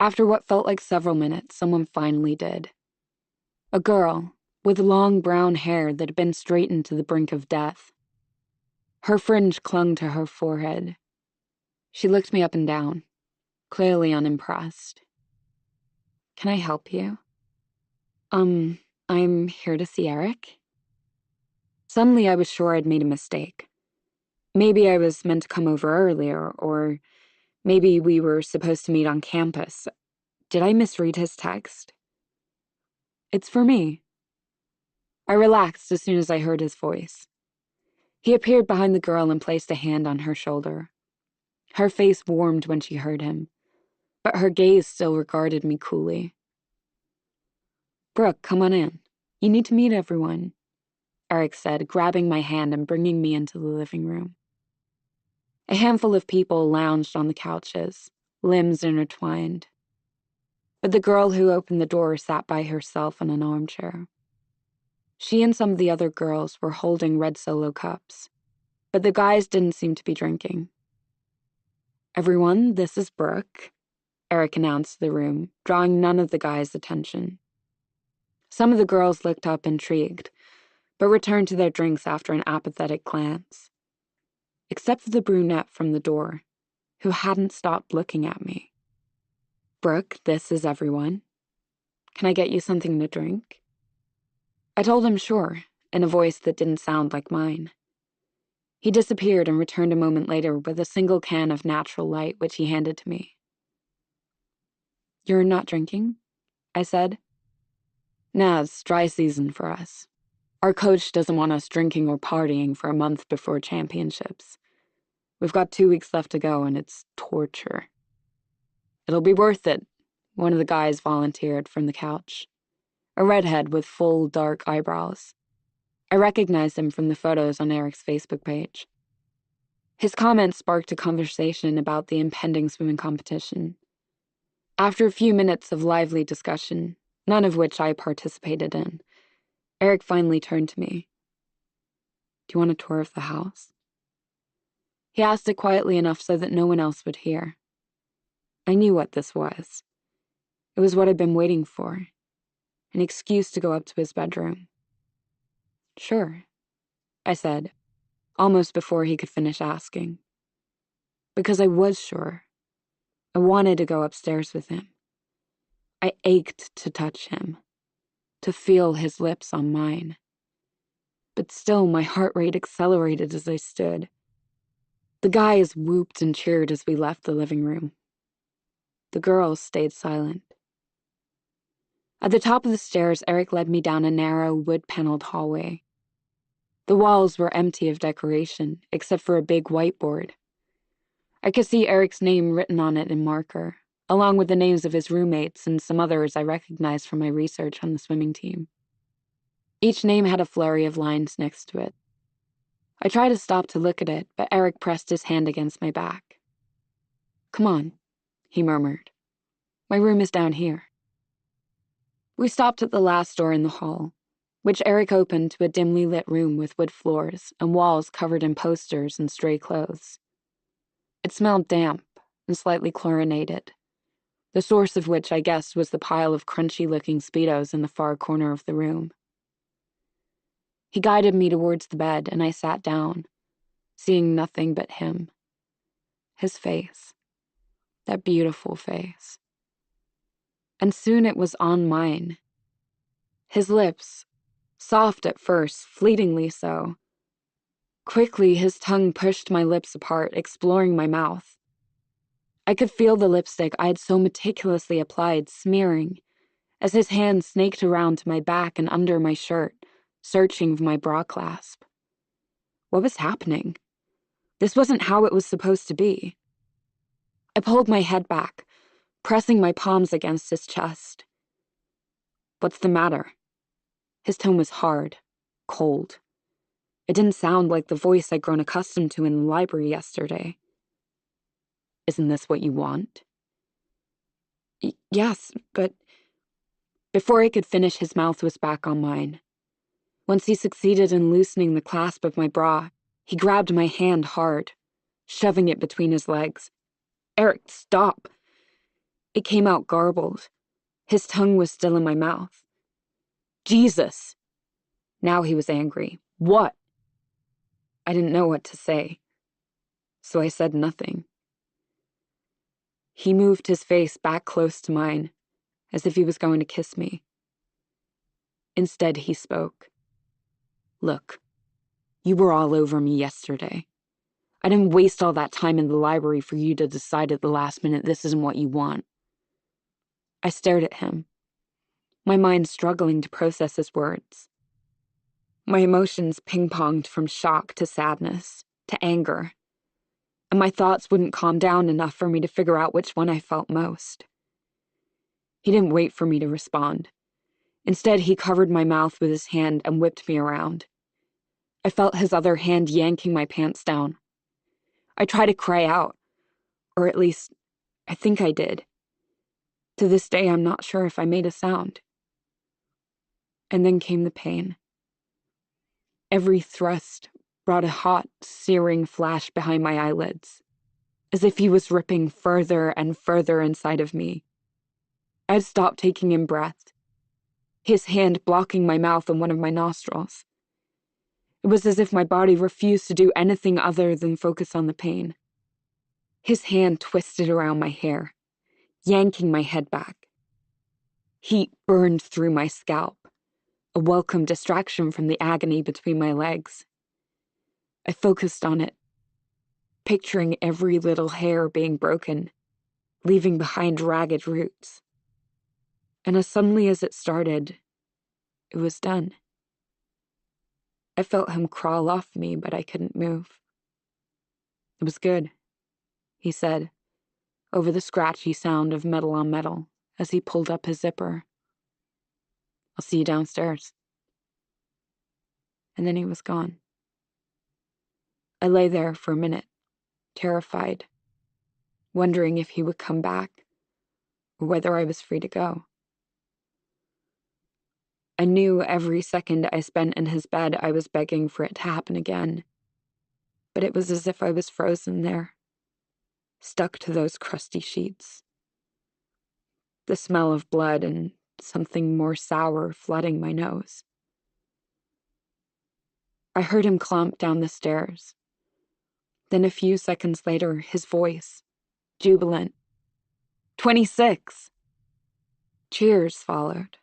After what felt like several minutes, someone finally did. A girl, with long brown hair that had been straightened to the brink of death. Her fringe clung to her forehead. She looked me up and down, clearly unimpressed. Can I help you? I'm here to see Eric. Suddenly I was sure I'd made a mistake. Maybe I was meant to come over earlier, or maybe we were supposed to meet on campus. Did I misread his text? It's for me. I relaxed as soon as I heard his voice. He appeared behind the girl and placed a hand on her shoulder. Her face warmed when she heard him, but her gaze still regarded me coolly. Brooke, come on in. You need to meet everyone, Eric said, grabbing my hand and bringing me into the living room. A handful of people lounged on the couches, limbs intertwined. But the girl who opened the door sat by herself in an armchair. She and some of the other girls were holding red Solo cups, but the guys didn't seem to be drinking. Everyone, this is Brooke, Eric announced to the room, drawing none of the guys' attention. Some of the girls looked up intrigued, but returned to their drinks after an apathetic glance. Except for the brunette from the door, who hadn't stopped looking at me. Brooke, this is everyone. Can I get you something to drink? I told him sure, in a voice that didn't sound like mine. He disappeared and returned a moment later with a single can of natural light, which he handed to me. "You're not drinking?" I said. "Nah, it's dry season for us. Our coach doesn't want us drinking or partying for a month before championships. We've got 2 weeks left to go, and it's torture." "It'll be worth it," one of the guys volunteered from the couch. A redhead with full, dark eyebrows. I recognized him from the photos on Eric's Facebook page. His comments sparked a conversation about the impending swimming competition. After a few minutes of lively discussion, none of which I participated in, Eric finally turned to me. "Do you want a tour of the house?" He asked it quietly enough so that no one else would hear. I knew what this was. It was what I'd been waiting for. An excuse to go up to his bedroom. "Sure," I said, almost before he could finish asking. Because I was sure. I wanted to go upstairs with him. I ached to touch him, to feel his lips on mine. But still, my heart rate accelerated as I stood. The guys whooped and cheered as we left the living room. The girls stayed silent. At the top of the stairs, Eric led me down a narrow, wood-paneled hallway. The walls were empty of decoration, except for a big whiteboard. I could see Eric's name written on it in marker, along with the names of his roommates and some others I recognized from my research on the swimming team. Each name had a flurry of lines next to it. I tried to stop to look at it, but Eric pressed his hand against my back. "Come on," he murmured. "My room is down here." We stopped at the last door in the hall, which Eric opened to a dimly lit room with wood floors and walls covered in posters and stray clothes. It smelled damp and slightly chlorinated, the source of which I guessed was the pile of crunchy-looking Speedos in the far corner of the room. He guided me towards the bed, and I sat down, seeing nothing but him. His face. That beautiful face. And soon it was on mine. His lips, soft at first, fleetingly so. Quickly, his tongue pushed my lips apart, exploring my mouth. I could feel the lipstick I had so meticulously applied smearing, as his hand snaked around to my back and under my shirt, searching for my bra clasp. What was happening? This wasn't how it was supposed to be. I pulled my head back, pressing my palms against his chest. "What's the matter?" His tone was hard, cold. It didn't sound like the voice I'd grown accustomed to in the library yesterday. "Isn't this what you want?" Yes, but..." Before I could finish, his mouth was back on mine. Once he succeeded in loosening the clasp of my bra, he grabbed my hand hard, shoving it between his legs. "Eric, stop!" It came out garbled. His tongue was still in my mouth. "Jesus!" Now he was angry. "What?" I didn't know what to say, so I said nothing. He moved his face back close to mine, as if he was going to kiss me. Instead, he spoke. "Look, you were all over me yesterday. I didn't waste all that time in the library for you to decide at the last minute this isn't what you want." I stared at him, my mind struggling to process his words. My emotions ping-ponged from shock to sadness to anger, and my thoughts wouldn't calm down enough for me to figure out which one I felt most. He didn't wait for me to respond. Instead, he covered my mouth with his hand and whipped me around. I felt his other hand yanking my pants down. I tried to cry out, or at least, I think I did. To this day, I'm not sure if I made a sound. And then came the pain. Every thrust brought a hot, searing flash behind my eyelids, as if he was ripping further and further inside of me. I'd stopped taking in breath, his hand blocking my mouth and one of my nostrils. It was as if my body refused to do anything other than focus on the pain. His hand twisted around my hair, yanking my head back. Heat burned through my scalp, a welcome distraction from the agony between my legs. I focused on it, picturing every little hair being broken, leaving behind ragged roots. And as suddenly as it started, it was done. I felt him crawl off me, but I couldn't move. "It was good," he said, over the scratchy sound of metal on metal as he pulled up his zipper. "I'll see you downstairs." And then he was gone. I lay there for a minute, terrified, wondering if he would come back or whether I was free to go. I knew every second I spent in his bed I was begging for it to happen again, but it was as if I was frozen there, stuck to those crusty sheets. The smell of blood and something more sour flooding my nose. I heard him clomp down the stairs. Then a few seconds later, his voice, jubilant. 26! Cheers followed.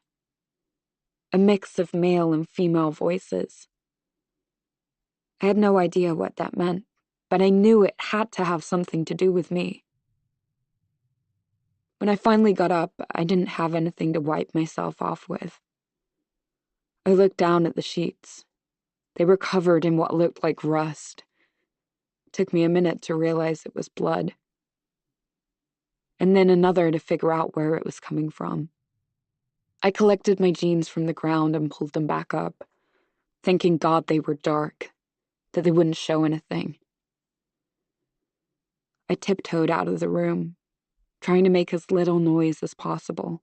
A mix of male and female voices. I had no idea what that meant, but I knew it had to have something to do with me. When I finally got up, I didn't have anything to wipe myself off with. I looked down at the sheets. They were covered in what looked like rust. It took me a minute to realize it was blood. And then another to figure out where it was coming from. I collected my jeans from the ground and pulled them back up, thanking God they were dark, that they wouldn't show anything. I tiptoed out of the room, trying to make as little noise as possible.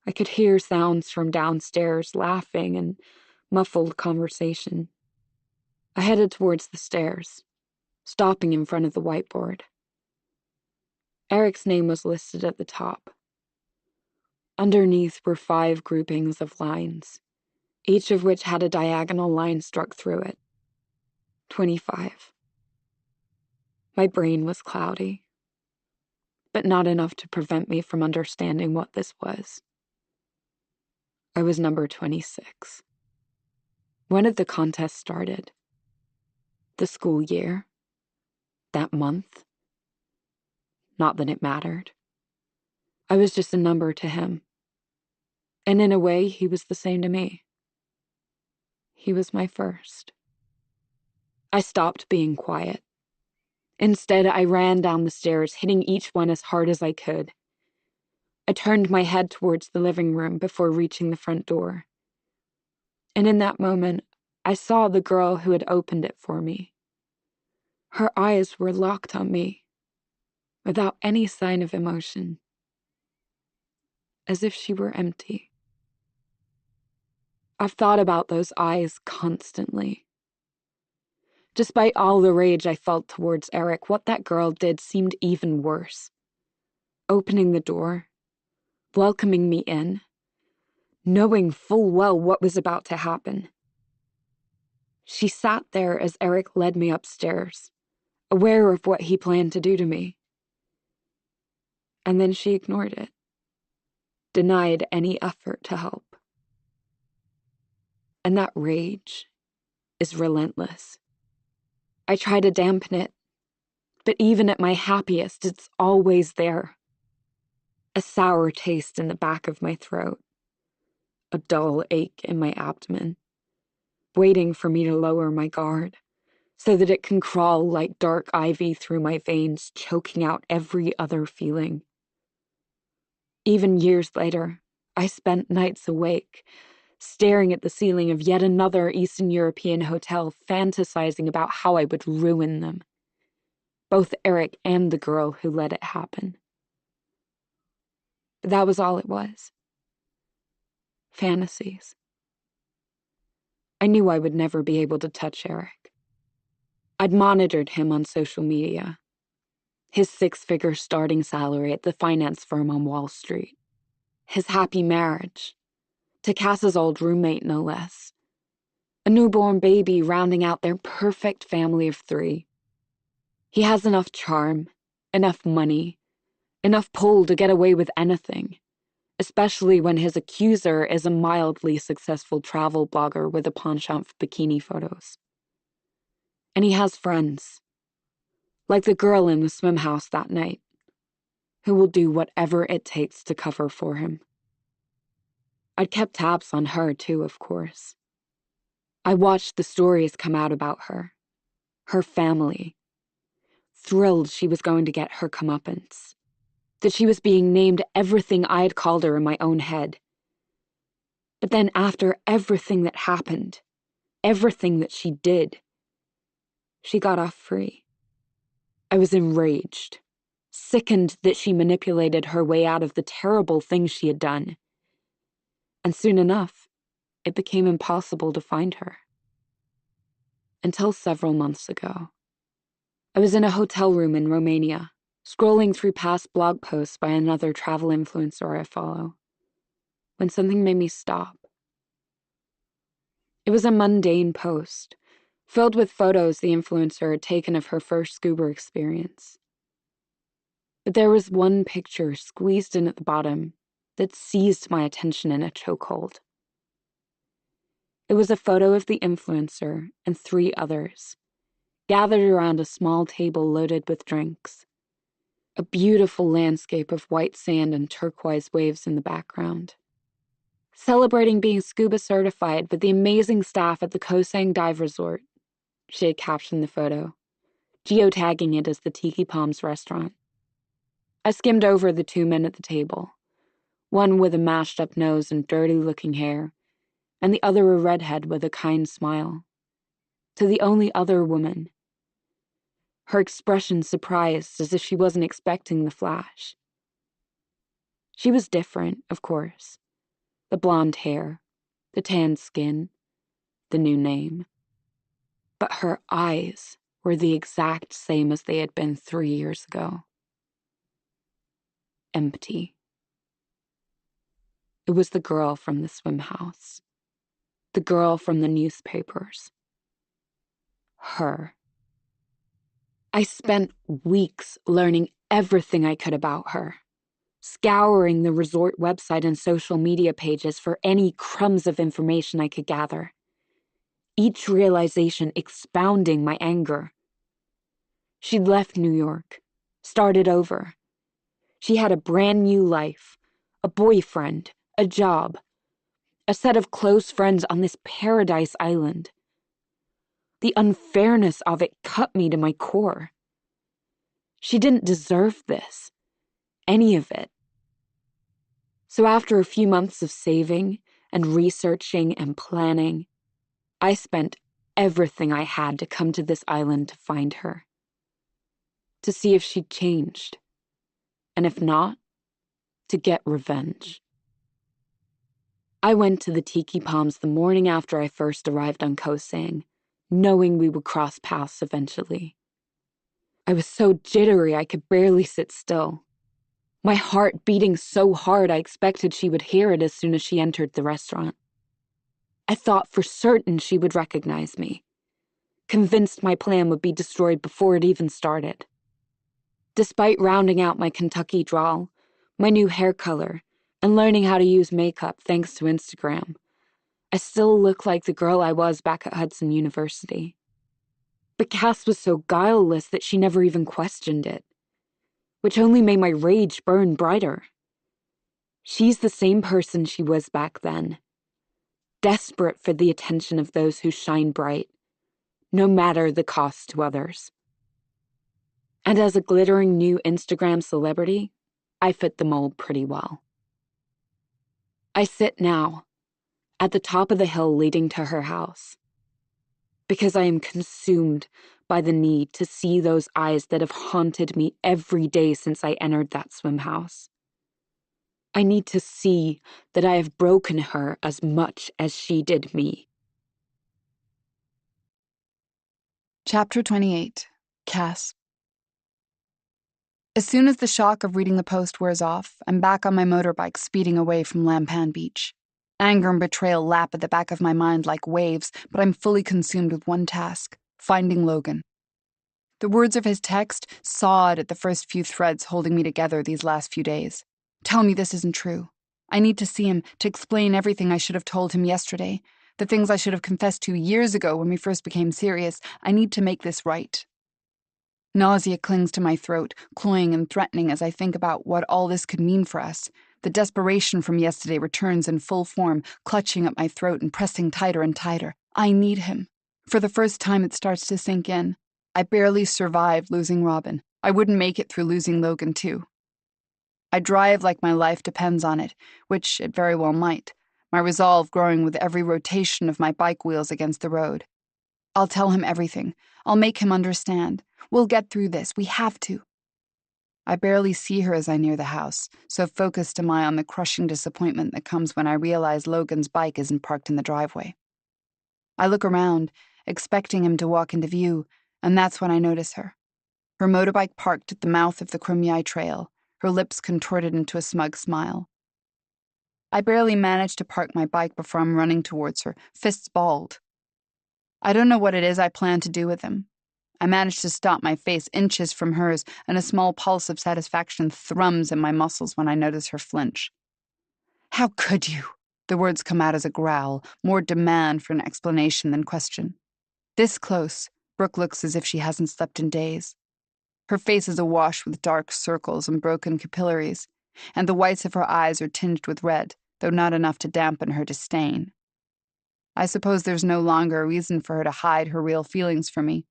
I could hear sounds from downstairs, laughing and muffled conversation. I headed towards the stairs, stopping in front of the whiteboard. Eric's name was listed at the top. Underneath were 5 groupings of lines, each of which had a diagonal line struck through it. 25. My brain was cloudy, but not enough to prevent me from understanding what this was. I was number 26. When had the contest started? The school year? That month? Not that it mattered. I was just a number to him. And in a way, he was the same to me. He was my first. I stopped being quiet. Instead, I ran down the stairs, hitting each one as hard as I could. I turned my head towards the living room before reaching the front door. And in that moment, I saw the girl who had opened it for me. Her eyes were locked on me, without any sign of emotion, as if she were empty. I've thought about those eyes constantly. Despite all the rage I felt towards Eric, what that girl did seemed even worse. Opening the door, welcoming me in, knowing full well what was about to happen. She sat there as Eric led me upstairs, aware of what he planned to do to me. And then she ignored it, denied any effort to help. And that rage is relentless. I try to dampen it, but even at my happiest, it's always there. A sour taste in the back of my throat, a dull ache in my abdomen, waiting for me to lower my guard so that it can crawl like dark ivy through my veins, choking out every other feeling. Even years later, I spent nights awake, staring at the ceiling of yet another Eastern European hotel, fantasizing about how I would ruin them. Both Eric and the girl who let it happen. But that was all it was. Fantasies. I knew I would never be able to touch Eric. I'd monitored him on social media. His 6-figure starting salary at the finance firm on Wall Street. His happy marriage. To Cass's old roommate, no less. A newborn baby rounding out their perfect family of 3. He has enough charm, enough money, enough pull to get away with anything, especially when his accuser is a mildly successful travel blogger with a penchant for bikini photos. And he has friends, like the girl in the swim house that night, who will do whatever it takes to cover for him. I'd kept tabs on her too, of course. I watched the stories come out about her family, thrilled she was going to get her comeuppance, that she was being named everything I had called her in my own head. But then after everything that happened, everything that she did, she got off free. I was enraged, sickened that she manipulated her way out of the terrible things she had done. And soon enough, it became impossible to find her. Until several months ago. I was in a hotel room in Romania, scrolling through past blog posts by another travel influencer I follow, when something made me stop. It was a mundane post, filled with photos the influencer had taken of her first scuba experience. But there was one picture squeezed in at the bottom that seized my attention in a chokehold. It was a photo of the influencer and 3 others, gathered around a small table loaded with drinks. A beautiful landscape of white sand and turquoise waves in the background. Celebrating being scuba certified with the amazing staff at the Koh Sang Dive Resort, she had captioned the photo, geotagging it as the Tiki Palms restaurant. I skimmed over the 2 men at the table, one with a mashed-up nose and dirty-looking hair, and the other a redhead with a kind smile. To the only other woman, her expression surprised as if she wasn't expecting the flash. She was different, of course. The blonde hair, the tanned skin, the new name. But her eyes were the exact same as they had been 3 years ago. Empty. It was the girl from the swim house. The girl from the newspapers. Her. I spent weeks learning everything I could about her, scouring the resort website and social media pages for any crumbs of information I could gather. Each realization expounding my anger. She'd left New York, started over. She had a brand new life, a boyfriend, a job, a set of close friends on this paradise island. The unfairness of it cut me to my core. She didn't deserve this, any of it. So after a few months of saving and researching and planning, I spent everything I had to come to this island to find her. To see if she'd changed. And if not, to get revenge. I went to the Tiki Palms the morning after I first arrived on Koh Sang, knowing we would cross paths eventually. I was so jittery I could barely sit still. My heart beating so hard I expected she would hear it as soon as she entered the restaurant. I thought for certain she would recognize me, convinced my plan would be destroyed before it even started. Despite rounding out my Kentucky drawl, my new hair color, and learning how to use makeup thanks to Instagram, I still look like the girl I was back at Hudson University. But Cass was so guileless that she never even questioned it, which only made my rage burn brighter. She's the same person she was back then, desperate for the attention of those who shine bright, no matter the cost to others. And as a glittering new Instagram celebrity, I fit the mold pretty well. I sit now, at the top of the hill leading to her house, because I am consumed by the need to see those eyes that have haunted me every day since I entered that swim house. I need to see that I have broken her as much as she did me. Chapter 28. Cass. As soon as the shock of reading the post wears off, I'm back on my motorbike speeding away from Lampan Beach. Anger and betrayal lap at the back of my mind like waves, but I'm fully consumed with one task: finding Logan. The words of his text sawed at the first few threads holding me together these last few days. Tell me this isn't true. I need to see him to explain everything I should have told him yesterday. The things I should have confessed to years ago when we first became serious. I need to make this right. Nausea clings to my throat, cloying and threatening as I think about what all this could mean for us. The desperation from yesterday returns in full form, clutching at my throat and pressing tighter and tighter. I need him. For the first time, it starts to sink in. I barely survived losing Robin. I wouldn't make it through losing Logan, too. I drive like my life depends on it, which it very well might, my resolve growing with every rotation of my bike wheels against the road. I'll tell him everything. I'll make him understand. We'll get through this. We have to. I barely see her as I near the house, so focused am I on the crushing disappointment that comes when I realize Logan's bike isn't parked in the driveway. I look around, expecting him to walk into view, and that's when I notice her. Her motorbike parked at the mouth of the Krumyai Trail, her lips contorted into a smug smile. I barely manage to park my bike before I'm running towards her, fists balled. I don't know what it is I plan to do with him. I manage to stop my face inches from hers, and a small pulse of satisfaction thrums in my muscles when I notice her flinch. How could you? The words come out as a growl, more demand for an explanation than question. This close, Brooke looks as if she hasn't slept in days. Her face is awash with dark circles and broken capillaries, and the whites of her eyes are tinged with red, though not enough to dampen her disdain. I suppose there's no longer a reason for her to hide her real feelings from me.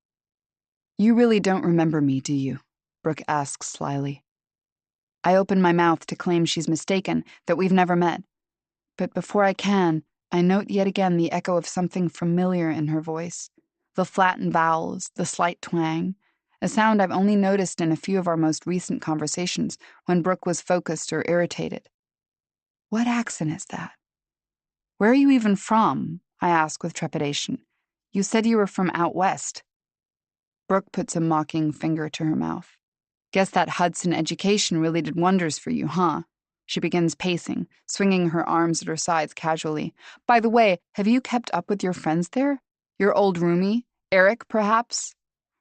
You really don't remember me, do you? Brooke asks slyly. I open my mouth to claim she's mistaken, that we've never met. But before I can, I note yet again the echo of something familiar in her voice. The flattened vowels, the slight twang, a sound I've only noticed in a few of our most recent conversations when Brooke was focused or irritated. What accent is that? Where are you even from? I ask with trepidation. You said you were from out west. Brooke puts a mocking finger to her mouth. Guess that Hudson education really did wonders for you, huh? She begins pacing, swinging her arms at her sides casually. By the way, have you kept up with your friends there? Your old roomie? Eric, perhaps?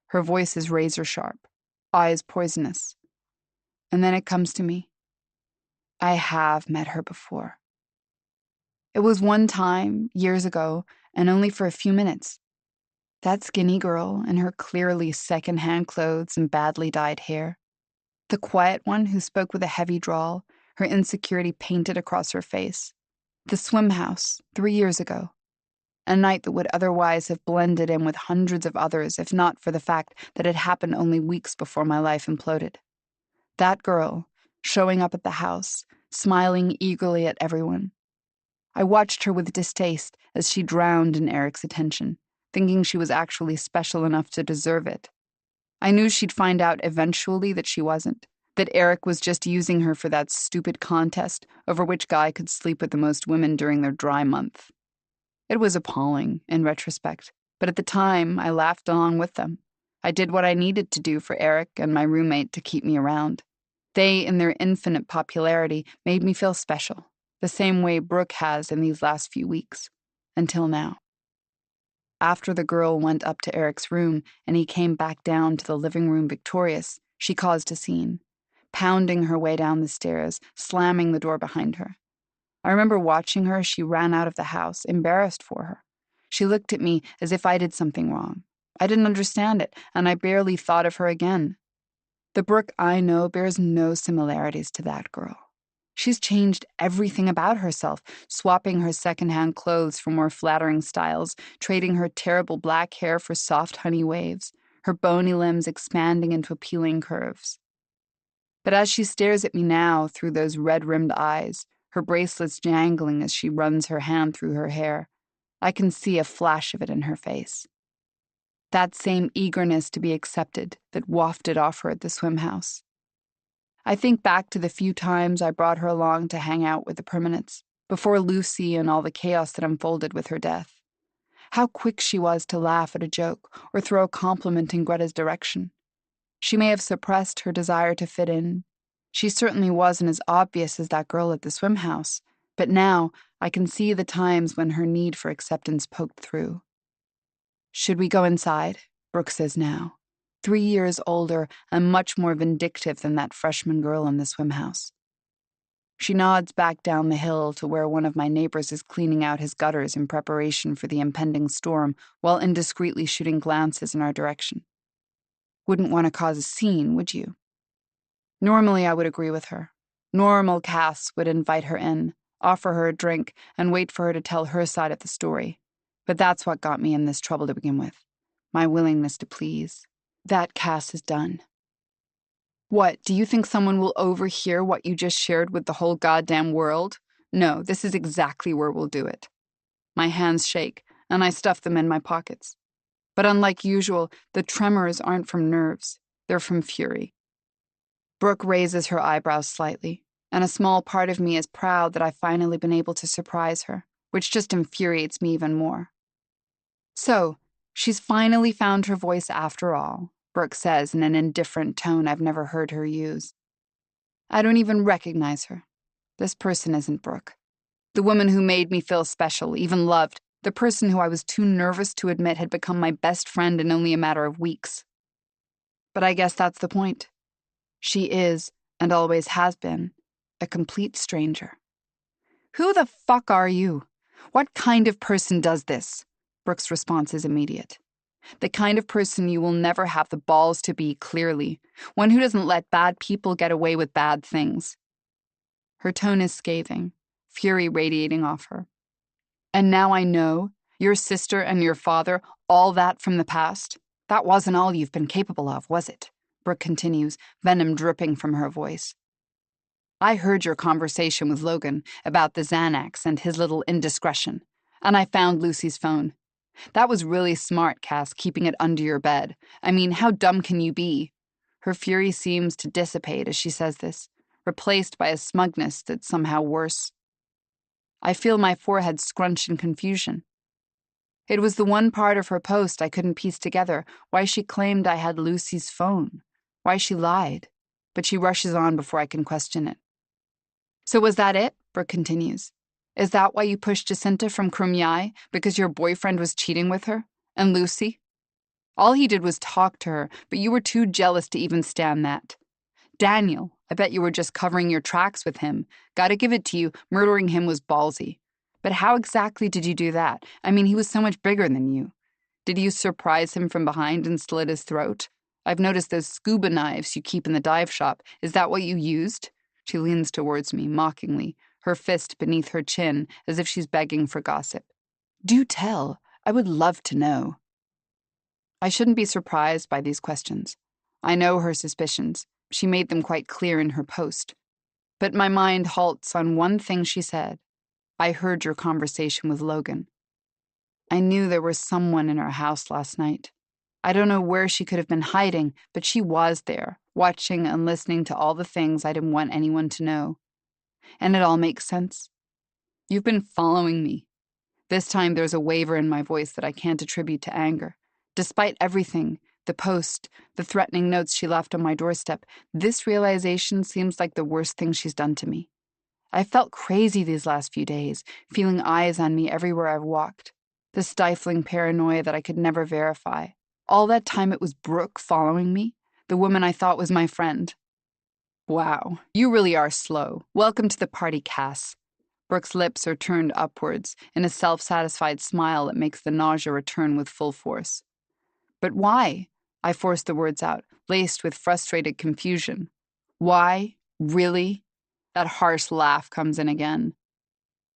Her voice is razor sharp, eyes poisonous. And then it comes to me. I have met her before. It was one time, years ago, and only for a few minutes. That skinny girl in her clearly second-hand clothes and badly dyed hair. The quiet one who spoke with a heavy drawl, her insecurity painted across her face. The swim house, 3 years ago. A night that would otherwise have blended in with hundreds of others if not for the fact that it happened only weeks before my life imploded. That girl, showing up at the house, smiling eagerly at everyone. I watched her with distaste as she drowned in Eric's attention, thinking she was actually special enough to deserve it. I knew she'd find out eventually that she wasn't, that Eric was just using her for that stupid contest over which guy could sleep with the most women during their dry month. It was appalling, in retrospect, but at the time, I laughed along with them. I did what I needed to do for Eric and my roommate to keep me around. They, in their infinite popularity, made me feel special, the same way Brooke has in these last few weeks, until now. After the girl went up to Eric's room and he came back down to the living room victorious, she caused a scene, pounding her way down the stairs, slamming the door behind her. I remember watching her as she ran out of the house, embarrassed for her. She looked at me as if I did something wrong. I didn't understand it, and I barely thought of her again. The Brooke I know bears no similarities to that girl. She's changed everything about herself, swapping her secondhand clothes for more flattering styles, trading her terrible black hair for soft honey waves, her bony limbs expanding into appealing curves. But as she stares at me now through those red-rimmed eyes, her bracelets jangling as she runs her hand through her hair, I can see a flash of it in her face. That same eagerness to be accepted that wafted off her at the swim house. I think back to the few times I brought her along to hang out with the permanents, before Lucy and all the chaos that unfolded with her death. How quick she was to laugh at a joke or throw a compliment in Greta's direction. She may have suppressed her desire to fit in. She certainly wasn't as obvious as that girl at the swim house, but now I can see the times when her need for acceptance poked through. Should we go inside? Brooke says now, 3 years older and much more vindictive than that freshman girl in the swim house. She nods back down the hill to where one of my neighbors is cleaning out his gutters in preparation for the impending storm while indiscreetly shooting glances in our direction. Wouldn't want to cause a scene, would you? Normally, I would agree with her. Normal Cass would invite her in, offer her a drink, and wait for her to tell her side of the story. But that's what got me in this trouble to begin with. My willingness to please. That Cass is done. What, do you think someone will overhear what you just shared with the whole goddamn world? No, this is exactly where we'll do it. My hands shake, and I stuff them in my pockets. But unlike usual, the tremors aren't from nerves. They're from fury. Brooke raises her eyebrows slightly, and a small part of me is proud that I've finally been able to surprise her, which just infuriates me even more. So, she's finally found her voice after all, Brooke says in an indifferent tone I've never heard her use. I don't even recognize her. This person isn't Brooke. The woman who made me feel special, even loved, the person who I was too nervous to admit had become my best friend in only a matter of weeks. But I guess that's the point. She is, and always has been, a complete stranger. Who the fuck are you? What kind of person does this? Brooke's response is immediate. The kind of person you will never have the balls to be, clearly. One who doesn't let bad people get away with bad things. Her tone is scathing, fury radiating off her. And now I know, your sister and your father, all that from the past. That wasn't all you've been capable of, was it? Brooke continues, venom dripping from her voice. I heard your conversation with Logan about the Xanax and his little indiscretion, and I found Lucy's phone. That was really smart, Cass, keeping it under your bed. I mean, how dumb can you be? Her fury seems to dissipate as she says this, replaced by a smugness that's somehow worse. I feel my forehead scrunch in confusion. It was the one part of her post I couldn't piece together, why she claimed I had Lucy's phone, why she lied, but she rushes on before I can question it. So was that it? Brooke continues. Is that why you pushed Jacinta from Krumyai? Because your boyfriend was cheating with her? And Lucy? All he did was talk to her, but you were too jealous to even stand that. Daniel, I bet you were just covering your tracks with him. Gotta give it to you, murdering him was ballsy. But how exactly did you do that? I mean, he was so much bigger than you. Did you surprise him from behind and slit his throat? I've noticed those scuba knives you keep in the dive shop. Is that what you used? She leans towards me, mockingly, her fist beneath her chin, as if she's begging for gossip. Do tell. I would love to know. I shouldn't be surprised by these questions. I know her suspicions. She made them quite clear in her post. But my mind halts on one thing she said. I heard your conversation with Logan. I knew there was someone in our house last night. I don't know where she could have been hiding, but she was there, watching and listening to all the things I didn't want anyone to know. And it all makes sense. You've been following me. This time there's a waver in my voice that I can't attribute to anger. Despite everything, the post, the threatening notes she left on my doorstep, this realization seems like the worst thing she's done to me. I felt crazy these last few days, feeling eyes on me everywhere I've walked. The stifling paranoia that I could never verify. All that time it was Brooke following me, the woman I thought was my friend. Wow, you really are slow. Welcome to the party, Cass. Brooke's lips are turned upwards in a self-satisfied smile that makes the nausea return with full force. But why? I force the words out, laced with frustrated confusion. Why? Really? That harsh laugh comes in again.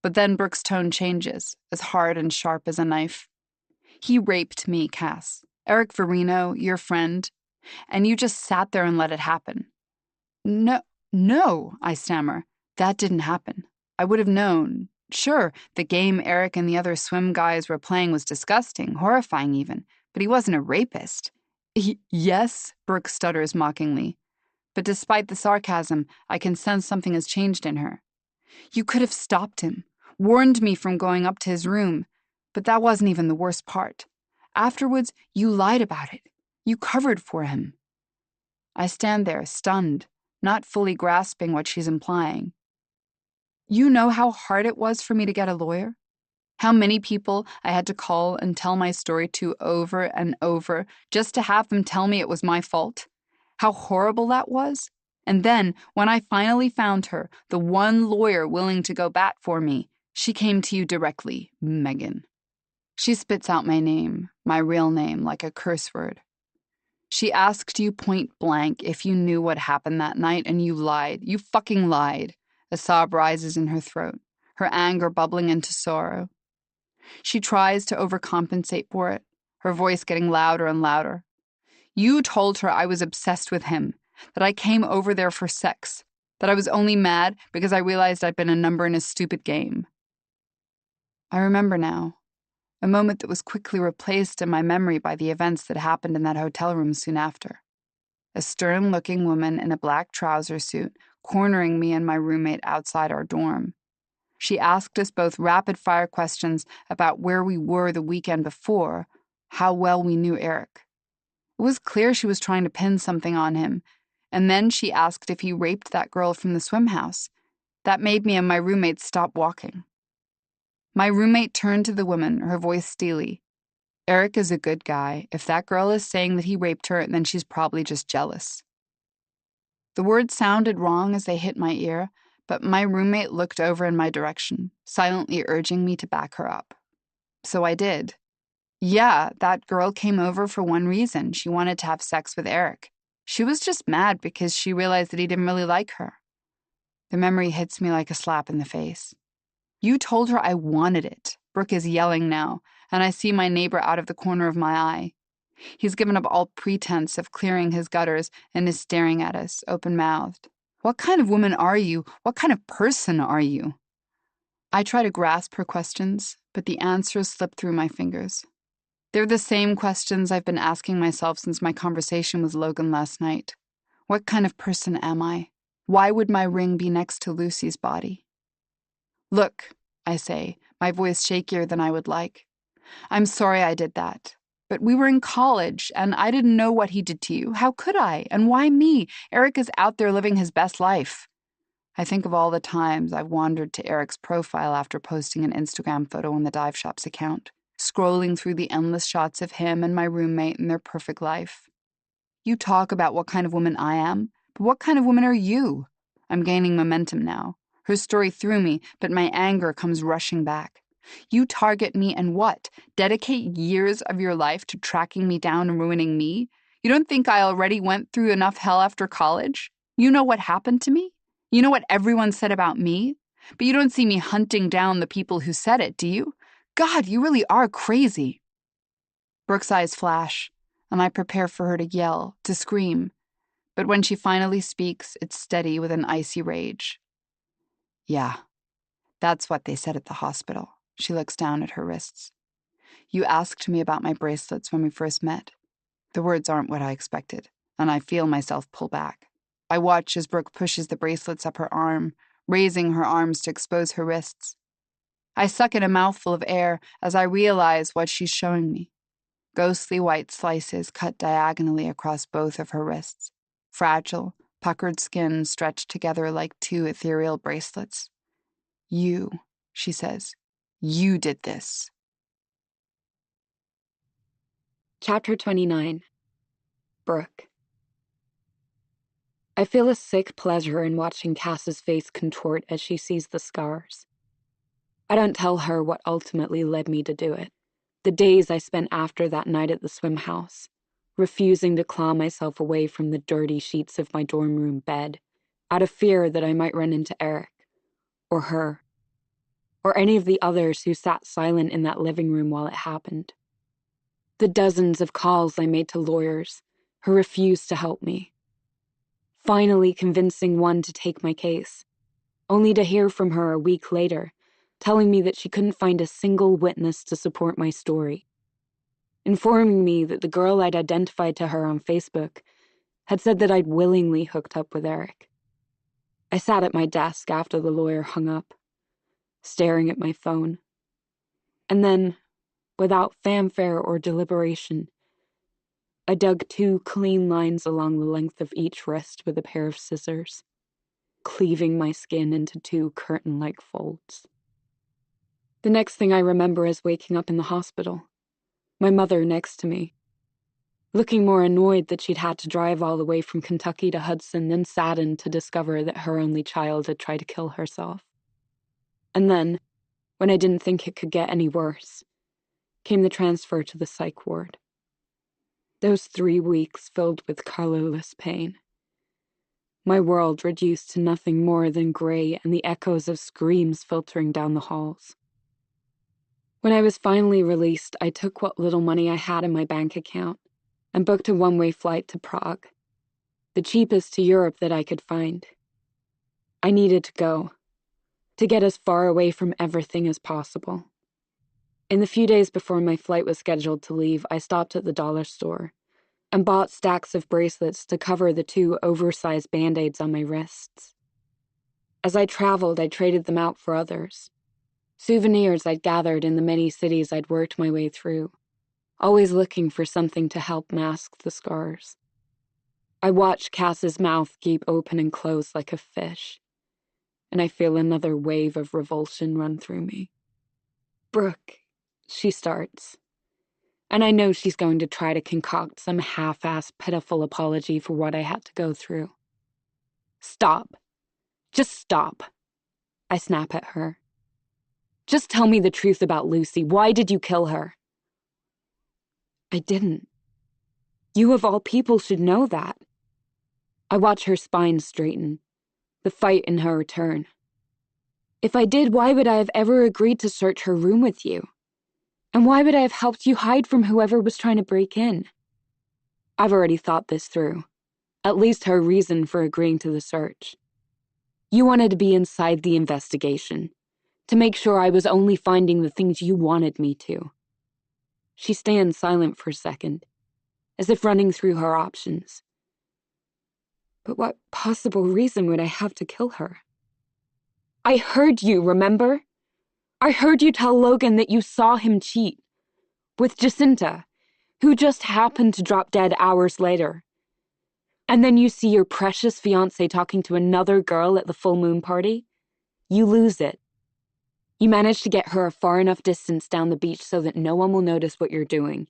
But then Brooke's tone changes, as hard and sharp as a knife. He raped me, Cass. Eric Verino, your friend. And you just sat there and let it happen. No, I stammer. That didn't happen. I would have known. Sure, the game Eric and the other swim guys were playing was disgusting, horrifying even, but he wasn't a rapist. Yes, Brooke stutters mockingly. But despite the sarcasm, I can sense something has changed in her. You could have stopped him, warned me from going up to his room, but that wasn't even the worst part. Afterwards, you lied about it. You covered for him. I stand there, stunned, not fully grasping what she's implying. You know how hard it was for me to get a lawyer? How many people I had to call and tell my story to over and over just to have them tell me it was my fault? How horrible that was? And then, when I finally found her, the one lawyer willing to go bat for me, she came to you directly, Megan. She spits out my name, my real name, like a curse word. She asked you point blank if you knew what happened that night, and you lied. You fucking lied. A sob rises in her throat, her anger bubbling into sorrow. She tries to overcompensate for it, her voice getting louder and louder. You told her I was obsessed with him, that I came over there for sex, that I was only mad because I realized I'd been a number in a stupid game. I remember now, a moment that was quickly replaced in my memory by the events that happened in that hotel room soon after. A stern-looking woman in a black trouser suit cornering me and my roommate outside our dorm. She asked us both rapid-fire questions about where we were the weekend before, how well we knew Eric. It was clear she was trying to pin something on him, and then she asked if he raped that girl from the swim house. That made me and my roommate stop walking. My roommate turned to the woman, her voice steely. Eric is a good guy. If that girl is saying that he raped her, then she's probably just jealous. The words sounded wrong as they hit my ear, but my roommate looked over in my direction, silently urging me to back her up. So I did. Yeah, that girl came over for one reason. She wanted to have sex with Eric. She was just mad because she realized that he didn't really like her. The memory hits me like a slap in the face. You told her I wanted it. Brooke is yelling now, and I see my neighbor out of the corner of my eye. He's given up all pretense of clearing his gutters and is staring at us, open-mouthed. What kind of woman are you? What kind of person are you? I try to grasp her questions, but the answers slip through my fingers. They're the same questions I've been asking myself since my conversation with Logan last night. What kind of person am I? Why would my ring be next to Lucy's body? Look, I say, my voice shakier than I would like. I'm sorry I did that. But we were in college, and I didn't know what he did to you. How could I? And why me? Eric is out there living his best life. I think of all the times I've wandered to Eric's profile after posting an Instagram photo on the dive shop's account, scrolling through the endless shots of him and my roommate and their perfect life. You talk about what kind of woman I am, but what kind of woman are you? I'm gaining momentum now. Her story threw me, but my anger comes rushing back. You target me and what? Dedicate years of your life to tracking me down and ruining me? You don't think I already went through enough hell after college? You know what happened to me? You know what everyone said about me? But you don't see me hunting down the people who said it, do you? God, you really are crazy. Brooke's eyes flash, and I prepare for her to yell, to scream. But when she finally speaks, it's steady with an icy rage. Yeah, that's what they said at the hospital. She looks down at her wrists. You asked me about my bracelets when we first met. The words aren't what I expected, and I feel myself pull back. I watch as Brooke pushes the bracelets up her arm, raising her arms to expose her wrists. I suck in a mouthful of air as I realize what she's showing me. Ghostly white slices cut diagonally across both of her wrists. Fragile, puckered skin stretched together like two ethereal bracelets. You, she says, you did this. Chapter 29. Brooke. I feel a sick pleasure in watching Cass's face contort as she sees the scars. I don't tell her what ultimately led me to do it. The days I spent after that night at the swim house, refusing to claw myself away from the dirty sheets of my dorm room bed, out of fear that I might run into Eric, or her, or any of the others who sat silent in that living room while it happened. The dozens of calls I made to lawyers who refused to help me. Finally convincing one to take my case, only to hear from her a week later, telling me that she couldn't find a single witness to support my story. Informing me that the girl I'd identified to her on Facebook had said that I'd willingly hooked up with Eric. I sat at my desk after the lawyer hung up, staring at my phone. And then, without fanfare or deliberation, I dug 2 clean lines along the length of each wrist with a pair of scissors, cleaving my skin into 2 curtain-like folds. The next thing I remember is waking up in the hospital, my mother next to me. looking more annoyed that she'd had to drive all the way from Kentucky to Hudson than saddened to discover that her only child had tried to kill herself. And then, when I didn't think it could get any worse, came the transfer to the psych ward. Those 3 weeks filled with colorless pain. My world reduced to nothing more than gray and the echoes of screams filtering down the halls. When I was finally released, I took what little money I had in my bank account and booked a one-way flight to Prague, the cheapest to Europe that I could find. I needed to go, to get as far away from everything as possible. In the few days before my flight was scheduled to leave, I stopped at the dollar store and bought stacks of bracelets to cover the 2 oversized Band-Aids on my wrists. As I traveled, I traded them out for others. Souvenirs I'd gathered in the many cities I'd worked my way through, always looking for something to help mask the scars. I watch Cass's mouth gape open and close like a fish, and I feel another wave of revulsion run through me. "Brooke," she starts, and I know she's going to try to concoct some half-assed pitiful apology for what I had to go through. "Stop. Just stop," I snap at her. "Just tell me the truth about Lucy. Why did you kill her?" "I didn't. You of all people should know that." I watch her spine straighten, the fight in her return. "If I did, why would I have ever agreed to search her room with you? And why would I have helped you hide from whoever was trying to break in?" I've already thought this through, at least her reason for agreeing to the search. "You wanted to be inside the investigation, to make sure I was only finding the things you wanted me to." She stands silent for a second, as if running through her options. "But what possible reason would I have to kill her?" "I heard you, remember? I heard you tell Logan that you saw him cheat. With Jacinta, who just happened to drop dead hours later. And then you see your precious fiancé talking to another girl at the full moon party. You lose it. You manage to get her a far enough distance down the beach so that no one will notice what you're doing.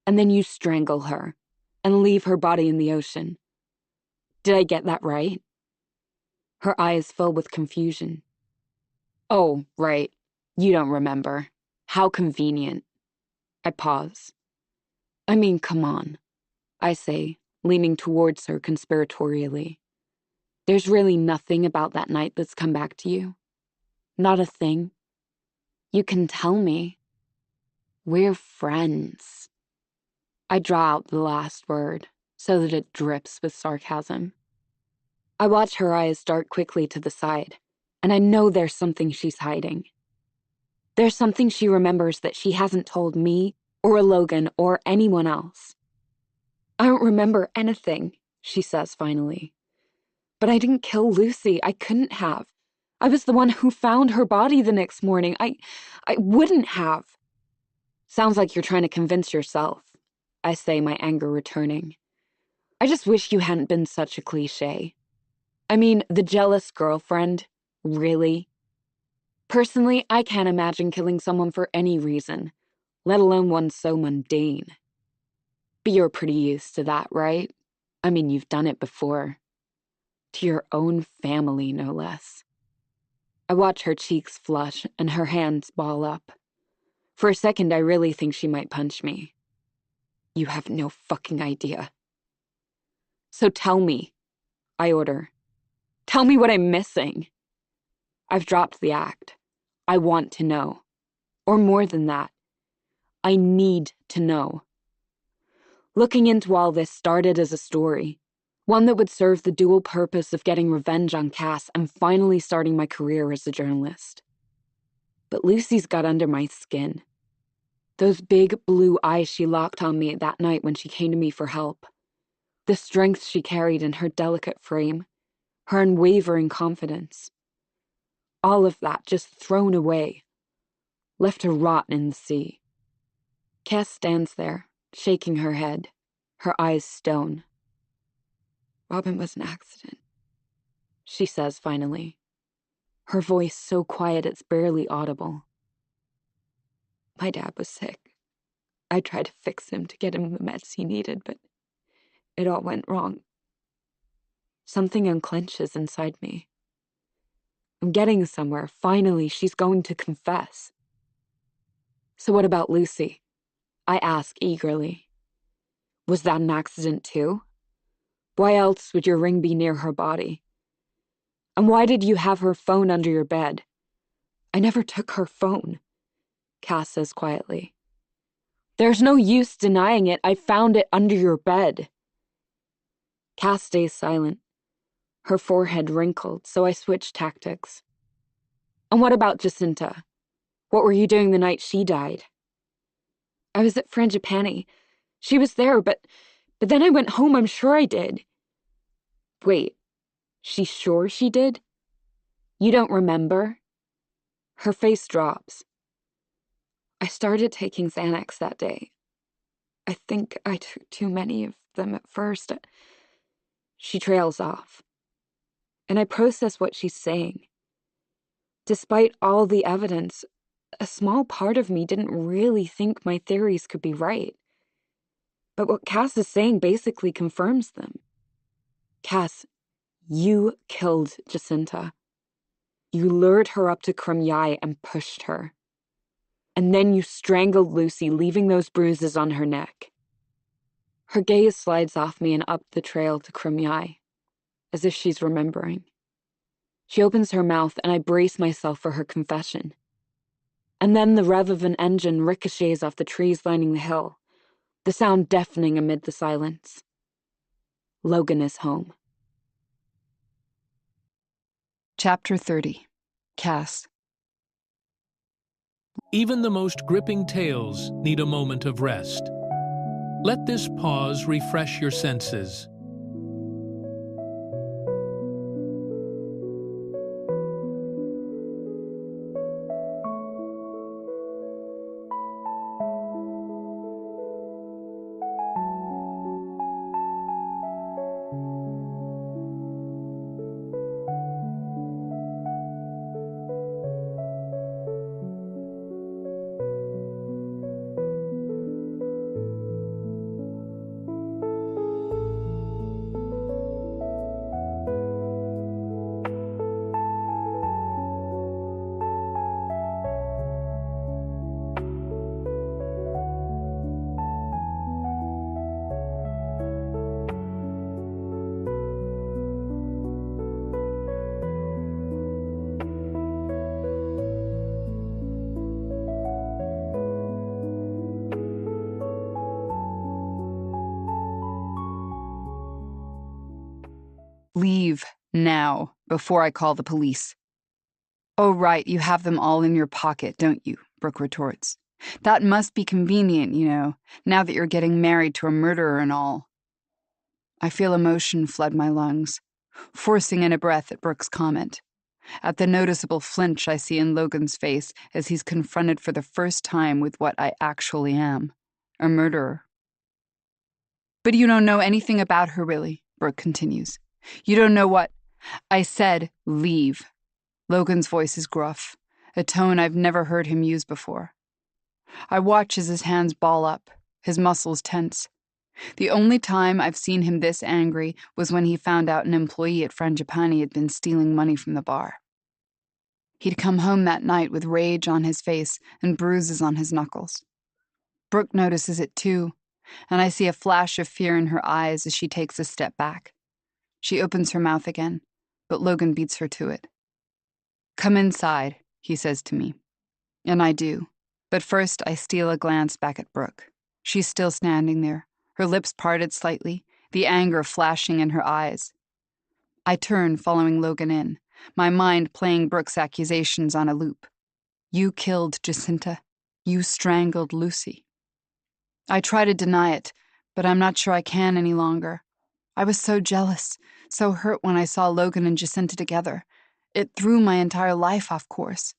And then you strangle her and leave her body in the ocean. Did I get that right?" Her eyes fill with confusion. "Oh, right. You don't remember. How convenient." I pause. "I mean, come on," I say, leaning towards her conspiratorially. "There's really nothing about that night that's come back to you? Not a thing? You can tell me. We're friends." I draw out the last word so that it drips with sarcasm. I watch her eyes dart quickly to the side, and I know there's something she's hiding. There's something she remembers that she hasn't told me or Logan or anyone else. "I don't remember anything," she says finally. "But I didn't kill Lucy. I couldn't have. I was the one who found her body the next morning. I wouldn't have." "Sounds like you're trying to convince yourself," I say, my anger returning. "I just wish you hadn't been such a cliché. I mean, the jealous girlfriend, really? Personally, I can't imagine killing someone for any reason, let alone one so mundane. But you're pretty used to that, right? I mean, you've done it before. To your own family, no less." I watch her cheeks flush and her hands ball up. For a second, I really think she might punch me. "You have no fucking idea." "So tell me," I order. "Tell me what I'm missing." I've dropped the act. I want to know. Or more than that. I need to know. Looking into all this started as a story, one that would serve the dual purpose of getting revenge on Cass and finally starting my career as a journalist. But Lucy's got under my skin. Those big blue eyes she locked on me that night when she came to me for help. The strength she carried in her delicate frame. Her unwavering confidence. All of that just thrown away. Left to rot in the sea. Cass stands there, shaking her head, her eyes stone. "Robin was an accident," she says finally, her voice so quiet it's barely audible. "My dad was sick. I tried to fix him to get him the meds he needed, but it all went wrong. Something unclenches inside me. I'm getting somewhere. Finally, she's going to confess. So what about Lucy? I ask eagerly. Was that an accident too? Why else would your ring be near her body? And why did you have her phone under your bed? I never took her phone, Cass says quietly. There's no use denying it. I found it under your bed. Cass stays silent, her forehead wrinkled, so I switch tactics. And what about Jacinta? What were you doing the night she died? I was at Frangipani. She was there, but then I went home. I'm sure I did. Wait, she's sure she did? You don't remember? Her face drops. I started taking Xanax that day. I think I took too many of them at first. She trails off. And I process what she's saying. Despite all the evidence, a small part of me didn't really think my theories could be right. But what Cass is saying basically confirms them. Cass, you killed Jacinta. You lured her up to Krumyai and pushed her. And then you strangled Lucy, leaving those bruises on her neck. Her gaze slides off me and up the trail to Krumyai, as if she's remembering. She opens her mouth and I brace myself for her confession. And then the rev of an engine ricochets off the trees lining the hill, the sound deafening amid the silence. Logan is home. Chapter 30. Cass. Even the most gripping tales need a moment of rest. Let this pause refresh your senses. Leave now, before I call the police. Oh, right, you have them all in your pocket, don't you? Brooke retorts. That must be convenient, now that you're getting married to a murderer and all. I feel emotion flood my lungs, forcing in a breath at Brooke's comment. At the noticeable flinch I see in Logan's face as he's confronted for the first time with what I actually am, a murderer. But you don't know anything about her, really, Brooke continues. You don't know what... I said leave. Logan's voice is gruff, a tone I've never heard him use before. I watch as his hands ball up, his muscles tense. The only time I've seen him this angry was when he found out an employee at Frangipani had been stealing money from the bar. He'd come home that night with rage on his face and bruises on his knuckles. Brooke notices it too, and I see a flash of fear in her eyes as she takes a step back. She opens her mouth again, but Logan beats her to it. Come inside, he says to me. And I do. But first I steal a glance back at Brooke. She's still standing there, her lips parted slightly, the anger flashing in her eyes. I turn, following Logan in, my mind playing Brooke's accusations on a loop. You killed Jacinta. You strangled Lucy. I try to deny it, but I'm not sure I can any longer. I was so jealous, so hurt when I saw Logan and Jacinta together. It threw my entire life off course.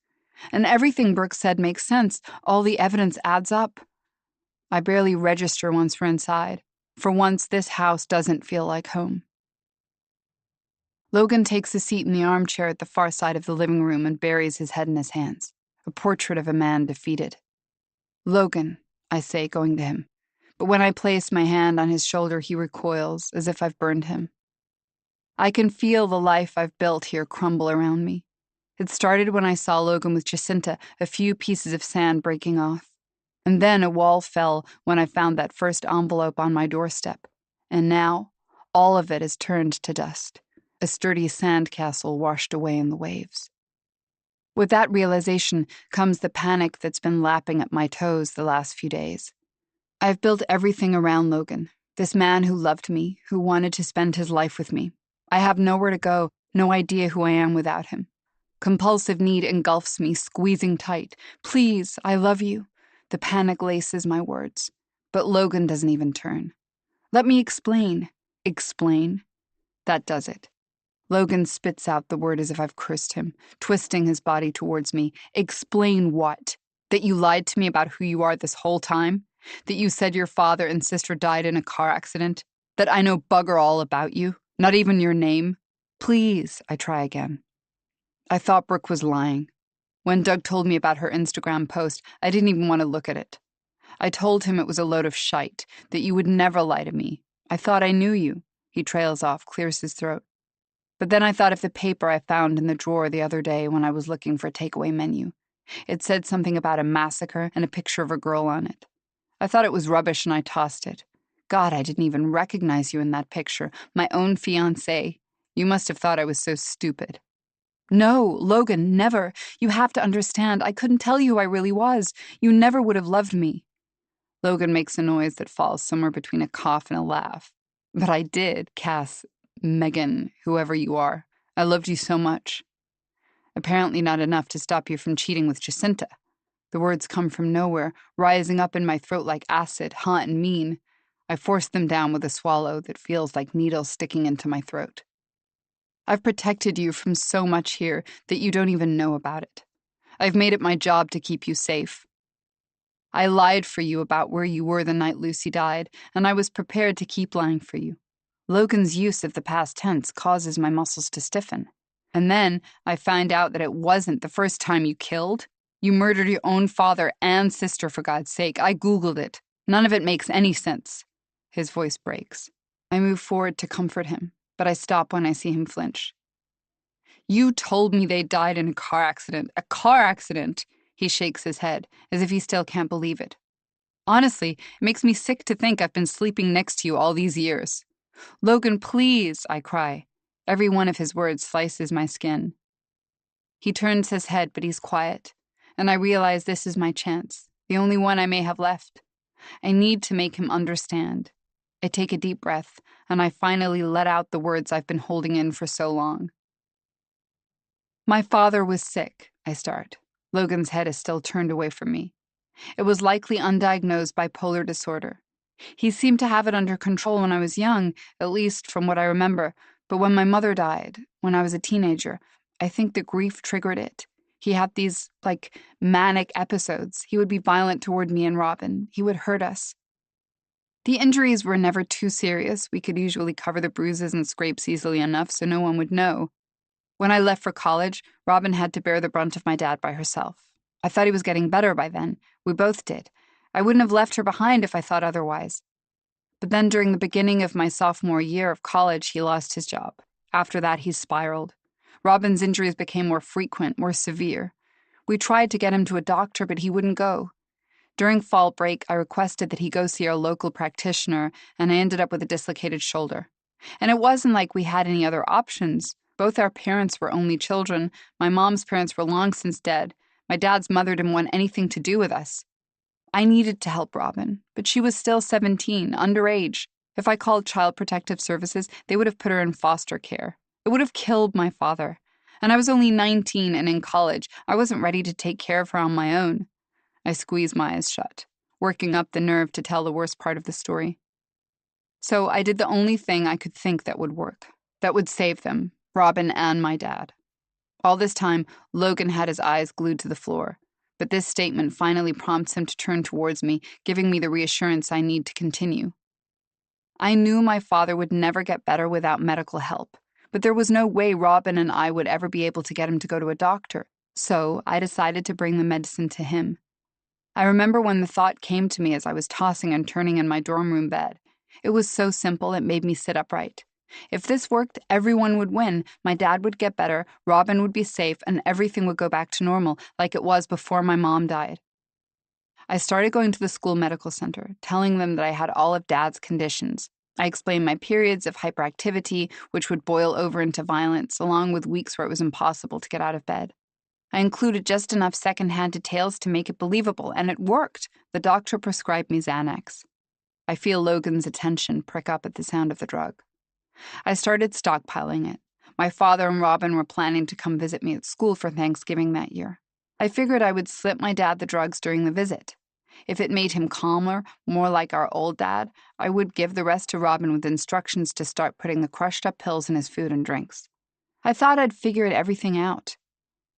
And everything Brooke said makes sense. All the evidence adds up. I barely register once we're inside. For once, this house doesn't feel like home. Logan takes a seat in the armchair at the far side of the living room and buries his head in his hands, a portrait of a man defeated. Logan, I say, going to him. But when I place my hand on his shoulder, he recoils, as if I've burned him. I can feel the life I've built here crumble around me. It started when I saw Logan with Jacinta, a few pieces of sand breaking off. And then a wall fell when I found that first envelope on my doorstep. And now, all of it has turned to dust, a sturdy sandcastle washed away in the waves. With that realization comes the panic that's been lapping at my toes the last few days. I've built everything around Logan, this man who loved me, who wanted to spend his life with me. I have nowhere to go, no idea who I am without him. Compulsive need engulfs me, squeezing tight. Please, I love you. The panic laces my words. But Logan doesn't even turn. Let me explain. Explain. That does it. Logan spits out the word as if I've cursed him, twisting his body towards me. Explain what? That you lied to me about who you are this whole time? That you said your father and sister died in a car accident? That I know bugger all about you? Not even your name? Please, I try again. I thought Brooke was lying. When Doug told me about her Instagram post, I didn't even want to look at it. I told him it was a load of shite, that you would never lie to me. I thought I knew you. He trails off, clears his throat. But then I thought of the paper I found in the drawer the other day when I was looking for a takeaway menu. It said something about a massacre and a picture of a girl on it. I thought it was rubbish and I tossed it. God, I didn't even recognize you in that picture. My own fiancé. You must have thought I was so stupid. No, Logan, never. You have to understand. I couldn't tell you who I really was. You never would have loved me. Logan makes a noise that falls somewhere between a cough and a laugh. But I did, Cass, Megan, whoever you are. I loved you so much. Apparently not enough to stop you from cheating with Jacinta. The words come from nowhere, rising up in my throat like acid, hot and mean. I force them down with a swallow that feels like needles sticking into my throat. I've protected you from so much here that you don't even know about it. I've made it my job to keep you safe. I lied for you about where you were the night Lucy died, and I was prepared to keep lying for you. Logan's use of the past tense causes my muscles to stiffen. And then I find out that it wasn't the first time you killed. You murdered your own father and sister, for God's sake. I Googled it. None of it makes any sense. His voice breaks. I move forward to comfort him, but I stop when I see him flinch. You told me they died in a car accident. A car accident! He shakes his head, as if he still can't believe it. Honestly, it makes me sick to think I've been sleeping next to you all these years. Logan, please, I cry. Every one of his words slices my skin. He turns his head, but he's quiet, and I realize this is my chance, the only one I may have left. I need to make him understand. I take a deep breath, and I finally let out the words I've been holding in for so long. My father was sick, I start. Logan's head is still turned away from me. It was likely undiagnosed bipolar disorder. He seemed to have it under control when I was young, at least from what I remember, but when my mother died, when I was a teenager, I think the grief triggered it. He had these, manic episodes. He would be violent toward me and Robin. He would hurt us. The injuries were never too serious. We could usually cover the bruises and scrapes easily enough so no one would know. When I left for college, Robin had to bear the brunt of my dad by herself. I thought he was getting better by then. We both did. I wouldn't have left her behind if I thought otherwise. But then during the beginning of my sophomore year of college, he lost his job. After that, he spiraled. Robin's injuries became more frequent, more severe. We tried to get him to a doctor, but he wouldn't go. During fall break, I requested that he go see our local practitioner, and I ended up with a dislocated shoulder. And it wasn't like we had any other options. Both our parents were only children. My mom's parents were long since dead. My dad's mother didn't want anything to do with us. I needed to help Robin, but she was still 17, underage. If I called Child Protective Services, they would have put her in foster care. It would have killed my father. And I was only 19 and in college. I wasn't ready to take care of her on my own. I squeezed my eyes shut, working up the nerve to tell the worst part of the story. So I did the only thing I could think that would work, that would save them, Robin and my dad. All this time, Logan had his eyes glued to the floor, but this statement finally prompts him to turn towards me, giving me the reassurance I need to continue. I knew my father would never get better without medical help, but there was no way Robin and I would ever be able to get him to go to a doctor, so I decided to bring the medicine to him. I remember when the thought came to me as I was tossing and turning in my dorm room bed. It was so simple it made me sit upright. If this worked, everyone would win, my dad would get better, Robin would be safe, and everything would go back to normal like it was before my mom died. I started going to the school medical center, telling them that I had all of Dad's conditions. I explained my periods of hyperactivity, which would boil over into violence, along with weeks where it was impossible to get out of bed. I included just enough secondhand details to make it believable, and it worked. The doctor prescribed me Xanax. I feel Logan's attention prick up at the sound of the drug. I started stockpiling it. My father and Robin were planning to come visit me at school for Thanksgiving that year. I figured I would slip my dad the drugs during the visit. If it made him calmer, more like our old dad, I would give the rest to Robin with instructions to start putting the crushed up pills in his food and drinks. I thought I'd figured everything out.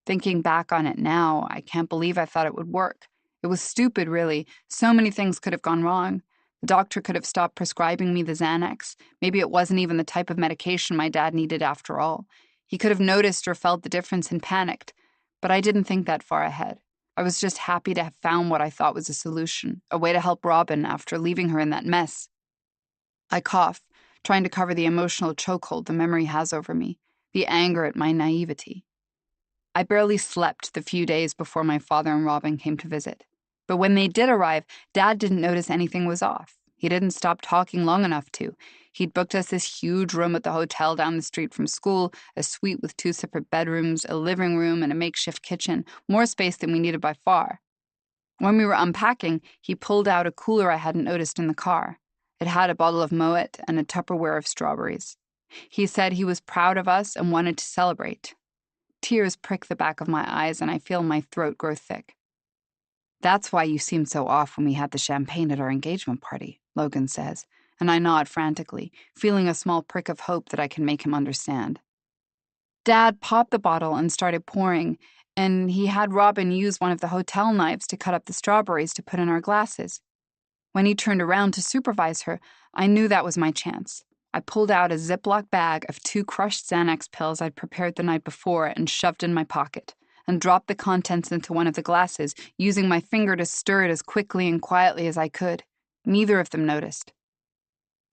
Thinking back on it now, I can't believe I thought it would work. It was stupid, really. So many things could have gone wrong. The doctor could have stopped prescribing me the Xanax. Maybe it wasn't even the type of medication my dad needed after all. He could have noticed or felt the difference and panicked. But I didn't think that far ahead. I was just happy to have found what I thought was a solution, a way to help Robin after leaving her in that mess. I cough, trying to cover the emotional chokehold the memory has over me, the anger at my naivety. I barely slept the few days before my father and Robin came to visit. But when they did arrive, Dad didn't notice anything was off. He didn't stop talking long enough to. He'd booked us this huge room at the hotel down the street from school, a suite with 2 separate bedrooms, a living room, and a makeshift kitchen, more space than we needed by far. When we were unpacking, he pulled out a cooler I hadn't noticed in the car. It had a bottle of Moet and a Tupperware of strawberries. He said he was proud of us and wanted to celebrate. Tears prick the back of my eyes, and I feel my throat grow thick. "That's why you seemed so off when we had the champagne at our engagement party," Logan says, and I nod frantically, feeling a small prick of hope that I can make him understand. Dad popped the bottle and started pouring, and he had Robin use one of the hotel knives to cut up the strawberries to put in our glasses. When he turned around to supervise her, I knew that was my chance. I pulled out a Ziploc bag of 2 crushed Xanax pills I'd prepared the night before and shoved in my pocket, and dropped the contents into one of the glasses, using my finger to stir it as quickly and quietly as I could. Neither of them noticed.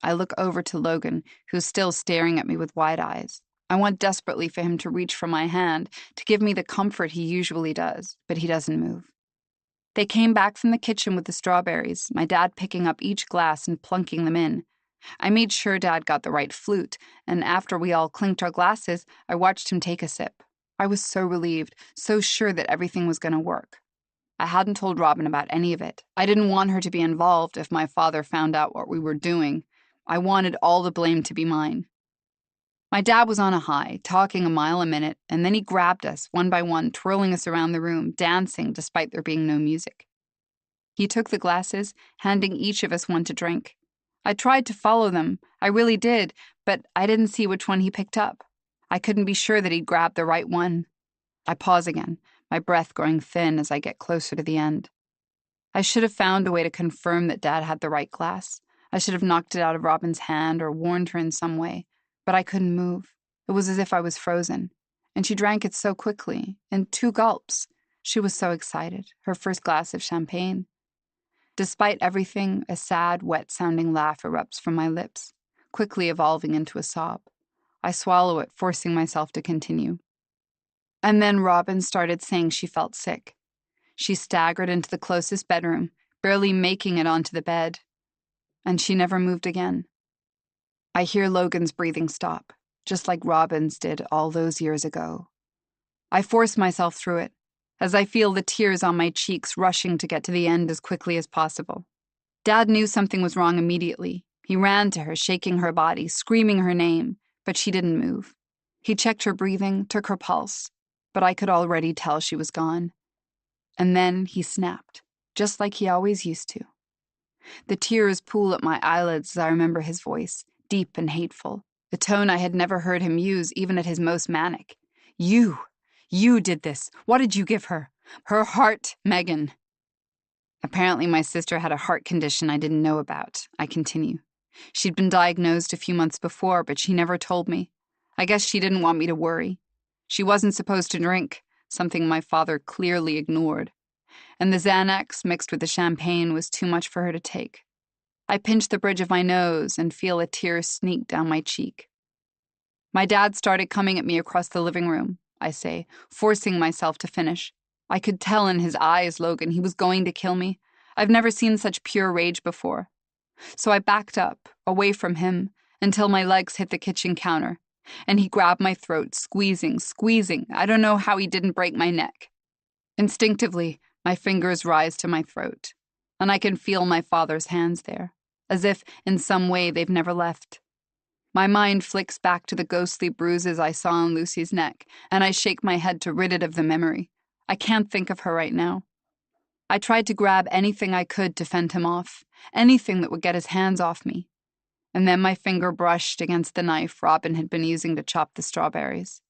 I look over to Logan, who's still staring at me with wide eyes. I want desperately for him to reach for my hand, to give me the comfort he usually does, but he doesn't move. They came back from the kitchen with the strawberries, my dad picking up each glass and plunking them in. I made sure Dad got the right flute, and after we all clinked our glasses, I watched him take a sip. I was so relieved, so sure that everything was going to work. I hadn't told Robin about any of it. I didn't want her to be involved if my father found out what we were doing. I wanted all the blame to be mine. My dad was on a high, talking a mile a minute, and then he grabbed us, one by one, twirling us around the room, dancing despite there being no music. He took the glasses, handing each of us one to drink. I tried to follow them, I really did, but I didn't see which one he picked up. I couldn't be sure that he'd grabbed the right one. I pause again, my breath growing thin as I get closer to the end. I should have found a way to confirm that Dad had the right glass. I should have knocked it out of Robin's hand or warned her in some way, but I couldn't move. It was as if I was frozen, and she drank it so quickly, in 2 gulps. She was so excited, her first glass of champagne. Despite everything, a sad, wet-sounding laugh erupts from my lips, quickly evolving into a sob. I swallow it, forcing myself to continue. And then Robin started saying she felt sick. She staggered into the closest bedroom, barely making it onto the bed. And she never moved again. I hear Logan's breathing stop, just like Robin's did all those years ago. I force myself through it, as I feel the tears on my cheeks rushing to get to the end as quickly as possible. Dad knew something was wrong immediately. He ran to her, shaking her body, screaming her name, but she didn't move. He checked her breathing, took her pulse, but I could already tell she was gone. And then he snapped, just like he always used to. The tears pool at my eyelids as I remember his voice, deep and hateful, a tone I had never heard him use even at his most manic. You did this. What did you give her? Her heart, Megan. Apparently my sister had a heart condition I didn't know about. I continue. She'd been diagnosed a few months before, but she never told me. I guess she didn't want me to worry. She wasn't supposed to drink, something my father clearly ignored. and the Xanax mixed with the champagne was too much for her to take. I pinch the bridge of my nose and feel a tear sneak down my cheek. My dad started coming at me across the living room, I say, forcing myself to finish. I could tell in his eyes, Logan, he was going to kill me. I've never seen such pure rage before. So I backed up, away from him, until my legs hit the kitchen counter, and he grabbed my throat, squeezing. I don't know how he didn't break my neck. Instinctively, my fingers rise to my throat, and I can feel my father's hands there, as if, in some way, they've never left. My mind flicks back to the ghostly bruises I saw on Lucy's neck, and I shake my head to rid it of the memory. I can't think of her right now. I tried to grab anything I could to fend him off, anything that would get his hands off me. And then my finger brushed against the knife Robin had been using to chop the strawberries.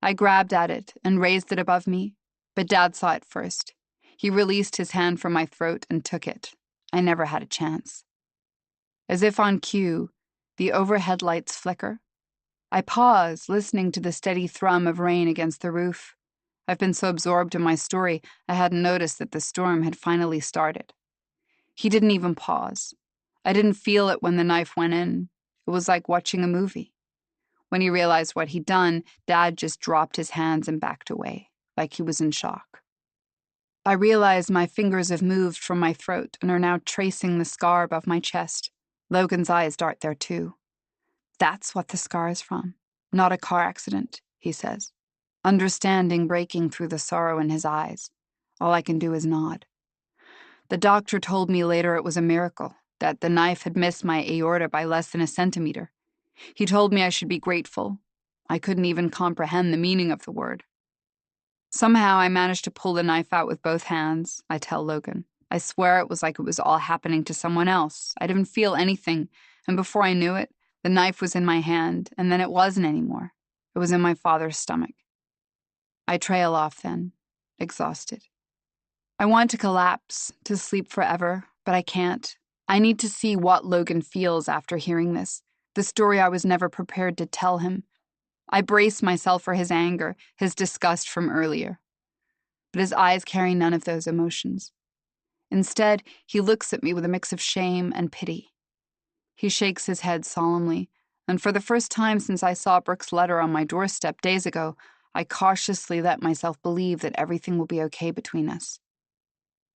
I grabbed at it and raised it above me, but Dad saw it first. He released his hand from my throat and took it. I never had a chance. As if on cue, the overhead lights flicker. I pause, listening to the steady thrum of rain against the roof. I've been so absorbed in my story, I hadn't noticed that the storm had finally started. He didn't even pause. I didn't feel it when the knife went in. It was like watching a movie. When he realized what he'd done, Dad just dropped his hands and backed away, like he was in shock. I realize my fingers have moved from my throat and are now tracing the scar above my chest. Logan's eyes dart there too. That's what the scar is from. Not a car accident, he says. Understanding breaking through the sorrow in his eyes. All I can do is nod. The doctor told me later it was a miracle, that the knife had missed my aorta by less than a centimeter. He told me I should be grateful. I couldn't even comprehend the meaning of the word. Somehow I managed to pull the knife out with both hands, I tell Logan. I swear it was like it was all happening to someone else. I didn't feel anything, and before I knew it, the knife was in my hand, and then it wasn't anymore. It was in my father's stomach. I trail off then, exhausted. I want to collapse, to sleep forever, but I can't. I need to see what Logan feels after hearing this, the story I was never prepared to tell him. I brace myself for his anger, his disgust from earlier. But his eyes carry none of those emotions. Instead, he looks at me with a mix of shame and pity. He shakes his head solemnly, and for the first time since I saw Brooke's letter on my doorstep days ago, I cautiously let myself believe that everything will be okay between us.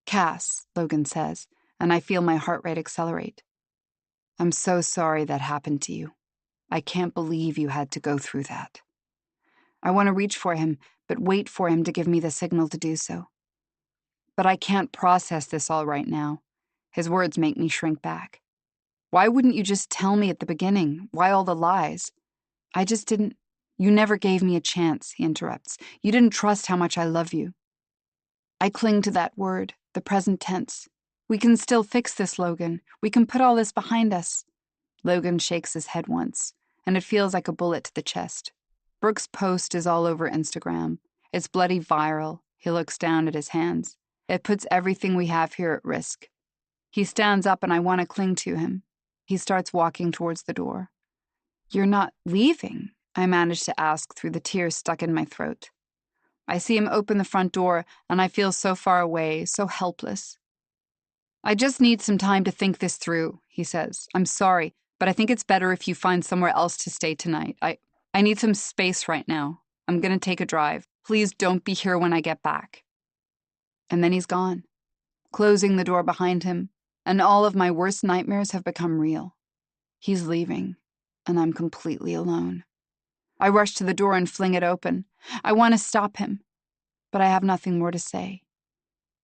Cass, Logan says, and I feel my heart rate accelerate. I'm so sorry that happened to you. I can't believe you had to go through that. I want to reach for him, but wait for him to give me the signal to do so. But I can't process this all right now. His words make me shrink back. Why wouldn't you just tell me at the beginning? Why all the lies? I just didn't. You never gave me a chance, he interrupts. You didn't trust how much I love you. I cling to that word, the present tense. We can still fix this, Logan. We can put all this behind us. Logan shakes his head once, and it feels like a bullet to the chest. Brooke's post is all over Instagram. It's bloody viral. He looks down at his hands. It puts everything we have here at risk. He stands up and I want to cling to him. He starts walking towards the door. You're not leaving? I manage to ask through the tears stuck in my throat. I see him open the front door, and I feel so far away, so helpless. I just need some time to think this through, he says. I'm sorry, but I think it's better if you find somewhere else to stay tonight. I need some space right now. I'm going to take a drive. Please don't be here when I get back. And then he's gone, closing the door behind him, and all of my worst nightmares have become real. He's leaving, and I'm completely alone. I rush to the door and fling it open. I want to stop him, but I have nothing more to say.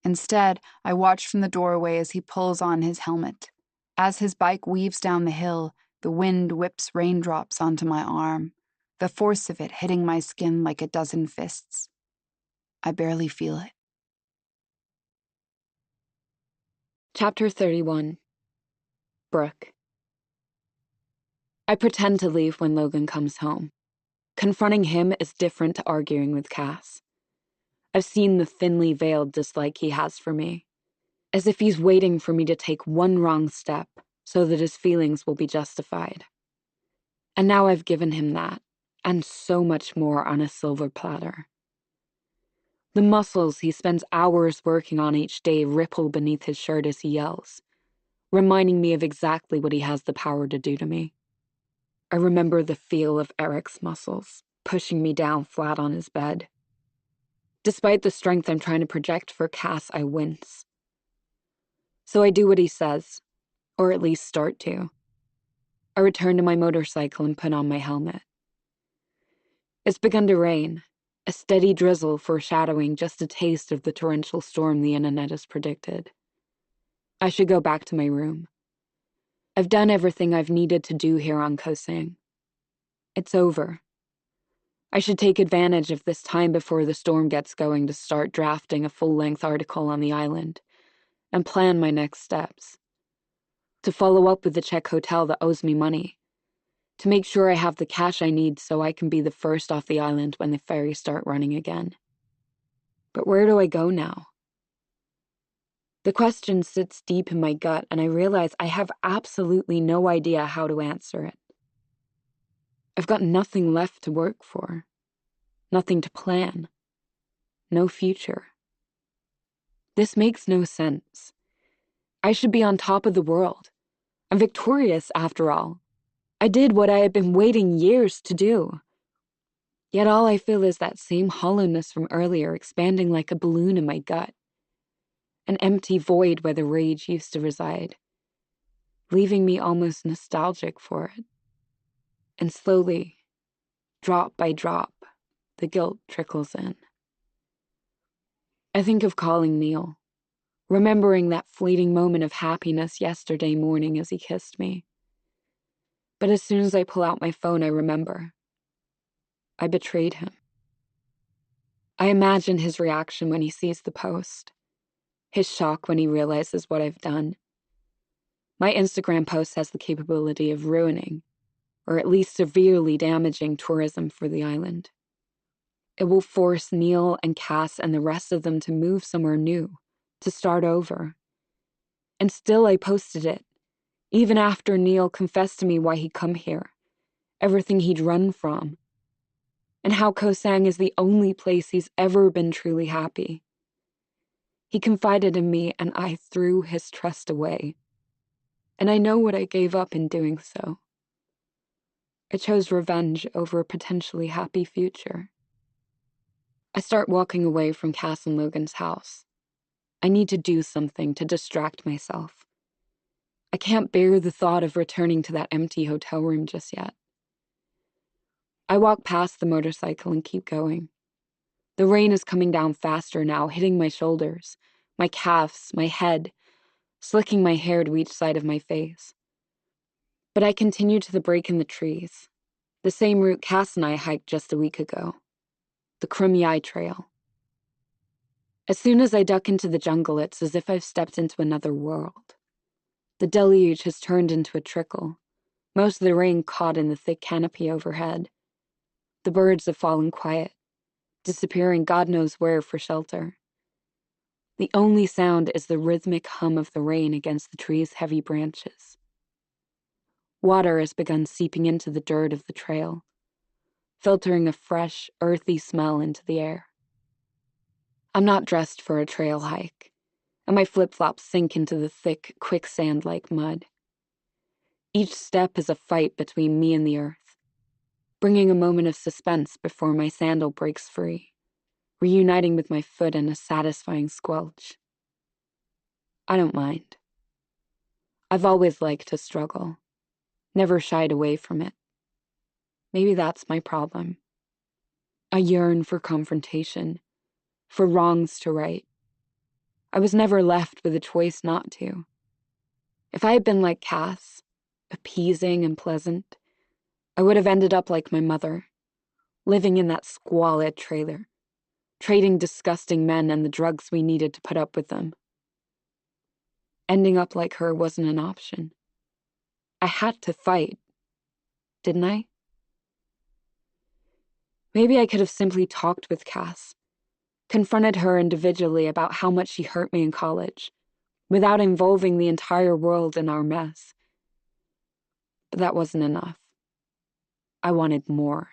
Instead, I watch from the doorway as he pulls on his helmet. As his bike weaves down the hill, the wind whips raindrops onto my arm, the force of it hitting my skin like a dozen fists. I barely feel it. Chapter 31. Brooke. I pretend to leave when Logan comes home. Confronting him is different to arguing with Cass. I've seen the thinly veiled dislike he has for me, as if he's waiting for me to take one wrong step so that his feelings will be justified. And now I've given him that, and so much more on a silver platter. The muscles he spends hours working on each day ripple beneath his shirt as he yells, reminding me of exactly what he has the power to do to me. I remember the feel of Eric's muscles, pushing me down flat on his bed. Despite the strength I'm trying to project for Cass, I wince. So I do what he says, or at least start to. I return to my motorcycle and put on my helmet. It's begun to rain, a steady drizzle foreshadowing just a taste of the torrential storm the internet has predicted. I should go back to my room. I've done everything I've needed to do here on Kosang. It's over. I should take advantage of this time before the storm gets going to start drafting a full-length article on the island and plan my next steps. To follow up with the Czech hotel that owes me money. To make sure I have the cash I need so I can be the first off the island when the ferries start running again. But where do I go now? The question sits deep in my gut, and I realize I have absolutely no idea how to answer it. I've got nothing left to work for. Nothing to plan. No future. This makes no sense. I should be on top of the world. I'm victorious, after all. I did what I had been waiting years to do. Yet all I feel is that same hollowness from earlier expanding like a balloon in my gut. An empty void where the rage used to reside, leaving me almost nostalgic for it. And slowly, drop by drop, the guilt trickles in. I think of calling Neil, remembering that fleeting moment of happiness yesterday morning as he kissed me. But as soon as I pull out my phone, I remember. I betrayed him. I imagine his reaction when he sees the post. His shock when he realizes what I've done. My Instagram post has the capability of ruining, or at least severely damaging, tourism for the island. It will force Neil and Cass and the rest of them to move somewhere new, to start over. And still I posted it, even after Neil confessed to me why he'd come here, everything he'd run from, and how Kosang is the only place he's ever been truly happy. He confided in me, and I threw his trust away. And I know what I gave up in doing so. I chose revenge over a potentially happy future. I start walking away from Cass and Logan's house. I need to do something to distract myself. I can't bear the thought of returning to that empty hotel room just yet. I walk past the motorcycle and keep going. The rain is coming down faster now, hitting my shoulders, my calves, my head, slicking my hair to each side of my face. But I continue to the break in the trees, the same route Cass and I hiked just a week ago, the Krumyai Trail. As soon as I duck into the jungle, it's as if I've stepped into another world. The deluge has turned into a trickle, most of the rain caught in the thick canopy overhead. The birds have fallen quiet, disappearing God knows where for shelter. The only sound is the rhythmic hum of the rain against the tree's heavy branches. Water has begun seeping into the dirt of the trail, filtering a fresh, earthy smell into the air. I'm not dressed for a trail hike, and my flip-flops sink into the thick, quicksand-like mud. Each step is a fight between me and the earth, bringing a moment of suspense before my sandal breaks free, reuniting with my foot in a satisfying squelch. I don't mind. I've always liked to struggle, never shied away from it. Maybe that's my problem. I yearn for confrontation, for wrongs to right. I was never left with a choice not to. If I had been like Cass, appeasing and pleasant, I would have ended up like my mother, living in that squalid trailer, trading disgusting men and the drugs we needed to put up with them. Ending up like her wasn't an option. I had to fight, didn't I? Maybe I could have simply talked with Cass, confronted her individually about how much she hurt me in college, without involving the entire world in our mess. But that wasn't enough. I wanted more.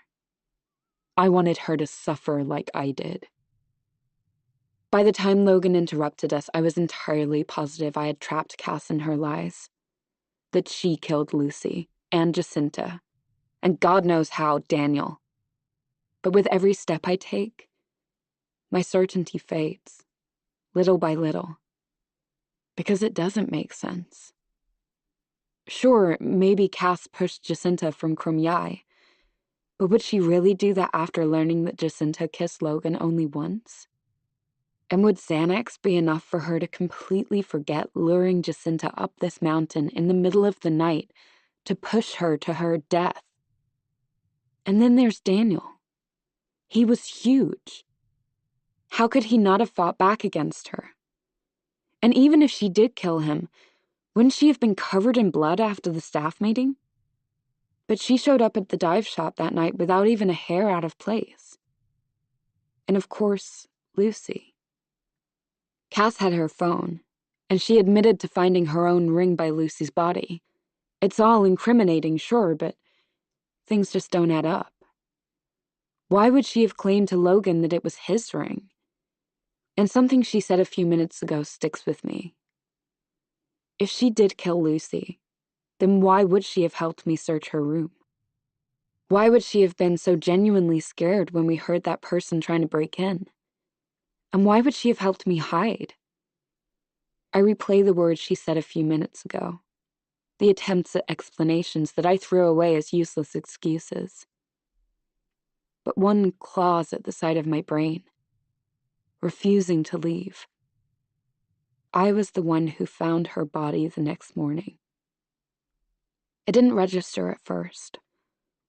I wanted her to suffer like I did. By the time Logan interrupted us, I was entirely positive I had trapped Cass in her lies. That she killed Lucy, and Jacinta, and God knows how, Daniel. But with every step I take, my certainty fades, little by little, because it doesn't make sense. Sure, maybe Cass pushed Jacinta from Crumyai, but would she really do that after learning that Jacinta kissed Logan only once? And would Xanax be enough for her to completely forget luring Jacinta up this mountain in the middle of the night to push her to her death? And then there's Daniel. He was huge. How could he not have fought back against her? And even if she did kill him, wouldn't she have been covered in blood after the staff meeting? But she showed up at the dive shop that night without even a hair out of place. And of course, Lucy. Cass had her phone, and she admitted to finding her own ring by Lucy's body. It's all incriminating, sure, but things just don't add up. Why would she have claimed to Logan that it was his ring? And something she said a few minutes ago sticks with me. If she did kill Lucy, then why would she have helped me search her room? Why would she have been so genuinely scared when we heard that person trying to break in? And why would she have helped me hide? I replay the words she said a few minutes ago, the attempts at explanations that I threw away as useless excuses. But one claws at the side of my brain, refusing to leave. I was the one who found her body the next morning. It didn't register at first.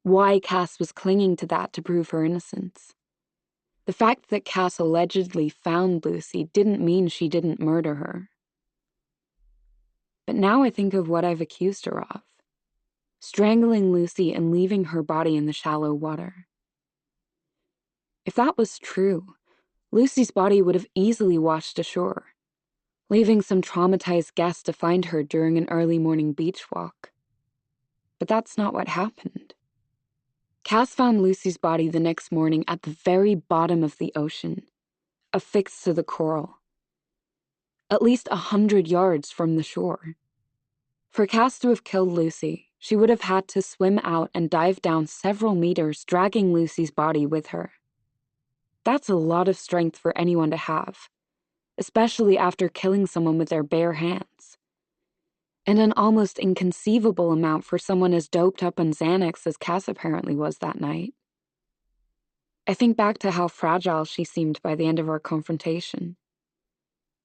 Why Cass was clinging to that to prove her innocence. The fact that Cass allegedly found Lucy didn't mean she didn't murder her. But now I think of what I've accused her of. Strangling Lucy and leaving her body in the shallow water. If that was true, Lucy's body would have easily washed ashore, leaving some traumatized guest to find her during an early morning beach walk. But that's not what happened. Cass found Lucy's body the next morning at the very bottom of the ocean, affixed to the coral, at least 100 yards from the shore. For Cass to have killed Lucy, she would have had to swim out and dive down several meters, dragging Lucy's body with her. That's a lot of strength for anyone to have, especially after killing someone with their bare hands. And an almost inconceivable amount for someone as doped up on Xanax as Cass apparently was that night. I think back to how fragile she seemed by the end of our confrontation,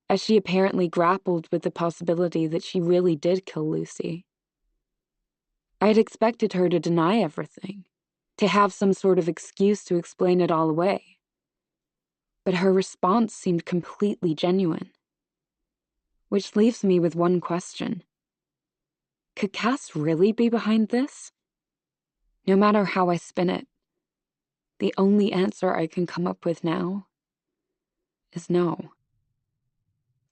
as she apparently grappled with the possibility that she really did kill Lucy. I had expected her to deny everything, to have some sort of excuse to explain it all away. But her response seemed completely genuine. Which leaves me with one question. Could Cass really be behind this? No matter how I spin it, the only answer I can come up with now is no.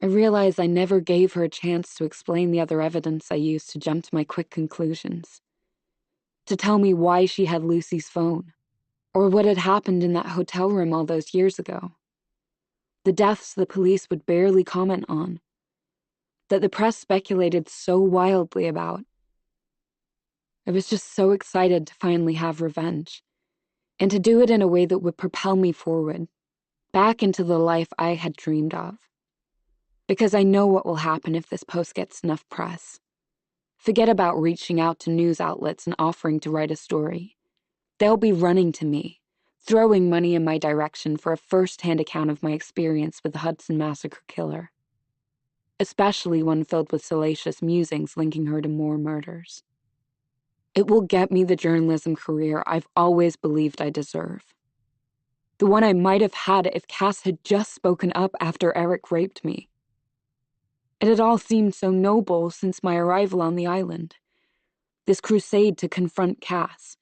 I realize I never gave her a chance to explain the other evidence I used to jump to my quick conclusions, to tell me why she had Lucy's phone, or what had happened in that hotel room all those years ago. The deaths the police would barely comment on, that the press speculated so wildly about. I was just so excited to finally have revenge, and to do it in a way that would propel me forward, back into the life I had dreamed of. Because I know what will happen if this post gets enough press. Forget about reaching out to news outlets and offering to write a story. They'll be running to me, throwing money in my direction for a first-hand account of my experience with the Hudson Massacre killer. Especially one filled with salacious musings linking her to more murders. It will get me the journalism career I've always believed I deserve. The one I might have had if Cass had just spoken up after Eric raped me. It had all seemed so noble since my arrival on the island. This crusade to confront Cass.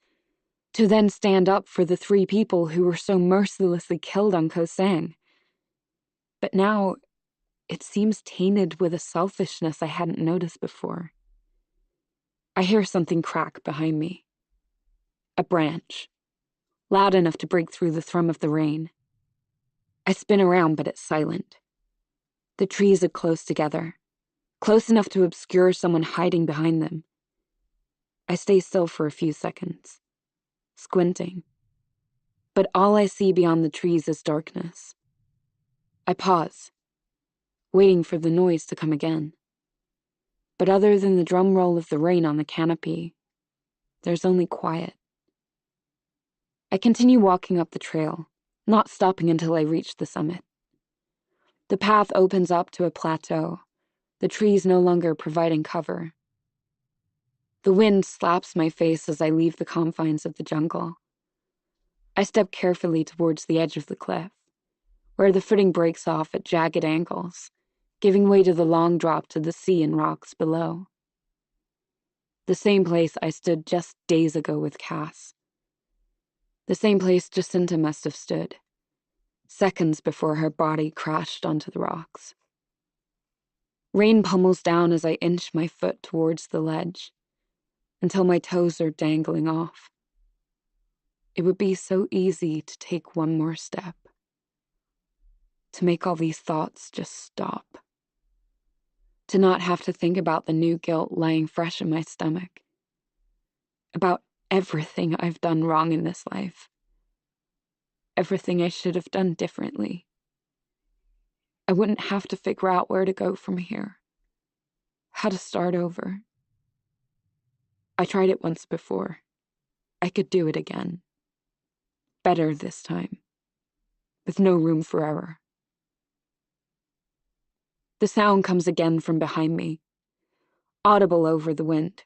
To then stand up for the 3 people who were so mercilessly killed on Koh Sang. But now, it seems tainted with a selfishness I hadn't noticed before. I hear something crack behind me. A branch, loud enough to break through the thrum of the rain. I spin around, but it's silent. The trees are close together, close enough to obscure someone hiding behind them. I stay still for a few seconds, squinting. But all I see beyond the trees is darkness. I pause, waiting for the noise to come again. But other than the drum roll of the rain on the canopy, there's only quiet. I continue walking up the trail, not stopping until I reach the summit. The path opens up to a plateau, the trees no longer providing cover. The wind slaps my face as I leave the confines of the jungle. I step carefully towards the edge of the cliff, where the footing breaks off at jagged angles, giving way to the long drop to the sea and rocks below. The same place I stood just days ago with Cass. The same place Jacinta must have stood, seconds before her body crashed onto the rocks. Rain pummels down as I inch my foot towards the ledge, until my toes are dangling off. It would be so easy to take one more step, to make all these thoughts just stop, to not have to think about the new guilt lying fresh in my stomach, about everything I've done wrong in this life, everything I should have done differently. I wouldn't have to figure out where to go from here, how to start over. I tried it once before. I could do it again. Better this time, with no room for error. The sound comes again from behind me, audible over the wind.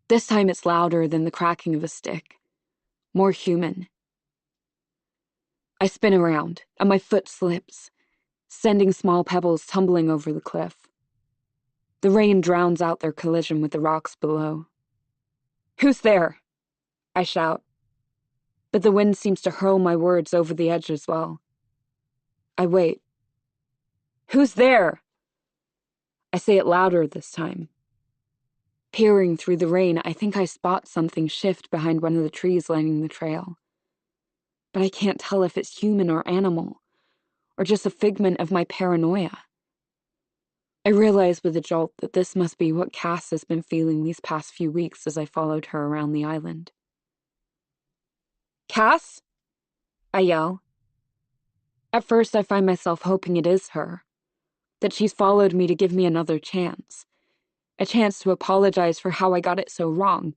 This time it's louder than the cracking of a stick, more human. I spin around, and my foot slips, sending small pebbles tumbling over the cliff. The rain drowns out their collision with the rocks below. "Who's there?" I shout. But the wind seems to hurl my words over the edge as well. I wait. "Who's there?" I say it louder this time. Peering through the rain, I think I spot something shift behind one of the trees lining the trail. But I can't tell if it's human or animal, or just a figment of my paranoia. I realize with a jolt that this must be what Cass has been feeling these past few weeks as I followed her around the island. "Cass?" I yell. At first I find myself hoping it is her, that she's followed me to give me another chance, a chance to apologize for how I got it so wrong.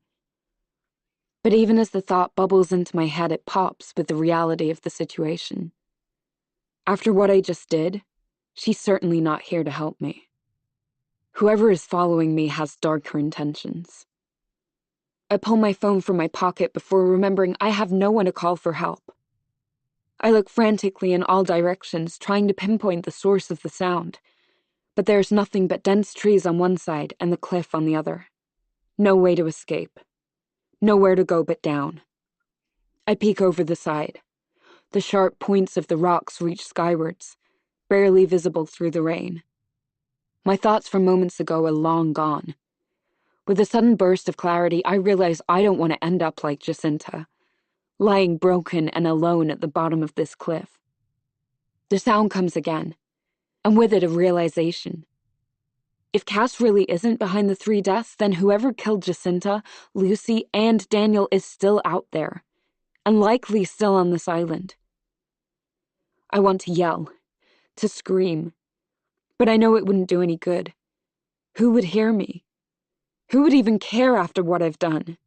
But even as the thought bubbles into my head, it pops with the reality of the situation. After what I just did, she's certainly not here to help me. Whoever is following me has darker intentions. I pull my phone from my pocket before remembering I have no one to call for help. I look frantically in all directions, trying to pinpoint the source of the sound, but there's nothing but dense trees on one side and the cliff on the other. No way to escape. Nowhere to go but down. I peek over the side. The sharp points of the rocks reach skywards, barely visible through the rain. My thoughts from moments ago are long gone. With a sudden burst of clarity, I realize I don't want to end up like Jacinta, lying broken and alone at the bottom of this cliff. The sound comes again, and with it a realization. If Cass really isn't behind the 3 deaths, then whoever killed Jacinta, Lucy, and Daniel is still out there, and likely still on this island. I want to yell, to scream, but I know it wouldn't do any good. Who would hear me? Who would even care after what I've done?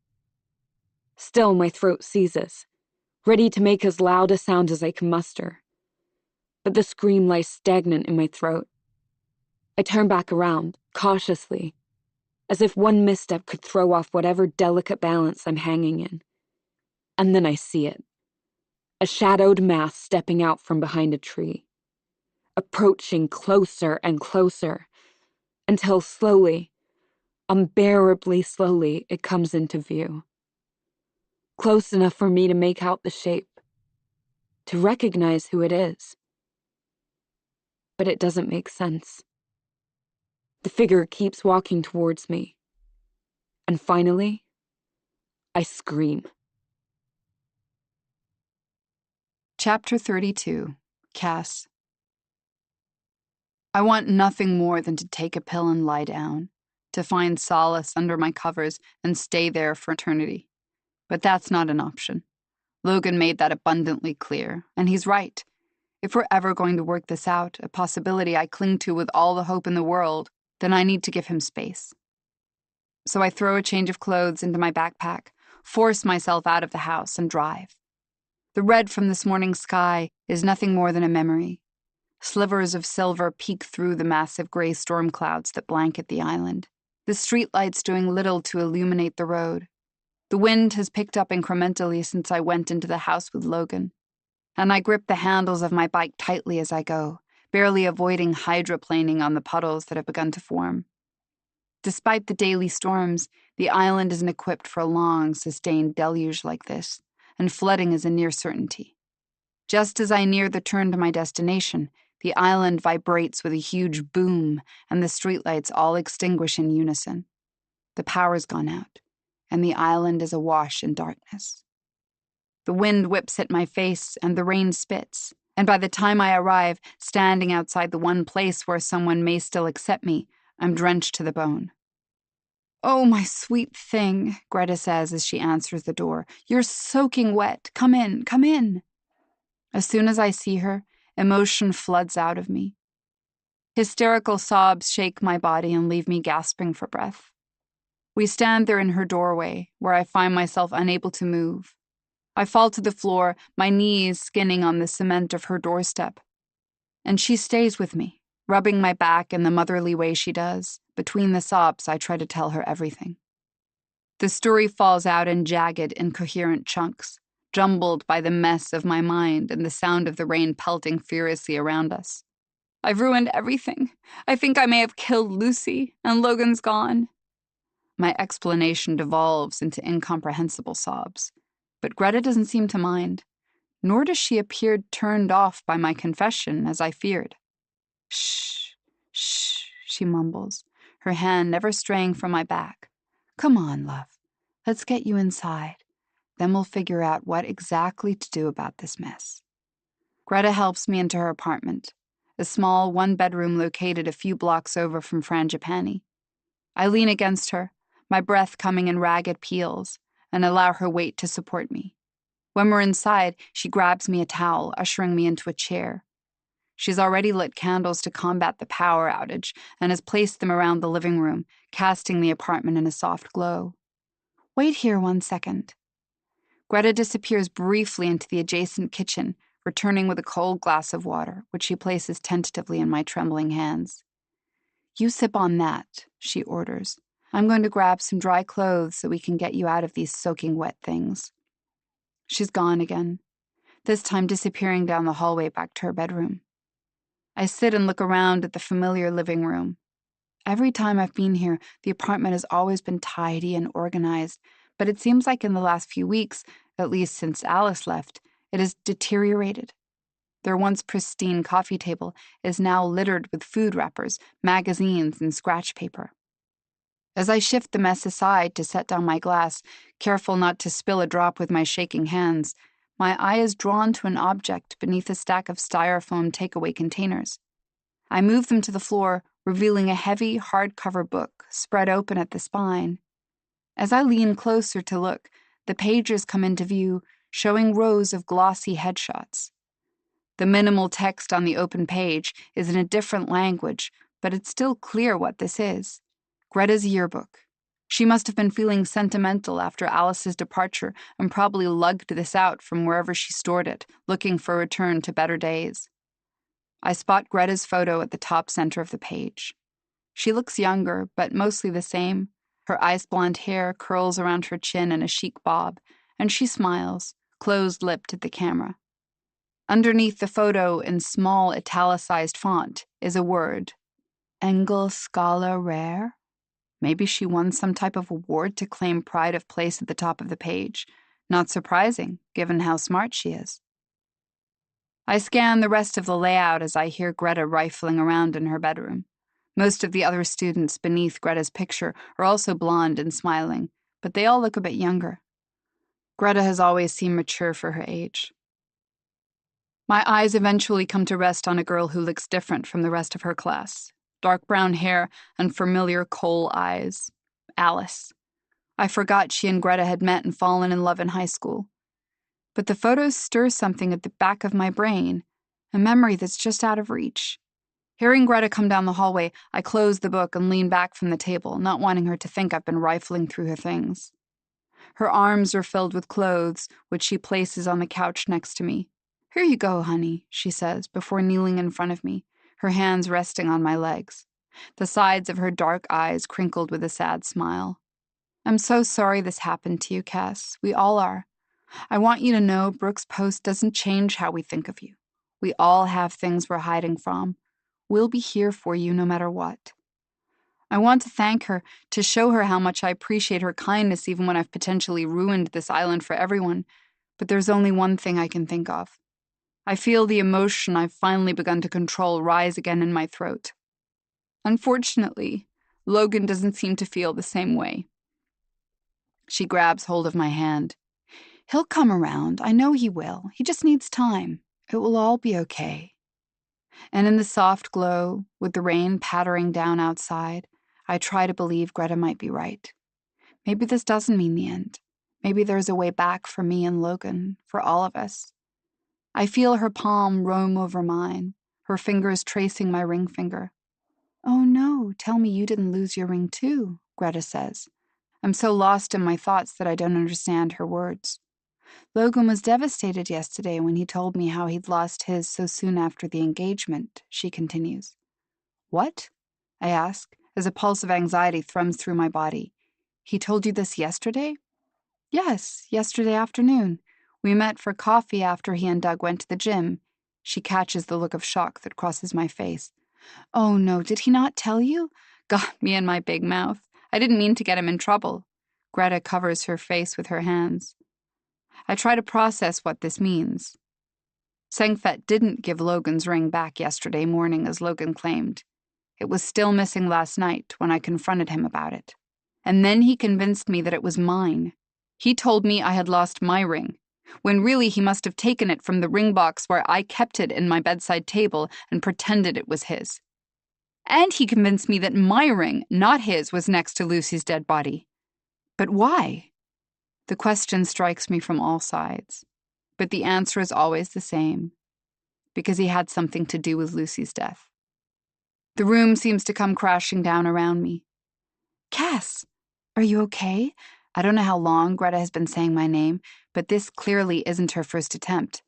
Still, my throat seizes, ready to make as loud a sound as I can muster. But the scream lies stagnant in my throat. I turn back around, cautiously, as if one misstep could throw off whatever delicate balance I'm hanging in. And then I see it. A shadowed mass stepping out from behind a tree, approaching closer and closer, until slowly, unbearably slowly, it comes into view. Close enough for me to make out the shape, to recognize who it is. But it doesn't make sense. The figure keeps walking towards me. And finally, I scream. Chapter 32. Cass. I want nothing more than to take a pill and lie down, to find solace under my covers and stay there for eternity. But that's not an option. Logan made that abundantly clear, and he's right. If we're ever going to work this out, a possibility I cling to with all the hope in the world, then I need to give him space. So I throw a change of clothes into my backpack, force myself out of the house, and drive. The red from this morning's sky is nothing more than a memory. Slivers of silver peek through the massive gray storm clouds that blanket the island, the streetlights doing little to illuminate the road. The wind has picked up incrementally since I went into the house with Logan, and I grip the handles of my bike tightly as I go, barely avoiding hydroplaning on the puddles that have begun to form. Despite the daily storms, the island isn't equipped for a long, sustained deluge like this, and flooding is a near certainty. Just as I near the turn to my destination, the island vibrates with a huge boom, and the streetlights all extinguish in unison. The power's gone out, and the island is awash in darkness. The wind whips at my face, and the rain spits, and by the time I arrive, standing outside the one place where someone may still accept me, I'm drenched to the bone. "Oh, my sweet thing," Greta says as she answers the door. "You're soaking wet. Come in, come in." As soon as I see her, emotion floods out of me. Hysterical sobs shake my body and leave me gasping for breath. We stand there in her doorway, where I find myself unable to move. I fall to the floor, my knees skinning on the cement of her doorstep. And she stays with me, rubbing my back in the motherly way she does. Between the sobs, I try to tell her everything. The story falls out in jagged, incoherent chunks, jumbled by the mess of my mind and the sound of the rain pelting furiously around us. "I've ruined everything. I think I may have killed Lucy, and Logan's gone." My explanation devolves into incomprehensible sobs, but Greta doesn't seem to mind, nor does she appear turned off by my confession, as I feared. "Shh, shh," she mumbles, her hand never straying from my back. "Come on, love. Let's get you inside. Then we'll figure out what exactly to do about this mess." Greta helps me into her apartment, a small one-bedroom located a few blocks over from Frangipani. I lean against her, my breath coming in ragged peals, and allow her weight to support me. When we're inside, she grabs me a towel, ushering me into a chair. She's already lit candles to combat the power outage and has placed them around the living room, casting the apartment in a soft glow. "Wait here 1 second." Greta disappears briefly into the adjacent kitchen, returning with a cold glass of water, which she places tentatively in my trembling hands. "You sip on that," she orders. "I'm going to grab some dry clothes so we can get you out of these soaking wet things." She's gone again, this time disappearing down the hallway back to her bedroom. I sit and look around at the familiar living room. Every time I've been here, the apartment has always been tidy and organized, but it seems like in the last few weeks, at least since Alice left, it has deteriorated. Their once pristine coffee table is now littered with food wrappers, magazines, and scratch paper. As I shift the mess aside to set down my glass, careful not to spill a drop with my shaking hands, my eye is drawn to an object beneath a stack of styrofoam takeaway containers. I move them to the floor, revealing a heavy, hardcover book spread open at the spine. As I lean closer to look, the pages come into view, showing rows of glossy headshots. The minimal text on the open page is in a different language, but it's still clear what this is. Greta's yearbook. She must have been feeling sentimental after Alice's departure and probably lugged this out from wherever she stored it, looking for a return to better days. I spot Greta's photo at the top center of the page. She looks younger, but mostly the same. Her ice blonde hair curls around her chin in a chic bob, and she smiles, closed-lipped at the camera. Underneath the photo, in small italicized font, is a word. Engel Scala Rare? Maybe she won some type of award to claim pride of place at the top of the page. Not surprising, given how smart she is. I scan the rest of the layout as I hear Greta rifling around in her bedroom. Most of the other students beneath Greta's picture are also blonde and smiling, but they all look a bit younger. Greta has always seemed mature for her age. My eyes eventually come to rest on a girl who looks different from the rest of her class. Dark brown hair and familiar coal eyes. Alice. I forgot she and Greta had met and fallen in love in high school. But the photos stir something at the back of my brain, a memory that's just out of reach. Hearing Greta come down the hallway, I close the book and lean back from the table, not wanting her to think I've been rifling through her things. Her arms are filled with clothes, which she places on the couch next to me. "Here you go, honey," she says, before kneeling in front of me, her hands resting on my legs, the sides of her dark eyes crinkled with a sad smile. "I'm so sorry this happened to you, Cass. We all are. I want you to know Brooke's post doesn't change how we think of you. We all have things we're hiding from. We'll be here for you no matter what." I want to thank her, to show her how much I appreciate her kindness even when I've potentially ruined this island for everyone, but there's only one thing I can think of. I feel the emotion I've finally begun to control rise again in my throat. Unfortunately, Logan doesn't seem to feel the same way. She grabs hold of my hand. "He'll come around. I know he will. He just needs time. It will all be okay." And in the soft glow, with the rain pattering down outside, I try to believe Greta might be right. Maybe this doesn't mean the end. Maybe there's a way back for me and Logan, for all of us. I feel her palm roam over mine, her fingers tracing my ring finger. "Oh no, tell me you didn't lose your ring too," Greta says. I'm so lost in my thoughts that I don't understand her words. "Logan was devastated yesterday when he told me how he'd lost his so soon after the engagement," she continues. "What?" I ask, as a pulse of anxiety thrums through my body. "He told you this yesterday?" "Yes, yesterday afternoon. We met for coffee after he and Doug went to the gym." She catches the look of shock that crosses my face. "Oh no, did he not tell you? Got me in my big mouth. I didn't mean to get him in trouble." Greta covers her face with her hands. I try to process what this means. Sengfet didn't give Logan's ring back yesterday morning as Logan claimed. It was still missing last night when I confronted him about it. And then he convinced me that it was mine. He told me I had lost my ring, when really he must have taken it from the ring box where I kept it in my bedside table and pretended it was his. And he convinced me that my ring, not his, was next to Lucy's dead body. But why? The question strikes me from all sides, but the answer is always the same. Because he had something to do with Lucy's death. The room seems to come crashing down around me. "Cass, are you okay?" I don't know how long Greta has been saying my name, but this clearly isn't her first attempt.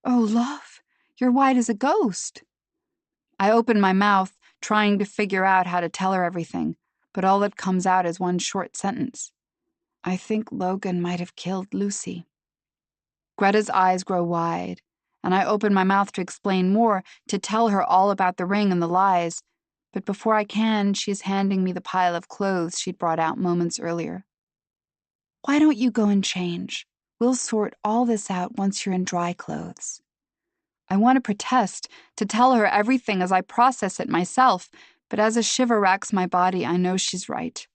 "Oh, love, you're white as a ghost." I open my mouth, trying to figure out how to tell her everything, but all that comes out is one short sentence. "I think Logan might have killed Lucy." Greta's eyes grow wide, and I open my mouth to explain more, to tell her all about the ring and the lies, but before I can, she's handing me the pile of clothes she'd brought out moments earlier. "Why don't you go and change? We'll sort all this out once you're in dry clothes." I want to protest, to tell her everything as I process it myself, but as a shiver racks my body, I know she's right.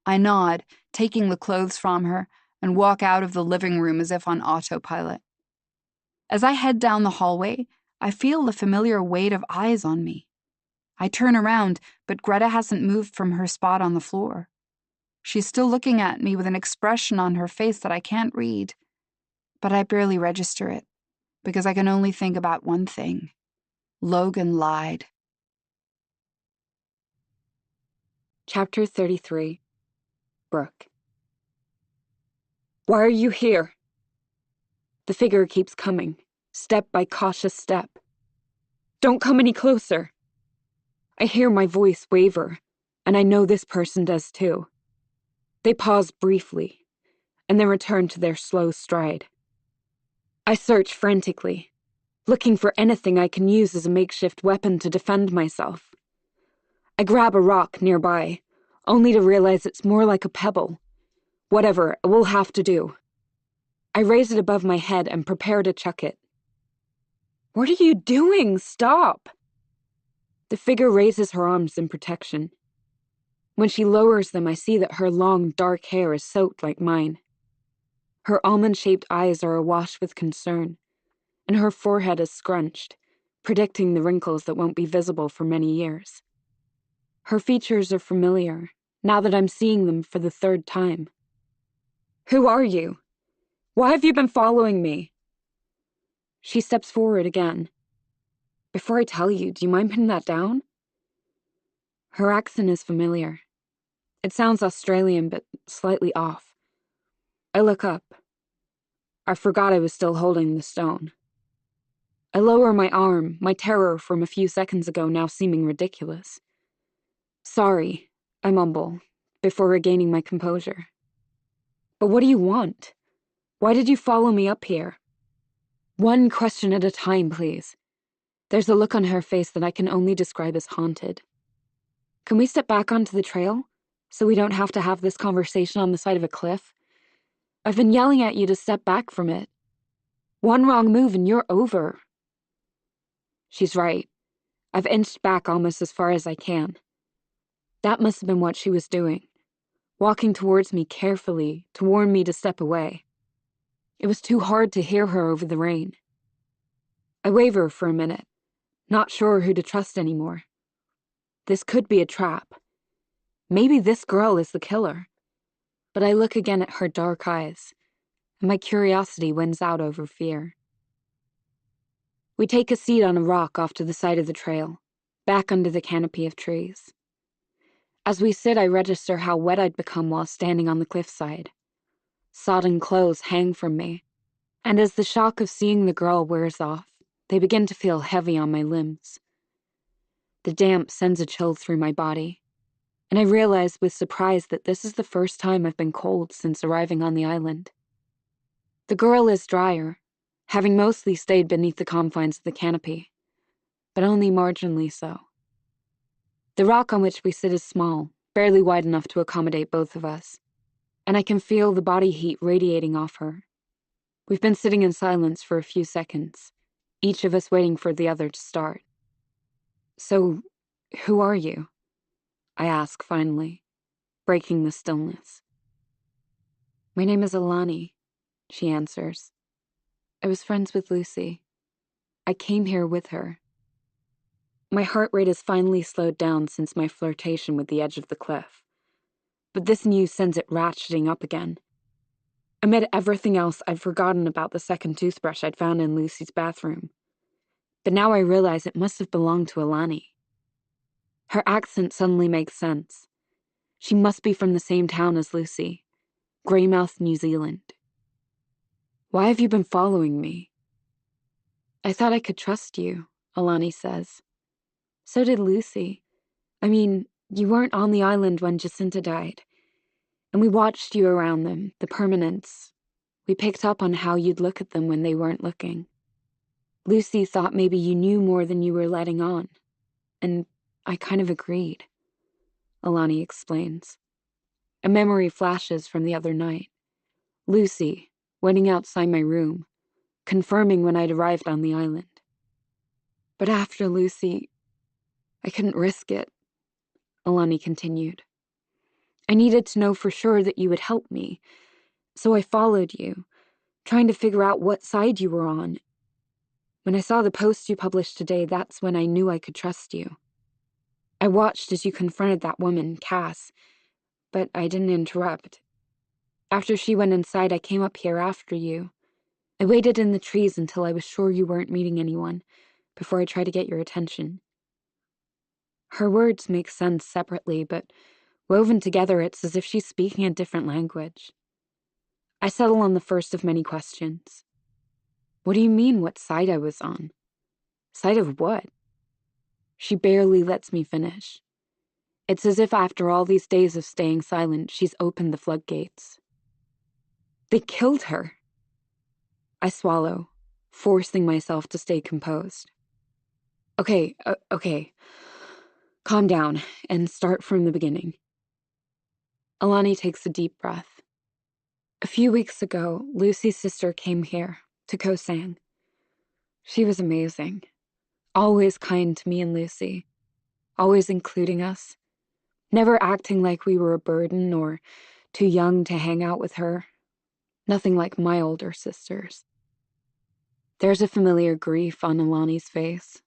I nod, taking the clothes from her, and walk out of the living room as if on autopilot. As I head down the hallway, I feel the familiar weight of eyes on me. I turn around, but Greta hasn't moved from her spot on the floor. She's still looking at me with an expression on her face that I can't read, but I barely register it, because I can only think about one thing. Logan lied. Chapter 33. Brooke. "Why are you here?" The figure keeps coming, step by cautious step. "Don't come any closer." I hear my voice waver, and I know this person does too. They pause briefly, and then return to their slow stride. I search frantically, looking for anything I can use as a makeshift weapon to defend myself. I grab a rock nearby, only to realize it's more like a pebble. Whatever, it will have to do. I raise it above my head and prepare to chuck it. "What are you doing? Stop!" The figure raises her arms in protection. When she lowers them, I see that her long, dark hair is soaked like mine. Her almond-shaped eyes are awash with concern, and her forehead is scrunched, predicting the wrinkles that won't be visible for many years. Her features are familiar, now that I'm seeing them for the third time. "Who are you? Why have you been following me?" She steps forward again. "Before I tell you, do you mind putting that down?" Her accent is familiar. It sounds Australian, but slightly off. I look up. I forgot I was still holding the stone. I lower my arm, my terror from a few seconds ago now seeming ridiculous. "Sorry," I mumble, before regaining my composure. "But what do you want? Why did you follow me up here?" "One question at a time, please." There's a look on her face that I can only describe as haunted. "Can we step back onto the trail, so we don't have to have this conversation on the side of a cliff? I've been yelling at you to step back from it. One wrong move and you're over." She's right. I've inched back almost as far as I can. That must have been what she was doing, walking towards me carefully to warn me to step away. It was too hard to hear her over the rain. I waver for a minute, not sure who to trust anymore. This could be a trap. Maybe this girl is the killer. But I look again at her dark eyes, and my curiosity wins out over fear. We take a seat on a rock off to the side of the trail, back under the canopy of trees. As we sit, I register how wet I'd become while standing on the cliffside. Sodden clothes hang from me, and as the shock of seeing the girl wears off, they begin to feel heavy on my limbs. The damp sends a chill through my body, and I realize with surprise that this is the first time I've been cold since arriving on the island. The girl is drier, having mostly stayed beneath the confines of the canopy, but only marginally so. The rock on which we sit is small, barely wide enough to accommodate both of us, and I can feel the body heat radiating off her. We've been sitting in silence for a few seconds, each of us waiting for the other to start. "So, who are you?" I ask finally, breaking the stillness. "My name is Alani," she answers. "I was friends with Lucy. I came here with her." My heart rate has finally slowed down since my flirtation with the edge of the cliff, but this news sends it ratcheting up again. Amid everything else, I'd forgotten about the second toothbrush I'd found in Lucy's bathroom. But now I realize it must have belonged to Alani. Her accent suddenly makes sense. She must be from the same town as Lucy, Greymouth, New Zealand. "Why have you been following me?" "I thought I could trust you," Alani says. "So did Lucy. I mean, you weren't on the island when Jacinta died. And we watched you around them, the permanents. We picked up on how you'd look at them when they weren't looking. Lucy thought maybe you knew more than you were letting on. And I kind of agreed," Alani explains. A memory flashes from the other night. Lucy, waiting outside my room, confirming when I'd arrived on the island. "But after Lucy, I couldn't risk it," Alani continued. "I needed to know for sure that you would help me, so I followed you, trying to figure out what side you were on. When I saw the post you published today, that's when I knew I could trust you. I watched as you confronted that woman, Cass, but I didn't interrupt. After she went inside, I came up here after you. I waited in the trees until I was sure you weren't meeting anyone, before I tried to get your attention." Her words make sense separately, but woven together, it's as if she's speaking a different language. I settle on the first of many questions. "What do you mean, what side I was on?" "Side of what?" She barely lets me finish. It's as if after all these days of staying silent, she's opened the floodgates. "They killed her." I swallow, forcing myself to stay composed. Okay. Calm down and start from the beginning." Alani takes a deep breath. "A few weeks ago, Lucy's sister came here, to Koh Sang. She was amazing. Always kind to me and Lucy. Always including us. Never acting like we were a burden or too young to hang out with her. Nothing like my older sisters. There's a familiar grief on Alani's face,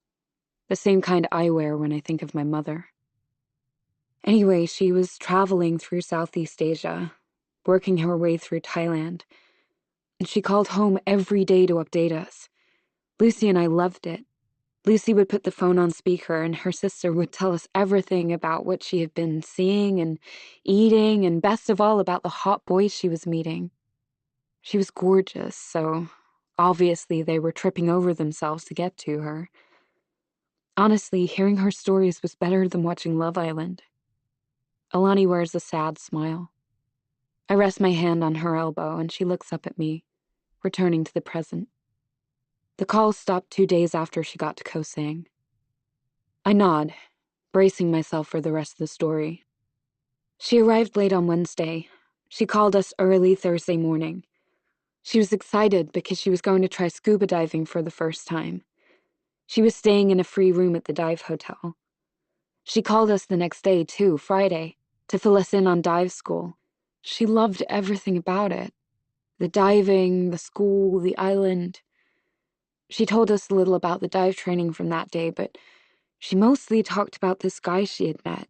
the same kind I wear when I think of my mother. Anyway, she was traveling through Southeast Asia, working her way through Thailand, and she called home every day to update us. Lucy and I loved it. Lucy would put the phone on speaker, and her sister would tell us everything about what she had been seeing and eating, and best of all, about the hot boys she was meeting. She was gorgeous, so obviously they were tripping over themselves to get to her. Honestly, hearing her stories was better than watching Love Island. Alani wears a sad smile. I rest my hand on her elbow, and she looks up at me, returning to the present. The call stopped 2 days after she got to Koh Sang. I nod, bracing myself for the rest of the story. She arrived late on Wednesday. She called us early Thursday morning. She was excited because she was going to try scuba diving for the first time. She was staying in a free room at the dive hotel. She called us the next day, too, Friday, to fill us in on dive school. She loved everything about it. The diving, the school, the island. She told us a little about the dive training from that day, but she mostly talked about this guy she had met,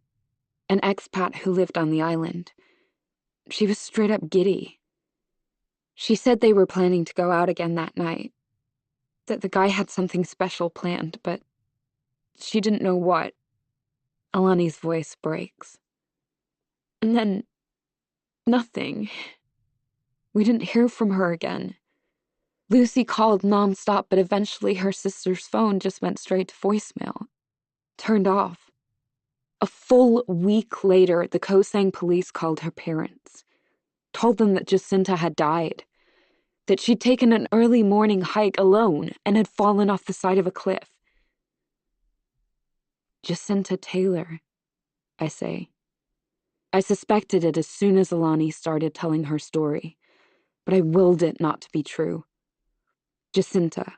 an expat who lived on the island. She was straight up giddy. She said they were planning to go out again that night, that the guy had something special planned, but she didn't know what. Alani's voice breaks. And then, nothing. We didn't hear from her again. Lucy called nonstop, but eventually her sister's phone just went straight to voicemail. Turned off. A full week later, the Koh Sang police called her parents. Told them that Jacinta had died. That she'd taken an early morning hike alone and had fallen off the side of a cliff. Jacinta Taylor, I say. I suspected it as soon as Alani started telling her story, but I willed it not to be true. Jacinta,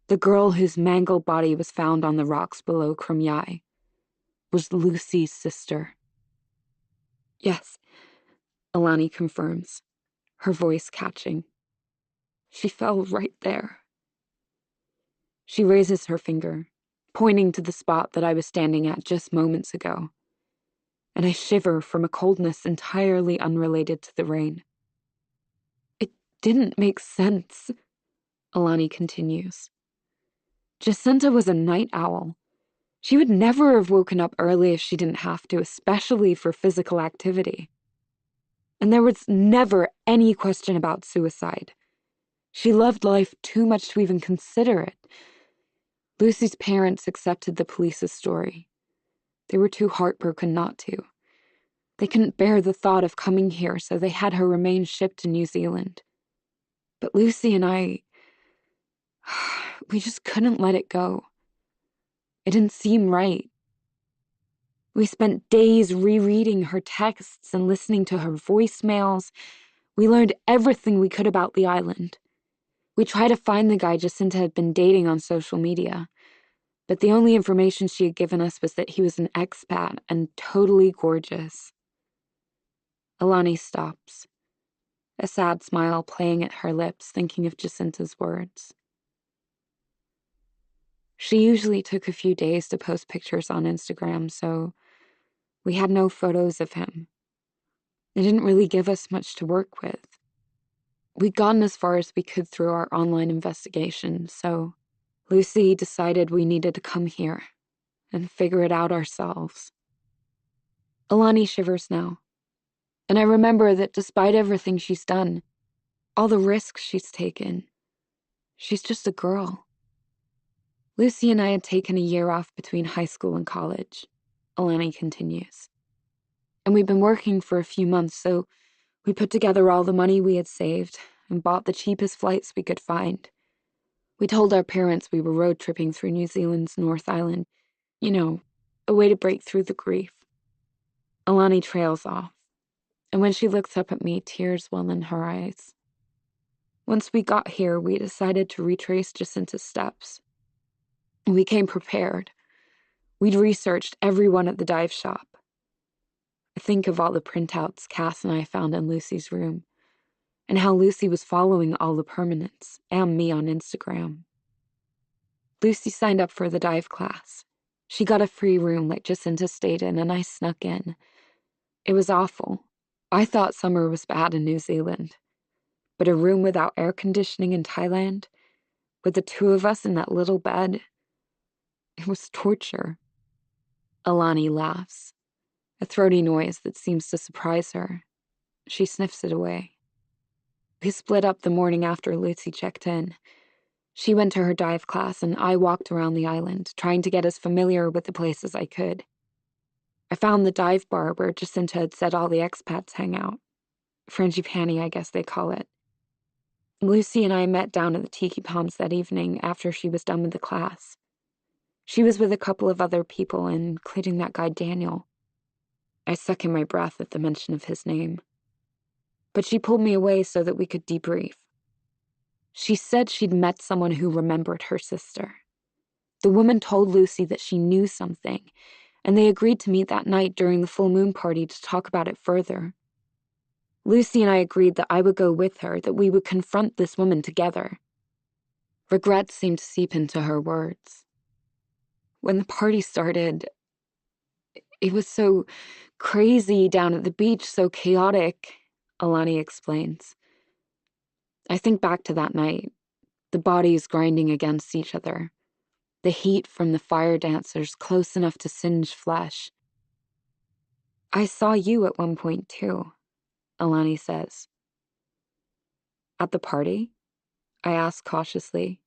the girl whose mangled body was found on the rocks below Krum Yai, was Lucy's sister. Yes, Alani confirms, her voice catching. She fell right there. She raises her finger, pointing to the spot that I was standing at just moments ago, and I shiver from a coldness entirely unrelated to the rain. It didn't make sense, Alani continues. Jacinta was a night owl. She would never have woken up early if she didn't have to, especially for physical activity. And there was never any question about suicide. She loved life too much to even consider it. Lucy's parents accepted the police's story. They were too heartbroken not to. They couldn't bear the thought of coming here, so they had her remains shipped to New Zealand. But Lucy and I, we just couldn't let it go. It didn't seem right. We spent days rereading her texts and listening to her voicemails. We learned everything we could about the island. We tried to find the guy Jacinta had been dating on social media, but the only information she had given us was that he was an expat and totally gorgeous. Alani stops, a sad smile playing at her lips, thinking of Jacinta's words. She usually took a few days to post pictures on Instagram, so we had no photos of him. They didn't really give us much to work with. We'd gotten as far as we could through our online investigation, so Lucy decided we needed to come here and figure it out ourselves. Alani shivers now, and I remember that despite everything she's done, all the risks she's taken, she's just a girl. Lucy and I had taken a year off between high school and college, Alani continues. And we'd been working for a few months, so we put together all the money we had saved and bought the cheapest flights we could find. We told our parents we were road tripping through New Zealand's North Island, a way to break through the grief. Alani trails off, and when she looks up at me, tears well in her eyes. Once we got here, we decided to retrace Jacinta's steps. We came prepared. We'd researched everyone at the dive shop. I think of all the printouts Cass and I found in Lucy's room. and how Lucy was following all the permanents and me on Instagram. Lucy signed up for the dive class. She got a free room like Jacinta stayed in, and I snuck in. It was awful. I thought summer was bad in New Zealand. But a room without air conditioning in Thailand, with the two of us in that little bed, it was torture. Alani laughs, a throaty noise that seems to surprise her. She sniffs it away. We split up the morning after Lucy checked in. She went to her dive class, and I walked around the island, trying to get as familiar with the place as I could. I found the dive bar where Jacinta had said all the expats hang out. Frangipani, I guess they call it. Lucy and I met down at the Tiki Palms that evening after she was done with the class. She was with a couple of other people, including that guy Daniel. I stuck in my breath at the mention of his name. But she pulled me away so that we could debrief. She said she'd met someone who remembered her sister. The woman told Lucy that she knew something, and they agreed to meet that night during the full moon party to talk about it further. Lucy and I agreed that I would go with her, that we would confront this woman together. Regret seemed to seep into her words. When the party started, it was so crazy down at the beach, so chaotic, Alani explains. I think back to that night, the bodies grinding against each other, the heat from the fire dancers close enough to singe flesh. I saw you at one point too, Alani says. At the party? I ask cautiously.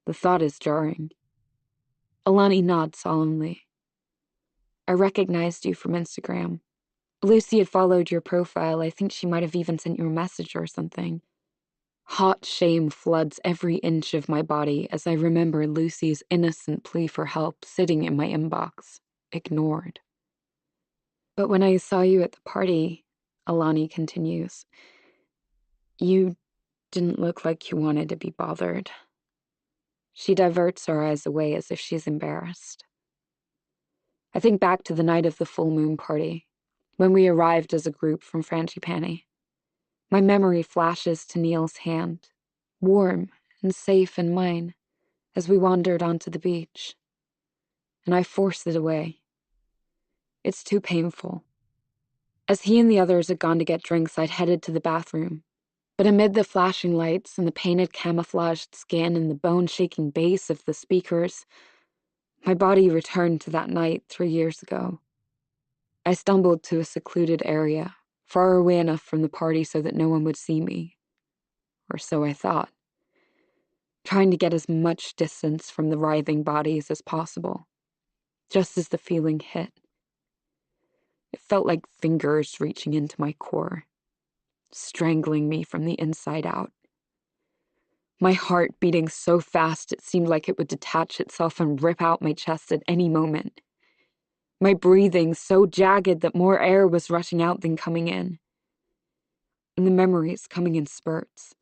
The thought is jarring. Alani nods solemnly. I recognized you from Instagram. Lucy had followed your profile. I think she might have even sent you a message or something. Hot shame floods every inch of my body as I remember Lucy's innocent plea for help sitting in my inbox, ignored. But when I saw you at the party, Alani continues, you didn't look like you wanted to be bothered. She diverts her eyes away as if she's embarrassed. I think back to the night of the full moon party, when we arrived as a group from Frangipani. My memory flashes to Neil's hand, warm and safe in mine, as we wandered onto the beach. And I force it away. It's too painful. As he and the others had gone to get drinks, I'd headed to the bathroom. But amid the flashing lights and the painted camouflaged skin and the bone-shaking bass of the speakers, my body returned to that night 3 years ago. I stumbled to a secluded area, far away enough from the party so that no one would see me. Or so I thought. Trying to get as much distance from the writhing bodies as possible, just as the feeling hit. It felt like fingers reaching into my core, strangling me from the inside out. My heart beating so fast it seemed like it would detach itself and rip out my chest at any moment. My breathing so jagged that more air was rushing out than coming in. And the memories coming in spurts.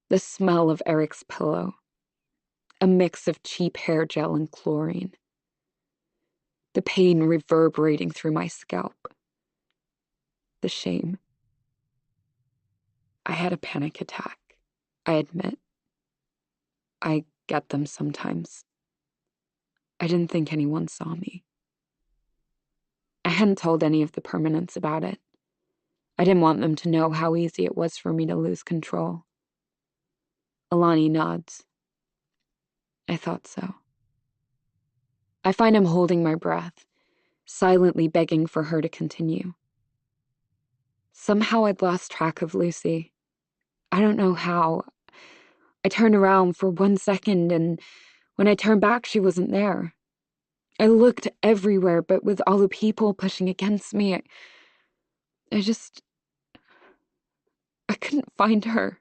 The smell of Eric's pillow. A mix of cheap hair gel and chlorine. The pain reverberating through my scalp. The shame. I had a panic attack, I admit. I get them sometimes. I didn't think anyone saw me. I hadn't told any of the permanents about it. I didn't want them to know how easy it was for me to lose control. Alani nods. I thought so. I find him holding my breath, silently begging for her to continue. Somehow I'd lost track of Lucy. I don't know how. I turned around for 1 second, and when I turned back, she wasn't there. I looked everywhere, but with all the people pushing against me, I couldn't find her.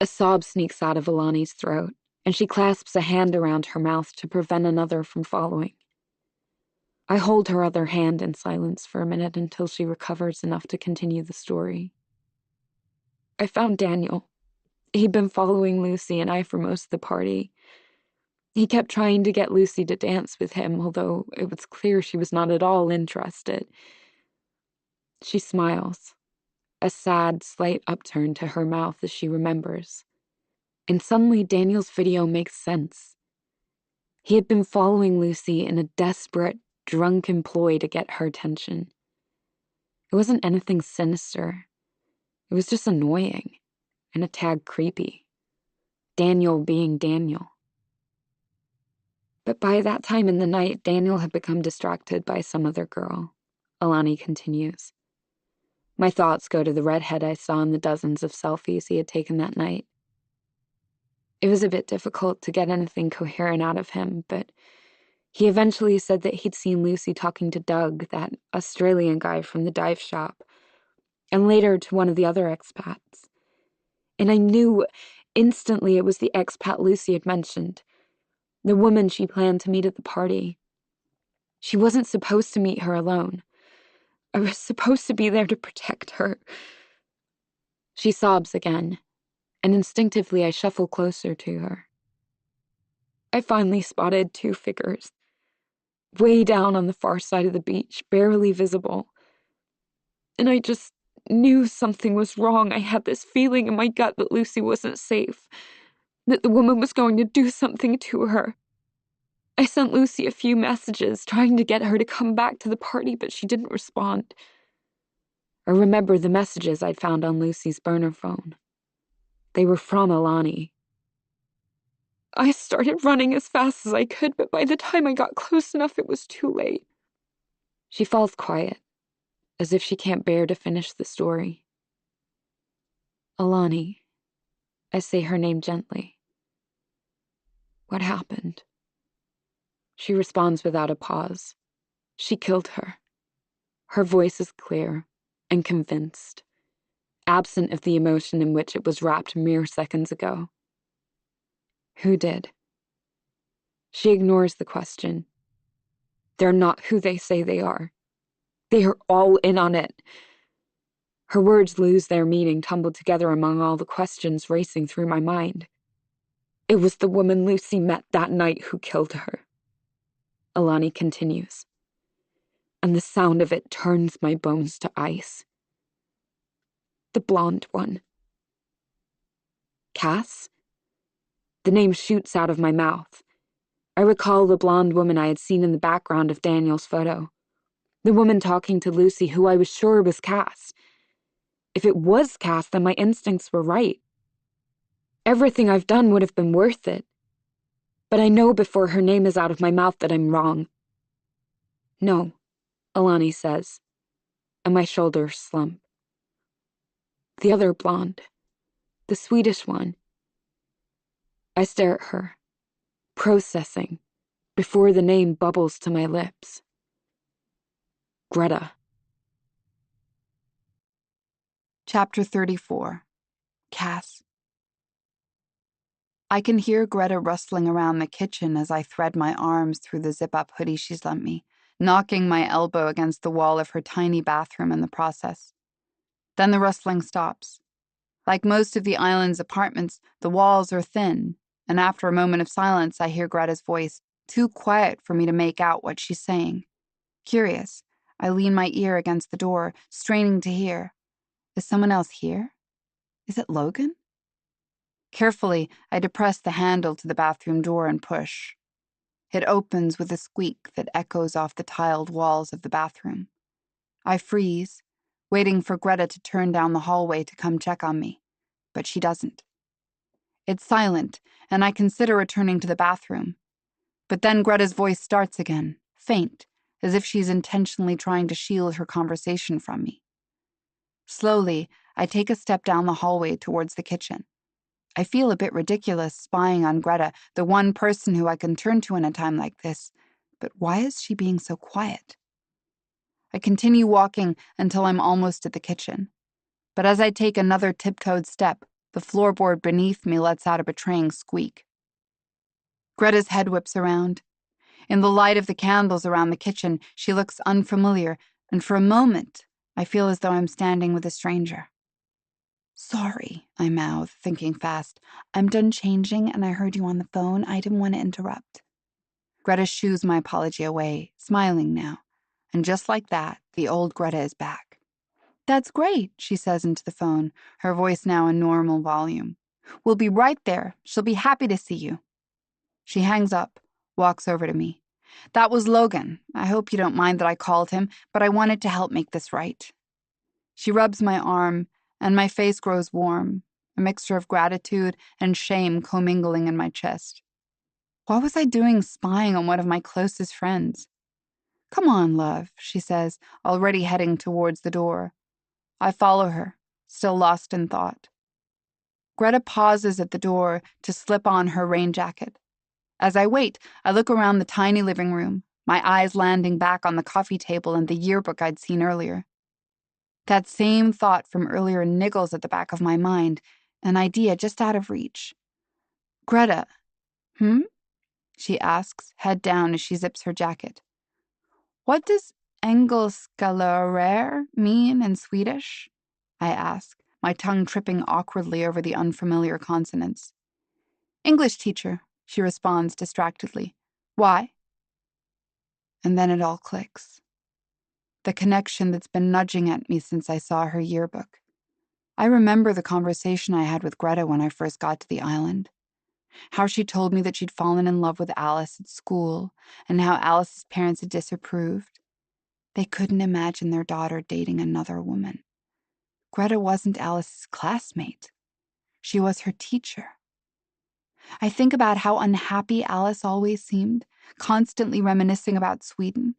A sob sneaks out of Alani's throat, and she clasps a hand around her mouth to prevent another from following. I hold her other hand in silence for a minute until she recovers enough to continue the story. I found Daniel. He'd been following Lucy and I for most of the party. He kept trying to get Lucy to dance with him, although it was clear she was not at all interested. She smiles, a sad, slight upturn to her mouth as she remembers. And suddenly Daniel's video makes sense. He had been following Lucy in a desperate, drunken ploy to get her attention. It wasn't anything sinister. It was just annoying and a tad creepy. Daniel being Daniel. But by that time in the night, Daniel had become distracted by some other girl. Alani continues. My thoughts go to the redhead I saw in the dozens of selfies he had taken that night. It was a bit difficult to get anything coherent out of him, but he eventually said that he'd seen Lucy talking to Doug, that Australian guy from the dive shop, and later to one of the other expats. And I knew instantly it was the expat Lucy had mentioned, the woman she planned to meet at the party. She wasn't supposed to meet her alone. I was supposed to be there to protect her. She sobs again, and instinctively I shuffle closer to her. I finally spotted two figures, way down on the far side of the beach, barely visible. And I just knew something was wrong. I had this feeling in my gut that Lucy wasn't safe, that the woman was going to do something to her. I sent Lucy a few messages, trying to get her to come back to the party, but she didn't respond. I remember the messages I'd found on Lucy's burner phone. They were from Alani. I started running as fast as I could, but by the time I got close enough, it was too late. She falls quiet, as if she can't bear to finish the story. Alani, I say her name gently. What happened? She responds without a pause. She killed her. Her voice is clear and convinced, absent of the emotion in which it was wrapped mere seconds ago. Who did? She ignores the question. They're not who they say they are. They are all in on it. Her words lose their meaning, tumbled together among all the questions racing through my mind. It was the woman Lucy met that night who killed her. Alani continues, and the sound of it turns my bones to ice. The blonde one. Cass? The name shoots out of my mouth. I recall the blonde woman I had seen in the background of Daniel's photo. The woman talking to Lucy, who I was sure was Cass. If it was Cass, then my instincts were right. Everything I've done would have been worth it. But I know before her name is out of my mouth that I'm wrong. No, Alani says, and my shoulders slump. The other blonde, the Swedish one. I stare at her, processing, before the name bubbles to my lips. Greta. Chapter 34. Cass. I can hear Greta rustling around the kitchen as I thread my arms through the zip-up hoodie she's lent me, knocking my elbow against the wall of her tiny bathroom in the process. Then the rustling stops. Like most of the island's apartments, the walls are thin, and after a moment of silence, I hear Greta's voice, too quiet for me to make out what she's saying. Curious, I lean my ear against the door, straining to hear. Is someone else here? Is it Logan? Carefully, I depress the handle to the bathroom door and push. It opens with a squeak that echoes off the tiled walls of the bathroom. I freeze, waiting for Greta to turn down the hallway to come check on me, but she doesn't. It's silent, and I consider returning to the bathroom. But then Greta's voice starts again, faint, as if she's intentionally trying to shield her conversation from me. Slowly, I take a step down the hallway towards the kitchen. I feel a bit ridiculous spying on Greta, the one person who I can turn to in a time like this, but why is she being so quiet? I continue walking until I'm almost at the kitchen. But as I take another tiptoed step, the floorboard beneath me lets out a betraying squeak. Greta's head whips around. In the light of the candles around the kitchen, she looks unfamiliar, and for a moment, I feel as though I'm standing with a stranger. Sorry, I mouth, thinking fast. I'm done changing, and I heard you on the phone. I didn't want to interrupt. Greta shoos my apology away, smiling now. And just like that, the old Greta is back. "That's great," she says into the phone, her voice now a normal volume. "We'll be right there. She'll be happy to see you." She hangs up, walks over to me. "That was Logan. I hope you don't mind that I called him, but I wanted to help make this right." She rubs my arm, and my face grows warm, a mixture of gratitude and shame commingling in my chest. What was I doing spying on one of my closest friends? "Come on, love," she says, already heading towards the door. I follow her, still lost in thought. Greta pauses at the door to slip on her rain jacket. As I wait, I look around the tiny living room, my eyes landing back on the coffee table and the yearbook I'd seen earlier. That same thought from earlier niggles at the back of my mind, an idea just out of reach. "Greta." She asks, head down as she zips her jacket. "What does engelskalörer mean in Swedish?" I ask, my tongue tripping awkwardly over the unfamiliar consonants. "English teacher," she responds distractedly. "Why?" And then it all clicks. The connection that's been nudging at me since I saw her yearbook. I remember the conversation I had with Greta when I first got to the island. How she told me that she'd fallen in love with Alice at school, and how Alice's parents had disapproved. They couldn't imagine their daughter dating another woman. Greta wasn't Alice's classmate. She was her teacher. I think about how unhappy Alice always seemed, constantly reminiscing about Sweden.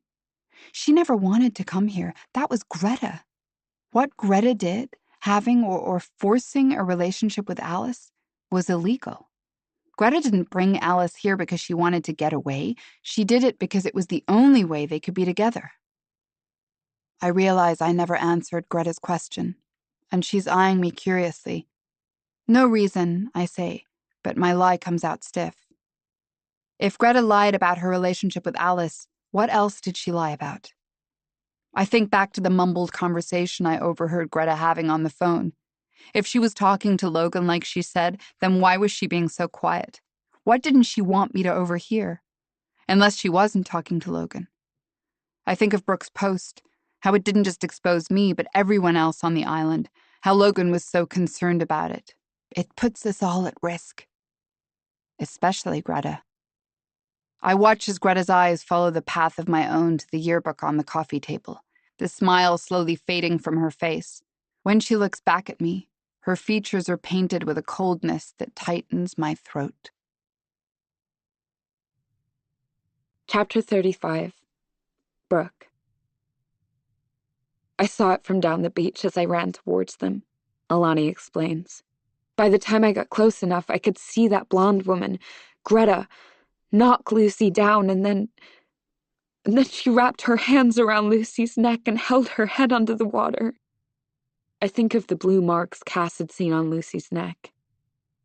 She never wanted to come here. That was Greta. What Greta did, having or forcing a relationship with Alice, was illegal. Greta didn't bring Alice here because she wanted to get away. She did it because it was the only way they could be together. I realize I never answered Greta's question, and she's eyeing me curiously. "No reason," I say, but my lie comes out stiff. If Greta lied about her relationship with Alice, what else did she lie about? I think back to the mumbled conversation I overheard Greta having on the phone. If she was talking to Logan like she said, then why was she being so quiet? What didn't she want me to overhear? Unless she wasn't talking to Logan. I think of Brooke's post, how it didn't just expose me, but everyone else on the island, how Logan was so concerned about it. It puts us all at risk. Especially Greta. I watch as Greta's eyes follow the path of my own to the yearbook on the coffee table, the smile slowly fading from her face. When she looks back at me, her features are painted with a coldness that tightens my throat. Chapter 35. Brooke. "I saw it from down the beach as I ran towards them," Alani explains. "By the time I got close enough, I could see that blonde woman, Greta, knock Lucy down, and then she wrapped her hands around Lucy's neck and held her head under the water. I think of the blue marks Cass had seen on Lucy's neck,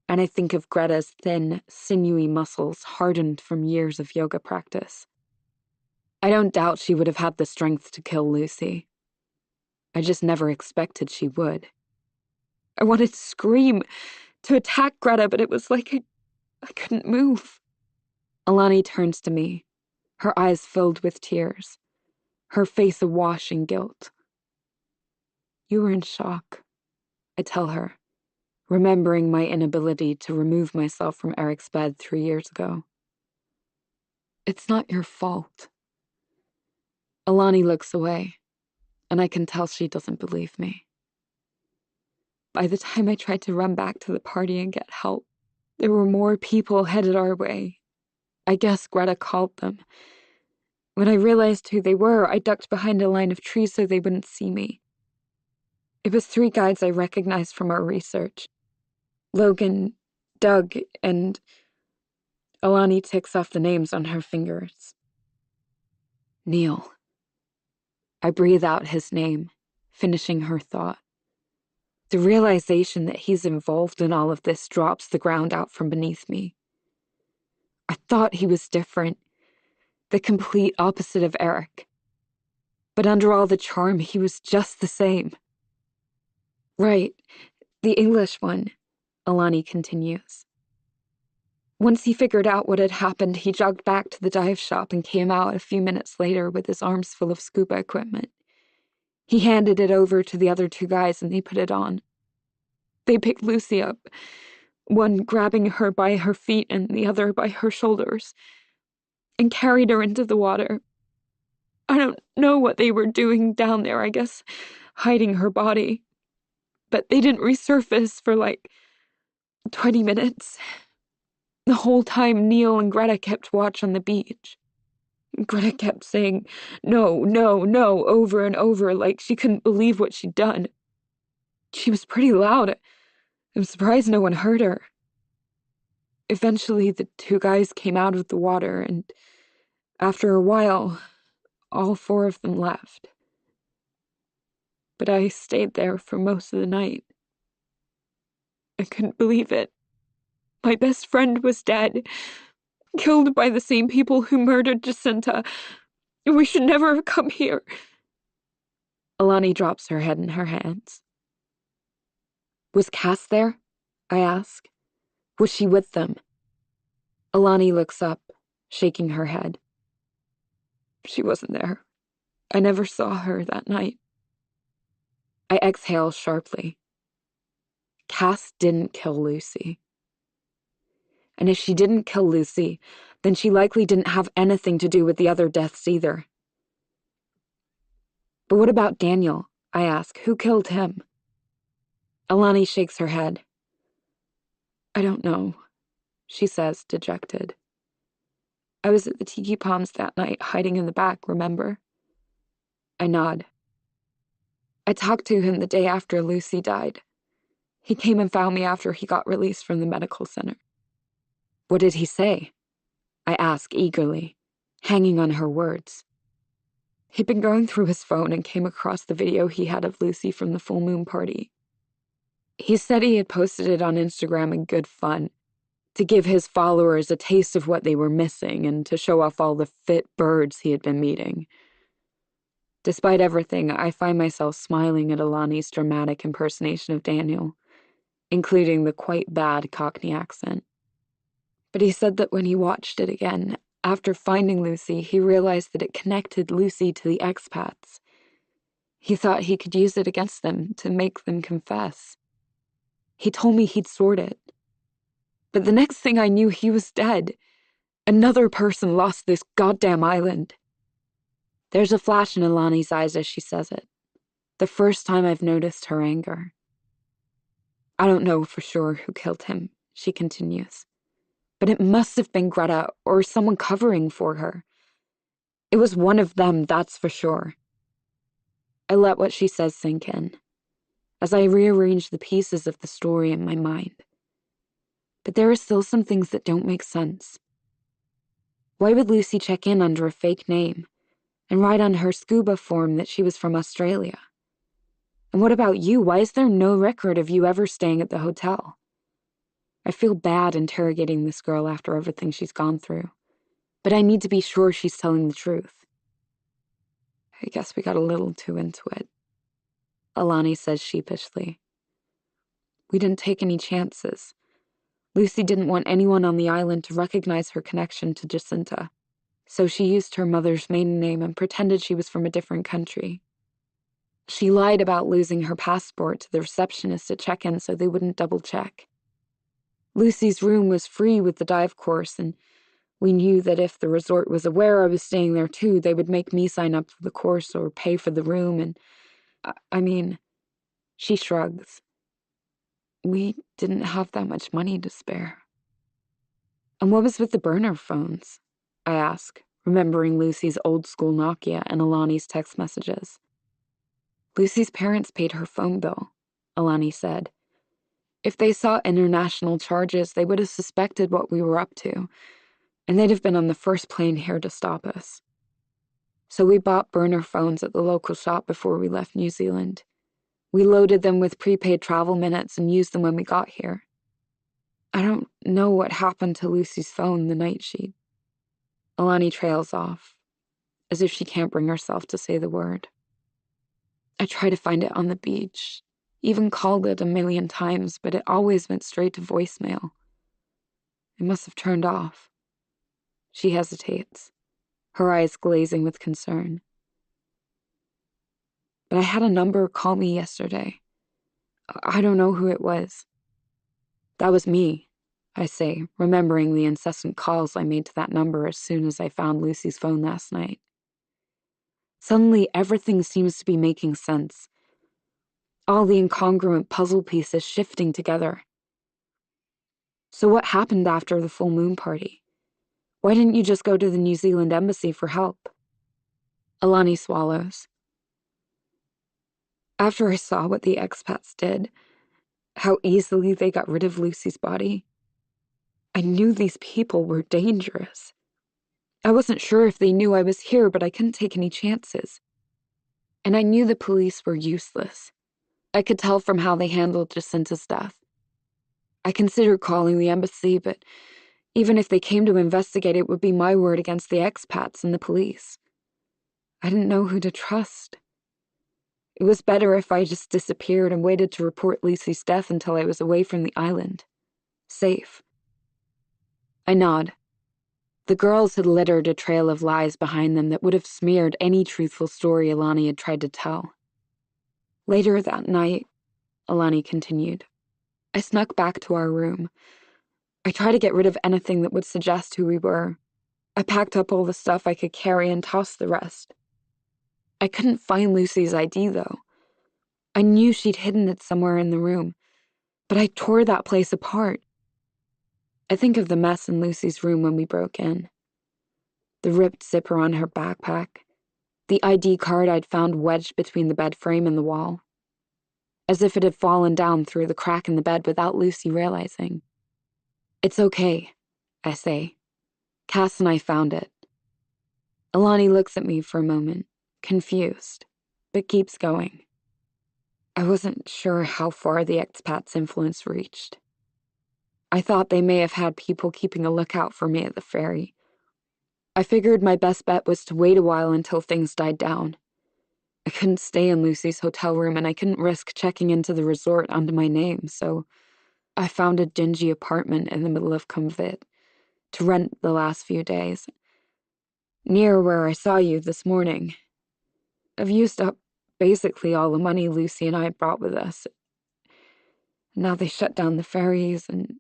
and I think of Greta's thin, sinewy muscles hardened from years of yoga practice. I don't doubt she would have had the strength to kill Lucy. I just never expected she would. I wanted to scream, to attack Greta, but it was like I couldn't move." Alani turns to me, her eyes filled with tears, her face awash in guilt. "You were in shock," I tell her, remembering my inability to remove myself from Eric's bed 3 years ago. "It's not your fault." Alani looks away, and I can tell she doesn't believe me. "By the time I tried to run back to the party and get help, there were more people headed our way. I guess Greta called them. When I realized who they were, I ducked behind a line of trees so they wouldn't see me. It was 3 guides I recognized from our research. Logan, Doug, and..." Alani ticks off the names on her fingers. "Neil." I breathe out his name, finishing her thought. The realization that he's involved in all of this drops the ground out from beneath me. I thought he was different, the complete opposite of Eric. But under all the charm, he was just the same. "Right, the English one," Alani continues. "Once he figured out what had happened, he jogged back to the dive shop and came out a few minutes later with his arms full of scuba equipment. He handed it over to the other two guys and they put it on. They picked Lucy up, one grabbing her by her feet and the other by her shoulders, and carried her into the water. I don't know what they were doing down there, I guess hiding her body. But they didn't resurface for like 20 minutes. The whole time Neil and Greta kept watch on the beach. Greta kept saying, "No, no, no," over and over, like she couldn't believe what she'd done. She was pretty loud. I'm surprised no one heard her. Eventually, the two guys came out of the water, and after a while, all four of them left. But I stayed there for most of the night. I couldn't believe it. My best friend was dead, killed by the same people who murdered Jacinta. We should never have come here. Alani drops her head in her hands. Was Cass there? I ask. Was she with them? Alani looks up, shaking her head. She wasn't there. I never saw her that night. I exhale sharply. Cass didn't kill Lucy. And if she didn't kill Lucy, then she likely didn't have anything to do with the other deaths either. But what about Daniel? I ask. Who killed him? Alani shakes her head. I don't know, she says, dejected. I was at the Tiki Palms that night, hiding in the back, remember? I nod. I talked to him the day after Lucy died. He came and found me after he got released from the medical center. What did he say? I ask eagerly, hanging on her words. He'd been going through his phone and came across the video he had of Lucy from the full moon party. He said he had posted it on Instagram in good fun, to give his followers a taste of what they were missing and to show off all the fit birds he had been meeting. Despite everything, I find myself smiling at Alani's dramatic impersonation of Daniel, including the quite bad Cockney accent. But he said that when he watched it again, after finding Lucy, he realized that it connected Lucy to the expats. He thought he could use it against them to make them confess. He told me he'd sort it. But the next thing I knew, he was dead. Another person lost this goddamn island. There's a flash in Alani's eyes as she says it. The first time I've noticed her anger. I don't know for sure who killed him, she continues. But it must have been Greta or someone covering for her. It was one of them, that's for sure. I let what she says sink in, as I rearrange the pieces of the story in my mind. But there are still some things that don't make sense. Why would Lucy check in under a fake name and write on her scuba form that she was from Australia? And what about you? Why is there no record of you ever staying at the hotel? I feel bad interrogating this girl after everything she's gone through, but I need to be sure she's telling the truth. I guess we got a little too into it, Alani says sheepishly. We didn't take any chances. Lucy didn't want anyone on the island to recognize her connection to Jacinta, so she used her mother's maiden name and pretended she was from a different country. She lied about losing her passport to the receptionist at check-in so they wouldn't double-check. Lucy's room was free with the dive course, and we knew that if the resort was aware I was staying there too, they would make me sign up for the course or pay for the room, and she shrugs. We didn't have that much money to spare. And what was with the burner phones? I ask, remembering Lucy's old-school Nokia and Alani's text messages. Lucy's parents paid her phone bill, Alani said. If they saw international charges, they would have suspected what we were up to, and they'd have been on the first plane here to stop us. So we bought burner phones at the local shop before we left New Zealand. We loaded them with prepaid travel minutes and used them when we got here. I don't know what happened to Lucy's phone the night she... Alani trails off, as if she can't bring herself to say the word. I try to find it on the beach, even called it 1,000,000 times, but it always went straight to voicemail. It must have turned off. She hesitates, her eyes glazing with concern. but I had a number call me yesterday. I don't know who it was. That was me, I say, remembering the incessant calls I made to that number as soon as I found Lucy's phone last night. Suddenly, everything seems to be making sense. All the incongruent puzzle pieces shifting together. So what happened after the full moon party? Why didn't you just go to the New Zealand embassy for help? Alani swallows. After I saw what the expats did, how easily they got rid of Lucy's body, I knew these people were dangerous. I wasn't sure if they knew I was here, but I couldn't take any chances. And I knew the police were useless. I could tell from how they handled Jacinta's death. I considered calling the embassy, but even if they came to investigate, it would be my word against the expats and the police. I didn't know who to trust. It was better if I just disappeared and waited to report Lucy's death until I was away from the island. Safe. I nod. The girls had littered a trail of lies behind them that would have smeared any truthful story Alani had tried to tell. Later that night, Alani continued, I snuck back to our room. I tried to get rid of anything that would suggest who we were. I packed up all the stuff I could carry and tossed the rest. I couldn't find Lucy's ID, though. I knew she'd hidden it somewhere in the room, but I tore that place apart. I think of the mess in Lucy's room when we broke in. The ripped zipper on her backpack, the ID card I'd found wedged between the bed frame and the wall, as if it had fallen down through the crack in the bed without Lucy realizing. It's okay, I say. Cass and I found it. Alani looks at me for a moment, confused, but keeps going. I wasn't sure how far the expats' influence reached. I thought they may have had people keeping a lookout for me at the ferry. I figured my best bet was to wait a while until things died down. I couldn't stay in Lucy's hotel room and I couldn't risk checking into the resort under my name, so I found a dingy apartment in the middle of Kumvit to rent the last few days. Near where I saw you this morning. I've used up basically all the money Lucy and I brought with us. Now they shut down the ferries and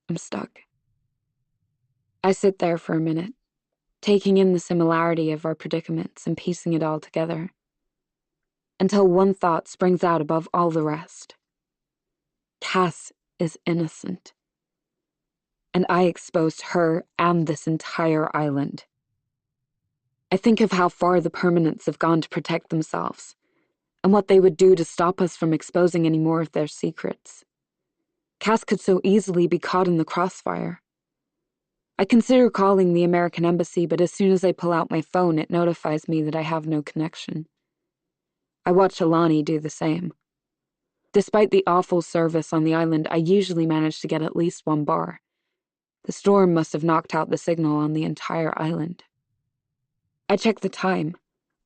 I'm stuck. I sit there for a minute, taking in the similarity of our predicaments and piecing it all together, until one thought springs out above all the rest. Cass is innocent, and I exposed her and this entire island. I think of how far the permanents have gone to protect themselves, and what they would do to stop us from exposing any more of their secrets. Cass could so easily be caught in the crossfire. I consider calling the American embassy, but as soon as I pull out my phone, it notifies me that I have no connection. I watch Alani do the same. Despite the awful service on the island, I usually manage to get at least one bar. The storm must have knocked out the signal on the entire island. I check the time,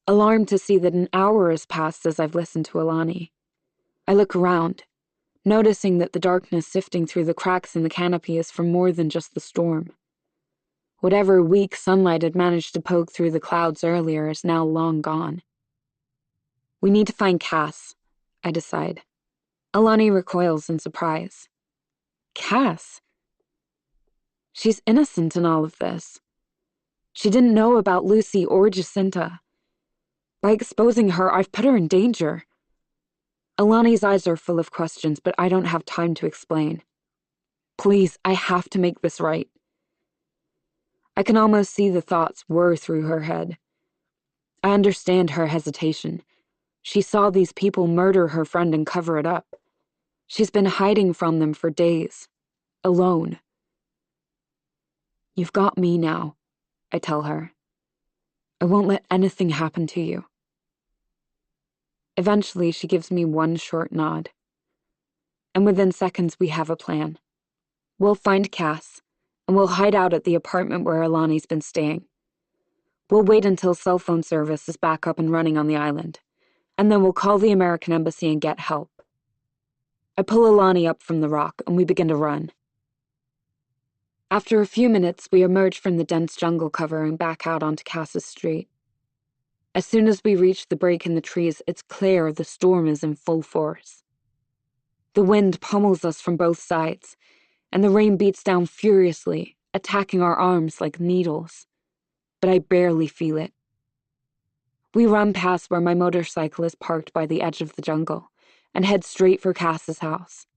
alarmed to see that an hour has passed as I've listened to Alani. I look around, noticing that the darkness sifting through the cracks in the canopy is from more than just the storm. Whatever weak sunlight had managed to poke through the clouds earlier is now long gone. We need to find Cass, I decide. Alani recoils in surprise. Cass? She's innocent in all of this. She didn't know about Lucy or Jacinta. By exposing her, I've put her in danger. Alani's eyes are full of questions, but I don't have time to explain. Please, I have to make this right. I can almost see the thoughts whir through her head. I understand her hesitation. She saw these people murder her friend and cover it up. She's been hiding from them for days, alone. You've got me now, I tell her. I won't let anything happen to you. Eventually, she gives me one short nod. And within seconds, we have a plan. We'll find Cass, and we'll hide out at the apartment where Alani's been staying. We'll wait until cell phone service is back up and running on the island, and then we'll call the American embassy and get help. I pull Alani up from the rock, and we begin to run. After a few minutes, we emerge from the dense jungle cover and back out onto Cass's street. As soon as we reach the break in the trees, it's clear the storm is in full force. The wind pummels us from both sides, and the rain beats down furiously, attacking our arms like needles. But I barely feel it. We run past where my motorcycle is parked by the edge of the jungle and head straight for Cass's house.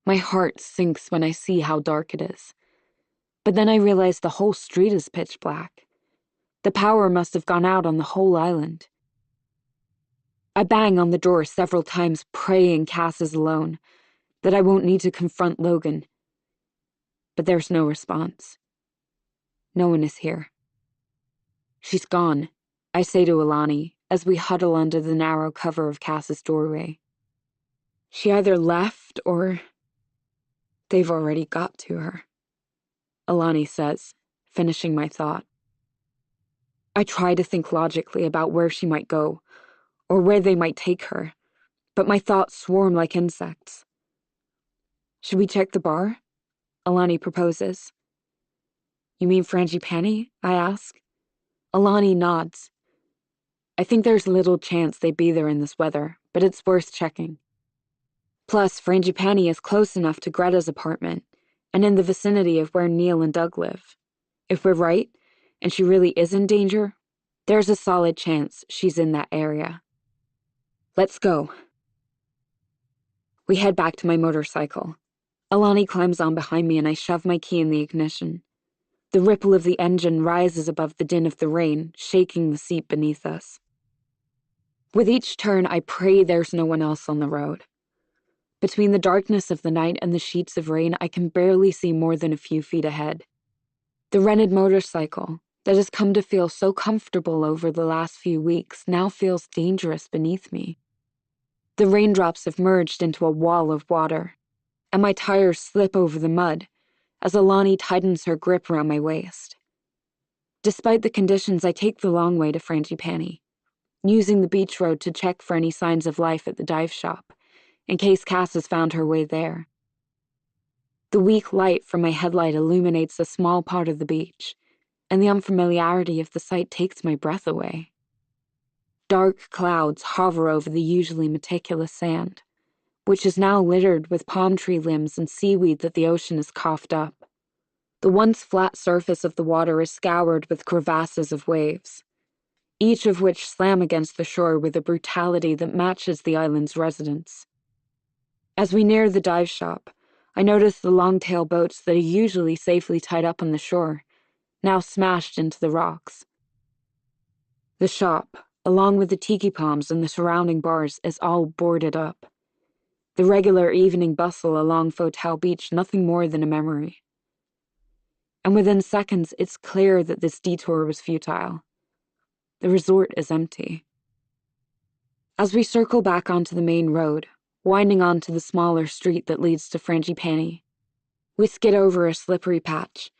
My heart sinks when I see how dark it is. But then I realize the whole street is pitch black. The power must have gone out on the whole island. I bang on the door several times, praying Cass is alone, that I won't need to confront Logan. But there's no response. No one is here. She's gone, I say to Alani as we huddle under the narrow cover of Cass's doorway. She either left or they've already got to her, Alani says, finishing my thought. I try to think logically about where she might go, or where they might take her, but my thoughts swarm like insects. Should we check the bar? Alani proposes. You mean Frangipani? I ask. Alani nods. I think there's little chance they'd be there in this weather, but it's worth checking. Plus, Frangipani is close enough to Greta's apartment, and in the vicinity of where Neil and Doug live. If we're right, and she really is in danger, there's a solid chance she's in that area. Let's go. We head back to my motorcycle. Alani climbs on behind me and I shove my key in the ignition. The ripple of the engine rises above the din of the rain, shaking the seat beneath us. With each turn, I pray there's no one else on the road. Between the darkness of the night and the sheets of rain, I can barely see more than a few feet ahead. The rented motorcycle, that has come to feel so comfortable over the last few weeks, now feels dangerous beneath me. The raindrops have merged into a wall of water, and my tires slip over the mud as Alani tightens her grip around my waist. Despite the conditions, I take the long way to Frangipani, using the beach road to check for any signs of life at the dive shop, in case Cass has found her way there. The weak light from my headlight illuminates a small part of the beach, and the unfamiliarity of the sight takes my breath away. Dark clouds hover over the usually meticulous sand, which is now littered with palm tree limbs and seaweed that the ocean has coughed up. The once flat surface of the water is scoured with crevasses of waves, each of which slam against the shore with a brutality that matches the island's residents. As we near the dive shop, I notice the long-tail boats that are usually safely tied up on the shore, now smashed into the rocks. The shop, along with the tiki palms and the surrounding bars, is all boarded up. The regular evening bustle along Fotel Beach nothing more than a memory. And within seconds, it's clear that this detour was futile. The resort is empty. As we circle back onto the main road, winding onto the smaller street that leads to Frangipani, we skid over a slippery patch,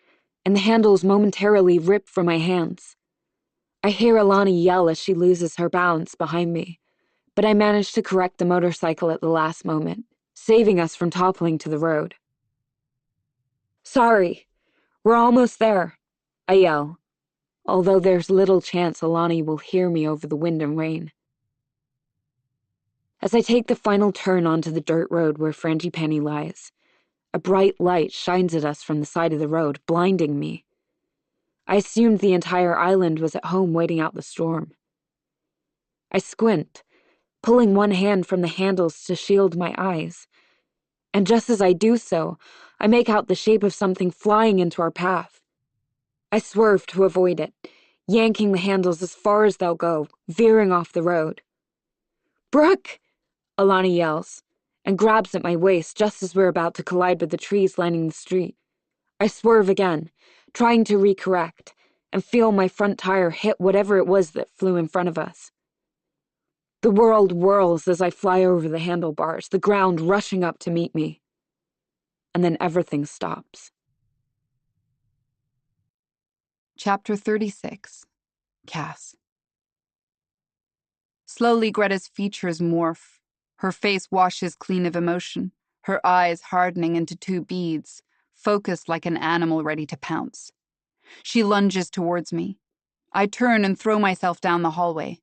and the handles momentarily rip from my hands. I hear Alani yell as she loses her balance behind me, but I manage to correct the motorcycle at the last moment, saving us from toppling to the road. Sorry, we're almost there, I yell, although there's little chance Alani will hear me over the wind and rain. As I take the final turn onto the dirt road where Frangipani lies, a bright light shines at us from the side of the road, blinding me. I assumed the entire island was at home waiting out the storm. I squint, pulling one hand from the handles to shield my eyes, and just as I do so, I make out the shape of something flying into our path. I swerve to avoid it, yanking the handles as far as they'll go, veering off the road. Brooke! Alani yells, and grabs at my waist just as we're about to collide with the trees lining the street. I swerve again, trying to recorrect, and feel my front tire hit whatever it was that flew in front of us. The world whirls as I fly over the handlebars, the ground rushing up to meet me. And then everything stops. Chapter 36. Cass. Slowly, Greta's features morph. Her face washes clean of emotion, her eyes hardening into two beads, focused like an animal ready to pounce. She lunges towards me. I turn and throw myself down the hallway.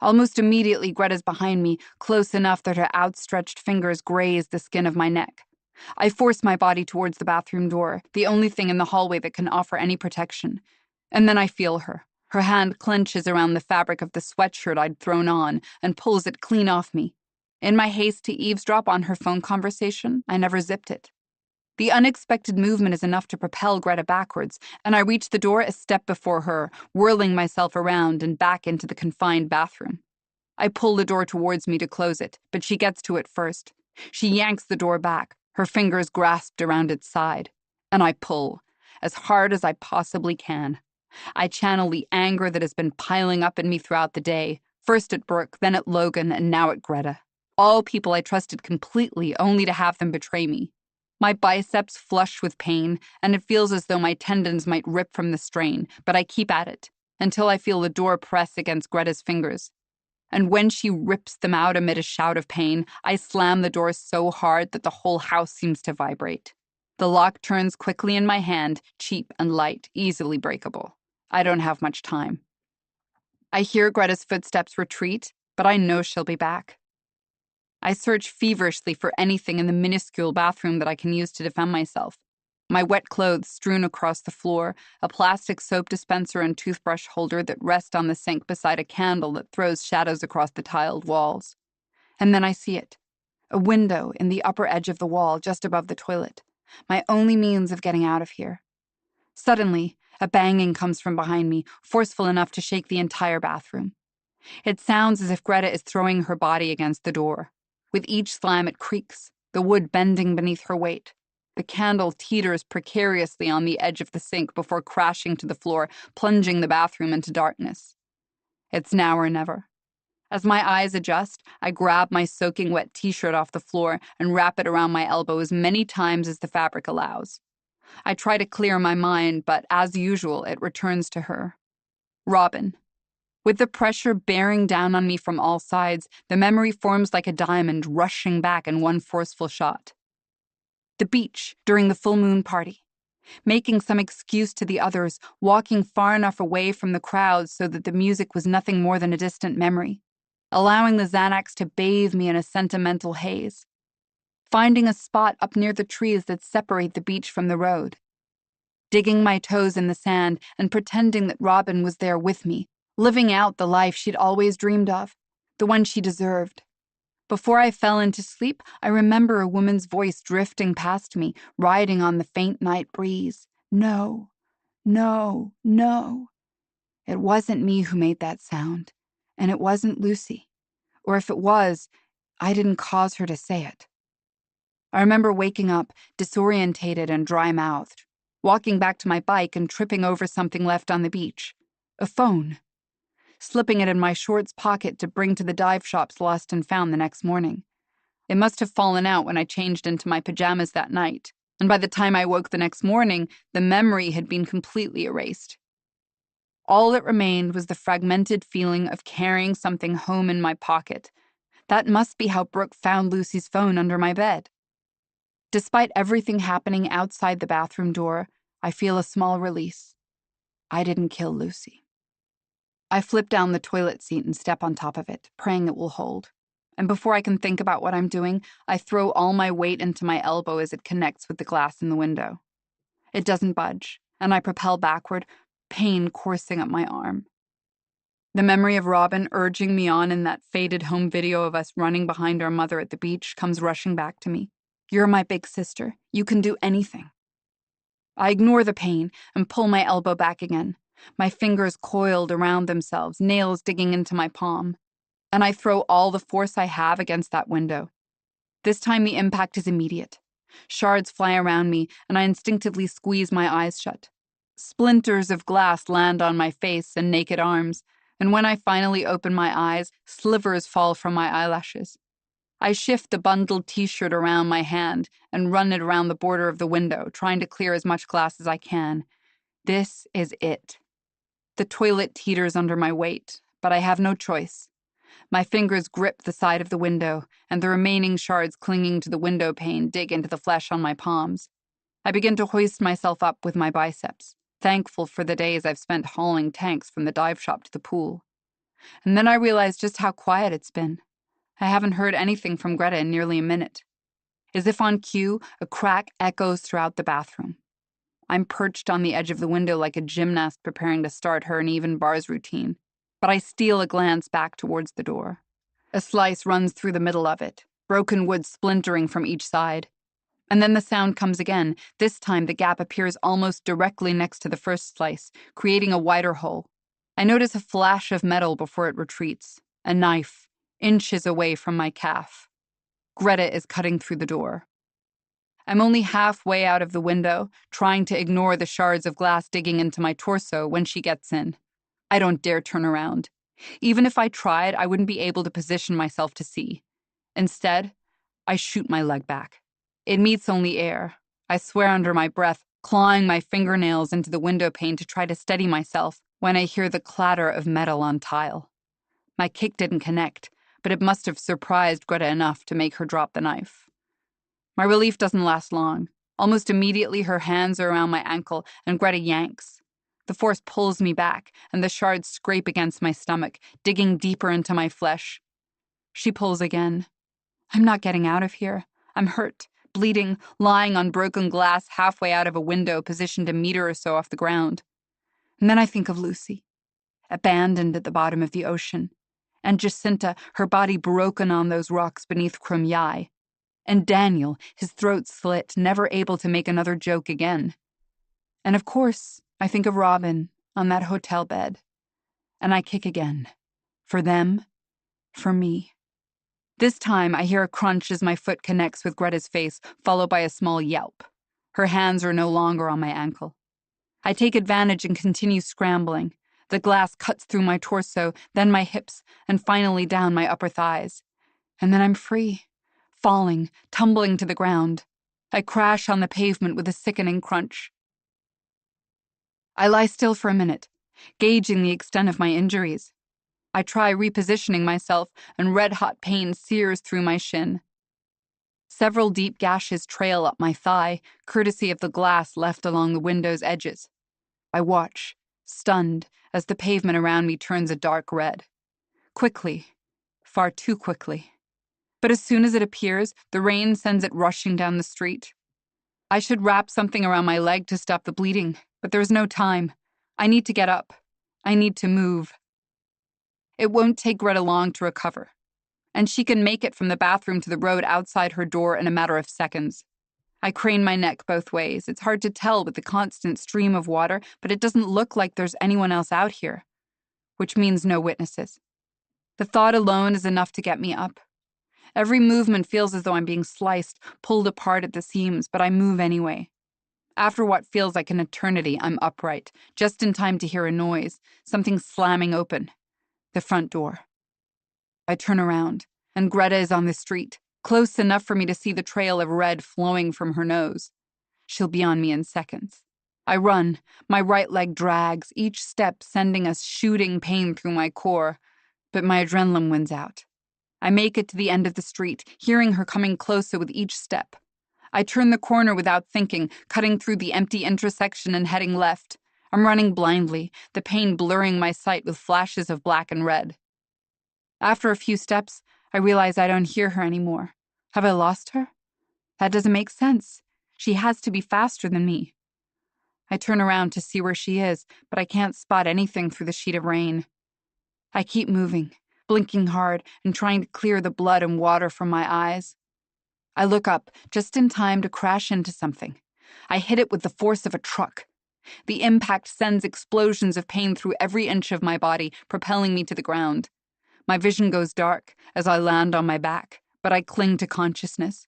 Almost immediately, Greta's behind me, close enough that her outstretched fingers graze the skin of my neck. I force my body towards the bathroom door, the only thing in the hallway that can offer any protection. And then I feel her. Her hand clenches around the fabric of the sweatshirt I'd thrown on and pulls it clean off me. In my haste to eavesdrop on her phone conversation, I never zipped it. The unexpected movement is enough to propel Greta backwards, and I reach the door a step before her, whirling myself around and back into the confined bathroom. I pull the door towards me to close it, but she gets to it first. She yanks the door back, her fingers grasped around its side, and I pull, as hard as I possibly can. I channel the anger that has been piling up in me throughout the day, first at Brooke, then at Logan, and now at Greta. All people I trusted completely, only to have them betray me. My biceps flush with pain, and it feels as though my tendons might rip from the strain, but I keep at it, until I feel the door press against Greta's fingers. And when she rips them out amid a shout of pain, I slam the door so hard that the whole house seems to vibrate. The lock turns quickly in my hand, cheap and light, easily breakable. I don't have much time. I hear Greta's footsteps retreat, but I know she'll be back. I search feverishly for anything in the minuscule bathroom that I can use to defend myself. My wet clothes strewn across the floor, a plastic soap dispenser and toothbrush holder that rest on the sink beside a candle that throws shadows across the tiled walls. And then I see it. A window in the upper edge of the wall just above the toilet. My only means of getting out of here. Suddenly, a banging comes from behind me, forceful enough to shake the entire bathroom. It sounds as if Greta is throwing her body against the door. With each slam, it creaks, the wood bending beneath her weight. The candle teeters precariously on the edge of the sink before crashing to the floor, plunging the bathroom into darkness. It's now or never. As my eyes adjust, I grab my soaking wet t-shirt off the floor and wrap it around my elbow as many times as the fabric allows. I try to clear my mind, but as usual, it returns to her. Robin. With the pressure bearing down on me from all sides, the memory forms like a diamond rushing back in one forceful shot. The beach during the full moon party. Making some excuse to the others, walking far enough away from the crowd so that the music was nothing more than a distant memory. Allowing the Xanax to bathe me in a sentimental haze. Finding a spot up near the trees that separate the beach from the road. Digging my toes in the sand and pretending that Robin was there with me, living out the life she'd always dreamed of, the one she deserved. Before I fell into sleep, I remember a woman's voice drifting past me, riding on the faint night breeze. No, no, no. It wasn't me who made that sound, and it wasn't Lucy. Or if it was, I didn't cause her to say it. I remember waking up, disorientated and dry-mouthed, walking back to my bike and tripping over something left on the beach. A phone. Slipping it in my shorts pocket to bring to the dive shops lost and found the next morning. It must have fallen out when I changed into my pajamas that night, and by the time I woke the next morning, the memory had been completely erased. All that remained was the fragmented feeling of carrying something home in my pocket. That must be how Brooke found Lucy's phone under my bed. Despite everything happening outside the bathroom door, I feel a small release. I didn't kill Lucy. I flip down the toilet seat and step on top of it, praying it will hold. And before I can think about what I'm doing, I throw all my weight into my elbow as it connects with the glass in the window. It doesn't budge, and I propel backward, pain coursing up my arm. The memory of Robin urging me on in that faded home video of us running behind our mother at the beach comes rushing back to me. You're my big sister. You can do anything. I ignore the pain and pull my elbow back again. My fingers coiled around themselves, nails digging into my palm. And I throw all the force I have against that window. This time the impact is immediate. Shards fly around me, and I instinctively squeeze my eyes shut. Splinters of glass land on my face and naked arms, and when I finally open my eyes, slivers fall from my eyelashes. I shift the bundled t-shirt around my hand and run it around the border of the window, trying to clear as much glass as I can. This is it. The toilet teeters under my weight, but I have no choice. My fingers grip the side of the window, and the remaining shards clinging to the window pane dig into the flesh on my palms. I begin to hoist myself up with my biceps. thankful for the days I've spent hauling tanks from the dive shop to the pool. And then I realized just how quiet it's been. I haven't heard anything from Greta in nearly a minute. As if on cue, a crack echoes throughout the bathroom. I'm perched on the edge of the window like a gymnast preparing to start her uneven bars routine, but I steal a glance back towards the door. A slice runs through the middle of it, broken wood splintering from each side. And then the sound comes again. This time the gap appears almost directly next to the first slice, creating a wider hole. I notice a flash of metal before it retreats, a knife, inches away from my calf. Greta is cutting through the door. I'm only halfway out of the window, trying to ignore the shards of glass digging into my torso when she gets in. I don't dare turn around. Even if I tried, I wouldn't be able to position myself to see. Instead, I shoot my leg back. It meets only air. I swear under my breath, clawing my fingernails into the window pane to try to steady myself when I hear the clatter of metal on tile. My kick didn't connect, but it must have surprised Greta enough to make her drop the knife. My relief doesn't last long. Almost immediately, her hands are around my ankle, and Greta yanks. The force pulls me back, and the shards scrape against my stomach, digging deeper into my flesh. She pulls again. I'm not getting out of here. I'm hurt, bleeding, lying on broken glass halfway out of a window positioned a meter or so off the ground. And then I think of Lucy, abandoned at the bottom of the ocean, and Jacinta, her body broken on those rocks beneath Krumyai, and Daniel, his throat slit, never able to make another joke again. And of course, I think of Robin on that hotel bed, and I kick again. For them, for me. This time, I hear a crunch as my foot connects with Greta's face, followed by a small yelp. Her hands are no longer on my ankle. I take advantage and continue scrambling. The glass cuts through my torso, then my hips, and finally down my upper thighs. And then I'm free, falling, tumbling to the ground. I crash on the pavement with a sickening crunch. I lie still for a minute, gauging the extent of my injuries. I try repositioning myself, and red-hot pain sears through my shin. Several deep gashes trail up my thigh, courtesy of the glass left along the window's edges. I watch, stunned, as the pavement around me turns a dark red. Quickly, far too quickly. But as soon as it appears, the rain sends it rushing down the street. I should wrap something around my leg to stop the bleeding, but there's no time. I need to get up. I need to move. It won't take Greta long to recover, and she can make it from the bathroom to the road outside her door in a matter of seconds. I crane my neck both ways. It's hard to tell with the constant stream of water, but it doesn't look like there's anyone else out here, which means no witnesses. The thought alone is enough to get me up. Every movement feels as though I'm being sliced, pulled apart at the seams, but I move anyway. After what feels like an eternity, I'm upright, just in time to hear a noise, something slamming open. The front door. I turn around, and Greta is on the street, close enough for me to see the trail of red flowing from her nose. She'll be on me in seconds. I run, my right leg drags, each step sending a shooting pain through my core, but my adrenaline wins out. I make it to the end of the street, hearing her coming closer with each step. I turn the corner without thinking, cutting through the empty intersection and heading left. I'm running blindly, the pain blurring my sight with flashes of black and red. After a few steps, I realize I don't hear her anymore. Have I lost her? That doesn't make sense. She has to be faster than me. I turn around to see where she is, but I can't spot anything through the sheet of rain. I keep moving, blinking hard and trying to clear the blood and water from my eyes. I look up, just in time to crash into something. I hit it with the force of a truck. The impact sends explosions of pain through every inch of my body, propelling me to the ground. My vision goes dark as I land on my back, but I cling to consciousness.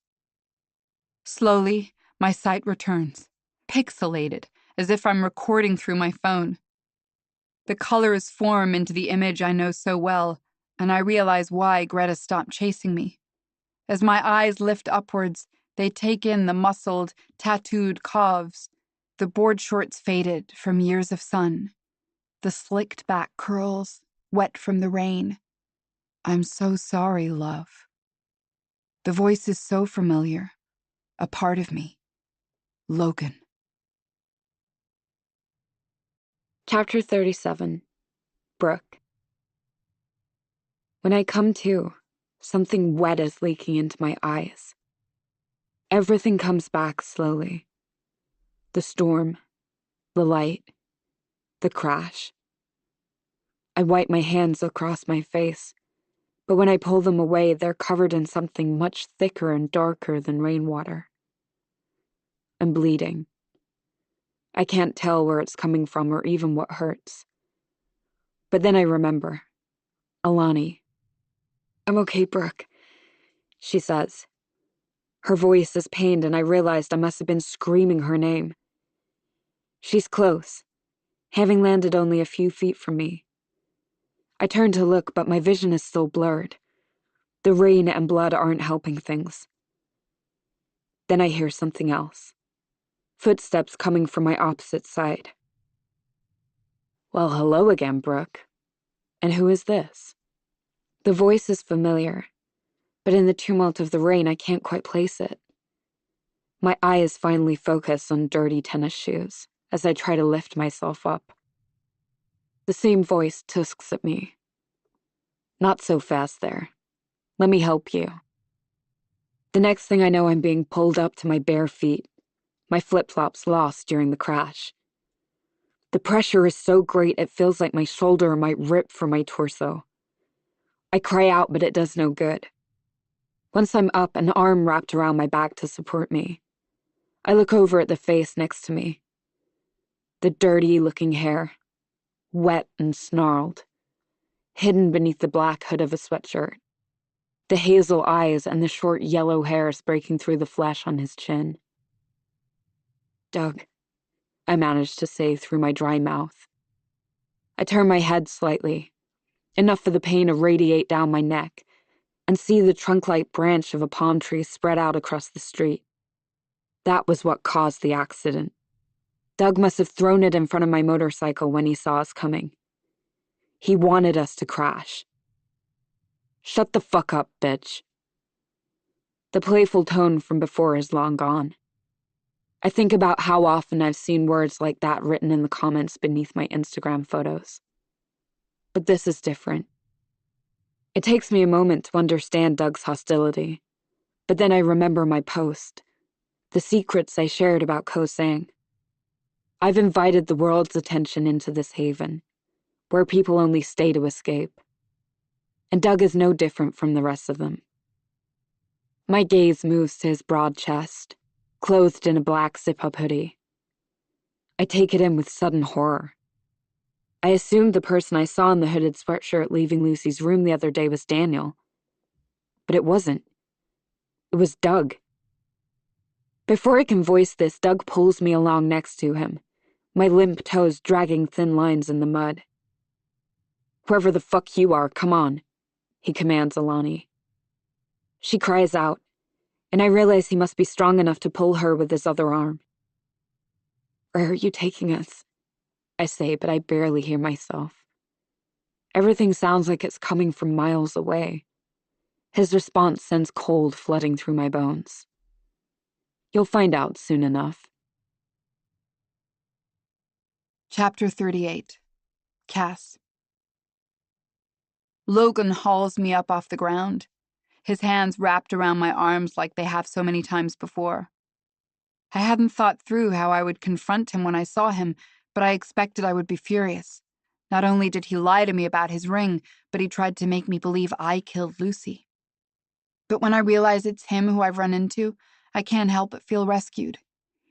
Slowly, my sight returns, pixelated, as if I'm recording through my phone. The colors form into the image I know so well, and I realize why Greta stopped chasing me. As my eyes lift upwards, they take in the muscled, tattooed calves, the board shorts faded from years of sun, the slicked back curls, wet from the rain. I'm so sorry, love. The voice is so familiar, a part of me. Logan. Chapter 37. Brooke. When I come to, something wet is leaking into my eyes. Everything comes back slowly. The storm, the light, the crash. I wipe my hands across my face, but when I pull them away, they're covered in something much thicker and darker than rainwater. I'm bleeding. I can't tell where it's coming from or even what hurts. But then I remember. Alani. "I'm okay, Brooke," she says. Her voice is pained, and I realized I must have been screaming her name. She's close, having landed only a few feet from me. I turn to look, but my vision is still blurred. The rain and blood aren't helping things. Then I hear something else. Footsteps coming from my opposite side. "Well, hello again, Brooke. And who is this?" The voice is familiar, but in the tumult of the rain, I can't quite place it. My eyes finally focus on dirty tennis shoes as I try to lift myself up. The same voice tusks at me. "Not so fast there. Let me help you." The next thing I know, I'm being pulled up to my bare feet, my flip-flops lost during the crash. The pressure is so great it feels like my shoulder might rip from my torso. I cry out, but it does no good. Once I'm up, an arm wrapped around my back to support me. I look over at the face next to me. The dirty-looking hair, wet and snarled, hidden beneath the black hood of a sweatshirt. The hazel eyes and the short yellow hairs breaking through the flesh on his chin. "Doug," I managed to say through my dry mouth. I turn my head slightly, enough for the pain to radiate down my neck, and see the trunk-like branch of a palm tree spread out across the street. That was what caused the accident. Doug must have thrown it in front of my motorcycle when he saw us coming. He wanted us to crash. "Shut the fuck up, bitch." The playful tone from before is long gone. I think about how often I've seen words like that written in the comments beneath my Instagram photos. But this is different. It takes me a moment to understand Doug's hostility, but then I remember my post, the secrets I shared about Ko-Sang. I've invited the world's attention into this haven, where people only stay to escape. And Doug is no different from the rest of them. My gaze moves to his broad chest, clothed in a black zip-up hoodie. I take it in with sudden horror. I assumed the person I saw in the hooded sweatshirt leaving Lucy's room the other day was Daniel. But it wasn't. It was Doug. Before I can voice this, Doug pulls me along next to him, my limp toes dragging thin lines in the mud. "Whoever the fuck you are, come on," he commands Alani. She cries out, and I realize he must be strong enough to pull her with his other arm. "Where are you taking us?" I say, but I barely hear myself. Everything sounds like it's coming from miles away. His response sends cold flooding through my bones. "You'll find out soon enough." Chapter 38. Cass. Logan hauls me up off the ground, his hands wrapped around my arms like they have so many times before. I hadn't thought through how I would confront him when I saw him, but I expected I would be furious. Not only did he lie to me about his ring, but he tried to make me believe I killed Lucy. But when I realize it's him who I've run into, I can't help but feel rescued.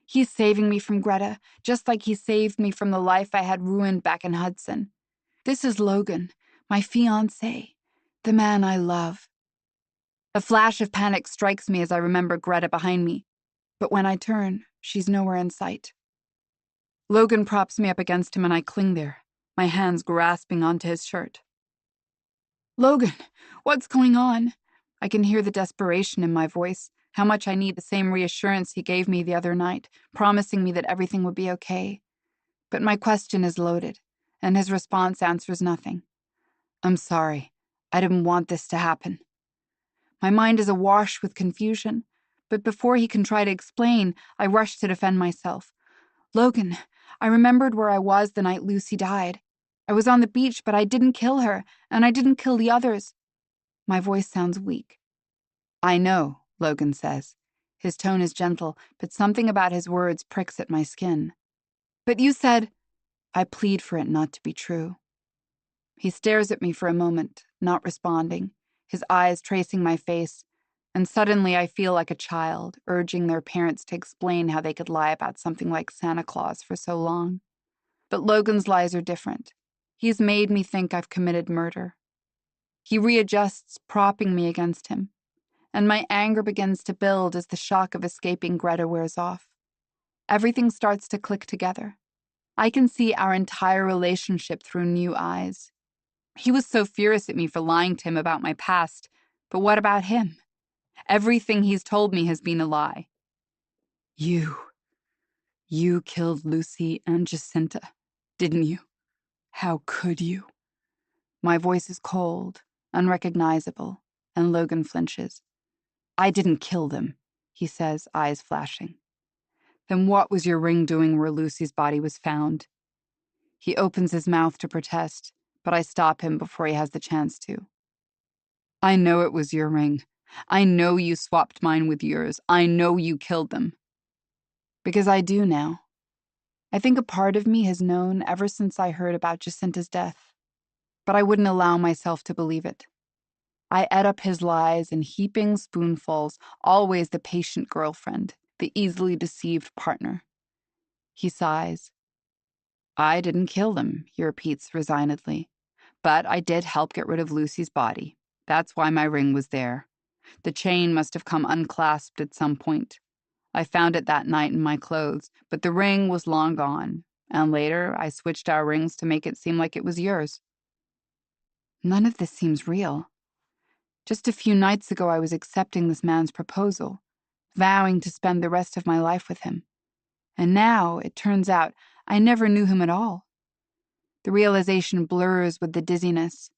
He's saving me from Greta, just like he saved me from the life I had ruined back in Hudson. This is Logan, my fiancé, the man I love. A flash of panic strikes me as I remember Greta behind me, but when I turn, she's nowhere in sight. Logan props me up against him and I cling there, my hands grasping onto his shirt. "Logan, what's going on?" I can hear the desperation in my voice, how much I need the same reassurance he gave me the other night, promising me that everything would be okay. But my question is loaded, and his response answers nothing. "I'm sorry. I didn't want this to happen." My mind is awash with confusion, but before he can try to explain, I rush to defend myself. "Logan, I remembered where I was the night Lucy died. I was on the beach, but I didn't kill her, and I didn't kill the others. My voice sounds weak. I know, Logan says. His tone is gentle, but something about his words pricks at my skin. But you said... I plead for it not to be true. He stares at me for a moment, not responding, his eyes tracing my face, and suddenly I feel like a child, urging their parents to explain how they could lie about something like Santa Claus for so long. But Logan's lies are different. He's made me think I've committed murder. He readjusts, propping me against him, and my anger begins to build as the shock of escaping Greta wears off. Everything starts to click together. I can see our entire relationship through new eyes. He was so furious at me for lying to him about my past, but what about him? Everything he's told me has been a lie. You killed Lucy and Jacinta, didn't you? How could you? My voice is cold, unrecognizable, and Logan flinches. I didn't kill them, he says, eyes flashing. Then what was your ring doing where Lucy's body was found? He opens his mouth to protest, but I stop him before he has the chance to. I know it was your ring. I know you swapped mine with yours. I know you killed them. Because I do now. I think a part of me has known ever since I heard about Jacinta's death. But I wouldn't allow myself to believe it. I ate up his lies in heaping spoonfuls, always the patient girlfriend, the easily deceived partner. He sighs. I didn't kill them, he repeats resignedly. But I did help get rid of Lucy's body. That's why my ring was there. The chain must have come unclasped at some point. I found it that night in my clothes, but the ring was long gone, and later I switched our rings to make it seem like it was yours. None of this seems real. Just a few nights ago I was accepting this man's proposal, vowing to spend the rest of my life with him. And now, it turns out, I never knew him at all. The realization blurs with the dizziness.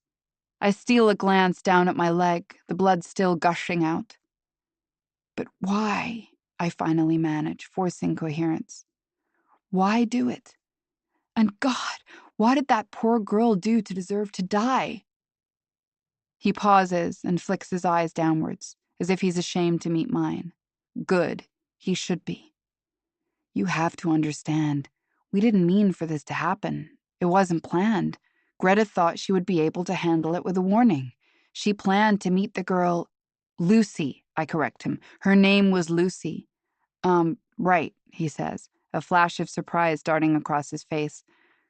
I steal a glance down at my leg, the blood still gushing out. But why? I finally manage, forcing coherence. Why do it? And God, what did that poor girl do to deserve to die? He pauses and flicks his eyes downwards, as if he's ashamed to meet mine. Good, he should be. You have to understand, we didn't mean for this to happen. It wasn't planned. Greta thought she would be able to handle it with a warning. She planned to meet the girl... Lucy, I correct him. Her name was Lucy. Right, he says, a flash of surprise darting across his face.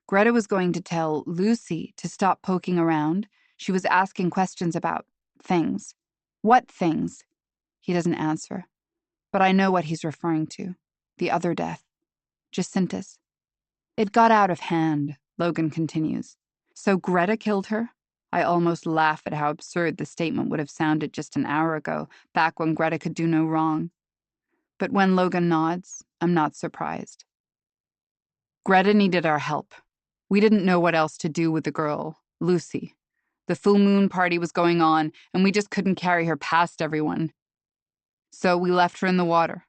Greta was going to tell Lucy to stop poking around. She was asking questions about things. What things? He doesn't answer. But I know what he's referring to. The other death. Jacinta's. It got out of hand, Logan continues. So Greta killed her? I almost laugh at how absurd the statement would have sounded just an hour ago, back when Greta could do no wrong. But when Logan nods, I'm not surprised. Greta needed our help. We didn't know what else to do with the girl, Lucy. The full moon party was going on, and we just couldn't carry her past everyone. So we left her in the water.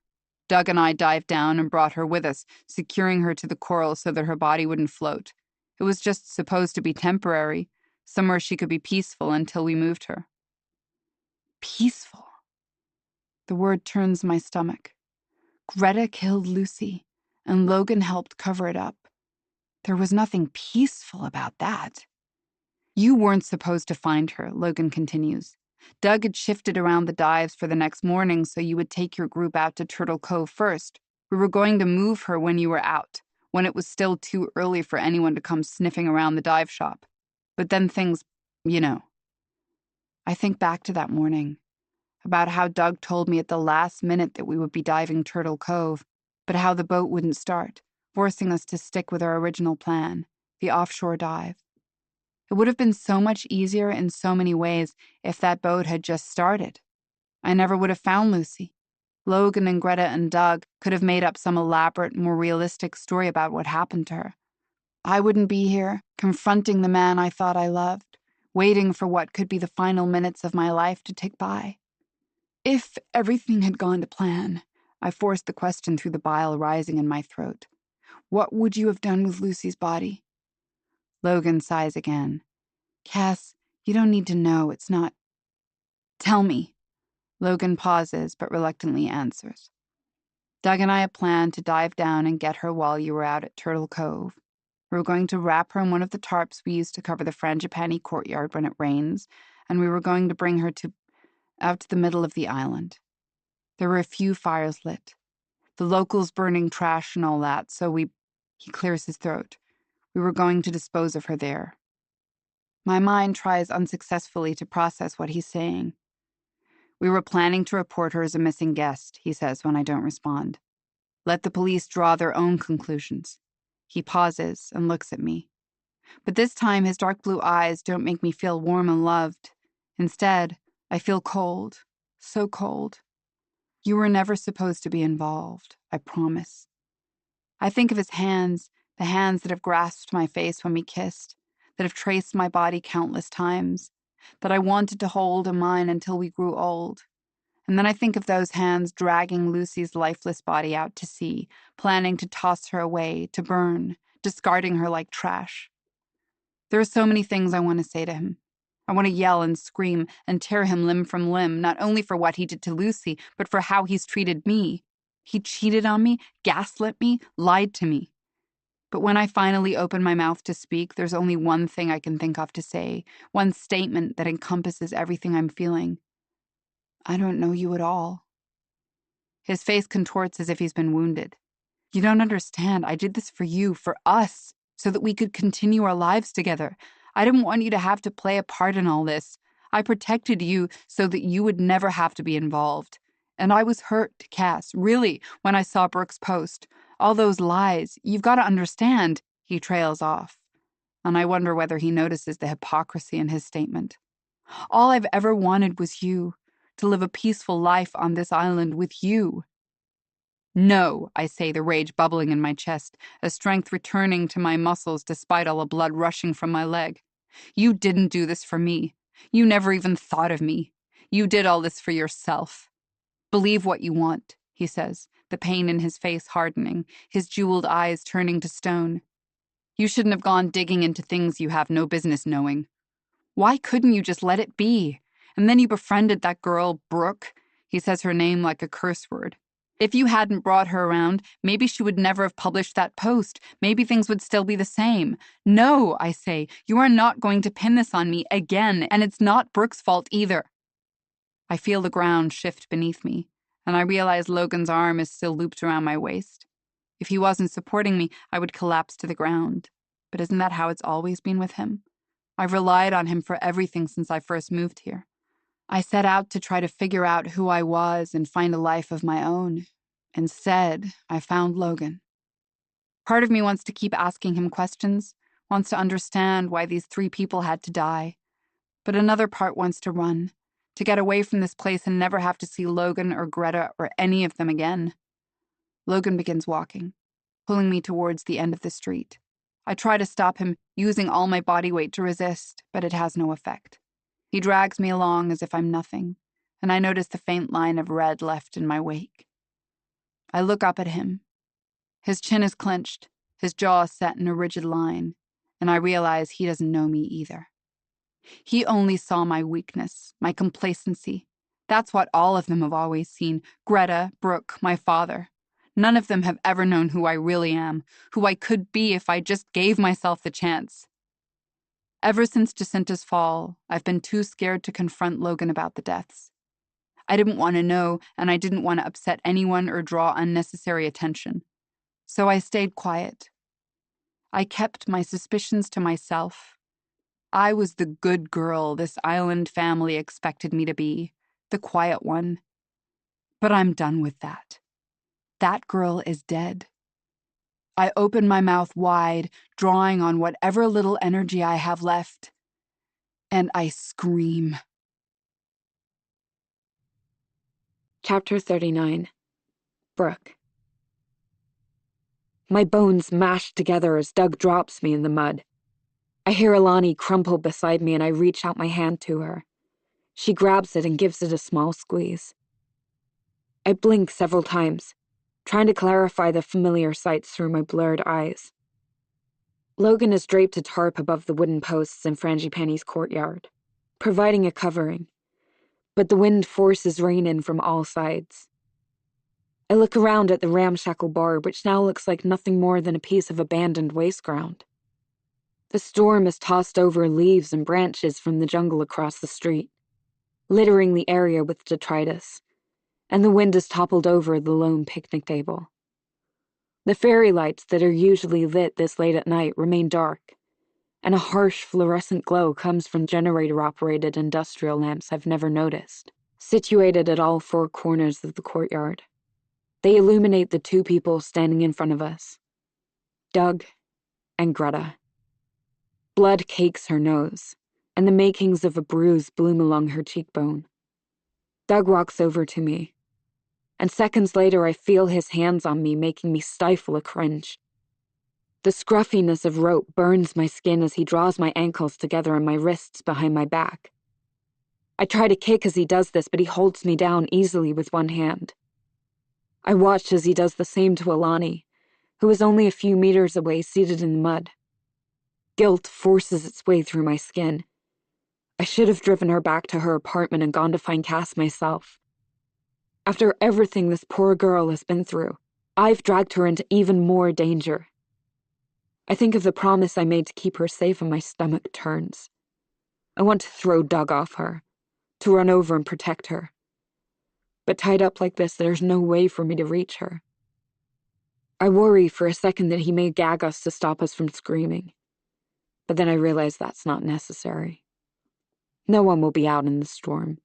Doug and I dived down and brought her with us, securing her to the coral so that her body wouldn't float. It was just supposed to be temporary, somewhere she could be peaceful until we moved her. Peaceful? The word turns my stomach. Greta killed Lucy, and Logan helped cover it up. There was nothing peaceful about that. You weren't supposed to find her, Logan continues. Doug had shifted around the dives for the next morning so you would take your group out to Turtle Cove first. We were going to move her when you were out, when it was still too early for anyone to come sniffing around the dive shop. But then things, you know. I think back to that morning, about how Doug told me at the last minute that we would be diving Turtle Cove, but how the boat wouldn't start, forcing us to stick with our original plan, the offshore dive. It would have been so much easier in so many ways if that boat had just started. I never would have found Lucy. Logan and Greta and Doug could have made up some elaborate, more realistic story about what happened to her. I wouldn't be here, confronting the man I thought I loved, waiting for what could be the final minutes of my life to tick by. If everything had gone to plan, I forced the question through the bile rising in my throat. What would you have done with Lucy's body? Logan sighs again. Cass, you don't need to know. It's not... Tell me. Logan pauses, but reluctantly answers. Doug and I had planned to dive down and get her while you were out at Turtle Cove. We were going to wrap her in one of the tarps we use to cover the Frangipani courtyard when it rains, and we were going to bring her out to the middle of the island. There were a few fires lit. The locals burning trash and all that, so he clears his throat. We were going to dispose of her there. My mind tries unsuccessfully to process what he's saying. We were planning to report her as a missing guest, he says when I don't respond. Let the police draw their own conclusions. He pauses and looks at me. But this time his dark blue eyes don't make me feel warm and loved. Instead, I feel cold. So cold. You were never supposed to be involved, I promise. I think of his hands, the hands that have grasped my face when we kissed, that have traced my body countless times, that I wanted to hold in mine until we grew old. And then I think of those hands dragging Lucy's lifeless body out to sea, planning to toss her away, to burn, discarding her like trash. There are so many things I want to say to him. I want to yell and scream and tear him limb from limb, not only for what he did to Lucy, but for how he's treated me. He cheated on me, gaslit me, lied to me. But when I finally open my mouth to speak, there's only one thing I can think of to say, one statement that encompasses everything I'm feeling. I don't know you at all. His face contorts as if he's been wounded. You don't understand. I did this for you, for us, so that we could continue our lives together. I didn't want you to have to play a part in all this. I protected you so that you would never have to be involved. And I was hurt, Cass, really, when I saw Brooke's post. All those lies, you've got to understand, he trails off. And I wonder whether he notices the hypocrisy in his statement. All I've ever wanted was you, to live a peaceful life on this island with you. No, I say, the rage bubbling in my chest, a strength returning to my muscles despite all the blood rushing from my leg. You didn't do this for me. You never even thought of me. You did all this for yourself. Believe what you want, he says, the pain in his face hardening, his jeweled eyes turning to stone. You shouldn't have gone digging into things you have no business knowing. Why couldn't you just let it be? And then you befriended that girl, Brooke. He says her name like a curse word. If you hadn't brought her around, maybe she would never have published that post. Maybe things would still be the same. No, I say, you are not going to pin this on me again, and it's not Brooke's fault either. I feel the ground shift beneath me, and I realize Logan's arm is still looped around my waist. If he wasn't supporting me, I would collapse to the ground. But isn't that how it's always been with him? I've relied on him for everything since I first moved here. I set out to try to figure out who I was and find a life of my own. Instead, I found Logan. Part of me wants to keep asking him questions, wants to understand why these 3 people had to die. But another part wants to run, to get away from this place and never have to see Logan or Greta or any of them again. Logan begins walking, pulling me towards the end of the street. I try to stop him, using all my body weight to resist, but it has no effect. He drags me along as if I'm nothing, and I notice the faint line of red left in my wake. I look up at him. His chin is clenched, his jaw set in a rigid line, and I realize he doesn't know me either. He only saw my weakness, my complacency. That's what all of them have always seen. Greta, Brooke, my father. None of them have ever known who I really am, who I could be if I just gave myself the chance. Ever since Jacinta's fall, I've been too scared to confront Logan about the deaths. I didn't want to know, and I didn't want to upset anyone or draw unnecessary attention. So I stayed quiet. I kept my suspicions to myself. I was the good girl this island family expected me to be, the quiet one. But I'm done with that. That girl is dead. I open my mouth wide, drawing on whatever little energy I have left, and I scream. Chapter 39. Brooke. My bones mashed together as Doug drops me in the mud. I hear Alani crumple beside me and I reach out my hand to her. She grabs it and gives it a small squeeze. I blink several times, trying to clarify the familiar sights through my blurred eyes. Logan has draped a tarp above the wooden posts in Frangipane's courtyard, providing a covering, but the wind forces rain in from all sides. I look around at the ramshackle bar, which now looks like nothing more than a piece of abandoned waste ground. The storm has tossed over leaves and branches from the jungle across the street, littering the area with detritus, and the wind has toppled over the lone picnic table. The fairy lights that are usually lit this late at night remain dark, and a harsh fluorescent glow comes from generator-operated industrial lamps I've never noticed, situated at all four corners of the courtyard. They illuminate the two people standing in front of us, Doug and Greta. Blood cakes her nose, and the makings of a bruise bloom along her cheekbone. Doug walks over to me, and seconds later I feel his hands on me, making me stifle a cringe. The scruffiness of rope burns my skin as he draws my ankles together and my wrists behind my back. I try to kick as he does this, but he holds me down easily with one hand. I watch as he does the same to Alani, who is only a few meters away, seated in the mud. Guilt forces its way through my skin. I should have driven her back to her apartment and gone to find Cass myself. After everything this poor girl has been through, I've dragged her into even more danger. I think of the promise I made to keep her safe and my stomach turns. I want to throw Doug off her, to run over and protect her. But tied up like this, there's no way for me to reach her. I worry for a second that he may gag us to stop us from screaming. But then I realize that's not necessary. No one will be out in the storm.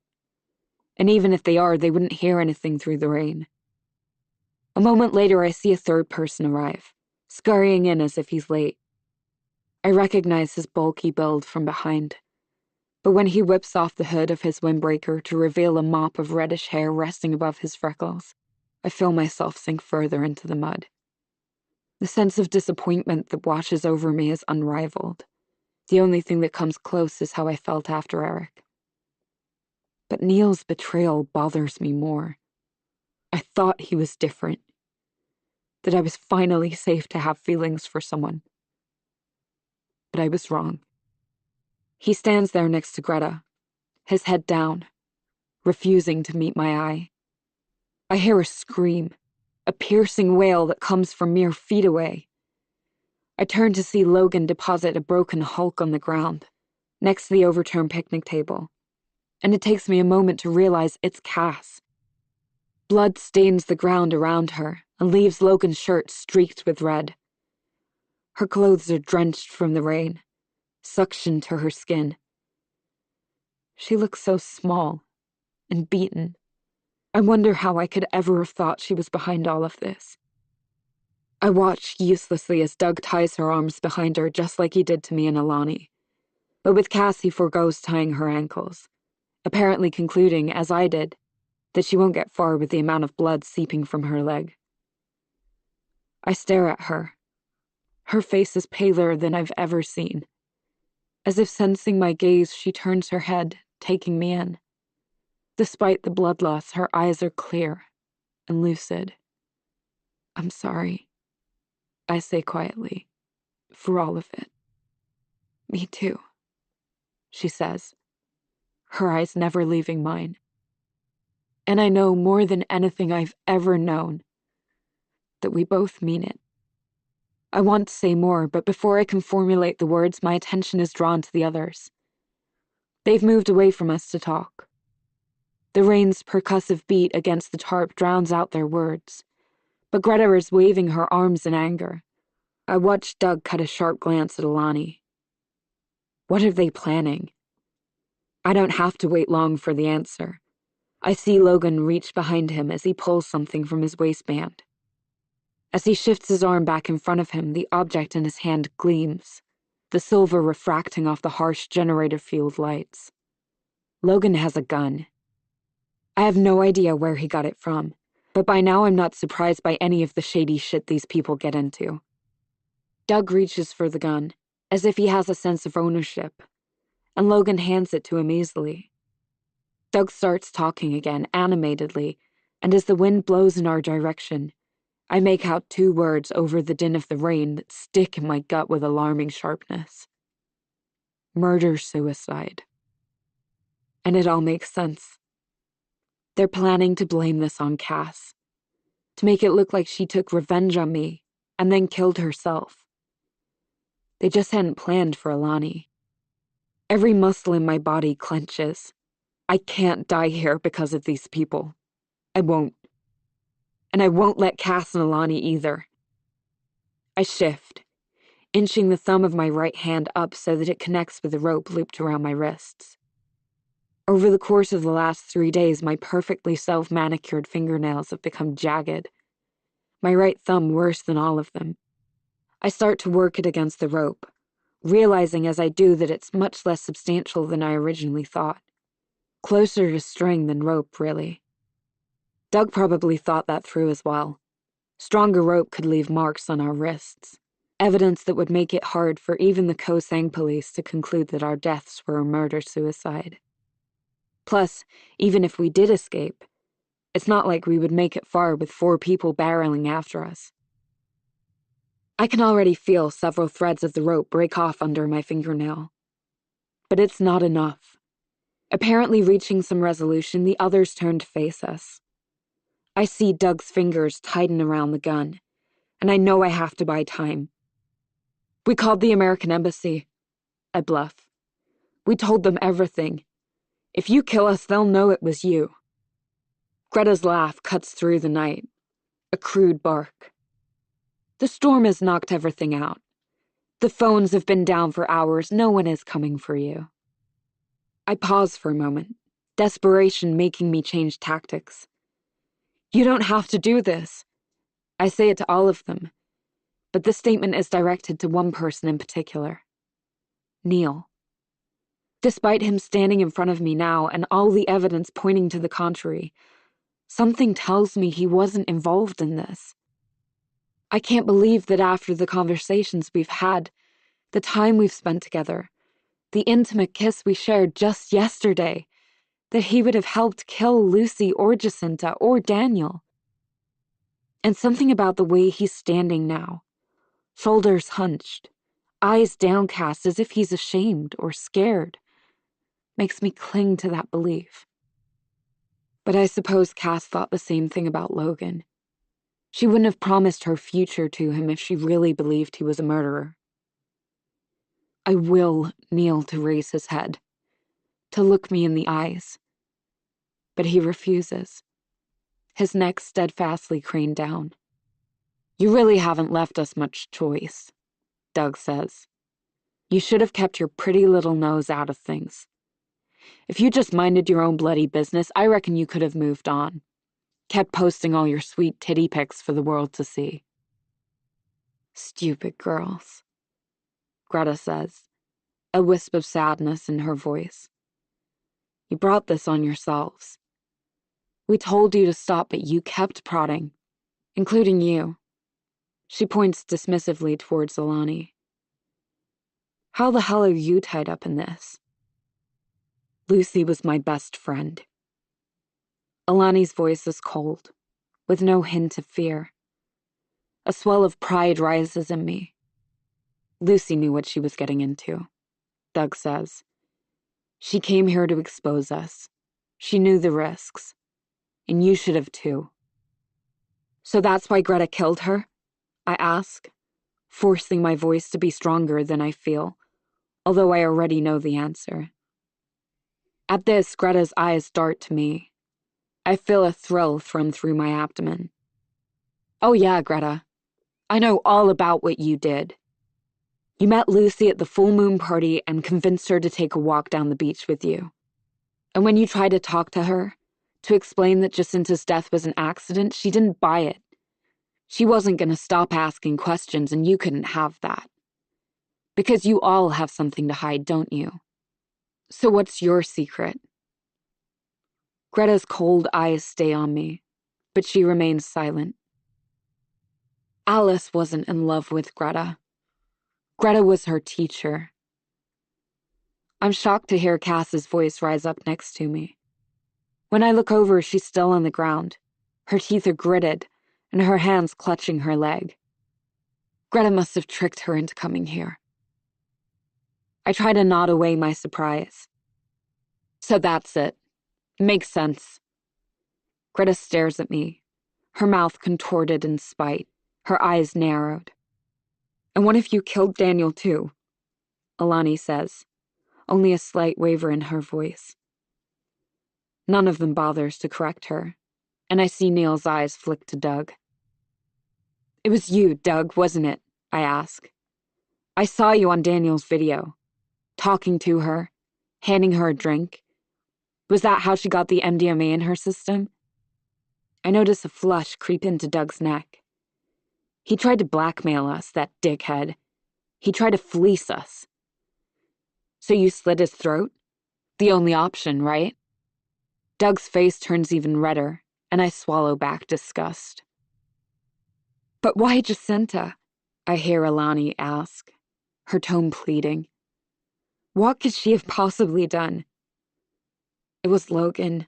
And even if they are, they wouldn't hear anything through the rain. A moment later, I see a third person arrive, scurrying in as if he's late. I recognize his bulky build from behind. But when he whips off the hood of his windbreaker to reveal a mop of reddish hair resting above his freckles, I feel myself sink further into the mud. The sense of disappointment that washes over me is unrivaled. The only thing that comes close is how I felt after Eric. But Neil's betrayal bothers me more. I thought he was different. That I was finally safe to have feelings for someone. But I was wrong. He stands there next to Greta, his head down, refusing to meet my eye. I hear a scream, a piercing wail that comes from mere feet away. I turn to see Logan deposit a broken hulk on the ground, next to the overturned picnic table, and it takes me a moment to realize it's Cass. Blood stains the ground around her and leaves Logan's shirt streaked with red. Her clothes are drenched from the rain, suctioned to her skin. She looks so small and beaten. I wonder how I could ever have thought she was behind all of this. I watch uselessly as Doug ties her arms behind her just like he did to me and Alani. But with Cass, he forgoes tying her ankles, apparently concluding, as I did, that she won't get far with the amount of blood seeping from her leg. I stare at her. Her face is paler than I've ever seen. As if sensing my gaze, she turns her head, taking me in. Despite the blood loss, her eyes are clear and lucid. I'm sorry, I say quietly, for all of it. Me too, she says, her eyes never leaving mine. And I know more than anything I've ever known that we both mean it. I want to say more, but before I can formulate the words, my attention is drawn to the others. They've moved away from us to talk. The rain's percussive beat against the tarp drowns out their words, but Greta is waving her arms in anger. I watch Doug cut a sharp glance at Alani. What are they planning? I don't have to wait long for the answer. I see Logan reach behind him as he pulls something from his waistband. As he shifts his arm back in front of him, the object in his hand gleams, the silver refracting off the harsh generator-fueled lights. Logan has a gun. I have no idea where he got it from, but by now I'm not surprised by any of the shady shit these people get into. Doug reaches for the gun, as if he has a sense of ownership, and Logan hands it to him easily. Doug starts talking again, animatedly, and as the wind blows in our direction, I make out 2 words over the din of the rain that stick in my gut with alarming sharpness. Murder-suicide. And it all makes sense. They're planning to blame this on Cass, to make it look like she took revenge on me and then killed herself. They just hadn't planned for Alani. Every muscle in my body clenches. I can't die here because of these people. I won't. And I won't let Cass and Alani either. I shift, inching the thumb of my right hand up so that it connects with the rope looped around my wrists. Over the course of the last 3 days, my perfectly self-manicured fingernails have become jagged. My right thumb worse than all of them. I start to work it against the rope, realizing as I do that it's much less substantial than I originally thought. Closer to string than rope, really. Doug probably thought that through as well. Stronger rope could leave marks on our wrists, evidence that would make it hard for even the Koh Sang police to conclude that our deaths were a murder-suicide. Plus, even if we did escape, it's not like we would make it far with 4 people barreling after us. I can already feel several threads of the rope break off under my fingernail. But it's not enough. Apparently reaching some resolution, the others turn to face us. I see Doug's fingers tighten around the gun, and I know I have to buy time. We called the American Embassy. I bluff. We told them everything. If you kill us, they'll know it was you. Greta's laugh cuts through the night, a crude bark. The storm has knocked everything out. The phones have been down for hours. No one is coming for you. I pause for a moment, desperation making me change tactics. You don't have to do this. I say it to all of them, but the statement is directed to one person in particular. Neil. Despite him standing in front of me now and all the evidence pointing to the contrary, something tells me he wasn't involved in this. I can't believe that after the conversations we've had, the time we've spent together, the intimate kiss we shared just yesterday, that he would have helped kill Lucy or Jacinta or Daniel. And something about the way he's standing now, shoulders hunched, eyes downcast as if he's ashamed or scared, makes me cling to that belief. But I suppose Cass thought the same thing about Logan. She wouldn't have promised her future to him if she really believed he was a murderer. I will kneel to raise his head, to look me in the eyes. But he refuses, his neck steadfastly craned down. You really haven't left us much choice, Doug says. You should have kept your pretty little nose out of things. If you just minded your own bloody business, I reckon you could have moved on. Kept posting all your sweet titty pics for the world to see. Stupid girls, Greta says, a wisp of sadness in her voice. You brought this on yourselves. We told you to stop, but you kept prodding, including you. She points dismissively towards Alani. How the hell are you tied up in this? Lucy was my best friend. Alani's voice is cold, with no hint of fear. A swell of pride rises in me. Lucy knew what she was getting into, Doug says. She came here to expose us. She knew the risks. And you should have too. So that's why Greta killed her? I ask, forcing my voice to be stronger than I feel, although I already know the answer. At this, Greta's eyes dart to me. I feel a thrill thrum through my abdomen. Oh yeah, Greta. I know all about what you did. You met Lucy at the full moon party and convinced her to take a walk down the beach with you. And when you tried to talk to her, to explain that Jacinta's death was an accident, she didn't buy it. She wasn't going to stop asking questions, and you couldn't have that. Because you all have something to hide, don't you? So what's your secret? Greta's cold eyes stay on me, but she remains silent. Alice wasn't in love with Greta. Greta was her teacher. I'm shocked to hear Cass's voice rise up next to me. When I look over, she's still on the ground. Her teeth are gritted, and her hands clutching her leg. Greta must have tricked her into coming here. I try to nod away my surprise. So that's it. Makes sense. Greta stares at me, her mouth contorted in spite, her eyes narrowed. And what if you killed Daniel too? Alani says, only a slight waver in her voice. None of them bothers to correct her, and I see Neil's eyes flick to Doug. It was you, Doug, wasn't it? I ask. I saw you on Daniel's video, talking to her, handing her a drink. Was that how she got the MDMA in her system? I notice a flush creep into Doug's neck. He tried to blackmail us, that dickhead. He tried to fleece us. So you slit his throat? The only option, right? Doug's face turns even redder, and I swallow back disgust. But why Jacinta? I hear Alani ask, her tone pleading. What could she have possibly done? It was Logan.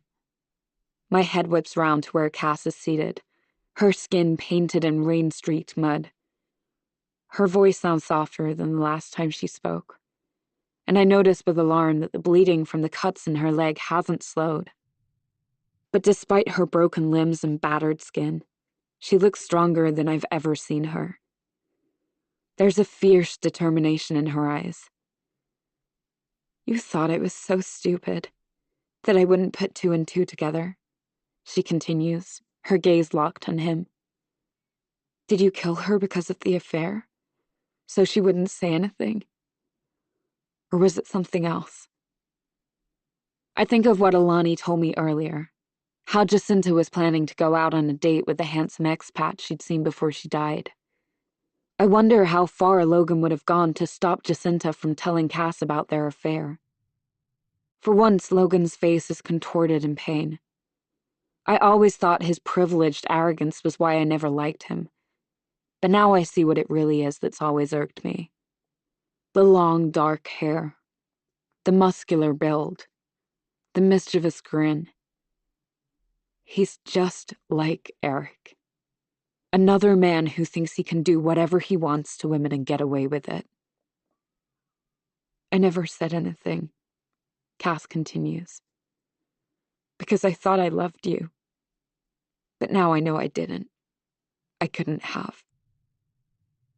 My head whips round to where Cass is seated, her skin painted in rain-streaked mud. Her voice sounds softer than the last time she spoke, and I notice with alarm that the bleeding from the cuts in her leg hasn't slowed. But despite her broken limbs and battered skin, she looks stronger than I've ever seen her. There's a fierce determination in her eyes. You thought it was so stupid that I wouldn't put two and two together, she continues, her gaze locked on him. Did you kill her because of the affair? So she wouldn't say anything? Or was it something else? I think of what Alani told me earlier, how Jacinta was planning to go out on a date with the handsome expat she'd seen before she died. I wonder how far Logan would have gone to stop Jacinta from telling Cass about their affair. For once, Logan's face is contorted in pain. I always thought his privileged arrogance was why I never liked him. But now I see what it really is that's always irked me. The long, dark hair. The muscular build. The mischievous grin. He's just like Eric. Another man who thinks he can do whatever he wants to women and get away with it. I never said anything, Cass continues, because I thought I loved you. But now I know I didn't. I couldn't have.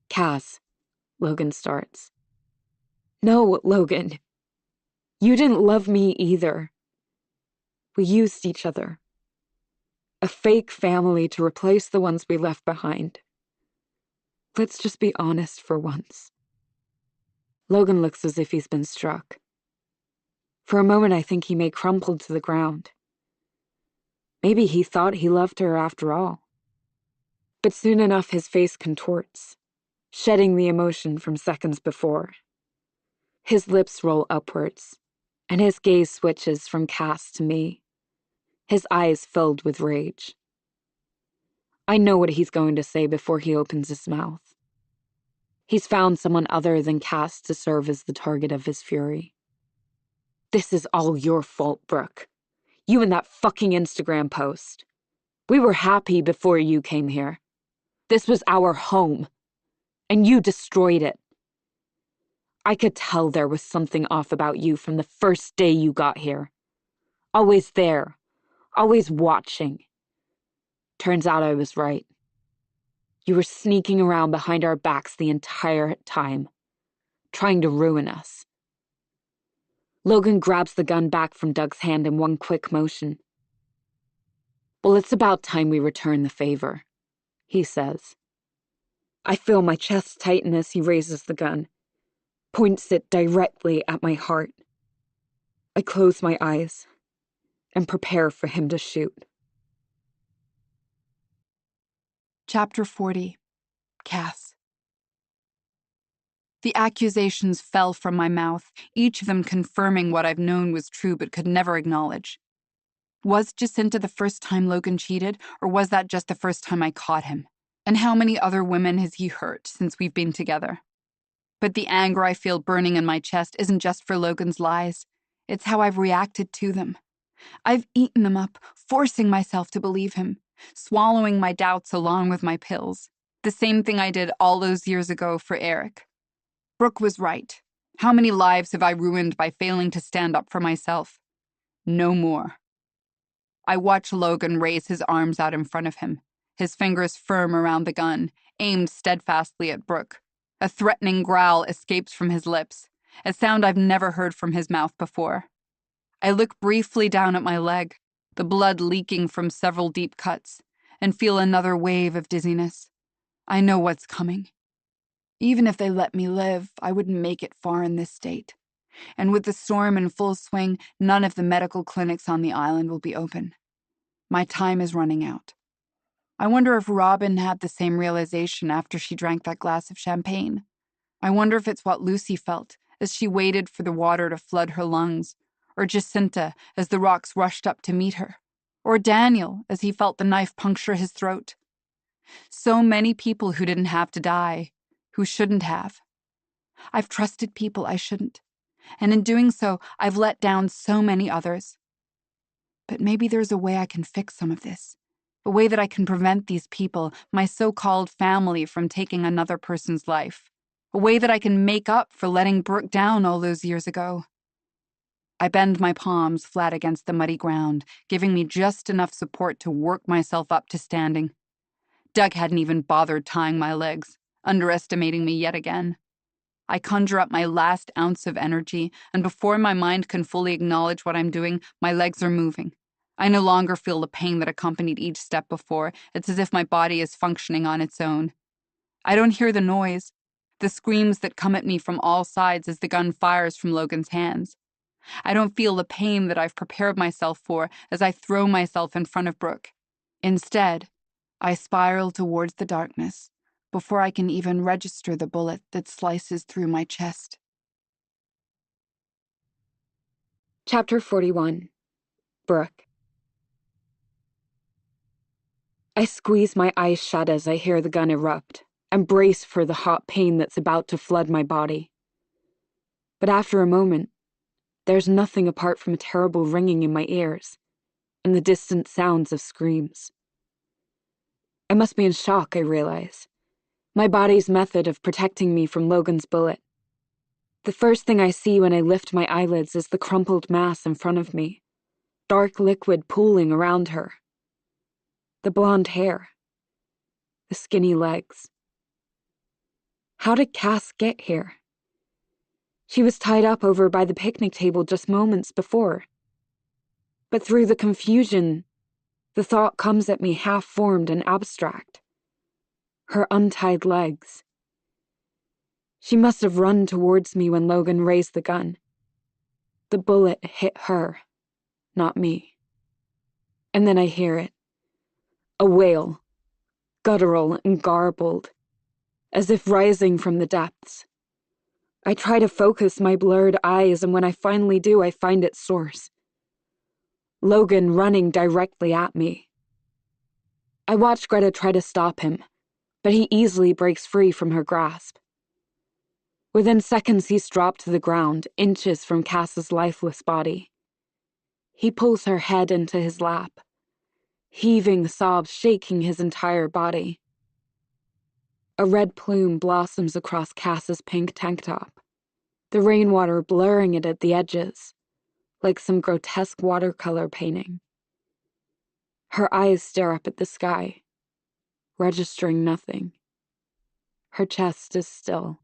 Cass, Logan starts. No, Logan. You didn't love me either. We used each other. A fake family to replace the ones we left behind. Let's just be honest for once. Logan looks as if he's been struck. For a moment I think he may crumple to the ground. Maybe he thought he loved her after all. But soon enough his face contorts, shedding the emotion from seconds before. His lips roll upwards, and his gaze switches from Cass to me, his eyes filled with rage. I know what he's going to say before he opens his mouth. He's found someone other than Cass to serve as the target of his fury. This is all your fault, Brooke. You and that fucking Instagram post. We were happy before you came here. This was our home, and you destroyed it. I could tell there was something off about you from the first day you got here. Always there, always watching. Turns out I was right. You were sneaking around behind our backs the entire time, trying to ruin us. Logan grabs the gun back from Doug's hand in one quick motion. Well, it's about time we return the favor, he says. I feel my chest tighten as he raises the gun, points it directly at my heart. I close my eyes and prepare for him to shoot. Chapter 40. Cass. The accusations fell from my mouth, each of them confirming what I've known was true but could never acknowledge. Was Jacinta the first time Logan cheated, or was that just the first time I caught him? And how many other women has he hurt since we've been together? But the anger I feel burning in my chest isn't just for Logan's lies. It's how I've reacted to them. I've eaten them up, forcing myself to believe him, swallowing my doubts along with my pills, the same thing I did all those years ago for Eric. Brooke was right. How many lives have I ruined by failing to stand up for myself? No more. I watch Logan raise his arms out in front of him, his fingers firm around the gun, aimed steadfastly at Brooke. A threatening growl escapes from his lips, a sound I've never heard from his mouth before. I look briefly down at my leg, the blood leaking from several deep cuts, and feel another wave of dizziness. I know what's coming. Even if they let me live, I wouldn't make it far in this state. And with the storm in full swing, none of the medical clinics on the island will be open. My time is running out. I wonder if Robin had the same realization after she drank that glass of champagne. I wonder if it's what Lucy felt as she waited for the water to flood her lungs, or Jacinta as the rocks rushed up to meet her, or Daniel as he felt the knife puncture his throat. So many people who didn't have to die, who shouldn't have. I've trusted people I shouldn't, and in doing so, I've let down so many others. But maybe there's a way I can fix some of this, a way that I can prevent these people, my so-called family, from taking another person's life, a way that I can make up for letting Brooke down all those years ago. I bend my palms flat against the muddy ground, giving me just enough support to work myself up to standing. Doug hadn't even bothered tying my legs, underestimating me yet again. I conjure up my last ounce of energy, and before my mind can fully acknowledge what I'm doing, my legs are moving. I no longer feel the pain that accompanied each step before. It's as if my body is functioning on its own. I don't hear the noise, the screams that come at me from all sides as the gun fires from Logan's hands. I don't feel the pain that I've prepared myself for as I throw myself in front of Brooke. Instead, I spiral towards the darkness before I can even register the bullet that slices through my chest. Chapter 41. Brooke. I squeeze my eyes shut as I hear the gun erupt and brace for the hot pain that's about to flood my body. But after a moment, there's nothing apart from a terrible ringing in my ears and the distant sounds of screams. I must be in shock, I realize. My body's method of protecting me from Logan's bullet. The first thing I see when I lift my eyelids is the crumpled mass in front of me, dark liquid pooling around her. The blonde hair. The skinny legs. How did Cass get here? She was tied up over by the picnic table just moments before. But through the confusion, the thought comes at me half-formed and abstract. Her untied legs. She must have run towards me when Logan raised the gun. The bullet hit her, not me. And then I hear it. A wail, guttural and garbled, as if rising from the depths. I try to focus my blurred eyes, and when I finally do, I find its source. Logan running directly at me. I watch Greta try to stop him, but he easily breaks free from her grasp. Within seconds, he's dropped to the ground, inches from Cass's lifeless body. He pulls her head into his lap, heaving sobs shaking his entire body. A red plume blossoms across Cass's pink tank top, the rainwater blurring it at the edges, like some grotesque watercolor painting. Her eyes stare up at the sky, registering nothing. Her chest is still.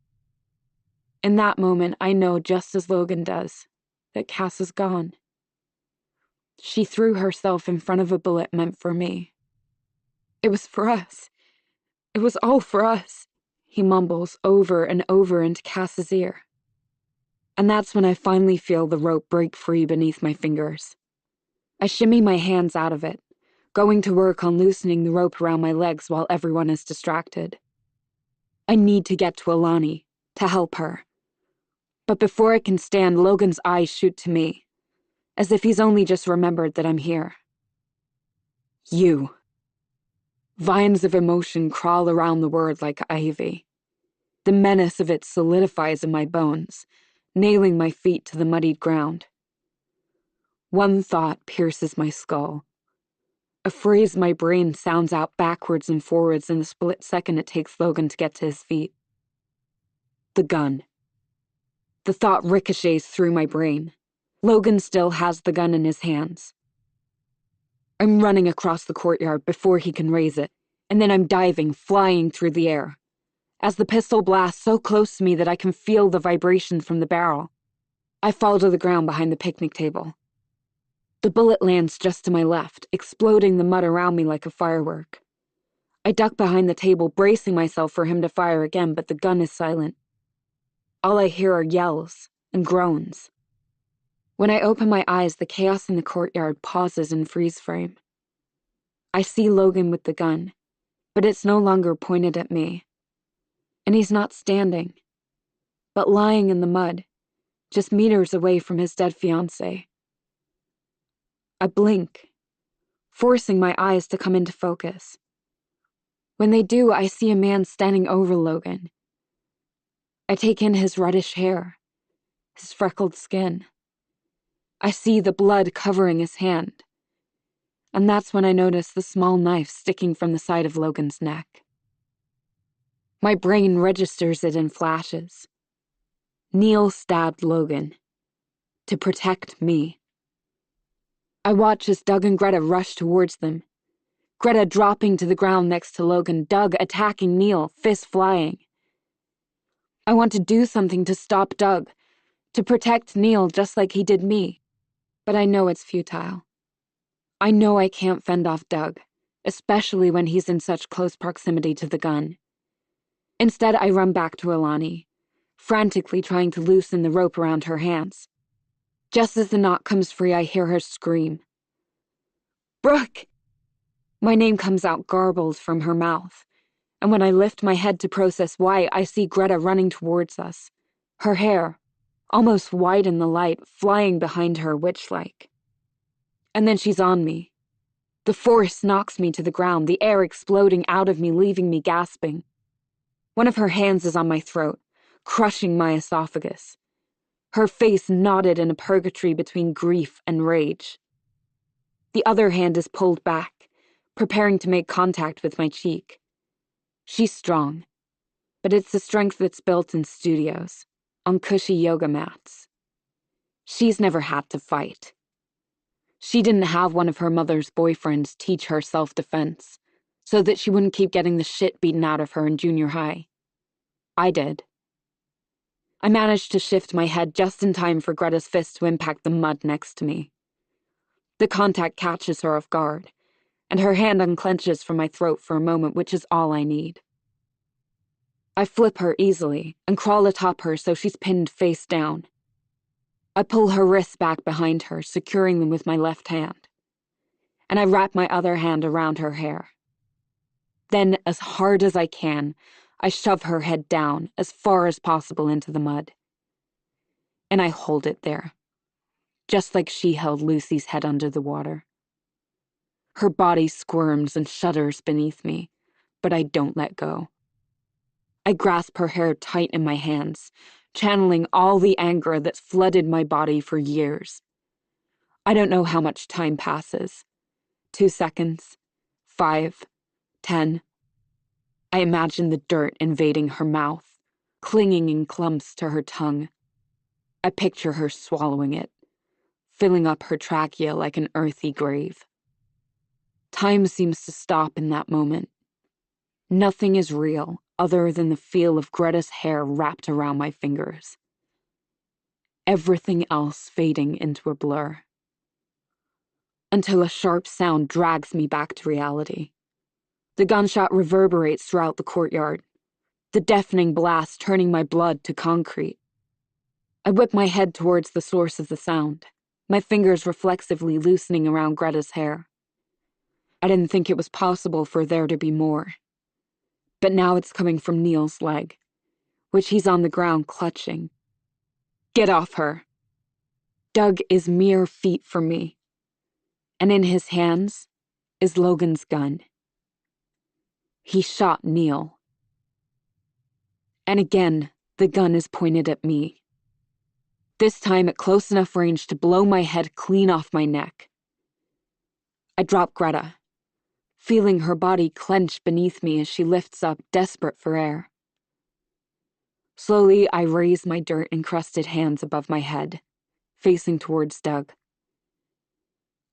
In that moment, I know, just as Logan does, that Cass is gone. She threw herself in front of a bullet meant for me. It was for us. It was all for us, he mumbles over and over into Cass's ear. And that's when I finally feel the rope break free beneath my fingers. I shimmy my hands out of it, going to work on loosening the rope around my legs while everyone is distracted. I need to get to Alani, to help her. But before I can stand, Logan's eyes shoot to me, as if he's only just remembered that I'm here. You. Vines of emotion crawl around the word like ivy. The menace of it solidifies in my bones, nailing my feet to the muddied ground. One thought pierces my skull. A phrase my brain sounds out backwards and forwards in the split second it takes Logan to get to his feet. The gun. The thought ricochets through my brain. Logan still has the gun in his hands. I'm running across the courtyard before he can raise it, and then I'm diving, flying through the air. As the pistol blasts so close to me that I can feel the vibration from the barrel, I fall to the ground behind the picnic table. The bullet lands just to my left, exploding the mud around me like a firework. I duck behind the table, bracing myself for him to fire again, but the gun is silent. All I hear are yells and groans. When I open my eyes, the chaos in the courtyard pauses in freeze frame. I see Logan with the gun, but it's no longer pointed at me. And he's not standing, but lying in the mud, just meters away from his dead fiancée. I blink, forcing my eyes to come into focus. When they do, I see a man standing over Logan. I take in his reddish hair, his freckled skin. I see the blood covering his hand. And that's when I notice the small knife sticking from the side of Logan's neck. My brain registers it in flashes. Neil stabbed Logan to protect me. I watch as Doug and Greta rush towards them. Greta dropping to the ground next to Logan, Doug attacking Neil, fists flying. I want to do something to stop Doug, to protect Neil just like he did me. But I know it's futile. I know I can't fend off Doug, especially when he's in such close proximity to the gun. Instead, I run back to Alani, frantically trying to loosen the rope around her hands. Just as the knot comes free, I hear her scream. "Brooke!" My name comes out garbled from her mouth, and when I lift my head to process why, I see Greta running towards us, her hair, almost white in the light, flying behind her witch-like. And then she's on me. The force knocks me to the ground, the air exploding out of me, leaving me gasping. One of her hands is on my throat, crushing my esophagus. Her face knotted in a purgatory between grief and rage. The other hand is pulled back, preparing to make contact with my cheek. She's strong, but it's the strength that's built in studios, on cushy yoga mats. She's never had to fight. She didn't have one of her mother's boyfriends teach her self-defense, so that she wouldn't keep getting the shit beaten out of her in junior high. I did. I managed to shift my head just in time for Greta's fist to impact the mud next to me. The contact catches her off guard, and her hand unclenches from my throat for a moment, which is all I need. I flip her easily and crawl atop her so she's pinned face down. I pull her wrists back behind her, securing them with my left hand, and I wrap my other hand around her hair. Then, as hard as I can, I shove her head down as far as possible into the mud. And I hold it there, just like she held Lucy's head under the water. Her body squirms and shudders beneath me, but I don't let go. I grasp her hair tight in my hands, channeling all the anger that's flooded my body for years. I don't know how much time passes. 2 seconds, 5, 10. I imagine the dirt invading her mouth, clinging in clumps to her tongue. I picture her swallowing it, filling up her trachea like an earthy grave. Time seems to stop in that moment. Nothing is real other than the feel of Greta's hair wrapped around my fingers. Everything else fading into a blur. Until a sharp sound drags me back to reality. The gunshot reverberates throughout the courtyard, the deafening blast turning my blood to concrete. I whip my head towards the source of the sound, my fingers reflexively loosening around Greta's hair. I didn't think it was possible for there to be more. But now it's coming from Neil's leg, which he's on the ground clutching. Get off her! Doug is mere feet from me, and in his hands is Logan's gun. He shot Neil. And again, the gun is pointed at me. This time at close enough range to blow my head clean off my neck. I drop Greta, feeling her body clench beneath me as she lifts up, desperate for air. Slowly, I raise my dirt-encrusted hands above my head, facing towards Doug.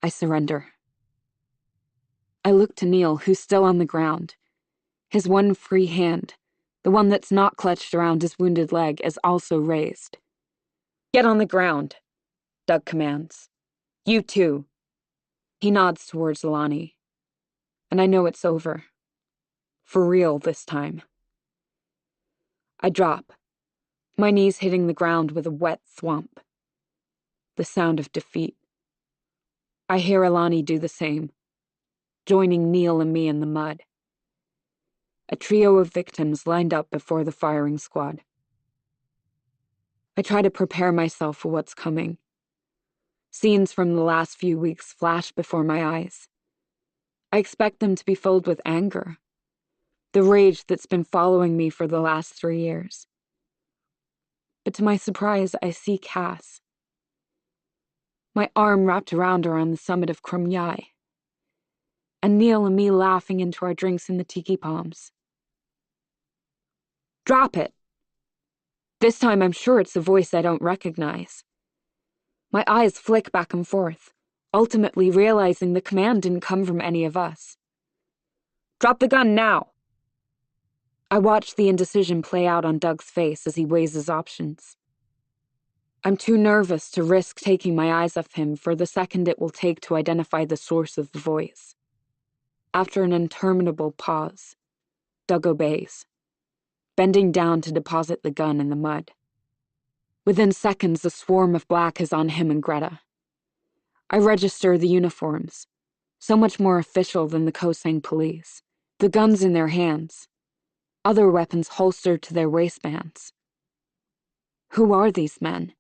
I surrender. I look to Neil, who's still on the ground. His one free hand, the one that's not clutched around his wounded leg, is also raised. "Get on the ground," Doug commands. "You too." He nods towards Alani. And I know it's over. For real this time. I drop, my knees hitting the ground with a wet thwomp. The sound of defeat. I hear Alani do the same, joining Neil and me in the mud. A trio of victims lined up before the firing squad. I try to prepare myself for what's coming. Scenes from the last few weeks flash before my eyes. I expect them to be filled with anger, the rage that's been following me for the last 3 years. But to my surprise, I see Cass. My arm wrapped around her on the summit of Krumyai, and Neil and me laughing into our drinks in the tiki palms. "Drop it!" This time I'm sure it's a voice I don't recognize. My eyes flick back and forth, ultimately realizing the command didn't come from any of us. "Drop the gun now!" I watch the indecision play out on Doug's face as he weighs his options. I'm too nervous to risk taking my eyes off him for the second it will take to identify the source of the voice. After an interminable pause, Doug obeys, bending down to deposit the gun in the mud. Within seconds, a swarm of black is on him and Greta. I register the uniforms, so much more official than the Kosang police, the guns in their hands, other weapons holstered to their waistbands. Who are these men?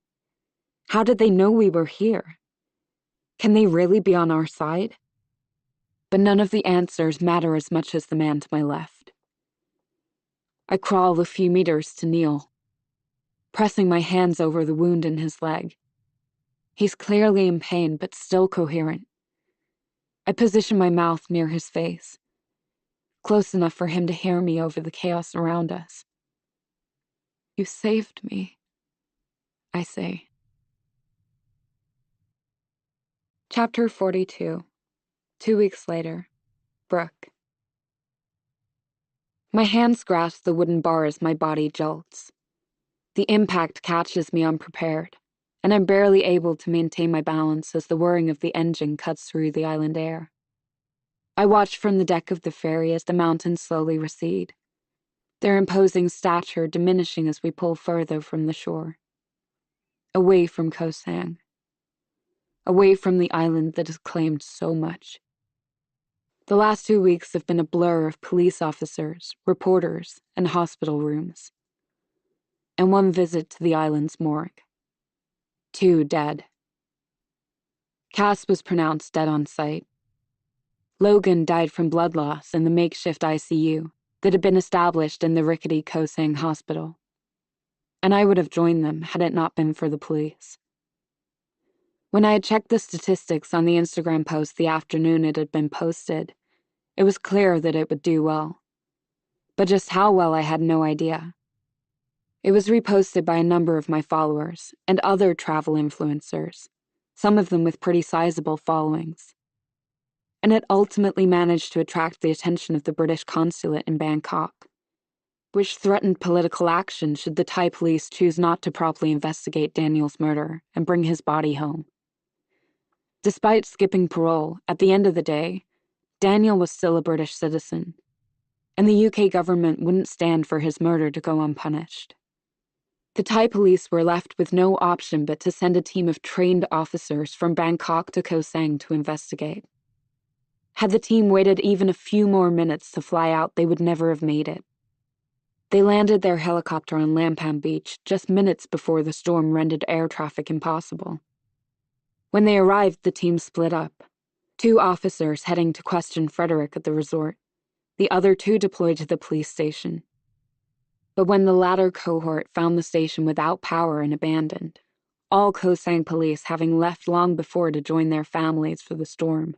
How did they know we were here? Can they really be on our side? But none of the answers matter as much as the man to my left. I crawl a few meters to Neil, pressing my hands over the wound in his leg. He's clearly in pain, but still coherent. I position my mouth near his face, close enough for him to hear me over the chaos around us. "You saved me," I say. Chapter 42. 2 weeks later. Brooke. My hands grasp the wooden bar as my body jolts. The impact catches me unprepared, and I'm barely able to maintain my balance as the whirring of the engine cuts through the island air. I watch from the deck of the ferry as the mountains slowly recede, their imposing stature diminishing as we pull further from the shore. Away from Kosang. Away from the island that has claimed so much. The last 2 weeks have been a blur of police officers, reporters, and hospital rooms. And one visit to the island's morgue. 2 dead. Cass was pronounced dead on sight. Logan died from blood loss in the makeshift ICU that had been established in the rickety Kosang hospital. And I would have joined them had it not been for the police. When I had checked the statistics on the Instagram post the afternoon it had been posted, it was clear that it would do well. But just how well I had no idea. It was reposted by a number of my followers and other travel influencers, some of them with pretty sizable followings. And it ultimately managed to attract the attention of the British consulate in Bangkok, which threatened political action should the Thai police choose not to properly investigate Daniel's murder and bring his body home. Despite skipping parole, at the end of the day, Daniel was still a British citizen, and the UK government wouldn't stand for his murder to go unpunished. The Thai police were left with no option but to send a team of trained officers from Bangkok to Kosang to investigate. Had the team waited even a few more minutes to fly out, they would never have made it. They landed their helicopter on Lampham Beach just minutes before the storm rendered air traffic impossible. When they arrived, the team split up. 2 officers heading to question Frederick at the resort, the other 2 deployed to the police station. But when the latter cohort found the station without power and abandoned, all Kosang police having left long before to join their families for the storm,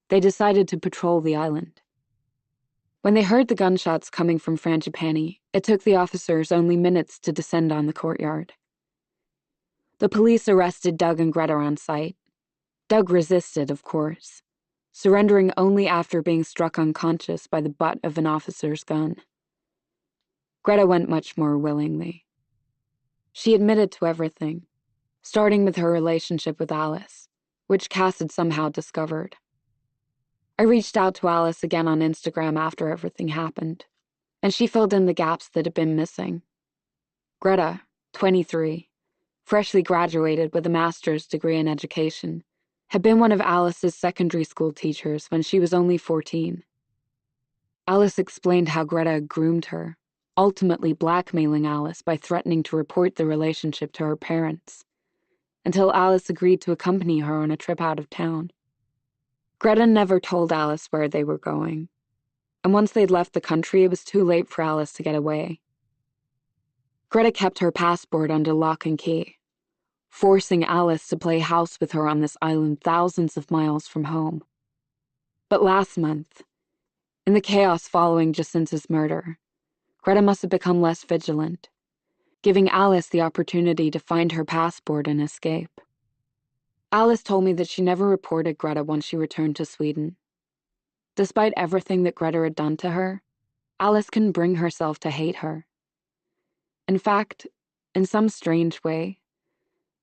they decided to patrol the island. When they heard the gunshots coming from Frangipani, it took the officers only minutes to descend on the courtyard. The police arrested Doug and Greta on sight. Doug resisted, of course, surrendering only after being struck unconscious by the butt of an officer's gun. Greta went much more willingly. She admitted to everything, starting with her relationship with Alice, which Cass had somehow discovered. I reached out to Alice again on Instagram after everything happened, and she filled in the gaps that had been missing. Greta, 23, freshly graduated with a master's degree in education, had been one of Alice's secondary school teachers when she was only 14. Alice explained how Greta had groomed her, ultimately blackmailing Alice by threatening to report the relationship to her parents, until Alice agreed to accompany her on a trip out of town. Greta never told Alice where they were going, and once they'd left the country, it was too late for Alice to get away. Greta kept her passport under lock and key, forcing Alice to play house with her on this island thousands of miles from home. But last month, in the chaos following Jacinta's murder, Greta must have become less vigilant, giving Alice the opportunity to find her passport and escape. Alice told me that she never reported Greta once she returned to Sweden. Despite everything that Greta had done to her, Alice couldn't bring herself to hate her. In fact, in some strange way,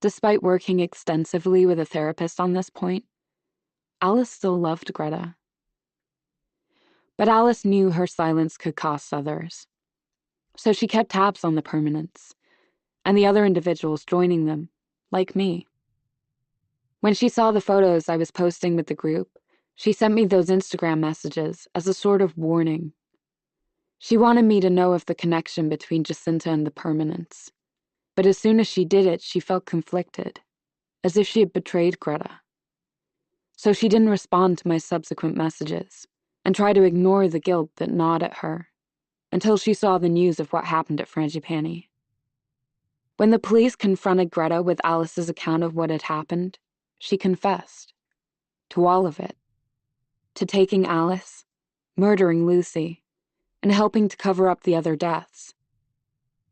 despite working extensively with a therapist on this point, Alice still loved Greta. But Alice knew her silence could cost others. So she kept tabs on the permanents, and the other individuals joining them, like me. When she saw the photos I was posting with the group, she sent me those Instagram messages as a sort of warning. She wanted me to know of the connection between Jacinta and the permanents. But as soon as she did it, she felt conflicted, as if she had betrayed Greta. So she didn't respond to my subsequent messages, and tried to ignore the guilt that gnawed at her, until she saw the news of what happened at Frangipani. When the police confronted Greta with Alice's account of what had happened, she confessed. To all of it. To taking Alice, murdering Lucy, and helping to cover up the other deaths.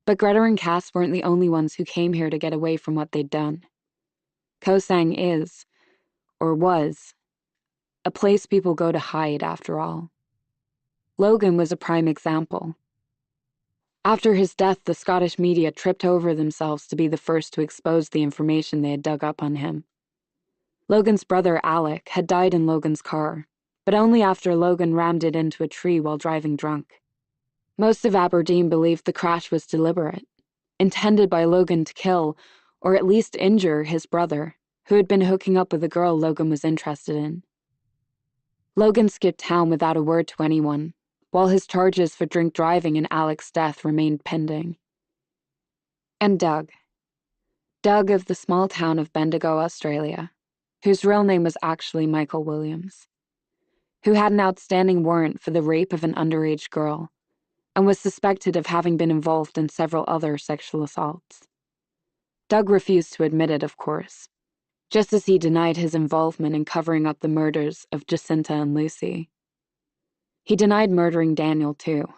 But Greta and Cass weren't the only ones who came here to get away from what they'd done. Kosang is, or was, a place people go to hide after all. Logan was a prime example. After his death, the Scottish media tripped over themselves to be the first to expose the information they had dug up on him. Logan's brother, Alec, had died in Logan's car, but only after Logan rammed it into a tree while driving drunk. Most of Aberdeen believed the crash was deliberate, intended by Logan to kill, or at least injure, his brother, who had been hooking up with a girl Logan was interested in. Logan skipped town without a word to anyone, while his charges for drink driving and Alec's death remained pending. And Doug. Doug of the small town of Bendigo, Australia, whose real name was actually Michael Williams, who had an outstanding warrant for the rape of an underage girl, and was suspected of having been involved in several other sexual assaults. Doug refused to admit it, of course, just as he denied his involvement in covering up the murders of Jacinta and Lucy. He denied murdering Daniel, too,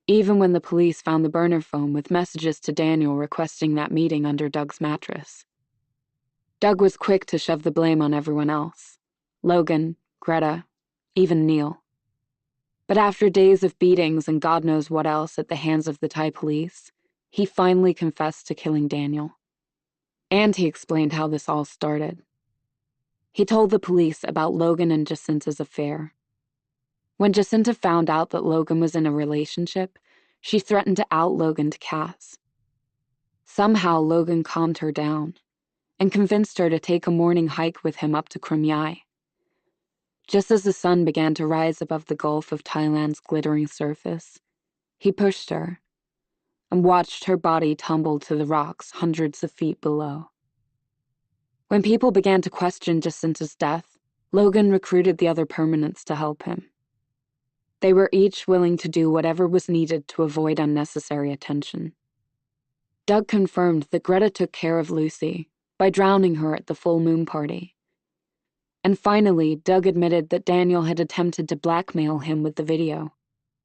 even when the police found the burner phone with messages to Daniel requesting that meeting under Doug's mattress. Doug was quick to shove the blame on everyone else. Logan, Greta, even Neil. But after days of beatings and God knows what else at the hands of the Thai police, he finally confessed to killing Daniel. And he explained how this all started. He told the police about Logan and Jacinta's affair. When Jacinta found out that Logan was in a relationship, she threatened to out Logan to Cass. Somehow Logan calmed her down and convinced her to take a morning hike with him up to Krum Yai. Just as the sun began to rise above the gulf of Thailand's glittering surface, he pushed her and watched her body tumble to the rocks hundreds of feet below. When people began to question Jacinta's death, Logan recruited the other permanents to help him. They were each willing to do whatever was needed to avoid unnecessary attention. Doug confirmed that Greta took care of Lucy by drowning her at the full moon party. And finally, Doug admitted that Daniel had attempted to blackmail him with the video,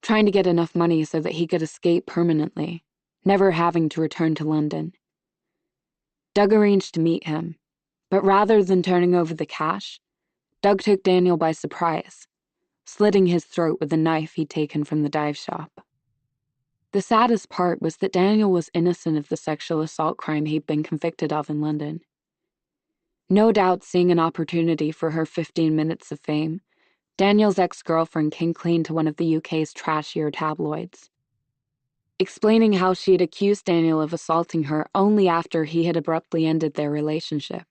trying to get enough money so that he could escape permanently, never having to return to London. Doug arranged to meet him, but rather than turning over the cash, Doug took Daniel by surprise, slitting his throat with a knife he'd taken from the dive shop. The saddest part was that Daniel was innocent of the sexual assault crime he'd been convicted of in London. No doubt seeing an opportunity for her 15 minutes of fame, Daniel's ex-girlfriend came clean to one of the UK's trashier tabloids, explaining how she had accused Daniel of assaulting her only after he had abruptly ended their relationship.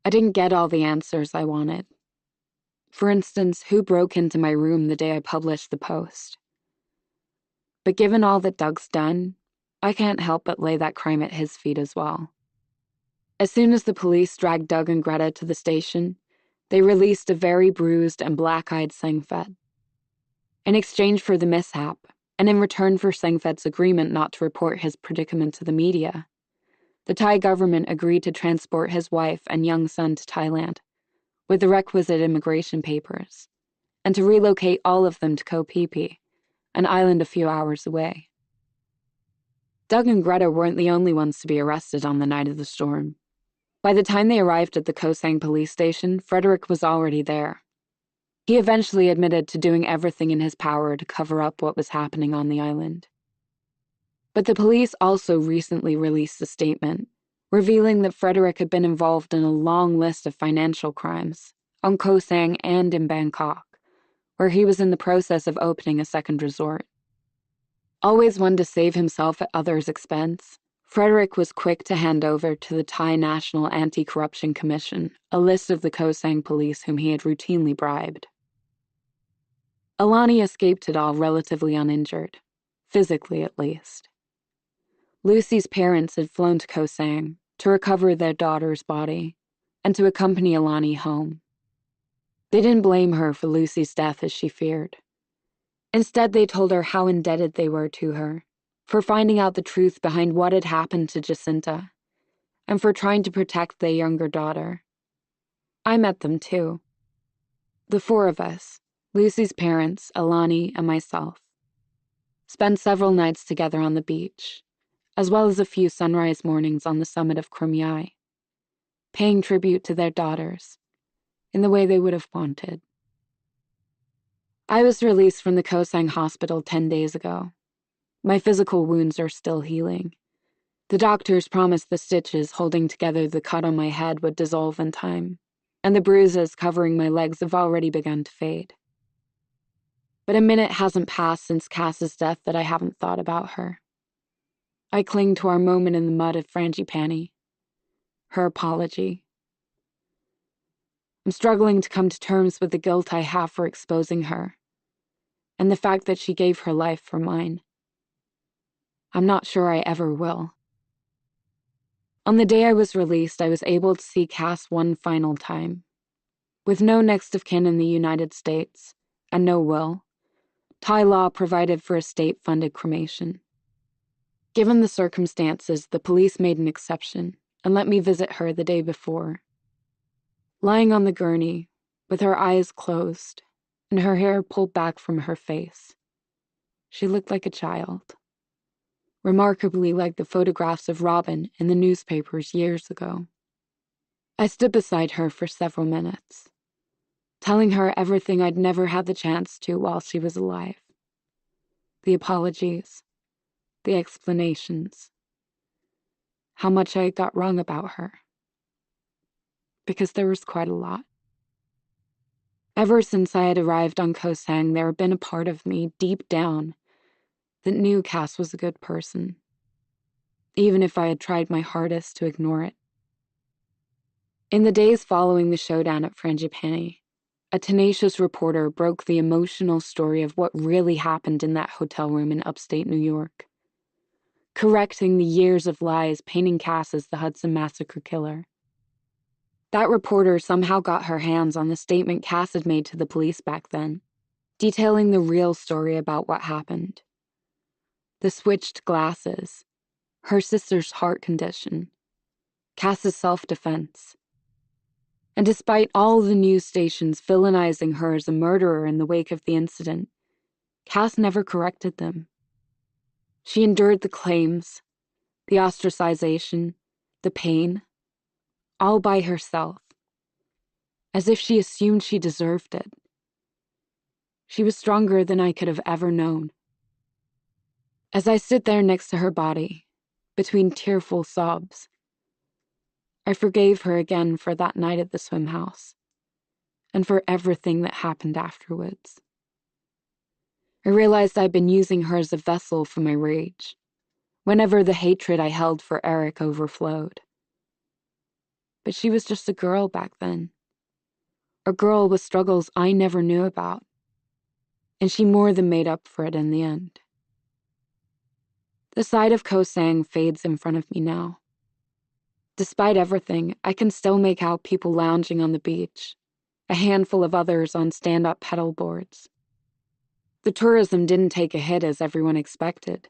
I didn't get all the answers I wanted. For instance, who broke into my room the day I published the post? But given all that Doug's done, I can't help but lay that crime at his feet as well. As soon as the police dragged Doug and Greta to the station, they released a very bruised and black-eyed Sengfed. In exchange for the mishap, and in return for Sengfed's agreement not to report his predicament to the media, the Thai government agreed to transport his wife and young son to Thailand, with the requisite immigration papers, and to relocate all of them to Koh Phi Phi, an island a few hours away. Doug and Greta weren't the only ones to be arrested on the night of the storm. By the time they arrived at the Koh Sang police station, Frederick was already there. He eventually admitted to doing everything in his power to cover up what was happening on the island. But the police also recently released a statement, revealing that Frederick had been involved in a long list of financial crimes, on Koh Sang and in Bangkok, where he was in the process of opening a second resort. Always one to save himself at others' expense, Frederick was quick to hand over to the Thai National Anti-Corruption Commission a list of the Koh Sang police whom he had routinely bribed. Alani escaped it all relatively uninjured, physically at least. Lucy's parents had flown to Koh Sang to recover their daughter's body and to accompany Alani home. They didn't blame her for Lucy's death as she feared. Instead, they told her how indebted they were to her, for finding out the truth behind what had happened to Jacinta, and for trying to protect their younger daughter. I met them too. The four of us, Lucy's parents, Alani, and myself, spent several nights together on the beach, as well as a few sunrise mornings on the summit of Krum Yai, paying tribute to their daughters in the way they would have wanted. I was released from the Koh Sang hospital 10 days ago. My physical wounds are still healing. The doctors promised the stitches holding together the cut on my head would dissolve in time, and the bruises covering my legs have already begun to fade. But a minute hasn't passed since Cass's death that I haven't thought about her. I cling to our moment in the mud of Frangipani, her apology. I'm struggling to come to terms with the guilt I have for exposing her, and the fact that she gave her life for mine. I'm not sure I ever will. On the day I was released, I was able to see Cass one final time. With no next of kin in the United States, and no will, Thai law provided for a state-funded cremation. Given the circumstances, the police made an exception and let me visit her the day before. Lying on the gurney, with her eyes closed and her hair pulled back from her face, she looked like a child. Remarkably like the photographs of Robin in the newspapers years ago. I stood beside her for several minutes, telling her everything I'd never had the chance to while she was alive. The apologies, the explanations, how much I got wrong about her. Because there was quite a lot. Ever since I had arrived on Koh Sang, there had been a part of me, deep down, that knew Cass was a good person, even if I had tried my hardest to ignore it. In the days following the showdown at Frangipani, a tenacious reporter broke the emotional story of what really happened in that hotel room in upstate New York, correcting the years of lies painting Cass as the Hudson Massacre killer. That reporter somehow got her hands on the statement Cass had made to the police back then, detailing the real story about what happened. The switched glasses, her sister's heart condition, Cass's self-defense. And despite all the news stations villainizing her as a murderer in the wake of the incident, Cass never corrected them. She endured the claims, the ostracization, the pain, all by herself, as if she assumed she deserved it. She was stronger than I could have ever known. As I stood there next to her body, between tearful sobs, I forgave her again for that night at the swim house, and for everything that happened afterwards. I realized I'd been using her as a vessel for my rage, whenever the hatred I held for Eric overflowed. But she was just a girl back then, a girl with struggles I never knew about, and she more than made up for it in the end. The sight of Koh Sang fades in front of me now. Despite everything, I can still make out people lounging on the beach, a handful of others on stand-up pedal boards. The tourism didn't take a hit as everyone expected.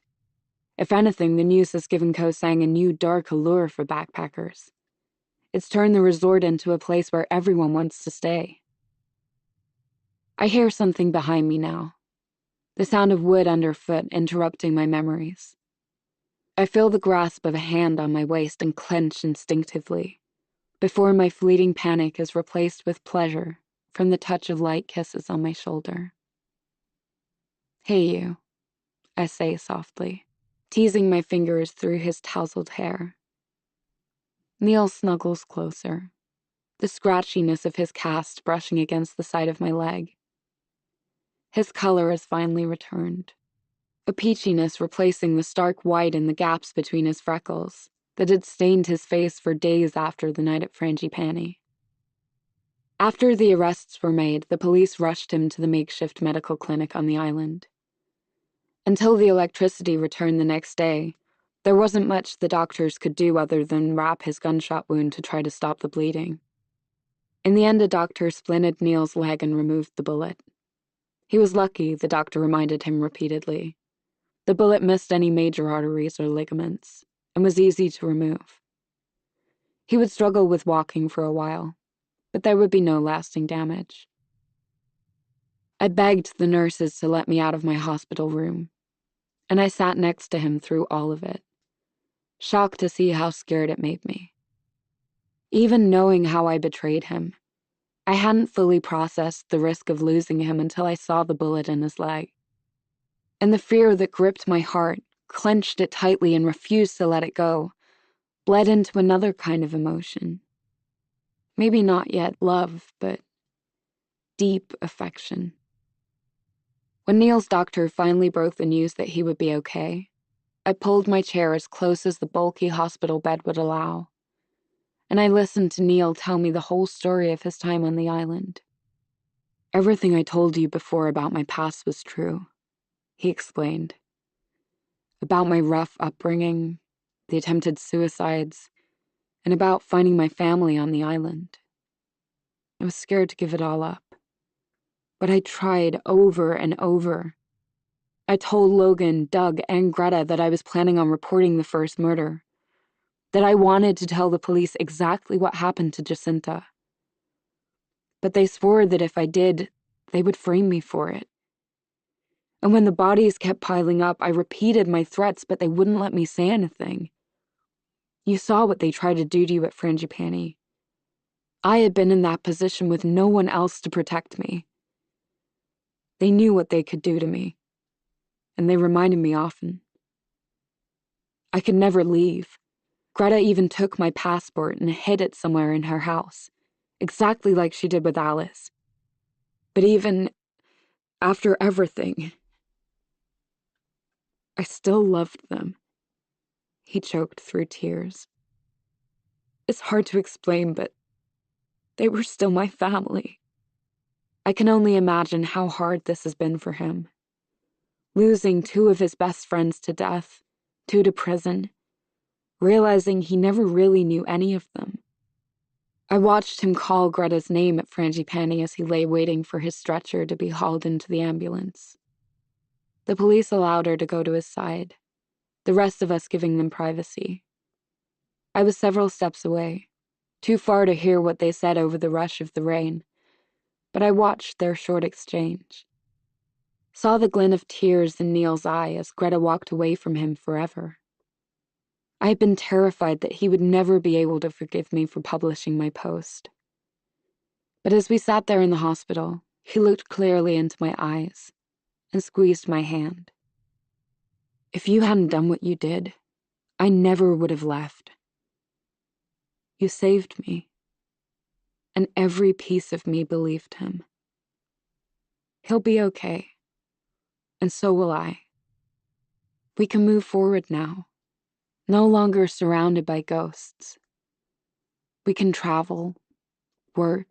If anything, the news has given Koh Sang a new dark allure for backpackers. It's turned the resort into a place where everyone wants to stay. I hear something behind me now, the sound of wood underfoot interrupting my memories. I feel the grasp of a hand on my waist and clench instinctively, before my fleeting panic is replaced with pleasure from the touch of light kisses on my shoulder. "Hey you," I say softly, teasing my fingers through his tousled hair. Neil snuggles closer, the scratchiness of his cast brushing against the side of my leg. His color has finally returned, a peachiness replacing the stark white in the gaps between his freckles that had stained his face for days after the night at Frangipani. After the arrests were made, the police rushed him to the makeshift medical clinic on the island. Until the electricity returned the next day, there wasn't much the doctors could do other than wrap his gunshot wound to try to stop the bleeding. In the end, a doctor splinted Neil's leg and removed the bullet. He was lucky, the doctor reminded him repeatedly. The bullet missed any major arteries or ligaments, and was easy to remove. He would struggle with walking for a while, but there would be no lasting damage. I begged the nurses to let me out of my hospital room, and I sat next to him through all of it, shocked to see how scared it made me. Even knowing how I betrayed him, I hadn't fully processed the risk of losing him until I saw the bullet in his leg. And the fear that gripped my heart, clenched it tightly and refused to let it go, bled into another kind of emotion. Maybe not yet love, but deep affection. When Neil's doctor finally broke the news that he would be okay, I pulled my chair as close as the bulky hospital bed would allow, and I listened to Neil tell me the whole story of his time on the island. "Everything I told you before about my past was true," he explained. "About my rough upbringing, the attempted suicides, and about finding my family on the island. I was scared to give it all up, but I tried over and over. I told Logan, Doug, and Greta that I was planning on reporting the first murder, that I wanted to tell the police exactly what happened to Jacinta. But they swore that if I did, they would frame me for it. And when the bodies kept piling up, I repeated my threats, but they wouldn't let me say anything. You saw what they tried to do to you at Frangipani. I had been in that position with no one else to protect me. They knew what they could do to me, and they reminded me often. I could never leave. Greta even took my passport and hid it somewhere in her house, exactly like she did with Alice. But even after everything, I still loved them." He choked through tears. "It's hard to explain, but they were still my family." I can only imagine how hard this has been for him. Losing 2 of his best friends to death, 2 to prison, realizing he never really knew any of them. I watched him call Greta's name at Frangipani as he lay waiting for his stretcher to be hauled into the ambulance. The police allowed her to go to his side, the rest of us giving them privacy. I was several steps away, too far to hear what they said over the rush of the rain, but I watched their short exchange. Saw the glint of tears in Neil's eye as Greta walked away from him forever. I had been terrified that he would never be able to forgive me for publishing my post. But as we sat there in the hospital, he looked clearly into my eyes and squeezed my hand. If you hadn't done what you did, I never would have left. You saved me, and every piece of me believed him. He'll be okay, and so will I. We can move forward now, no longer surrounded by ghosts. We can travel, work,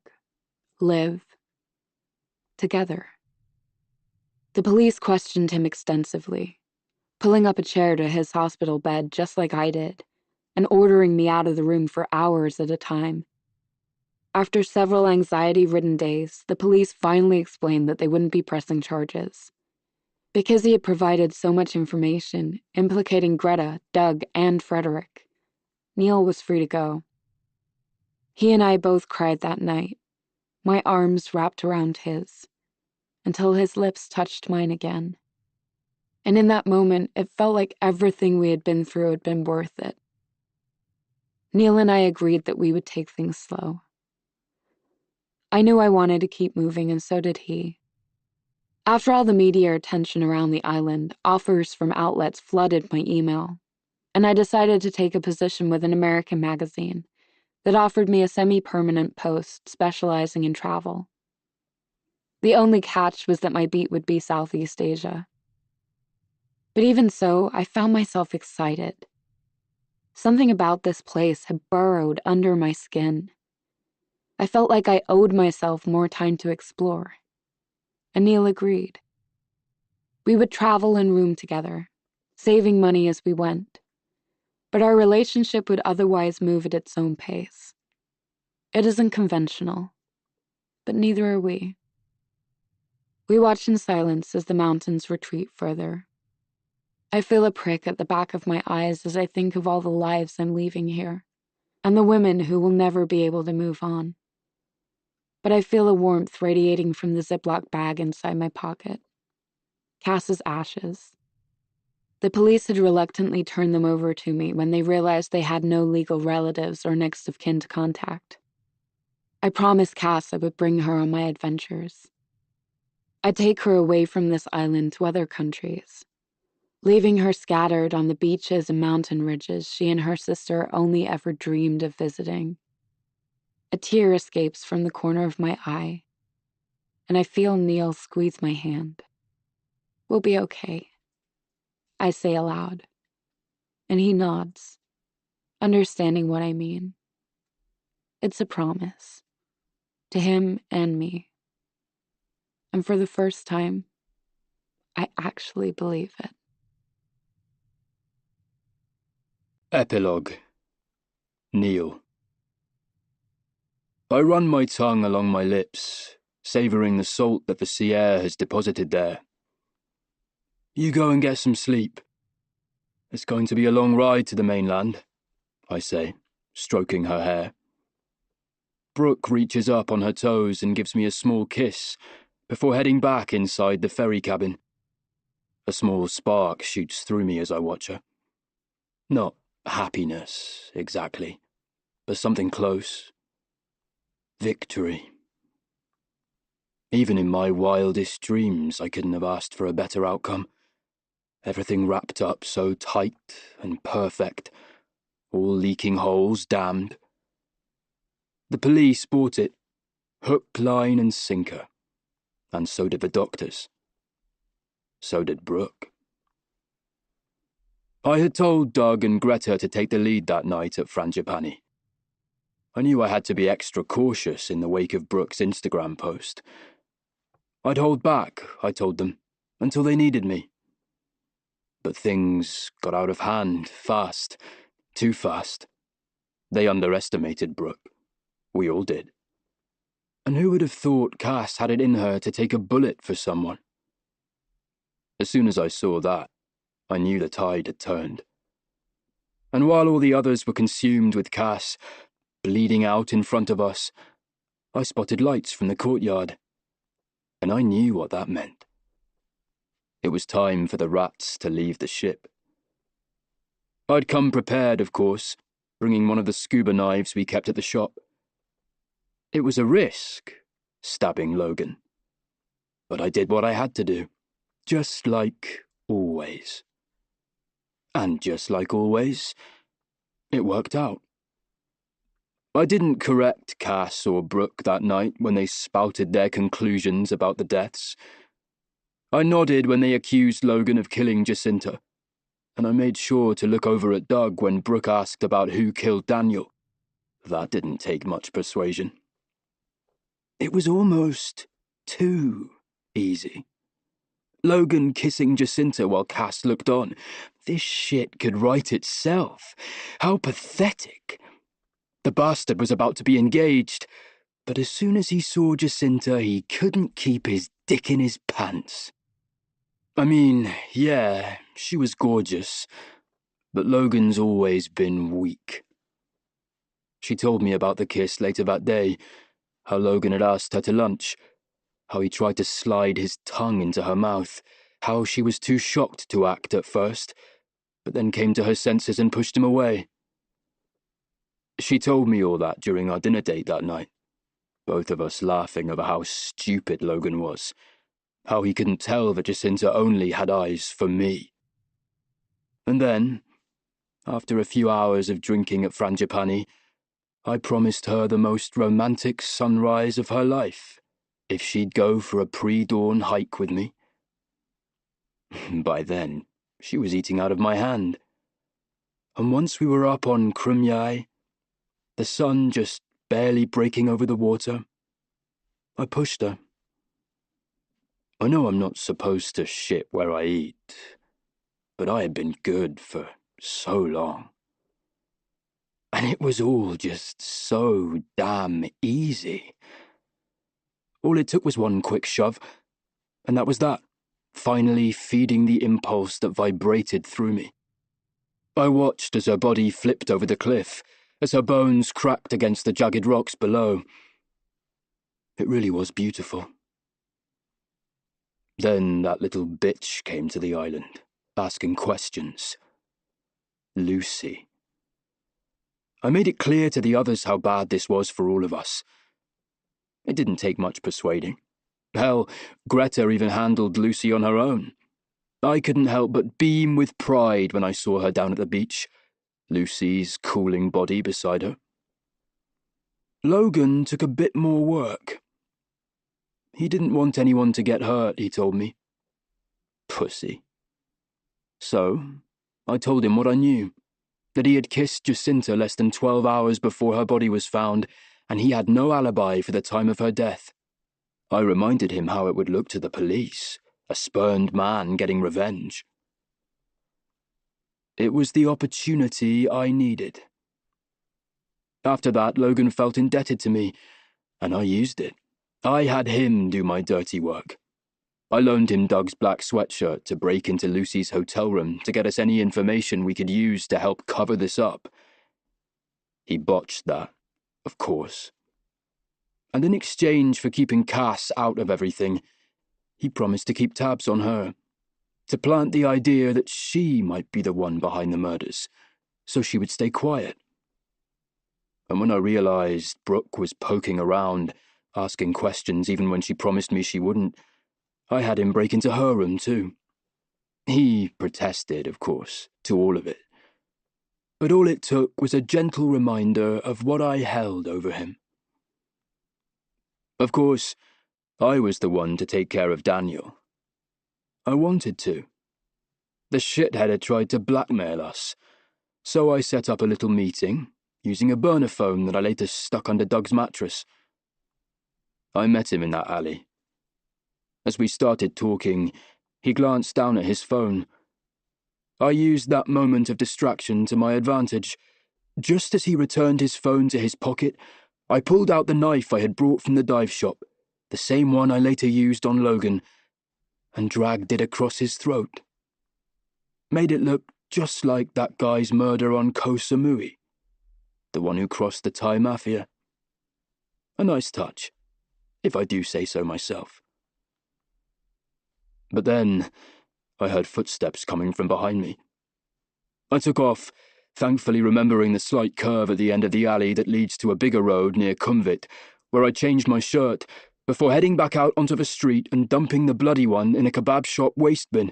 live, together. The police questioned him extensively, pulling up a chair to his hospital bed just like I did, and ordering me out of the room for hours at a time. After several anxiety-ridden days, the police finally explained that they wouldn't be pressing charges. Because he had provided so much information, implicating Greta, Doug, and Frederick, Neil was free to go. He and I both cried that night, my arms wrapped around his, until his lips touched mine again. And in that moment, it felt like everything we had been through had been worth it. Neil and I agreed that we would take things slow. I knew I wanted to keep moving, and so did he. After all the media attention around the island, offers from outlets flooded my email, and I decided to take a position with an American magazine that offered me a semi-permanent post specializing in travel. The only catch was that my beat would be Southeast Asia. But even so, I found myself excited. Something about this place had burrowed under my skin. I felt like I owed myself more time to explore. And Neil agreed. We would travel and room together, saving money as we went. But our relationship would otherwise move at its own pace. It isn't conventional, but neither are we. We watch in silence as the mountains retreat further. I feel a prick at the back of my eyes as I think of all the lives I'm leaving here, and the women who will never be able to move on. But I feel a warmth radiating from the Ziploc bag inside my pocket. Cass's ashes. The police had reluctantly turned them over to me when they realized they had no legal relatives or next of kin to contact. I promised Cass I would bring her on my adventures. I'd take her away from this island to other countries, leaving her scattered on the beaches and mountain ridges she and her sister only ever dreamed of visiting. A tear escapes from the corner of my eye, and I feel Neil squeeze my hand. We'll be okay, I say aloud, and he nods, understanding what I mean. It's a promise, to him and me. And for the first time, I actually believe it. Epilogue. Neil. I run my tongue along my lips, savouring the salt that the sea air has deposited there. You go and get some sleep. It's going to be a long ride to the mainland, I say, stroking her hair. Brooke reaches up on her toes and gives me a small kiss before heading back inside the ferry cabin. A small spark shoots through me as I watch her. Not happiness, exactly, but something close. Victory. Even in my wildest dreams, I couldn't have asked for a better outcome. Everything wrapped up so tight and perfect, all leaking holes damned. The police bought it, hook, line, and sinker, and so did the doctors. So did Brooke. I had told Doug and Greta to take the lead that night at Frangipani. I knew I had to be extra cautious in the wake of Brooke's Instagram post. I'd hold back, I told them, until they needed me. But things got out of hand fast, too fast. They underestimated Brooke. We all did. And who would have thought Cass had it in her to take a bullet for someone? As soon as I saw that, I knew the tide had turned. And while all the others were consumed with Cass, bleeding out in front of us, I spotted lights from the courtyard, and I knew what that meant. It was time for the rats to leave the ship. I'd come prepared, of course, bringing one of the scuba knives we kept at the shop. It was a risk, stabbing Logan. But I did what I had to do, just like always. And just like always, it worked out. I didn't correct Cass or Brooke that night when they spouted their conclusions about the deaths. I nodded when they accused Logan of killing Jacinta, and I made sure to look over at Doug when Brooke asked about who killed Daniel. That didn't take much persuasion. It was almost too easy. Logan kissing Jacinta while Cass looked on. This shit could write itself. How pathetic. The bastard was about to be engaged, but as soon as he saw Jacinta, he couldn't keep his dick in his pants. I mean, yeah, she was gorgeous, but Logan's always been weak. She told me about the kiss later that day, how Logan had asked her to lunch, how he tried to slide his tongue into her mouth, how she was too shocked to act at first, but then came to her senses and pushed him away. She told me all that during our dinner date that night, both of us laughing over how stupid Logan was, how he couldn't tell that Jacinta only had eyes for me. And then, after a few hours of drinking at Frangipani, I promised her the most romantic sunrise of her life if she'd go for a pre-dawn hike with me. By then, she was eating out of my hand. And once we were up on Krumyai, the sun just barely breaking over the water, I pushed her. I know I'm not supposed to shit where I eat, but I had been good for so long. And it was all just so damn easy. All it took was one quick shove, and that was that, finally feeding the impulse that vibrated through me. I watched as her body flipped over the cliff, as her bones cracked against the jagged rocks below. It really was beautiful. Then that little bitch came to the island, asking questions. Lucy. I made it clear to the others how bad this was for all of us. It didn't take much persuading. Hell, Greta even handled Lucy on her own. I couldn't help but beam with pride when I saw her down at the beach, Lucy's cooling body beside her. Logan took a bit more work. He didn't want anyone to get hurt, he told me. Pussy. So, I told him what I knew, that he had kissed Jacinta less than 12 hours before her body was found, and he had no alibi for the time of her death. I reminded him how it would look to the police, a spurned man getting revenge. It was the opportunity I needed. After that, Logan felt indebted to me, and I used it. I had him do my dirty work. I loaned him Doug's black sweatshirt to break into Lucy's hotel room to get us any information we could use to help cover this up. He botched that, of course. And in exchange for keeping Cass out of everything, he promised to keep tabs on her, to plant the idea that she might be the one behind the murders, so she would stay quiet. And when I realized Brooke was poking around, asking questions even when she promised me she wouldn't, I had him break into her room too. He protested, of course, to all of it. But all it took was a gentle reminder of what I held over him. Of course, I was the one to take care of Daniel. I wanted to. The shithead had tried to blackmail us, so I set up a little meeting, using a burner phone that I later stuck under Doug's mattress. I met him in that alley. As we started talking, he glanced down at his phone. I used that moment of distraction to my advantage. Just as he returned his phone to his pocket, I pulled out the knife I had brought from the dive shop, the same one I later used on Logan, and dragged it across his throat. Made it look just like that guy's murder on Koh Samui. the one who crossed the Thai mafia. A nice touch, if I do say so myself. But then I heard footsteps coming from behind me. I took off, thankfully remembering the slight curve at the end of the alley that leads to a bigger road near Kumvit, where I changed my shirt before heading back out onto the street and dumping the bloody one in a kebab shop waste bin.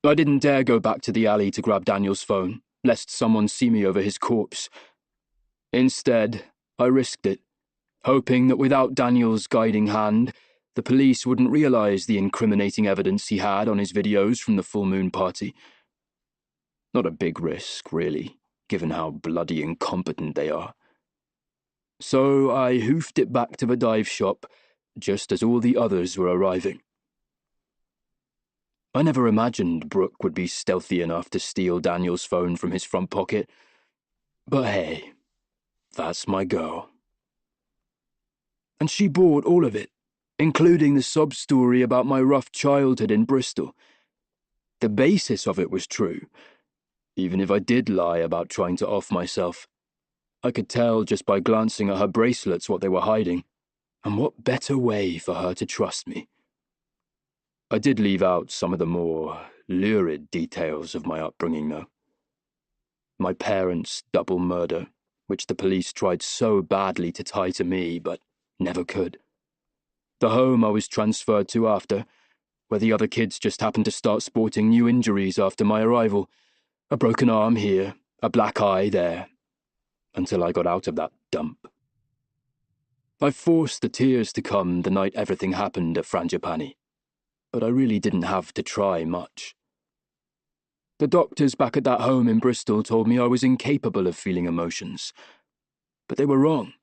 I didn't dare go back to the alley to grab Daniel's phone, lest someone see me over his corpse. Instead, I risked it, hoping that without Daniel's guiding hand, the police wouldn't realize the incriminating evidence he had on his videos from the full moon party. Not a big risk, really, given how bloody incompetent they are. So I hoofed it back to the dive shop, just as all the others were arriving. I never imagined Brooke would be stealthy enough to steal Daniel's phone from his front pocket. But hey, that's my girl. And she bought all of it, including the sob story about my rough childhood in Bristol. The basis of it was true, even if I did lie about trying to off myself. I could tell just by glancing at her bracelets what they were hiding, and what better way for her to trust me. I did leave out some of the more lurid details of my upbringing, though. My parents' double murder, which the police tried so badly to tie to me, but never could. The home I was transferred to after, where the other kids just happened to start sporting new injuries after my arrival. A broken arm here, a black eye there, until I got out of that dump. I forced the tears to come the night everything happened at Frangipani, but I really didn't have to try much. The doctors back at that home in Bristol told me I was incapable of feeling emotions, but they were wrong.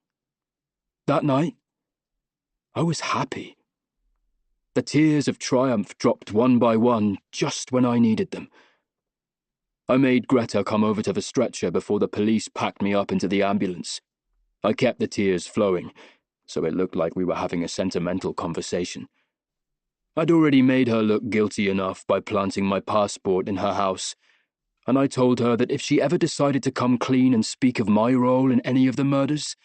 That night, I was happy. The tears of triumph dropped one by one just when I needed them. I made Greta come over to the stretcher before the police packed me up into the ambulance. I kept the tears flowing, so it looked like we were having a sentimental conversation. I'd already made her look guilty enough by planting my passport in her house, and I told her that if she ever decided to come clean and speak of my role in any of the murders,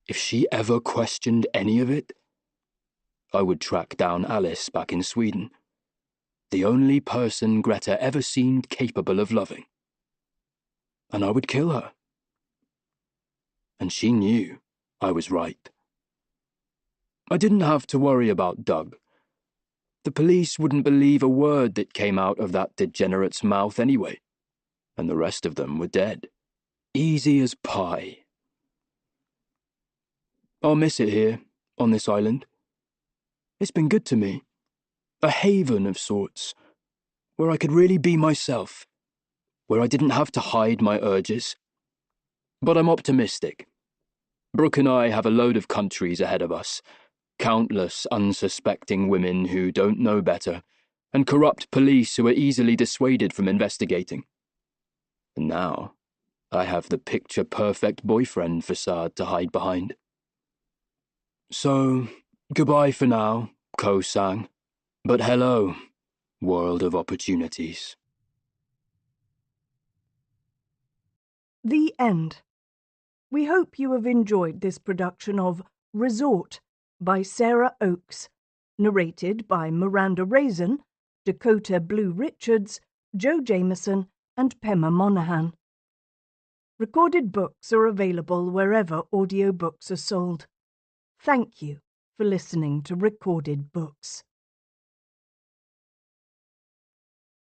if she ever questioned any of it, I would track down Alice back in Sweden, the only person Greta ever seemed capable of loving. And I would kill her. And she knew I was right. I didn't have to worry about Doug. The police wouldn't believe a word that came out of that degenerate's mouth anyway, and the rest of them were dead. Easy as pie. I'll miss it here, on this island. It's been good to me. A haven of sorts, where I could really be myself, where I didn't have to hide my urges. But I'm optimistic. Brooke and I have a load of countries ahead of us, countless unsuspecting women who don't know better, and corrupt police who are easily dissuaded from investigating. And now, I have the picture-perfect boyfriend facade to hide behind. So, goodbye for now, Ko-sang. But hello, world of opportunities. The end. We hope you have enjoyed this production of Resort by Sara Ochs, narrated by Miranda Raisin, Dakota Blue Richards, Joe Jameson, and Pemma Monaghan. Recorded books are available wherever audiobooks are sold. Thank you for listening to Recorded Books.